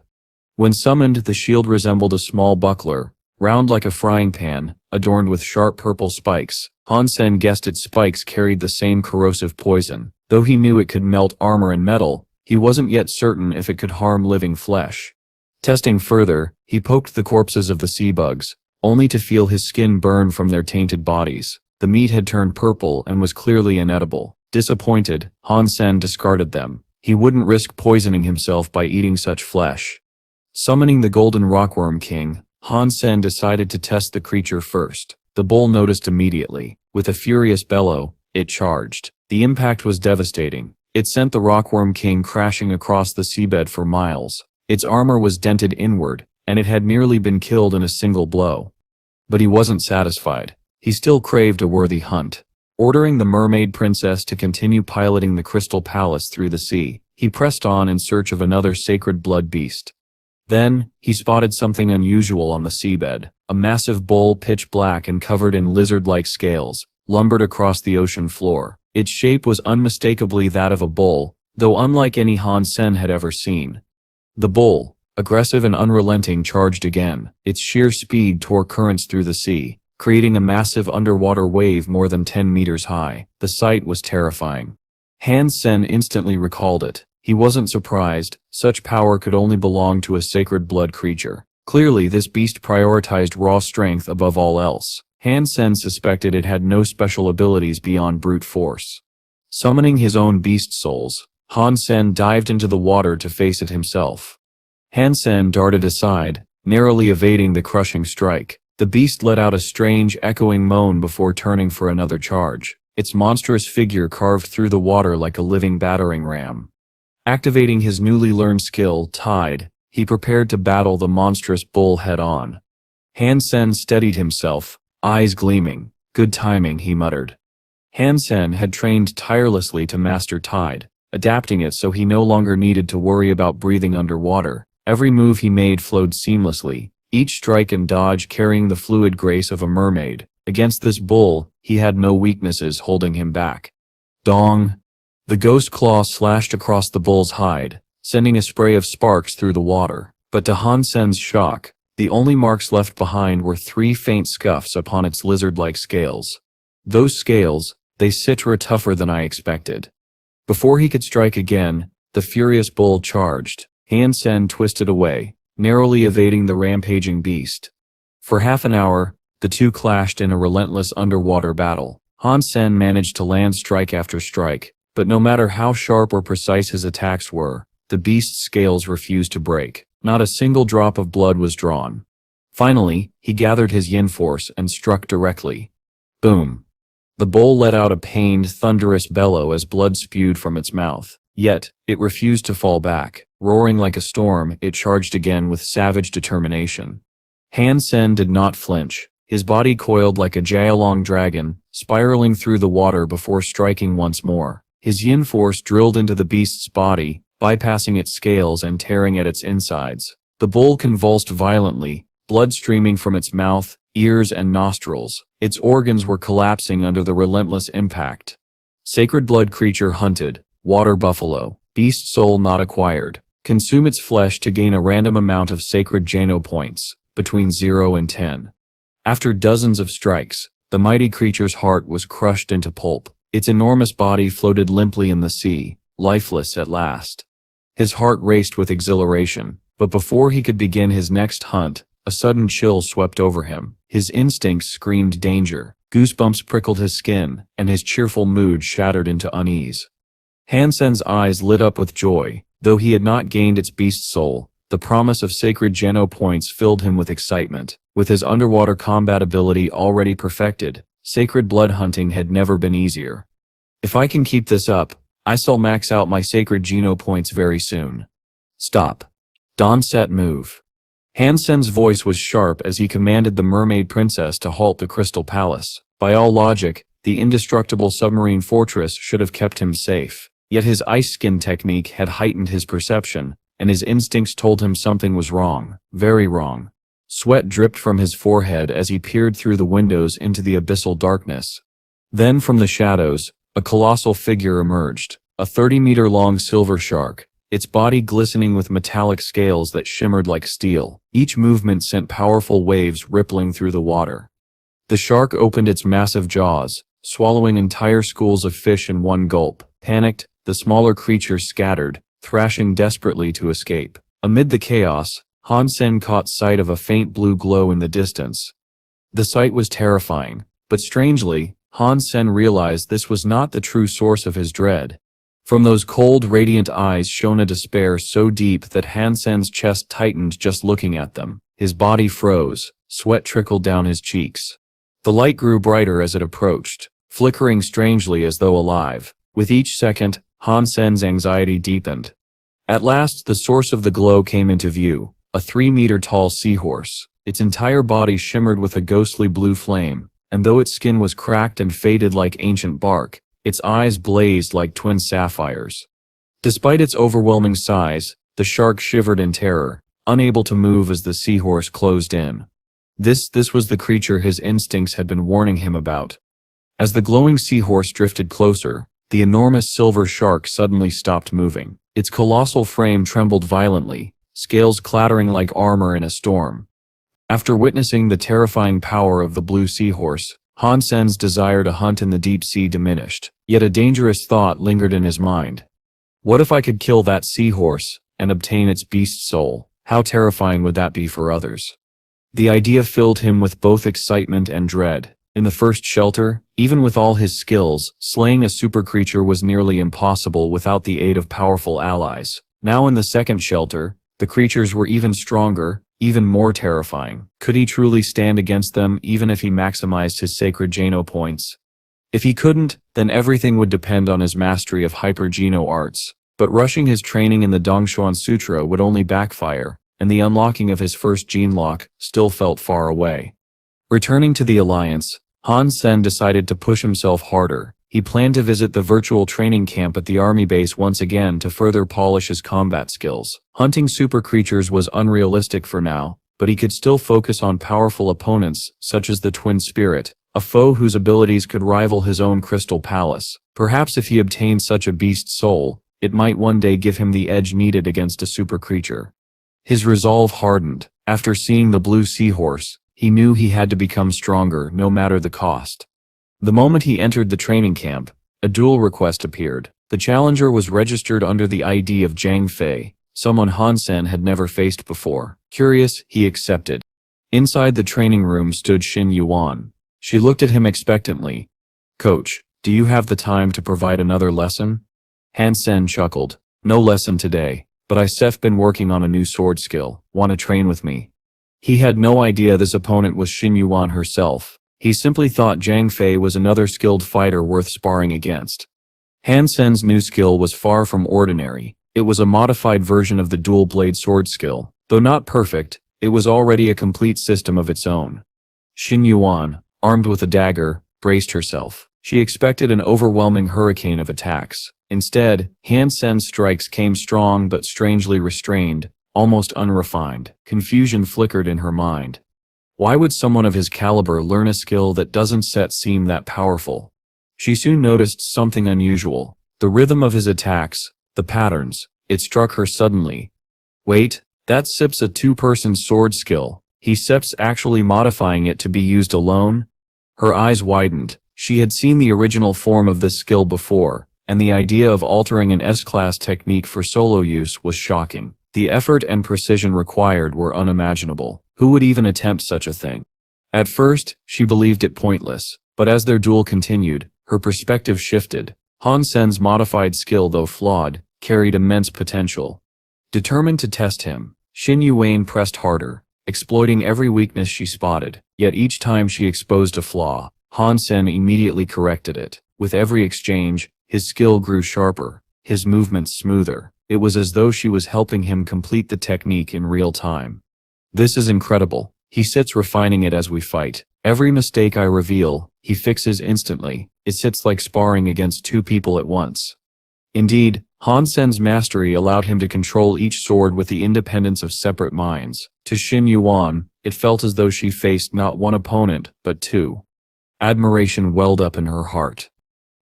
When summoned, the shield resembled a small buckler, round like a frying pan, adorned with sharp purple spikes. Han Sen guessed its spikes carried the same corrosive poison. Though he knew it could melt armor and metal, he wasn't yet certain if it could harm living flesh. Testing further, he poked the corpses of the sea bugs, only to feel his skin burn from their tainted bodies. The meat had turned purple and was clearly inedible. Disappointed, Han Sen discarded them. He wouldn't risk poisoning himself by eating such flesh. Summoning the Golden Rockworm King, Han Sen decided to test the creature first. The bull noticed immediately. With a furious bellow, it charged. The impact was devastating. It sent the Rockworm King crashing across the seabed for miles. Its armor was dented inward, and it had nearly been killed in a single blow. But he wasn't satisfied. He still craved a worthy hunt. Ordering the mermaid princess to continue piloting the Crystal Palace through the sea, he pressed on in search of another sacred blood beast. Then, he spotted something unusual on the seabed. A massive bull, pitch black and covered in lizard-like scales, lumbered across the ocean floor. Its shape was unmistakably that of a bull, though unlike any Han Sen had ever seen. The bull, aggressive and unrelenting, charged again. Its sheer speed tore currents through the sea, creating a massive underwater wave more than 10 meters high. The sight was terrifying. Han Sen instantly recalled it. He wasn't surprised. Such power could only belong to a sacred blood creature. Clearly, this beast prioritized raw strength above all else. Han Sen suspected it had no special abilities beyond brute force. Summoning his own beast souls, Han Sen dived into the water to face it himself. Han Sen darted aside, narrowly evading the crushing strike. The beast let out a strange, echoing moan before turning for another charge. Its monstrous figure carved through the water like a living battering ram. Activating his newly learned skill, Tide, he prepared to battle the monstrous bull head-on. Han Sen steadied himself, eyes gleaming. Good timing, he muttered. Han Sen had trained tirelessly to master Tide, adapting it so he no longer needed to worry about breathing underwater. Every move he made flowed seamlessly, each strike and dodge carrying the fluid grace of a mermaid. Against this bull, he had no weaknesses holding him back. Dong! The ghost claw slashed across the bull's hide, sending a spray of sparks through the water. But to Han Sen's shock, the only marks left behind were 3 faint scuffs upon its lizard-like scales. Those scales, they were tougher than I expected. Before he could strike again, the furious bull charged. Han Sen twisted away, narrowly evading the rampaging beast. For half an hour, the two clashed in a relentless underwater battle. Han Sen managed to land strike after strike, but no matter how sharp or precise his attacks were, the beast's scales refused to break. Not a single drop of blood was drawn. Finally, he gathered his yin force and struck directly. Boom! The bull let out a pained, thunderous bellow as blood spewed from its mouth. Yet, it refused to fall back. Roaring like a storm, it charged again with savage determination. Han Sen did not flinch. His body coiled like a Jialong dragon, spiraling through the water before striking once more. His yin force drilled into the beast's body, bypassing its scales and tearing at its insides. The bull convulsed violently, blood streaming from its mouth, ears and nostrils. Its organs were collapsing under the relentless impact. Sacred blood creature hunted, water buffalo, beast soul not acquired. Consume its flesh to gain a random amount of sacred Jano points, between 0 and 10. After dozens of strikes, the mighty creature's heart was crushed into pulp. Its enormous body floated limply in the sea, lifeless at last. His heart raced with exhilaration, but before he could begin his next hunt, a sudden chill swept over him. His instincts screamed danger, goosebumps prickled his skin, and his cheerful mood shattered into unease. Han Sen's eyes lit up with joy. Though he had not gained its beast soul, the promise of sacred Jano points filled him with excitement. With his underwater combat ability already perfected, sacred blood hunting had never been easier. If I can keep this up, I shall max out my sacred Jano points very soon. Stop. Don set move. Han Sen's voice was sharp as he commanded the mermaid princess to halt the crystal palace. By all logic, the indestructible submarine fortress should have kept him safe. Yet his ice skin technique had heightened his perception, and his instincts told him something was wrong, very wrong. Sweat dripped from his forehead as he peered through the windows into the abyssal darkness. Then from the shadows, a colossal figure emerged, a 30-meter-long silver shark, its body glistening with metallic scales that shimmered like steel. Each movement sent powerful waves rippling through the water. The shark opened its massive jaws, swallowing entire schools of fish in one gulp. Panicked, the smaller creatures scattered, thrashing desperately to escape. Amid the chaos, Han Sen caught sight of a faint blue glow in the distance. The sight was terrifying, but strangely, Han Sen realized this was not the true source of his dread. From those cold, radiant eyes shone a despair so deep that Han Sen's chest tightened just looking at them. His body froze, sweat trickled down his cheeks. The light grew brighter as it approached, flickering strangely as though alive. With each second, Han Sen's anxiety deepened. At last, the source of the glow came into view, a 3-meter-tall seahorse. Its entire body shimmered with a ghostly blue flame, and though its skin was cracked and faded like ancient bark, its eyes blazed like twin sapphires. Despite its overwhelming size, the shark shivered in terror, unable to move as the seahorse closed in. This was the creature his instincts had been warning him about. As the glowing seahorse drifted closer, the enormous silver shark suddenly stopped moving. Its colossal frame trembled violently, scales clattering like armor in a storm. After witnessing the terrifying power of the blue seahorse, Han Sen's desire to hunt in the deep sea diminished. Yet a dangerous thought lingered in his mind. What if I could kill that seahorse and obtain its beast soul? How terrifying would that be for others? The idea filled him with both excitement and dread. In the first shelter, even with all his skills, slaying a super creature was nearly impossible without the aid of powerful allies. Now in the second shelter, the creatures were even stronger, even more terrifying. Could he truly stand against them even if he maximized his sacred Jano points? If he couldn't, then everything would depend on his mastery of hyper-Jano arts. But rushing his training in the Dongshuan Sutra would only backfire, and the unlocking of his first gene lock still felt far away. Returning to the Alliance, Han Sen decided to push himself harder. He planned to visit the virtual training camp at the army base once again to further polish his combat skills. Hunting super creatures was unrealistic for now, but he could still focus on powerful opponents such as the Twin Spirit, a foe whose abilities could rival his own crystal palace. Perhaps if he obtained such a beast's soul, it might one day give him the edge needed against a super creature. His resolve hardened. After seeing the blue seahorse, he knew he had to become stronger no matter the cost. The moment he entered the training camp, a duel request appeared. The challenger was registered under the ID of Zhang Fei, someone Han Sen had never faced before. Curious, he accepted. Inside the training room stood Xin Yuan. She looked at him expectantly. "Coach, do you have the time to provide another lesson?" Han Sen chuckled. "No lesson today, but I've been working on a new sword skill. Want to train with me?" He had no idea this opponent was Xin Yuan herself. He simply thought Zhang Fei was another skilled fighter worth sparring against. Han Sen's new skill was far from ordinary. It was a modified version of the dual blade sword skill. Though not perfect, it was already a complete system of its own. Xin Yuan, armed with a dagger, braced herself. She expected an overwhelming hurricane of attacks. Instead, Han Sen's strikes came strong but strangely restrained, almost unrefined. Confusion flickered in her mind. Why would someone of his caliber learn a skill that doesn't seem that powerful? She soon noticed something unusual. The rhythm of his attacks, the patterns. It struck her suddenly. Wait, that's a two-person sword skill. He's actually modifying it to be used alone? Her eyes widened. She had seen the original form of this skill before, and the idea of altering an S-class technique for solo use was shocking. The effort and precision required were unimaginable. Who would even attempt such a thing? At first, she believed it pointless, but as their duel continued, her perspective shifted. Han Sen's modified skill, though flawed, carried immense potential. Determined to test him, Xin Yuan pressed harder, exploiting every weakness she spotted. Yet each time she exposed a flaw, Han Sen immediately corrected it. With every exchange, his skill grew sharper, his movements smoother. It was as though she was helping him complete the technique in real time. "This is incredible. He sits refining it as we fight. Every mistake I reveal, he fixes instantly. It sits like sparring against two people at once." Indeed, Han Sen's mastery allowed him to control each sword with the independence of separate minds. To Xin Yuan, it felt as though she faced not one opponent, but two. Admiration welled up in her heart.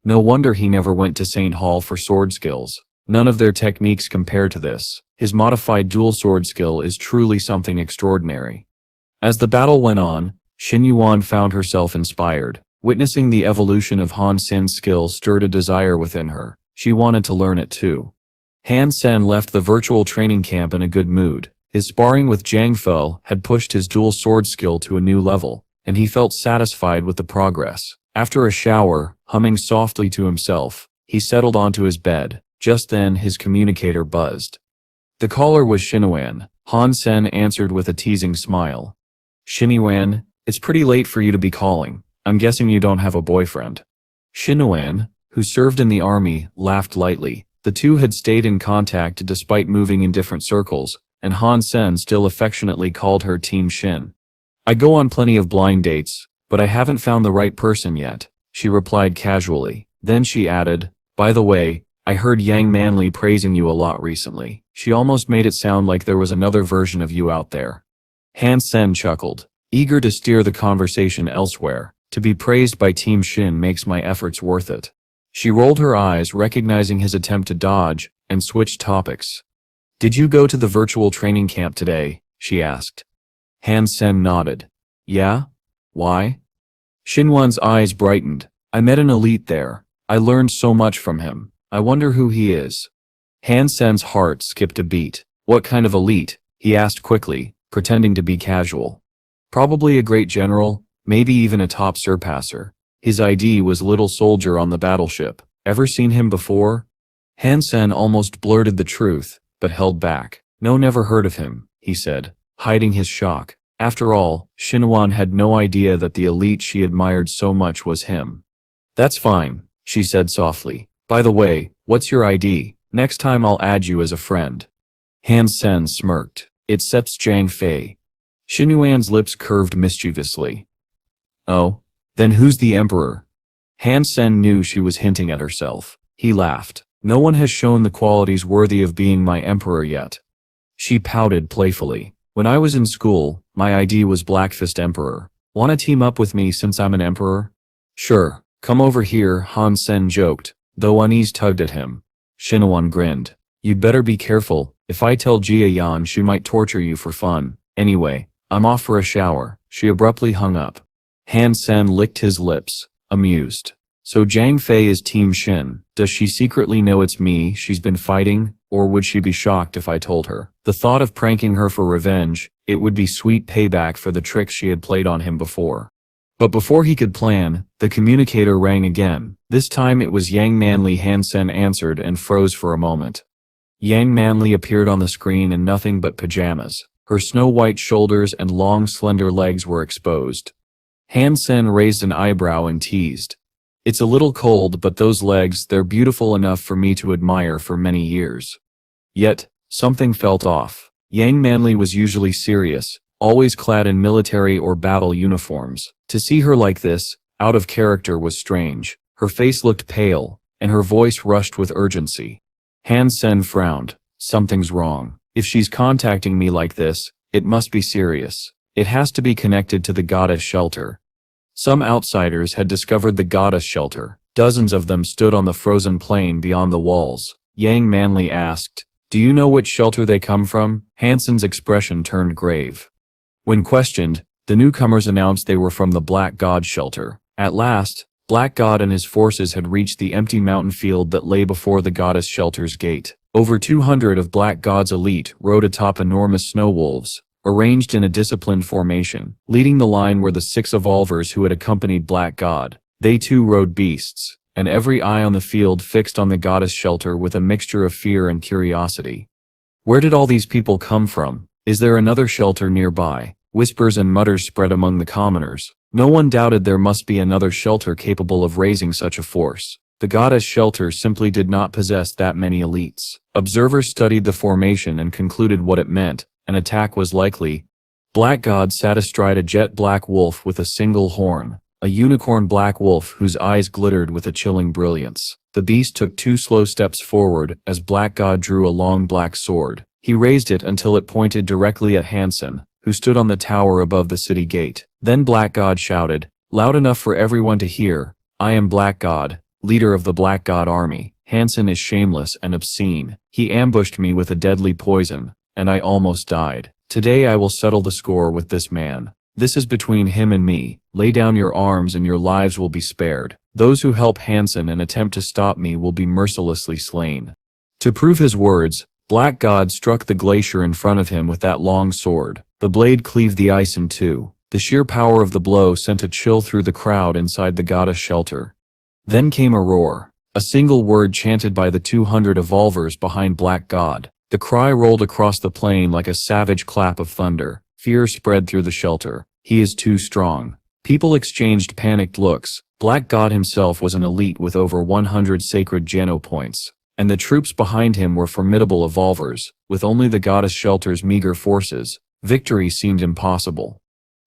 No wonder he never went to St. Hall for sword skills. None of their techniques compare to this. His modified dual sword skill is truly something extraordinary. As the battle went on, Xin Yuan found herself inspired. Witnessing the evolution of Han Sen's skill stirred a desire within her. She wanted to learn it too. Han Sen left the virtual training camp in a good mood. His sparring with Zhang Fei had pushed his dual sword skill to a new level, and he felt satisfied with the progress. After a shower, humming softly to himself, he settled onto his bed. Just then, his communicator buzzed. The caller was Xinyuan. Han Sen answered with a teasing smile. "Xinyuan, it's pretty late for you to be calling. I'm guessing you don't have a boyfriend." Xinyuan, who served in the army, laughed lightly. The two had stayed in contact despite moving in different circles, and Han Sen still affectionately called her Team Xin. "I go on plenty of blind dates, but I haven't found the right person yet," she replied casually. Then she added, "By the way, I heard Yang Manli praising you a lot recently." She almost made it sound like there was another version of you out there. Han Sen chuckled, eager to steer the conversation elsewhere. To be praised by Team Xin makes my efforts worth it. She rolled her eyes, recognizing his attempt to dodge, and switched topics. "Did you go to the virtual training camp today?" she asked. Han Sen nodded. "Yeah? Why?" Xinwan's eyes brightened. "I met an elite there. I learned so much from him. I wonder who he is." Han Sen's heart skipped a beat. "What kind of elite?" he asked quickly, pretending to be casual. "Probably a great general, maybe even a top surpasser. His ID was Little Soldier on the battleship. Ever seen him before?" Han Sen almost blurted the truth, but held back. "No, never heard of him," he said, hiding his shock. After all, Xinwan had no idea that the elite she admired so much was him. "That's fine," she said softly. "By the way, what's your ID? Next time I'll add you as a friend." Han Sen smirked. "It's Zhang Fei." Xinyuan's lips curved mischievously. "Oh? Then who's the emperor?" Han Sen knew she was hinting at herself. He laughed. "No one has shown the qualities worthy of being my emperor yet." She pouted playfully. "When I was in school, my ID was Blackfist Emperor. Wanna team up with me since I'm an emperor? Sure, come over here, Han Sen joked, though unease tugged at him. Shinwan grinned. You'd better be careful, if I tell Jia Yan she might torture you for fun. Anyway, I'm off for a shower. She abruptly hung up. Han Sen licked his lips, amused. So Zhang Fei is Team Shin. Does she secretly know it's me she's been fighting, or would she be shocked if I told her? The thought of pranking her for revenge, it would be sweet payback for the tricks she had played on him before. But before he could plan, the communicator rang again. This time it was Yang Manli. Han Sen answered and froze for a moment. Yang Manli appeared on the screen in nothing but pajamas. Her snow-white shoulders and long slender legs were exposed. Han Sen raised an eyebrow and teased. It's a little cold, but those legs, they're beautiful enough for me to admire for many years. Yet, something felt off. Yang Manli was usually serious, always clad in military or battle uniforms. To see her like this, out of character, was strange. Her face looked pale, and her voice rushed with urgency. Han Sen frowned. Something's wrong. If she's contacting me like this, it must be serious. It has to be connected to the goddess shelter. Some outsiders had discovered the goddess shelter. Dozens of them stood on the frozen plain beyond the walls. Yang Manli asked, "Do you know which shelter they come from?" Han Sen's expression turned grave. When questioned, the newcomers announced they were from the Black God shelter. At last, Black God and his forces had reached the empty mountain field that lay before the goddess shelter's gate. Over 200 of Black God's elite rode atop enormous snow wolves, arranged in a disciplined formation. Leading the line were the 6 evolvers who had accompanied Black God. They too rode beasts, and every eye on the field fixed on the goddess shelter with a mixture of fear and curiosity. Where did all these people come from? Is there another shelter nearby? Whispers and mutters spread among the commoners. No one doubted there must be another shelter capable of raising such a force. The goddess shelter simply did not possess that many elites. Observers studied the formation and concluded what it meant. An attack was likely. Black God sat astride a jet black wolf with a single horn, a unicorn black wolf whose eyes glittered with a chilling brilliance. The beast took 2 slow steps forward as Black God drew a long black sword. He raised it until it pointed directly at Han Sen, who stood on the tower above the city gate. Then Black God shouted, loud enough for everyone to hear, "I am Black God, leader of the Black God army. Han Sen is shameless and obscene. He ambushed me with a deadly poison, and I almost died. Today I will settle the score with this man. This is between him and me. Lay down your arms and your lives will be spared. Those who help Han Sen and attempt to stop me will be mercilessly slain." To prove his words, Black God struck the glacier in front of him with that long sword. The blade cleaved the ice in two. The sheer power of the blow sent a chill through the crowd inside the goddess shelter. Then came a roar, a single word chanted by the 200 evolvers behind Black God. The cry rolled across the plain like a savage clap of thunder. Fear spread through the shelter. He is too strong. People exchanged panicked looks. Black God himself was an elite with over 100 sacred Geno points, and the troops behind him were formidable evolvers. With only the goddess shelter's meager forces, victory seemed impossible.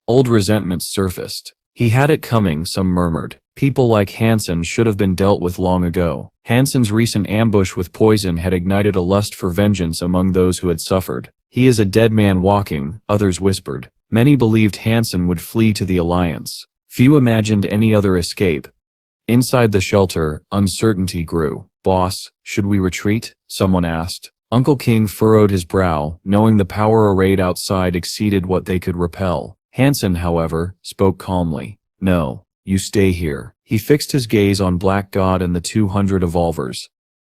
Old resentments surfaced. He had it coming, some murmured. People like Han Sen should have been dealt with long ago. Han Sen's recent ambush with poison had ignited a lust for vengeance among those who had suffered. He is a dead man walking, others whispered. Many believed Han Sen would flee to the Alliance. Few imagined any other escape. Inside the shelter, uncertainty grew. "Boss, should we retreat?" someone asked. Uncle King furrowed his brow, knowing the power arrayed outside exceeded what they could repel. Han Sen, however, spoke calmly. "No. You stay here." He fixed his gaze on Black God and the 200 evolvers.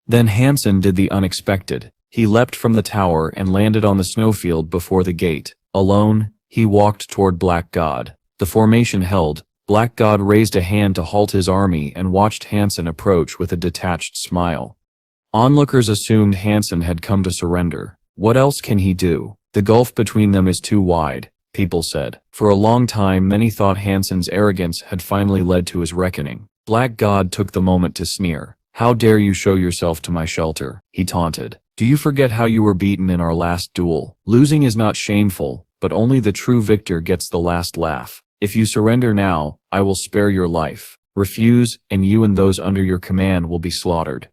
Then Han Sen did the unexpected. He leapt from the tower and landed on the snowfield before the gate. Alone, he walked toward Black God. The formation held. Black God raised a hand to halt his army and watched Han Sen approach with a detached smile. Onlookers assumed Han Sen had come to surrender. What else can he do? The gulf between them is too wide, people said. For a long time many thought Han Sen's arrogance had finally led to his reckoning. Black God took the moment to sneer. "How dare you show yourself to my shelter?" he taunted. "Do you forget how you were beaten in our last duel? Losing is not shameful, but only the true victor gets the last laugh. If you surrender now, I will spare your life. Refuse, and you and those under your command will be slaughtered."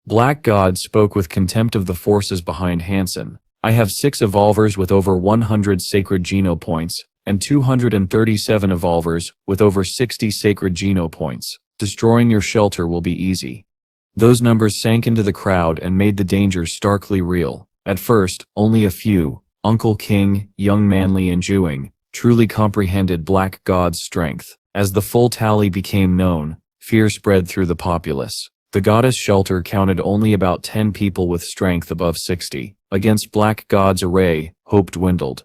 Black God spoke with contempt of the forces behind Han Sen. "I have 6 evolvers with over 100 sacred Geno points, and 237 evolvers with over 60 sacred geno points. Destroying your shelter will be easy. Those numbers sank into the crowd and made the danger starkly real. At first, only a few, Uncle King, Young Manly and Jewing, truly comprehended Black God's strength. As the full tally became known, fear spread through the populace. The goddess shelter counted only about 10 people with strength above 60. Against Black God's array, hope dwindled.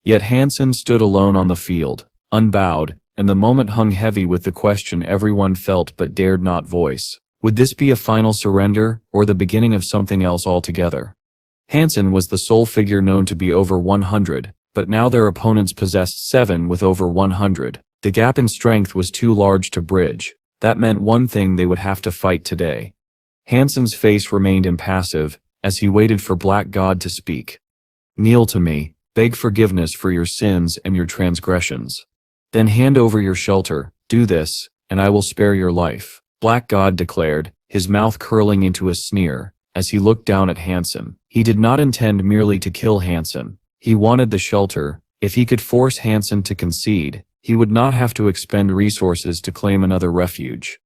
Yet Han Sen stood alone on the field, unbowed, and the moment hung heavy with the question everyone felt but dared not voice. Would this be a final surrender, or the beginning of something else altogether? Han Sen was the sole figure known to be over 100, but now their opponents possessed 7 with over 100. The gap in strength was too large to bridge. That meant one thing: they would have to fight today. Han Sen's face remained impassive, as he waited for Black God to speak. "Kneel to me, beg forgiveness for your sins and your transgressions. Then hand over your shelter, do this, and I will spare your life," Black God declared, his mouth curling into a sneer, as he looked down at Han Sen. He did not intend merely to kill Han Sen. He wanted the shelter. If he could force Han Sen to concede, he would not have to expend resources to claim another refuge.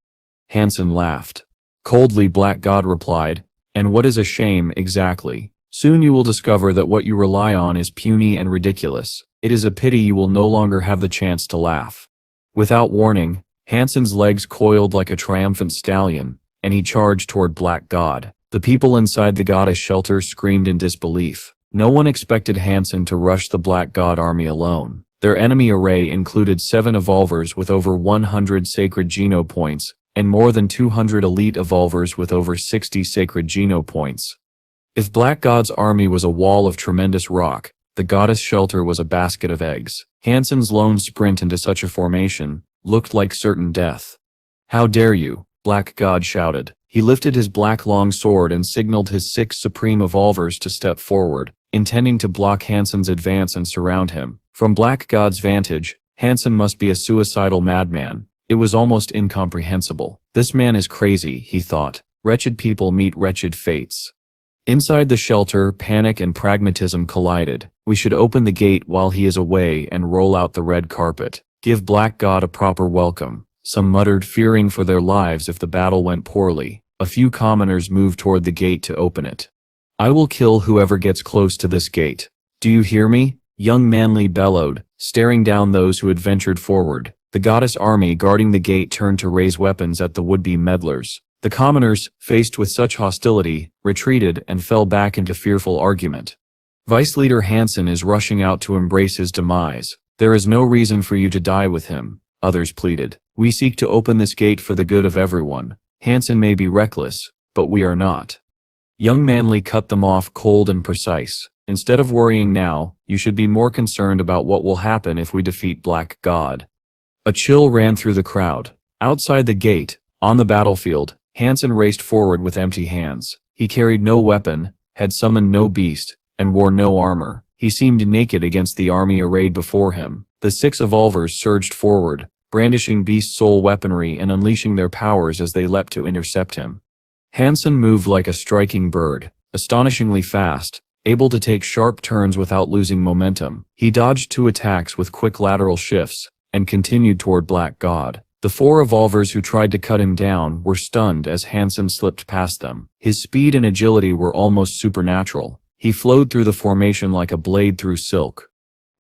Han Sen laughed. Coldly, Black God replied, "And what is a shame exactly? Soon you will discover that what you rely on is puny and ridiculous. It is a pity you will no longer have the chance to laugh." Without warning, Han Sen's legs coiled like a triumphant stallion, and he charged toward Black God. The people inside the goddess shelter screamed in disbelief. No one expected Han Sen to rush the Black God army alone. Their enemy array included 7 evolvers with over 100 sacred geno points, and more than 200 elite evolvers with over 60 sacred geno points. If Black God's army was a wall of tremendous rock, the goddess shelter was a basket of eggs. Han Sen's lone sprint into such a formation looked like certain death. "How dare you!" Black God shouted. He lifted his black long sword and signaled his 6 supreme evolvers to step forward, intending to block Han Sen's advance and surround him. From Black God's vantage, Han Sen must be a suicidal madman. It was almost incomprehensible. "This man is crazy," he thought. "Wretched people meet wretched fates." Inside the shelter, panic and pragmatism collided. "We should open the gate while he is away and roll out the red carpet. Give Black God a proper welcome," some muttered, fearing for their lives if the battle went poorly. A few commoners moved toward the gate to open it. "I will kill whoever gets close to this gate. Do you hear me?" Young Manly bellowed, staring down those who had ventured forward. The goddess army guarding the gate turned to raise weapons at the would-be meddlers. The commoners, faced with such hostility, retreated and fell back into fearful argument. "Vice Leader Han Sen is rushing out to embrace his demise. There is no reason for you to die with him," others pleaded. "We seek to open this gate for the good of everyone. Han Sen may be reckless, but we are not." Young Manly cut them off cold and precise. "Instead of worrying now, you should be more concerned about what will happen if we defeat Black God." A chill ran through the crowd. Outside the gate, on the battlefield, Han Sen raced forward with empty hands. He carried no weapon, had summoned no beast, and wore no armor. He seemed naked against the army arrayed before him. The 6 evolvers surged forward, brandishing beast soul weaponry and unleashing their powers as they leapt to intercept him. Han Sen moved like a striking bird, astonishingly fast, able to take sharp turns without losing momentum. He dodged 2 attacks with quick lateral shifts, and continued toward Black God. The 4 evolvers who tried to cut him down were stunned as Han Sen slipped past them. His speed and agility were almost supernatural. He flowed through the formation like a blade through silk.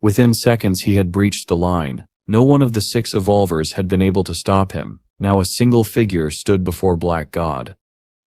Within seconds he had breached the line. No one of the 6 evolvers had been able to stop him. Now a single figure stood before Black God.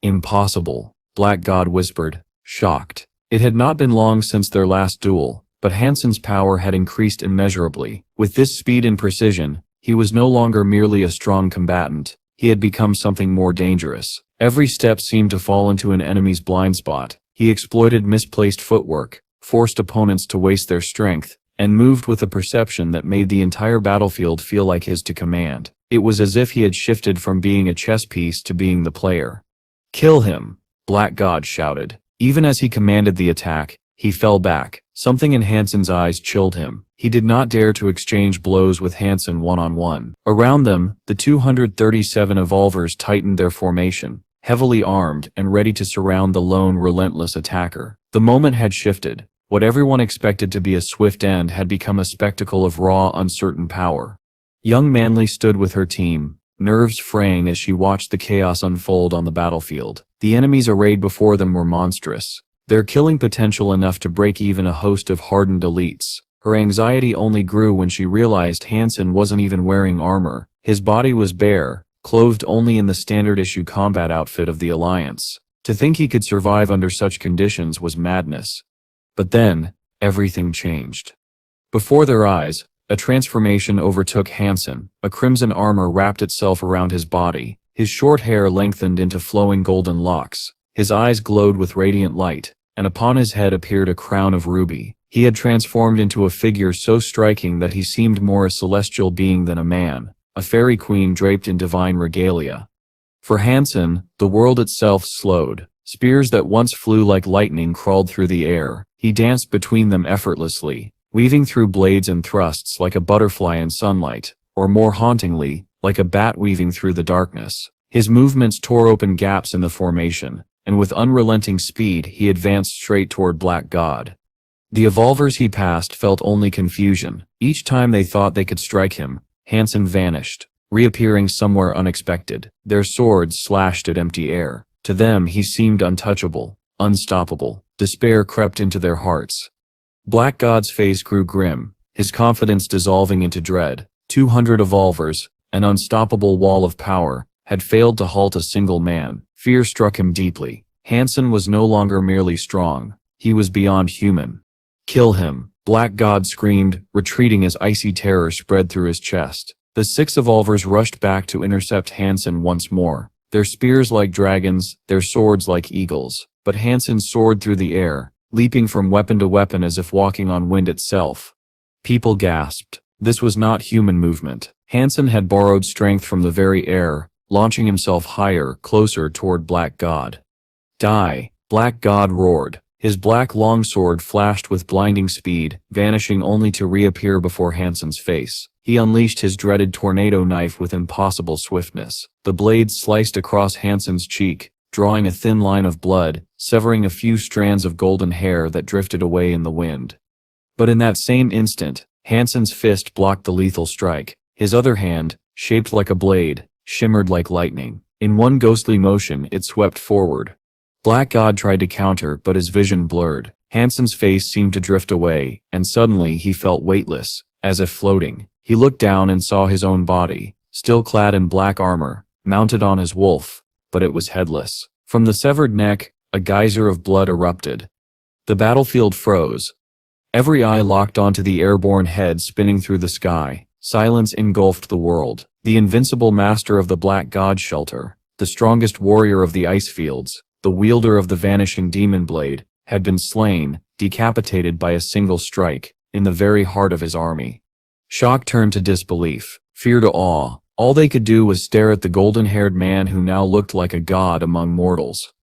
"Impossible," Black God whispered, shocked. It had not been long since their last duel, but Han Sen's power had increased immeasurably. With this speed and precision, he was no longer merely a strong combatant. He had become something more dangerous. Every step seemed to fall into an enemy's blind spot. He exploited misplaced footwork, forced opponents to waste their strength, and moved with a perception that made the entire battlefield feel like his to command. It was as if he had shifted from being a chess piece to being the player. "Kill him," Black God shouted. Even as he commanded the attack, he fell back. Something in Han Sen's eyes chilled him. He did not dare to exchange blows with Han Sen one-on-one. Around them, the 237 evolvers tightened their formation, heavily armed and ready to surround the lone relentless attacker. The moment had shifted. What everyone expected to be a swift end had become a spectacle of raw, uncertain power. Young Manly stood with her team, nerves fraying as she watched the chaos unfold on the battlefield. The enemies arrayed before them were monstrous, their killing potential enough to break even a host of hardened elites. Her anxiety only grew when she realized Han Sen wasn't even wearing armor. His body was bare, clothed only in the standard-issue combat outfit of the Alliance. To think he could survive under such conditions was madness. But then, everything changed. Before their eyes, a transformation overtook Han Sen. A crimson armor wrapped itself around his body, his short hair lengthened into flowing golden locks, his eyes glowed with radiant light, and upon his head appeared a crown of ruby. He had transformed into a figure so striking that he seemed more a celestial being than a man, a fairy queen draped in divine regalia. For Han Sen, the world itself slowed. Spears that once flew like lightning crawled through the air. He danced between them effortlessly, weaving through blades and thrusts like a butterfly in sunlight, or more hauntingly, like a bat weaving through the darkness. His movements tore open gaps in the formation, and with unrelenting speed he advanced straight toward Black God. The evolvers he passed felt only confusion. Each time they thought they could strike him, Han Sen vanished, reappearing somewhere unexpected. Their swords slashed at empty air. To them he seemed untouchable, unstoppable. Despair crept into their hearts. Black God's face grew grim, his confidence dissolving into dread. 200 evolvers, an unstoppable wall of power, had failed to halt a single man. Fear struck him deeply. Han Sen was no longer merely strong, he was beyond human. Kill him, Black God screamed, retreating as icy terror spread through his chest. The 6 evolvers rushed back to intercept Han Sen once more, their spears like dragons, their swords like eagles. But Han Sen soared through the air, leaping from weapon to weapon as if walking on wind itself. People gasped. This was not human movement. Han Sen had borrowed strength from the very air, launching himself higher, closer toward Black God. Die! Black God roared. His black longsword flashed with blinding speed, vanishing only to reappear before Han Sen's face. He unleashed his dreaded tornado knife with impossible swiftness. The blade sliced across Han Sen's cheek, drawing a thin line of blood, severing a few strands of golden hair that drifted away in the wind. But in that same instant, Han Sen's fist blocked the lethal strike. His other hand, shaped like a blade, shimmered like lightning. In one ghostly motion it swept forward. Black God tried to counter, but his vision blurred. Han Sen's face seemed to drift away, and suddenly he felt weightless, as if floating. He looked down and saw his own body, still clad in black armor, mounted on his wolf, but it was headless. From the severed neck, a geyser of blood erupted. The battlefield froze. Every eye locked onto the airborne head spinning through the sky. Silence engulfed the world. The invincible master of the Black God shelter, the strongest warrior of the ice fields, the wielder of the vanishing demon blade, had been slain, decapitated by a single strike, in the very heart of his army. Shock turned to disbelief, fear to awe. All they could do was stare at the golden-haired man who now looked like a god among mortals.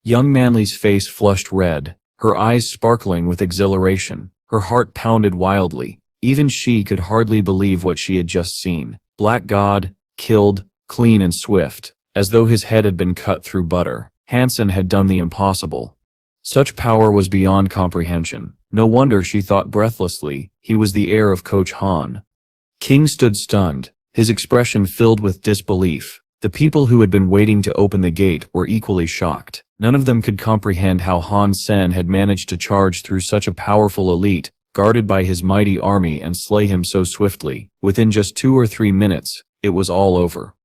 Young Manly's face flushed red, her eyes sparkling with exhilaration. Her heart pounded wildly. Even she could hardly believe what she had just seen. Black God, killed, clean and swift, as though his head had been cut through butter. Han Sen had done the impossible. Such power was beyond comprehension. No wonder she thought breathlessly, he was the heir of Coach Han. King stood stunned, his expression filled with disbelief. The people who had been waiting to open the gate were equally shocked. None of them could comprehend how Han Sen had managed to charge through such a powerful elite, guarded by his mighty army, and slay him so swiftly. Within just 2 or 3 minutes, it was all over.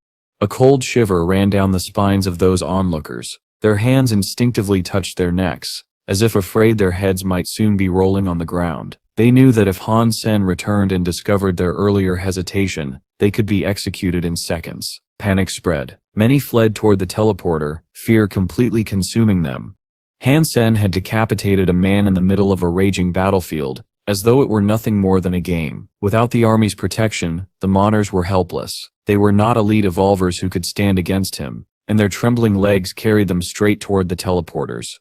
A cold shiver ran down the spines of those onlookers. Their hands instinctively touched their necks, as if afraid their heads might soon be rolling on the ground. They knew that if Han Sen returned and discovered their earlier hesitation, they could be executed in seconds. Panic spread. Many fled toward the teleporter, fear completely consuming them. Han Sen had decapitated a man in the middle of a raging battlefield, as though it were nothing more than a game. Without the army's protection, the Moners were helpless. They were not elite evolvers who could stand against him, and their trembling legs carried them straight toward the teleporters.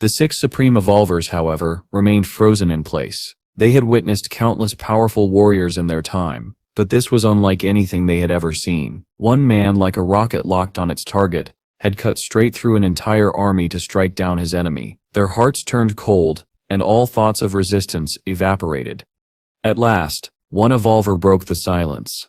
The 6 supreme evolvers, however, remained frozen in place. They had witnessed countless powerful warriors in their time, but this was unlike anything they had ever seen. One man, like a rocket locked on its target, had cut straight through an entire army to strike down his enemy. Their hearts turned cold, and all thoughts of resistance evaporated. At last, one evolver broke the silence.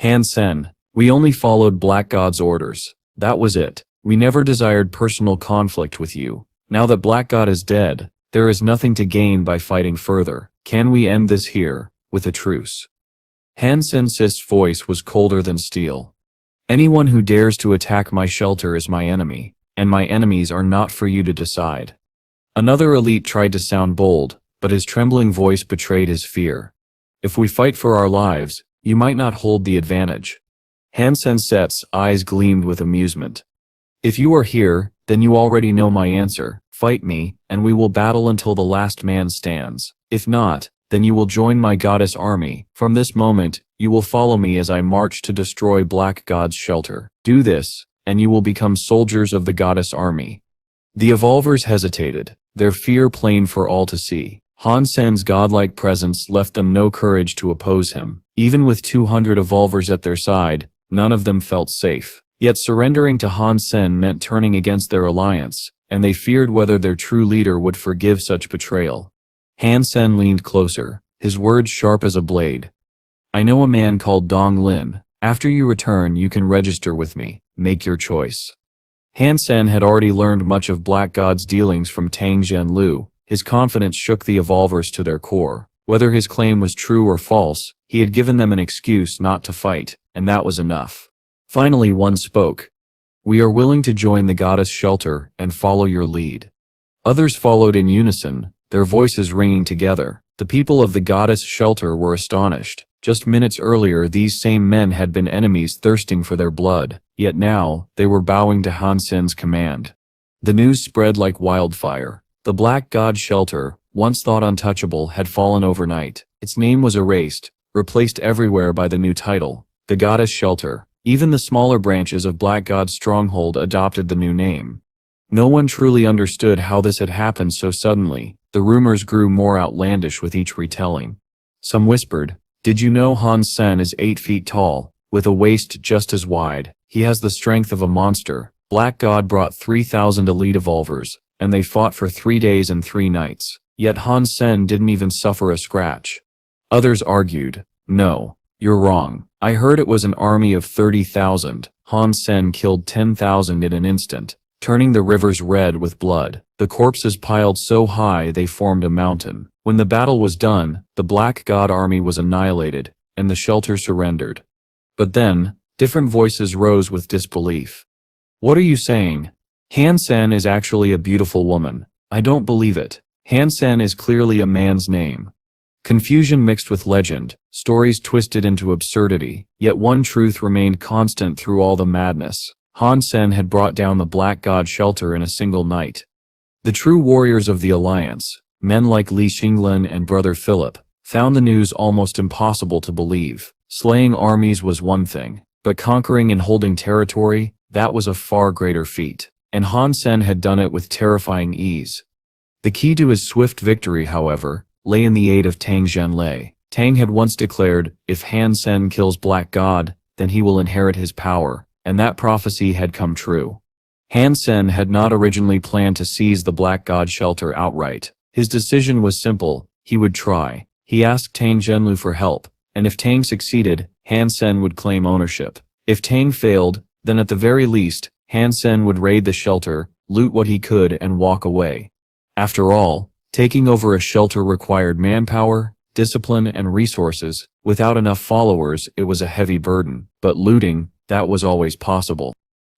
Han Sen, we only followed Black God's orders. That was it. We never desired personal conflict with you. Now that Black God is dead, there is nothing to gain by fighting further. Can we end this here, with a truce? Han Sen's voice was colder than steel. Anyone who dares to attack my shelter is my enemy, and my enemies are not for you to decide. Another elite tried to sound bold, but his trembling voice betrayed his fear. If we fight for our lives, you might not hold the advantage. Han Sen's eyes gleamed with amusement. If you are here, then you already know my answer. Fight me, and we will battle until the last man stands. If not, then you will join my goddess army. From this moment, you will follow me as I march to destroy Black God's shelter. Do this, and you will become soldiers of the goddess army. The evolvers hesitated, their fear plain for all to see. Han Sen's godlike presence left them no courage to oppose him. Even with 200 evolvers at their side, none of them felt safe. Yet surrendering to Han Sen meant turning against their alliance, and they feared whether their true leader would forgive such betrayal. Han Sen leaned closer, his words sharp as a blade. I know a man called Dong Lin. After you return, you can register with me. Make your choice. Han Sen had already learned much of Black God's dealings from Tang Zhenlu. His confidence shook the evolvers to their core. Whether his claim was true or false, he had given them an excuse not to fight, and that was enough. Finally, one spoke. We are willing to join the goddess shelter and follow your lead. Others followed in unison, their voices ringing together. The people of the goddess shelter were astonished. Just minutes earlier, these same men had been enemies thirsting for their blood, yet now, they were bowing to Han Sen's command. The news spread like wildfire. The Black God shelter, once thought untouchable, had fallen overnight. Its name was erased, replaced everywhere by the new title, the Goddess Shelter. Even the smaller branches of Black God's stronghold adopted the new name. No one truly understood how this had happened so suddenly. The rumors grew more outlandish with each retelling. Some whispered, "Did you know Han Sen is 8 feet tall, with a waist just as wide? He has the strength of a monster." Black God brought 3,000 elite evolvers, and they fought for 3 days and 3 nights. Yet Han Sen didn't even suffer a scratch. Others argued, "No, you're wrong. I heard it was an army of 30,000. Han Sen killed 10,000 in an instant, turning the rivers red with blood. The corpses piled so high they formed a mountain. When the battle was done, the Black God army was annihilated, and the shelter surrendered." But then, different voices rose with disbelief. "What are you saying? Han Sen is actually a beautiful woman. I don't believe it. Han Sen is clearly a man's name." Confusion mixed with legend, stories twisted into absurdity, yet one truth remained constant through all the madness. Han Sen had brought down the Black God shelter in a single night. The true warriors of the Alliance, men like Li Xinglin and Brother Philip, found the news almost impossible to believe. Slaying armies was one thing, but conquering and holding territory, that was a far greater feat. And Han Sen had done it with terrifying ease. The key to his swift victory, however, lay in the aid of Tang Zhenlei. Tang had once declared, if Han Sen kills Black God, then he will inherit his power, and that prophecy had come true. Han Sen had not originally planned to seize the Black God shelter outright. His decision was simple: he would try. He asked Tang Zhenlu for help, and if Tang succeeded, Han Sen would claim ownership. If Tang failed, then at the very least, Han Sen would raid the shelter, loot what he could, and walk away. After all, taking over a shelter required manpower, discipline, and resources. Without enough followers, it was a heavy burden, but looting, that was always possible.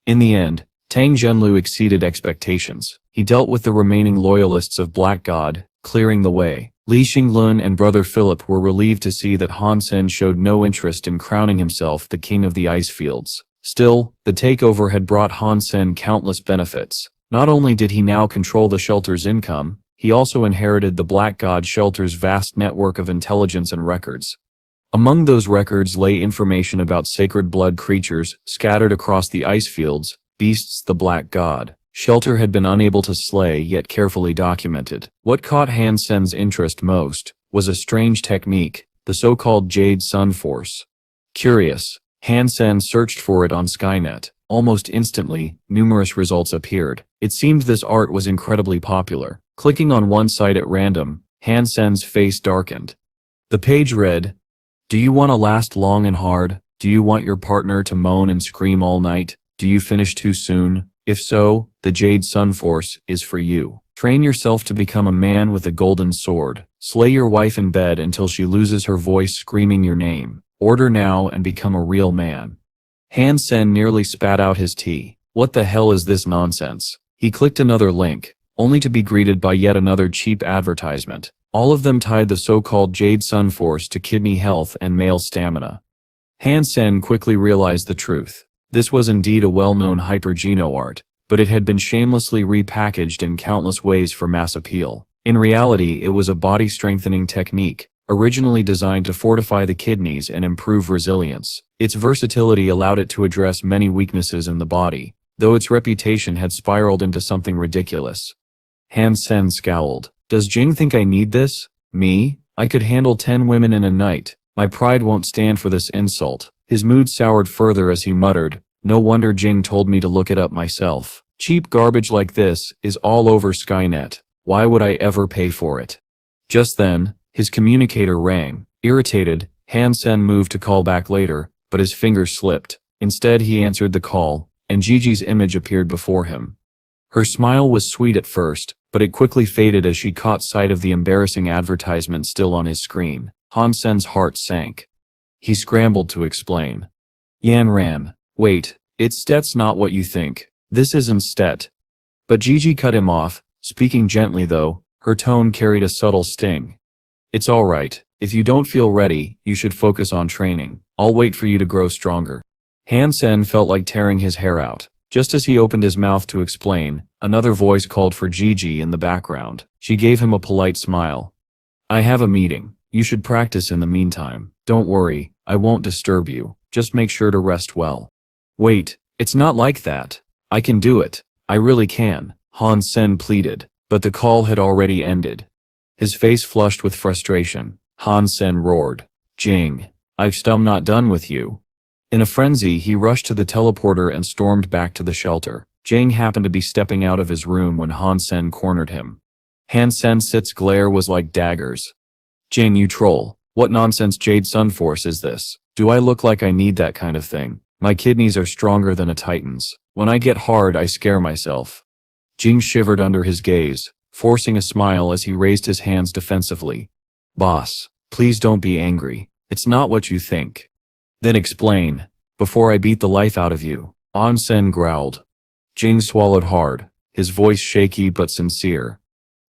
In the end, Tang Zhenlu exceeded expectations. He dealt with the remaining loyalists of Black God, clearing the way. Li Xinglun and Brother Philip were relieved to see that Han Sen showed no interest in crowning himself the king of the ice fields. Still, the takeover had brought Han Sen countless benefits. Not only did he now control the shelter's income, he also inherited the Black God shelter's vast network of intelligence and records. Among those records lay information about sacred blood creatures scattered across the ice fields, beasts the Black God shelter had been unable to slay yet carefully documented. What caught Han Sen's interest most was a strange technique, the so-called Jade Sun Force. Curious, Han Sen searched for it on Skynet. Almost instantly, numerous results appeared. It seemed this art was incredibly popular. Clicking on one site at random, Han Sen's face darkened. The page read, "Do you want to last long and hard? Do you want your partner to moan and scream all night? Do you finish too soon? If so, the Jade Sun Force is for you. Train yourself to become a man with a golden sword. Slay your wife in bed until she loses her voice screaming your name. Order now and become a real man." Han Sen nearly spat out his tea. What the hell is this nonsense? He clicked another link, only to be greeted by yet another cheap advertisement. All of them tied the so-called Jade Sun Force to kidney health and male stamina. Han Sen quickly realized the truth. This was indeed a well-known hypergeno art, but it had been shamelessly repackaged in countless ways for mass appeal. In reality, it was a body-strengthening technique, originally designed to fortify the kidneys and improve resilience. Its versatility allowed it to address many weaknesses in the body, though its reputation had spiraled into something ridiculous. Han Sen scowled. "Does Jing think I need this? Me? I could handle 10 women in a night. My pride won't stand for this insult." His mood soured further as he muttered, "No wonder Jing told me to look it up myself. Cheap garbage like this is all over Skynet. Why would I ever pay for it?" Just then, his communicator rang. Irritated, Han Sen moved to call back later, but his fingers slipped. Instead, he answered the call, and Gigi's image appeared before him. Her smile was sweet at first, but it quickly faded as she caught sight of the embarrassing advertisement still on his screen. Han Sen's heart sank. He scrambled to explain. "Yan Ran, wait, that's not what you think. This isn't Stet." But Gigi cut him off, speaking gently though, her tone carried a subtle sting. "It's alright, if you don't feel ready, you should focus on training. I'll wait for you to grow stronger." Han Sen felt like tearing his hair out. Just as he opened his mouth to explain, another voice called for Gigi in the background. She gave him a polite smile. "I have a meeting. You should practice in the meantime. Don't worry, I won't disturb you. Just make sure to rest well." "Wait, it's not like that. I can do it. I really can," Han Sen pleaded, but the call had already ended. His face flushed with frustration. Han Sen roared, "Jing, I'm still not done with you." In a frenzy, he rushed to the teleporter and stormed back to the shelter. Jing happened to be stepping out of his room when Han Sen cornered him. Han Sen's glare was like daggers. "Jing, you troll. What nonsense Jade Sun Force is this? Do I look like I need that kind of thing? My kidneys are stronger than a titan's. When I get hard, I scare myself." Jing shivered under his gaze, forcing a smile as he raised his hands defensively. "Boss, please don't be angry. It's not what you think." "Then explain, before I beat the life out of you," Han Sen growled. Jing swallowed hard, his voice shaky but sincere.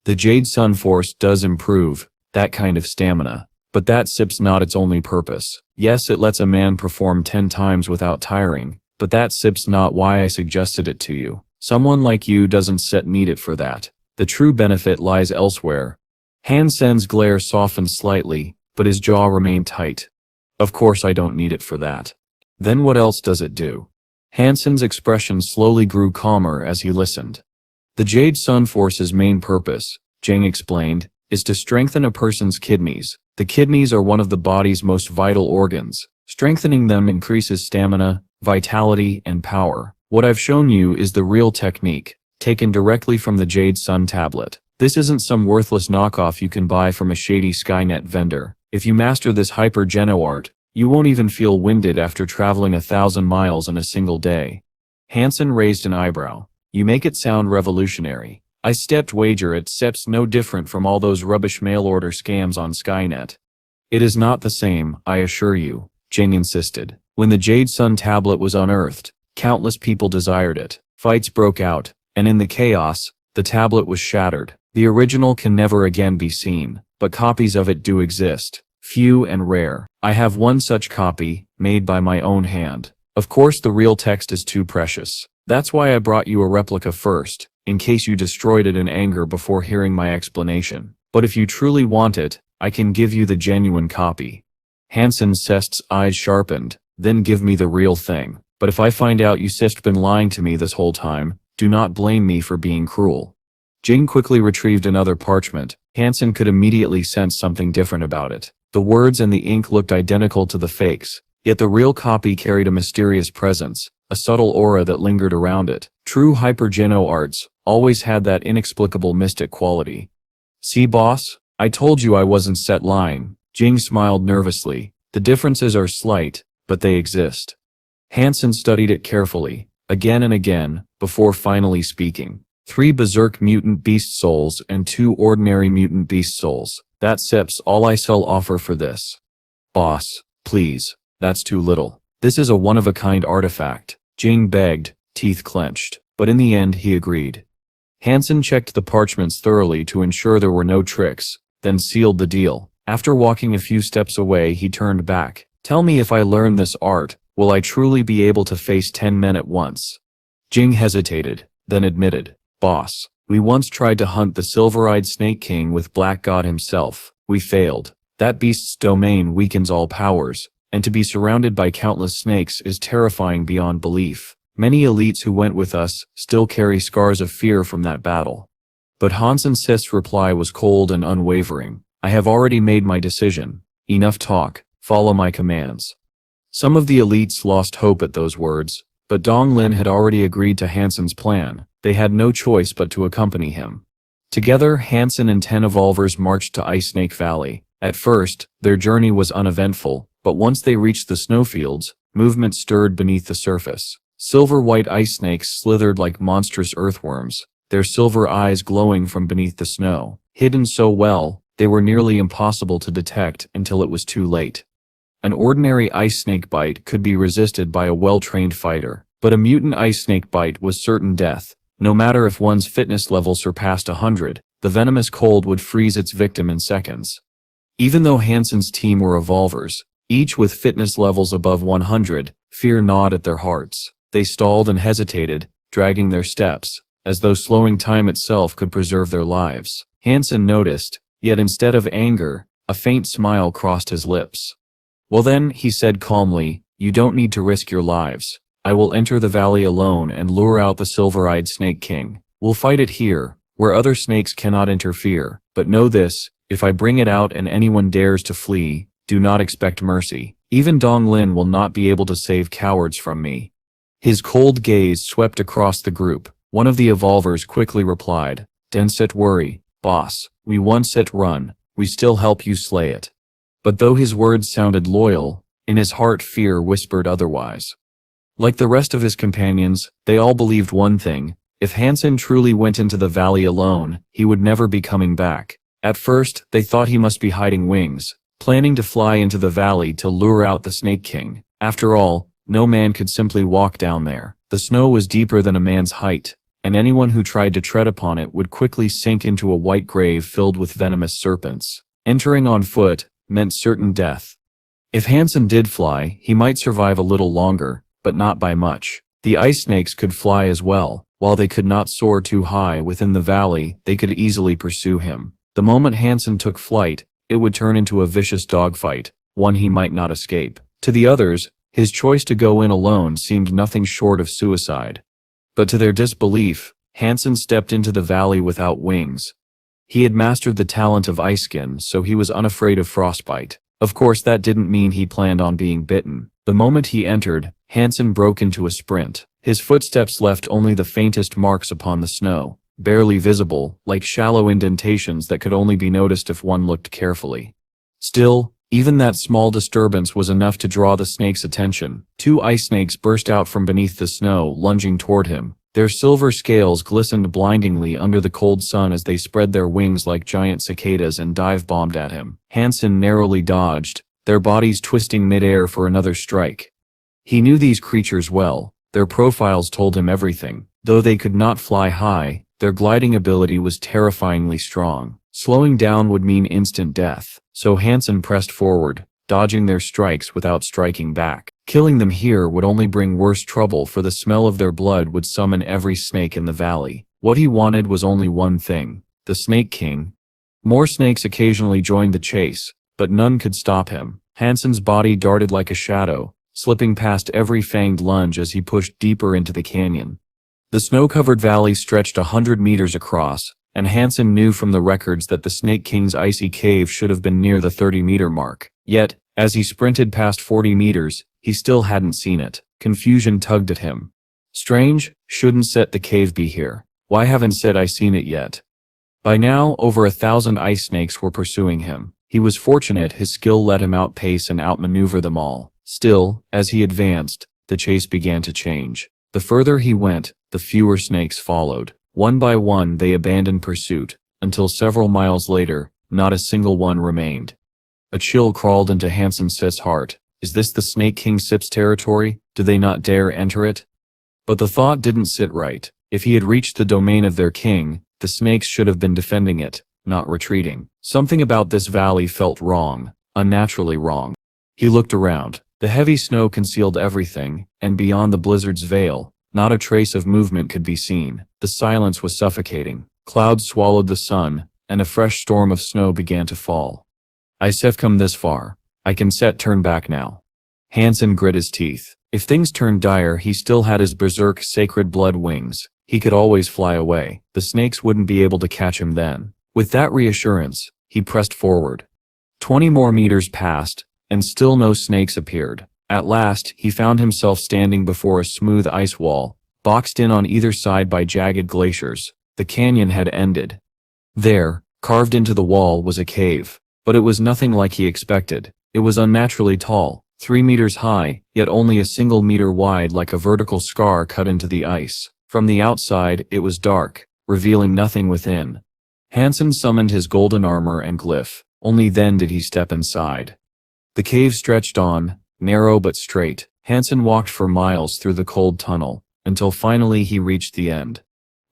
"The Jade Sun Force does improve that kind of stamina, but that sip's not its only purpose. Yes, it lets a man perform 10 times without tiring, but that sip's not why I suggested it to you. Someone like you doesn't need it for that. The true benefit lies elsewhere." Han Sen's glare softened slightly, but his jaw remained tight. "Of course I don't need it for that. Then what else does it do?" Han Sen's expression slowly grew calmer as he listened. "The Jade Sun Force's main purpose," Jing explained, "is to strengthen a person's kidneys. The kidneys are one of the body's most vital organs. Strengthening them increases stamina, vitality, and power. What I've shown you is the real technique, taken directly from the Jade Sun tablet. This isn't some worthless knockoff you can buy from a shady Skynet vendor. If you master this hyper-geno art, you won't even feel winded after traveling 1,000 miles in a single day." Han Sen raised an eyebrow. "You make it sound revolutionary. I wager it's no different from all those rubbish mail-order scams on Skynet." "It is not the same, I assure you," Jing insisted. "When the Jade Sun tablet was unearthed, countless people desired it. Fights broke out, and in the chaos, the tablet was shattered. The original can never again be seen, but copies of it do exist. Few and rare. I have one such copy, made by my own hand. Of course the real text is too precious. That's why I brought you a replica first, in case you destroyed it in anger before hearing my explanation. But if you truly want it, I can give you the genuine copy." Han Sen's eyes sharpened. "Then give me the real thing. But if I find out you've been lying to me this whole time, do not blame me for being cruel." Jing quickly retrieved another parchment. Han Sen could immediately sense something different about it. The words and the ink looked identical to the fakes, yet the real copy carried a mysterious presence, a subtle aura that lingered around it. True hypergeno arts always had that inexplicable mystic quality. See, boss? I told you I wasn't set lying. Jing smiled nervously. The differences are slight, but they exist. Han Sen studied it carefully, again and again, before finally speaking. 3 berserk mutant beast souls and 2 ordinary mutant beast souls. That's all I shall offer for this. Boss, please, that's too little. This is a one-of-a-kind artifact, Jing begged, teeth clenched, but in the end he agreed. Han Sen checked the parchments thoroughly to ensure there were no tricks, then sealed the deal. After walking a few steps away, he turned back. Tell me, if I learn this art, will I truly be able to face 10 men at once? Jing hesitated, then admitted, Boss, we once tried to hunt the silver-eyed Snake King with Black God himself. We failed. That beast's domain weakens all powers, and to be surrounded by countless snakes is terrifying beyond belief. Many elites who went with us still carry scars of fear from that battle. But Han Sen's reply was cold and unwavering. I have already made my decision. Enough talk. Follow my commands. Some of the elites lost hope at those words, but Dong Lin had already agreed to Han Sen's plan. They had no choice but to accompany him. Together, Han Sen and 10 evolvers marched to Ice Snake Valley. At first, their journey was uneventful, but once they reached the snowfields, movement stirred beneath the surface. Silver-white ice snakes slithered like monstrous earthworms, their silver eyes glowing from beneath the snow. Hidden so well, they were nearly impossible to detect until it was too late. An ordinary ice snake bite could be resisted by a well-trained fighter, but a mutant ice snake bite was certain death. No matter if one's fitness level surpassed 100, the venomous cold would freeze its victim in seconds. Even though Han Sen's team were evolvers, each with fitness levels above 100, fear gnawed at their hearts. They stalled and hesitated, dragging their steps, as though slowing time itself could preserve their lives. Han Sen noticed, yet instead of anger, a faint smile crossed his lips. Well then, he said calmly, you don't need to risk your lives. I will enter the valley alone and lure out the silver-eyed Snake King. We'll fight it here, where other snakes cannot interfere. But know this, if I bring it out and anyone dares to flee, do not expect mercy. Even Dong Lin will not be able to save cowards from me. His cold gaze swept across the group. One of the evolvers quickly replied, Don't worry, boss. We once set run, we still help you slay it. But though his words sounded loyal, in his heart fear whispered otherwise. Like the rest of his companions, they all believed one thing. If Han Sen truly went into the valley alone, he would never be coming back. At first, they thought he must be hiding wings, planning to fly into the valley to lure out the Snake King. After all, no man could simply walk down there. The snow was deeper than a man's height, and anyone who tried to tread upon it would quickly sink into a white grave filled with venomous serpents. Entering on foot meant certain death. If Han Sen did fly, he might survive a little longer, but not by much. The ice snakes could fly as well. While they could not soar too high within the valley, they could easily pursue him. The moment Han Sen took flight, it would turn into a vicious dogfight, one he might not escape. To the others, his choice to go in alone seemed nothing short of suicide. But to their disbelief, Han Sen stepped into the valley without wings. He had mastered the talent of ice skin, so he was unafraid of frostbite. Of course, that didn't mean he planned on being bitten. The moment he entered, Han Sen broke into a sprint. His footsteps left only the faintest marks upon the snow, barely visible, like shallow indentations that could only be noticed if one looked carefully. Still, even that small disturbance was enough to draw the snake's attention. 2 ice snakes burst out from beneath the snow, lunging toward him. Their silver scales glistened blindingly under the cold sun as they spread their wings like giant cicadas and dive-bombed at him. Han Sen narrowly dodged, their bodies twisting mid-air for another strike. He knew these creatures well. Their profiles told him everything. Though they could not fly high, their gliding ability was terrifyingly strong. Slowing down would mean instant death, so Han Sen pressed forward, dodging their strikes without striking back. Killing them here would only bring worse trouble, for the smell of their blood would summon every snake in the valley. What he wanted was only one thing: the Snake King. More snakes occasionally joined the chase, but none could stop him. Han Sen's body darted like a shadow, slipping past every fanged lunge as he pushed deeper into the canyon. The snow-covered valley stretched 100 meters across, and Han Sen knew from the records that the Snake King's icy cave should have been near the 30-meter mark. Yet, as he sprinted past 40 meters, he still hadn't seen it. Confusion tugged at him. Strange, shouldn't the cave be here? Why haven't said I seen it yet? By now, over 1,000 ice snakes were pursuing him. He was fortunate his skill let him outpace and outmaneuver them all. Still, as he advanced, the chase began to change. The further he went, the fewer snakes followed. One by one they abandoned pursuit, until several miles later, not a single one remained. A chill crawled into Han Sen's heart. Is this the Snake King Sip's territory? Do they not dare enter it? But the thought didn't sit right. If he had reached the domain of their king, the snakes should have been defending it, not retreating. Something about this valley felt wrong, unnaturally wrong. He looked around. The heavy snow concealed everything, and beyond the blizzard's veil, not a trace of movement could be seen. The silence was suffocating. Clouds swallowed the sun, and a fresh storm of snow began to fall. I've come this far. I can turn back now. Han Sen grit his teeth. If things turned dire, he still had his berserk sacred blood wings. He could always fly away. The snakes wouldn't be able to catch him then. With that reassurance, he pressed forward. 20 more meters passed, and still no snakes appeared. At last, he found himself standing before a smooth ice wall, boxed in on either side by jagged glaciers. The canyon had ended. There, carved into the wall, was a cave. But it was nothing like he expected. It was unnaturally tall, 3 meters high, yet only a single meter wide, like a vertical scar cut into the ice. From the outside, it was dark, revealing nothing within. Han Sen summoned his golden armor and glyph. Only then did he step inside. The cave stretched on, narrow but straight. Han Sen walked for miles through the cold tunnel, until finally he reached the end.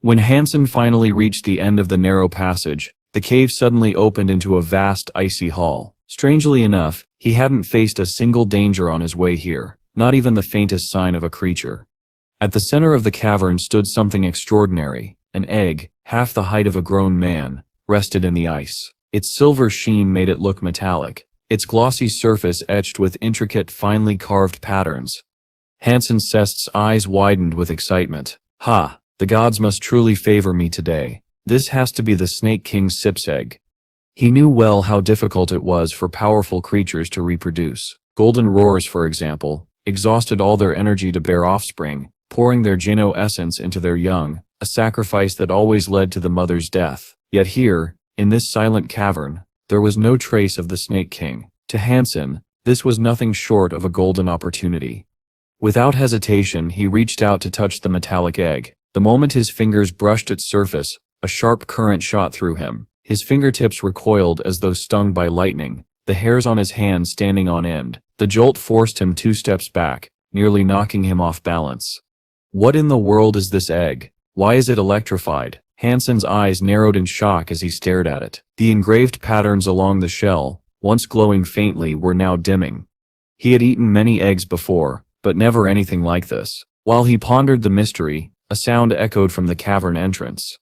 When Han Sen finally reached the end of the narrow passage, the cave suddenly opened into a vast icy hall. Strangely enough, he hadn't faced a single danger on his way here, not even the faintest sign of a creature. At the center of the cavern stood something extraordinary. An egg, half the height of a grown man, rested in the ice. Its silver sheen made it look metallic, its glossy surface etched with intricate, finely carved patterns. Han Sen's eyes widened with excitement. Ha! The gods must truly favor me today. This has to be the Snake King Sip's egg. He knew well how difficult it was for powerful creatures to reproduce. Golden roars, for example, exhausted all their energy to bear offspring, pouring their Geno essence into their young, a sacrifice that always led to the mother's death. Yet here, in this silent cavern, there was no trace of the Snake King. To Han Sen, this was nothing short of a golden opportunity. Without hesitation, he reached out to touch the metallic egg. The moment his fingers brushed its surface, a sharp current shot through him. His fingertips recoiled as though stung by lightning, the hairs on his hands standing on end. The jolt forced him 2 steps back, nearly knocking him off balance. What in the world is this egg? Why is it electrified? Han Sen's eyes narrowed in shock as he stared at it. The engraved patterns along the shell, once glowing faintly, were now dimming. He had eaten many eggs before, but never anything like this. While he pondered the mystery, a sound echoed from the cavern entrance.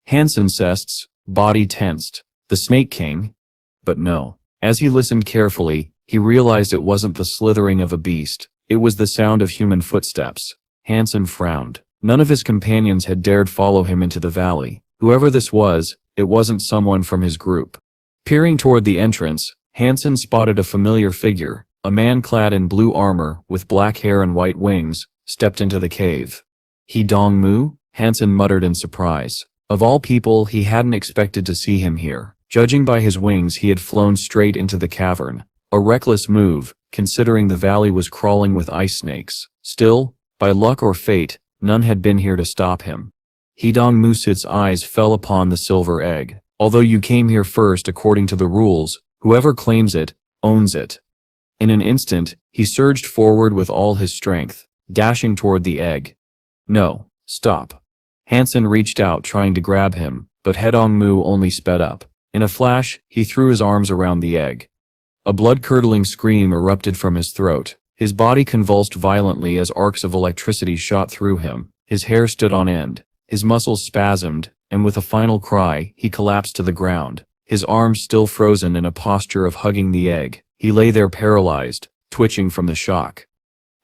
Han Sen's body tensed. The Snake King? But no. As he listened carefully, he realized it wasn't the slithering of a beast. It was the sound of human footsteps. Han Sen frowned. None of his companions had dared follow him into the valley. Whoever this was, it wasn't someone from his group. Peering toward the entrance, Han Sen spotted a familiar figure. A man clad in blue armor, with black hair and white wings, stepped into the cave. He Dong-mu? Han Sen muttered in surprise. Of all people, he hadn't expected to see him here. Judging by his wings, he had flown straight into the cavern. A reckless move, considering the valley was crawling with ice snakes. Still, by luck or fate, none had been here to stop him. He Dong-mu's eyes fell upon the silver egg. Although you came here first according to the rules, whoever claims it, owns it. In an instant, he surged forward with all his strength, dashing toward the egg. No, stop. Han Sen reached out trying to grab him, but He Dong-mu only sped up. In a flash, he threw his arms around the egg. A blood-curdling scream erupted from his throat. His body convulsed violently as arcs of electricity shot through him. His hair stood on end. His muscles spasmed, and with a final cry, he collapsed to the ground. His arms still frozen in a posture of hugging the egg. He lay there paralyzed, twitching from the shock.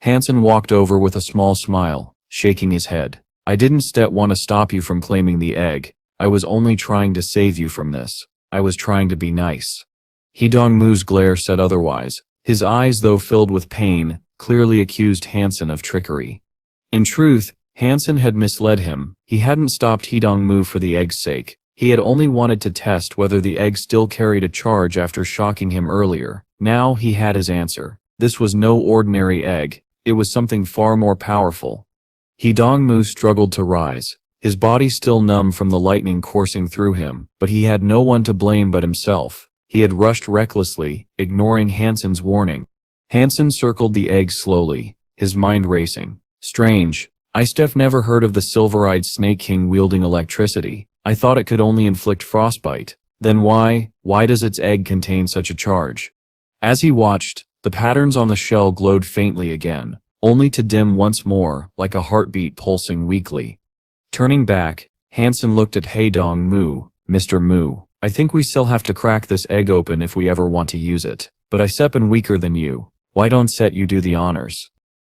Han Sen walked over with a small smile, shaking his head. I didn't want to stop you from claiming the egg. I was only trying to save you from this. I was trying to be nice. He Dong-mu's glare said otherwise. His eyes, though filled with pain, clearly accused Han Sen of trickery. In truth, Han Sen had misled him. He hadn't stopped Hidong-mu for the egg's sake. He had only wanted to test whether the egg still carried a charge after shocking him earlier. Now he had his answer. This was no ordinary egg. It was something far more powerful. Hidong-mu struggled to rise, his body still numb from the lightning coursing through him, but he had no one to blame but himself. He had rushed recklessly, ignoring Han Sen's warning. Han Sen circled the egg slowly, his mind racing. Strange. I've never heard of the silver-eyed snake king wielding electricity. I thought it could only inflict frostbite. Then why does its egg contain such a charge? As he watched, the patterns on the shell glowed faintly again, only to dim once more, like a heartbeat pulsing weakly. Turning back, Han Sen looked at Hidong-mu. Mr. Mu, I think we still have to crack this egg open if we ever want to use it. But I'm weaker than you. Why don't you do the honors?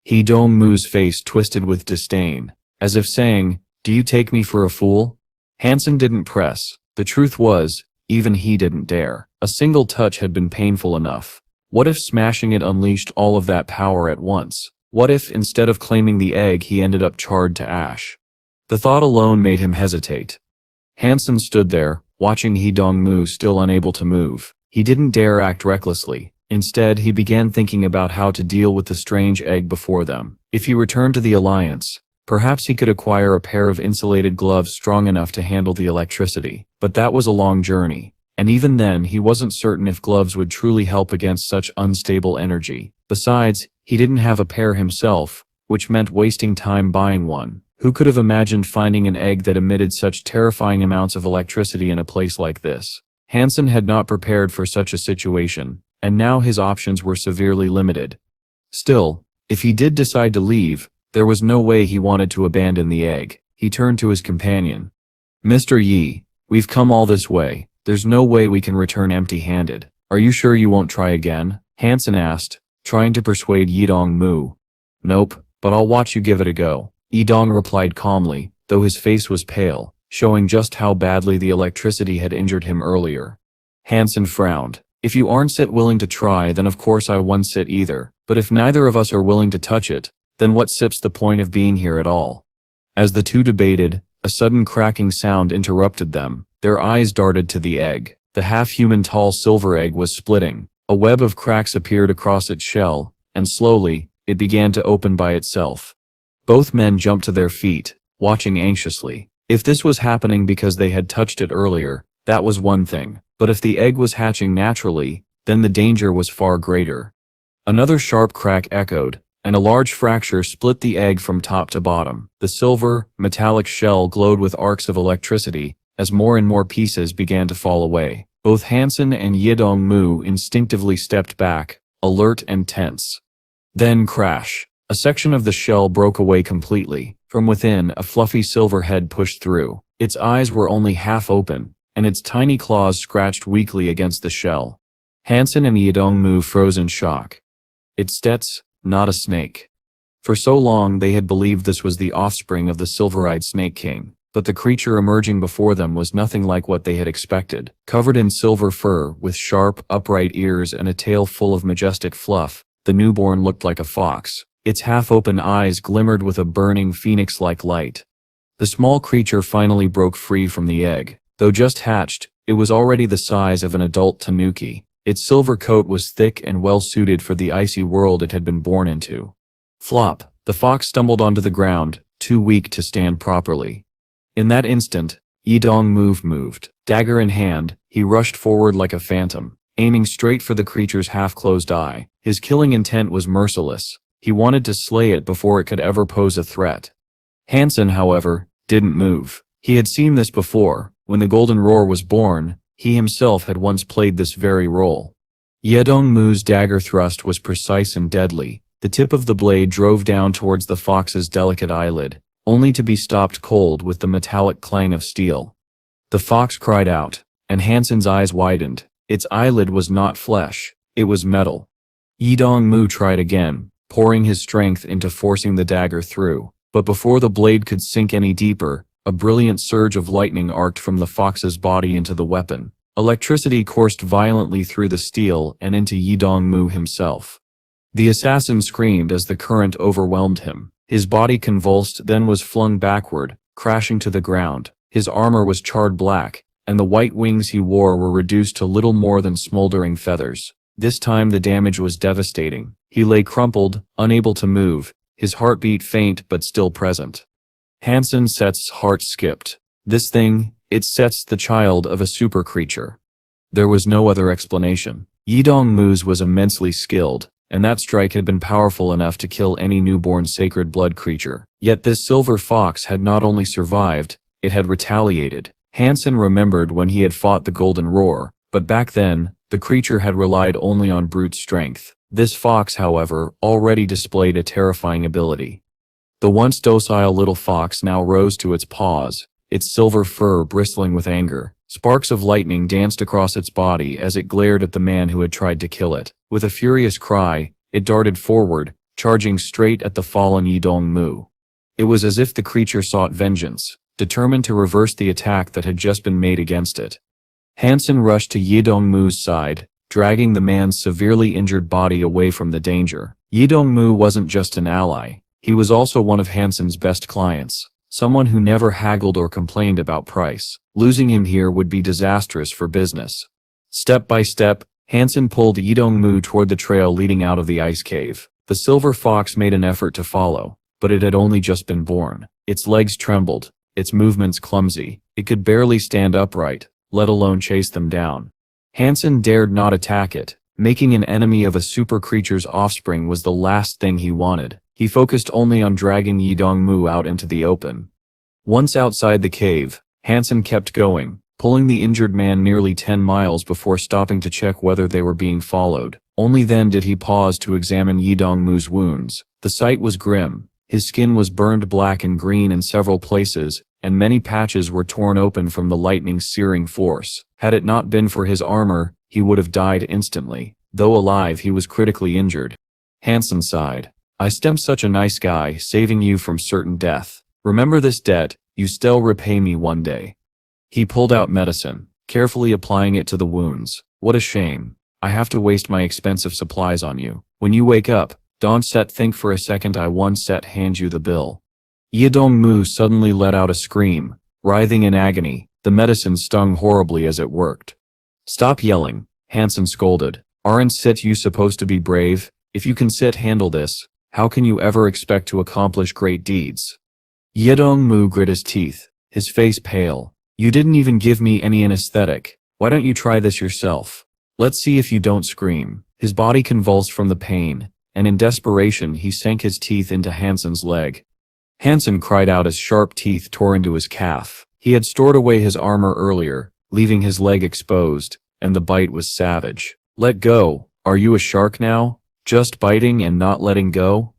Hidong-mu's face twisted with disdain, as if saying, do you take me for a fool? Han Sen didn't press. The truth was, even he didn't dare. A single touch had been painful enough. What if smashing it unleashed all of that power at once? What if, instead of claiming the egg, he ended up charred to ash? The thought alone made him hesitate. Han Sen stood there, watching Hidong-mu still unable to move. He didn't dare act recklessly. Instead, he began thinking about how to deal with the strange egg before them. If he returned to the Alliance, perhaps he could acquire a pair of insulated gloves strong enough to handle the electricity. But that was a long journey, and even then he wasn't certain if gloves would truly help against such unstable energy. Besides, he didn't have a pair himself, which meant wasting time buying one. Who could have imagined finding an egg that emitted such terrifying amounts of electricity in a place like this? Han Sen had not prepared for such a situation, and now his options were severely limited. Still, if he did decide to leave, there was no way he wanted to abandon the egg. He turned to his companion. Mr. Yi, we've come all this way. There's no way we can return empty-handed. Are you sure you won't try again? Han Sen asked, trying to persuade Hidong-mu. Nope, but I'll watch you give it a go. Hidong replied calmly, though his face was pale, showing just how badly the electricity had injured him earlier. Han Sen frowned. If you aren't willing to try, then of course I won't either. But if neither of us are willing to touch it, then what's the point of being here at all? As the two debated, a sudden cracking sound interrupted them. Their eyes darted to the egg. The half-human tall silver egg was splitting. A web of cracks appeared across its shell, and slowly, it began to open by itself. Both men jumped to their feet, watching anxiously. If this was happening because they had touched it earlier, that was one thing. But if the egg was hatching naturally, then the danger was far greater. Another sharp crack echoed, and a large fracture split the egg from top to bottom. The silver, metallic shell glowed with arcs of electricity, as more and more pieces began to fall away. Both Han Sen and Hidong-mu instinctively stepped back, alert and tense. Then crash. A section of the shell broke away completely. From within, a fluffy silver head pushed through. Its eyes were only half open, and its tiny claws scratched weakly against the shell. Han Sen and Hidong-mu froze in shock. It's not a snake. For so long they had believed this was the offspring of the silver-eyed Snake King, but the creature emerging before them was nothing like what they had expected. Covered in silver fur, with sharp, upright ears and a tail full of majestic fluff, the newborn looked like a fox. Its half-open eyes glimmered with a burning phoenix-like light. The small creature finally broke free from the egg. Though just hatched, it was already the size of an adult tanuki. Its silver coat was thick and well-suited for the icy world it had been born into. Flop! The fox stumbled onto the ground, too weak to stand properly. In that instant, Hidong-mu moved. Dagger in hand, he rushed forward like a phantom, aiming straight for the creature's half-closed eye. His killing intent was merciless. He wanted to slay it before it could ever pose a threat. Han Sen, however, didn't move. He had seen this before. When the Golden Roar was born, he himself had once played this very role. Hidong-mu's dagger thrust was precise and deadly. The tip of the blade drove down towards the fox's delicate eyelid, only to be stopped cold with the metallic clang of steel. The fox cried out, and Han Sen's eyes widened. Its eyelid was not flesh, it was metal. Hidong-mu tried again, pouring his strength into forcing the dagger through, but before the blade could sink any deeper, a brilliant surge of lightning arced from the fox's body into the weapon. Electricity coursed violently through the steel and into Hidong-mu himself. The assassin screamed as the current overwhelmed him. His body convulsed, then was flung backward, crashing to the ground. His armor was charred black, and the white wings he wore were reduced to little more than smoldering feathers. This time the damage was devastating. He lay crumpled, unable to move, his heartbeat faint but still present. Han Sen's heart skipped. This thing, it sets the child of a super creature. There was no other explanation. Yidongmu's was immensely skilled, and that strike had been powerful enough to kill any newborn sacred blood creature. Yet this silver fox had not only survived, it had retaliated. Han Sen remembered when he had fought the Golden Roar, but back then, the creature had relied only on brute strength. This fox, however, already displayed a terrifying ability. The once docile little fox now rose to its paws, its silver fur bristling with anger. Sparks of lightning danced across its body as it glared at the man who had tried to kill it. With a furious cry, it darted forward, charging straight at the fallen Yidongmu. It was as if the creature sought vengeance, determined to reverse the attack that had just been made against it. Han Sen rushed to Yidongmu's side, dragging the man's severely injured body away from the danger. Yidongmu wasn't just an ally, he was also one of Han Sen's best clients. Someone who never haggled or complained about price. Losing him here would be disastrous for business. Step by step, Han Sen pulled Yidongmu toward the trail leading out of the ice cave. The silver fox made an effort to follow, but it had only just been born. Its legs trembled, its movements clumsy. It could barely stand upright, let alone chase them down. Han Sen dared not attack it. Making an enemy of a super creature's offspring was the last thing he wanted. He focused only on dragging Yidongmu out into the open. Once outside the cave, Han Sen kept going, pulling the injured man nearly 10 miles before stopping to check whether they were being followed. Only then did he pause to examine Yidongmu's wounds. The sight was grim. His skin was burned black and green in several places, and many patches were torn open from the lightning's searing force. Had it not been for his armor, he would have died instantly. Though alive, he was critically injured. Han Sen sighed. "I'm such a nice guy, saving you from certain death. Remember this debt, you still repay me one day." He pulled out medicine, carefully applying it to the wounds. "What a shame. I have to waste my expensive supplies on you. When you wake up, don't think for a second I won't hand you the bill." Yidongmu suddenly let out a scream, writhing in agony. The medicine stung horribly as it worked. "Stop yelling," Han Sen scolded. "Aren't you supposed to be brave? If you can handle this, how can you ever expect to accomplish great deeds?" Yidongmu grit his teeth, his face pale. "You didn't even give me any anesthetic. Why don't you try this yourself? Let's see if you don't scream." His body convulsed from the pain, and in desperation he sank his teeth into Han Sen's leg. Han Sen cried out as sharp teeth tore into his calf. He had stored away his armor earlier, leaving his leg exposed, and the bite was savage. "Let go. Are you a shark now? Just biting and not letting go?"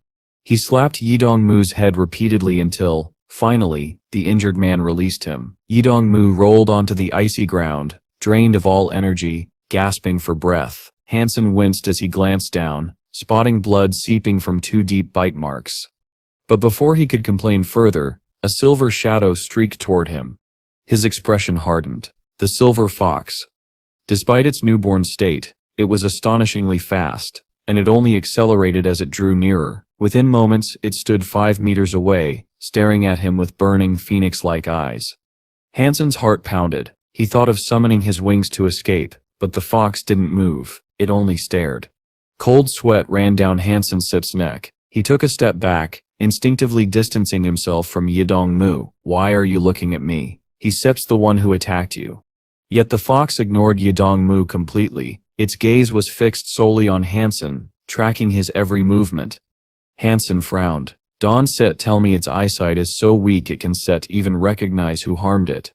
He slapped Yidongmu's head repeatedly until, finally, the injured man released him. Yidongmu rolled onto the icy ground, drained of all energy, gasping for breath. Han Sen winced as he glanced down, spotting blood seeping from 2 deep bite marks. But before he could complain further, a silver shadow streaked toward him. His expression hardened. The silver fox. Despite its newborn state, it was astonishingly fast, and it only accelerated as it drew nearer. Within moments, it stood 5 meters away, staring at him with burning phoenix-like eyes. Han Sen's heart pounded. He thought of summoning his wings to escape, but the fox didn't move. It only stared. Cold sweat ran down Han Sen's neck. He took a step back, instinctively distancing himself from Yidongmu. "Why are you looking at me? He's the one who attacked you." Yet the fox ignored Yidongmu completely. Its gaze was fixed solely on Han Sen, tracking his every movement. Han Sen frowned. "Don't tell me its eyesight is so weak it can even recognize who harmed it."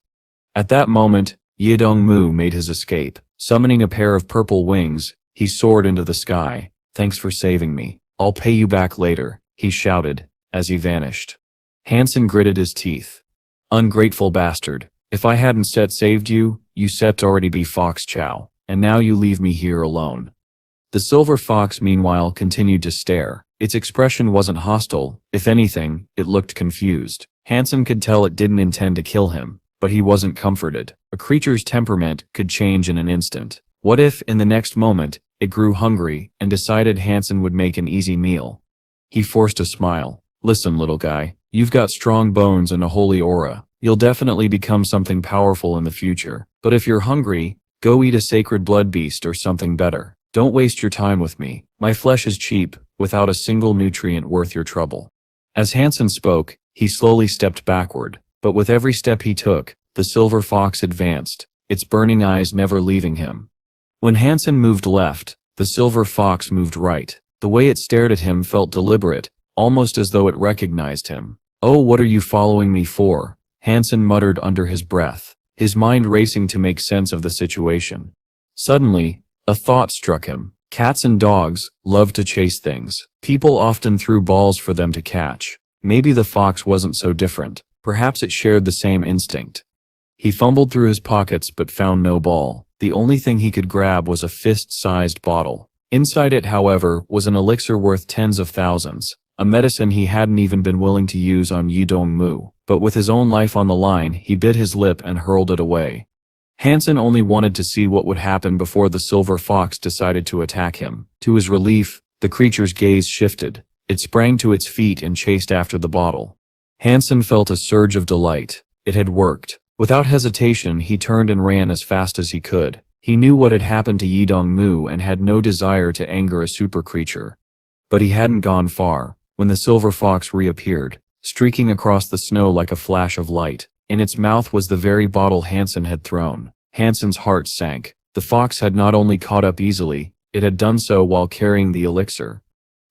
At that moment, Yidongmu made his escape. Summoning a pair of purple wings, he soared into the sky. "Thanks for saving me. I'll pay you back later," he shouted, as he vanished. Han Sen gritted his teeth. "Ungrateful bastard. If I hadn't saved you, you'd already be fox chow. And now you leave me here alone." The silver fox meanwhile continued to stare. Its expression wasn't hostile. If anything, it looked confused. Han Sen could tell it didn't intend to kill him, but he wasn't comforted. A creature's temperament could change in an instant. What if, in the next moment, it grew hungry and decided Han Sen would make an easy meal? He forced a smile. Listen, little guy, you've got strong bones and a holy aura. You'll definitely become something powerful in the future. But if you're hungry, go eat a sacred blood beast or something better. Don't waste your time with me. My flesh is cheap, without a single nutrient worth your trouble. As Han Sen spoke, he slowly stepped backward, but with every step he took, the silver fox advanced, its burning eyes never leaving him. When Han Sen moved left, the silver fox moved right. The way it stared at him felt deliberate, almost as though it recognized him. "Oh, what are you following me for?" Han Sen muttered under his breath, his mind racing to make sense of the situation. Suddenly, a thought struck him. Cats and dogs love to chase things. People often threw balls for them to catch. Maybe the fox wasn't so different. Perhaps it shared the same instinct. He fumbled through his pockets but found no ball. The only thing he could grab was a fist-sized bottle. Inside it, however, was an elixir worth tens of thousands, a medicine he hadn't even been willing to use on Yidong-mu. But with his own life on the line, he bit his lip and hurled it away. Han Sen only wanted to see what would happen before the silver fox decided to attack him. To his relief, the creature's gaze shifted. It sprang to its feet and chased after the bottle. Han Sen felt a surge of delight. It had worked. Without hesitation, he turned and ran as fast as he could. He knew what had happened to Yidong-mu and had no desire to anger a super creature. But he hadn't gone far, when the silver fox reappeared, streaking across the snow like a flash of light. In its mouth was the very bottle Han Sen had thrown. Han Sen's heart sank. The fox had not only caught up easily, it had done so while carrying the elixir.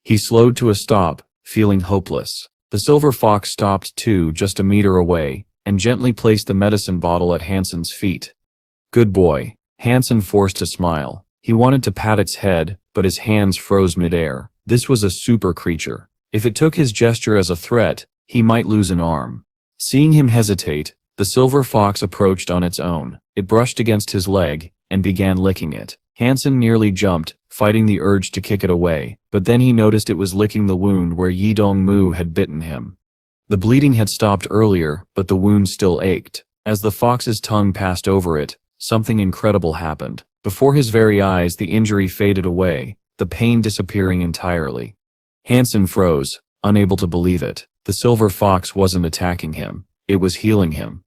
He slowed to a stop, feeling hopeless. The silver fox stopped too, just a meter away, and gently placed the medicine bottle at Han Sen's feet. "Good boy." Han Sen forced a smile. He wanted to pat its head, but his hands froze midair. This was a super creature. If it took his gesture as a threat, he might lose an arm. Seeing him hesitate, the silver fox approached on its own. It brushed against his leg, and began licking it. Han Sen nearly jumped, fighting the urge to kick it away, but then he noticed it was licking the wound where Yidong-mu had bitten him. The bleeding had stopped earlier, but the wound still ached. As the fox's tongue passed over it, something incredible happened. Before his very eyes, the injury faded away, the pain disappearing entirely. Han Sen froze, unable to believe it. The silver fox wasn't attacking him, it was healing him.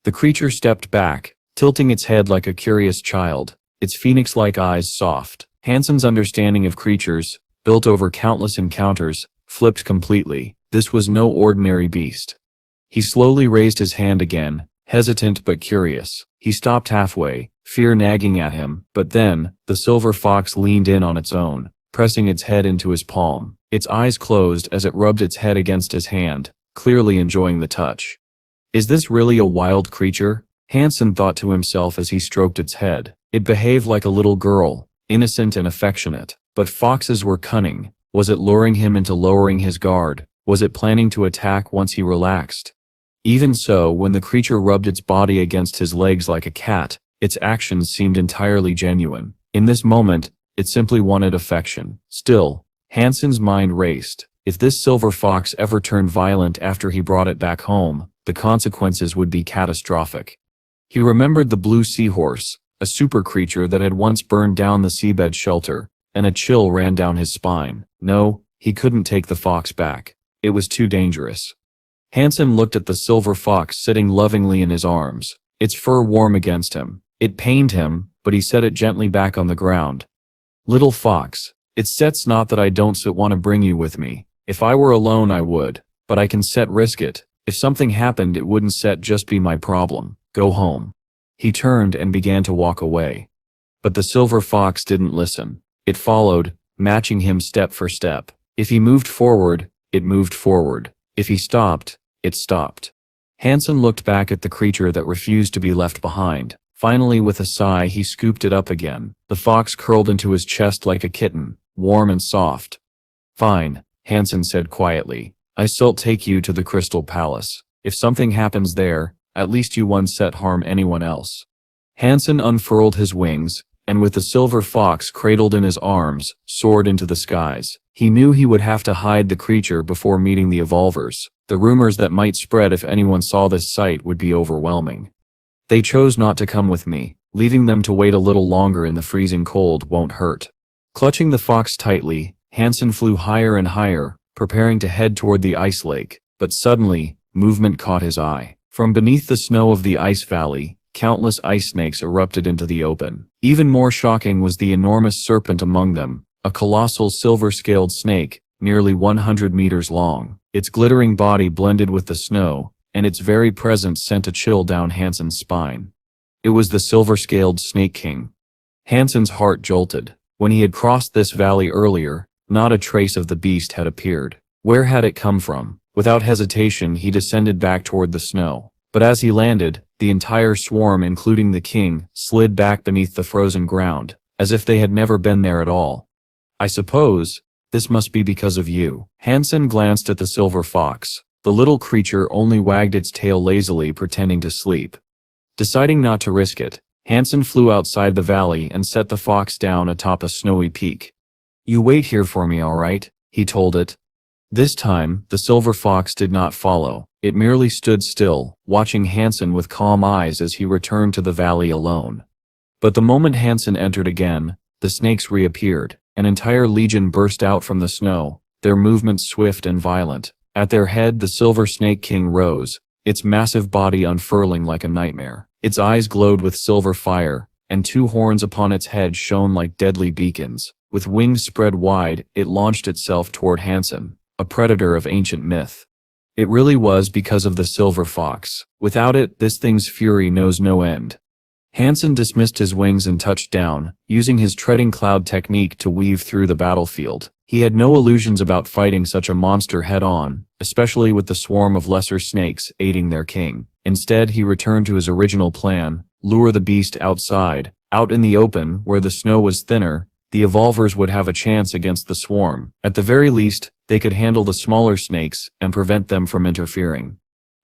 The creature stepped back, tilting its head like a curious child, its phoenix-like eyes soft. Han Sen's understanding of creatures, built over countless encounters, flipped completely. This was no ordinary beast. He slowly raised his hand again, hesitant but curious. He stopped halfway, fear nagging at him, but then, the silver fox leaned in on its own, pressing its head into his palm. Its eyes closed as it rubbed its head against his hand, clearly enjoying the touch. Is this really a wild creature? Han Sen thought to himself as he stroked its head. It behaved like a little girl, innocent and affectionate. But foxes were cunning. Was it luring him into lowering his guard? Was it planning to attack once he relaxed? Even so, when the creature rubbed its body against his legs like a cat, its actions seemed entirely genuine. In this moment, it simply wanted affection. Still, Han Sen's mind raced. If this silver fox ever turned violent after he brought it back home, the consequences would be catastrophic. He remembered the blue seahorse, a super creature that had once burned down the seabed shelter, and a chill ran down his spine. No, he couldn't take the fox back. It was too dangerous. Han Sen looked at the silver fox sitting lovingly in his arms, its fur warm against him. It pained him, but he set it gently back on the ground. "Little fox, it sets not that I don't want to bring you with me. If I were alone I would, but I can set risk it. If something happened it wouldn't set just be my problem. Go home." He turned and began to walk away. But the silver fox didn't listen. It followed, matching him step for step. If he moved forward, it moved forward. If he stopped, it stopped. Han Sen looked back at the creature that refused to be left behind. Finally, with a sigh, he scooped it up again. The fox curled into his chest like a kitten, warm and soft. "Fine," Han Sen said quietly. "I still take you to the Crystal Palace. If something happens there, at least you won't harm anyone else." Han Sen unfurled his wings, and with the silver fox cradled in his arms, soared into the skies. He knew he would have to hide the creature before meeting the evolvers. The rumors that might spread if anyone saw this sight would be overwhelming. They chose not to come with me. Leaving them to wait a little longer in the freezing cold won't hurt. Clutching the fox tightly, Han Sen flew higher and higher, preparing to head toward the ice lake, but suddenly, movement caught his eye. From beneath the snow of the ice valley, countless ice snakes erupted into the open. Even more shocking was the enormous serpent among them, a colossal silver-scaled snake, nearly 100 meters long. Its glittering body blended with the snow, and its very presence sent a chill down Hansen's spine. It was the silver-scaled Snake King. Hansen's heart jolted. When he had crossed this valley earlier, not a trace of the beast had appeared. Where had it come from? Without hesitation, he descended back toward the snow. But as he landed, the entire swarm, including the king, slid back beneath the frozen ground, as if they had never been there at all. I suppose this must be because of you. Hansen glanced at the silver fox. The little creature only wagged its tail lazily, pretending to sleep. Deciding not to risk it, Hansen flew outside the valley and set the fox down atop a snowy peak. "You wait here for me, all right?" he told it. This time, the silver fox did not follow. It merely stood still, watching Hansen with calm eyes as he returned to the valley alone. But the moment Hansen entered again, the snakes reappeared. An entire legion burst out from the snow, their movements swift and violent. At their head, the Silver Snake King rose, its massive body unfurling like a nightmare. Its eyes glowed with silver fire, and two horns upon its head shone like deadly beacons. With wings spread wide, it launched itself toward Hansen, a predator of ancient myth. It really was because of the silver fox. Without it, this thing's fury knows no end. Hansen dismissed his wings and touched down, using his treading cloud technique to weave through the battlefield. He had no illusions about fighting such a monster head-on, especially with the swarm of lesser snakes aiding their king. Instead, he returned to his original plan: lure the beast outside. Out in the open, where the snow was thinner, the evolvers would have a chance against the swarm. At the very least, they could handle the smaller snakes and prevent them from interfering.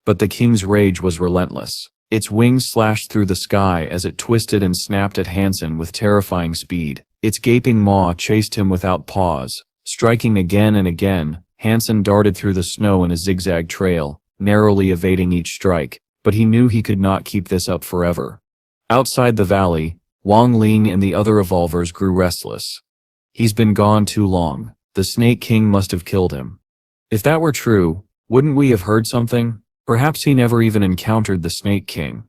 But the king's rage was relentless. Its wings slashed through the sky as it twisted and snapped at Hansen with terrifying speed. Its gaping maw chased him without pause. Striking again and again, Hansen darted through the snow in a zigzag trail, narrowly evading each strike, but he knew he could not keep this up forever. Outside the valley, Wang Ling and the other evolvers grew restless. "He's been gone too long. The Snake King must have killed him. If that were true, wouldn't we have heard something? Perhaps he never even encountered the Snake King.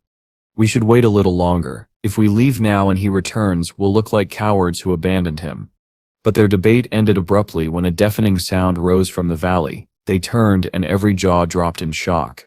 We should wait a little longer. If we leave now and he returns, we'll look like cowards who abandoned him." But their debate ended abruptly when a deafening sound rose from the valley. They turned and every jaw dropped in shock.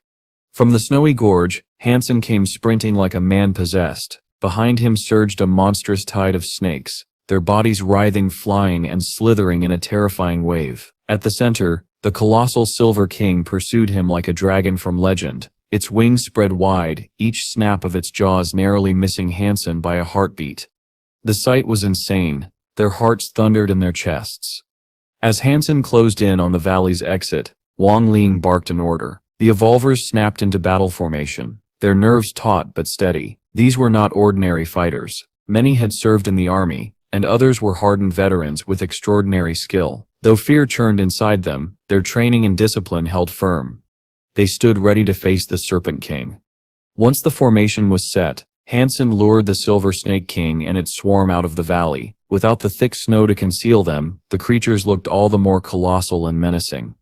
From the snowy gorge, Hansen came sprinting like a man possessed. Behind him surged a monstrous tide of snakes, their bodies writhing, flying, and slithering in a terrifying wave. At the center, the colossal Silver King pursued him like a dragon from legend, its wings spread wide, each snap of its jaws narrowly missing Hansen by a heartbeat. The sight was insane. Their hearts thundered in their chests. As Hansen closed in on the valley's exit, Wang Ling barked an order. The evolvers snapped into battle formation, their nerves taut but steady. These were not ordinary fighters. Many had served in the army, and others were hardened veterans with extraordinary skill. Though fear churned inside them, their training and discipline held firm. They stood ready to face the Serpent King. Once the formation was set, Hansen lured the Silver Snake King and its swarm out of the valley. Without the thick snow to conceal them, the creatures looked all the more colossal and menacing.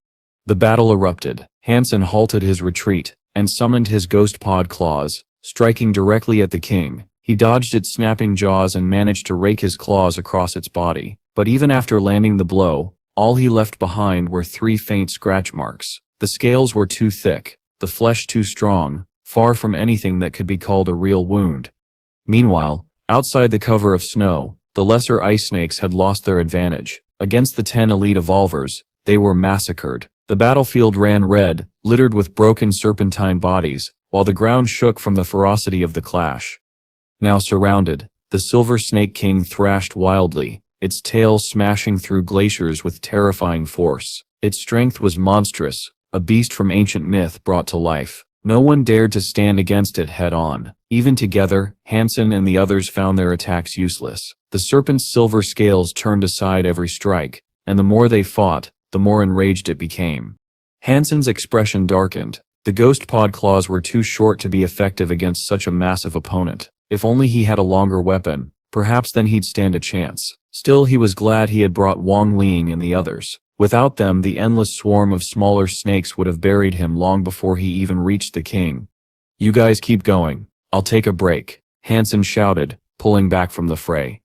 The battle erupted. Hansen halted his retreat and summoned his ghost pod claws, striking directly at the king. He dodged its snapping jaws and managed to rake his claws across its body. But even after landing the blow, all he left behind were 3 faint scratch marks. The scales were too thick, the flesh too strong, far from anything that could be called a real wound. Meanwhile, outside the cover of snow, the lesser ice snakes had lost their advantage. Against the 10 elite evolvers, they were massacred. The battlefield ran red, littered with broken serpentine bodies, while the ground shook from the ferocity of the clash. Now surrounded, the Silver Snake King thrashed wildly, its tail smashing through glaciers with terrifying force. Its strength was monstrous, a beast from ancient myth brought to life. No one dared to stand against it head-on. Even together, Hansen and the others found their attacks useless. The serpent's silver scales turned aside every strike, and the more they fought, the more enraged it became. Hansen's expression darkened. The ghost pod claws were too short to be effective against such a massive opponent. If only he had a longer weapon, perhaps then he'd stand a chance. Still, he was glad he had brought Wang Ling and the others. Without them, the endless swarm of smaller snakes would have buried him long before he even reached the king. "You guys keep going. I'll take a break," Han Sen shouted, pulling back from the fray.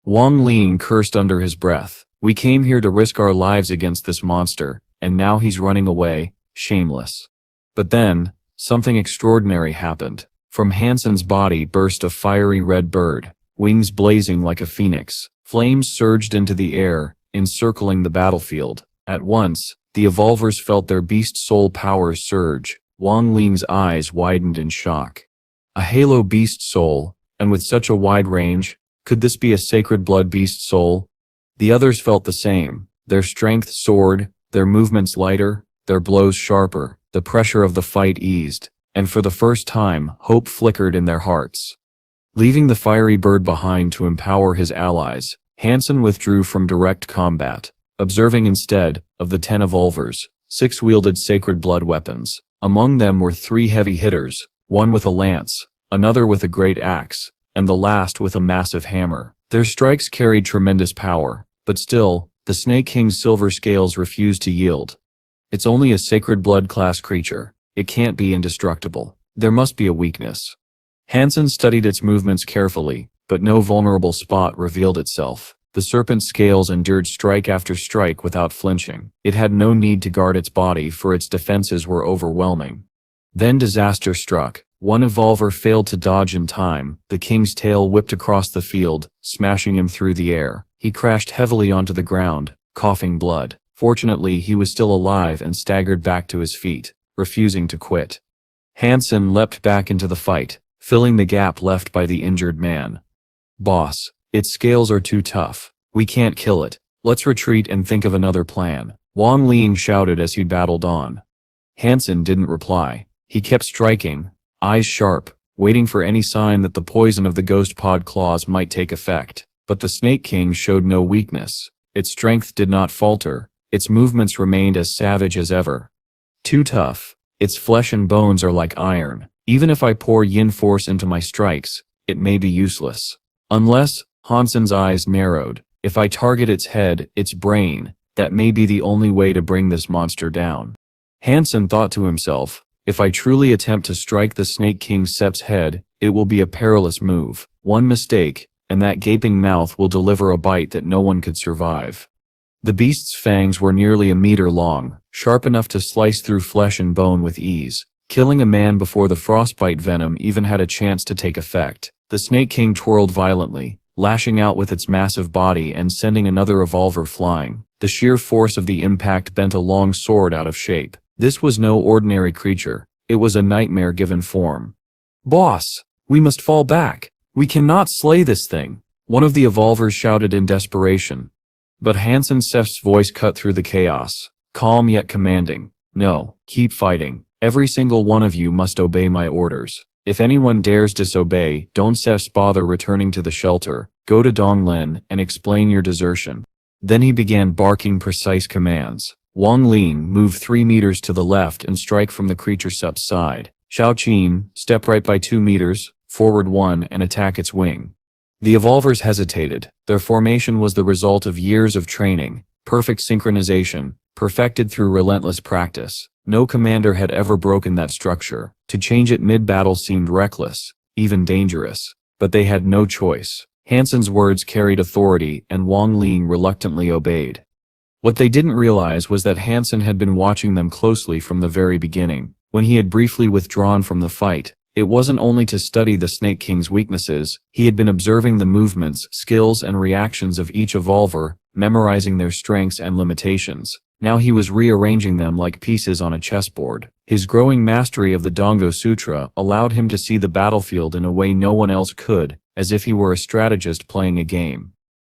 Wang Ling cursed under his breath. "We came here to risk our lives against this monster, and now he's running away, shameless." But then, something extraordinary happened. From Han Sen's body burst a fiery red bird, wings blazing like a phoenix. Flames surged into the air, encircling the battlefield. At once, the evolvers felt their beast soul powers surge. Wang Ling's eyes widened in shock. A halo beast soul, and with such a wide range, could this be a sacred blood beast soul? The others felt the same. Their strength soared, their movements lighter, their blows sharper. The pressure of the fight eased, and for the first time, hope flickered in their hearts. Leaving the fiery bird behind to empower his allies, Han Sen withdrew from direct combat, observing instead, of the 10 evolvers, 6 wielded sacred blood weapons. Among them were 3 heavy hitters, one with a lance, another with a great axe, and the last with a massive hammer. Their strikes carried tremendous power, but still, the Snake King's silver scales refused to yield. "It's only a sacred blood class creature. It can't be indestructible. There must be a weakness." Han Sen studied its movements carefully, but no vulnerable spot revealed itself. The serpent's scales endured strike after strike without flinching. It had no need to guard its body, for its defenses were overwhelming. Then disaster struck. One evolver failed to dodge in time. The king's tail whipped across the field, smashing him through the air. He crashed heavily onto the ground, coughing blood. Fortunately, he was still alive and staggered back to his feet, refusing to quit. Han Sen leapt back into the fight, filling the gap left by the injured man. "Boss, its scales are too tough. We can't kill it. Let's retreat and think of another plan," Wang Ling shouted as he battled on. Han Sen didn't reply. He kept striking, eyes sharp, waiting for any sign that the poison of the ghost pod claws might take effect. But the Snake King showed no weakness. Its strength did not falter. Its movements remained as savage as ever. Too tough. Its flesh and bones are like iron. Even if I pour yin force into my strikes, it may be useless. Unless, Han Sen's eyes narrowed, if I target its head, its brain, that may be the only way to bring this monster down. Han Sen thought to himself, if I truly attempt to strike the Snake King Sep's head, it will be a perilous move. One mistake, and that gaping mouth will deliver a bite that no one could survive. The beast's fangs were nearly a meter long, sharp enough to slice through flesh and bone with ease, killing a man before the frostbite venom even had a chance to take effect. The Snake King twirled violently, lashing out with its massive body and sending another evolver flying. The sheer force of the impact bent a long sword out of shape. This was no ordinary creature. It was a nightmare given form. "Boss, we must fall back. We cannot slay this thing," one of the evolvers shouted in desperation. But Han Sen's voice cut through the chaos, calm yet commanding. "No, keep fighting. Every single one of you must obey my orders. If anyone dares disobey, don't bother returning to the shelter. Go to Donglen and explain your desertion." Then he began barking precise commands. Wang Ling, move 3 meters to the left and strike from the creature's side. Xiao Qin, step right by 2 meters, forward 1 and attack its wing. The evolvers hesitated. Their formation was the result of years of training, perfect synchronization, perfected through relentless practice. No commander had ever broken that structure. To change it mid-battle seemed reckless, even dangerous. But they had no choice. Han Sen's words carried authority, and Wang Ling reluctantly obeyed. What they didn't realize was that Han Sen had been watching them closely from the very beginning. When he had briefly withdrawn from the fight, it wasn't only to study the Snake King's weaknesses. He had been observing the movements, skills, and reactions of each evolver, memorizing their strengths and limitations. Now he was rearranging them like pieces on a chessboard. His growing mastery of the Dongo Sutra allowed him to see the battlefield in a way no one else could, as if he were a strategist playing a game.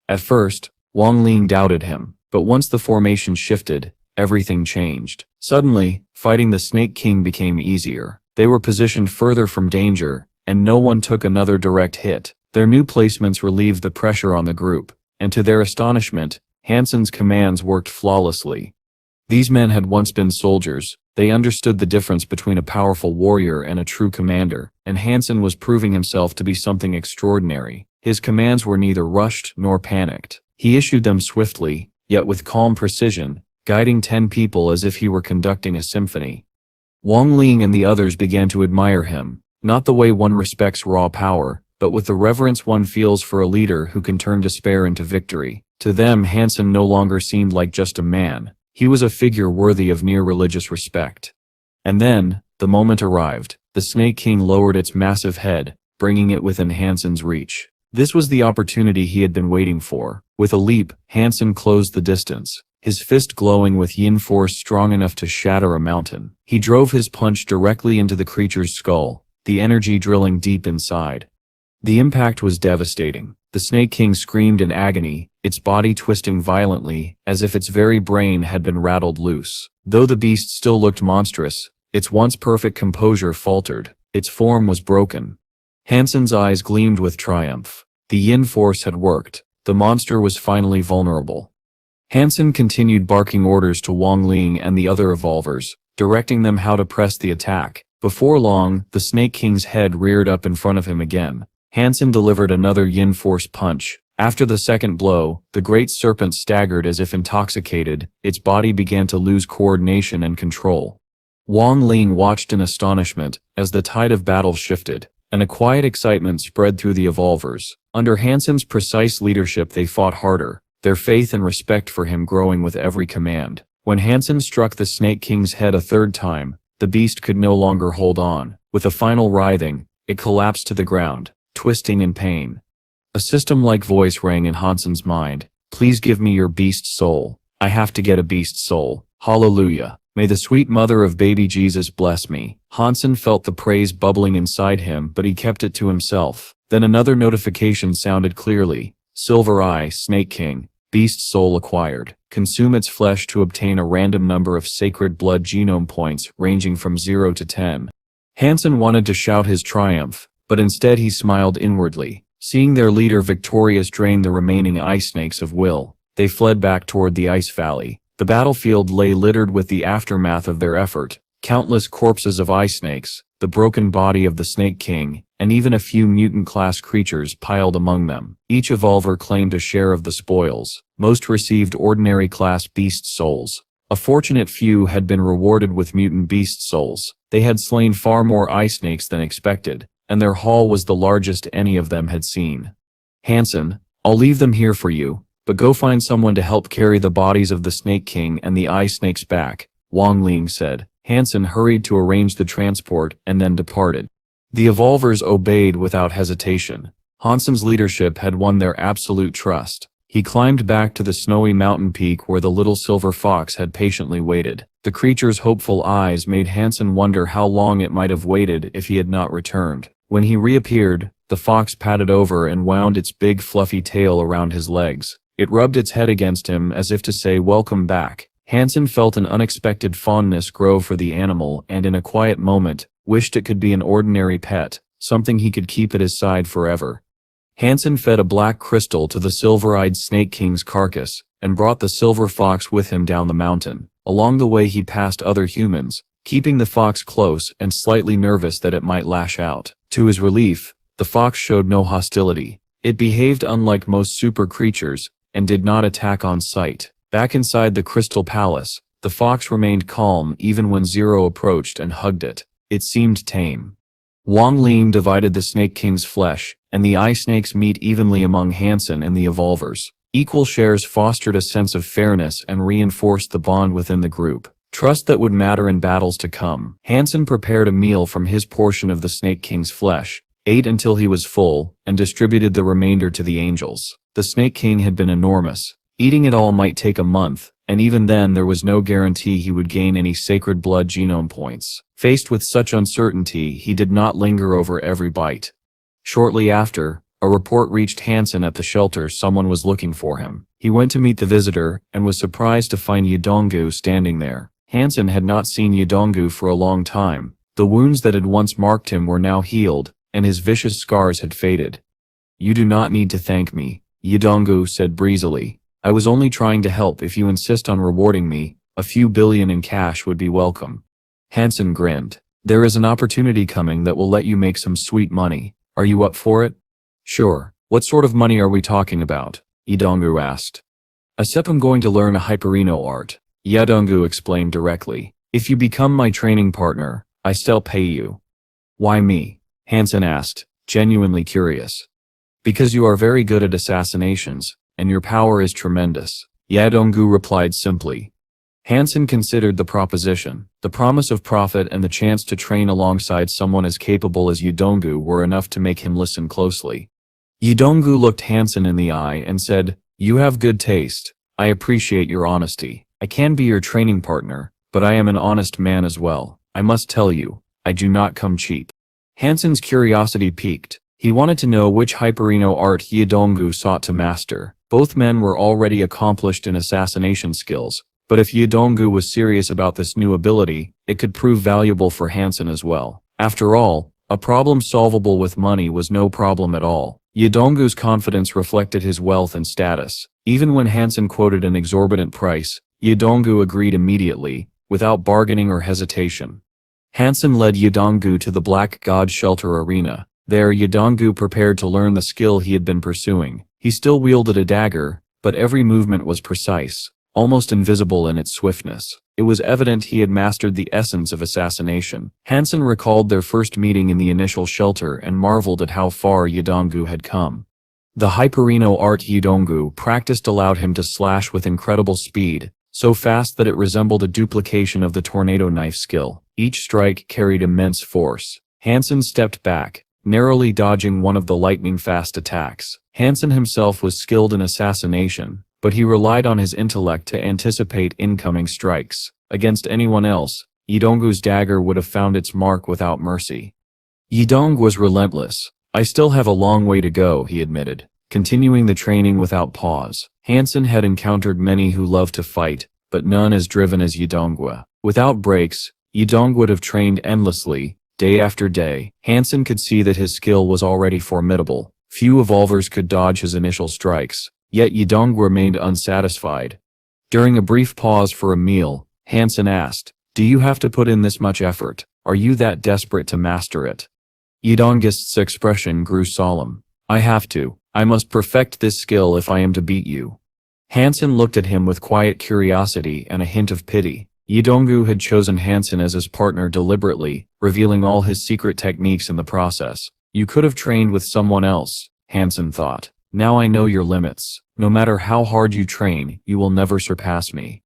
At first, Wang Ling doubted him, but once the formation shifted, everything changed. Suddenly, fighting the Snake King became easier. They were positioned further from danger, and no one took another direct hit. Their new placements relieved the pressure on the group, and to their astonishment, Han Sen's commands worked flawlessly. These men had once been soldiers. They understood the difference between a powerful warrior and a true commander, and Han Sen was proving himself to be something extraordinary. His commands were neither rushed nor panicked. He issued them swiftly, yet with calm precision, guiding 10 people as if he were conducting a symphony. Wang Ling and the others began to admire him, not the way one respects raw power, but with the reverence one feels for a leader who can turn despair into victory. To them, Han Sen no longer seemed like just a man. He was a figure worthy of near religious respect. And then, the moment arrived. The Snake King lowered its massive head, bringing it within Han Sen's reach. This was the opportunity he had been waiting for. With a leap, Han Sen closed the distance, his fist glowing with yin force strong enough to shatter a mountain. He drove his punch directly into the creature's skull, the energy drilling deep inside. The impact was devastating. The Snake King screamed in agony, its body twisting violently, as if its very brain had been rattled loose. Though the beast still looked monstrous, its once perfect composure faltered. Its form was broken. Han Sen's eyes gleamed with triumph. The yin force had worked. The monster was finally vulnerable. Han Sen continued barking orders to Wang Ling and the other evolvers, directing them how to press the attack. Before long, the Snake King's head reared up in front of him again. Han Sen delivered another yin force punch. After the second blow, the great serpent staggered as if intoxicated. Its body began to lose coordination and control. Wang Ling watched in astonishment as the tide of battle shifted, and a quiet excitement spread through the evolvers. Under Han Sen's precise leadership, they fought harder, their faith and respect for him growing with every command. When Han Sen struck the Snake King's head a third time, the beast could no longer hold on. With a final writhing, it collapsed to the ground, twisting in pain. A system-like voice rang in Han Sen's mind. "Please give me your beast soul. I have to get a beast soul. Hallelujah. May the sweet mother of baby Jesus bless me." Han Sen felt the praise bubbling inside him, but he kept it to himself. Then another notification sounded clearly. "Silver Eye, Snake King. Beast soul acquired. Consume its flesh to obtain a random number of sacred blood genome points ranging from 0 to 10. Han Sen wanted to shout his triumph, but instead he smiled inwardly. Seeing their leader victorious drain the remaining ice snakes of will, they fled back toward the ice valley. The battlefield lay littered with the aftermath of their effort. Countless corpses of ice snakes, the broken body of the Snake King, and even a few mutant-class creatures piled among them. Each evolver claimed a share of the spoils. Most received ordinary class beast souls. A fortunate few had been rewarded with mutant beast souls. They had slain far more ice snakes than expected, and their haul was the largest any of them had seen. "Han Sen, I'll leave them here for you, but go find someone to help carry the bodies of the Snake King and the ice snakes back," Wang Ling said. Han Sen hurried to arrange the transport and then departed. The evolvers obeyed without hesitation. Han Sen's leadership had won their absolute trust. He climbed back to the snowy mountain peak where the little silver fox had patiently waited. The creature's hopeful eyes made Han Sen wonder how long it might have waited if he had not returned. When he reappeared, the fox padded over and wound its big fluffy tail around his legs. It rubbed its head against him as if to say welcome back. Han Sen felt an unexpected fondness grow for the animal and in a quiet moment, wished it could be an ordinary pet, something he could keep at his side forever. Han Sen fed a black crystal to the silver-eyed Snake King's carcass, and brought the silver fox with him down the mountain. Along the way he passed other humans, keeping the fox close and slightly nervous that it might lash out. To his relief, the fox showed no hostility. It behaved unlike most super creatures, and did not attack on sight. Back inside the Crystal Palace, the fox remained calm even when Zero approached and hugged it. It seemed tame. Wang Ling divided the Snake King's flesh, and the ice snakes meat evenly among Han Sen and the evolvers. Equal shares fostered a sense of fairness and reinforced the bond within the group. Trust that would matter in battles to come. Han Sen prepared a meal from his portion of the Snake King's flesh, ate until he was full, and distributed the remainder to the angels. The Snake King had been enormous. Eating it all might take a month, and even then there was no guarantee he would gain any sacred blood genome points. Faced with such uncertainty, he did not linger over every bite. Shortly after, a report reached Han Sen at the shelter someone was looking for him. He went to meet the visitor, and was surprised to find Yidonggu standing there. Han Sen had not seen Yidonggu for a long time. The wounds that had once marked him were now healed, and his vicious scars had faded. "You do not need to thank me," Yidonggu said breezily. "I was only trying to help. If you insist on rewarding me, a few billion in cash would be welcome." Han Sen grinned. "There is an opportunity coming that will let you make some sweet money. Are you up for it?" "Sure. What sort of money are we talking about?" Yidonggu asked. "I'm going to learn a hyperino art." Yadongu explained directly. If you become my training partner, I still pay you. Why me? Han Sen asked, genuinely curious. Because you are very good at assassinations, and your power is tremendous, Yadongu replied simply. Han Sen considered the proposition. The promise of profit and the chance to train alongside someone as capable as Yadongu were enough to make him listen closely. Yadongu looked Han Sen in the eye and said, "You have good taste. I appreciate your honesty. I can be your training partner, but I am an honest man as well. I must tell you, I do not come cheap." Han Sen's curiosity piqued. He wanted to know which Hyperino art Yadongu sought to master. Both men were already accomplished in assassination skills, but if Yadongu was serious about this new ability, it could prove valuable for Han Sen as well. After all, a problem solvable with money was no problem at all. Yadongu's confidence reflected his wealth and status. Even when Han Sen quoted an exorbitant price, Yadongu agreed immediately, without bargaining or hesitation. Han Sen led Yadongu to the Black God Shelter Arena. There Yadongu prepared to learn the skill he had been pursuing. He still wielded a dagger, but every movement was precise, almost invisible in its swiftness. It was evident he had mastered the essence of assassination. Han Sen recalled their first meeting in the initial shelter and marveled at how far Yadongu had come. The Hyperino art Yadongu practiced allowed him to slash with incredible speed, so fast that it resembled a duplication of the tornado knife skill. Each strike carried immense force. Han Sen stepped back, narrowly dodging one of the lightning-fast attacks. Han Sen himself was skilled in assassination, but he relied on his intellect to anticipate incoming strikes. Against anyone else, Yadongu's dagger would have found its mark without mercy. Yadong was relentless. "I still have a long way to go," he admitted, continuing the training without pause. Han Sen had encountered many who loved to fight, but none as driven as Yadong. Without breaks, Yadong would have trained endlessly, day after day. Han Sen could see that his skill was already formidable. Few evolvers could dodge his initial strikes, yet Yadong remained unsatisfied. During a brief pause for a meal, Han Sen asked, "Do you have to put in this much effort? Are you that desperate to master it?" Yadongist's expression grew solemn. "I have to. I must perfect this skill if I am to beat you." Han Sen looked at him with quiet curiosity and a hint of pity. Yadongu had chosen Han Sen as his partner deliberately, revealing all his secret techniques in the process. "You could have trained with someone else," Han Sen thought. "Now I know your limits. No matter how hard you train, you will never surpass me."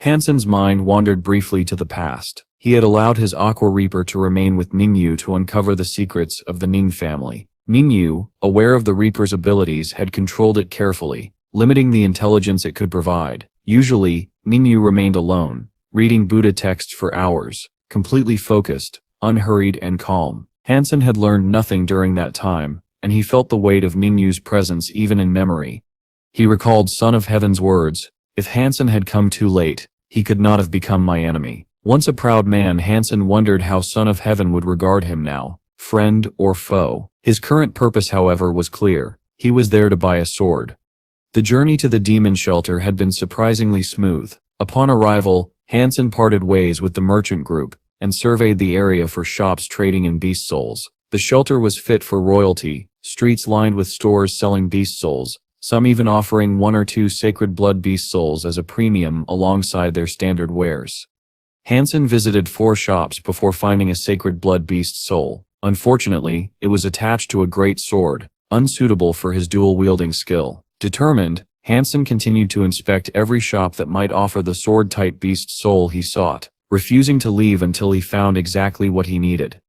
Han Sen's mind wandered briefly to the past. He had allowed his Aqua Reaper to remain with Ningyu to uncover the secrets of the Ning family. Ningyu, aware of the Reaper's abilities, had controlled it carefully, limiting the intelligence it could provide. Usually, Ningyu remained alone, reading Buddha texts for hours, completely focused, unhurried and calm. Han Sen had learned nothing during that time, and he felt the weight of Ningyu's presence even in memory. He recalled Son of Heaven's words, "If Han Sen had come too late, he could not have become my enemy." Once a proud man, Han Sen wondered how Son of Heaven would regard him now, friend or foe. His current purpose, however, was clear. He was there to buy a sword. The journey to the demon shelter had been surprisingly smooth. Upon arrival, Han Sen parted ways with the merchant group and surveyed the area for shops trading in beast souls. The shelter was fit for royalty, streets lined with stores selling beast souls, some even offering 1 or 2 sacred blood beast souls as a premium alongside their standard wares. Han Sen visited 4 shops before finding a sacred blood beast soul. Unfortunately, it was attached to a great sword, unsuitable for his dual-wielding skill. Determined, Han Sen continued to inspect every shop that might offer the sword-type beast soul he sought, refusing to leave until he found exactly what he needed.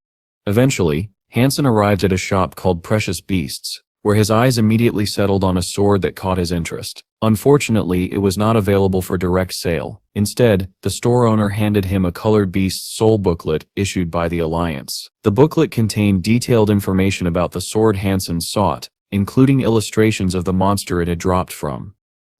Eventually, Han Sen arrived at a shop called Precious Beasts, where his eyes immediately settled on a sword that caught his interest. Unfortunately, it was not available for direct sale. Instead, the store owner handed him a colored beast soul booklet issued by the Alliance. The booklet contained detailed information about the sword Han Sen sought, including illustrations of the monster it had dropped from.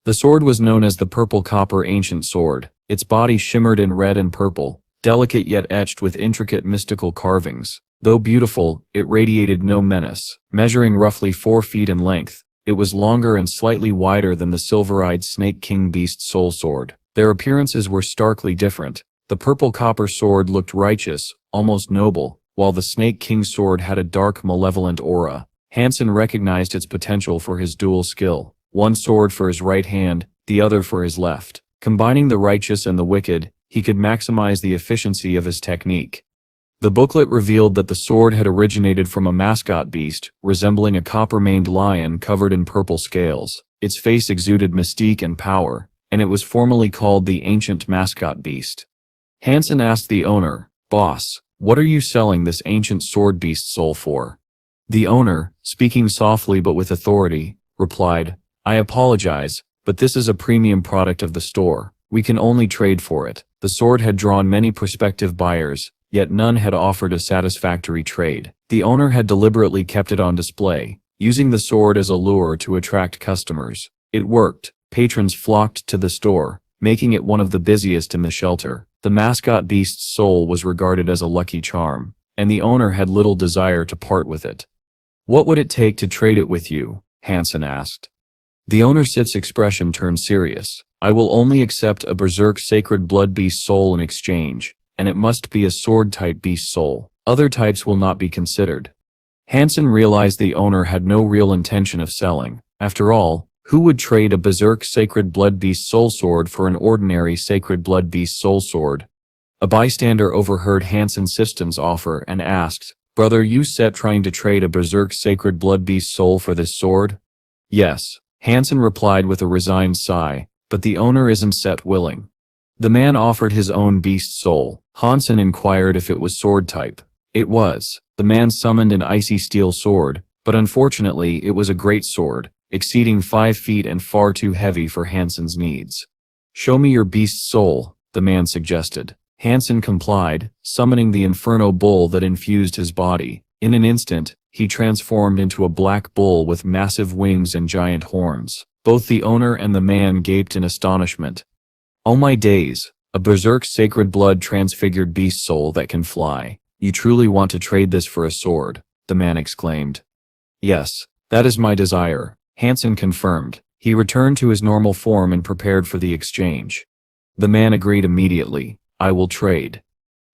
The sword was known as the Purple Copper Ancient Sword. Its body shimmered in red and purple, delicate yet etched with intricate mystical carvings. Though beautiful, it radiated no menace. Measuring roughly 4 feet in length, it was longer and slightly wider than the silver-eyed Snake King Beast Soul Sword. Their appearances were starkly different. The purple copper sword looked righteous, almost noble, while the Snake King sword had a dark, malevolent aura. Han Sen recognized its potential for his dual skill. One sword for his right hand, the other for his left. Combining the righteous and the wicked, he could maximize the efficiency of his technique. The booklet revealed that the sword had originated from a mascot beast, resembling a copper-maned lion covered in purple scales. Its face exuded mystique and power, and it was formally called the ancient mascot beast. Han Sen asked the owner, "Boss, what are you selling this ancient sword beast soul for?" The owner, speaking softly but with authority, replied, "I apologize, but this is a premium product of the store. We can only trade for it." The sword had drawn many prospective buyers, yet none had offered a satisfactory trade. The owner had deliberately kept it on display, using the sword as a lure to attract customers. It worked. Patrons flocked to the store, making it one of the busiest in the shelter. The mascot beast's soul was regarded as a lucky charm, and the owner had little desire to part with it. "What would it take to trade it with you?" Han Sen asked. The owner's expression turned serious. "I will only accept a berserk sacred blood beast soul in exchange, and it must be a sword-type beast soul. Other types will not be considered." Han Sen realized the owner had no real intention of selling. After all, who would trade a berserk sacred blood beast soul sword for an ordinary sacred blood beast soul sword? A bystander overheard Han Sen's system's offer and asked, "Brother, you set trying to trade a berserk sacred blood beast soul for this sword?" "Yes," Han Sen replied with a resigned sigh, "but the owner isn't set willing." The man offered his own beast soul. Han Sen inquired if it was sword type. It was. The man summoned an icy steel sword, but unfortunately it was a great sword, exceeding 5 feet and far too heavy for Han Sen's needs. "Show me your beast soul," the man suggested. Han Sen complied, summoning the inferno bull that infused his body. In an instant, he transformed into a black bull with massive wings and giant horns. Both the owner and the man gaped in astonishment. "Oh my days, a berserk sacred blood transfigured beast soul that can fly. You truly want to trade this for a sword?" the man exclaimed. "Yes, that is my desire," Han Sen confirmed. He returned to his normal form and prepared for the exchange. The man agreed immediately. "I will trade."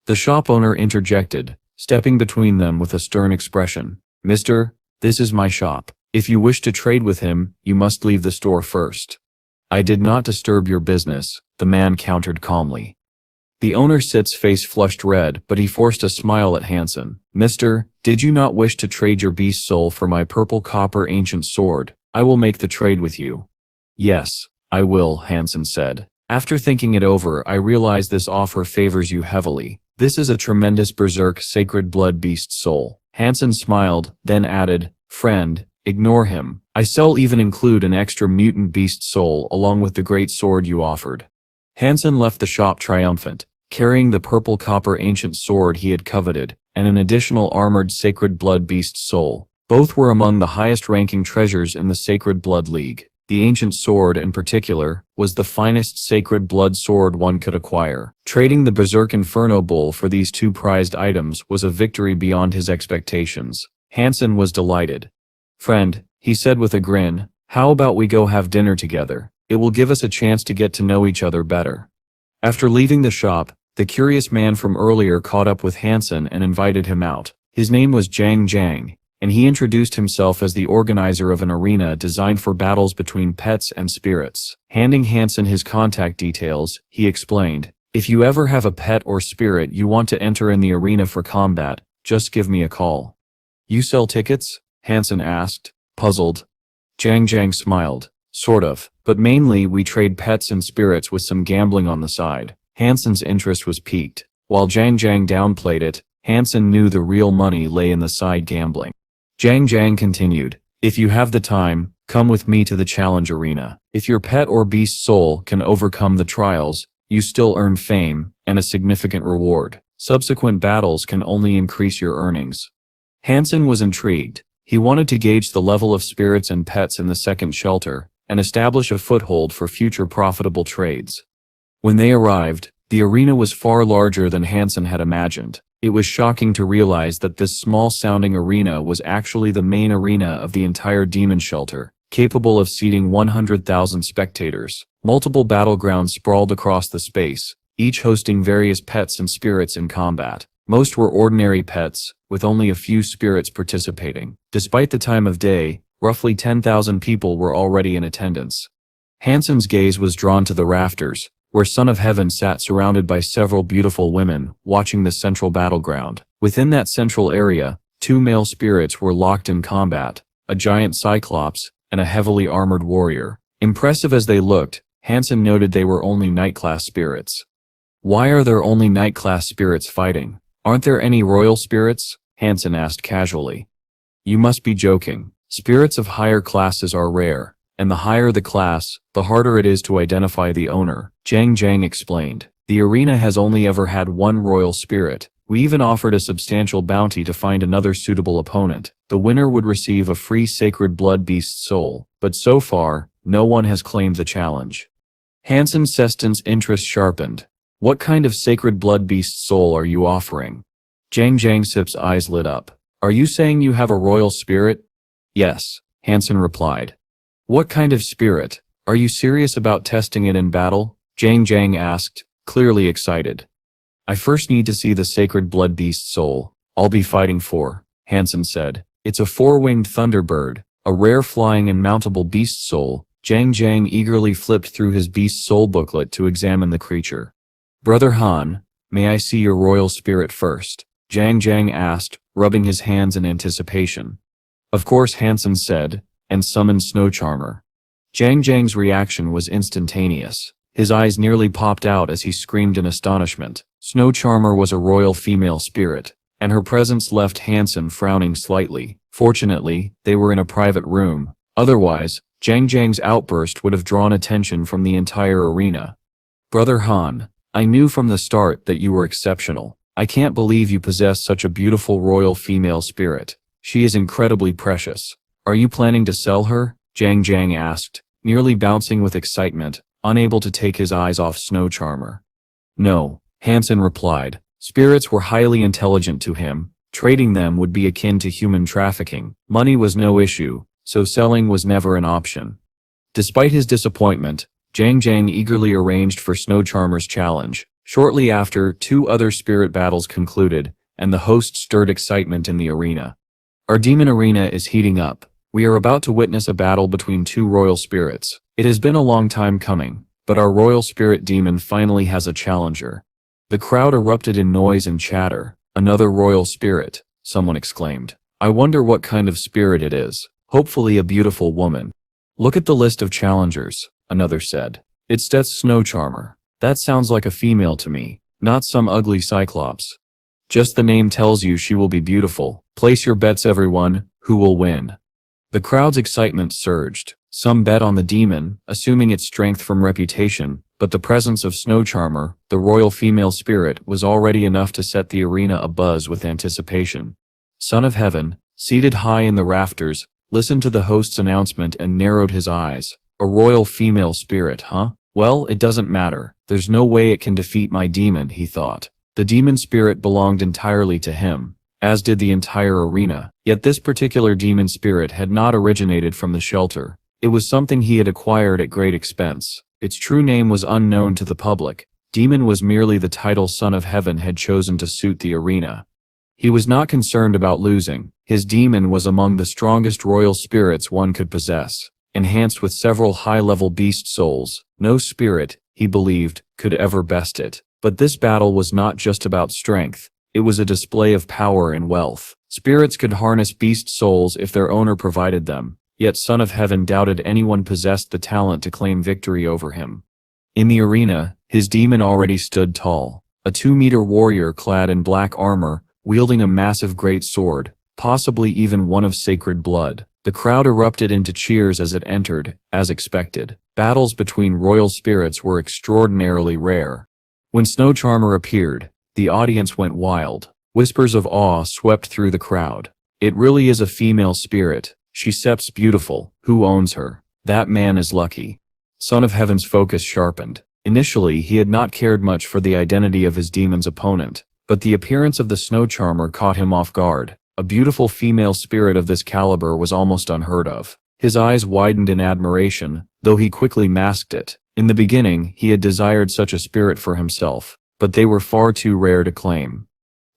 The shop owner interjected, stepping between them with a stern expression. "Mister, this is my shop. If you wish to trade with him, you must leave the store first." "I did not disturb your business," the man countered calmly. The owner's face flushed red, but he forced a smile at Han Sen. "Mister, did you not wish to trade your beast soul for my purple copper ancient sword? I will make the trade with you." "Yes, I will," Han Sen said. "After thinking it over, I realize this offer favors you heavily. This is a tremendous berserk sacred blood beast soul." Han Sen smiled, then added, "Friend, ignore him. I shall even include an extra mutant beast soul along with the great sword you offered." Han Sen left the shop triumphant, carrying the purple copper ancient sword he had coveted, and an additional armored sacred blood beast soul. Both were among the highest-ranking treasures in the Sacred Blood League. The ancient sword, in particular, was the finest sacred blood sword one could acquire. Trading the Berserk Inferno Bull for these two prized items was a victory beyond his expectations. Han Sen was delighted. "Friend," he said with a grin, "how about we go have dinner together? It will give us a chance to get to know each other better." After leaving the shop, the curious man from earlier caught up with Han Sen and invited him out. His name was Jang, and he introduced himself as the organizer of an arena designed for battles between pets and spirits. Handing Han Sen his contact details, he explained, "If you ever have a pet or spirit you want to enter in the arena for combat, just give me a call." "You sell tickets?" Han Sen asked, puzzled. Jang smiled. "Sort of, but mainly we trade pets and spirits with some gambling on the side." Han Sen's interest was piqued. While Jang downplayed it, Han Sen knew the real money lay in the side gambling. Jang continued, "If you have the time, come with me to the challenge arena. If your pet or beast soul can overcome the trials, you still earn fame and a significant reward. Subsequent battles can only increase your earnings." Han Sen was intrigued. He wanted to gauge the level of spirits and pets in the second shelter and establish a foothold for future profitable trades. When they arrived, the arena was far larger than Han Sen had imagined. It was shocking to realize that this small-sounding arena was actually the main arena of the entire demon shelter, capable of seating 100,000 spectators. Multiple battlegrounds sprawled across the space, each hosting various pets and spirits in combat. Most were ordinary pets, with only a few spirits participating. Despite the time of day, roughly 10,000 people were already in attendance. Han Sen's gaze was drawn to the rafters, where Son of Heaven sat surrounded by several beautiful women, watching the central battleground. Within that central area, 2 male spirits were locked in combat, a giant cyclops, and a heavily armored warrior. Impressive as they looked, Han Sen noted they were only night-class spirits. Why are there only night-class spirits fighting? Aren't there any royal spirits? Han Sen asked casually. You must be joking. Spirits of higher classes are rare, and the higher the class, the harder it is to identify the owner, Jiang explained. The arena has only ever had one royal spirit. We even offered a substantial bounty to find another suitable opponent. The winner would receive a free sacred blood beast soul, but so far, no one has claimed the challenge. Han Sen's interest sharpened. What kind of sacred blood beast soul are you offering? Jiang Sip's eyes lit up. Are you saying you have a royal spirit? Yes, Han Sen replied. What kind of spirit? Are you serious about testing it in battle? Jiang asked, clearly excited. I first need to see the sacred blood beast soul. I'll be fighting for, Han Sen said. It's a 4-winged thunderbird, a rare flying and mountable beast soul. Jiang eagerly flipped through his beast soul booklet to examine the creature. Brother Han, may I see your royal spirit first? Jiang asked, rubbing his hands in anticipation. Of course, Han Sen said, and summoned Snow Charmer. Jiang's reaction was instantaneous. His eyes nearly popped out as he screamed in astonishment. Snow Charmer was a royal female spirit, and her presence left Han Sen frowning slightly. Fortunately, they were in a private room. Otherwise, Jiang's outburst would have drawn attention from the entire arena. Brother Han, I knew from the start that you were exceptional. I can't believe you possess such a beautiful royal female spirit. She is incredibly precious. Are you planning to sell her? Jiang asked, nearly bouncing with excitement, unable to take his eyes off Snow Charmer. No, Han Sen replied. Spirits were highly intelligent to him. Trading them would be akin to human trafficking. Money was no issue, so selling was never an option. Despite his disappointment, Jiang eagerly arranged for Snow Charmer's challenge. Shortly after, 2 other spirit battles concluded, and the host stirred excitement in the arena. Our demon arena is heating up. We are about to witness a battle between 2 royal spirits. It has been a long time coming, but our royal spirit demon finally has a challenger. The crowd erupted in noise and chatter. Another royal spirit, someone exclaimed. I wonder what kind of spirit it is. Hopefully a beautiful woman. Look at the list of challengers, another said. It's Death's Snow Charmer. That sounds like a female to me, not some ugly cyclops. Just the name tells you she will be beautiful. Place your bets everyone, who will win? The crowd's excitement surged. Some bet on the demon, assuming its strength from reputation, but the presence of Snow Charmer, the royal female spirit, was already enough to set the arena abuzz with anticipation. Son of Heaven, seated high in the rafters, listened to the host's announcement and narrowed his eyes. A royal female spirit, huh? Well, it doesn't matter. There's no way it can defeat my demon, he thought. The demon spirit belonged entirely to him, as did the entire arena. Yet this particular demon spirit had not originated from the shelter. It was something he had acquired at great expense. Its true name was unknown to the public. Demon was merely the title Son of Heaven had chosen to suit the arena. He was not concerned about losing. His demon was among the strongest royal spirits one could possess, enhanced with several high-level beast souls. No spirit, he believed, could ever best it. But this battle was not just about strength. It was a display of power and wealth. Spirits could harness beast souls if their owner provided them. Yet Son of Heaven doubted anyone possessed the talent to claim victory over him. In the arena, his demon already stood tall. A 2-meter warrior clad in black armor, wielding a massive great sword, possibly even one of sacred blood. The crowd erupted into cheers as it entered, as expected. Battles between royal spirits were extraordinarily rare. When Snow Charmer appeared, the audience went wild. Whispers of awe swept through the crowd. It really is a female spirit. She seeps beautiful. Who owns her? That man is lucky. Son of Heaven's focus sharpened. Initially, he had not cared much for the identity of his demon's opponent, but the appearance of the Snow Charmer caught him off guard. A beautiful female spirit of this caliber was almost unheard of. His eyes widened in admiration, though he quickly masked it. In the beginning, he had desired such a spirit for himself, but they were far too rare to claim.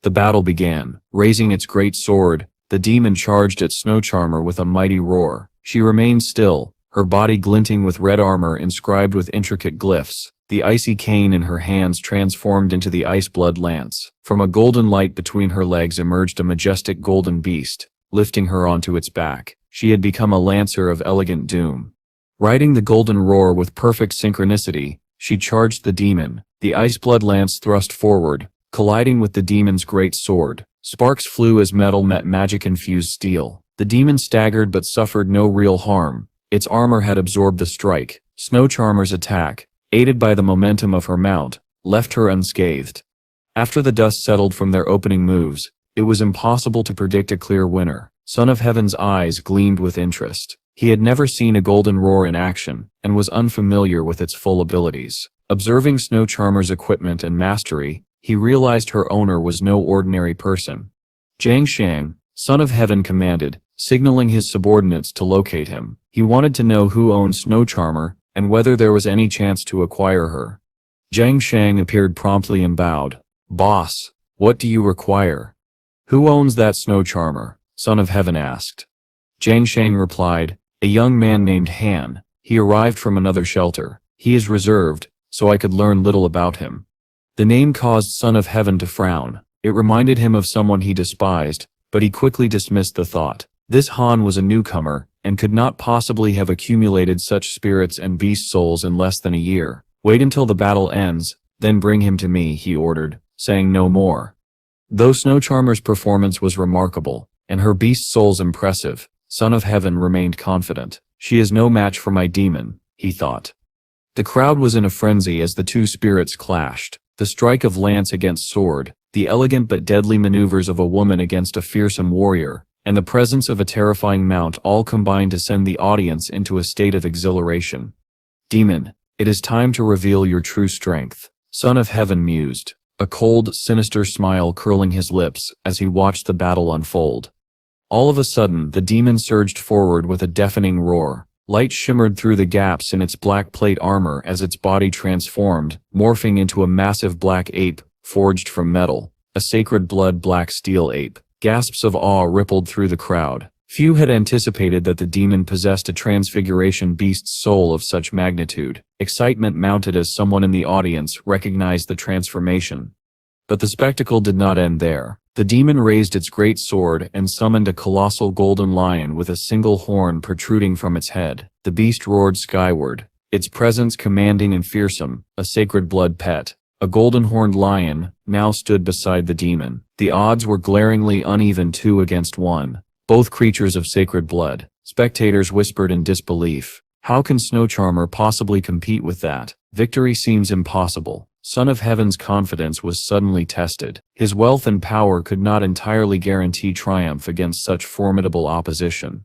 The battle began. Raising its great sword, the demon charged at Snow Charmer with a mighty roar. She remained still, her body glinting with red armor inscribed with intricate glyphs. The icy cane in her hands transformed into the ice blood lance. From a golden light between her legs emerged a majestic golden beast, lifting her onto its back. She had become a lancer of elegant doom. Riding the golden roar with perfect synchronicity, she charged the demon. The ice blood lance thrust forward, colliding with the demon's great sword. Sparks flew as metal met magic-infused steel. The demon staggered but suffered no real harm. Its armor had absorbed the strike. Snow Charmer's attack, aided by the momentum of her mount, left her unscathed. After the dust settled from their opening moves, it was impossible to predict a clear winner. Son of Heaven's eyes gleamed with interest. He had never seen a golden roar in action, and was unfamiliar with its full abilities. Observing Snow Charmer's equipment and mastery, he realized her owner was no ordinary person. Jiang Shang, Son of Heaven commanded, signaling his subordinates to locate him. He wanted to know who owned Snow Charmer, and whether there was any chance to acquire her. Jiang Shang appeared promptly and bowed. "Boss, what do you require?" "Who owns that Snow Charmer?" Son of Heaven asked. Jiang Shang replied, "A young man named Han. He arrived from another shelter. He is reserved, so I could learn little about him." The name caused Son of Heaven to frown. It reminded him of someone he despised, but he quickly dismissed the thought. This Han was a newcomer, and could not possibly have accumulated such spirits and beast souls in less than a year. "Wait until the battle ends, then bring him to me," he ordered, saying no more. Though Snow Charmer's performance was remarkable, and her beast souls impressive, Son of Heaven remained confident. "She is no match for my demon," he thought. The crowd was in a frenzy as the two spirits clashed. The strike of lance against sword, the elegant but deadly maneuvers of a woman against a fearsome warrior, and the presence of a terrifying mount all combined to send the audience into a state of exhilaration. "Demon, it is time to reveal your true strength," Son of Heaven mused, a cold, sinister smile curling his lips as he watched the battle unfold. All of a sudden, the demon surged forward with a deafening roar. Light shimmered through the gaps in its black plate armor as its body transformed, morphing into a massive black ape, forged from metal, a sacred blood black steel ape. Gasps of awe rippled through the crowd. Few had anticipated that the demon possessed a transfiguration beast's soul of such magnitude. Excitement mounted as someone in the audience recognized the transformation. But the spectacle did not end there. The demon raised its great sword and summoned a colossal golden lion with a single horn protruding from its head. The beast roared skyward, its presence commanding and fearsome, a sacred blood pet. A golden-horned lion now stood beside the demon. The odds were glaringly uneven 2-1, both creatures of sacred blood. Spectators whispered in disbelief. How can Snow Charmer possibly compete with that? Victory seems impossible. Son of Heaven's confidence was suddenly tested. His wealth and power could not entirely guarantee triumph against such formidable opposition.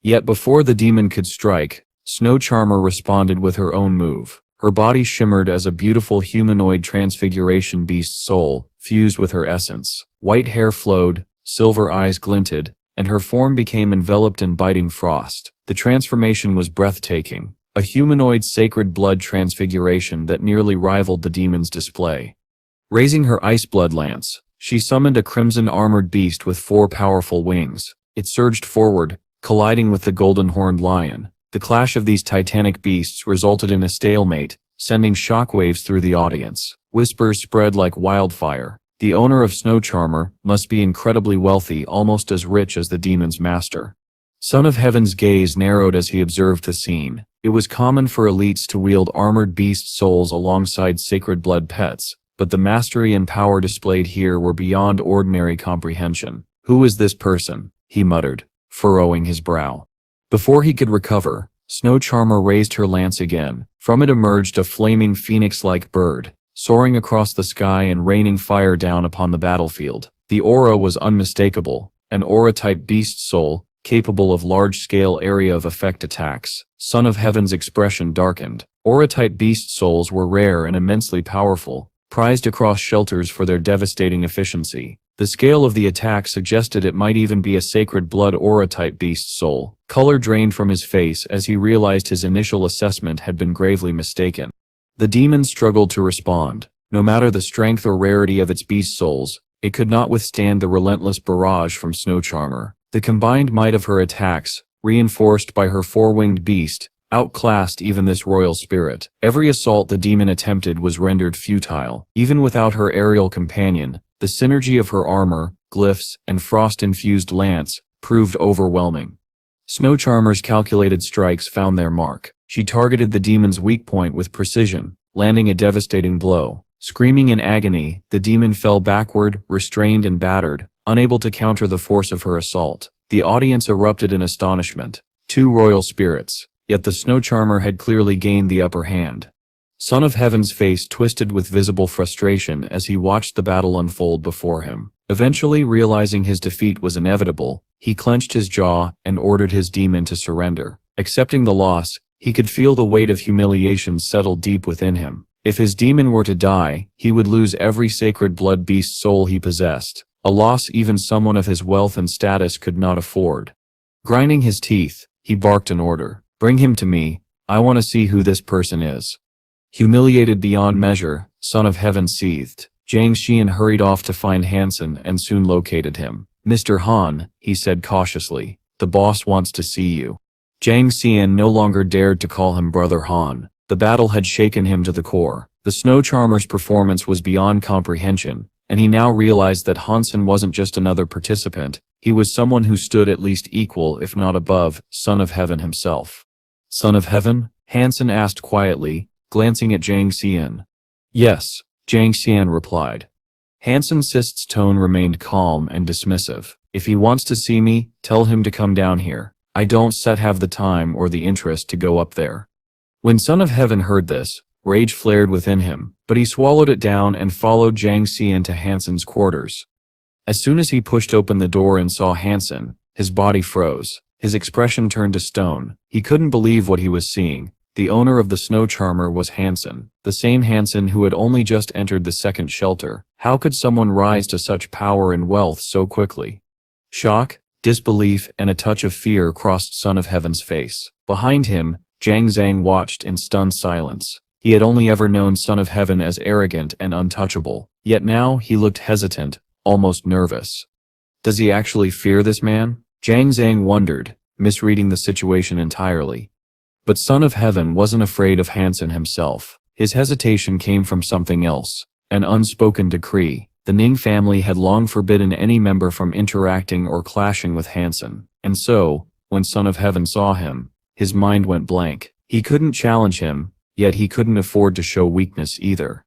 Yet before the demon could strike, Snow Charmer responded with her own move. Her body shimmered as a beautiful humanoid transfiguration beast soul, fused with her essence. White hair flowed, silver eyes glinted, and her form became enveloped in biting frost. The transformation was breathtaking, a humanoid sacred blood transfiguration that nearly rivaled the demon's display. Raising her ice blood lance, she summoned a crimson-armored beast with 4 powerful wings. It surged forward, colliding with the golden-horned lion. The clash of these titanic beasts resulted in a stalemate, sending shockwaves through the audience. Whispers spread like wildfire. The owner of Snow Charmer must be incredibly wealthy, almost as rich as the demon's master. Son of Heaven's gaze narrowed as he observed the scene. It was common for elites to wield armored beast souls alongside sacred blood pets, but the mastery and power displayed here were beyond ordinary comprehension. "Who is this person?" he muttered, furrowing his brow. Before he could recover, Snow Charmer raised her lance again. From it emerged a flaming phoenix-like bird, soaring across the sky and raining fire down upon the battlefield. The aura was unmistakable, an aura-type beast soul, capable of large-scale area of effect attacks. Son of Heaven's expression darkened. Aura-type beast souls were rare and immensely powerful, prized across shelters for their devastating efficiency. The scale of the attack suggested it might even be a sacred blood aura-type beast soul. Color drained from his face as he realized his initial assessment had been gravely mistaken. The demon struggled to respond. No matter the strength or rarity of its beast souls, it could not withstand the relentless barrage from Snow Charmer. The combined might of her attacks, reinforced by her 4-winged beast, outclassed even this royal spirit. Every assault the demon attempted was rendered futile. Even without her aerial companion, the synergy of her armor, glyphs, and frost-infused lance proved overwhelming. Snow Charmer's calculated strikes found their mark. She targeted the demon's weak point with precision, landing a devastating blow. Screaming in agony, the demon fell backward, restrained and battered, unable to counter the force of her assault. The audience erupted in astonishment. Two royal spirits, yet the Snow Charmer had clearly gained the upper hand. Son of Heaven's face twisted with visible frustration as he watched the battle unfold before him. Eventually realizing his defeat was inevitable, he clenched his jaw and ordered his demon to surrender. Accepting the loss, he could feel the weight of humiliation settle deep within him. If his demon were to die, he would lose every sacred blood beast soul he possessed, a loss even someone of his wealth and status could not afford. Grinding his teeth, he barked an order. "Bring him to me, I want to see who this person is." Humiliated beyond measure, Son of Heaven seethed. Zhang Xian hurried off to find Han Sen and soon located him. "Mr. Han," he said cautiously, "the boss wants to see you." Zhang Xian no longer dared to call him Brother Han. The battle had shaken him to the core. The Snow Charmer's performance was beyond comprehension, and he now realized that Han Sen wasn't just another participant, he was someone who stood at least equal if not above Son of Heaven himself. "Son of Heaven?" Han Sen asked quietly, glancing at Zhang Xian. "Yes," Zhang Xian replied. Han Sen's tone remained calm and dismissive. "If he wants to see me, tell him to come down here. I don't have the time or the interest to go up there." When Son of Heaven heard this, rage flared within him, but he swallowed it down and followed Zhang Xian to Han Sen's quarters. As soon as he pushed open the door and saw Han Sen, his body froze. His expression turned to stone. He couldn't believe what he was seeing. The owner of the Snow Charmer was Han Sen, the same Han Sen who had only just entered the second shelter. How could someone rise to such power and wealth so quickly? Shock, disbelief, and a touch of fear crossed Son of Heaven's face. Behind him, Zhang Zhang watched in stunned silence. He had only ever known Son of Heaven as arrogant and untouchable, yet now he looked hesitant, almost nervous. Does he actually fear this man? Zhang Zhang wondered, misreading the situation entirely. But Son of Heaven wasn't afraid of Han Sen himself. His hesitation came from something else, an unspoken decree. The Ning family had long forbidden any member from interacting or clashing with Han Sen, and so, when Son of Heaven saw him, his mind went blank. He couldn't challenge him, yet he couldn't afford to show weakness either.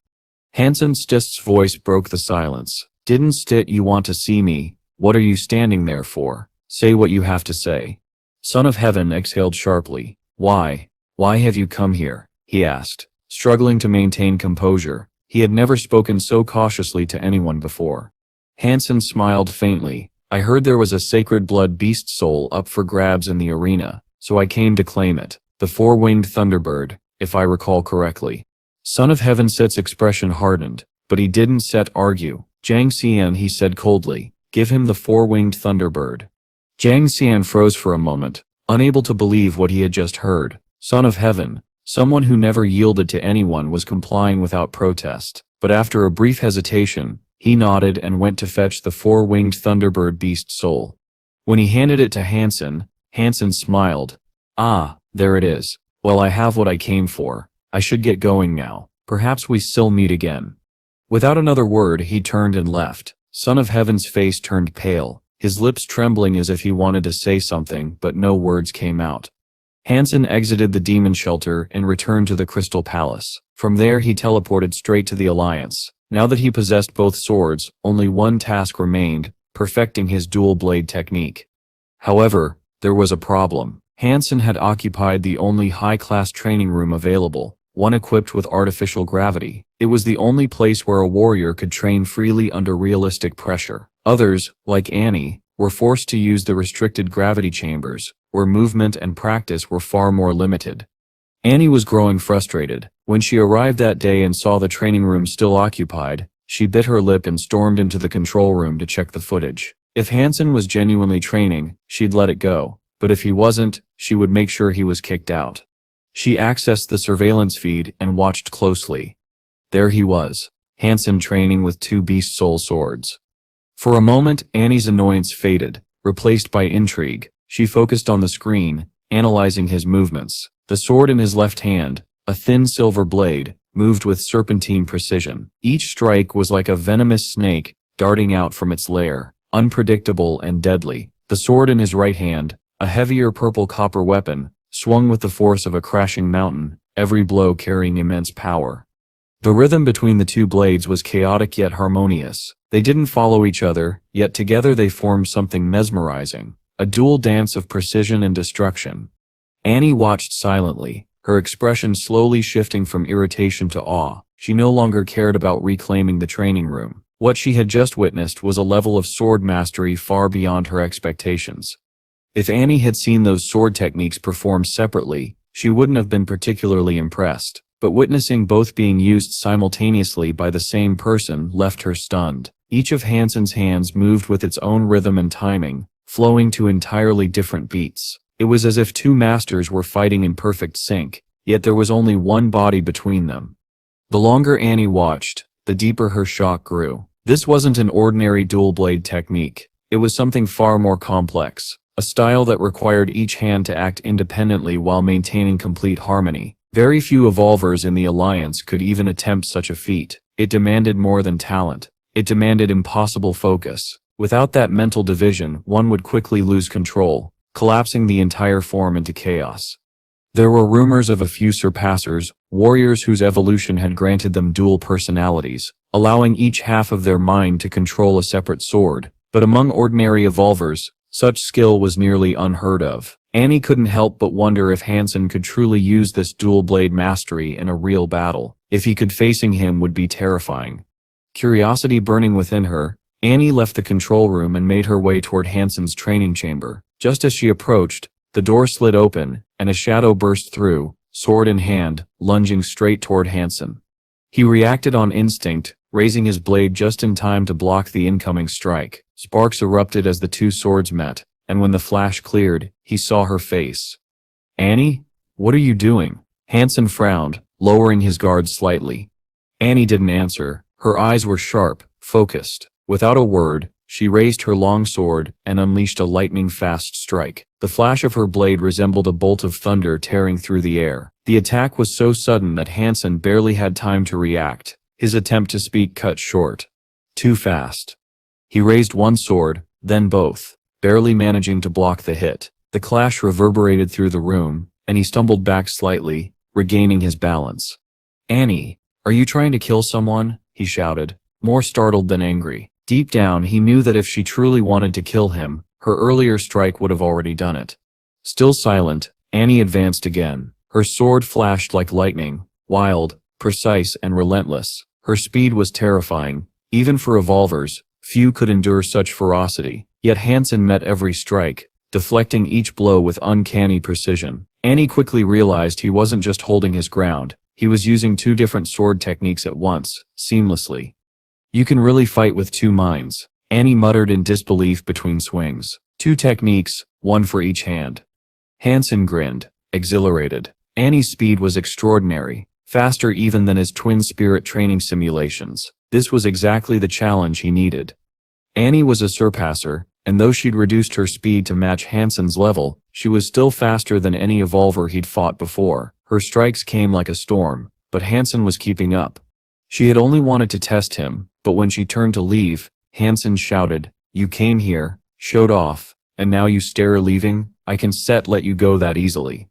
Han Sen's voice broke the silence. "Didn't you want to see me? What are you standing there for? Say what you have to say." Son of Heaven exhaled sharply. Why have you come here?" he asked, struggling to maintain composure. He had never spoken so cautiously to anyone before. Han Sen smiled faintly. "I heard there was a sacred blood beast soul up for grabs in the arena, so I came to claim it. The four-winged thunderbird, if I recall correctly." Son of Heaven's expression hardened, but he didn't argue. "Zhang Xian," he said coldly, "give him the four-winged thunderbird." Zhang Xian froze for a moment, unable to believe what he had just heard. Son of Heaven, someone who never yielded to anyone, was complying without protest. But after a brief hesitation, he nodded and went to fetch the four-winged thunderbird beast soul. When he handed it to Han Sen smiled. "Ah, there it is. Well, I have what I came for. I should get going now. Perhaps we still meet again." Without another word, he turned and left. Son of Heaven's face turned pale, his lips trembling as if he wanted to say something, but no words came out. Han Sen exited the demon shelter and returned to the Crystal Palace. From there he teleported straight to the Alliance. Now that he possessed both swords, only one task remained, perfecting his dual blade technique. However, there was a problem. Han Sen had occupied the only high-class training room available, one equipped with artificial gravity. It was the only place where a warrior could train freely under realistic pressure. Others, like Annie, were forced to use the restricted gravity chambers, where movement and practice were far more limited. Annie was growing frustrated. When she arrived that day and saw the training room still occupied, she bit her lip and stormed into the control room to check the footage. If Han Sen was genuinely training, she'd let it go, but if he wasn't, she would make sure he was kicked out. She accessed the surveillance feed and watched closely. There he was, Han Sen training with two beast soul swords. For a moment, Annie's annoyance faded, replaced by intrigue. She focused on the screen, analyzing his movements. The sword in his left hand, a thin silver blade, moved with serpentine precision. Each strike was like a venomous snake darting out from its lair, unpredictable and deadly. The sword in his right hand, a heavier purple copper weapon, swung with the force of a crashing mountain, every blow carrying immense power. The rhythm between the two blades was chaotic yet harmonious. They didn't follow each other, yet together they formed something mesmerizing, a dual dance of precision and destruction. Annie watched silently, her expression slowly shifting from irritation to awe. She no longer cared about reclaiming the training room. What she had just witnessed was a level of sword mastery far beyond her expectations. If Annie had seen those sword techniques performed separately, she wouldn't have been particularly impressed, but witnessing both being used simultaneously by the same person left her stunned. Each of Han Sen's hands moved with its own rhythm and timing, flowing to entirely different beats. It was as if two masters were fighting in perfect sync, yet there was only one body between them. The longer Annie watched, the deeper her shock grew. This wasn't an ordinary dual-blade technique. It was something far more complex, a style that required each hand to act independently while maintaining complete harmony. Very few evolvers in the Alliance could even attempt such a feat. It demanded more than talent. It demanded impossible focus. Without that mental division, one would quickly lose control, collapsing the entire form into chaos. There were rumors of a few surpassers, warriors whose evolution had granted them dual personalities, allowing each half of their mind to control a separate sword. But among ordinary evolvers, such skill was nearly unheard of. Annie couldn't help but wonder if Han Sen could truly use this dual-blade mastery in a real battle. If he could, facing him would be terrifying. Curiosity burning within her, Annie left the control room and made her way toward Han Sen's training chamber. Just as she approached, the door slid open, and a shadow burst through, sword in hand, lunging straight toward Han Sen. He reacted on instinct, raising his blade just in time to block the incoming strike. Sparks erupted as the two swords met, and when the flash cleared, he saw her face. "Annie? What are you doing?" Han Sen frowned, lowering his guard slightly. Annie didn't answer. Her eyes were sharp, focused. Without a word, she raised her long sword and unleashed a lightning-fast strike. The flash of her blade resembled a bolt of thunder tearing through the air. The attack was so sudden that Han Sen barely had time to react, his attempt to speak cut short. Too fast. He raised one sword, then both, barely managing to block the hit. The clash reverberated through the room, and he stumbled back slightly, regaining his balance. "Annie, are you trying to kill someone?" he shouted, more startled than angry. Deep down he knew that if she truly wanted to kill him, her earlier strike would have already done it. Still silent, Annie advanced again. Her sword flashed like lightning, wild, precise and relentless. Her speed was terrifying. Even for evolvers, few could endure such ferocity. Yet Han Sen met every strike, deflecting each blow with uncanny precision. Annie quickly realized he wasn't just holding his ground, he was using two different sword techniques at once, seamlessly. "You can really fight with two minds," Annie muttered in disbelief between swings. "Two techniques, one for each hand." Han Sen grinned, exhilarated. Annie's speed was extraordinary, faster even than his twin spirit training simulations. This was exactly the challenge he needed. Annie was a surpasser, and though she'd reduced her speed to match Han Sen's level, she was still faster than any evolver he'd fought before. Her strikes came like a storm, but Han Sen was keeping up. She had only wanted to test him, but when she turned to leave, Han Sen shouted, "You came here, showed off, and now you stare leaving? I can let you go that easily."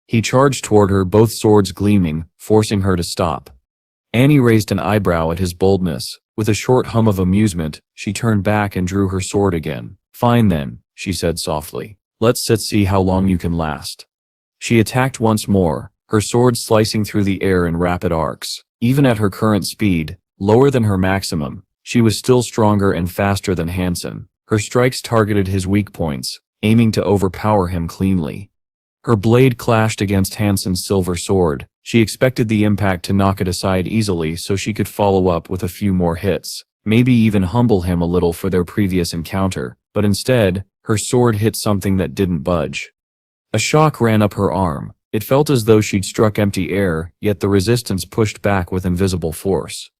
He charged toward her, both swords gleaming, forcing her to stop. Annie raised an eyebrow at his boldness. With a short hum of amusement, she turned back and drew her sword again. "Fine then," she said softly. "Let's see how long you can last." She attacked once more, her sword slicing through the air in rapid arcs. Even at her current speed, lower than her maximum, she was still stronger and faster than Han Sen. Her strikes targeted his weak points, aiming to overpower him cleanly. Her blade clashed against Han Sen's silver sword. She expected the impact to knock it aside easily so she could follow up with a few more hits, maybe even humble him a little for their previous encounter, but instead, her sword hit something that didn't budge. A shock ran up her arm. It felt as though she'd struck empty air, yet the resistance pushed back with invisible force.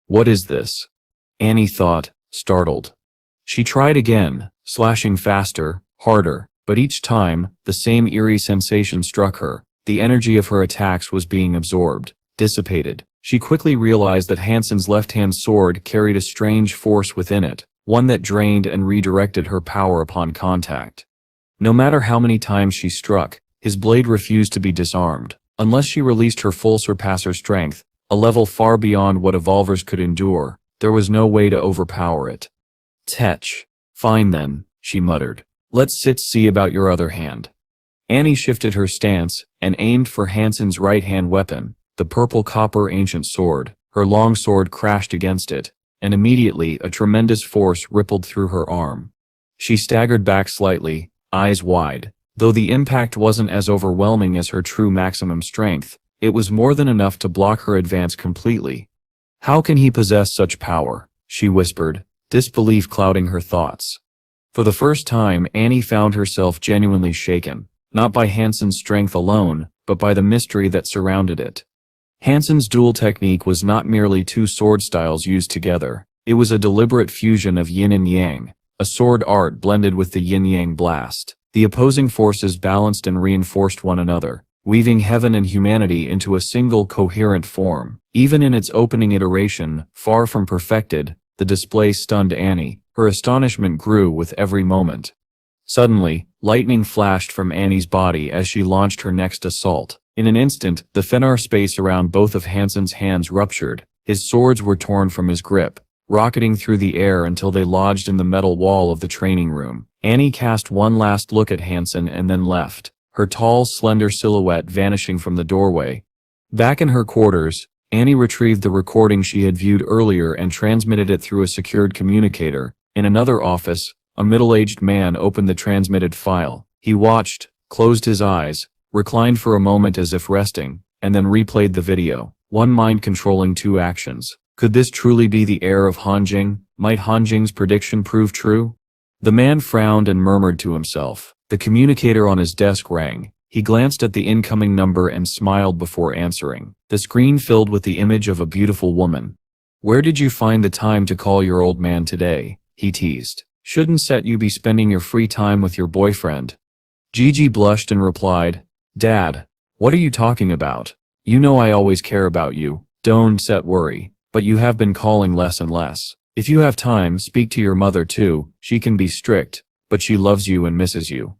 "What is this?" Annie thought, startled. She tried again, slashing faster, harder, but each time, the same eerie sensation struck her, The energy of her attacks was being absorbed, dissipated. She quickly realized that Han Sen's left-hand sword carried a strange force within it, one that drained and redirected her power upon contact. No matter how many times she struck, his blade refused to be disarmed. Unless she released her full surpasser strength, a level far beyond what evolvers could endure, there was no way to overpower it. Tech. Fine then, she muttered. Let's see about your other hand. Annie shifted her stance and aimed for Han Sen's right-hand weapon, the purple copper ancient sword. Her long sword crashed against it, and immediately a tremendous force rippled through her arm. She staggered back slightly, eyes wide. Though the impact wasn't as overwhelming as her true maximum strength, it was more than enough to block her advance completely. How can he possess such power? She whispered, disbelief clouding her thoughts. For the first time, Annie found herself genuinely shaken, not by Han Sen's strength alone, but by the mystery that surrounded it. Han Sen's dual technique was not merely two sword styles used together. It was a deliberate fusion of yin and yang, a sword art blended with the yin-yang blast. The opposing forces balanced and reinforced one another, weaving heaven and humanity into a single coherent form. Even in its opening iteration, far from perfected, the display stunned Annie. Her astonishment grew with every moment. Suddenly, lightning flashed from Annie's body as she launched her next assault. In an instant, the Fenar space around both of Han Sen's hands ruptured. His swords were torn from his grip, rocketing through the air until they lodged in the metal wall of the training room. Annie cast one last look at Han Sen and then left, her tall, slender silhouette vanishing from the doorway. Back in her quarters, Annie retrieved the recording she had viewed earlier and transmitted it through a secured communicator. In another office, a middle-aged man opened the transmitted file. He watched, closed his eyes, reclined for a moment as if resting, and then replayed the video. One mind controlling two actions. Could this truly be the heir of Han Jing? Might Han Jing's prediction prove true? The man frowned and murmured to himself. The communicator on his desk rang. He glanced at the incoming number and smiled before answering. The screen filled with the image of a beautiful woman. Where did you find the time to call your old man today? He teased. Shouldn't you be spending your free time with your boyfriend? Gigi blushed and replied, Dad, what are you talking about? You know I always care about you. Don't worry, but you have been calling less and less. If you have time, speak to your mother too. She can be strict, but she loves you and misses you.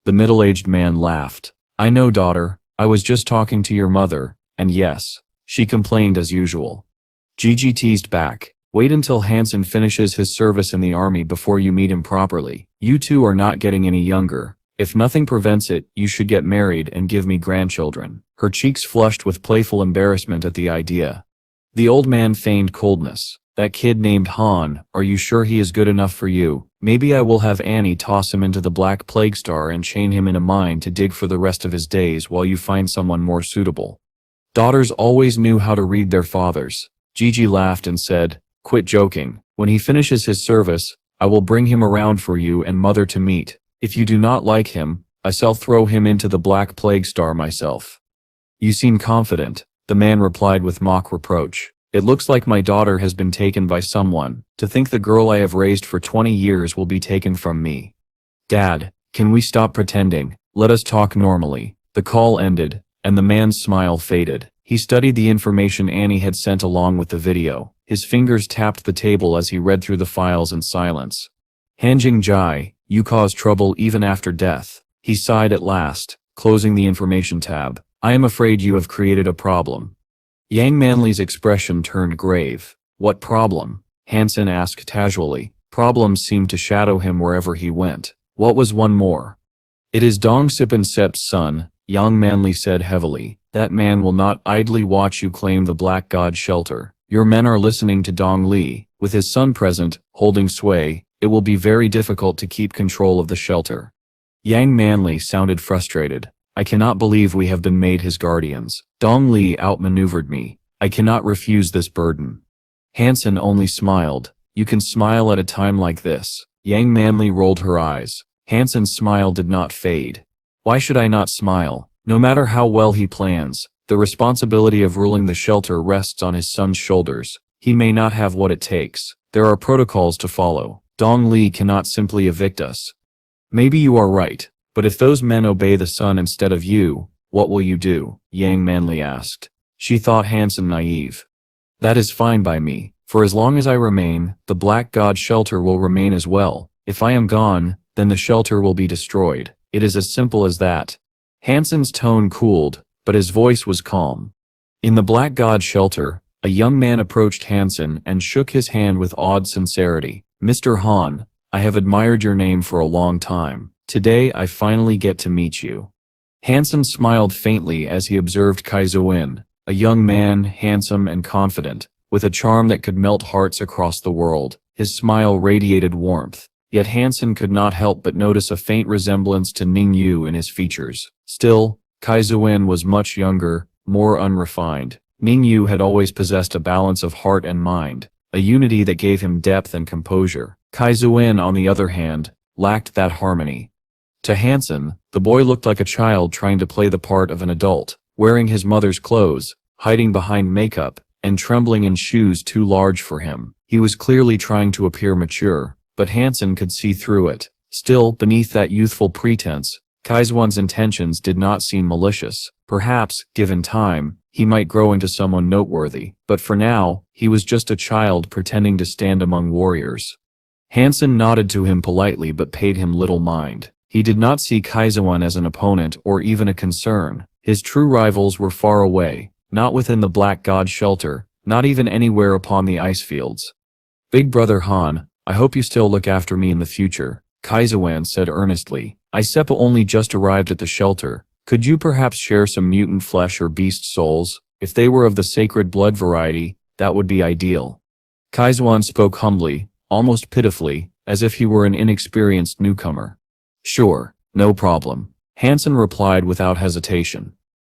The middle-aged man laughed. I know, daughter, I was just talking to your mother, and yes, she complained as usual. Gigi teased back. Wait until Han Sen finishes his service in the army before you meet him properly. You two are not getting any younger. If nothing prevents it, you should get married and give me grandchildren. Her cheeks flushed with playful embarrassment at the idea. The old man feigned coldness. That kid named Han, are you sure he is good enough for you? Maybe I will have Annie toss him into the Black Plague Star and chain him in a mine to dig for the rest of his days while you find someone more suitable. Daughters always knew how to read their fathers. Gigi laughed and said, Quit joking. When he finishes his service, I will bring him around for you and mother to meet. If you do not like him, I shall throw him into the Black Plague Star myself. You seem confident, the man replied with mock reproach. It looks like my daughter has been taken by someone. To think the girl I have raised for 20 years will be taken from me. Dad, can we stop pretending? Let us talk normally. The call ended, and the man's smile faded. He studied the information Annie had sent along with the video. His fingers tapped the table as he read through the files in silence. Hanjing Jai, you cause trouble even after death. He sighed at last, closing the information tab. I am afraid you have created a problem. Yang Manly's expression turned grave. What problem? Han Sen asked casually. Problems seemed to shadow him wherever he went. What was one more? It is Dong Sipin Sep's son, Yang Manly said heavily. That man will not idly watch you claim the Black God shelter. Your men are listening to Dong Li. With his son present, holding sway, it will be very difficult to keep control of the shelter. Yang Manly sounded frustrated. I cannot believe we have been made his guardians. Dong Li outmaneuvered me. I cannot refuse this burden. Han Sen only smiled. You can smile at a time like this. Yang Manly rolled her eyes. Han Sen's smile did not fade. Why should I not smile? No matter how well he plans, the responsibility of ruling the shelter rests on his son's shoulders. He may not have what it takes. There are protocols to follow. Dong Li cannot simply evict us. Maybe you are right, but if those men obey the son instead of you, What will you do? Yang Manly asked. She thought Han Sen naive. That is fine by me. For as long as I remain, the Black God shelter will remain as well. If I am gone, then the shelter will be destroyed. It is as simple as that. Han Sen's tone cooled, but his voice was calm. In the Black God shelter, a young man approached Han Sen and shook his hand with odd sincerity. Mr. Han, I have admired your name for a long time. Today I finally get to meet you. Han Sen smiled faintly as he observed Kaizuin, a young man, handsome and confident, with a charm that could melt hearts across the world. His smile radiated warmth, yet Han Sen could not help but notice a faint resemblance to Ning Yu in his features. Still, Kaizuin was much younger, more unrefined. Ning Yu had always possessed a balance of heart and mind, a unity that gave him depth and composure. Kaizuin, on the other hand, lacked that harmony. To Han Sen, the boy looked like a child trying to play the part of an adult, wearing his mother's clothes, hiding behind makeup, and trembling in shoes too large for him. He was clearly trying to appear mature, but Han Sen could see through it. Still, beneath that youthful pretense, Kaizuin's intentions did not seem malicious. Perhaps, given time, he might grow into someone noteworthy, but for now, he was just a child pretending to stand among warriors. Han Sen nodded to him politely but paid him little mind. He did not see Kaizuin as an opponent or even a concern. His true rivals were far away, not within the Black God shelter, not even anywhere upon the ice fields. Big brother Han, I hope you still look after me in the future, Kaizuin said earnestly. Seppa only just arrived at the shelter. Could you perhaps share some mutant flesh or beast souls? If they were of the sacred blood variety, that would be ideal. Kaizuin spoke humbly, almost pitifully, as if he were an inexperienced newcomer. Sure, no problem, Han Sen replied without hesitation.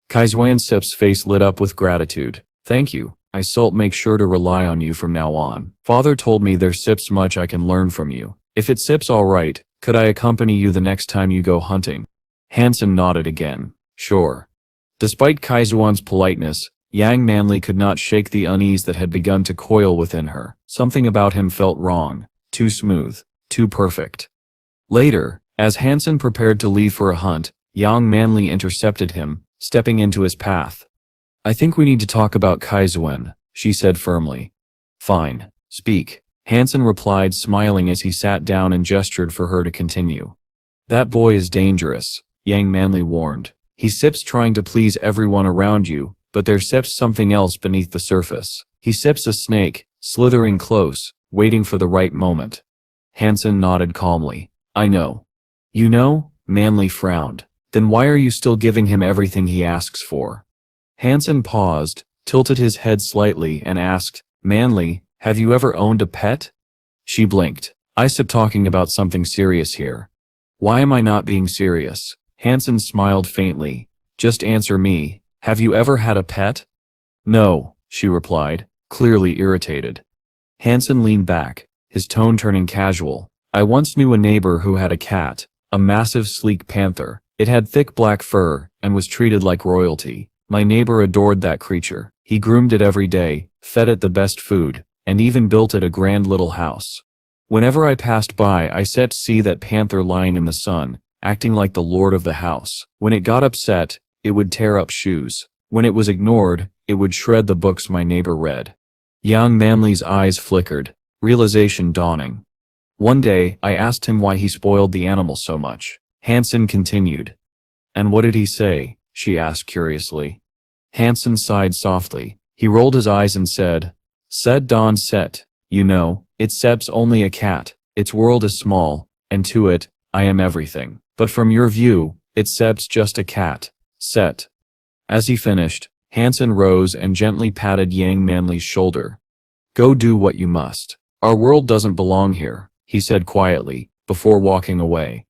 Kaizuin Sip's face lit up with gratitude. Thank you, I shall make sure to rely on you from now on. Father told me there's Sips much I can learn from you. If it's Sips alright, could I accompany you the next time you go hunting? Han Sen nodded again. Sure. Despite Kaizuin's politeness, Yang Manly could not shake the unease that had begun to coil within her. Something about him felt wrong, too smooth, too perfect. Later, as Han Sen prepared to leave for a hunt, Yang Manly intercepted him, stepping into his path. I think we need to talk about Kaizuin, she said firmly. Fine, speak, Han Sen replied, smiling as he sat down and gestured for her to continue. That boy is dangerous, Yang Manly warned. He sips trying to please everyone around you, but there sips something else beneath the surface. He sips a snake, slithering close, waiting for the right moment. Han Sen nodded calmly. I know. You know? Manly frowned. Then why are you still giving him everything he asks for? Han Sen paused, tilted his head slightly and asked, Manly, have you ever owned a pet? She blinked. I'm talking about something serious here. Why am I not being serious? Han Sen smiled faintly. Just answer me. Have you ever had a pet? No, she replied, clearly irritated. Han Sen leaned back, his tone turning casual. I once knew a neighbor who had a cat, a massive sleek panther. It had thick black fur, and was treated like royalty. My neighbor adored that creature. He groomed it every day, fed it the best food, and even built it a grand little house. Whenever I passed by, I sat to see that panther lying in the sun, acting like the lord of the house. When it got upset, it would tear up shoes. When it was ignored, it would shred the books my neighbor read. Yang Manly's eyes flickered, realization dawning. One day, I asked him why he spoiled the animal so much. Han Sen continued. And what did he say? She asked curiously. Han Sen sighed softly. He rolled his eyes and said, Don Set, you know, it's Sep's only a cat. Its world is small, and to it, I am everything. But from your view, it's Sep's just a cat. Set. As he finished, Han Sen rose and gently patted Yang Manly's shoulder. Go do what you must. Our world doesn't belong here, he said quietly, before walking away.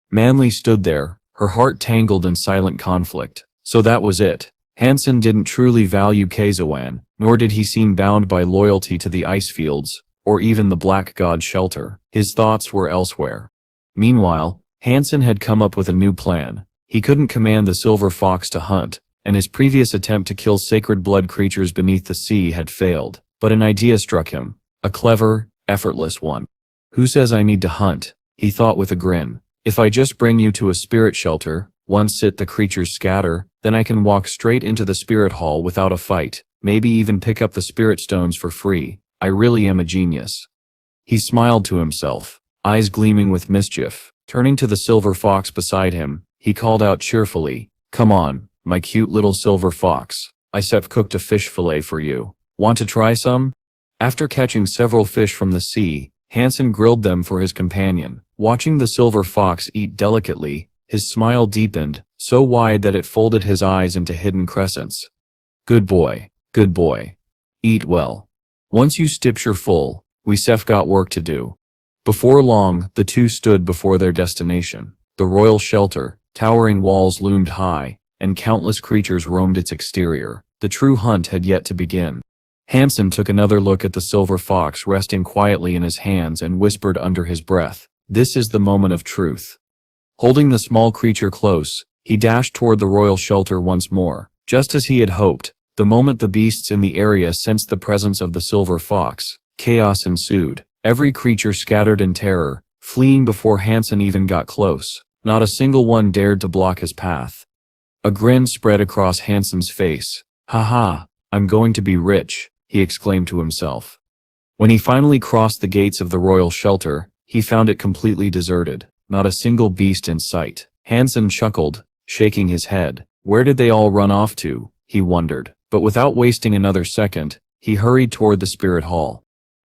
Manly stood there, her heart tangled in silent conflict. So that was it. Han Sen didn't truly value Kaizuin, nor did he seem bound by loyalty to the ice fields, or even the Black God shelter. His thoughts were elsewhere. Meanwhile, Han Sen had come up with a new plan. He couldn't command the silver fox to hunt, and his previous attempt to kill sacred blood creatures beneath the sea had failed. But an idea struck him, a clever, effortless one. Who says I need to hunt? He thought with a grin. If I just bring you to a spirit shelter, once the creatures scatter, Then I can walk straight into the spirit hall without a fight, maybe even pick up the spirit stones for free. I really am a genius." He smiled to himself, eyes gleaming with mischief. Turning to the silver fox beside him, he called out cheerfully, "Come on, my cute little silver fox. I've cooked a fish fillet for you. Want to try some?" After catching several fish from the sea, Han Sen grilled them for his companion. Watching the silver fox eat delicately, his smile deepened, so wide that it folded his eyes into hidden crescents. Good boy. Eat well. Once you stips you're full, we've got work to do." Before long, the two stood before their destination. The royal shelter, towering walls loomed high, and countless creatures roamed its exterior. The true hunt had yet to begin. Han Sen took another look at the silver fox resting quietly in his hands and whispered under his breath, "This is the moment of truth." Holding the small creature close, he dashed toward the royal shelter once more. Just as he had hoped, the moment the beasts in the area sensed the presence of the silver fox, chaos ensued. Every creature scattered in terror, fleeing before Han Sen even got close. Not a single one dared to block his path. A grin spread across Han Sen's face. "Ha, I'm going to be rich," he exclaimed to himself. When he finally crossed the gates of the royal shelter, he found it completely deserted. Not a single beast in sight. Han Sen chuckled, shaking his head. Where did they all run off to, he wondered. But without wasting another second, he hurried toward the spirit hall.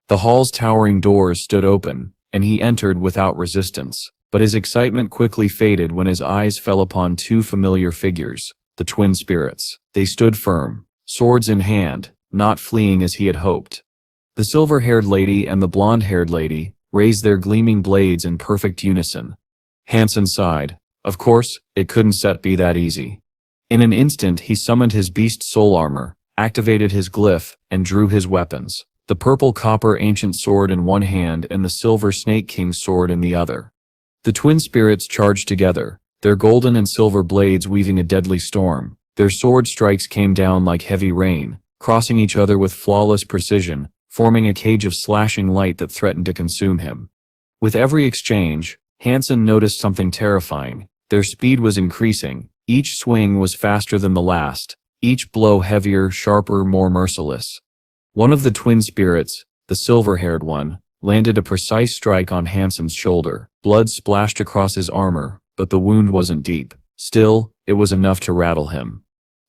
The hall's towering doors stood open, and he entered without resistance. But his excitement quickly faded when his eyes fell upon two familiar figures, the twin spirits. They stood firm, swords in hand, not fleeing as he had hoped. The silver-haired lady and the blonde-haired lady raised their gleaming blades in perfect unison. Han Sen sighed. Of course, it couldn't be that easy. In an instant he summoned his beast soul armor, activated his glyph, and drew his weapons. The purple copper ancient sword in one hand and the silver snake king's sword in the other. The twin spirits charged together, their golden and silver blades weaving a deadly storm. Their sword strikes came down like heavy rain, crossing each other with flawless precision, forming a cage of slashing light that threatened to consume him. With every exchange, Han Sen noticed something terrifying. Their speed was increasing, each swing was faster than the last, each blow heavier, sharper, more merciless. One of the twin spirits, the silver-haired one, landed a precise strike on Han Sen's shoulder. Blood splashed across his armor, but the wound wasn't deep. Still, it was enough to rattle him.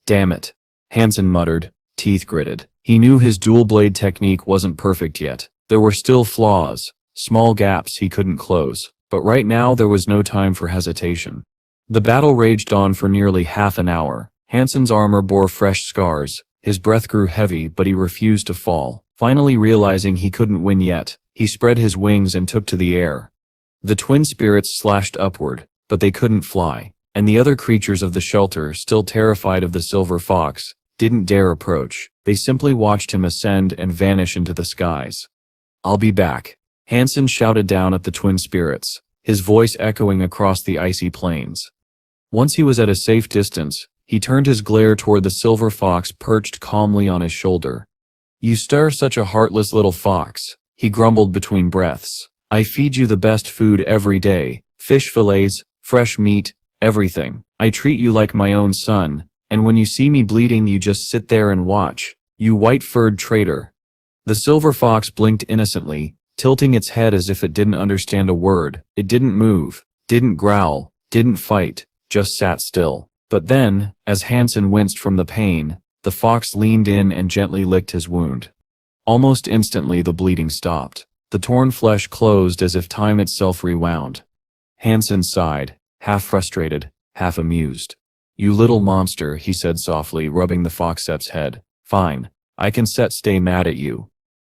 "Damn it," Han Sen muttered, teeth gritted. He knew his dual-blade technique wasn't perfect yet. There were still flaws, small gaps he couldn't close. But right now there was no time for hesitation. The battle raged on for nearly half an hour. Han Sen's armor bore fresh scars. His breath grew heavy, but he refused to fall. Finally realizing he couldn't win yet, he spread his wings and took to the air. The twin spirits slashed upward, but they couldn't fly, and the other creatures of the shelter, still terrified of the silver fox, didn't dare approach. They simply watched him ascend and vanish into the skies. "I'll be back," Han Sen shouted down at the twin spirits, his voice echoing across the icy plains. Once he was at a safe distance, he turned his glare toward the silver fox perched calmly on his shoulder. "You stir such a heartless little fox," he grumbled between breaths. "I feed you the best food every day, fish fillets, fresh meat, everything. I treat you like my own son, and when you see me bleeding you just sit there and watch. You white-furred traitor." The silver fox blinked innocently, tilting its head as if it didn't understand a word. It didn't move, didn't growl, didn't fight, just sat still. But then, as Han Sen winced from the pain, the fox leaned in and gently licked his wound. Almost instantly the bleeding stopped. The torn flesh closed as if time itself rewound. Han Sen sighed, half frustrated, half amused. "You little monster," he said softly, rubbing the fox's head. "Fine, I can stay mad at you."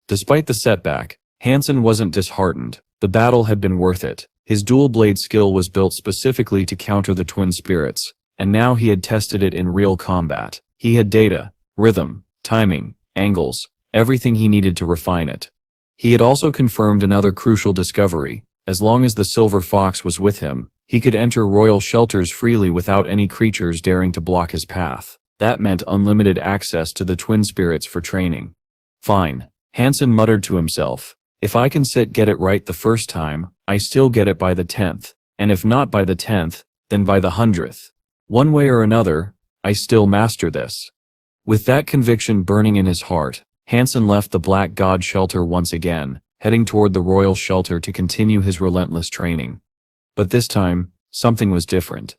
Despite the setback, Han Sen wasn't disheartened. The battle had been worth it. His dual-blade skill was built specifically to counter the twin spirits, and now he had tested it in real combat. He had data, rhythm, timing, angles, everything he needed to refine it. He had also confirmed another crucial discovery. As long as the silver fox was with him, he could enter royal shelters freely without any creatures daring to block his path. That meant unlimited access to the twin spirits for training. "Fine," Han Sen muttered to himself. "If I can get it right the first time, I still get it by the 10th, and if not by the 10th, then by the 100th. One way or another, I still master this. With that conviction burning in his heart, Han Sen left the Black God shelter once again, heading toward the royal shelter to continue his relentless training. But this time, something was different.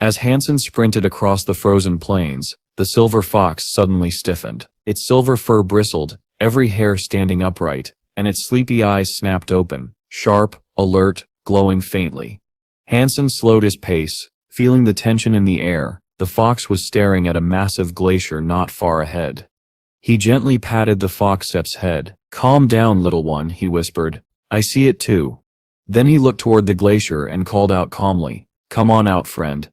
As Han Sen sprinted across the frozen plains, the silver fox suddenly stiffened. Its silver fur bristled, every hair standing upright, and its sleepy eyes snapped open, sharp, alert, glowing faintly. Han Sen slowed his pace, feeling the tension in the air. The fox was staring at a massive glacier not far ahead. He gently patted the fox's head. "Calm down, little one," he whispered. "I see it too." Then he looked toward the glacier and called out calmly, "Come on out, friend."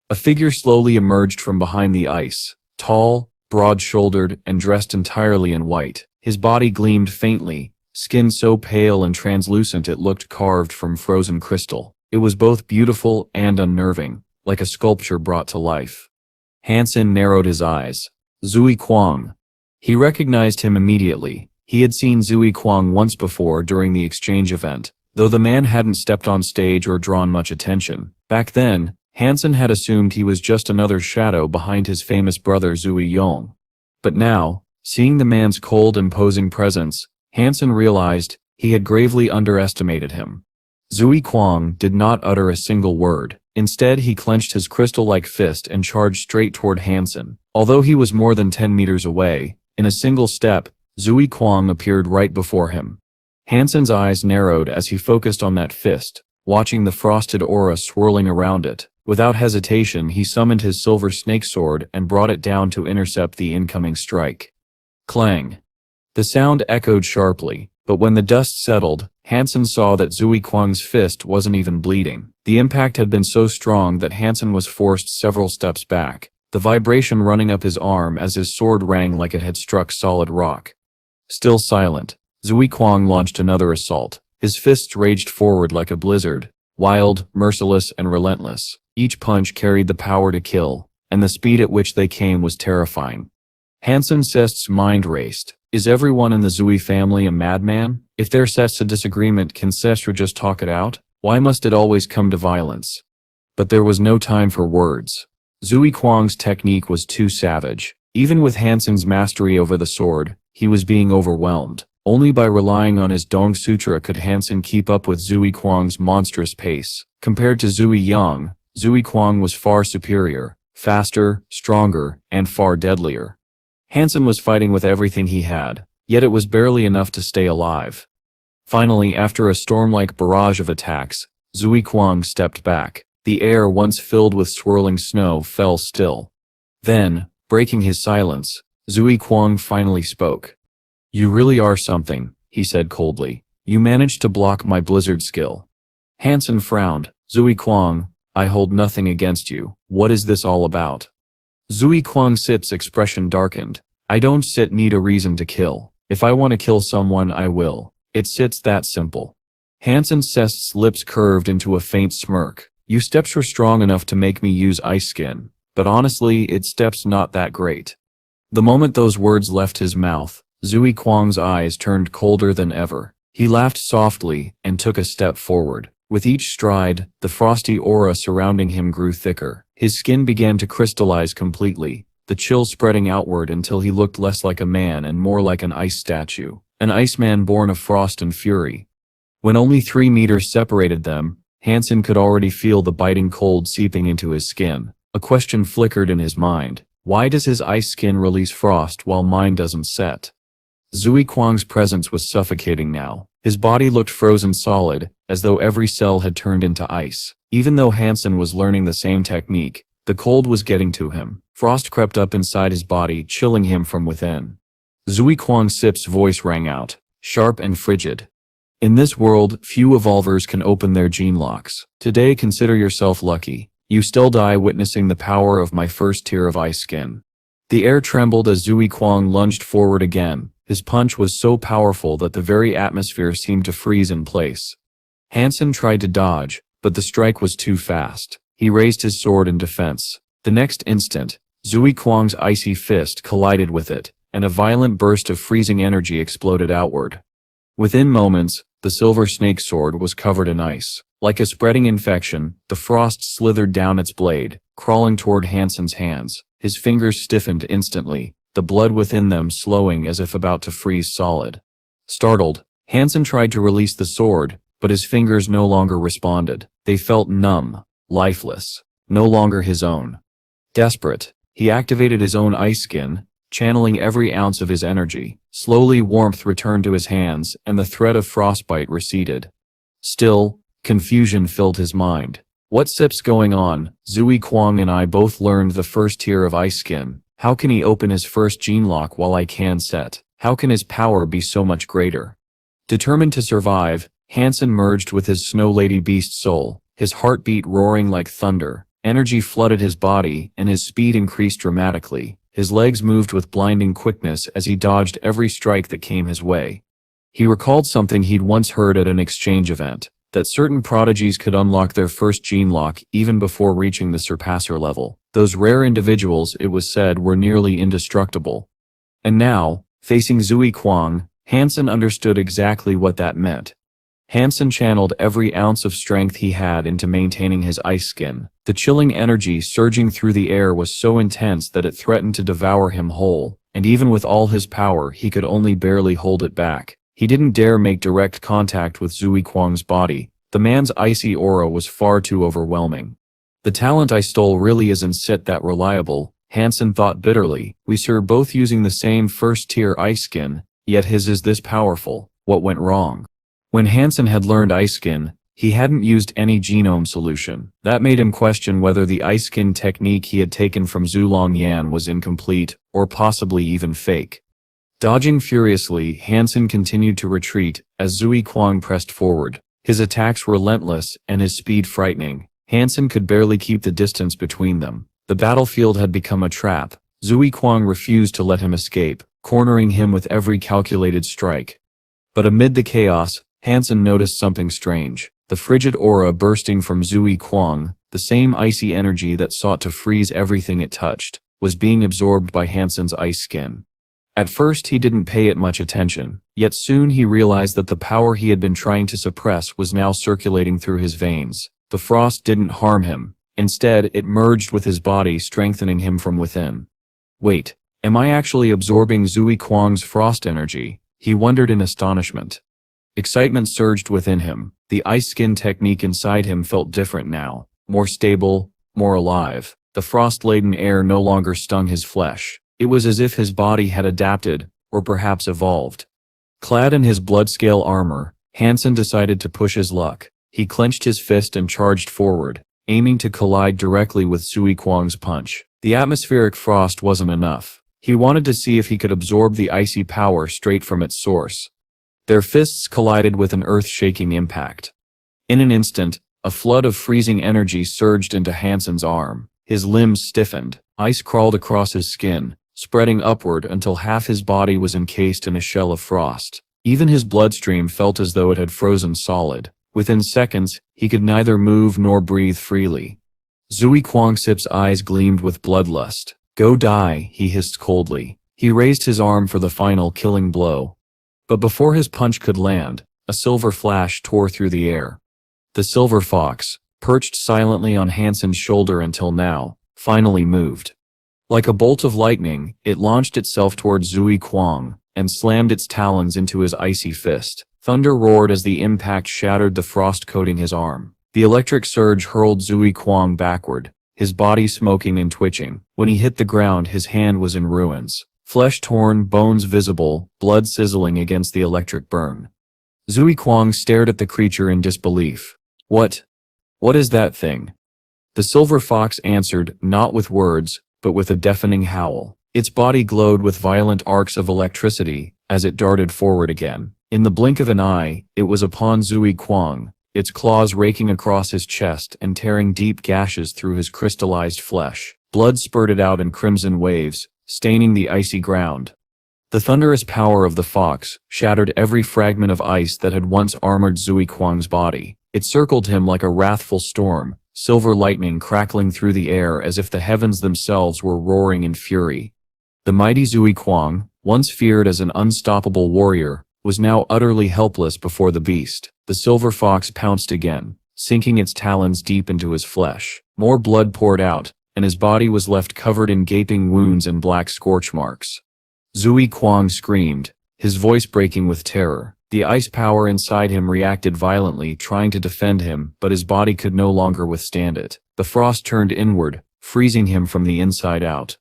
A figure slowly emerged from behind the ice, tall, broad-shouldered, and dressed entirely in white. His body gleamed faintly, skin so pale and translucent it looked carved from frozen crystal. It was both beautiful and unnerving, like a sculpture brought to life. Han Sen narrowed his eyes. Zui Kwang. He recognized him immediately. He had seen Zui Kwang once before during the exchange event, though the man hadn't stepped on stage or drawn much attention. Back then, Han Sen had assumed he was just another shadow behind his famous brother Zui Yong. But now, seeing the man's cold, imposing presence, Han Sen realized he had gravely underestimated him. Zui Kwang did not utter a single word. Instead, he clenched his crystal-like fist and charged straight toward Han Sen. Although he was more than 10 meters away, in a single step, Zui Kwang appeared right before him. Han Sen's eyes narrowed as he focused on that fist, watching the frosted aura swirling around it. Without hesitation, he summoned his silver snake sword and brought it down to intercept the incoming strike. Clang. The sound echoed sharply, but when the dust settled, Han Sen saw that Zui Kwang's fist wasn't even bleeding. The impact had been so strong that Han Sen was forced several steps back, the vibration running up his arm as his sword rang like it had struck solid rock. Still silent, Zui Kwang launched another assault. His fists raged forward like a blizzard, wild, merciless, and relentless. Each punch carried the power to kill, and the speed at which they came was terrifying. Han Sen's mind raced. Is everyone in the Zui family a madman? If there's a disagreement, can Sestra just talk it out? Why must it always come to violence? But there was no time for words. Zui Kwang's technique was too savage. Even with Han Sen's mastery over the sword, he was being overwhelmed. Only by relying on his Dong Sutra could Han Sen keep up with Zui Kwang's monstrous pace. Compared to Zui Yang, Zui Kwang was far superior, faster, stronger, and far deadlier. Han Sen was fighting with everything he had, yet it was barely enough to stay alive. Finally, after a storm-like barrage of attacks, Zui Kwang stepped back. The air, once filled with swirling snow, fell still. Then, breaking his silence, Zui Kwang finally spoke. "You really are something," he said coldly. "You managed to block my blizzard skill." Han Sen frowned. "Zui Kwang, I hold nothing against you. What is this all about?" Zui Kwang's expression darkened. "I don't need a reason to kill. If I want to kill someone, I will. It's that simple." Han Sen's lips curved into a faint smirk. "You steps were strong enough to make me use ice skin, but honestly, its steps not that great." The moment those words left his mouth, Zui Kwang's eyes turned colder than ever. He laughed softly and took a step forward. With each stride, the frosty aura surrounding him grew thicker. His skin began to crystallize completely, the chill spreading outward until he looked less like a man and more like an ice statue, an iceman born of frost and fury. When only 3 meters separated them, Han Sen could already feel the biting cold seeping into his skin. A question flickered in his mind. Why does his ice skin release frost while mine doesn't set? Zui Kwang's presence was suffocating now. His body looked frozen solid, as though every cell had turned into ice. Even though Han Sen was learning the same technique, the cold was getting to him. Frost crept up inside his body, chilling him from within. Zui Kwang's voice rang out, sharp and frigid. "In this world, few evolvers can open their gene locks. Today, consider yourself lucky. You still die witnessing the power of my first tier of ice skin." The air trembled as Zui Kwang lunged forward again. His punch was so powerful that the very atmosphere seemed to freeze in place. Han Sen tried to dodge, but the strike was too fast. He raised his sword in defense. The next instant, Zui Kwang's icy fist collided with it, and a violent burst of freezing energy exploded outward. Within moments, the silver snake sword was covered in ice. Like a spreading infection, the frost slithered down its blade, crawling toward Han Sen's hands. His fingers stiffened instantly, the blood within them slowing as if about to freeze solid. Startled, Han Sen tried to release the sword, but his fingers no longer responded. They felt numb, lifeless, no longer his own. Desperate, he activated his own ice skin, channeling every ounce of his energy. Slowly warmth returned to his hands, and the threat of frostbite receded. Still, confusion filled his mind. What's going on? Zui Kwang and I both learned the first tier of ice skin. How can he open his first gene lock while I can set? How can his power be so much greater? Determined to survive, Han Sen merged with his snow lady beast soul, his heartbeat roaring like thunder. Energy flooded his body, and his speed increased dramatically. His legs moved with blinding quickness as he dodged every strike that came his way. He recalled something he'd once heard at an exchange event, that certain prodigies could unlock their first gene lock even before reaching the surpasser level. Those rare individuals, it was said, were nearly indestructible. And now, facing Zui Kwang, Han Sen understood exactly what that meant. Han Sen channeled every ounce of strength he had into maintaining his ice skin. The chilling energy surging through the air was so intense that it threatened to devour him whole, and even with all his power he could only barely hold it back. He didn't dare make direct contact with Zui Kwang's body. The man's icy aura was far too overwhelming. The talent I stole really isn't that reliable, Han Sen thought bitterly. We're both using the same first-tier ice skin, yet his is this powerful. What went wrong? When Han Sen had learned ice skin, he hadn't used any genome solution. That made him question whether the ice skin technique he had taken from Zulong Yan was incomplete, or possibly even fake. Dodging furiously, Han Sen continued to retreat as Zui Kwang pressed forward. His attacks relentless and his speed frightening. Han Sen could barely keep the distance between them. The battlefield had become a trap. Zui Kwang refused to let him escape, cornering him with every calculated strike. But amid the chaos, Han Sen noticed something strange. The frigid aura bursting from Zui Kwang, the same icy energy that sought to freeze everything it touched, was being absorbed by Han Sen's ice skin. At first he didn't pay it much attention, yet soon he realized that the power he had been trying to suppress was now circulating through his veins. The frost didn't harm him. Instead, it merged with his body, strengthening him from within. Wait, am I actually absorbing Zui Kwang's frost energy? He wondered in astonishment. Excitement surged within him. The ice skin technique inside him felt different now, more stable, more alive. The frost-laden air no longer stung his flesh. It was as if his body had adapted, or perhaps evolved. Clad in his blood-scale armor, Han Sen decided to push his luck. He clenched his fist and charged forward, aiming to collide directly with Zui Kwang's punch. The atmospheric frost wasn't enough. He wanted to see if he could absorb the icy power straight from its source. Their fists collided with an earth-shaking impact. In an instant, a flood of freezing energy surged into Han Sen's arm. His limbs stiffened. Ice crawled across his skin, spreading upward until half his body was encased in a shell of frost. Even his bloodstream felt as though it had frozen solid. Within seconds, he could neither move nor breathe freely. Zui Kwangsip's eyes gleamed with bloodlust. "Go die," he hissed coldly. He raised his arm for the final killing blow. But before his punch could land, a silver flash tore through the air. The silver fox, perched silently on Han Sen's shoulder until now, finally moved. Like a bolt of lightning, it launched itself toward Zui Kwang, and slammed its talons into his icy fist. Thunder roared as the impact shattered the frost coating his arm. The electric surge hurled Zui Kwang backward, his body smoking and twitching. When he hit the ground, his hand was in ruins. Flesh torn, bones visible, blood sizzling against the electric burn. Zui Kwang stared at the creature in disbelief. What is that thing?" The silver fox answered, not with words, but with a deafening howl. Its body glowed with violent arcs of electricity as it darted forward again. In the blink of an eye, it was upon Zui Kwang, its claws raking across his chest and tearing deep gashes through his crystallized flesh. Blood spurted out in crimson waves, staining the icy ground. The thunderous power of the fox shattered every fragment of ice that had once armored Zui Kwang's body. It circled him like a wrathful storm, silver lightning crackling through the air as if the heavens themselves were roaring in fury. The mighty Zui Kwang, once feared as an unstoppable warrior, was now utterly helpless before the beast. The silver fox pounced again, sinking its talons deep into his flesh. More blood poured out, and his body was left covered in gaping wounds and black scorch marks. Zui Kwang screamed, his voice breaking with terror. The ice power inside him reacted violently, trying to defend him, but his body could no longer withstand it. The frost turned inward, freezing him from the inside out.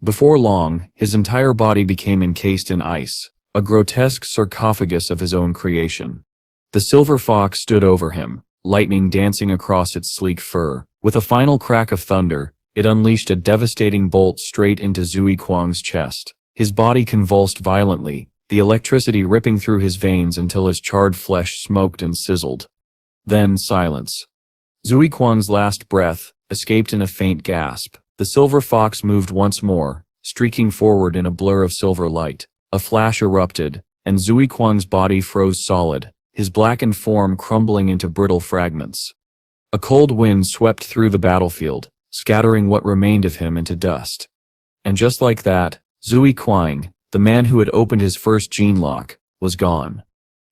Before long, his entire body became encased in ice, a grotesque sarcophagus of his own creation. The silver fox stood over him, lightning dancing across its sleek fur. With a final crack of thunder, it unleashed a devastating bolt straight into Zui Kwang's chest. His body convulsed violently, the electricity ripping through his veins until his charred flesh smoked and sizzled. Then silence. Zui Kwang's last breath escaped in a faint gasp. The silver fox moved once more, streaking forward in a blur of silver light. A flash erupted, and Zui Kwang's body froze solid, his blackened form crumbling into brittle fragments. A cold wind swept through the battlefield, scattering what remained of him into dust. And just like that, Zui Kwang, the man who had opened his first gene lock, was gone.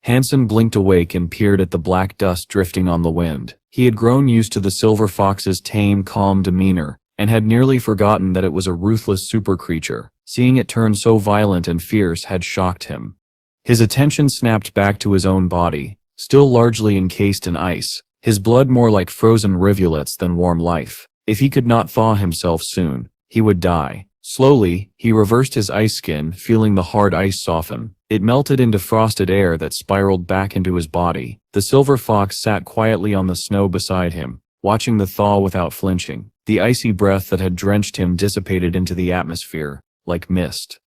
Han Sen blinked awake and peered at the black dust drifting on the wind. He had grown used to the silver fox's tame, calm demeanor, and had nearly forgotten that it was a ruthless super creature. Seeing it turn so violent and fierce had shocked him. His attention snapped back to his own body, still largely encased in ice, his blood more like frozen rivulets than warm life. If he could not thaw himself soon, he would die. Slowly, he reversed his ice skin, feeling the hard ice soften. It melted into frosted air that spiraled back into his body. The silver fox sat quietly on the snow beside him, watching the thaw without flinching. The icy breath that had drenched him dissipated into the atmosphere, like mist.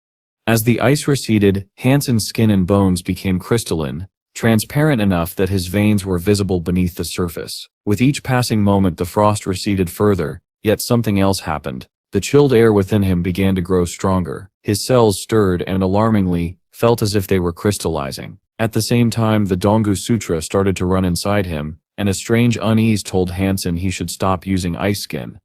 As the ice receded, Han Sen's skin and bones became crystalline, transparent enough that his veins were visible beneath the surface. With each passing moment the frost receded further, yet something else happened. The chilled air within him began to grow stronger. His cells stirred and, alarmingly, felt as if they were crystallizing. At the same time, the Dongu Sutra started to run inside him, and a strange unease told Han Sen he should stop using ice skin.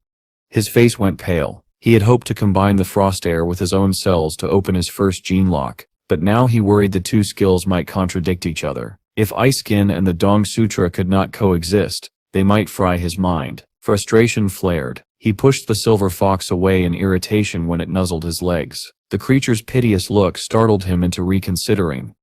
His face went pale. He had hoped to combine the frost air with his own cells to open his first gene lock, but now he worried the two skills might contradict each other. If ice skin and the Dong Sutra could not coexist, they might fry his mind. Frustration flared. He pushed the silver fox away in irritation when it nuzzled his legs. The creature's piteous look startled him into reconsidering.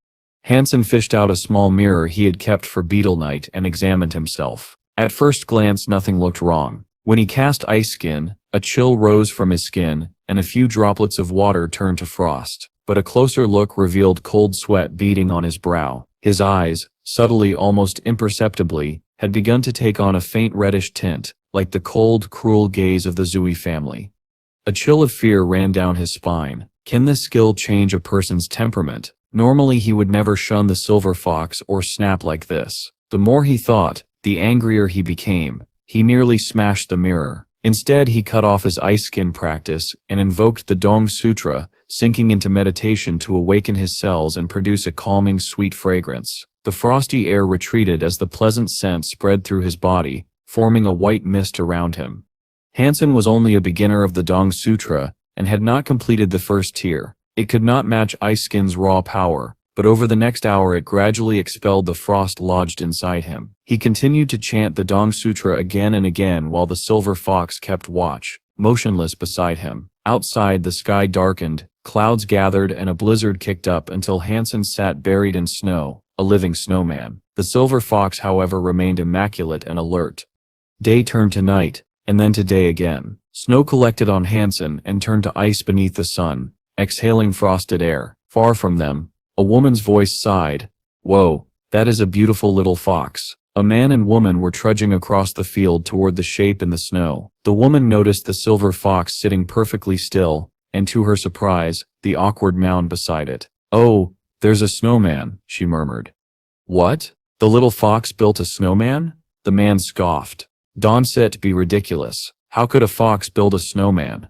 Han Sen fished out a small mirror he had kept for beetle night and examined himself. At first glance nothing looked wrong. When he cast ice skin, a chill rose from his skin, and a few droplets of water turned to frost. But a closer look revealed cold sweat beading on his brow. His eyes, subtly, almost imperceptibly, had begun to take on a faint reddish tint, like the cold, cruel gaze of the Zui family. A chill of fear ran down his spine. Can this skill change a person's temperament? Normally he would never shun the silver fox or snap like this. The more he thought, the angrier he became. He nearly smashed the mirror. Instead he cut off his ice skin practice and invoked the Dong Sutra, sinking into meditation to awaken his cells and produce a calming, sweet fragrance. The frosty air retreated as the pleasant scent spread through his body, forming a white mist around him. Han Sen was only a beginner of the Dong Sutra and had not completed the first tier. It could not match ice skin's raw power, but over the next hour it gradually expelled the frost lodged inside him. He continued to chant the Dong Sutra again and again while the silver fox kept watch, motionless beside him. Outside the sky darkened, clouds gathered and a blizzard kicked up until Han Sen sat buried in snow, a living snowman. The silver fox, however, remained immaculate and alert. Day turned to night, and then to day again. Snow collected on Han Sen and turned to ice beneath the sun, exhaling frosted air. Far from them, a woman's voice sighed. "Whoa, that is a beautiful little fox." A man and woman were trudging across the field toward the shape in the snow. The woman noticed the silver fox sitting perfectly still, and to her surprise, the awkward mound beside it. "Oh, there's a snowman," she murmured. "What? The little fox built a snowman?" The man scoffed. "Don said to be ridiculous. How could a fox build a snowman?"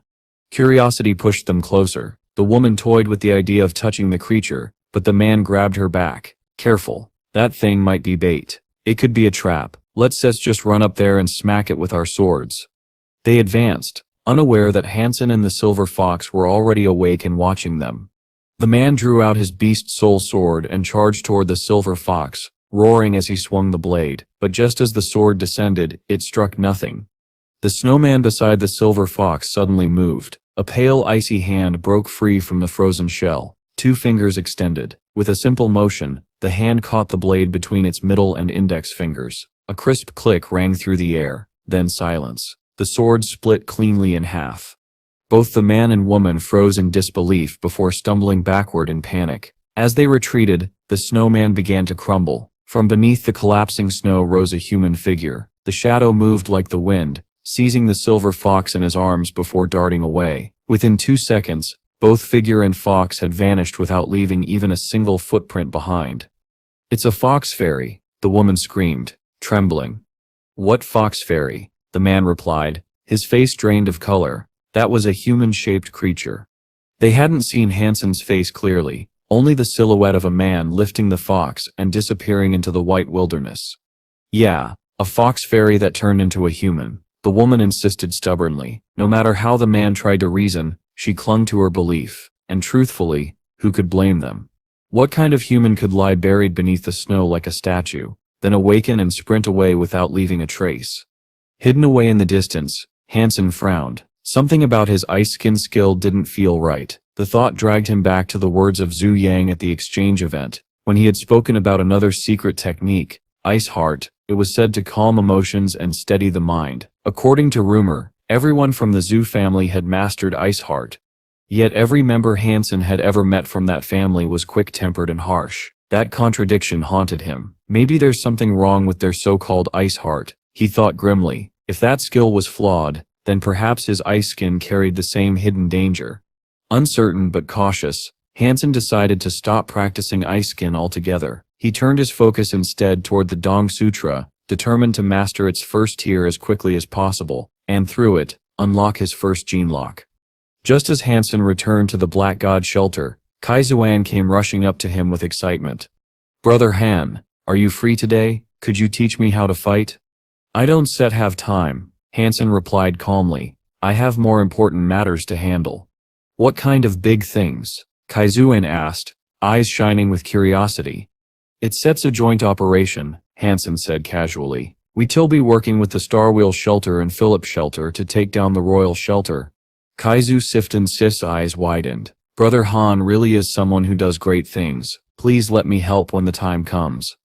Curiosity pushed them closer. The woman toyed with the idea of touching the creature, but the man grabbed her back. "Careful. That thing might be bait. It could be a trap. Let's just run up there and smack it with our swords." They advanced, unaware that Han Sen and the silver fox were already awake and watching them. The man drew out his beast soul sword and charged toward the silver fox, roaring as he swung the blade. But just as the sword descended, it struck nothing. The snowman beside the silver fox suddenly moved. A pale icy hand broke free from the frozen shell. 2 fingers extended. With a simple motion, the hand caught the blade between its middle and index fingers. A crisp click rang through the air, then silence. The sword split cleanly in half. Both the man and woman froze in disbelief before stumbling backward in panic. As they retreated, the snowman began to crumble. From beneath the collapsing snow rose a human figure. The shadow moved like the wind, seizing the silver fox in his arms before darting away. Within 2 seconds, both figure and fox had vanished without leaving even a single footprint behind. "It's a fox fairy," the woman screamed, trembling. "What fox fairy?" the man replied, his face drained of color. That was a human-shaped creature. They hadn't seen Han Sen's face clearly, only the silhouette of a man lifting the fox and disappearing into the white wilderness. "Yeah, a fox fairy that turned into a human," the woman insisted stubbornly. No matter how the man tried to reason, she clung to her belief, and truthfully, who could blame them? What kind of human could lie buried beneath the snow like a statue, then awaken and sprint away without leaving a trace? Hidden away in the distance, Han Sen frowned. Something about his ice skin skill didn't feel right. The thought dragged him back to the words of Zhu Yang at the exchange event, when he had spoken about another secret technique, Ice Heart. It was said to calm emotions and steady the mind. According to rumor, everyone from the Zhu family had mastered Ice Heart. Yet every member Han Sen had ever met from that family was quick-tempered and harsh. That contradiction haunted him. Maybe there's something wrong with their so-called Ice Heart, he thought grimly. If that skill was flawed, then perhaps his ice skin carried the same hidden danger. Uncertain but cautious, Han Sen decided to stop practicing ice skin altogether. He turned his focus instead toward the Dong Sutra, determined to master its first tier as quickly as possible, and through it, unlock his first gene lock. Just as Han Sen returned to the Black God shelter, Kai Zuan came rushing up to him with excitement. "Brother Han, are you free today? Could you teach me how to fight?" "I don't have time," Han Sen replied calmly. "I have more important matters to handle." "What kind of big things?" Kai Zuan asked, eyes shining with curiosity. "It's a joint operation," Han Sen said casually. "We'll be working with the Starwheel Shelter and Philip Shelter to take down the Royal Shelter." Kaizu Sifton's eyes widened. "Brother Han really is someone who does great things. Please let me help when the time comes."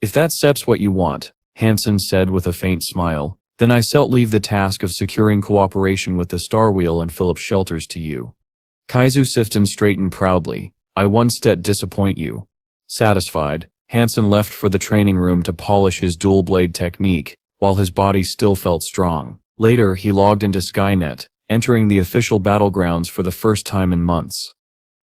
"If that's what you want," Han Sen said with a faint smile, "then I leave the task of securing cooperation with the Starwheel and Philip Shelters to you." Kaizu Sifton straightened proudly. "I once disappoint you." Satisfied, Han Sen left for the training room to polish his dual blade technique, while his body still felt strong. Later he logged into Skynet, entering the official battlegrounds for the first time in months.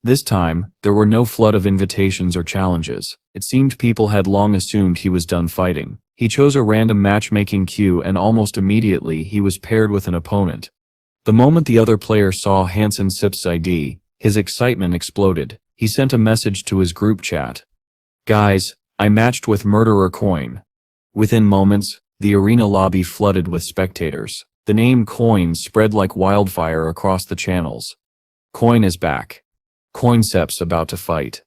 This time, there were no flood of invitations or challenges. It seemed people had long assumed he was done fighting. He chose a random matchmaking queue and almost immediately he was paired with an opponent. The moment the other player saw Han Sen's ID, his excitement exploded. He sent a message to his group chat. "Guys, I matched with Murderer Coin." Within moments, the arena lobby flooded with spectators. The name Coin spread like wildfire across the channels. "Coin is back. Coincept's about to fight."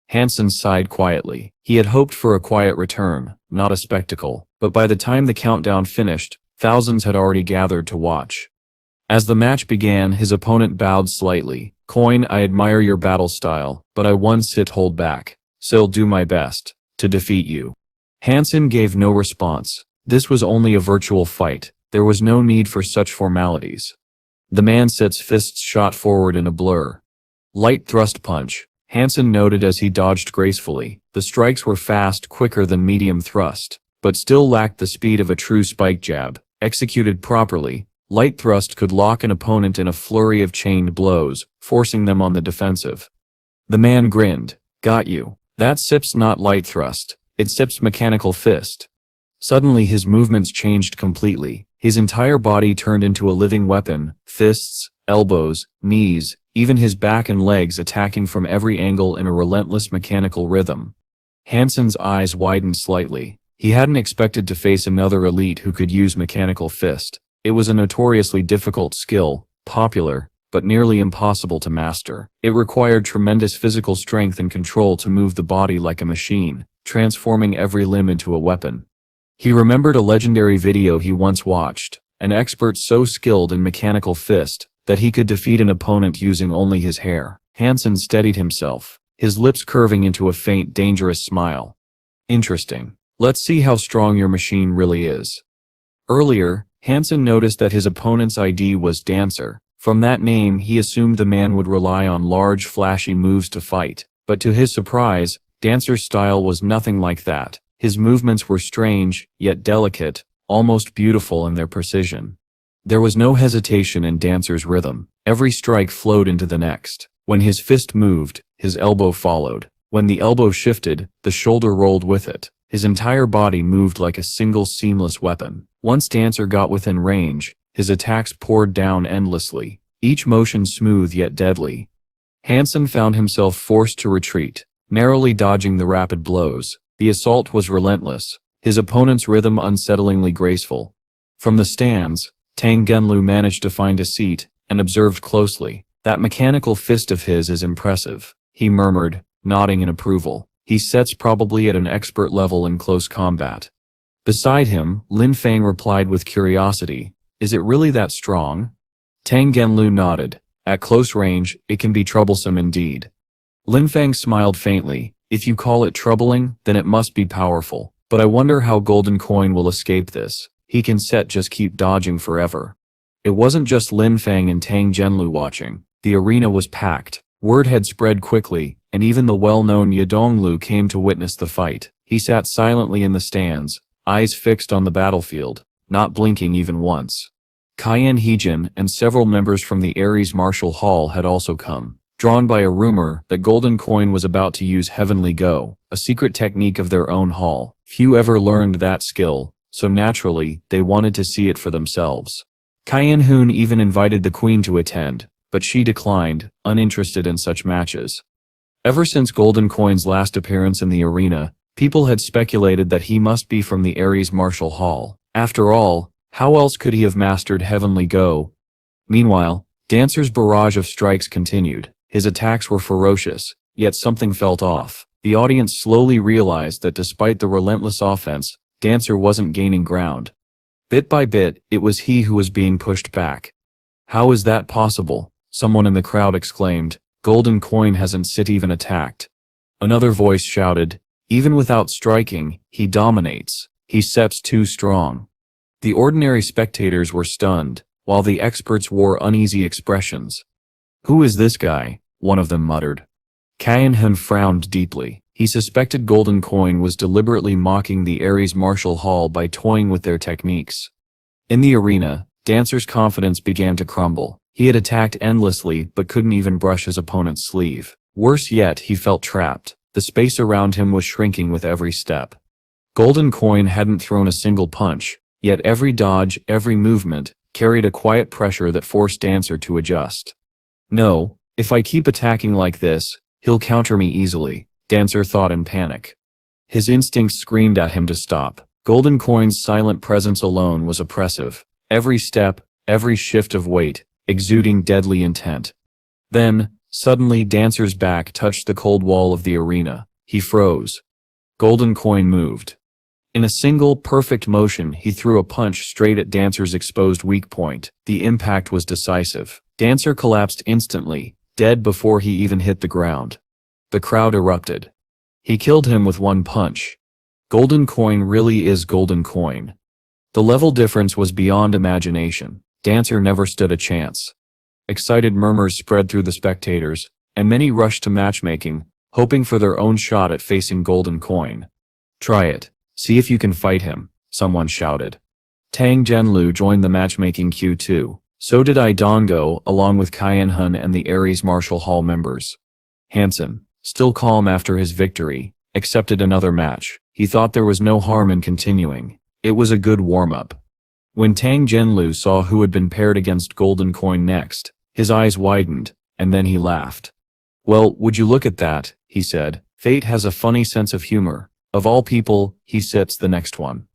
Han Sen sighed quietly. He had hoped for a quiet return, not a spectacle, but by the time the countdown finished, thousands had already gathered to watch. As the match began, his opponent bowed slightly. "Coin, I admire your battle style, but I once hold back. So'll do my best to defeat you." Han Sen gave no response. This was only a virtual fight. There was no need for such formalities. The man's fists shot forward in a blur. Light thrust punch, Han Sen noted as he dodged gracefully. The strikes were fast, quicker than medium thrust, but still lacked the speed of a true spike jab. Executed properly, light thrust could lock an opponent in a flurry of chained blows, forcing them on the defensive. The man grinned. "Got you. That's not light thrust. It's mechanical fist." Suddenly his movements changed completely. His entire body turned into a living weapon, fists, elbows, knees, even his back and legs attacking from every angle in a relentless mechanical rhythm. Han Sen's eyes widened slightly. He hadn't expected to face another elite who could use mechanical fist. It was a notoriously difficult skill, popular, but nearly impossible to master. It required tremendous physical strength and control to move the body like a machine, transforming every limb into a weapon. He remembered a legendary video he once watched. an expert so skilled in mechanical fist that he could defeat an opponent using only his hair. Han Sen steadied himself, his lips curving into a faint, dangerous smile. Interesting. Let's see how strong your machine really is. Earlier, Han Sen noticed that his opponent's ID was Dancer. From that name, he assumed the man would rely on large, flashy moves to fight. But to his surprise, Dancer's style was nothing like that. His movements were strange, yet delicate, almost beautiful in their precision. There was no hesitation in Dancer's rhythm. Every strike flowed into the next. When his fist moved, his elbow followed. When the elbow shifted, the shoulder rolled with it. His entire body moved like a single seamless weapon. Once Dancer got within range, his attacks poured down endlessly, each motion smooth yet deadly. Han Sen found himself forced to retreat, narrowly dodging the rapid blows. The assault was relentless, his opponent's rhythm unsettlingly graceful. From the stands, Tang Genlu managed to find a seat and observed closely. That mechanical fist of his is impressive, he murmured, nodding in approval. He sets probably at an expert level in close combat. Beside him, Lin Fang replied with curiosity, "Is it really that strong?" Tang Genlu nodded. "At close range, it can be troublesome indeed." Lin Fang smiled faintly. "If you call it troubling, then it must be powerful. But I wonder how Golden Coin will escape this. He can just keep dodging forever." It wasn't just Lin Fang and Tang Genlu watching. The arena was packed. Word had spread quickly, and even the well-known Yadonglu came to witness the fight. He sat silently in the stands, eyes fixed on the battlefield, not blinking even once. Cayenne Heejin and several members from the Ares Martial Hall had also come, drawn by a rumor that Golden Coin was about to use Heavenly Go, a secret technique of their own hall. Few ever learned that skill, so naturally, they wanted to see it for themselves. Cayenne Hoon even invited the Queen to attend, but she declined, uninterested in such matches. Ever since Golden Coin's last appearance in the arena, people had speculated that he must be from the Ares Martial Hall. After all, how else could he have mastered Heavenly Go? Meanwhile, Dancer's barrage of strikes continued. His attacks were ferocious, yet something felt off. The audience slowly realized that despite the relentless offense, Dancer wasn't gaining ground. Bit by bit, it was he who was being pushed back. "How is that possible?" someone in the crowd exclaimed. "Golden Coin hasn't even attacked." Another voice shouted, "Even without striking, he dominates. He sets too strong." The ordinary spectators were stunned, while the experts wore uneasy expressions. "Who is this guy?" one of them muttered. Cayenne Hun frowned deeply. He suspected Golden Coin was deliberately mocking the Ares Martial Hall by toying with their techniques. In the arena, Dancer's confidence began to crumble. He had attacked endlessly but couldn't even brush his opponent's sleeve. Worse yet, he felt trapped. The space around him was shrinking with every step. Golden Coin hadn't thrown a single punch, yet every dodge, every movement, carried a quiet pressure that forced Dancer to adjust. "No, if I keep attacking like this, he'll counter me easily," Dancer thought in panic. His instincts screamed at him to stop. Golden Coin's silent presence alone was oppressive. Every step, every shift of weight, exuding deadly intent. Then, suddenly Dancer's back touched the cold wall of the arena. He froze. Golden Coin moved. In a single, perfect motion, he threw a punch straight at Dancer's exposed weak point. The impact was decisive. Dancer collapsed instantly, dead before he even hit the ground. The crowd erupted. He killed him with one punch. Golden Coin really is Golden Coin. The level difference was beyond imagination. Dancer never stood a chance. Excited murmurs spread through the spectators, and many rushed to matchmaking, hoping for their own shot at facing Golden Coin. "Try it. See if you can fight him," someone shouted. Tang Genlu joined the matchmaking queue too. So did Idongo, along with Cayenne Hun and the Ares Martial Hall members. Han Sen, still calm after his victory, accepted another match. He thought there was no harm in continuing. It was a good warm-up. When Tang Genlu saw who had been paired against Golden Coin next, his eyes widened, and then he laughed. "Well, would you look at that," he said. "Fate has a funny sense of humor. Of all people, he sits the next one."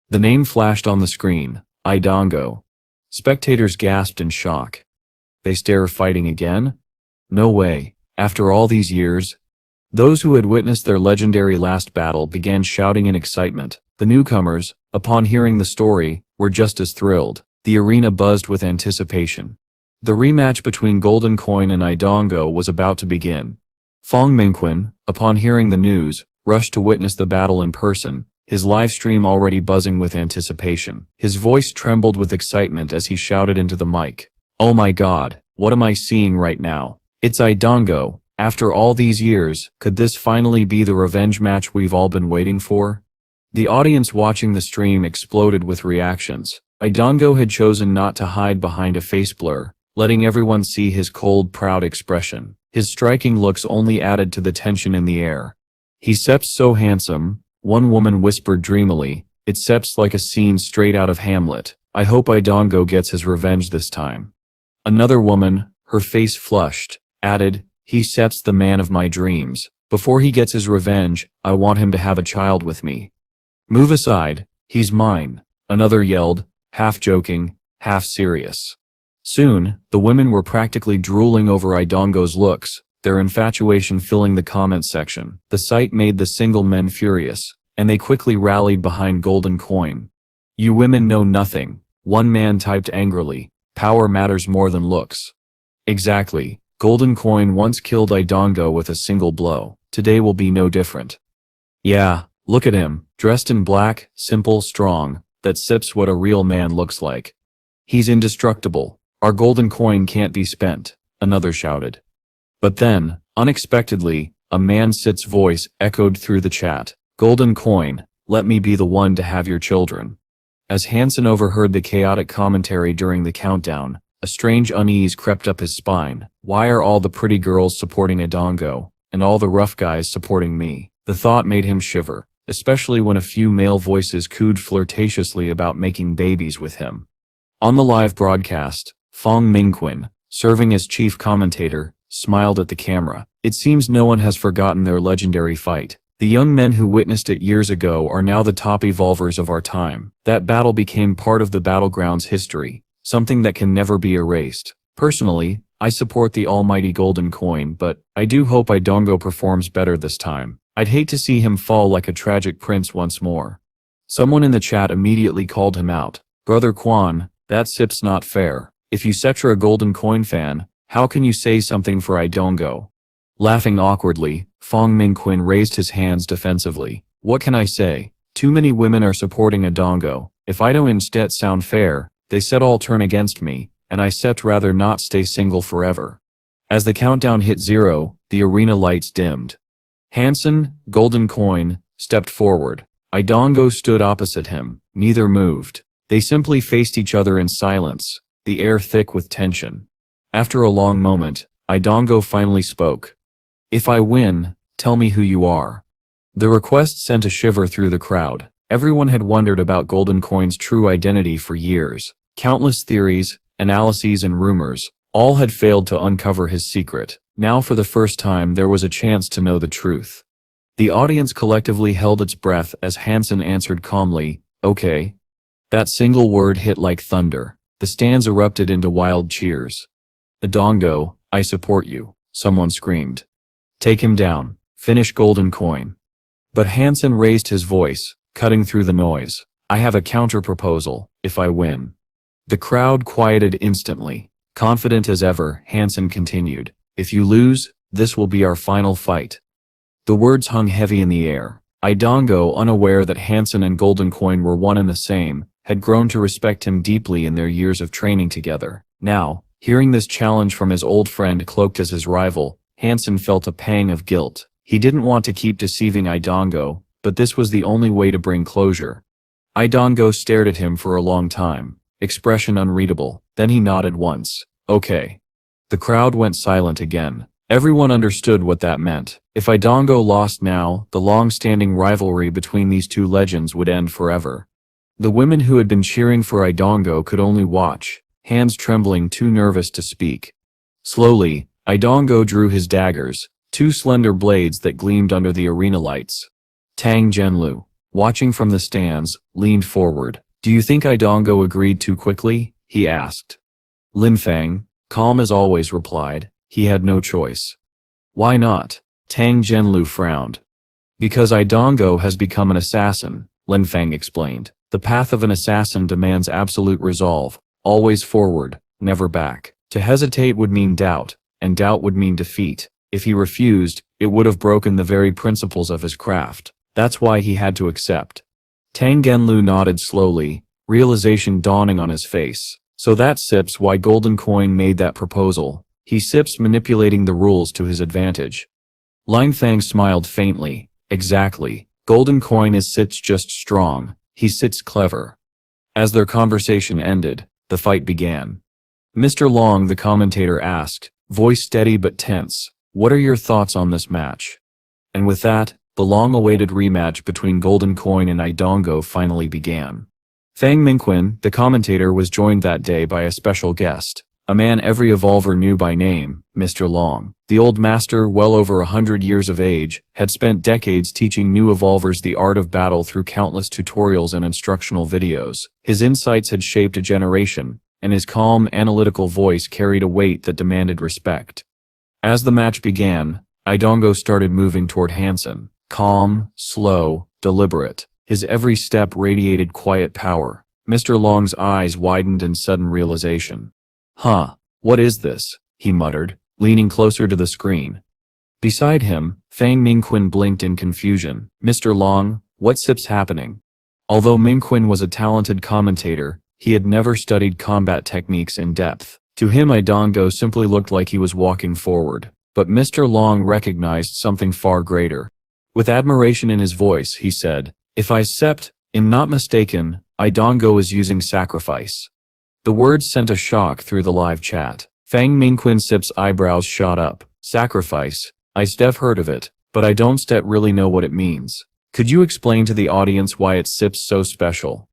The name flashed on the screen, Idongo. Spectators gasped in shock. They stare fighting again? No way. After all these years? Those who had witnessed their legendary last battle began shouting in excitement. The newcomers, upon hearing the story, were just as thrilled. The arena buzzed with anticipation. The rematch between Golden Coin and Idongo was about to begin. Fong Mingquin, upon hearing the news, rushed to witness the battle in person, his live stream already buzzing with anticipation. His voice trembled with excitement as he shouted into the mic. "Oh my god, what am I seeing right now? It's Idongo. After all these years, could this finally be the revenge match we've all been waiting for?" The audience watching the stream exploded with reactions. Idongo had chosen not to hide behind a face blur, letting everyone see his cold, proud expression. His striking looks only added to the tension in the air. "He seems so handsome," one woman whispered dreamily. "It seems like a scene straight out of Hamlet. I hope Idongo gets his revenge this time." Another woman, her face flushed, added, "He seems the man of my dreams. Before he gets his revenge, I want him to have a child with me." "Move aside, he's mine," another yelled, half joking, half serious. Soon, the women were practically drooling over Idongo's looks, their infatuation filling the comments section. The sight made the single men furious, and they quickly rallied behind Golden Coin. "You women know nothing," one man typed angrily. "Power matters more than looks." Exactly. Golden Coin once killed Idongo with a single blow. Today will be no different. "Yeah, look at him, dressed in black, simple, strong. That sips what a real man looks like. He's indestructible. Our Golden Coin can't be spent," another shouted. But then, unexpectedly, a man Sit's voice echoed through the chat. "Golden Coin, let me be the one to have your children." As Han Sen overheard the chaotic commentary during the countdown, a strange unease crept up his spine. Why are all the pretty girls supporting Idongo, and all the rough guys supporting me? The thought made him shiver, especially when a few male voices cooed flirtatiously about making babies with him. On the live broadcast, Fong Mingquin, serving as chief commentator, smiled at the camera. It seems no one has forgotten their legendary fight. The young men who witnessed it years ago are now the top evolvers of our time. That battle became part of the battleground's history, something that can never be erased. Personally, I support the almighty Golden Coin, but I do hope Idongo performs better this time. I'd hate to see him fall like a tragic prince once more. Someone in the chat immediately called him out. "Brother Quan, that sip's not fair. If you such a Golden Coin fan, how can you say something for Idongo?" Laughing awkwardly, Fong Mingquin raised his hands defensively. "What can I say? Too many women are supporting Idongo. If I don't instead sound fair, they said all turn against me, and I said rather not stay single forever." As the countdown hit 0, the arena lights dimmed. Han Sen, Golden Coin, stepped forward. Idongo stood opposite him. Neither moved. They simply faced each other in silence, the air thick with tension. After a long moment, Idongo finally spoke. "If I win, tell me who you are." The request sent a shiver through the crowd. Everyone had wondered about Golden Coin's true identity for years. Countless theories, analyses and rumors, all had failed to uncover his secret. Now for the first time there was a chance to know the truth. The audience collectively held its breath as Han Sen answered calmly, "Okay." That single word hit like thunder. The stands erupted into wild cheers. "Idongo, I support you," someone screamed. "Take him down. Finish Golden Coin." But Han Sen raised his voice, cutting through the noise. "I have a counter-proposal, if I win." The crowd quieted instantly. Confident as ever, Han Sen continued, "If you lose, this will be our final fight." The words hung heavy in the air. Idongo, unaware that Han Sen and Golden Coin were one and the same, had grown to respect him deeply in their years of training together. Now, hearing this challenge from his old friend cloaked as his rival, Han Sen felt a pang of guilt. He didn't want to keep deceiving Idongo, but this was the only way to bring closure. Idongo stared at him for a long time, expression unreadable, then he nodded once. "Okay." The crowd went silent again. Everyone understood what that meant. If Idongo lost now, the long-standing rivalry between these two legends would end forever. The women who had been cheering for Idongo could only watch, hands trembling, too nervous to speak. Slowly, Idongo drew his daggers, two slender blades that gleamed under the arena lights. Tang Zhenlu, watching from the stands, leaned forward. "Do you think Idongo agreed too quickly?" he asked. Lin Fang, calm as always, replied, "He had no choice." "Why not?" Tang Zhenlu frowned. "Because Idongo has become an assassin," Lin Fang explained. "The path of an assassin demands absolute resolve. always forward, never back. To hesitate would mean doubt, and doubt would mean defeat. If he refused, it would have broken the very principles of his craft. That's why he had to accept. Tang Genlu nodded slowly, realization dawning on his face. So that sips why Golden Coin made that proposal. He sips manipulating the rules to his advantage. Line Fang smiled faintly. Exactly. Golden Coin is sits just strong. He sits clever. As their conversation ended, the fight began. Mr. Long, the commentator asked, voice steady but tense, what are your thoughts on this match? And with that, the long-awaited rematch between Golden Coin and Idongo finally began. Fang Mingquin, the commentator, was joined that day by a special guest, a man every evolver knew by name, Mr. Long. The old master, well over 100 years of age, had spent decades teaching new evolvers the art of battle through countless tutorials and instructional videos. His insights had shaped a generation, and his calm, analytical voice carried a weight that demanded respect. As the match began, Idongo started moving toward Han Sen. Calm, slow, deliberate. His every step radiated quiet power. Mr. Long's eyes widened in sudden realization. Huh, what is this? He muttered, leaning closer to the screen. Beside him, Fang Mingquin blinked in confusion. Mr. Long, what sip's happening? Although Mingquin was a talented commentator, he had never studied combat techniques in depth. To him, Idongo simply looked like he was walking forward. But Mr. Long recognized something far greater. With admiration in his voice, he said, if I am not mistaken, Idongo is using sacrifice. The words sent a shock through the live chat. Fang Mingquin Sip's eyebrows shot up. Sacrifice? I've heard of it, but I don't really know what it means. Could you explain to the audience why it's Sip's so special?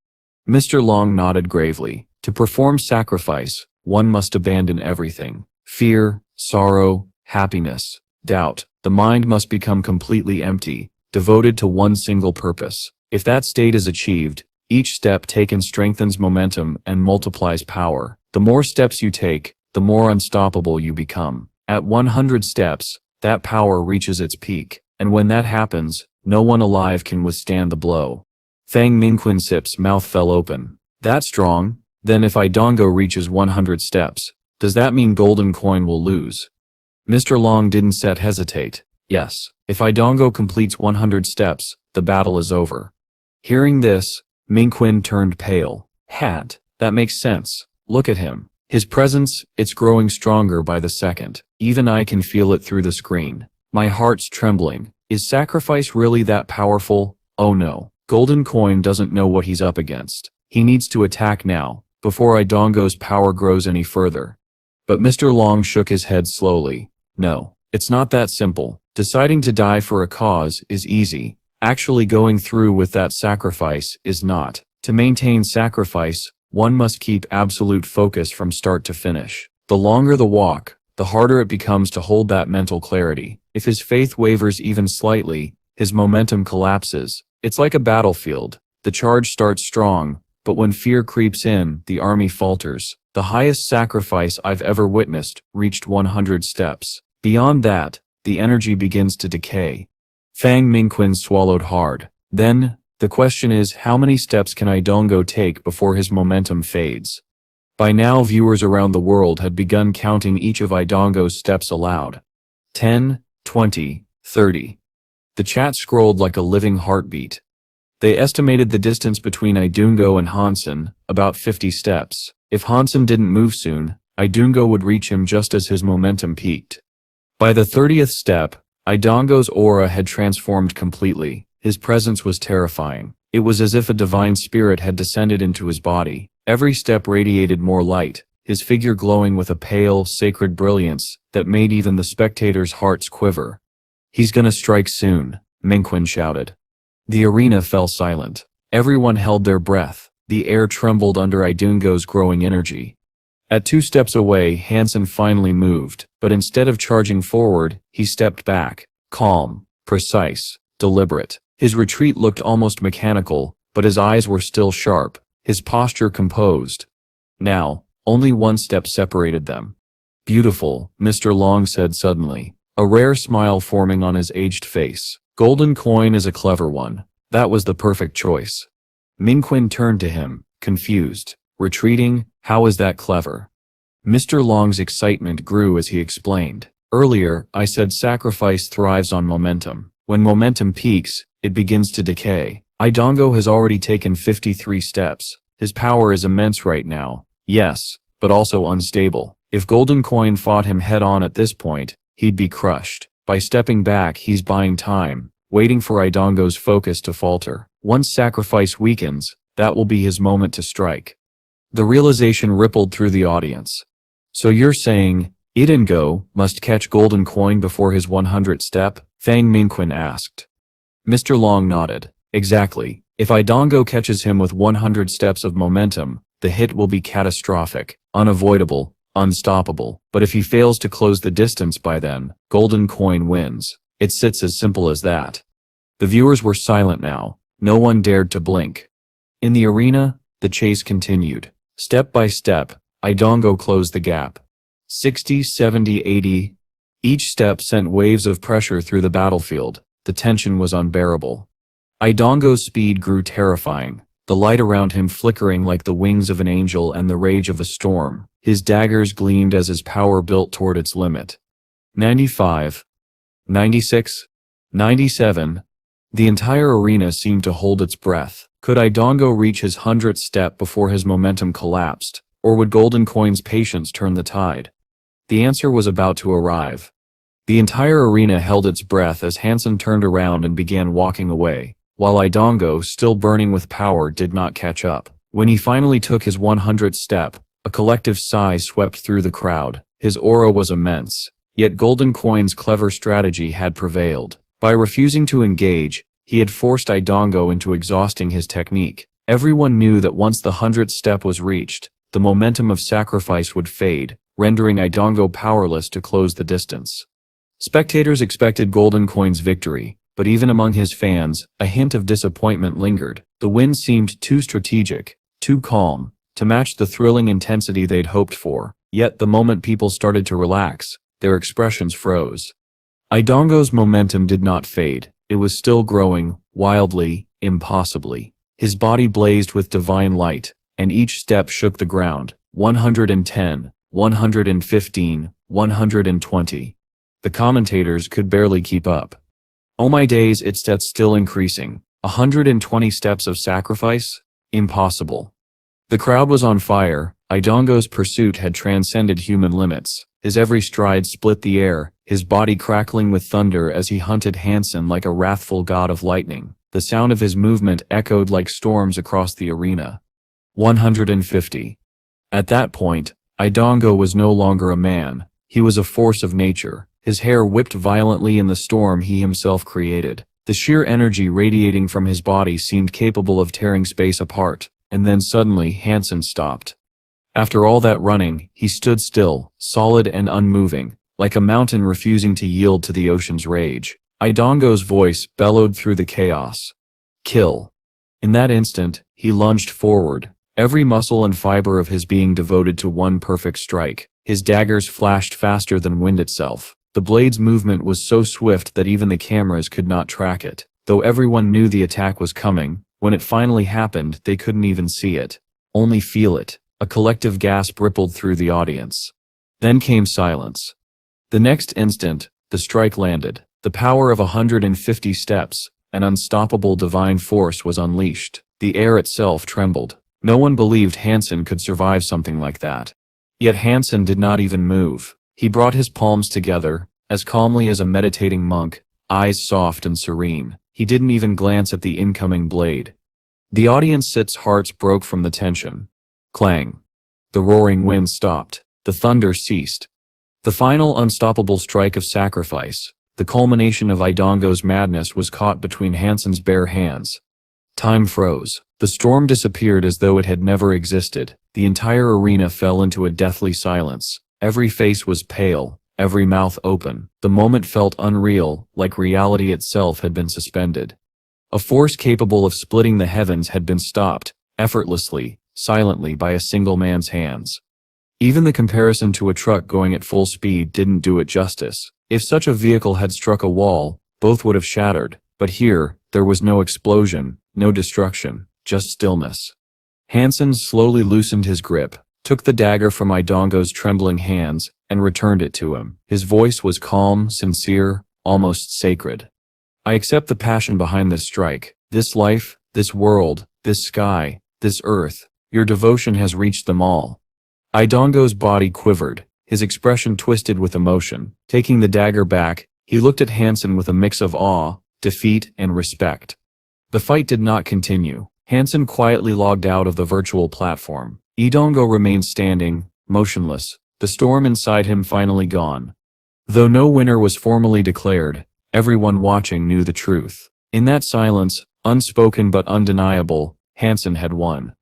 Mr. Long nodded gravely. To perform sacrifice, one must abandon everything. Fear, sorrow, happiness, doubt. The mind must become completely empty, devoted to one single purpose. If that state is achieved, each step taken strengthens momentum and multiplies power. The more steps you take, the more unstoppable you become. At 100 steps, that power reaches its peak, and when that happens, no one alive can withstand the blow. Fang Mingquin Sip's mouth fell open. That strong? Then if Idongo reaches 100 steps, does that mean Golden Coin will lose? Mr. Long didn't hesitate. Yes, if Idongo completes 100 steps, the battle is over. Hearing this, Mingquin turned pale. That makes sense. Look at him. His presence, it's growing stronger by the second. Even I can feel it through the screen. My heart's trembling. Is sacrifice really that powerful? Oh no. Golden Coin doesn't know what he's up against. He needs to attack now, before Idongo's power grows any further. But Mr. Long shook his head slowly. No, it's not that simple. Deciding to die for a cause is easy. Actually going through with that sacrifice is not. To maintain sacrifice, one must keep absolute focus from start to finish. The longer the walk, the harder it becomes to hold that mental clarity. If his faith wavers even slightly, his momentum collapses. It's like a battlefield. The charge starts strong, but when fear creeps in, the army falters. The highest sacrifice I've ever witnessed reached 100 steps. Beyond that, the energy begins to decay. Fang Mingquin swallowed hard. Then, the question is, how many steps can Idongo take before his momentum fades? By now, viewers around the world had begun counting each of Idongo's steps aloud. 10, 20, 30. The chat scrolled like a living heartbeat. They estimated the distance between Idongo and Han Sen, about 50 steps. If Han Sen didn't move soon, Idongo would reach him just as his momentum peaked. By the 30th step, Idongo's aura had transformed completely. His presence was terrifying. It was as if a divine spirit had descended into his body. Every step radiated more light, his figure glowing with a pale, sacred brilliance that made even the spectators' hearts quiver. He's gonna strike soon, Mingquin shouted. The arena fell silent. Everyone held their breath. The air trembled under Idongo's growing energy. At 2 steps away, Han Sen finally moved, but instead of charging forward, he stepped back. Calm, precise, deliberate. His retreat looked almost mechanical, but his eyes were still sharp, his posture composed. Now, only 1 step separated them. Beautiful, Mr. Long said suddenly, a rare smile forming on his aged face. Golden Coin is a clever one. That was the perfect choice. Mingquin turned to him, confused. Retreating? How is that clever? Mr. Long's excitement grew as he explained. Earlier, I said sacrifice thrives on momentum. When momentum peaks, it begins to decay. Idongo has already taken 53 steps. His power is immense right now. Yes, but also unstable. If Golden Coin fought him head-on at this point, he'd be crushed. By stepping back, he's buying time, waiting for Idongo's focus to falter. Once sacrifice weakens, that will be his moment to strike. The realization rippled through the audience. So you're saying, Idongo must catch Golden Coin before his 100th step? Fang Mingquin asked. Mr. Long nodded. Exactly. If Idongo catches him with 100 steps of momentum, the hit will be catastrophic, unavoidable, unstoppable. But if he fails to close the distance by then, Golden Coin wins. It sits as simple as that. The viewers were silent now. No one dared to blink. In the arena, the chase continued. Step by step, Idongo closed the gap. 60, 70, 80. Each step sent waves of pressure through the battlefield. The tension was unbearable. Idongo's speed grew terrifying, the light around him flickering like the wings of an angel and the rage of a storm. His daggers gleamed as his power built toward its limit. 95. 96. 97. The entire arena seemed to hold its breath. Could Idongo reach his 100th step before his momentum collapsed, or would Golden Coin's patience turn the tide? The answer was about to arrive. The entire arena held its breath as Han Sen turned around and began walking away, while Idongo, still burning with power, did not catch up. When he finally took his 100th step, a collective sigh swept through the crowd. His aura was immense, yet Golden Coin's clever strategy had prevailed. By refusing to engage, he had forced Idongo into exhausting his technique. Everyone knew that once the 100th step was reached, the momentum of sacrifice would fade, rendering Idongo powerless to close the distance. Spectators expected Golden Coin's victory, but even among his fans, a hint of disappointment lingered. The win seemed too strategic, too calm, to match the thrilling intensity they'd hoped for. Yet the moment people started to relax, their expressions froze. Idongo's momentum did not fade. It was still growing, wildly, impossibly. His body blazed with divine light, and each step shook the ground. 110, 115, 120. The commentators could barely keep up. Oh my days, it's still increasing. 120 steps of sacrifice? Impossible. The crowd was on fire. Idongo's pursuit had transcended human limits. His every stride split the air, his body crackling with thunder as he hunted Han Sen like a wrathful god of lightning. The sound of his movement echoed like storms across the arena. 150. At that point, Idongo was no longer a man. He was a force of nature. His hair whipped violently in the storm he himself created. The sheer energy radiating from his body seemed capable of tearing space apart. And then suddenly Han Sen stopped. After all that running, he stood still, solid and unmoving, like a mountain refusing to yield to the ocean's rage. Idongo's voice bellowed through the chaos. Kill. In that instant, he lunged forward, every muscle and fiber of his being devoted to one perfect strike. His daggers flashed faster than wind itself. The blade's movement was so swift that even the cameras could not track it. Though everyone knew the attack was coming, when it finally happened, they couldn't even see it, only feel it. A collective gasp rippled through the audience. Then came silence. The next instant, the strike landed. The power of 150 steps, an unstoppable divine force was unleashed. The air itself trembled. No one believed Han Sen could survive something like that. Yet Han Sen did not even move. He brought his palms together, as calmly as a meditating monk, eyes soft and serene. He didn't even glance at the incoming blade. The audience's hearts broke from the tension. Clang. The roaring wind stopped. The thunder ceased. The final unstoppable strike of sacrifice, the culmination of Idongo's madness, was caught between Han Sen's bare hands. Time froze. The storm disappeared as though it had never existed. The entire arena fell into a deathly silence. Every face was pale, every mouth open. The moment felt unreal, like reality itself had been suspended. A force capable of splitting the heavens had been stopped, effortlessly, silently, by a single man's hands. Even the comparison to a truck going at full speed didn't do it justice. If such a vehicle had struck a wall, both would have shattered. But here, there was no explosion, no destruction, just stillness. Han Sen slowly loosened his grip, took the dagger from Idongo's trembling hands, and returned it to him. His voice was calm, sincere, almost sacred. I accept the passion behind this strike. This life, this world, this sky, this earth. Your devotion has reached them all. Idongo's body quivered, his expression twisted with emotion. Taking the dagger back, he looked at Han Sen with a mix of awe, defeat, and respect. The fight did not continue. Han Sen quietly logged out of the virtual platform. Idongo remained standing, motionless, the storm inside him finally gone. Though no winner was formally declared, everyone watching knew the truth. In that silence, unspoken but undeniable, Han Sen had won.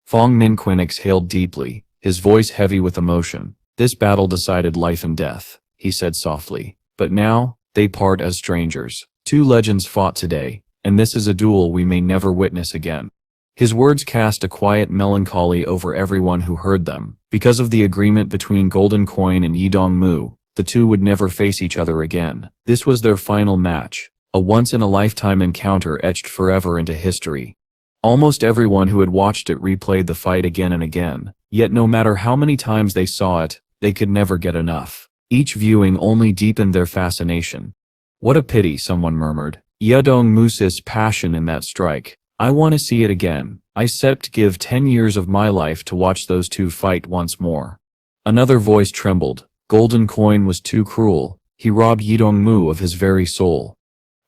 Fong Minquin exhaled deeply, his voice heavy with emotion. This battle decided life and death, he said softly. But now, they part as strangers. Two legends fought today, and this is a duel we may never witness again. His words cast a quiet melancholy over everyone who heard them. Because of the agreement between Golden Coin and Yidong Mu, the two would never face each other again. This was their final match, a once-in-a-lifetime encounter etched forever into history. Almost everyone who had watched it replayed the fight again and again, yet no matter how many times they saw it, they could never get enough. Each viewing only deepened their fascination. What a pity, someone murmured. Yidong Mu's passion in that strike. I want to see it again. I set to give 10 years of my life to watch those two fight once more. Another voice trembled. Golden Coin was too cruel. He robbed Yidong Mu of his very soul.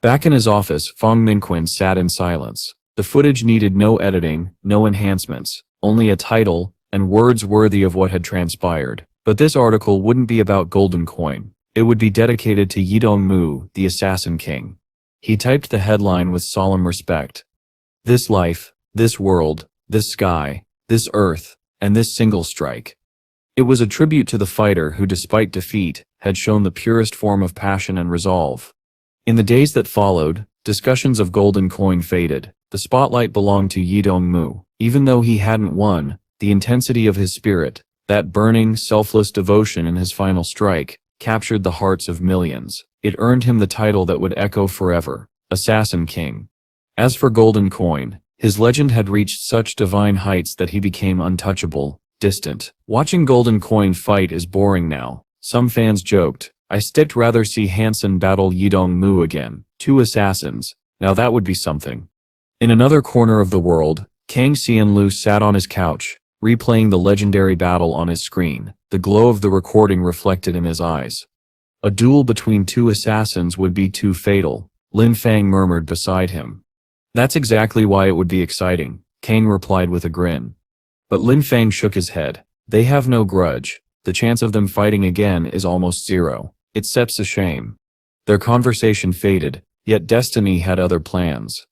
Back in his office, Fong Minquin sat in silence. The footage needed no editing, no enhancements, only a title, and words worthy of what had transpired. But this article wouldn't be about Golden Coin. It would be dedicated to Yidong Mu, the Assassin King. He typed the headline with solemn respect. This life, this world, this sky, this earth, and this single strike. It was a tribute to the fighter who, despite defeat, had shown the purest form of passion and resolve. In the days that followed, discussions of Golden Coin faded. The spotlight belonged to Yidong Mu. Even though he hadn't won, the intensity of his spirit, that burning, selfless devotion in his final strike, captured the hearts of millions. It earned him the title that would echo forever, Assassin King. As for Golden Coin, his legend had reached such divine heights that he became untouchable, distant. Watching Golden Coin fight is boring now, some fans joked. I still rather see Han Sen battle Yidong Mu again. Two assassins, now that would be something. In another corner of the world, Kang Xianlu sat on his couch, replaying the legendary battle on his screen, the glow of the recording reflected in his eyes. A duel between two assassins would be too fatal, Lin Fang murmured beside him. That's exactly why it would be exciting, Kang replied with a grin. But Lin Fang shook his head. They have no grudge. The chance of them fighting again is almost zero. It sets a shame. Their conversation faded, yet destiny had other plans.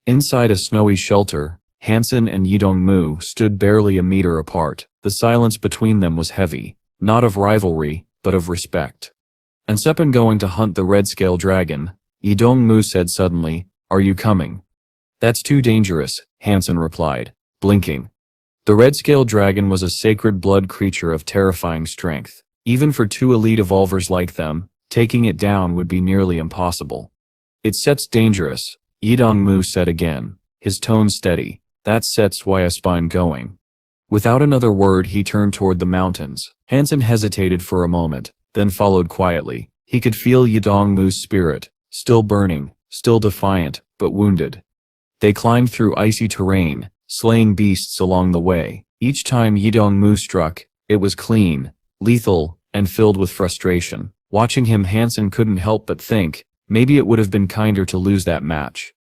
Inside a snowy shelter, Han Sen and Yidong Mu stood barely a meter apart. The silence between them was heavy, not of rivalry, but of respect. "And Seppen going to hunt the red-scale dragon," Yidong Mu said suddenly. "Are you coming?" "That's too dangerous," Han Sen replied, blinking. The red-scale dragon was a sacred blood creature of terrifying strength. Even for two elite evolvers like them, taking it down would be nearly impossible. "It sets dangerous," Yidong Mu said again, his tone steady. "That sets why a spine going." Without another word he turned toward the mountains. Han Sen hesitated for a moment, then followed quietly. He could feel Yidong Mu's spirit, still burning, still defiant, but wounded. They climbed through icy terrain, slaying beasts along the way. Each time Yidong Mu struck, it was clean, lethal, and filled with frustration. Watching him, Han Sen couldn't help but think, maybe it would have been kinder to lose that match.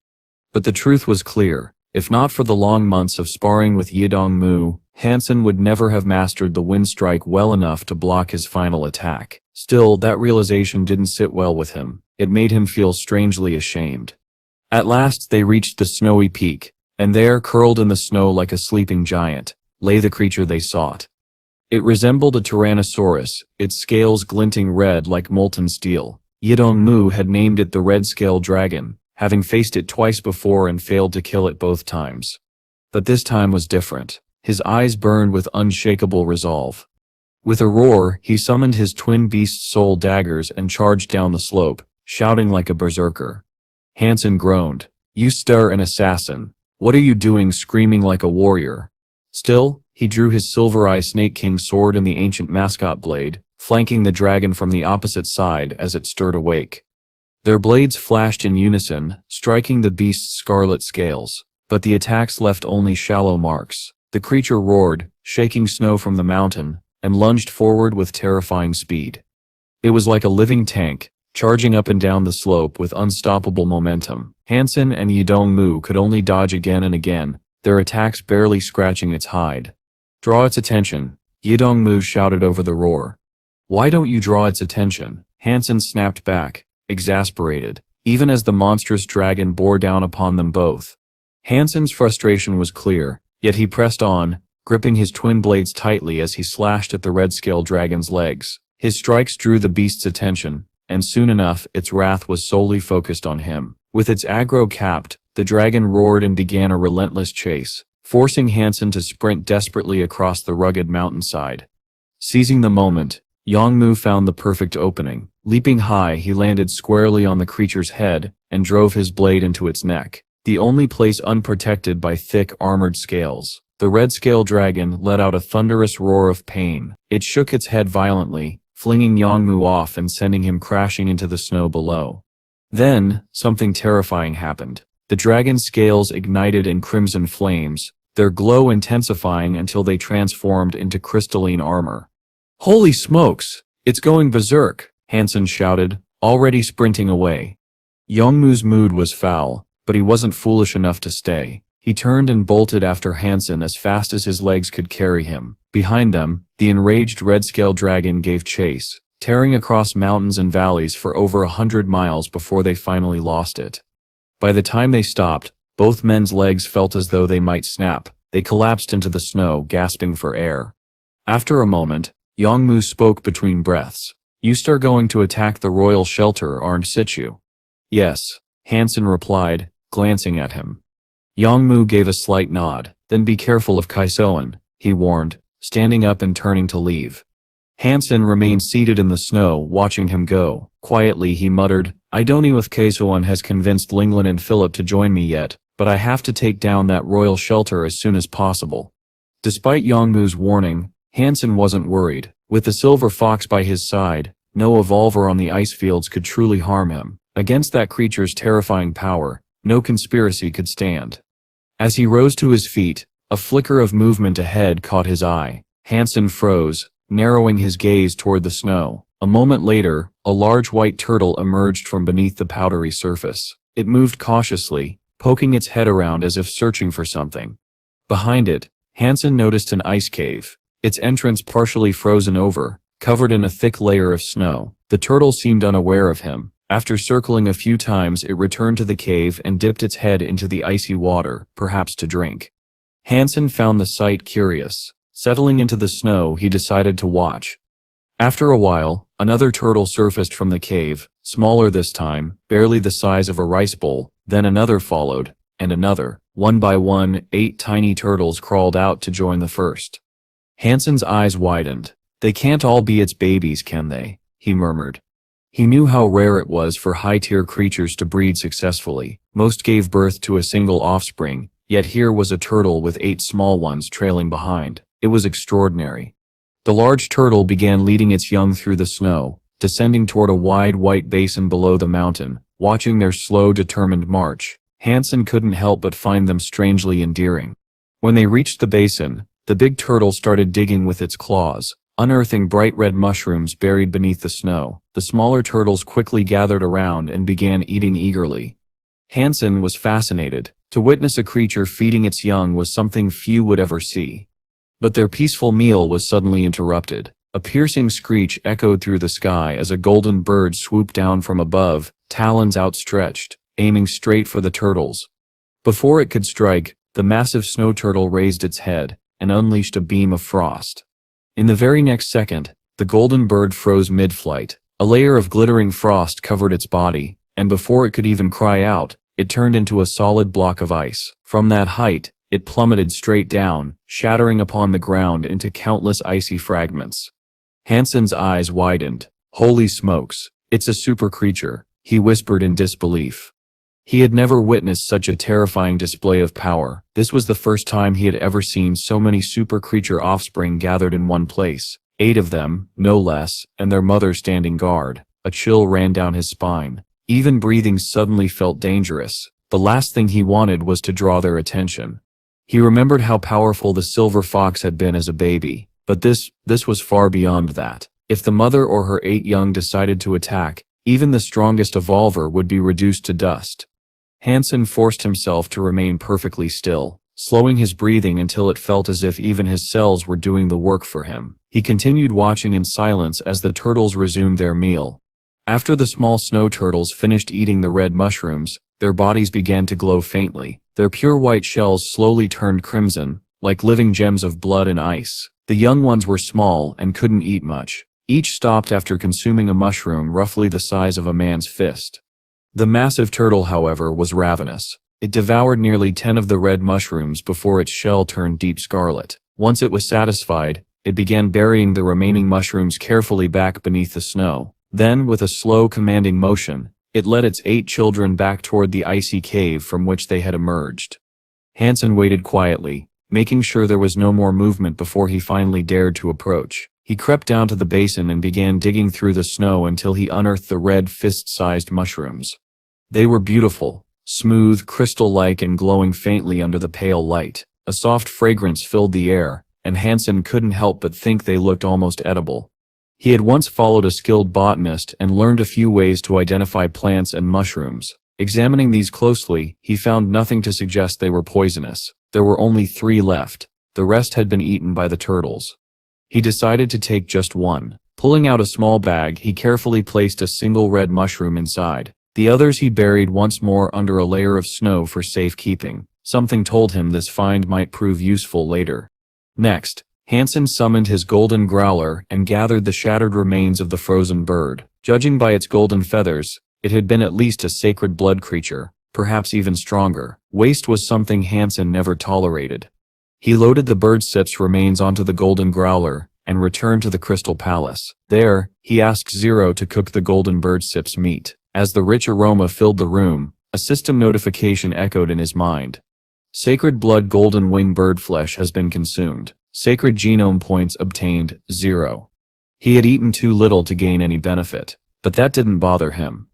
But the truth was clear. If not for the long months of sparring with Yidong Mu, Han Sen would never have mastered the wind strike well enough to block his final attack. Still, that realization didn't sit well with him. It made him feel strangely ashamed. At last they reached the snowy peak, and there, curled in the snow like a sleeping giant, lay the creature they sought. It resembled a tyrannosaurus, its scales glinting red like molten steel. Yidong Mu had named it the red-scale dragon, having faced it twice before and failed to kill it both times. But this time was different. His eyes burned with unshakable resolve. With a roar, he summoned his twin beast soul daggers and charged down the slope, shouting like a berserker. Han Sen groaned. "You stir an assassin. What are you doing screaming like a warrior?" Still, he drew his Silver Eye Snake King sword and the ancient mascot blade, flanking the dragon from the opposite side as it stirred awake. Their blades flashed in unison, striking the beast's scarlet scales, but the attacks left only shallow marks. The creature roared, shaking snow from the mountain, and lunged forward with terrifying speed. It was like a living tank, charging up and down the slope with unstoppable momentum. Han Sen and Yidong-mu could only dodge again and again, their attacks barely scratching its hide. "Draw its attention," Yidong-mu shouted over the roar. "Why don't you draw its attention?" Han Sen snapped back, exasperated, even as the monstrous dragon bore down upon them both. Han Sen's frustration was clear, yet he pressed on, gripping his twin blades tightly as he slashed at the red-scaled dragon's legs. His strikes drew the beast's attention, and soon enough its wrath was solely focused on him. With its aggro capped, the dragon roared and began a relentless chase, forcing Han Sen to sprint desperately across the rugged mountainside. Seizing the moment, Yong-mu found the perfect opening. Leaping high, he landed squarely on the creature's head and drove his blade into its neck, the only place unprotected by thick armored scales. The red-scaled dragon let out a thunderous roar of pain. It shook its head violently, flinging Yong-mu off and sending him crashing into the snow below. Then, something terrifying happened. The dragon's scales ignited in crimson flames, their glow intensifying until they transformed into crystalline armor. "Holy smokes! It's going berserk!" Han Sen shouted, already sprinting away. Yong-mu's mood was foul, but he wasn't foolish enough to stay. He turned and bolted after Han Sen as fast as his legs could carry him. Behind them, the enraged red-scaled dragon gave chase, tearing across mountains and valleys for over 100 miles before they finally lost it. By the time they stopped, both men's legs felt as though they might snap. They collapsed into the snow, gasping for air. After a moment, Yong-mu spoke between breaths. "You start going to attack the royal shelter, aren't you?" "Yes," Han Sen replied, glancing at him. Yong-mu gave a slight nod. "Then be careful of Kaisoan," he warned, standing up and turning to leave. Han Sen remained seated in the snow, watching him go. Quietly he muttered, "I don't know if Kaisoan has convinced Linglin and Philip to join me yet, but I have to take down that royal shelter as soon as possible." Despite Yong-mu's warning, Han Sen wasn't worried. With the silver fox by his side, no evolver on the ice fields could truly harm him. Against that creature's terrifying power, no conspiracy could stand. As he rose to his feet, a flicker of movement ahead caught his eye. Han Sen froze, narrowing his gaze toward the snow. A moment later, a large white turtle emerged from beneath the powdery surface. It moved cautiously, poking its head around as if searching for something. Behind it, Han Sen noticed an ice cave, its entrance partially frozen over, covered in a thick layer of snow. The turtle seemed unaware of him. After circling a few times, it returned to the cave and dipped its head into the icy water, perhaps to drink. Han Sen found the sight curious. Settling into the snow, he decided to watch. After a while, another turtle surfaced from the cave, smaller this time, barely the size of a rice bowl. Then another followed, and another. One by one, 8 tiny turtles crawled out to join the first. Han Sen's eyes widened. "They can't all be its babies, can they?" he murmured. He knew how rare it was for high-tier creatures to breed successfully. Most gave birth to a single offspring, yet here was a turtle with 8 small ones trailing behind. It was extraordinary. The large turtle began leading its young through the snow, descending toward a wide white basin below the mountain. Watching their slow, determined march, Han Sen couldn't help but find them strangely endearing. When they reached the basin, the big turtle started digging with its claws, unearthing bright red mushrooms buried beneath the snow. The smaller turtles quickly gathered around and began eating eagerly. Han Sen was fascinated. To witness a creature feeding its young was something few would ever see. But their peaceful meal was suddenly interrupted. A piercing screech echoed through the sky as a golden bird swooped down from above, talons outstretched, aiming straight for the turtles. Before it could strike, the massive snow turtle raised its head and unleashed a beam of frost. In the very next second, the golden bird froze mid-flight. A layer of glittering frost covered its body, and before it could even cry out, it turned into a solid block of ice. From that height, it plummeted straight down, shattering upon the ground into countless icy fragments. Han Sen's eyes widened. "Holy smokes, it's a super creature," he whispered in disbelief. He had never witnessed such a terrifying display of power. This was the first time he had ever seen so many super creature offspring gathered in one place. 8 of them, no less, and their mother standing guard. A chill ran down his spine. Even breathing suddenly felt dangerous. The last thing he wanted was to draw their attention. He remembered how powerful the silver fox had been as a baby, but this was far beyond that. If the mother or her 8 young decided to attack, even the strongest evolver would be reduced to dust. Han Sen forced himself to remain perfectly still, slowing his breathing until it felt as if even his cells were doing the work for him. He continued watching in silence as the turtles resumed their meal. After the small snow turtles finished eating the red mushrooms, their bodies began to glow faintly. Their pure white shells slowly turned crimson, like living gems of blood and ice. The young ones were small and couldn't eat much. Each stopped after consuming a mushroom roughly the size of a man's fist. The massive turtle, however, was ravenous. It devoured nearly 10 of the red mushrooms before its shell turned deep scarlet. Once it was satisfied, it began burying the remaining mushrooms carefully back beneath the snow. Then, with a slow, commanding motion, it led its 8 children back toward the icy cave from which they had emerged. Han Sen waited quietly, making sure there was no more movement before he finally dared to approach. He crept down to the basin and began digging through the snow until he unearthed the red fist-sized mushrooms. They were beautiful, smooth, crystal-like and glowing faintly under the pale light. A soft fragrance filled the air, and Han Sen couldn't help but think they looked almost edible. He had once followed a skilled botanist and learned a few ways to identify plants and mushrooms. Examining these closely, he found nothing to suggest they were poisonous. There were only 3 left. The rest had been eaten by the turtles. He decided to take just one. Pulling out a small bag, he carefully placed a single red mushroom inside. The others he buried once more under a layer of snow for safekeeping. Something told him this find might prove useful later. Next, Han Sen summoned his golden growler and gathered the shattered remains of the frozen bird. Judging by its golden feathers, it had been at least a sacred blood creature, perhaps even stronger. Waste was something Han Sen never tolerated. He loaded the bird's sips remains onto the golden growler and returned to the Crystal Palace. There, he asked Zero to cook the golden bird sips meat. As the rich aroma filled the room, a system notification echoed in his mind. Sacred blood golden wing bird flesh has been consumed. Sacred genome points obtained, 0. He had eaten too little to gain any benefit, but that didn't bother him.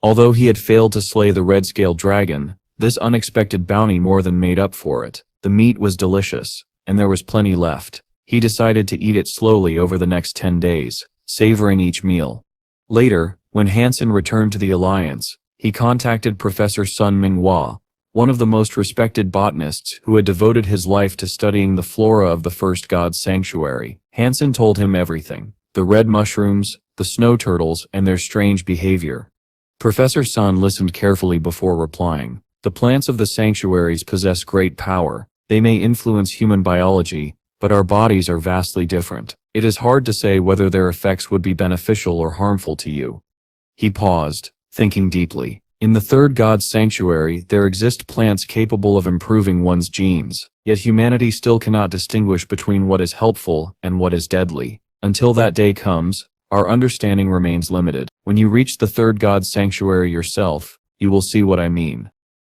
Although he had failed to slay the red-scaled dragon, this unexpected bounty more than made up for it. The meat was delicious, and there was plenty left. He decided to eat it slowly over the next 10 days, savoring each meal. Later, when Han Sen returned to the Alliance, he contacted Professor Sun Minghua, one of the most respected botanists who had devoted his life to studying the flora of the First God's Sanctuary. Han Sen told him everything: the red mushrooms, the snow turtles, and their strange behavior. Professor Sun listened carefully before replying. The plants of the sanctuaries possess great power. They may influence human biology, but our bodies are vastly different. It is hard to say whether their effects would be beneficial or harmful to you. He paused, thinking deeply. In the third God's sanctuary, there exist plants capable of improving one's genes, yet humanity still cannot distinguish between what is helpful and what is deadly. Until that day comes, our understanding remains limited. When you reach the third God's sanctuary yourself, you will see what I mean.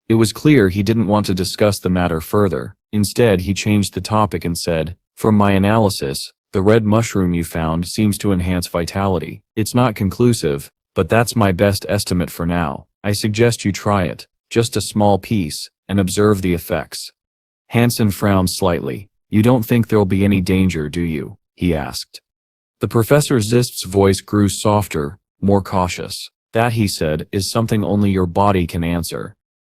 It was clear he didn't want to discuss the matter further. Instead, he changed the topic and said, "From my analysis, the red mushroom you found seems to enhance vitality. It's not conclusive, but that's my best estimate for now. I suggest you try it, just a small piece, and observe the effects." Han Sen frowned slightly. "You don't think there'll be any danger, do you?" he asked. The Professor Zist's voice grew softer, more cautious. "That," he said, "is something only your body can answer."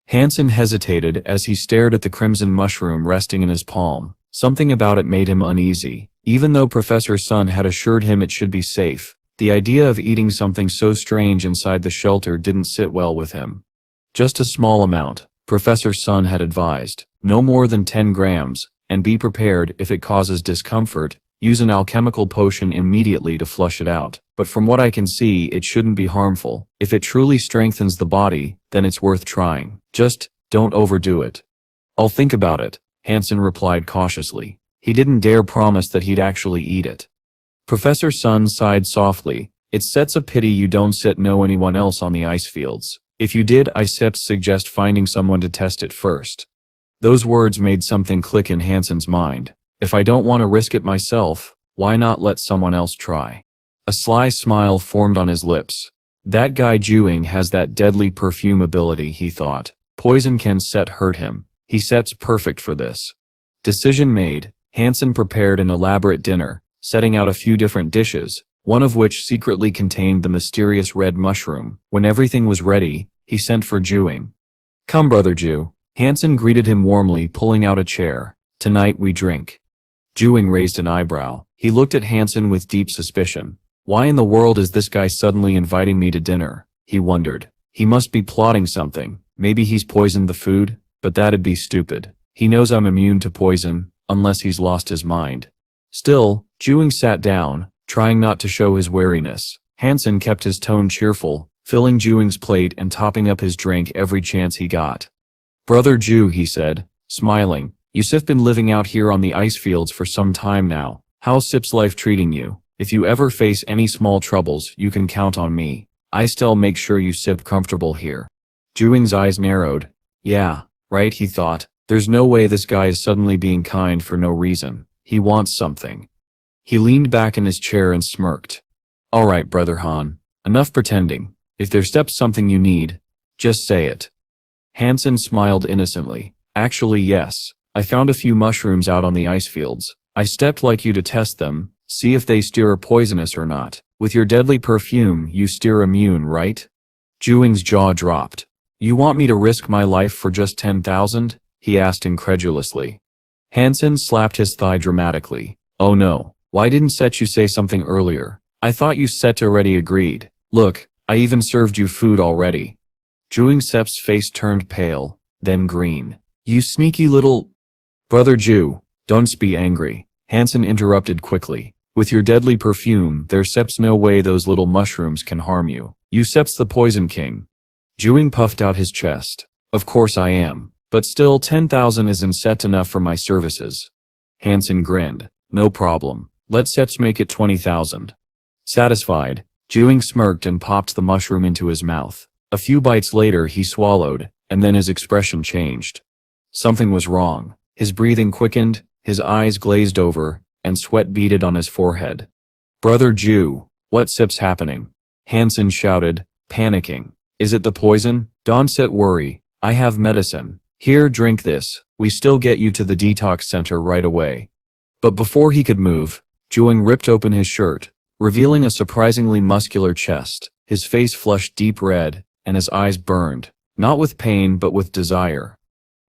Han Sen hesitated as he stared at the crimson mushroom resting in his palm. Something about it made him uneasy. Even though Professor Sun had assured him it should be safe, the idea of eating something so strange inside the shelter didn't sit well with him. "Just a small amount," Professor Sun had advised. "No more than 10 grams, and be prepared if it causes discomfort. Use an alchemical potion immediately to flush it out. But from what I can see, it shouldn't be harmful. If it truly strengthens the body, then it's worth trying. Just don't overdo it." "I'll think about it," Han Sen replied cautiously. He didn't dare promise that he'd actually eat it. Professor Sun sighed softly. "It sets a pity you don't know anyone else on the ice fields. If you did, I suggest finding someone to test it first. Those words made something click in Hansen's mind. If I don't want to risk it myself, why not let someone else try? A sly smile formed on his lips. That guy Juing has that deadly perfume ability, he thought. Poison can hurt him. He sets perfect for this. Decision made, Hansen prepared an elaborate dinner, setting out a few different dishes, one of which secretly contained the mysterious red mushroom. When everything was ready, he sent for Juing. Come, brother Ju. Hansen greeted him warmly, pulling out a chair. Tonight we drink. Juing raised an eyebrow. He looked at Hansen with deep suspicion. Why in the world is this guy suddenly inviting me to dinner? He wondered. He must be plotting something. Maybe he's poisoned the food, but that'd be stupid. He knows I'm immune to poison, unless he's lost his mind. Still, Juing sat down, trying not to show his wariness. Hansen kept his tone cheerful, filling Juing's plate and topping up his drink every chance he got. Brother Ju, he said, smiling, you've been living out here on the ice fields for some time now. How's Sip's life treating you? If you ever face any small troubles, you can count on me. I still make sure you Sip comfortable here. Juing's eyes narrowed. Yeah, right, he thought. There's no way this guy is suddenly being kind for no reason. He wants something. He leaned back in his chair and smirked. All right, brother Han. Enough pretending. If there's something you need, just say it. Hansen smiled innocently. Actually, yes. I found a few mushrooms out on the ice fields. I stepped like you to test them, see if they steer poisonous or not. With your deadly perfume, you steer immune, right? Juing's jaw dropped. You want me to risk my life for just 10,000? He asked incredulously. Hansen slapped his thigh dramatically. Oh no, why didn't you say something earlier? I thought you already agreed. Look, I even served you food already. Juing Sep's face turned pale, then green. You sneaky little… Brother Ju, don't be angry. Hansen interrupted quickly. With your deadly perfume, there's no way those little mushrooms can harm you. You the poison king. Juing puffed out his chest. Of course I am. But still 10,000 isn't enough for my services. Hansen grinned. No problem. Let's make it 20,000. Satisfied, Juing smirked and popped the mushroom into his mouth. A few bites later he swallowed, and then his expression changed. Something was wrong. His breathing quickened, his eyes glazed over, and sweat beaded on his forehead. Brother Ju, what's happening? Hansen shouted, panicking. Is it the poison? Don't worry. I have medicine. Here, drink this. We still get you to the detox center right away. But before he could move, Juing ripped open his shirt, revealing a surprisingly muscular chest. His face flushed deep red, and his eyes burned, not with pain but with desire.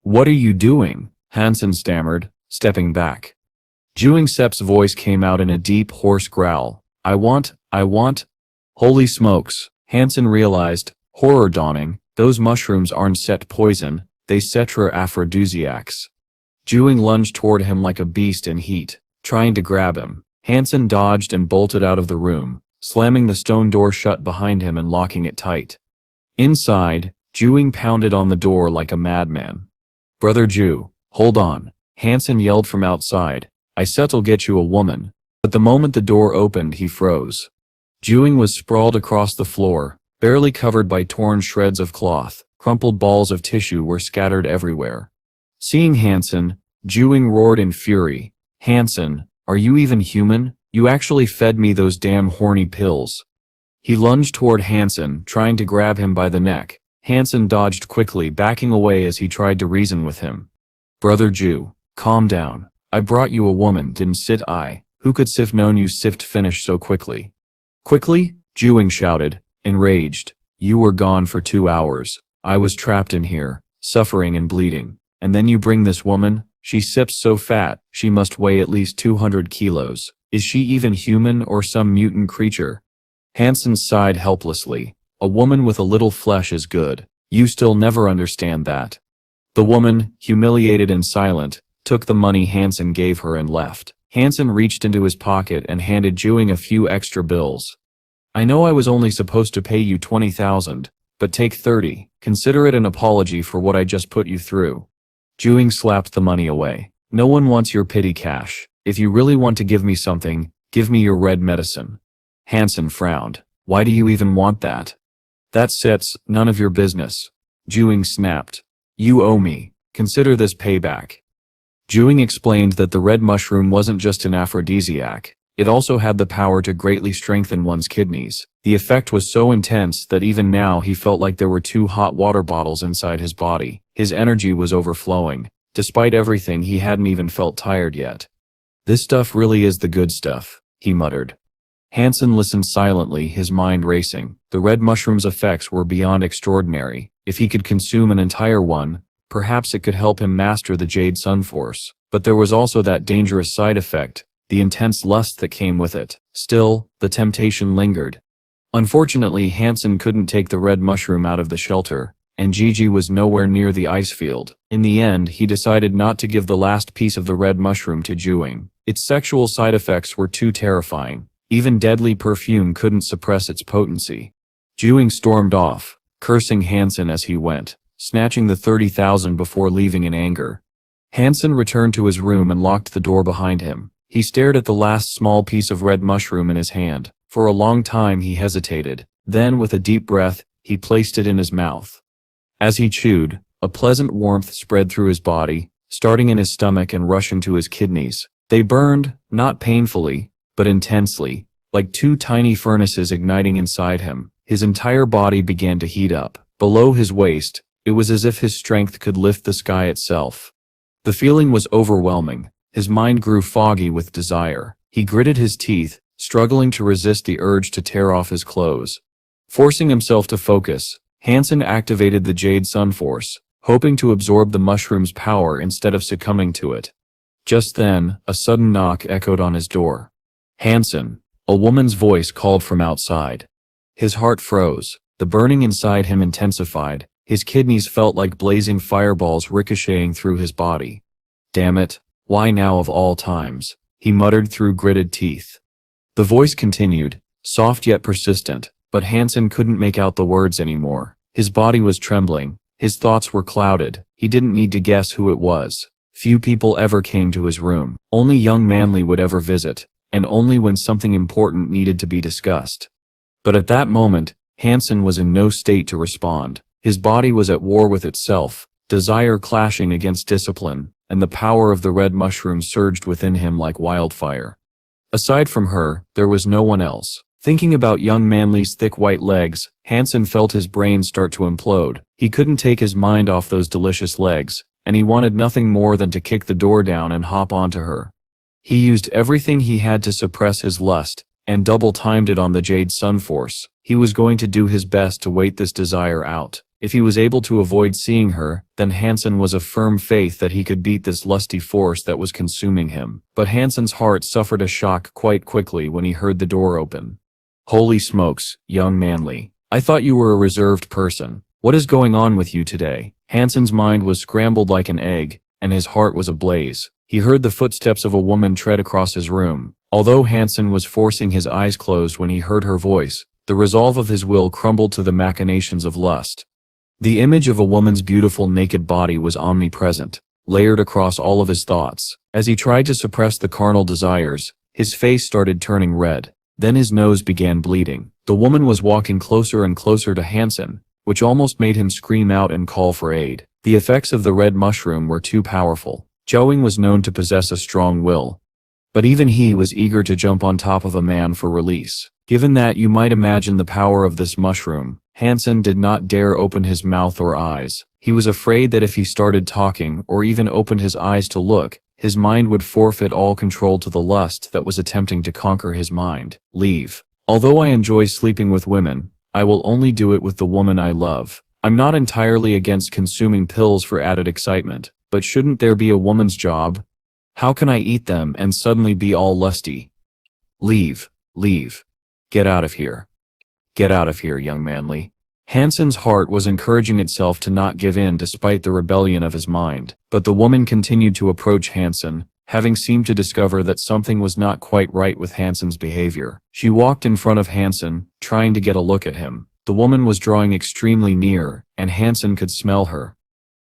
What are you doing? Hansen stammered, stepping back. Juing Sep's voice came out in a deep, hoarse growl. I want… Holy smokes, Hansen realized, horror dawning, those mushrooms aren't poison, they are aphrodisiacs. Juing lunged toward him like a beast in heat, trying to grab him. Hansen dodged and bolted out of the room, slamming the stone door shut behind him and locking it tight. Inside, Juing pounded on the door like a madman. Brother Ju, hold on, Hansen yelled from outside. I said'll get you a woman. But the moment the door opened, he froze. Juing was sprawled across the floor, barely covered by torn shreds of cloth. Crumpled balls of tissue were scattered everywhere. Seeing Hansen, Juing roared in fury. Hansen, are you even human? You actually fed me those damn horny pills. He lunged toward Hansen, trying to grab him by the neck. Hansen dodged quickly, backing away as he tried to reason with him. Brother Ju, calm down. I brought you a woman, didn't I? Who could known you finish so quickly? Quickly? Juing shouted, enraged. You were gone for 2 hours. I was trapped in here, suffering and bleeding. And then you bring this woman? She so fat, she must weigh at least 200 kilos. Is she even human or some mutant creature? Hansen sighed helplessly. A woman with a little flesh is good. You still never understand that. The woman, humiliated and silent, took the money Hansen gave her and left. Hansen reached into his pocket and handed Juing a few extra bills. I know I was only supposed to pay you 20,000. But take 30, consider it an apology for what I just put you through. Juing slapped the money away. No one wants your pity cash. If you really want to give me something, give me your red medicine. Hansen frowned. Why do you even want that? That's none of your business. Juing snapped. You owe me. Consider this payback. Juing explained that the red mushroom wasn't just an aphrodisiac. It also had the power to greatly strengthen one's kidneys. The effect was so intense that even now he felt like there were 2 hot water bottles inside his body. His energy was overflowing. Despite everything, he hadn't even felt tired yet. This stuff really is the good stuff, he muttered. Han Sen listened silently, his mind racing. The red mushroom's effects were beyond extraordinary. If he could consume an entire one, perhaps it could help him master the Jade Sun Force. But there was also that dangerous side effect, the intense lust that came with it. Still, the temptation lingered. Unfortunately, Han Sen couldn't take the red mushroom out of the shelter, and Gigi was nowhere near the ice field. In the end, he decided not to give the last piece of the red mushroom to Juing. Its sexual side effects were too terrifying. Even deadly perfume couldn't suppress its potency. Juing stormed off, cursing Han Sen as he went, snatching the 30,000 before leaving in anger. Han Sen returned to his room and locked the door behind him. He stared at the last small piece of red mushroom in his hand. For a long time he hesitated. Then, with a deep breath, he placed it in his mouth. As he chewed, a pleasant warmth spread through his body, starting in his stomach and rushing to his kidneys. They burned, not painfully, but intensely, like 2 tiny furnaces igniting inside him. His entire body began to heat up. Below his waist, it was as if his strength could lift the sky itself. The feeling was overwhelming. His mind grew foggy with desire. He gritted his teeth, struggling to resist the urge to tear off his clothes. Forcing himself to focus, Han Sen activated the Jade Sun Force, hoping to absorb the mushroom's power instead of succumbing to it. Just then, a sudden knock echoed on his door. Han Sen, a woman's voice called from outside. His heart froze. The burning inside him intensified. His kidneys felt like blazing fireballs ricocheting through his body. Damn it, why now of all times? He muttered through gritted teeth. The voice continued, soft yet persistent, but Han Sen couldn't make out the words anymore. His body was trembling. His thoughts were clouded. He didn't need to guess who it was. Few people ever came to his room. Only young Manly would ever visit, and only when something important needed to be discussed. But at that moment, Han Sen was in no state to respond. His body was at war with itself, desire clashing against discipline, and the power of the red mushroom surged within him like wildfire. Aside from her, there was no one else. Thinking about young Manly's thick white legs, Han Sen felt his brain start to implode. He couldn't take his mind off those delicious legs, and he wanted nothing more than to kick the door down and hop onto her. He used everything he had to suppress his lust, and double-timed it on the Jade Sun Force. He was going to do his best to wait this desire out. If he was able to avoid seeing her, then Han Sen was of firm faith that he could beat this lusty force that was consuming him. But Han Sen's heart suffered a shock quite quickly when he heard the door open. Holy smokes, young Manly. I thought you were a reserved person. What is going on with you today? Han Sen's mind was scrambled like an egg, and his heart was ablaze. He heard the footsteps of a woman tread across his room. Although Han Sen was forcing his eyes closed when he heard her voice, the resolve of his will crumbled to the machinations of lust. The image of a woman's beautiful naked body was omnipresent, layered across all of his thoughts. As he tried to suppress the carnal desires, his face started turning red. Then his nose began bleeding. The woman was walking closer and closer to Han Sen, which almost made him scream out and call for aid. The effects of the red mushroom were too powerful. Juing was known to possess a strong will, but even he was eager to jump on top of a man for release. Given that, you might imagine the power of this mushroom, Han Sen did not dare open his mouth or eyes. He was afraid that if he started talking or even opened his eyes to look, his mind would forfeit all control to the lust that was attempting to conquer his mind. Leave. Although I enjoy sleeping with women, I will only do it with the woman I love. I'm not entirely against consuming pills for added excitement, but shouldn't there be a woman's job? How can I eat them and suddenly be all lusty? Leave. Leave. Get out of here. Get out of here, young Manly. Han Sen's heart was encouraging itself to not give in despite the rebellion of his mind. But the woman continued to approach Han Sen, having seemed to discover that something was not quite right with Han Sen's behavior. She walked in front of Han Sen, trying to get a look at him. The woman was drawing extremely near, and Han Sen could smell her.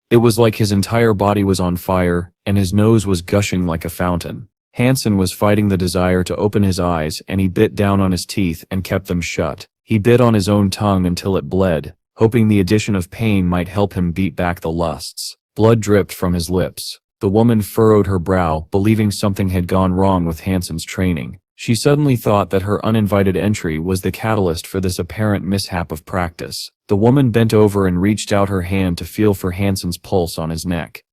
It was like his entire body was on fire, and his nose was gushing like a fountain. Han Sen was fighting the desire to open his eyes, and he bit down on his teeth and kept them shut. He bit on his own tongue until it bled, hoping the addition of pain might help him beat back the lusts. Blood dripped from his lips. The woman furrowed her brow, believing something had gone wrong with Han Sen's training. She suddenly thought that her uninvited entry was the catalyst for this apparent mishap of practice. The woman bent over and reached out her hand to feel for Han Sen's pulse on his neck.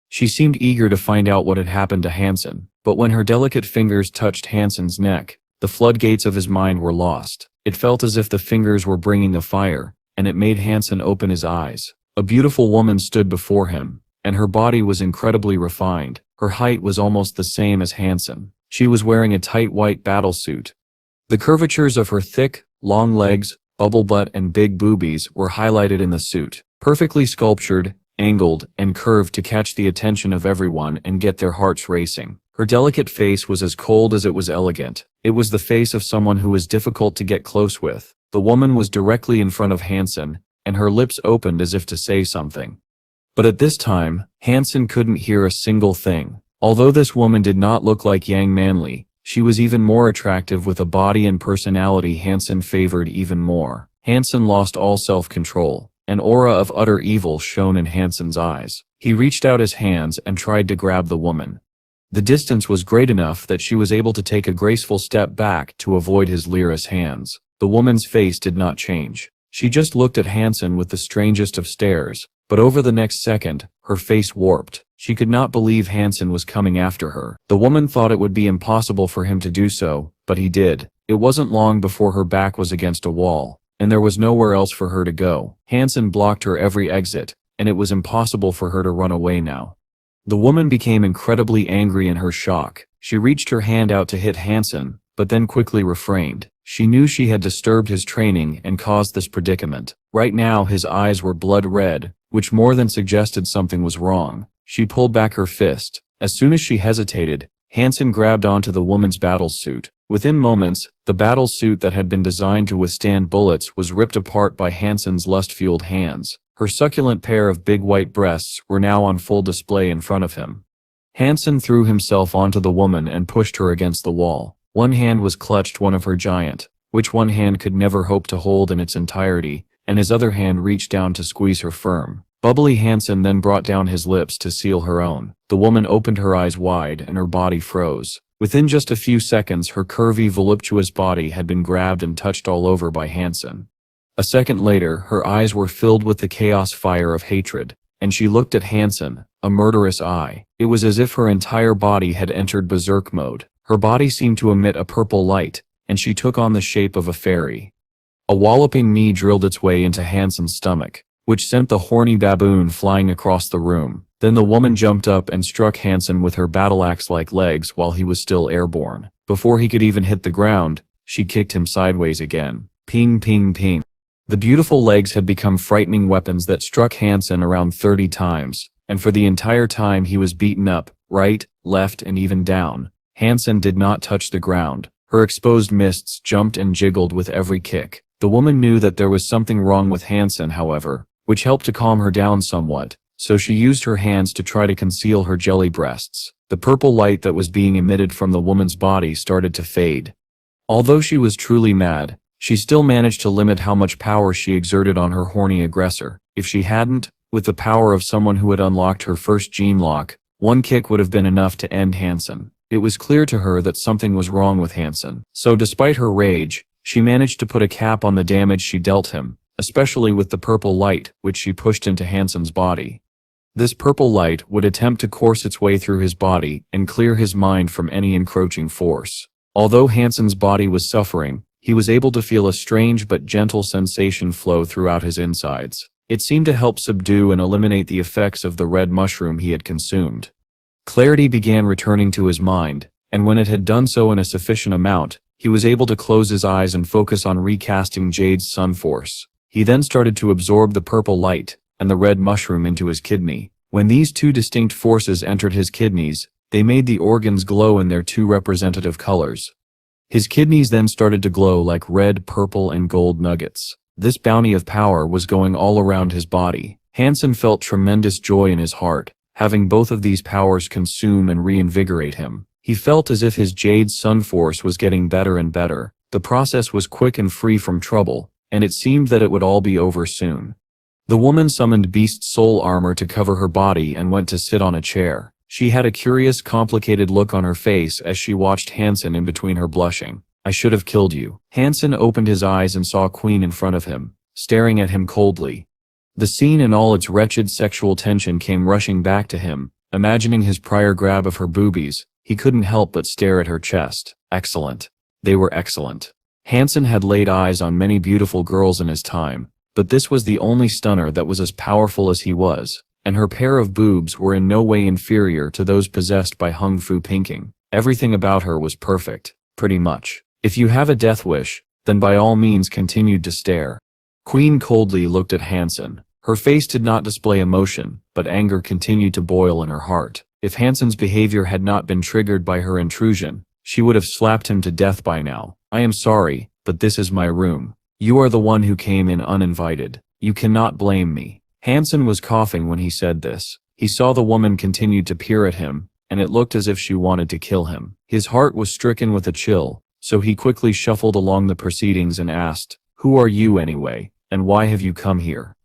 She seemed eager to find out what had happened to Han Sen, but when her delicate fingers touched Han Sen's neck, the floodgates of his mind were lost. It felt as if the fingers were bringing a fire, and it made Han Sen open his eyes. A beautiful woman stood before him, and her body was incredibly refined. Her height was almost the same as Han Sen. She was wearing a tight white battlesuit. The curvatures of her thick, long legs, bubble butt and big boobies were highlighted in the suit, perfectly sculptured, angled, and curved to catch the attention of everyone and get their hearts racing. Her delicate face was as cold as it was elegant. It was the face of someone who was difficult to get close with. The woman was directly in front of Han Sen, and her lips opened as if to say something. But at this time, Han Sen couldn't hear a single thing. Although this woman did not look like Yang Manly, she was even more attractive with a body and personality Han Sen favored even more. Han Sen lost all self-control. An aura of utter evil shone in Han Sen's eyes. He reached out his hands and tried to grab the woman. The distance was great enough that she was able to take a graceful step back to avoid his leerous hands. The woman's face did not change. She just looked at Han Sen with the strangest of stares, but over the next second, her face warped. She could not believe Han Sen was coming after her. The woman thought it would be impossible for him to do so, but he did. It wasn't long before her back was against a wall, and there was nowhere else for her to go. Han Sen blocked her every exit, and it was impossible for her to run away now. The woman became incredibly angry in her shock. She reached her hand out to hit Han Sen, but then quickly refrained. She knew she had disturbed his training and caused this predicament. Right now his eyes were blood red, which more than suggested something was wrong. She pulled back her fist. As soon as she hesitated, Han Sen grabbed onto the woman's battlesuit. Within moments, the battlesuit that had been designed to withstand bullets was ripped apart by Han Sen's lust-fueled hands. Her succulent pair of big white breasts were now on full display in front of him. Han Sen threw himself onto the woman and pushed her against the wall. One hand was clutched one of her giant, which one hand could never hope to hold in its entirety, and his other hand reached down to squeeze her firm. Bubbly Han Sen then brought down his lips to seal her own. The woman opened her eyes wide and her body froze. Within just a few seconds her curvy, voluptuous body had been grabbed and touched all over by Han Sen. A second later, her eyes were filled with the chaos fire of hatred, and she looked at Han Sen, a murderous eye. It was as if her entire body had entered berserk mode. Her body seemed to emit a purple light, and she took on the shape of a fairy. A walloping knee drilled its way into Han Sen's stomach, which sent the horny baboon flying across the room. Then the woman jumped up and struck Han Sen with her battle-axe-like legs while he was still airborne. Before he could even hit the ground, she kicked him sideways again. Ping, ping, ping. The beautiful legs had become frightening weapons that struck Han Sen around 30 times, and for the entire time he was beaten up, right, left, and even down. Han Sen did not touch the ground. Her exposed mists jumped and jiggled with every kick. The woman knew that there was something wrong with Han Sen, however, which helped to calm her down somewhat, so she used her hands to try to conceal her jelly breasts. The purple light that was being emitted from the woman's body started to fade. Although she was truly mad, she still managed to limit how much power she exerted on her horny aggressor. If she hadn't, with the power of someone who had unlocked her first gene lock, one kick would have been enough to end Han Sen. It was clear to her that something was wrong with Han Sen. So despite her rage, she managed to put a cap on the damage she dealt him, especially with the purple light, which she pushed into Han Sen's body. This purple light would attempt to course its way through his body and clear his mind from any encroaching force. Although Han Sen's body was suffering, he was able to feel a strange but gentle sensation flow throughout his insides. It seemed to help subdue and eliminate the effects of the red mushroom he had consumed. Clarity began returning to his mind, and when it had done so in a sufficient amount, he was able to close his eyes and focus on recasting Jade's sun force. He then started to absorb the purple light and the red mushroom into his kidney. When these two distinct forces entered his kidneys, they made the organs glow in their two representative colors. His kidneys then started to glow like red, purple, and gold nuggets. This bounty of power was going all around his body. Han Sen felt tremendous joy in his heart, having both of these powers consume and reinvigorate him. He felt as if his Jade Sun Force was getting better and better. The process was quick and free from trouble, and it seemed that it would all be over soon. The woman summoned beast soul armor to cover her body and went to sit on a chair. She had a curious, complicated look on her face as she watched Han Sen in between her blushing. "I should have killed you." Han Sen opened his eyes and saw Queen in front of him, staring at him coldly. The scene in all its wretched sexual tension came rushing back to him. Imagining his prior grab of her boobies, he couldn't help but stare at her chest. Excellent. They were excellent. Han Sen had laid eyes on many beautiful girls in his time, but this was the only stunner that was as powerful as he was, and her pair of boobs were in no way inferior to those possessed by Hung Fu Pinking. Everything about her was perfect, pretty much. If you have a death wish, then by all means continued to stare. Queen coldly looked at Han Sen. Her face did not display emotion, but anger continued to boil in her heart. If Han Sen's behavior had not been triggered by her intrusion, she would have slapped him to death by now. "I am sorry, but this is my room. You are the one who came in uninvited. You cannot blame me." Han Sen was coughing when he said this. He saw the woman continued to peer at him, and it looked as if she wanted to kill him. His heart was stricken with a chill, so he quickly shuffled along the proceedings and asked, "Who are you anyway, and why have you come here?"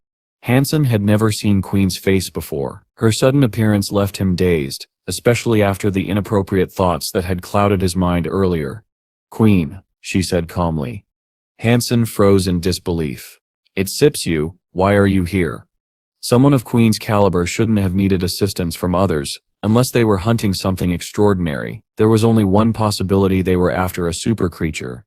Han Sen had never seen Queen's face before. Her sudden appearance left him dazed, especially after the inappropriate thoughts that had clouded his mind earlier. "Queen," she said calmly. Han Sen froze in disbelief. "It sips you, why are you here?" Someone of Queen's caliber shouldn't have needed assistance from others, unless they were hunting something extraordinary. There was only one possibility: they were after a super creature.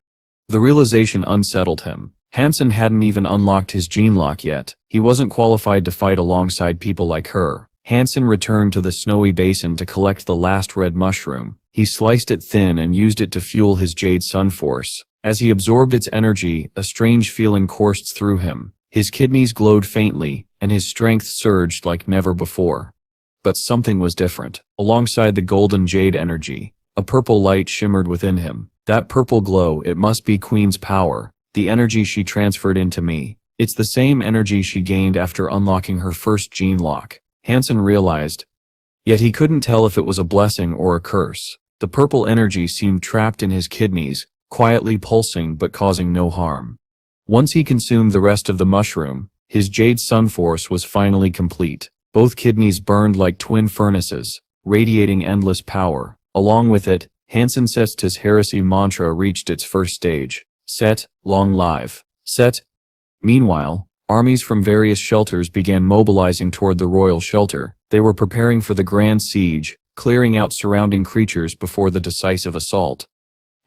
The realization unsettled him. Han Sen hadn't even unlocked his gene lock yet. He wasn't qualified to fight alongside people like her. Han Sen returned to the snowy basin to collect the last red mushroom. He sliced it thin and used it to fuel his Jade Sun Force. As he absorbed its energy, a strange feeling coursed through him. His kidneys glowed faintly, and his strength surged like never before. But something was different. Alongside the golden jade energy, a purple light shimmered within him. That purple glow, it must be Queen's power. The energy she transferred into me. It's the same energy she gained after unlocking her first gene lock. Han Sen realized. Yet he couldn't tell if it was a blessing or a curse. The purple energy seemed trapped in his kidneys, quietly pulsing but causing no harm. Once he consumed the rest of the mushroom, his Jade Sun Force was finally complete. Both kidneys burned like twin furnaces, radiating endless power. Along with it, Han Sen Set's heresy mantra reached its first stage. Set, long live. Set. Meanwhile, armies from various shelters began mobilizing toward the royal shelter. They were preparing for the grand siege, clearing out surrounding creatures before the decisive assault.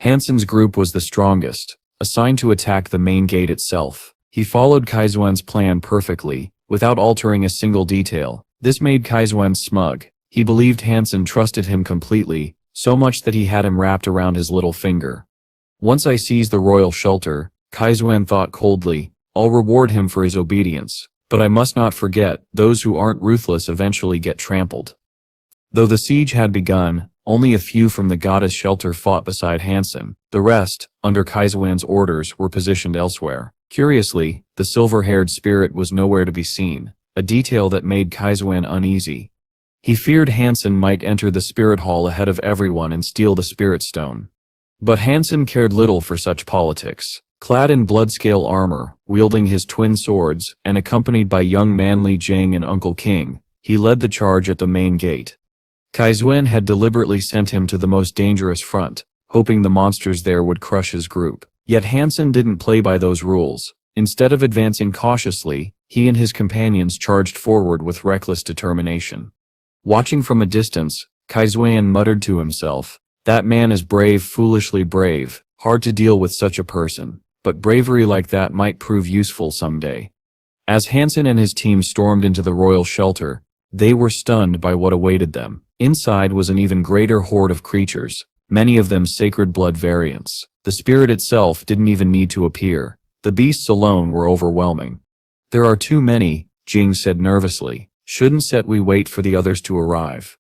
Han Sen's group was the strongest, assigned to attack the main gate itself. He followed Kaizuen's plan perfectly, without altering a single detail. This made Kaizuen smug. He believed Han Sen trusted him completely, so much that he had him wrapped around his little finger. "Once I seize the royal shelter," Kaizuen thought coldly, "I'll reward him for his obedience. But I must not forget, those who aren't ruthless eventually get trampled." Though the siege had begun, only a few from the goddess shelter fought beside Han Sen. The rest, under Kaizuen's orders, were positioned elsewhere. Curiously, the silver-haired spirit was nowhere to be seen, a detail that made Kaizuen uneasy. He feared Han Sen might enter the spirit hall ahead of everyone and steal the spirit stone. But Han Sen cared little for such politics. Clad in blood-scale armor, wielding his twin swords, and accompanied by young man Li Jing and Uncle King, he led the charge at the main gate. Kaizuen had deliberately sent him to the most dangerous front, hoping the monsters there would crush his group. Yet Han Sen didn't play by those rules. Instead of advancing cautiously, he and his companions charged forward with reckless determination. Watching from a distance, Kaizuen muttered to himself, "That man is brave, foolishly brave. Hard to deal with such a person. But bravery like that might prove useful someday." As Han Sen and his team stormed into the royal shelter, they were stunned by what awaited them. Inside was an even greater horde of creatures, many of them sacred blood variants. The spirit itself didn't even need to appear. The beasts alone were overwhelming. "There are too many," Jing said nervously. "Shouldn't we wait for the others to arrive?"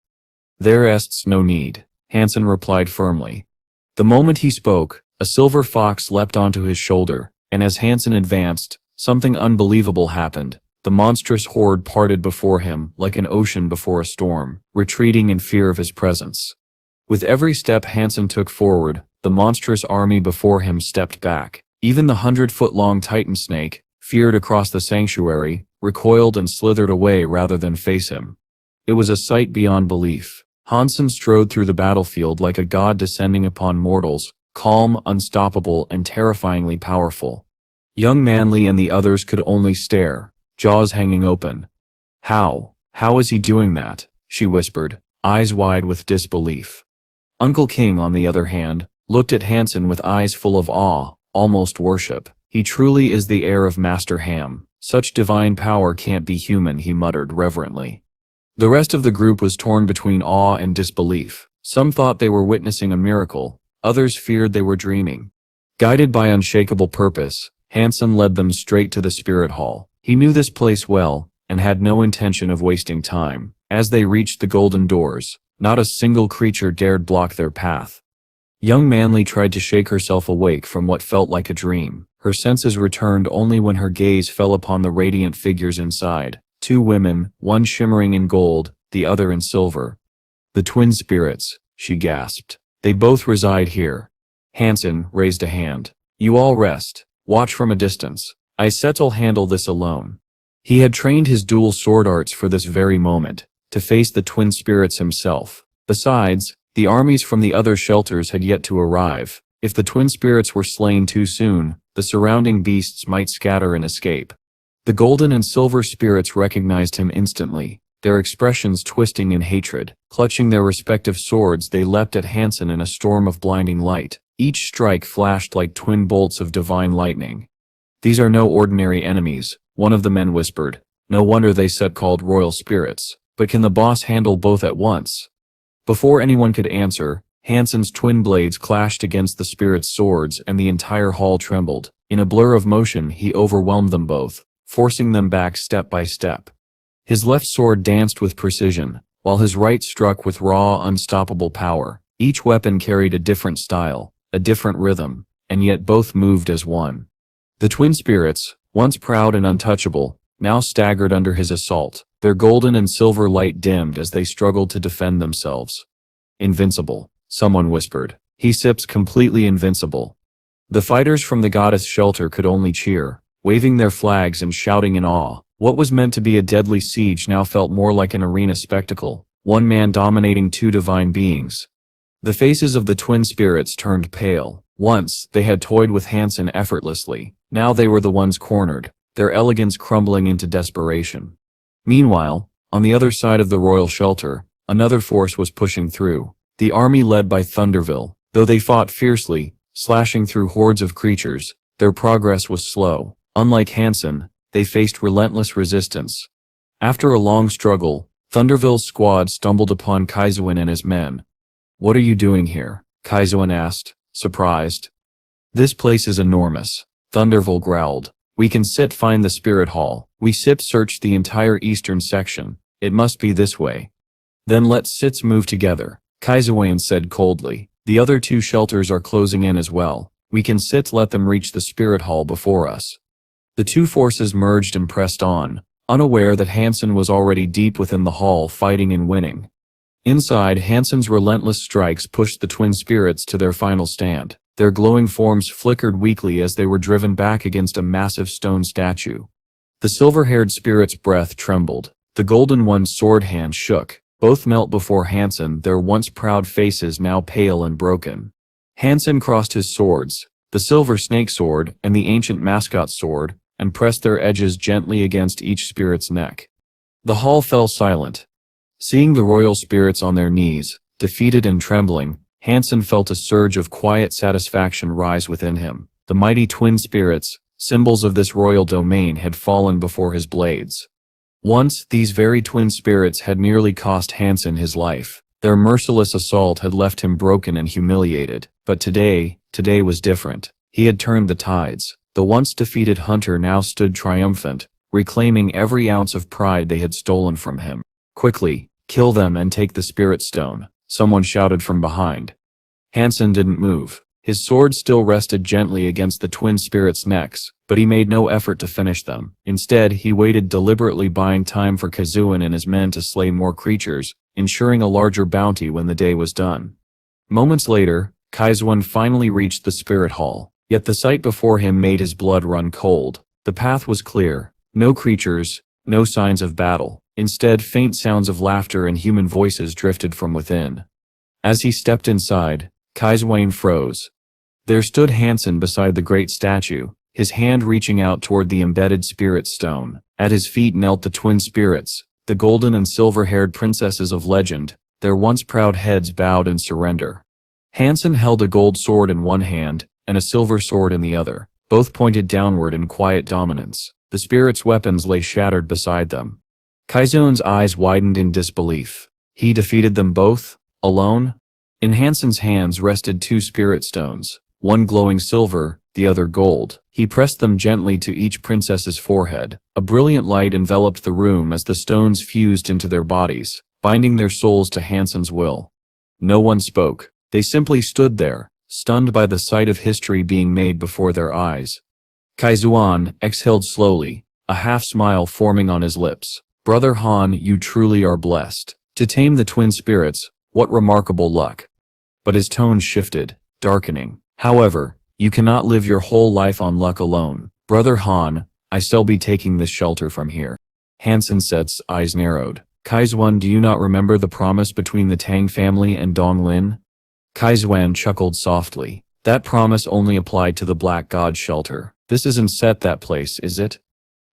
"There is no need," Han Sen replied firmly. The moment he spoke, a silver fox leapt onto his shoulder, and as Han Sen advanced, something unbelievable happened. The monstrous horde parted before him like an ocean before a storm, retreating in fear of his presence. With every step Han Sen took forward, the monstrous army before him stepped back. Even the 100-foot-long titan snake, feared across the sanctuary, recoiled and slithered away rather than face him. It was a sight beyond belief. Han Sen strode through the battlefield like a god descending upon mortals, calm, unstoppable, and terrifyingly powerful. Young Manly and the others could only stare, jaws hanging open. How is he doing that? She whispered, eyes wide with disbelief. Uncle King, on the other hand, looked at Han Sen with eyes full of awe, almost worship. He truly is the heir of Master Ham. Such divine power can't be human, he muttered reverently. The rest of the group was torn between awe and disbelief. Some thought they were witnessing a miracle, others feared they were dreaming. Guided by unshakable purpose, Han Sen led them straight to the spirit hall. He knew this place well, and had no intention of wasting time. As they reached the golden doors, not a single creature dared block their path. Young Manly tried to shake herself awake from what felt like a dream. Her senses returned only when her gaze fell upon the radiant figures inside. 2 women, one shimmering in gold, the other in silver. The twin spirits, she gasped. They both reside here. Han Sen raised a hand. You all rest. Watch from a distance. Ise'll handle this alone. He had trained his dual sword arts for this very moment, to face the twin spirits himself. Besides, the armies from the other shelters had yet to arrive. If the twin spirits were slain too soon, the surrounding beasts might scatter and escape. The golden and silver spirits recognized him instantly, their expressions twisting in hatred. Clutching their respective swords, they leapt at Han Sen in a storm of blinding light. Each strike flashed like twin bolts of divine lightning. These are no ordinary enemies, one of the men whispered. No wonder they said called royal spirits. But can the boss handle both at once? Before anyone could answer, Han Sen's twin blades clashed against the spirits' swords and the entire hall trembled. In a blur of motion, he overwhelmed them both, forcing them back step by step. His left sword danced with precision, while his right struck with raw, unstoppable power. Each weapon carried a different style, a different rhythm, and yet both moved as one. The twin spirits, once proud and untouchable, now staggered under his assault. Their golden and silver light dimmed as they struggled to defend themselves. Invincible, someone whispered. He sips completely invincible. The fighters from the goddess shelter could only cheer, waving their flags and shouting in awe. What was meant to be a deadly siege now felt more like an arena spectacle, one man dominating 2 divine beings. The faces of the twin spirits turned pale. Once, they had toyed with Han Sen effortlessly. Now they were the ones cornered, their elegance crumbling into desperation. Meanwhile, on the other side of the royal shelter, another force was pushing through. The army led by Thunderville. Though they fought fiercely, slashing through hordes of creatures, their progress was slow. Unlike Han Sen, they faced relentless resistance. After a long struggle, Thunderville's squad stumbled upon Kaizuin and his men. What are you doing here? Kaizuin asked, surprised. This place is enormous, Thunderville growled. We can find the spirit hall. We searched the entire eastern section. It must be this way. Then let's move together, Kaizuin said coldly. The other 2 shelters are closing in as well. We can let them reach the spirit hall before us. The 2 forces merged and pressed on, unaware that Han Sen was already deep within the hall fighting and winning. Inside, Han Sen's relentless strikes pushed the twin spirits to their final stand. Their glowing forms flickered weakly as they were driven back against a massive stone statue. The silver-haired spirit's breath trembled. The golden one's sword hand shook. Both knelt before Han Sen, their once proud faces now pale and broken. Han Sen crossed his swords, the silver snake sword and the ancient mascot sword, and pressed their edges gently against each spirit's neck. The hall fell silent. Seeing the royal spirits on their knees, defeated and trembling, Han Sen felt a surge of quiet satisfaction rise within him. The mighty twin spirits, symbols of this royal domain, had fallen before his blades. Once, these very twin spirits had nearly cost Han Sen his life. Their merciless assault had left him broken and humiliated. But today was different. He had turned the tides. The once defeated hunter now stood triumphant, reclaiming every ounce of pride they had stolen from him. Quickly, kill them and take the spirit stone, someone shouted from behind. Han Sen didn't move. His sword still rested gently against the twin spirits' necks, but he made no effort to finish them. Instead, he waited, deliberately buying time for Kaizuin and his men to slay more creatures, ensuring a larger bounty when the day was done. Moments later, Kaizuan finally reached the spirit hall, yet the sight before him made his blood run cold. The path was clear, no creatures, no signs of battle. Instead, faint sounds of laughter and human voices drifted from within. As he stepped inside, Kaizuan froze. There stood Han Sen beside the great statue, his hand reaching out toward the embedded spirit stone. At his feet knelt the twin spirits, the golden and silver-haired princesses of legend, their once proud heads bowed in surrender. Han Sen held a gold sword in one hand, and a silver sword in the other, both pointed downward in quiet dominance. The spirits' weapons lay shattered beside them. Kaizuan's eyes widened in disbelief. He defeated them both, alone? In Han Sen's hands rested two spirit stones, one glowing silver, the other gold. He pressed them gently to each princess's forehead. A brilliant light enveloped the room as the stones fused into their bodies, binding their souls to Han Sen's will. No one spoke. They simply stood there, stunned by the sight of history being made before their eyes. Kaizuan exhaled slowly, a half-smile forming on his lips. "Brother Han, you truly are blessed. To tame the twin spirits, what remarkable luck." But his tone shifted, darkening. "However, you cannot live your whole life on luck alone. Brother Han, I shall be taking this shelter from here." Han Sen's eyes narrowed. "Kaizuan, do you not remember the promise between the Tang family and Donglin?" Kaizuan chuckled softly. "That promise only applied to the Black God shelter. This isn't set that place, is it?"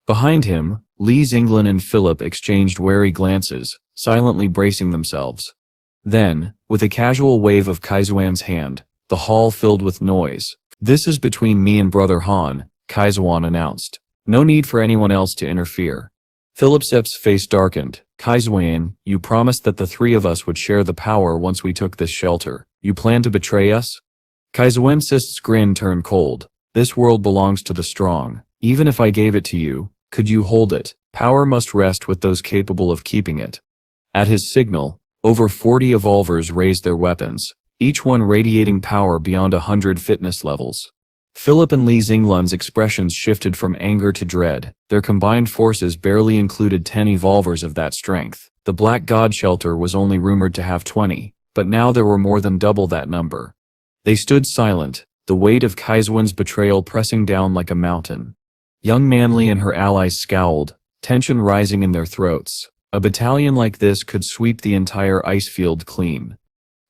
Behind him, Li Zinglin and Philip exchanged wary glances, silently bracing themselves. Then, with a casual wave of Kaizuan's hand, the hall filled with noise. "This is between me and Brother Han," Kaizuan announced. "No need for anyone else to interfere." Philip's face darkened. "Kaizuan, you promised that the three of us would share the power once we took this shelter. You plan to betray us?" Kaizuan's grin turned cold. "This world belongs to the strong. Even if I gave it to you, could you hold it? Power must rest with those capable of keeping it." At his signal, over 40 evolvers raised their weapons, each one radiating power beyond 100 fitness levels. Philip and Li Zinglan's expressions shifted from anger to dread. Their combined forces barely included 10 evolvers of that strength. The Black God shelter was only rumored to have 20, but now there were more than double that number. They stood silent, the weight of Kaizuan's betrayal pressing down like a mountain. Young Manly and her allies scowled, tension rising in their throats. A battalion like this could sweep the entire ice field clean.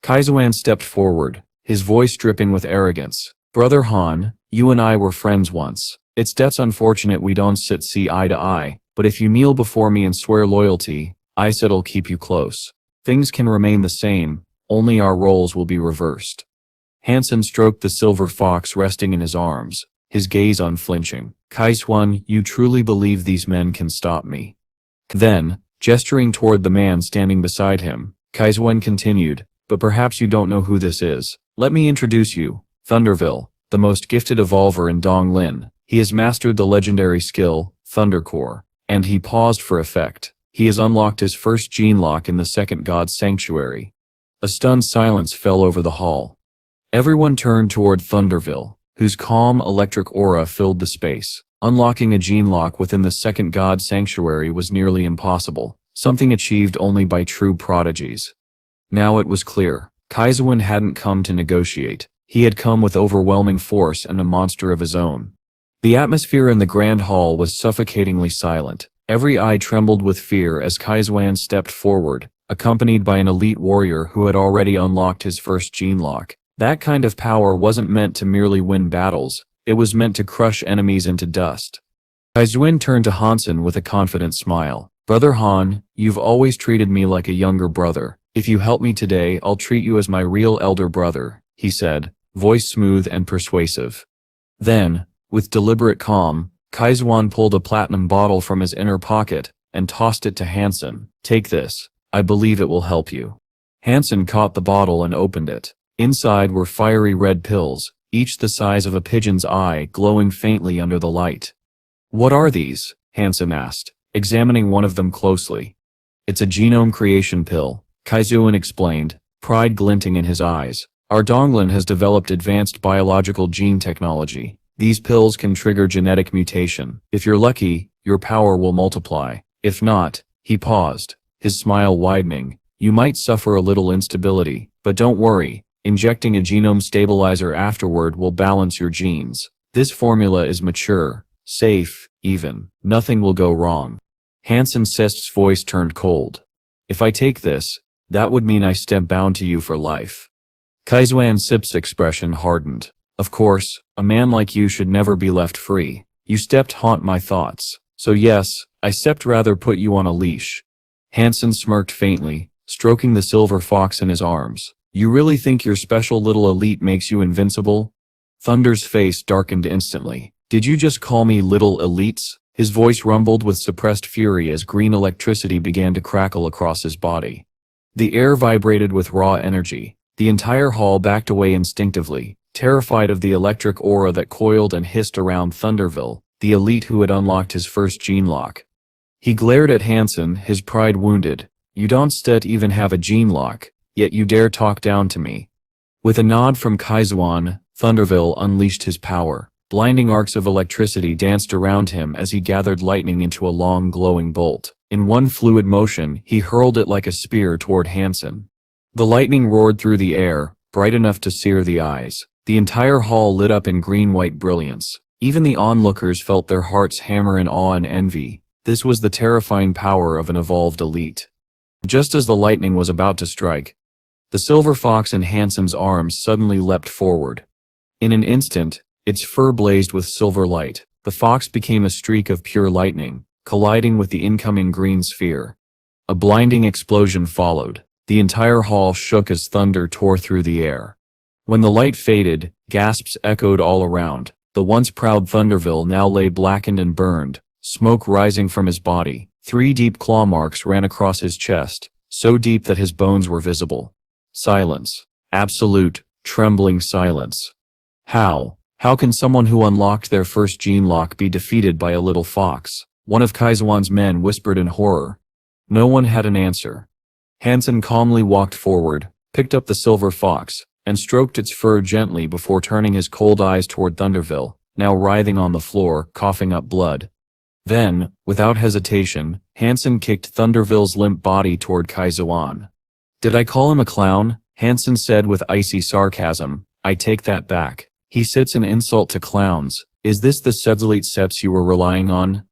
Kaizuan stepped forward, his voice dripping with arrogance. "Brother Han, you and I were friends once. It's unfortunate we don't see eye to eye, but if you kneel before me and swear loyalty, I said'll keep you close. Things can remain the same, only our roles will be reversed." Han Sen stroked the silver fox resting in his arms, his gaze unflinching. "Kaizuan, you truly believe these men can stop me?" Then, gesturing toward the man standing beside him, Kaizuan continued, "But perhaps you don't know who this is. Let me introduce you. Thunderville, the most gifted evolver in Donglin. He has mastered the legendary skill, Thundercore." And he paused for effect. "He has unlocked his first gene lock in the second God's sanctuary." A stunned silence fell over the hall. Everyone turned toward Thunderville, whose calm electric aura filled the space. Unlocking a gene lock within the second God sanctuary was nearly impossible, something achieved only by true prodigies. Now it was clear. Kaizuan hadn't come to negotiate. He had come with overwhelming force and a monster of his own. The atmosphere in the grand hall was suffocatingly silent. Every eye trembled with fear as Kaizuan stepped forward, accompanied by an elite warrior who had already unlocked his first gene lock. That kind of power wasn't meant to merely win battles, it was meant to crush enemies into dust. Kaizuan turned to Han Sen with a confident smile. "Brother Han, you've always treated me like a younger brother. If you help me today, I'll treat you as my real elder brother," he said, voice smooth and persuasive. Then, with deliberate calm, Kaizuan pulled a platinum bottle from his inner pocket and tossed it to Han Sen. "Take this. I believe it will help you." Han Sen caught the bottle and opened it. Inside were fiery red pills, each the size of a pigeon's eye, glowing faintly under the light. "What are these?" Han Sen asked, examining one of them closely. "It's a genome creation pill," Kaizuan explained, pride glinting in his eyes. "Our Donglin has developed advanced biological gene technology. These pills can trigger genetic mutation. If you're lucky, your power will multiply. If not," he paused, his smile widening, "you might suffer a little instability, but don't worry. Injecting a genome stabilizer afterward will balance your genes. This formula is mature, safe, even. Nothing will go wrong. Han Sen's voice turned cold. If I take this, that would mean I step bound to you for life. Kaizuan Sip's expression hardened. Of course, a man like you should never be left free. You stepped haunt my thoughts. So yes, I stepped rather put you on a leash. Han Sen smirked faintly, stroking the silver fox in his arms. You really think your special little elite makes you invincible? Thunder's face darkened instantly. Did you just call me little elites? His voice rumbled with suppressed fury as green electricity began to crackle across his body. The air vibrated with raw energy. The entire hall backed away instinctively, terrified of the electric aura that coiled and hissed around Thunderville, the elite who had unlocked his first gene lock. He glared at Han Sen, his pride wounded. You don't even have a gene lock, yet you dare talk down to me. With a nod from Kaizuan, Thunderville unleashed his power. Blinding arcs of electricity danced around him as he gathered lightning into a long glowing bolt. In one fluid motion, he hurled it like a spear toward Han Sen. The lightning roared through the air, bright enough to sear the eyes. The entire hall lit up in green-white brilliance. Even the onlookers felt their hearts hammer in awe and envy. This was the terrifying power of an evolved elite. Just as the lightning was about to strike, the silver fox in Han Sen's arms suddenly leapt forward. In an instant, its fur blazed with silver light. The fox became a streak of pure lightning, colliding with the incoming green sphere. A blinding explosion followed. The entire hall shook as thunder tore through the air. When the light faded, gasps echoed all around. The once proud Thunderville now lay blackened and burned, smoke rising from his body. 3 deep claw marks ran across his chest, so deep that his bones were visible. Silence. Absolute, trembling silence. How can someone who unlocked their first gene lock be defeated by a little fox? One of Kaizuan's men whispered in horror. No one had an answer. Han Sen calmly walked forward, picked up the silver fox, and stroked its fur gently before turning his cold eyes toward Thunderville, now writhing on the floor, coughing up blood. Then, without hesitation, Han Sen kicked Thunderville's limp body toward Kaizuan. Did I call him a clown? Han Sen said with icy sarcasm. I take that back. He sits an insult to clowns. Is this the Sedzelite Seps you were relying on?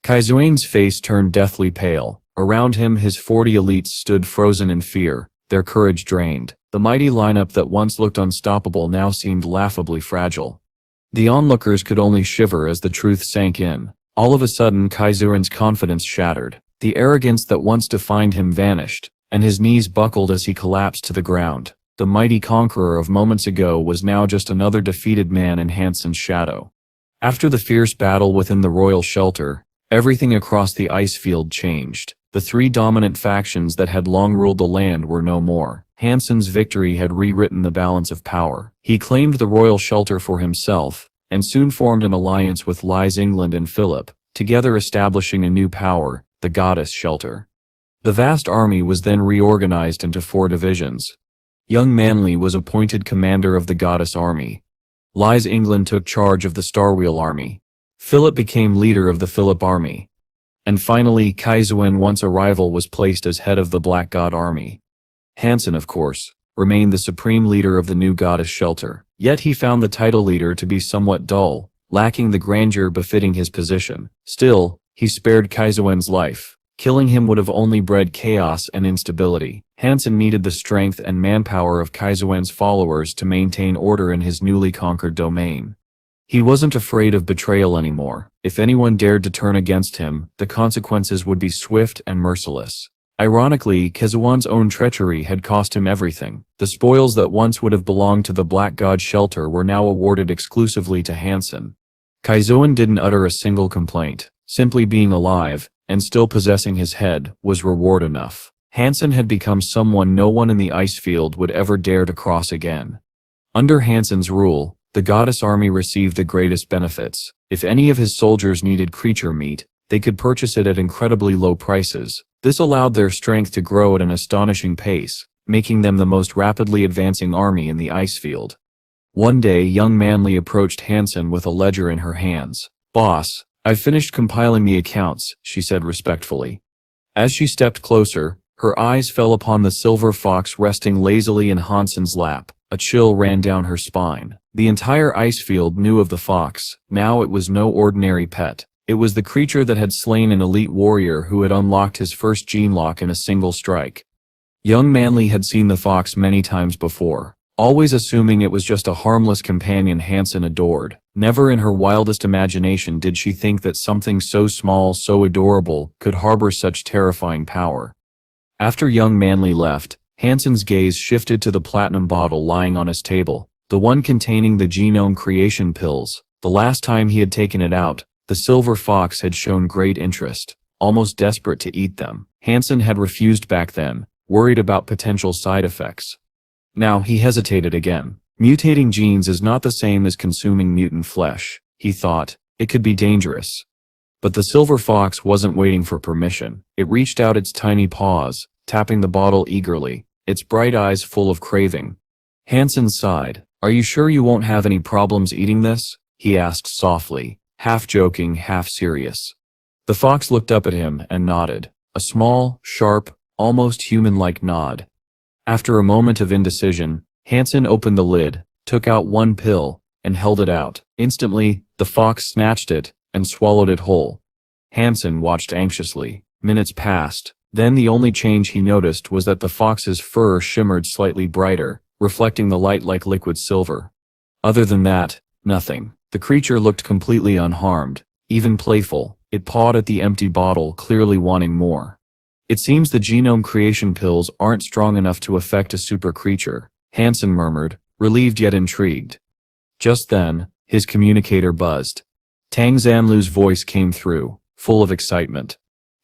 Kaizuan's face turned deathly pale. Around him his 40 elites stood frozen in fear, their courage drained. The mighty lineup that once looked unstoppable now seemed laughably fragile. The onlookers could only shiver as the truth sank in. All of a sudden Kaizuan's confidence shattered. The arrogance that once defined him vanished, and his knees buckled as he collapsed to the ground. The mighty conqueror of moments ago was now just another defeated man in Han Sen's shadow. After the fierce battle within the royal shelter, everything across the ice field changed. The 3 dominant factions that had long ruled the land were no more. Han Sen's victory had rewritten the balance of power. He claimed the royal shelter for himself, and soon formed an alliance with Lies England and Philip, together establishing a new power, the goddess shelter. The vast army was then reorganized into 4 divisions. Young Manly was appointed commander of the goddess army. Lies England took charge of the Starwheel army. Philip became leader of the Philip army. And finally, Kaizuan, once a rival, was placed as head of the Black God army. Han Sen, of course, remained the supreme leader of the new goddess shelter. Yet he found the title leader to be somewhat dull, lacking the grandeur befitting his position. Still, he spared Kaizuan's life. Killing him would have only bred chaos and instability. Han Sen needed the strength and manpower of Kaizuan's followers to maintain order in his newly conquered domain. He wasn't afraid of betrayal anymore. If anyone dared to turn against him, the consequences would be swift and merciless. Ironically, Kaizuan's own treachery had cost him everything. The spoils that once would have belonged to the Black God shelter were now awarded exclusively to Han Sen. Kaizuan didn't utter a single complaint. Simply being alive, and still possessing his head, was reward enough. Han Sen had become someone no one in the ice field would ever dare to cross again. Under Han Sen's rule, the goddess army received the greatest benefits. If any of his soldiers needed creature meat, they could purchase it at incredibly low prices. This allowed their strength to grow at an astonishing pace, making them the most rapidly advancing army in the ice field. One day, young Manly approached Han Sen with a ledger in her hands. "Boss, I've finished compiling the accounts," she said respectfully. As she stepped closer, her eyes fell upon the silver fox resting lazily in Han Sen's lap. A chill ran down her spine. The entire ice field knew of the fox. Now it was no ordinary pet. It was the creature that had slain an elite warrior who had unlocked his first gene lock in a single strike. Young Manly had seen the fox many times before, always assuming it was just a harmless companion Han Sen adored. Never in her wildest imagination did she think that something so small, so adorable, could harbor such terrifying power. After young Manly left, Han Sen's gaze shifted to the platinum bottle lying on his table, the one containing the genome creation pills. The last time he had taken it out, the silver fox had shown great interest, almost desperate to eat them. Han Sen had refused back then, worried about potential side effects. Now he hesitated again. Mutating genes is not the same as consuming mutant flesh, he thought. It could be dangerous. But the silver fox wasn't waiting for permission. It reached out its tiny paws, tapping the bottle eagerly, its bright eyes full of craving. Han Sen sighed. "Are you sure you won't have any problems eating this?" he asked softly, half joking, half serious. The fox looked up at him and nodded, a small, sharp, almost human-like nod. After a moment of indecision, Han Sen opened the lid, took out one pill, and held it out. Instantly, the fox snatched it and swallowed it whole. Han Sen watched anxiously. Minutes passed. Then the only change he noticed was that the fox's fur shimmered slightly brighter, reflecting the light like liquid silver. Other than that, nothing. The creature looked completely unharmed, even playful. It pawed at the empty bottle, clearly wanting more. "It seems the genome creation pills aren't strong enough to affect a super creature," Han Sen murmured, relieved yet intrigued. Just then, his communicator buzzed. Tang Zanlu's voice came through, full of excitement.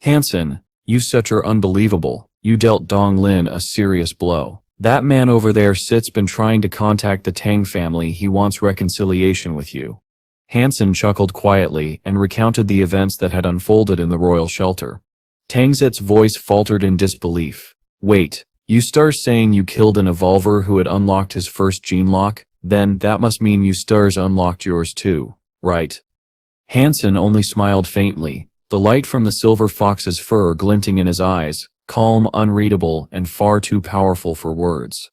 "Han Sen, you such are unbelievable. You dealt Dong Lin a serious blow. That man over there sit's been trying to contact the Tang family. He wants reconciliation with you." Han Sen chuckled quietly and recounted the events that had unfolded in the royal shelter. Tang Zet's voice faltered in disbelief. "Wait, you start saying you killed an evolver who had unlocked his first gene lock? Then that must mean you stars unlocked yours too, right?" Han Sen only smiled faintly, the light from the silver fox's fur glinting in his eyes, calm, unreadable, and far too powerful for words.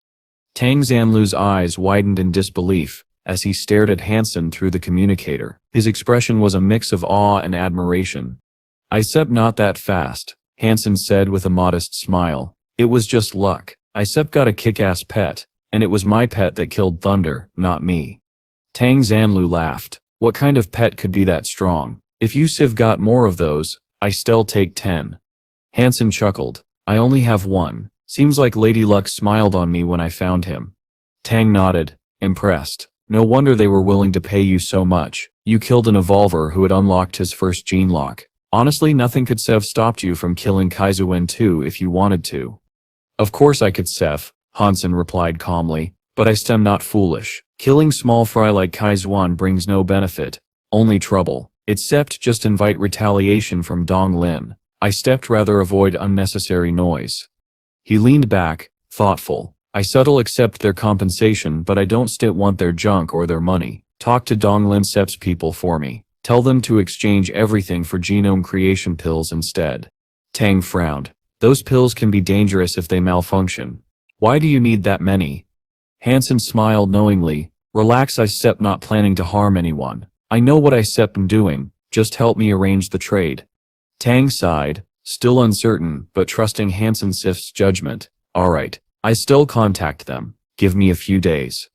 Tang Zanlu's eyes widened in disbelief as he stared at Han Sen through the communicator. His expression was a mix of awe and admiration. "I sep not that fast," Han Sen said with a modest smile. "It was just luck. I sep got a kick-ass pet, and it was my pet that killed Thunder, not me." Tang Zanlu laughed. "What kind of pet could be that strong? If you siv got more of those, I still take 10. Han Sen chuckled. "I only have one. Seems like Lady Luck smiled on me when I found him." Tang nodded, impressed. "No wonder they were willing to pay you so much. You killed an evolver who had unlocked his first gene lock. Honestly, nothing could have stopped you from killing Kaizuwen too if you wanted to." "Of course I could, Seth," Han Sen replied calmly, "but I stem not foolish. Killing small fry like Kaizuwen brings no benefit, only trouble. Except just invite retaliation from Dong Lin. I stepped rather avoid unnecessary noise." He leaned back, thoughtful. "I subtle accept their compensation, but I don't stit want their junk or their money. Talk to Dong Lin Sep's people for me. Tell them to exchange everything for genome creation pills instead." Tang frowned. "Those pills can be dangerous if they malfunction. Why do you need that many?" Han Sen smiled knowingly. "Relax, I sep not planning to harm anyone. I know what I sep am doing, just help me arrange the trade." Tang sighed, still uncertain but trusting Han Sen Sif's judgment. "Alright, I still contact them. Give me a few days."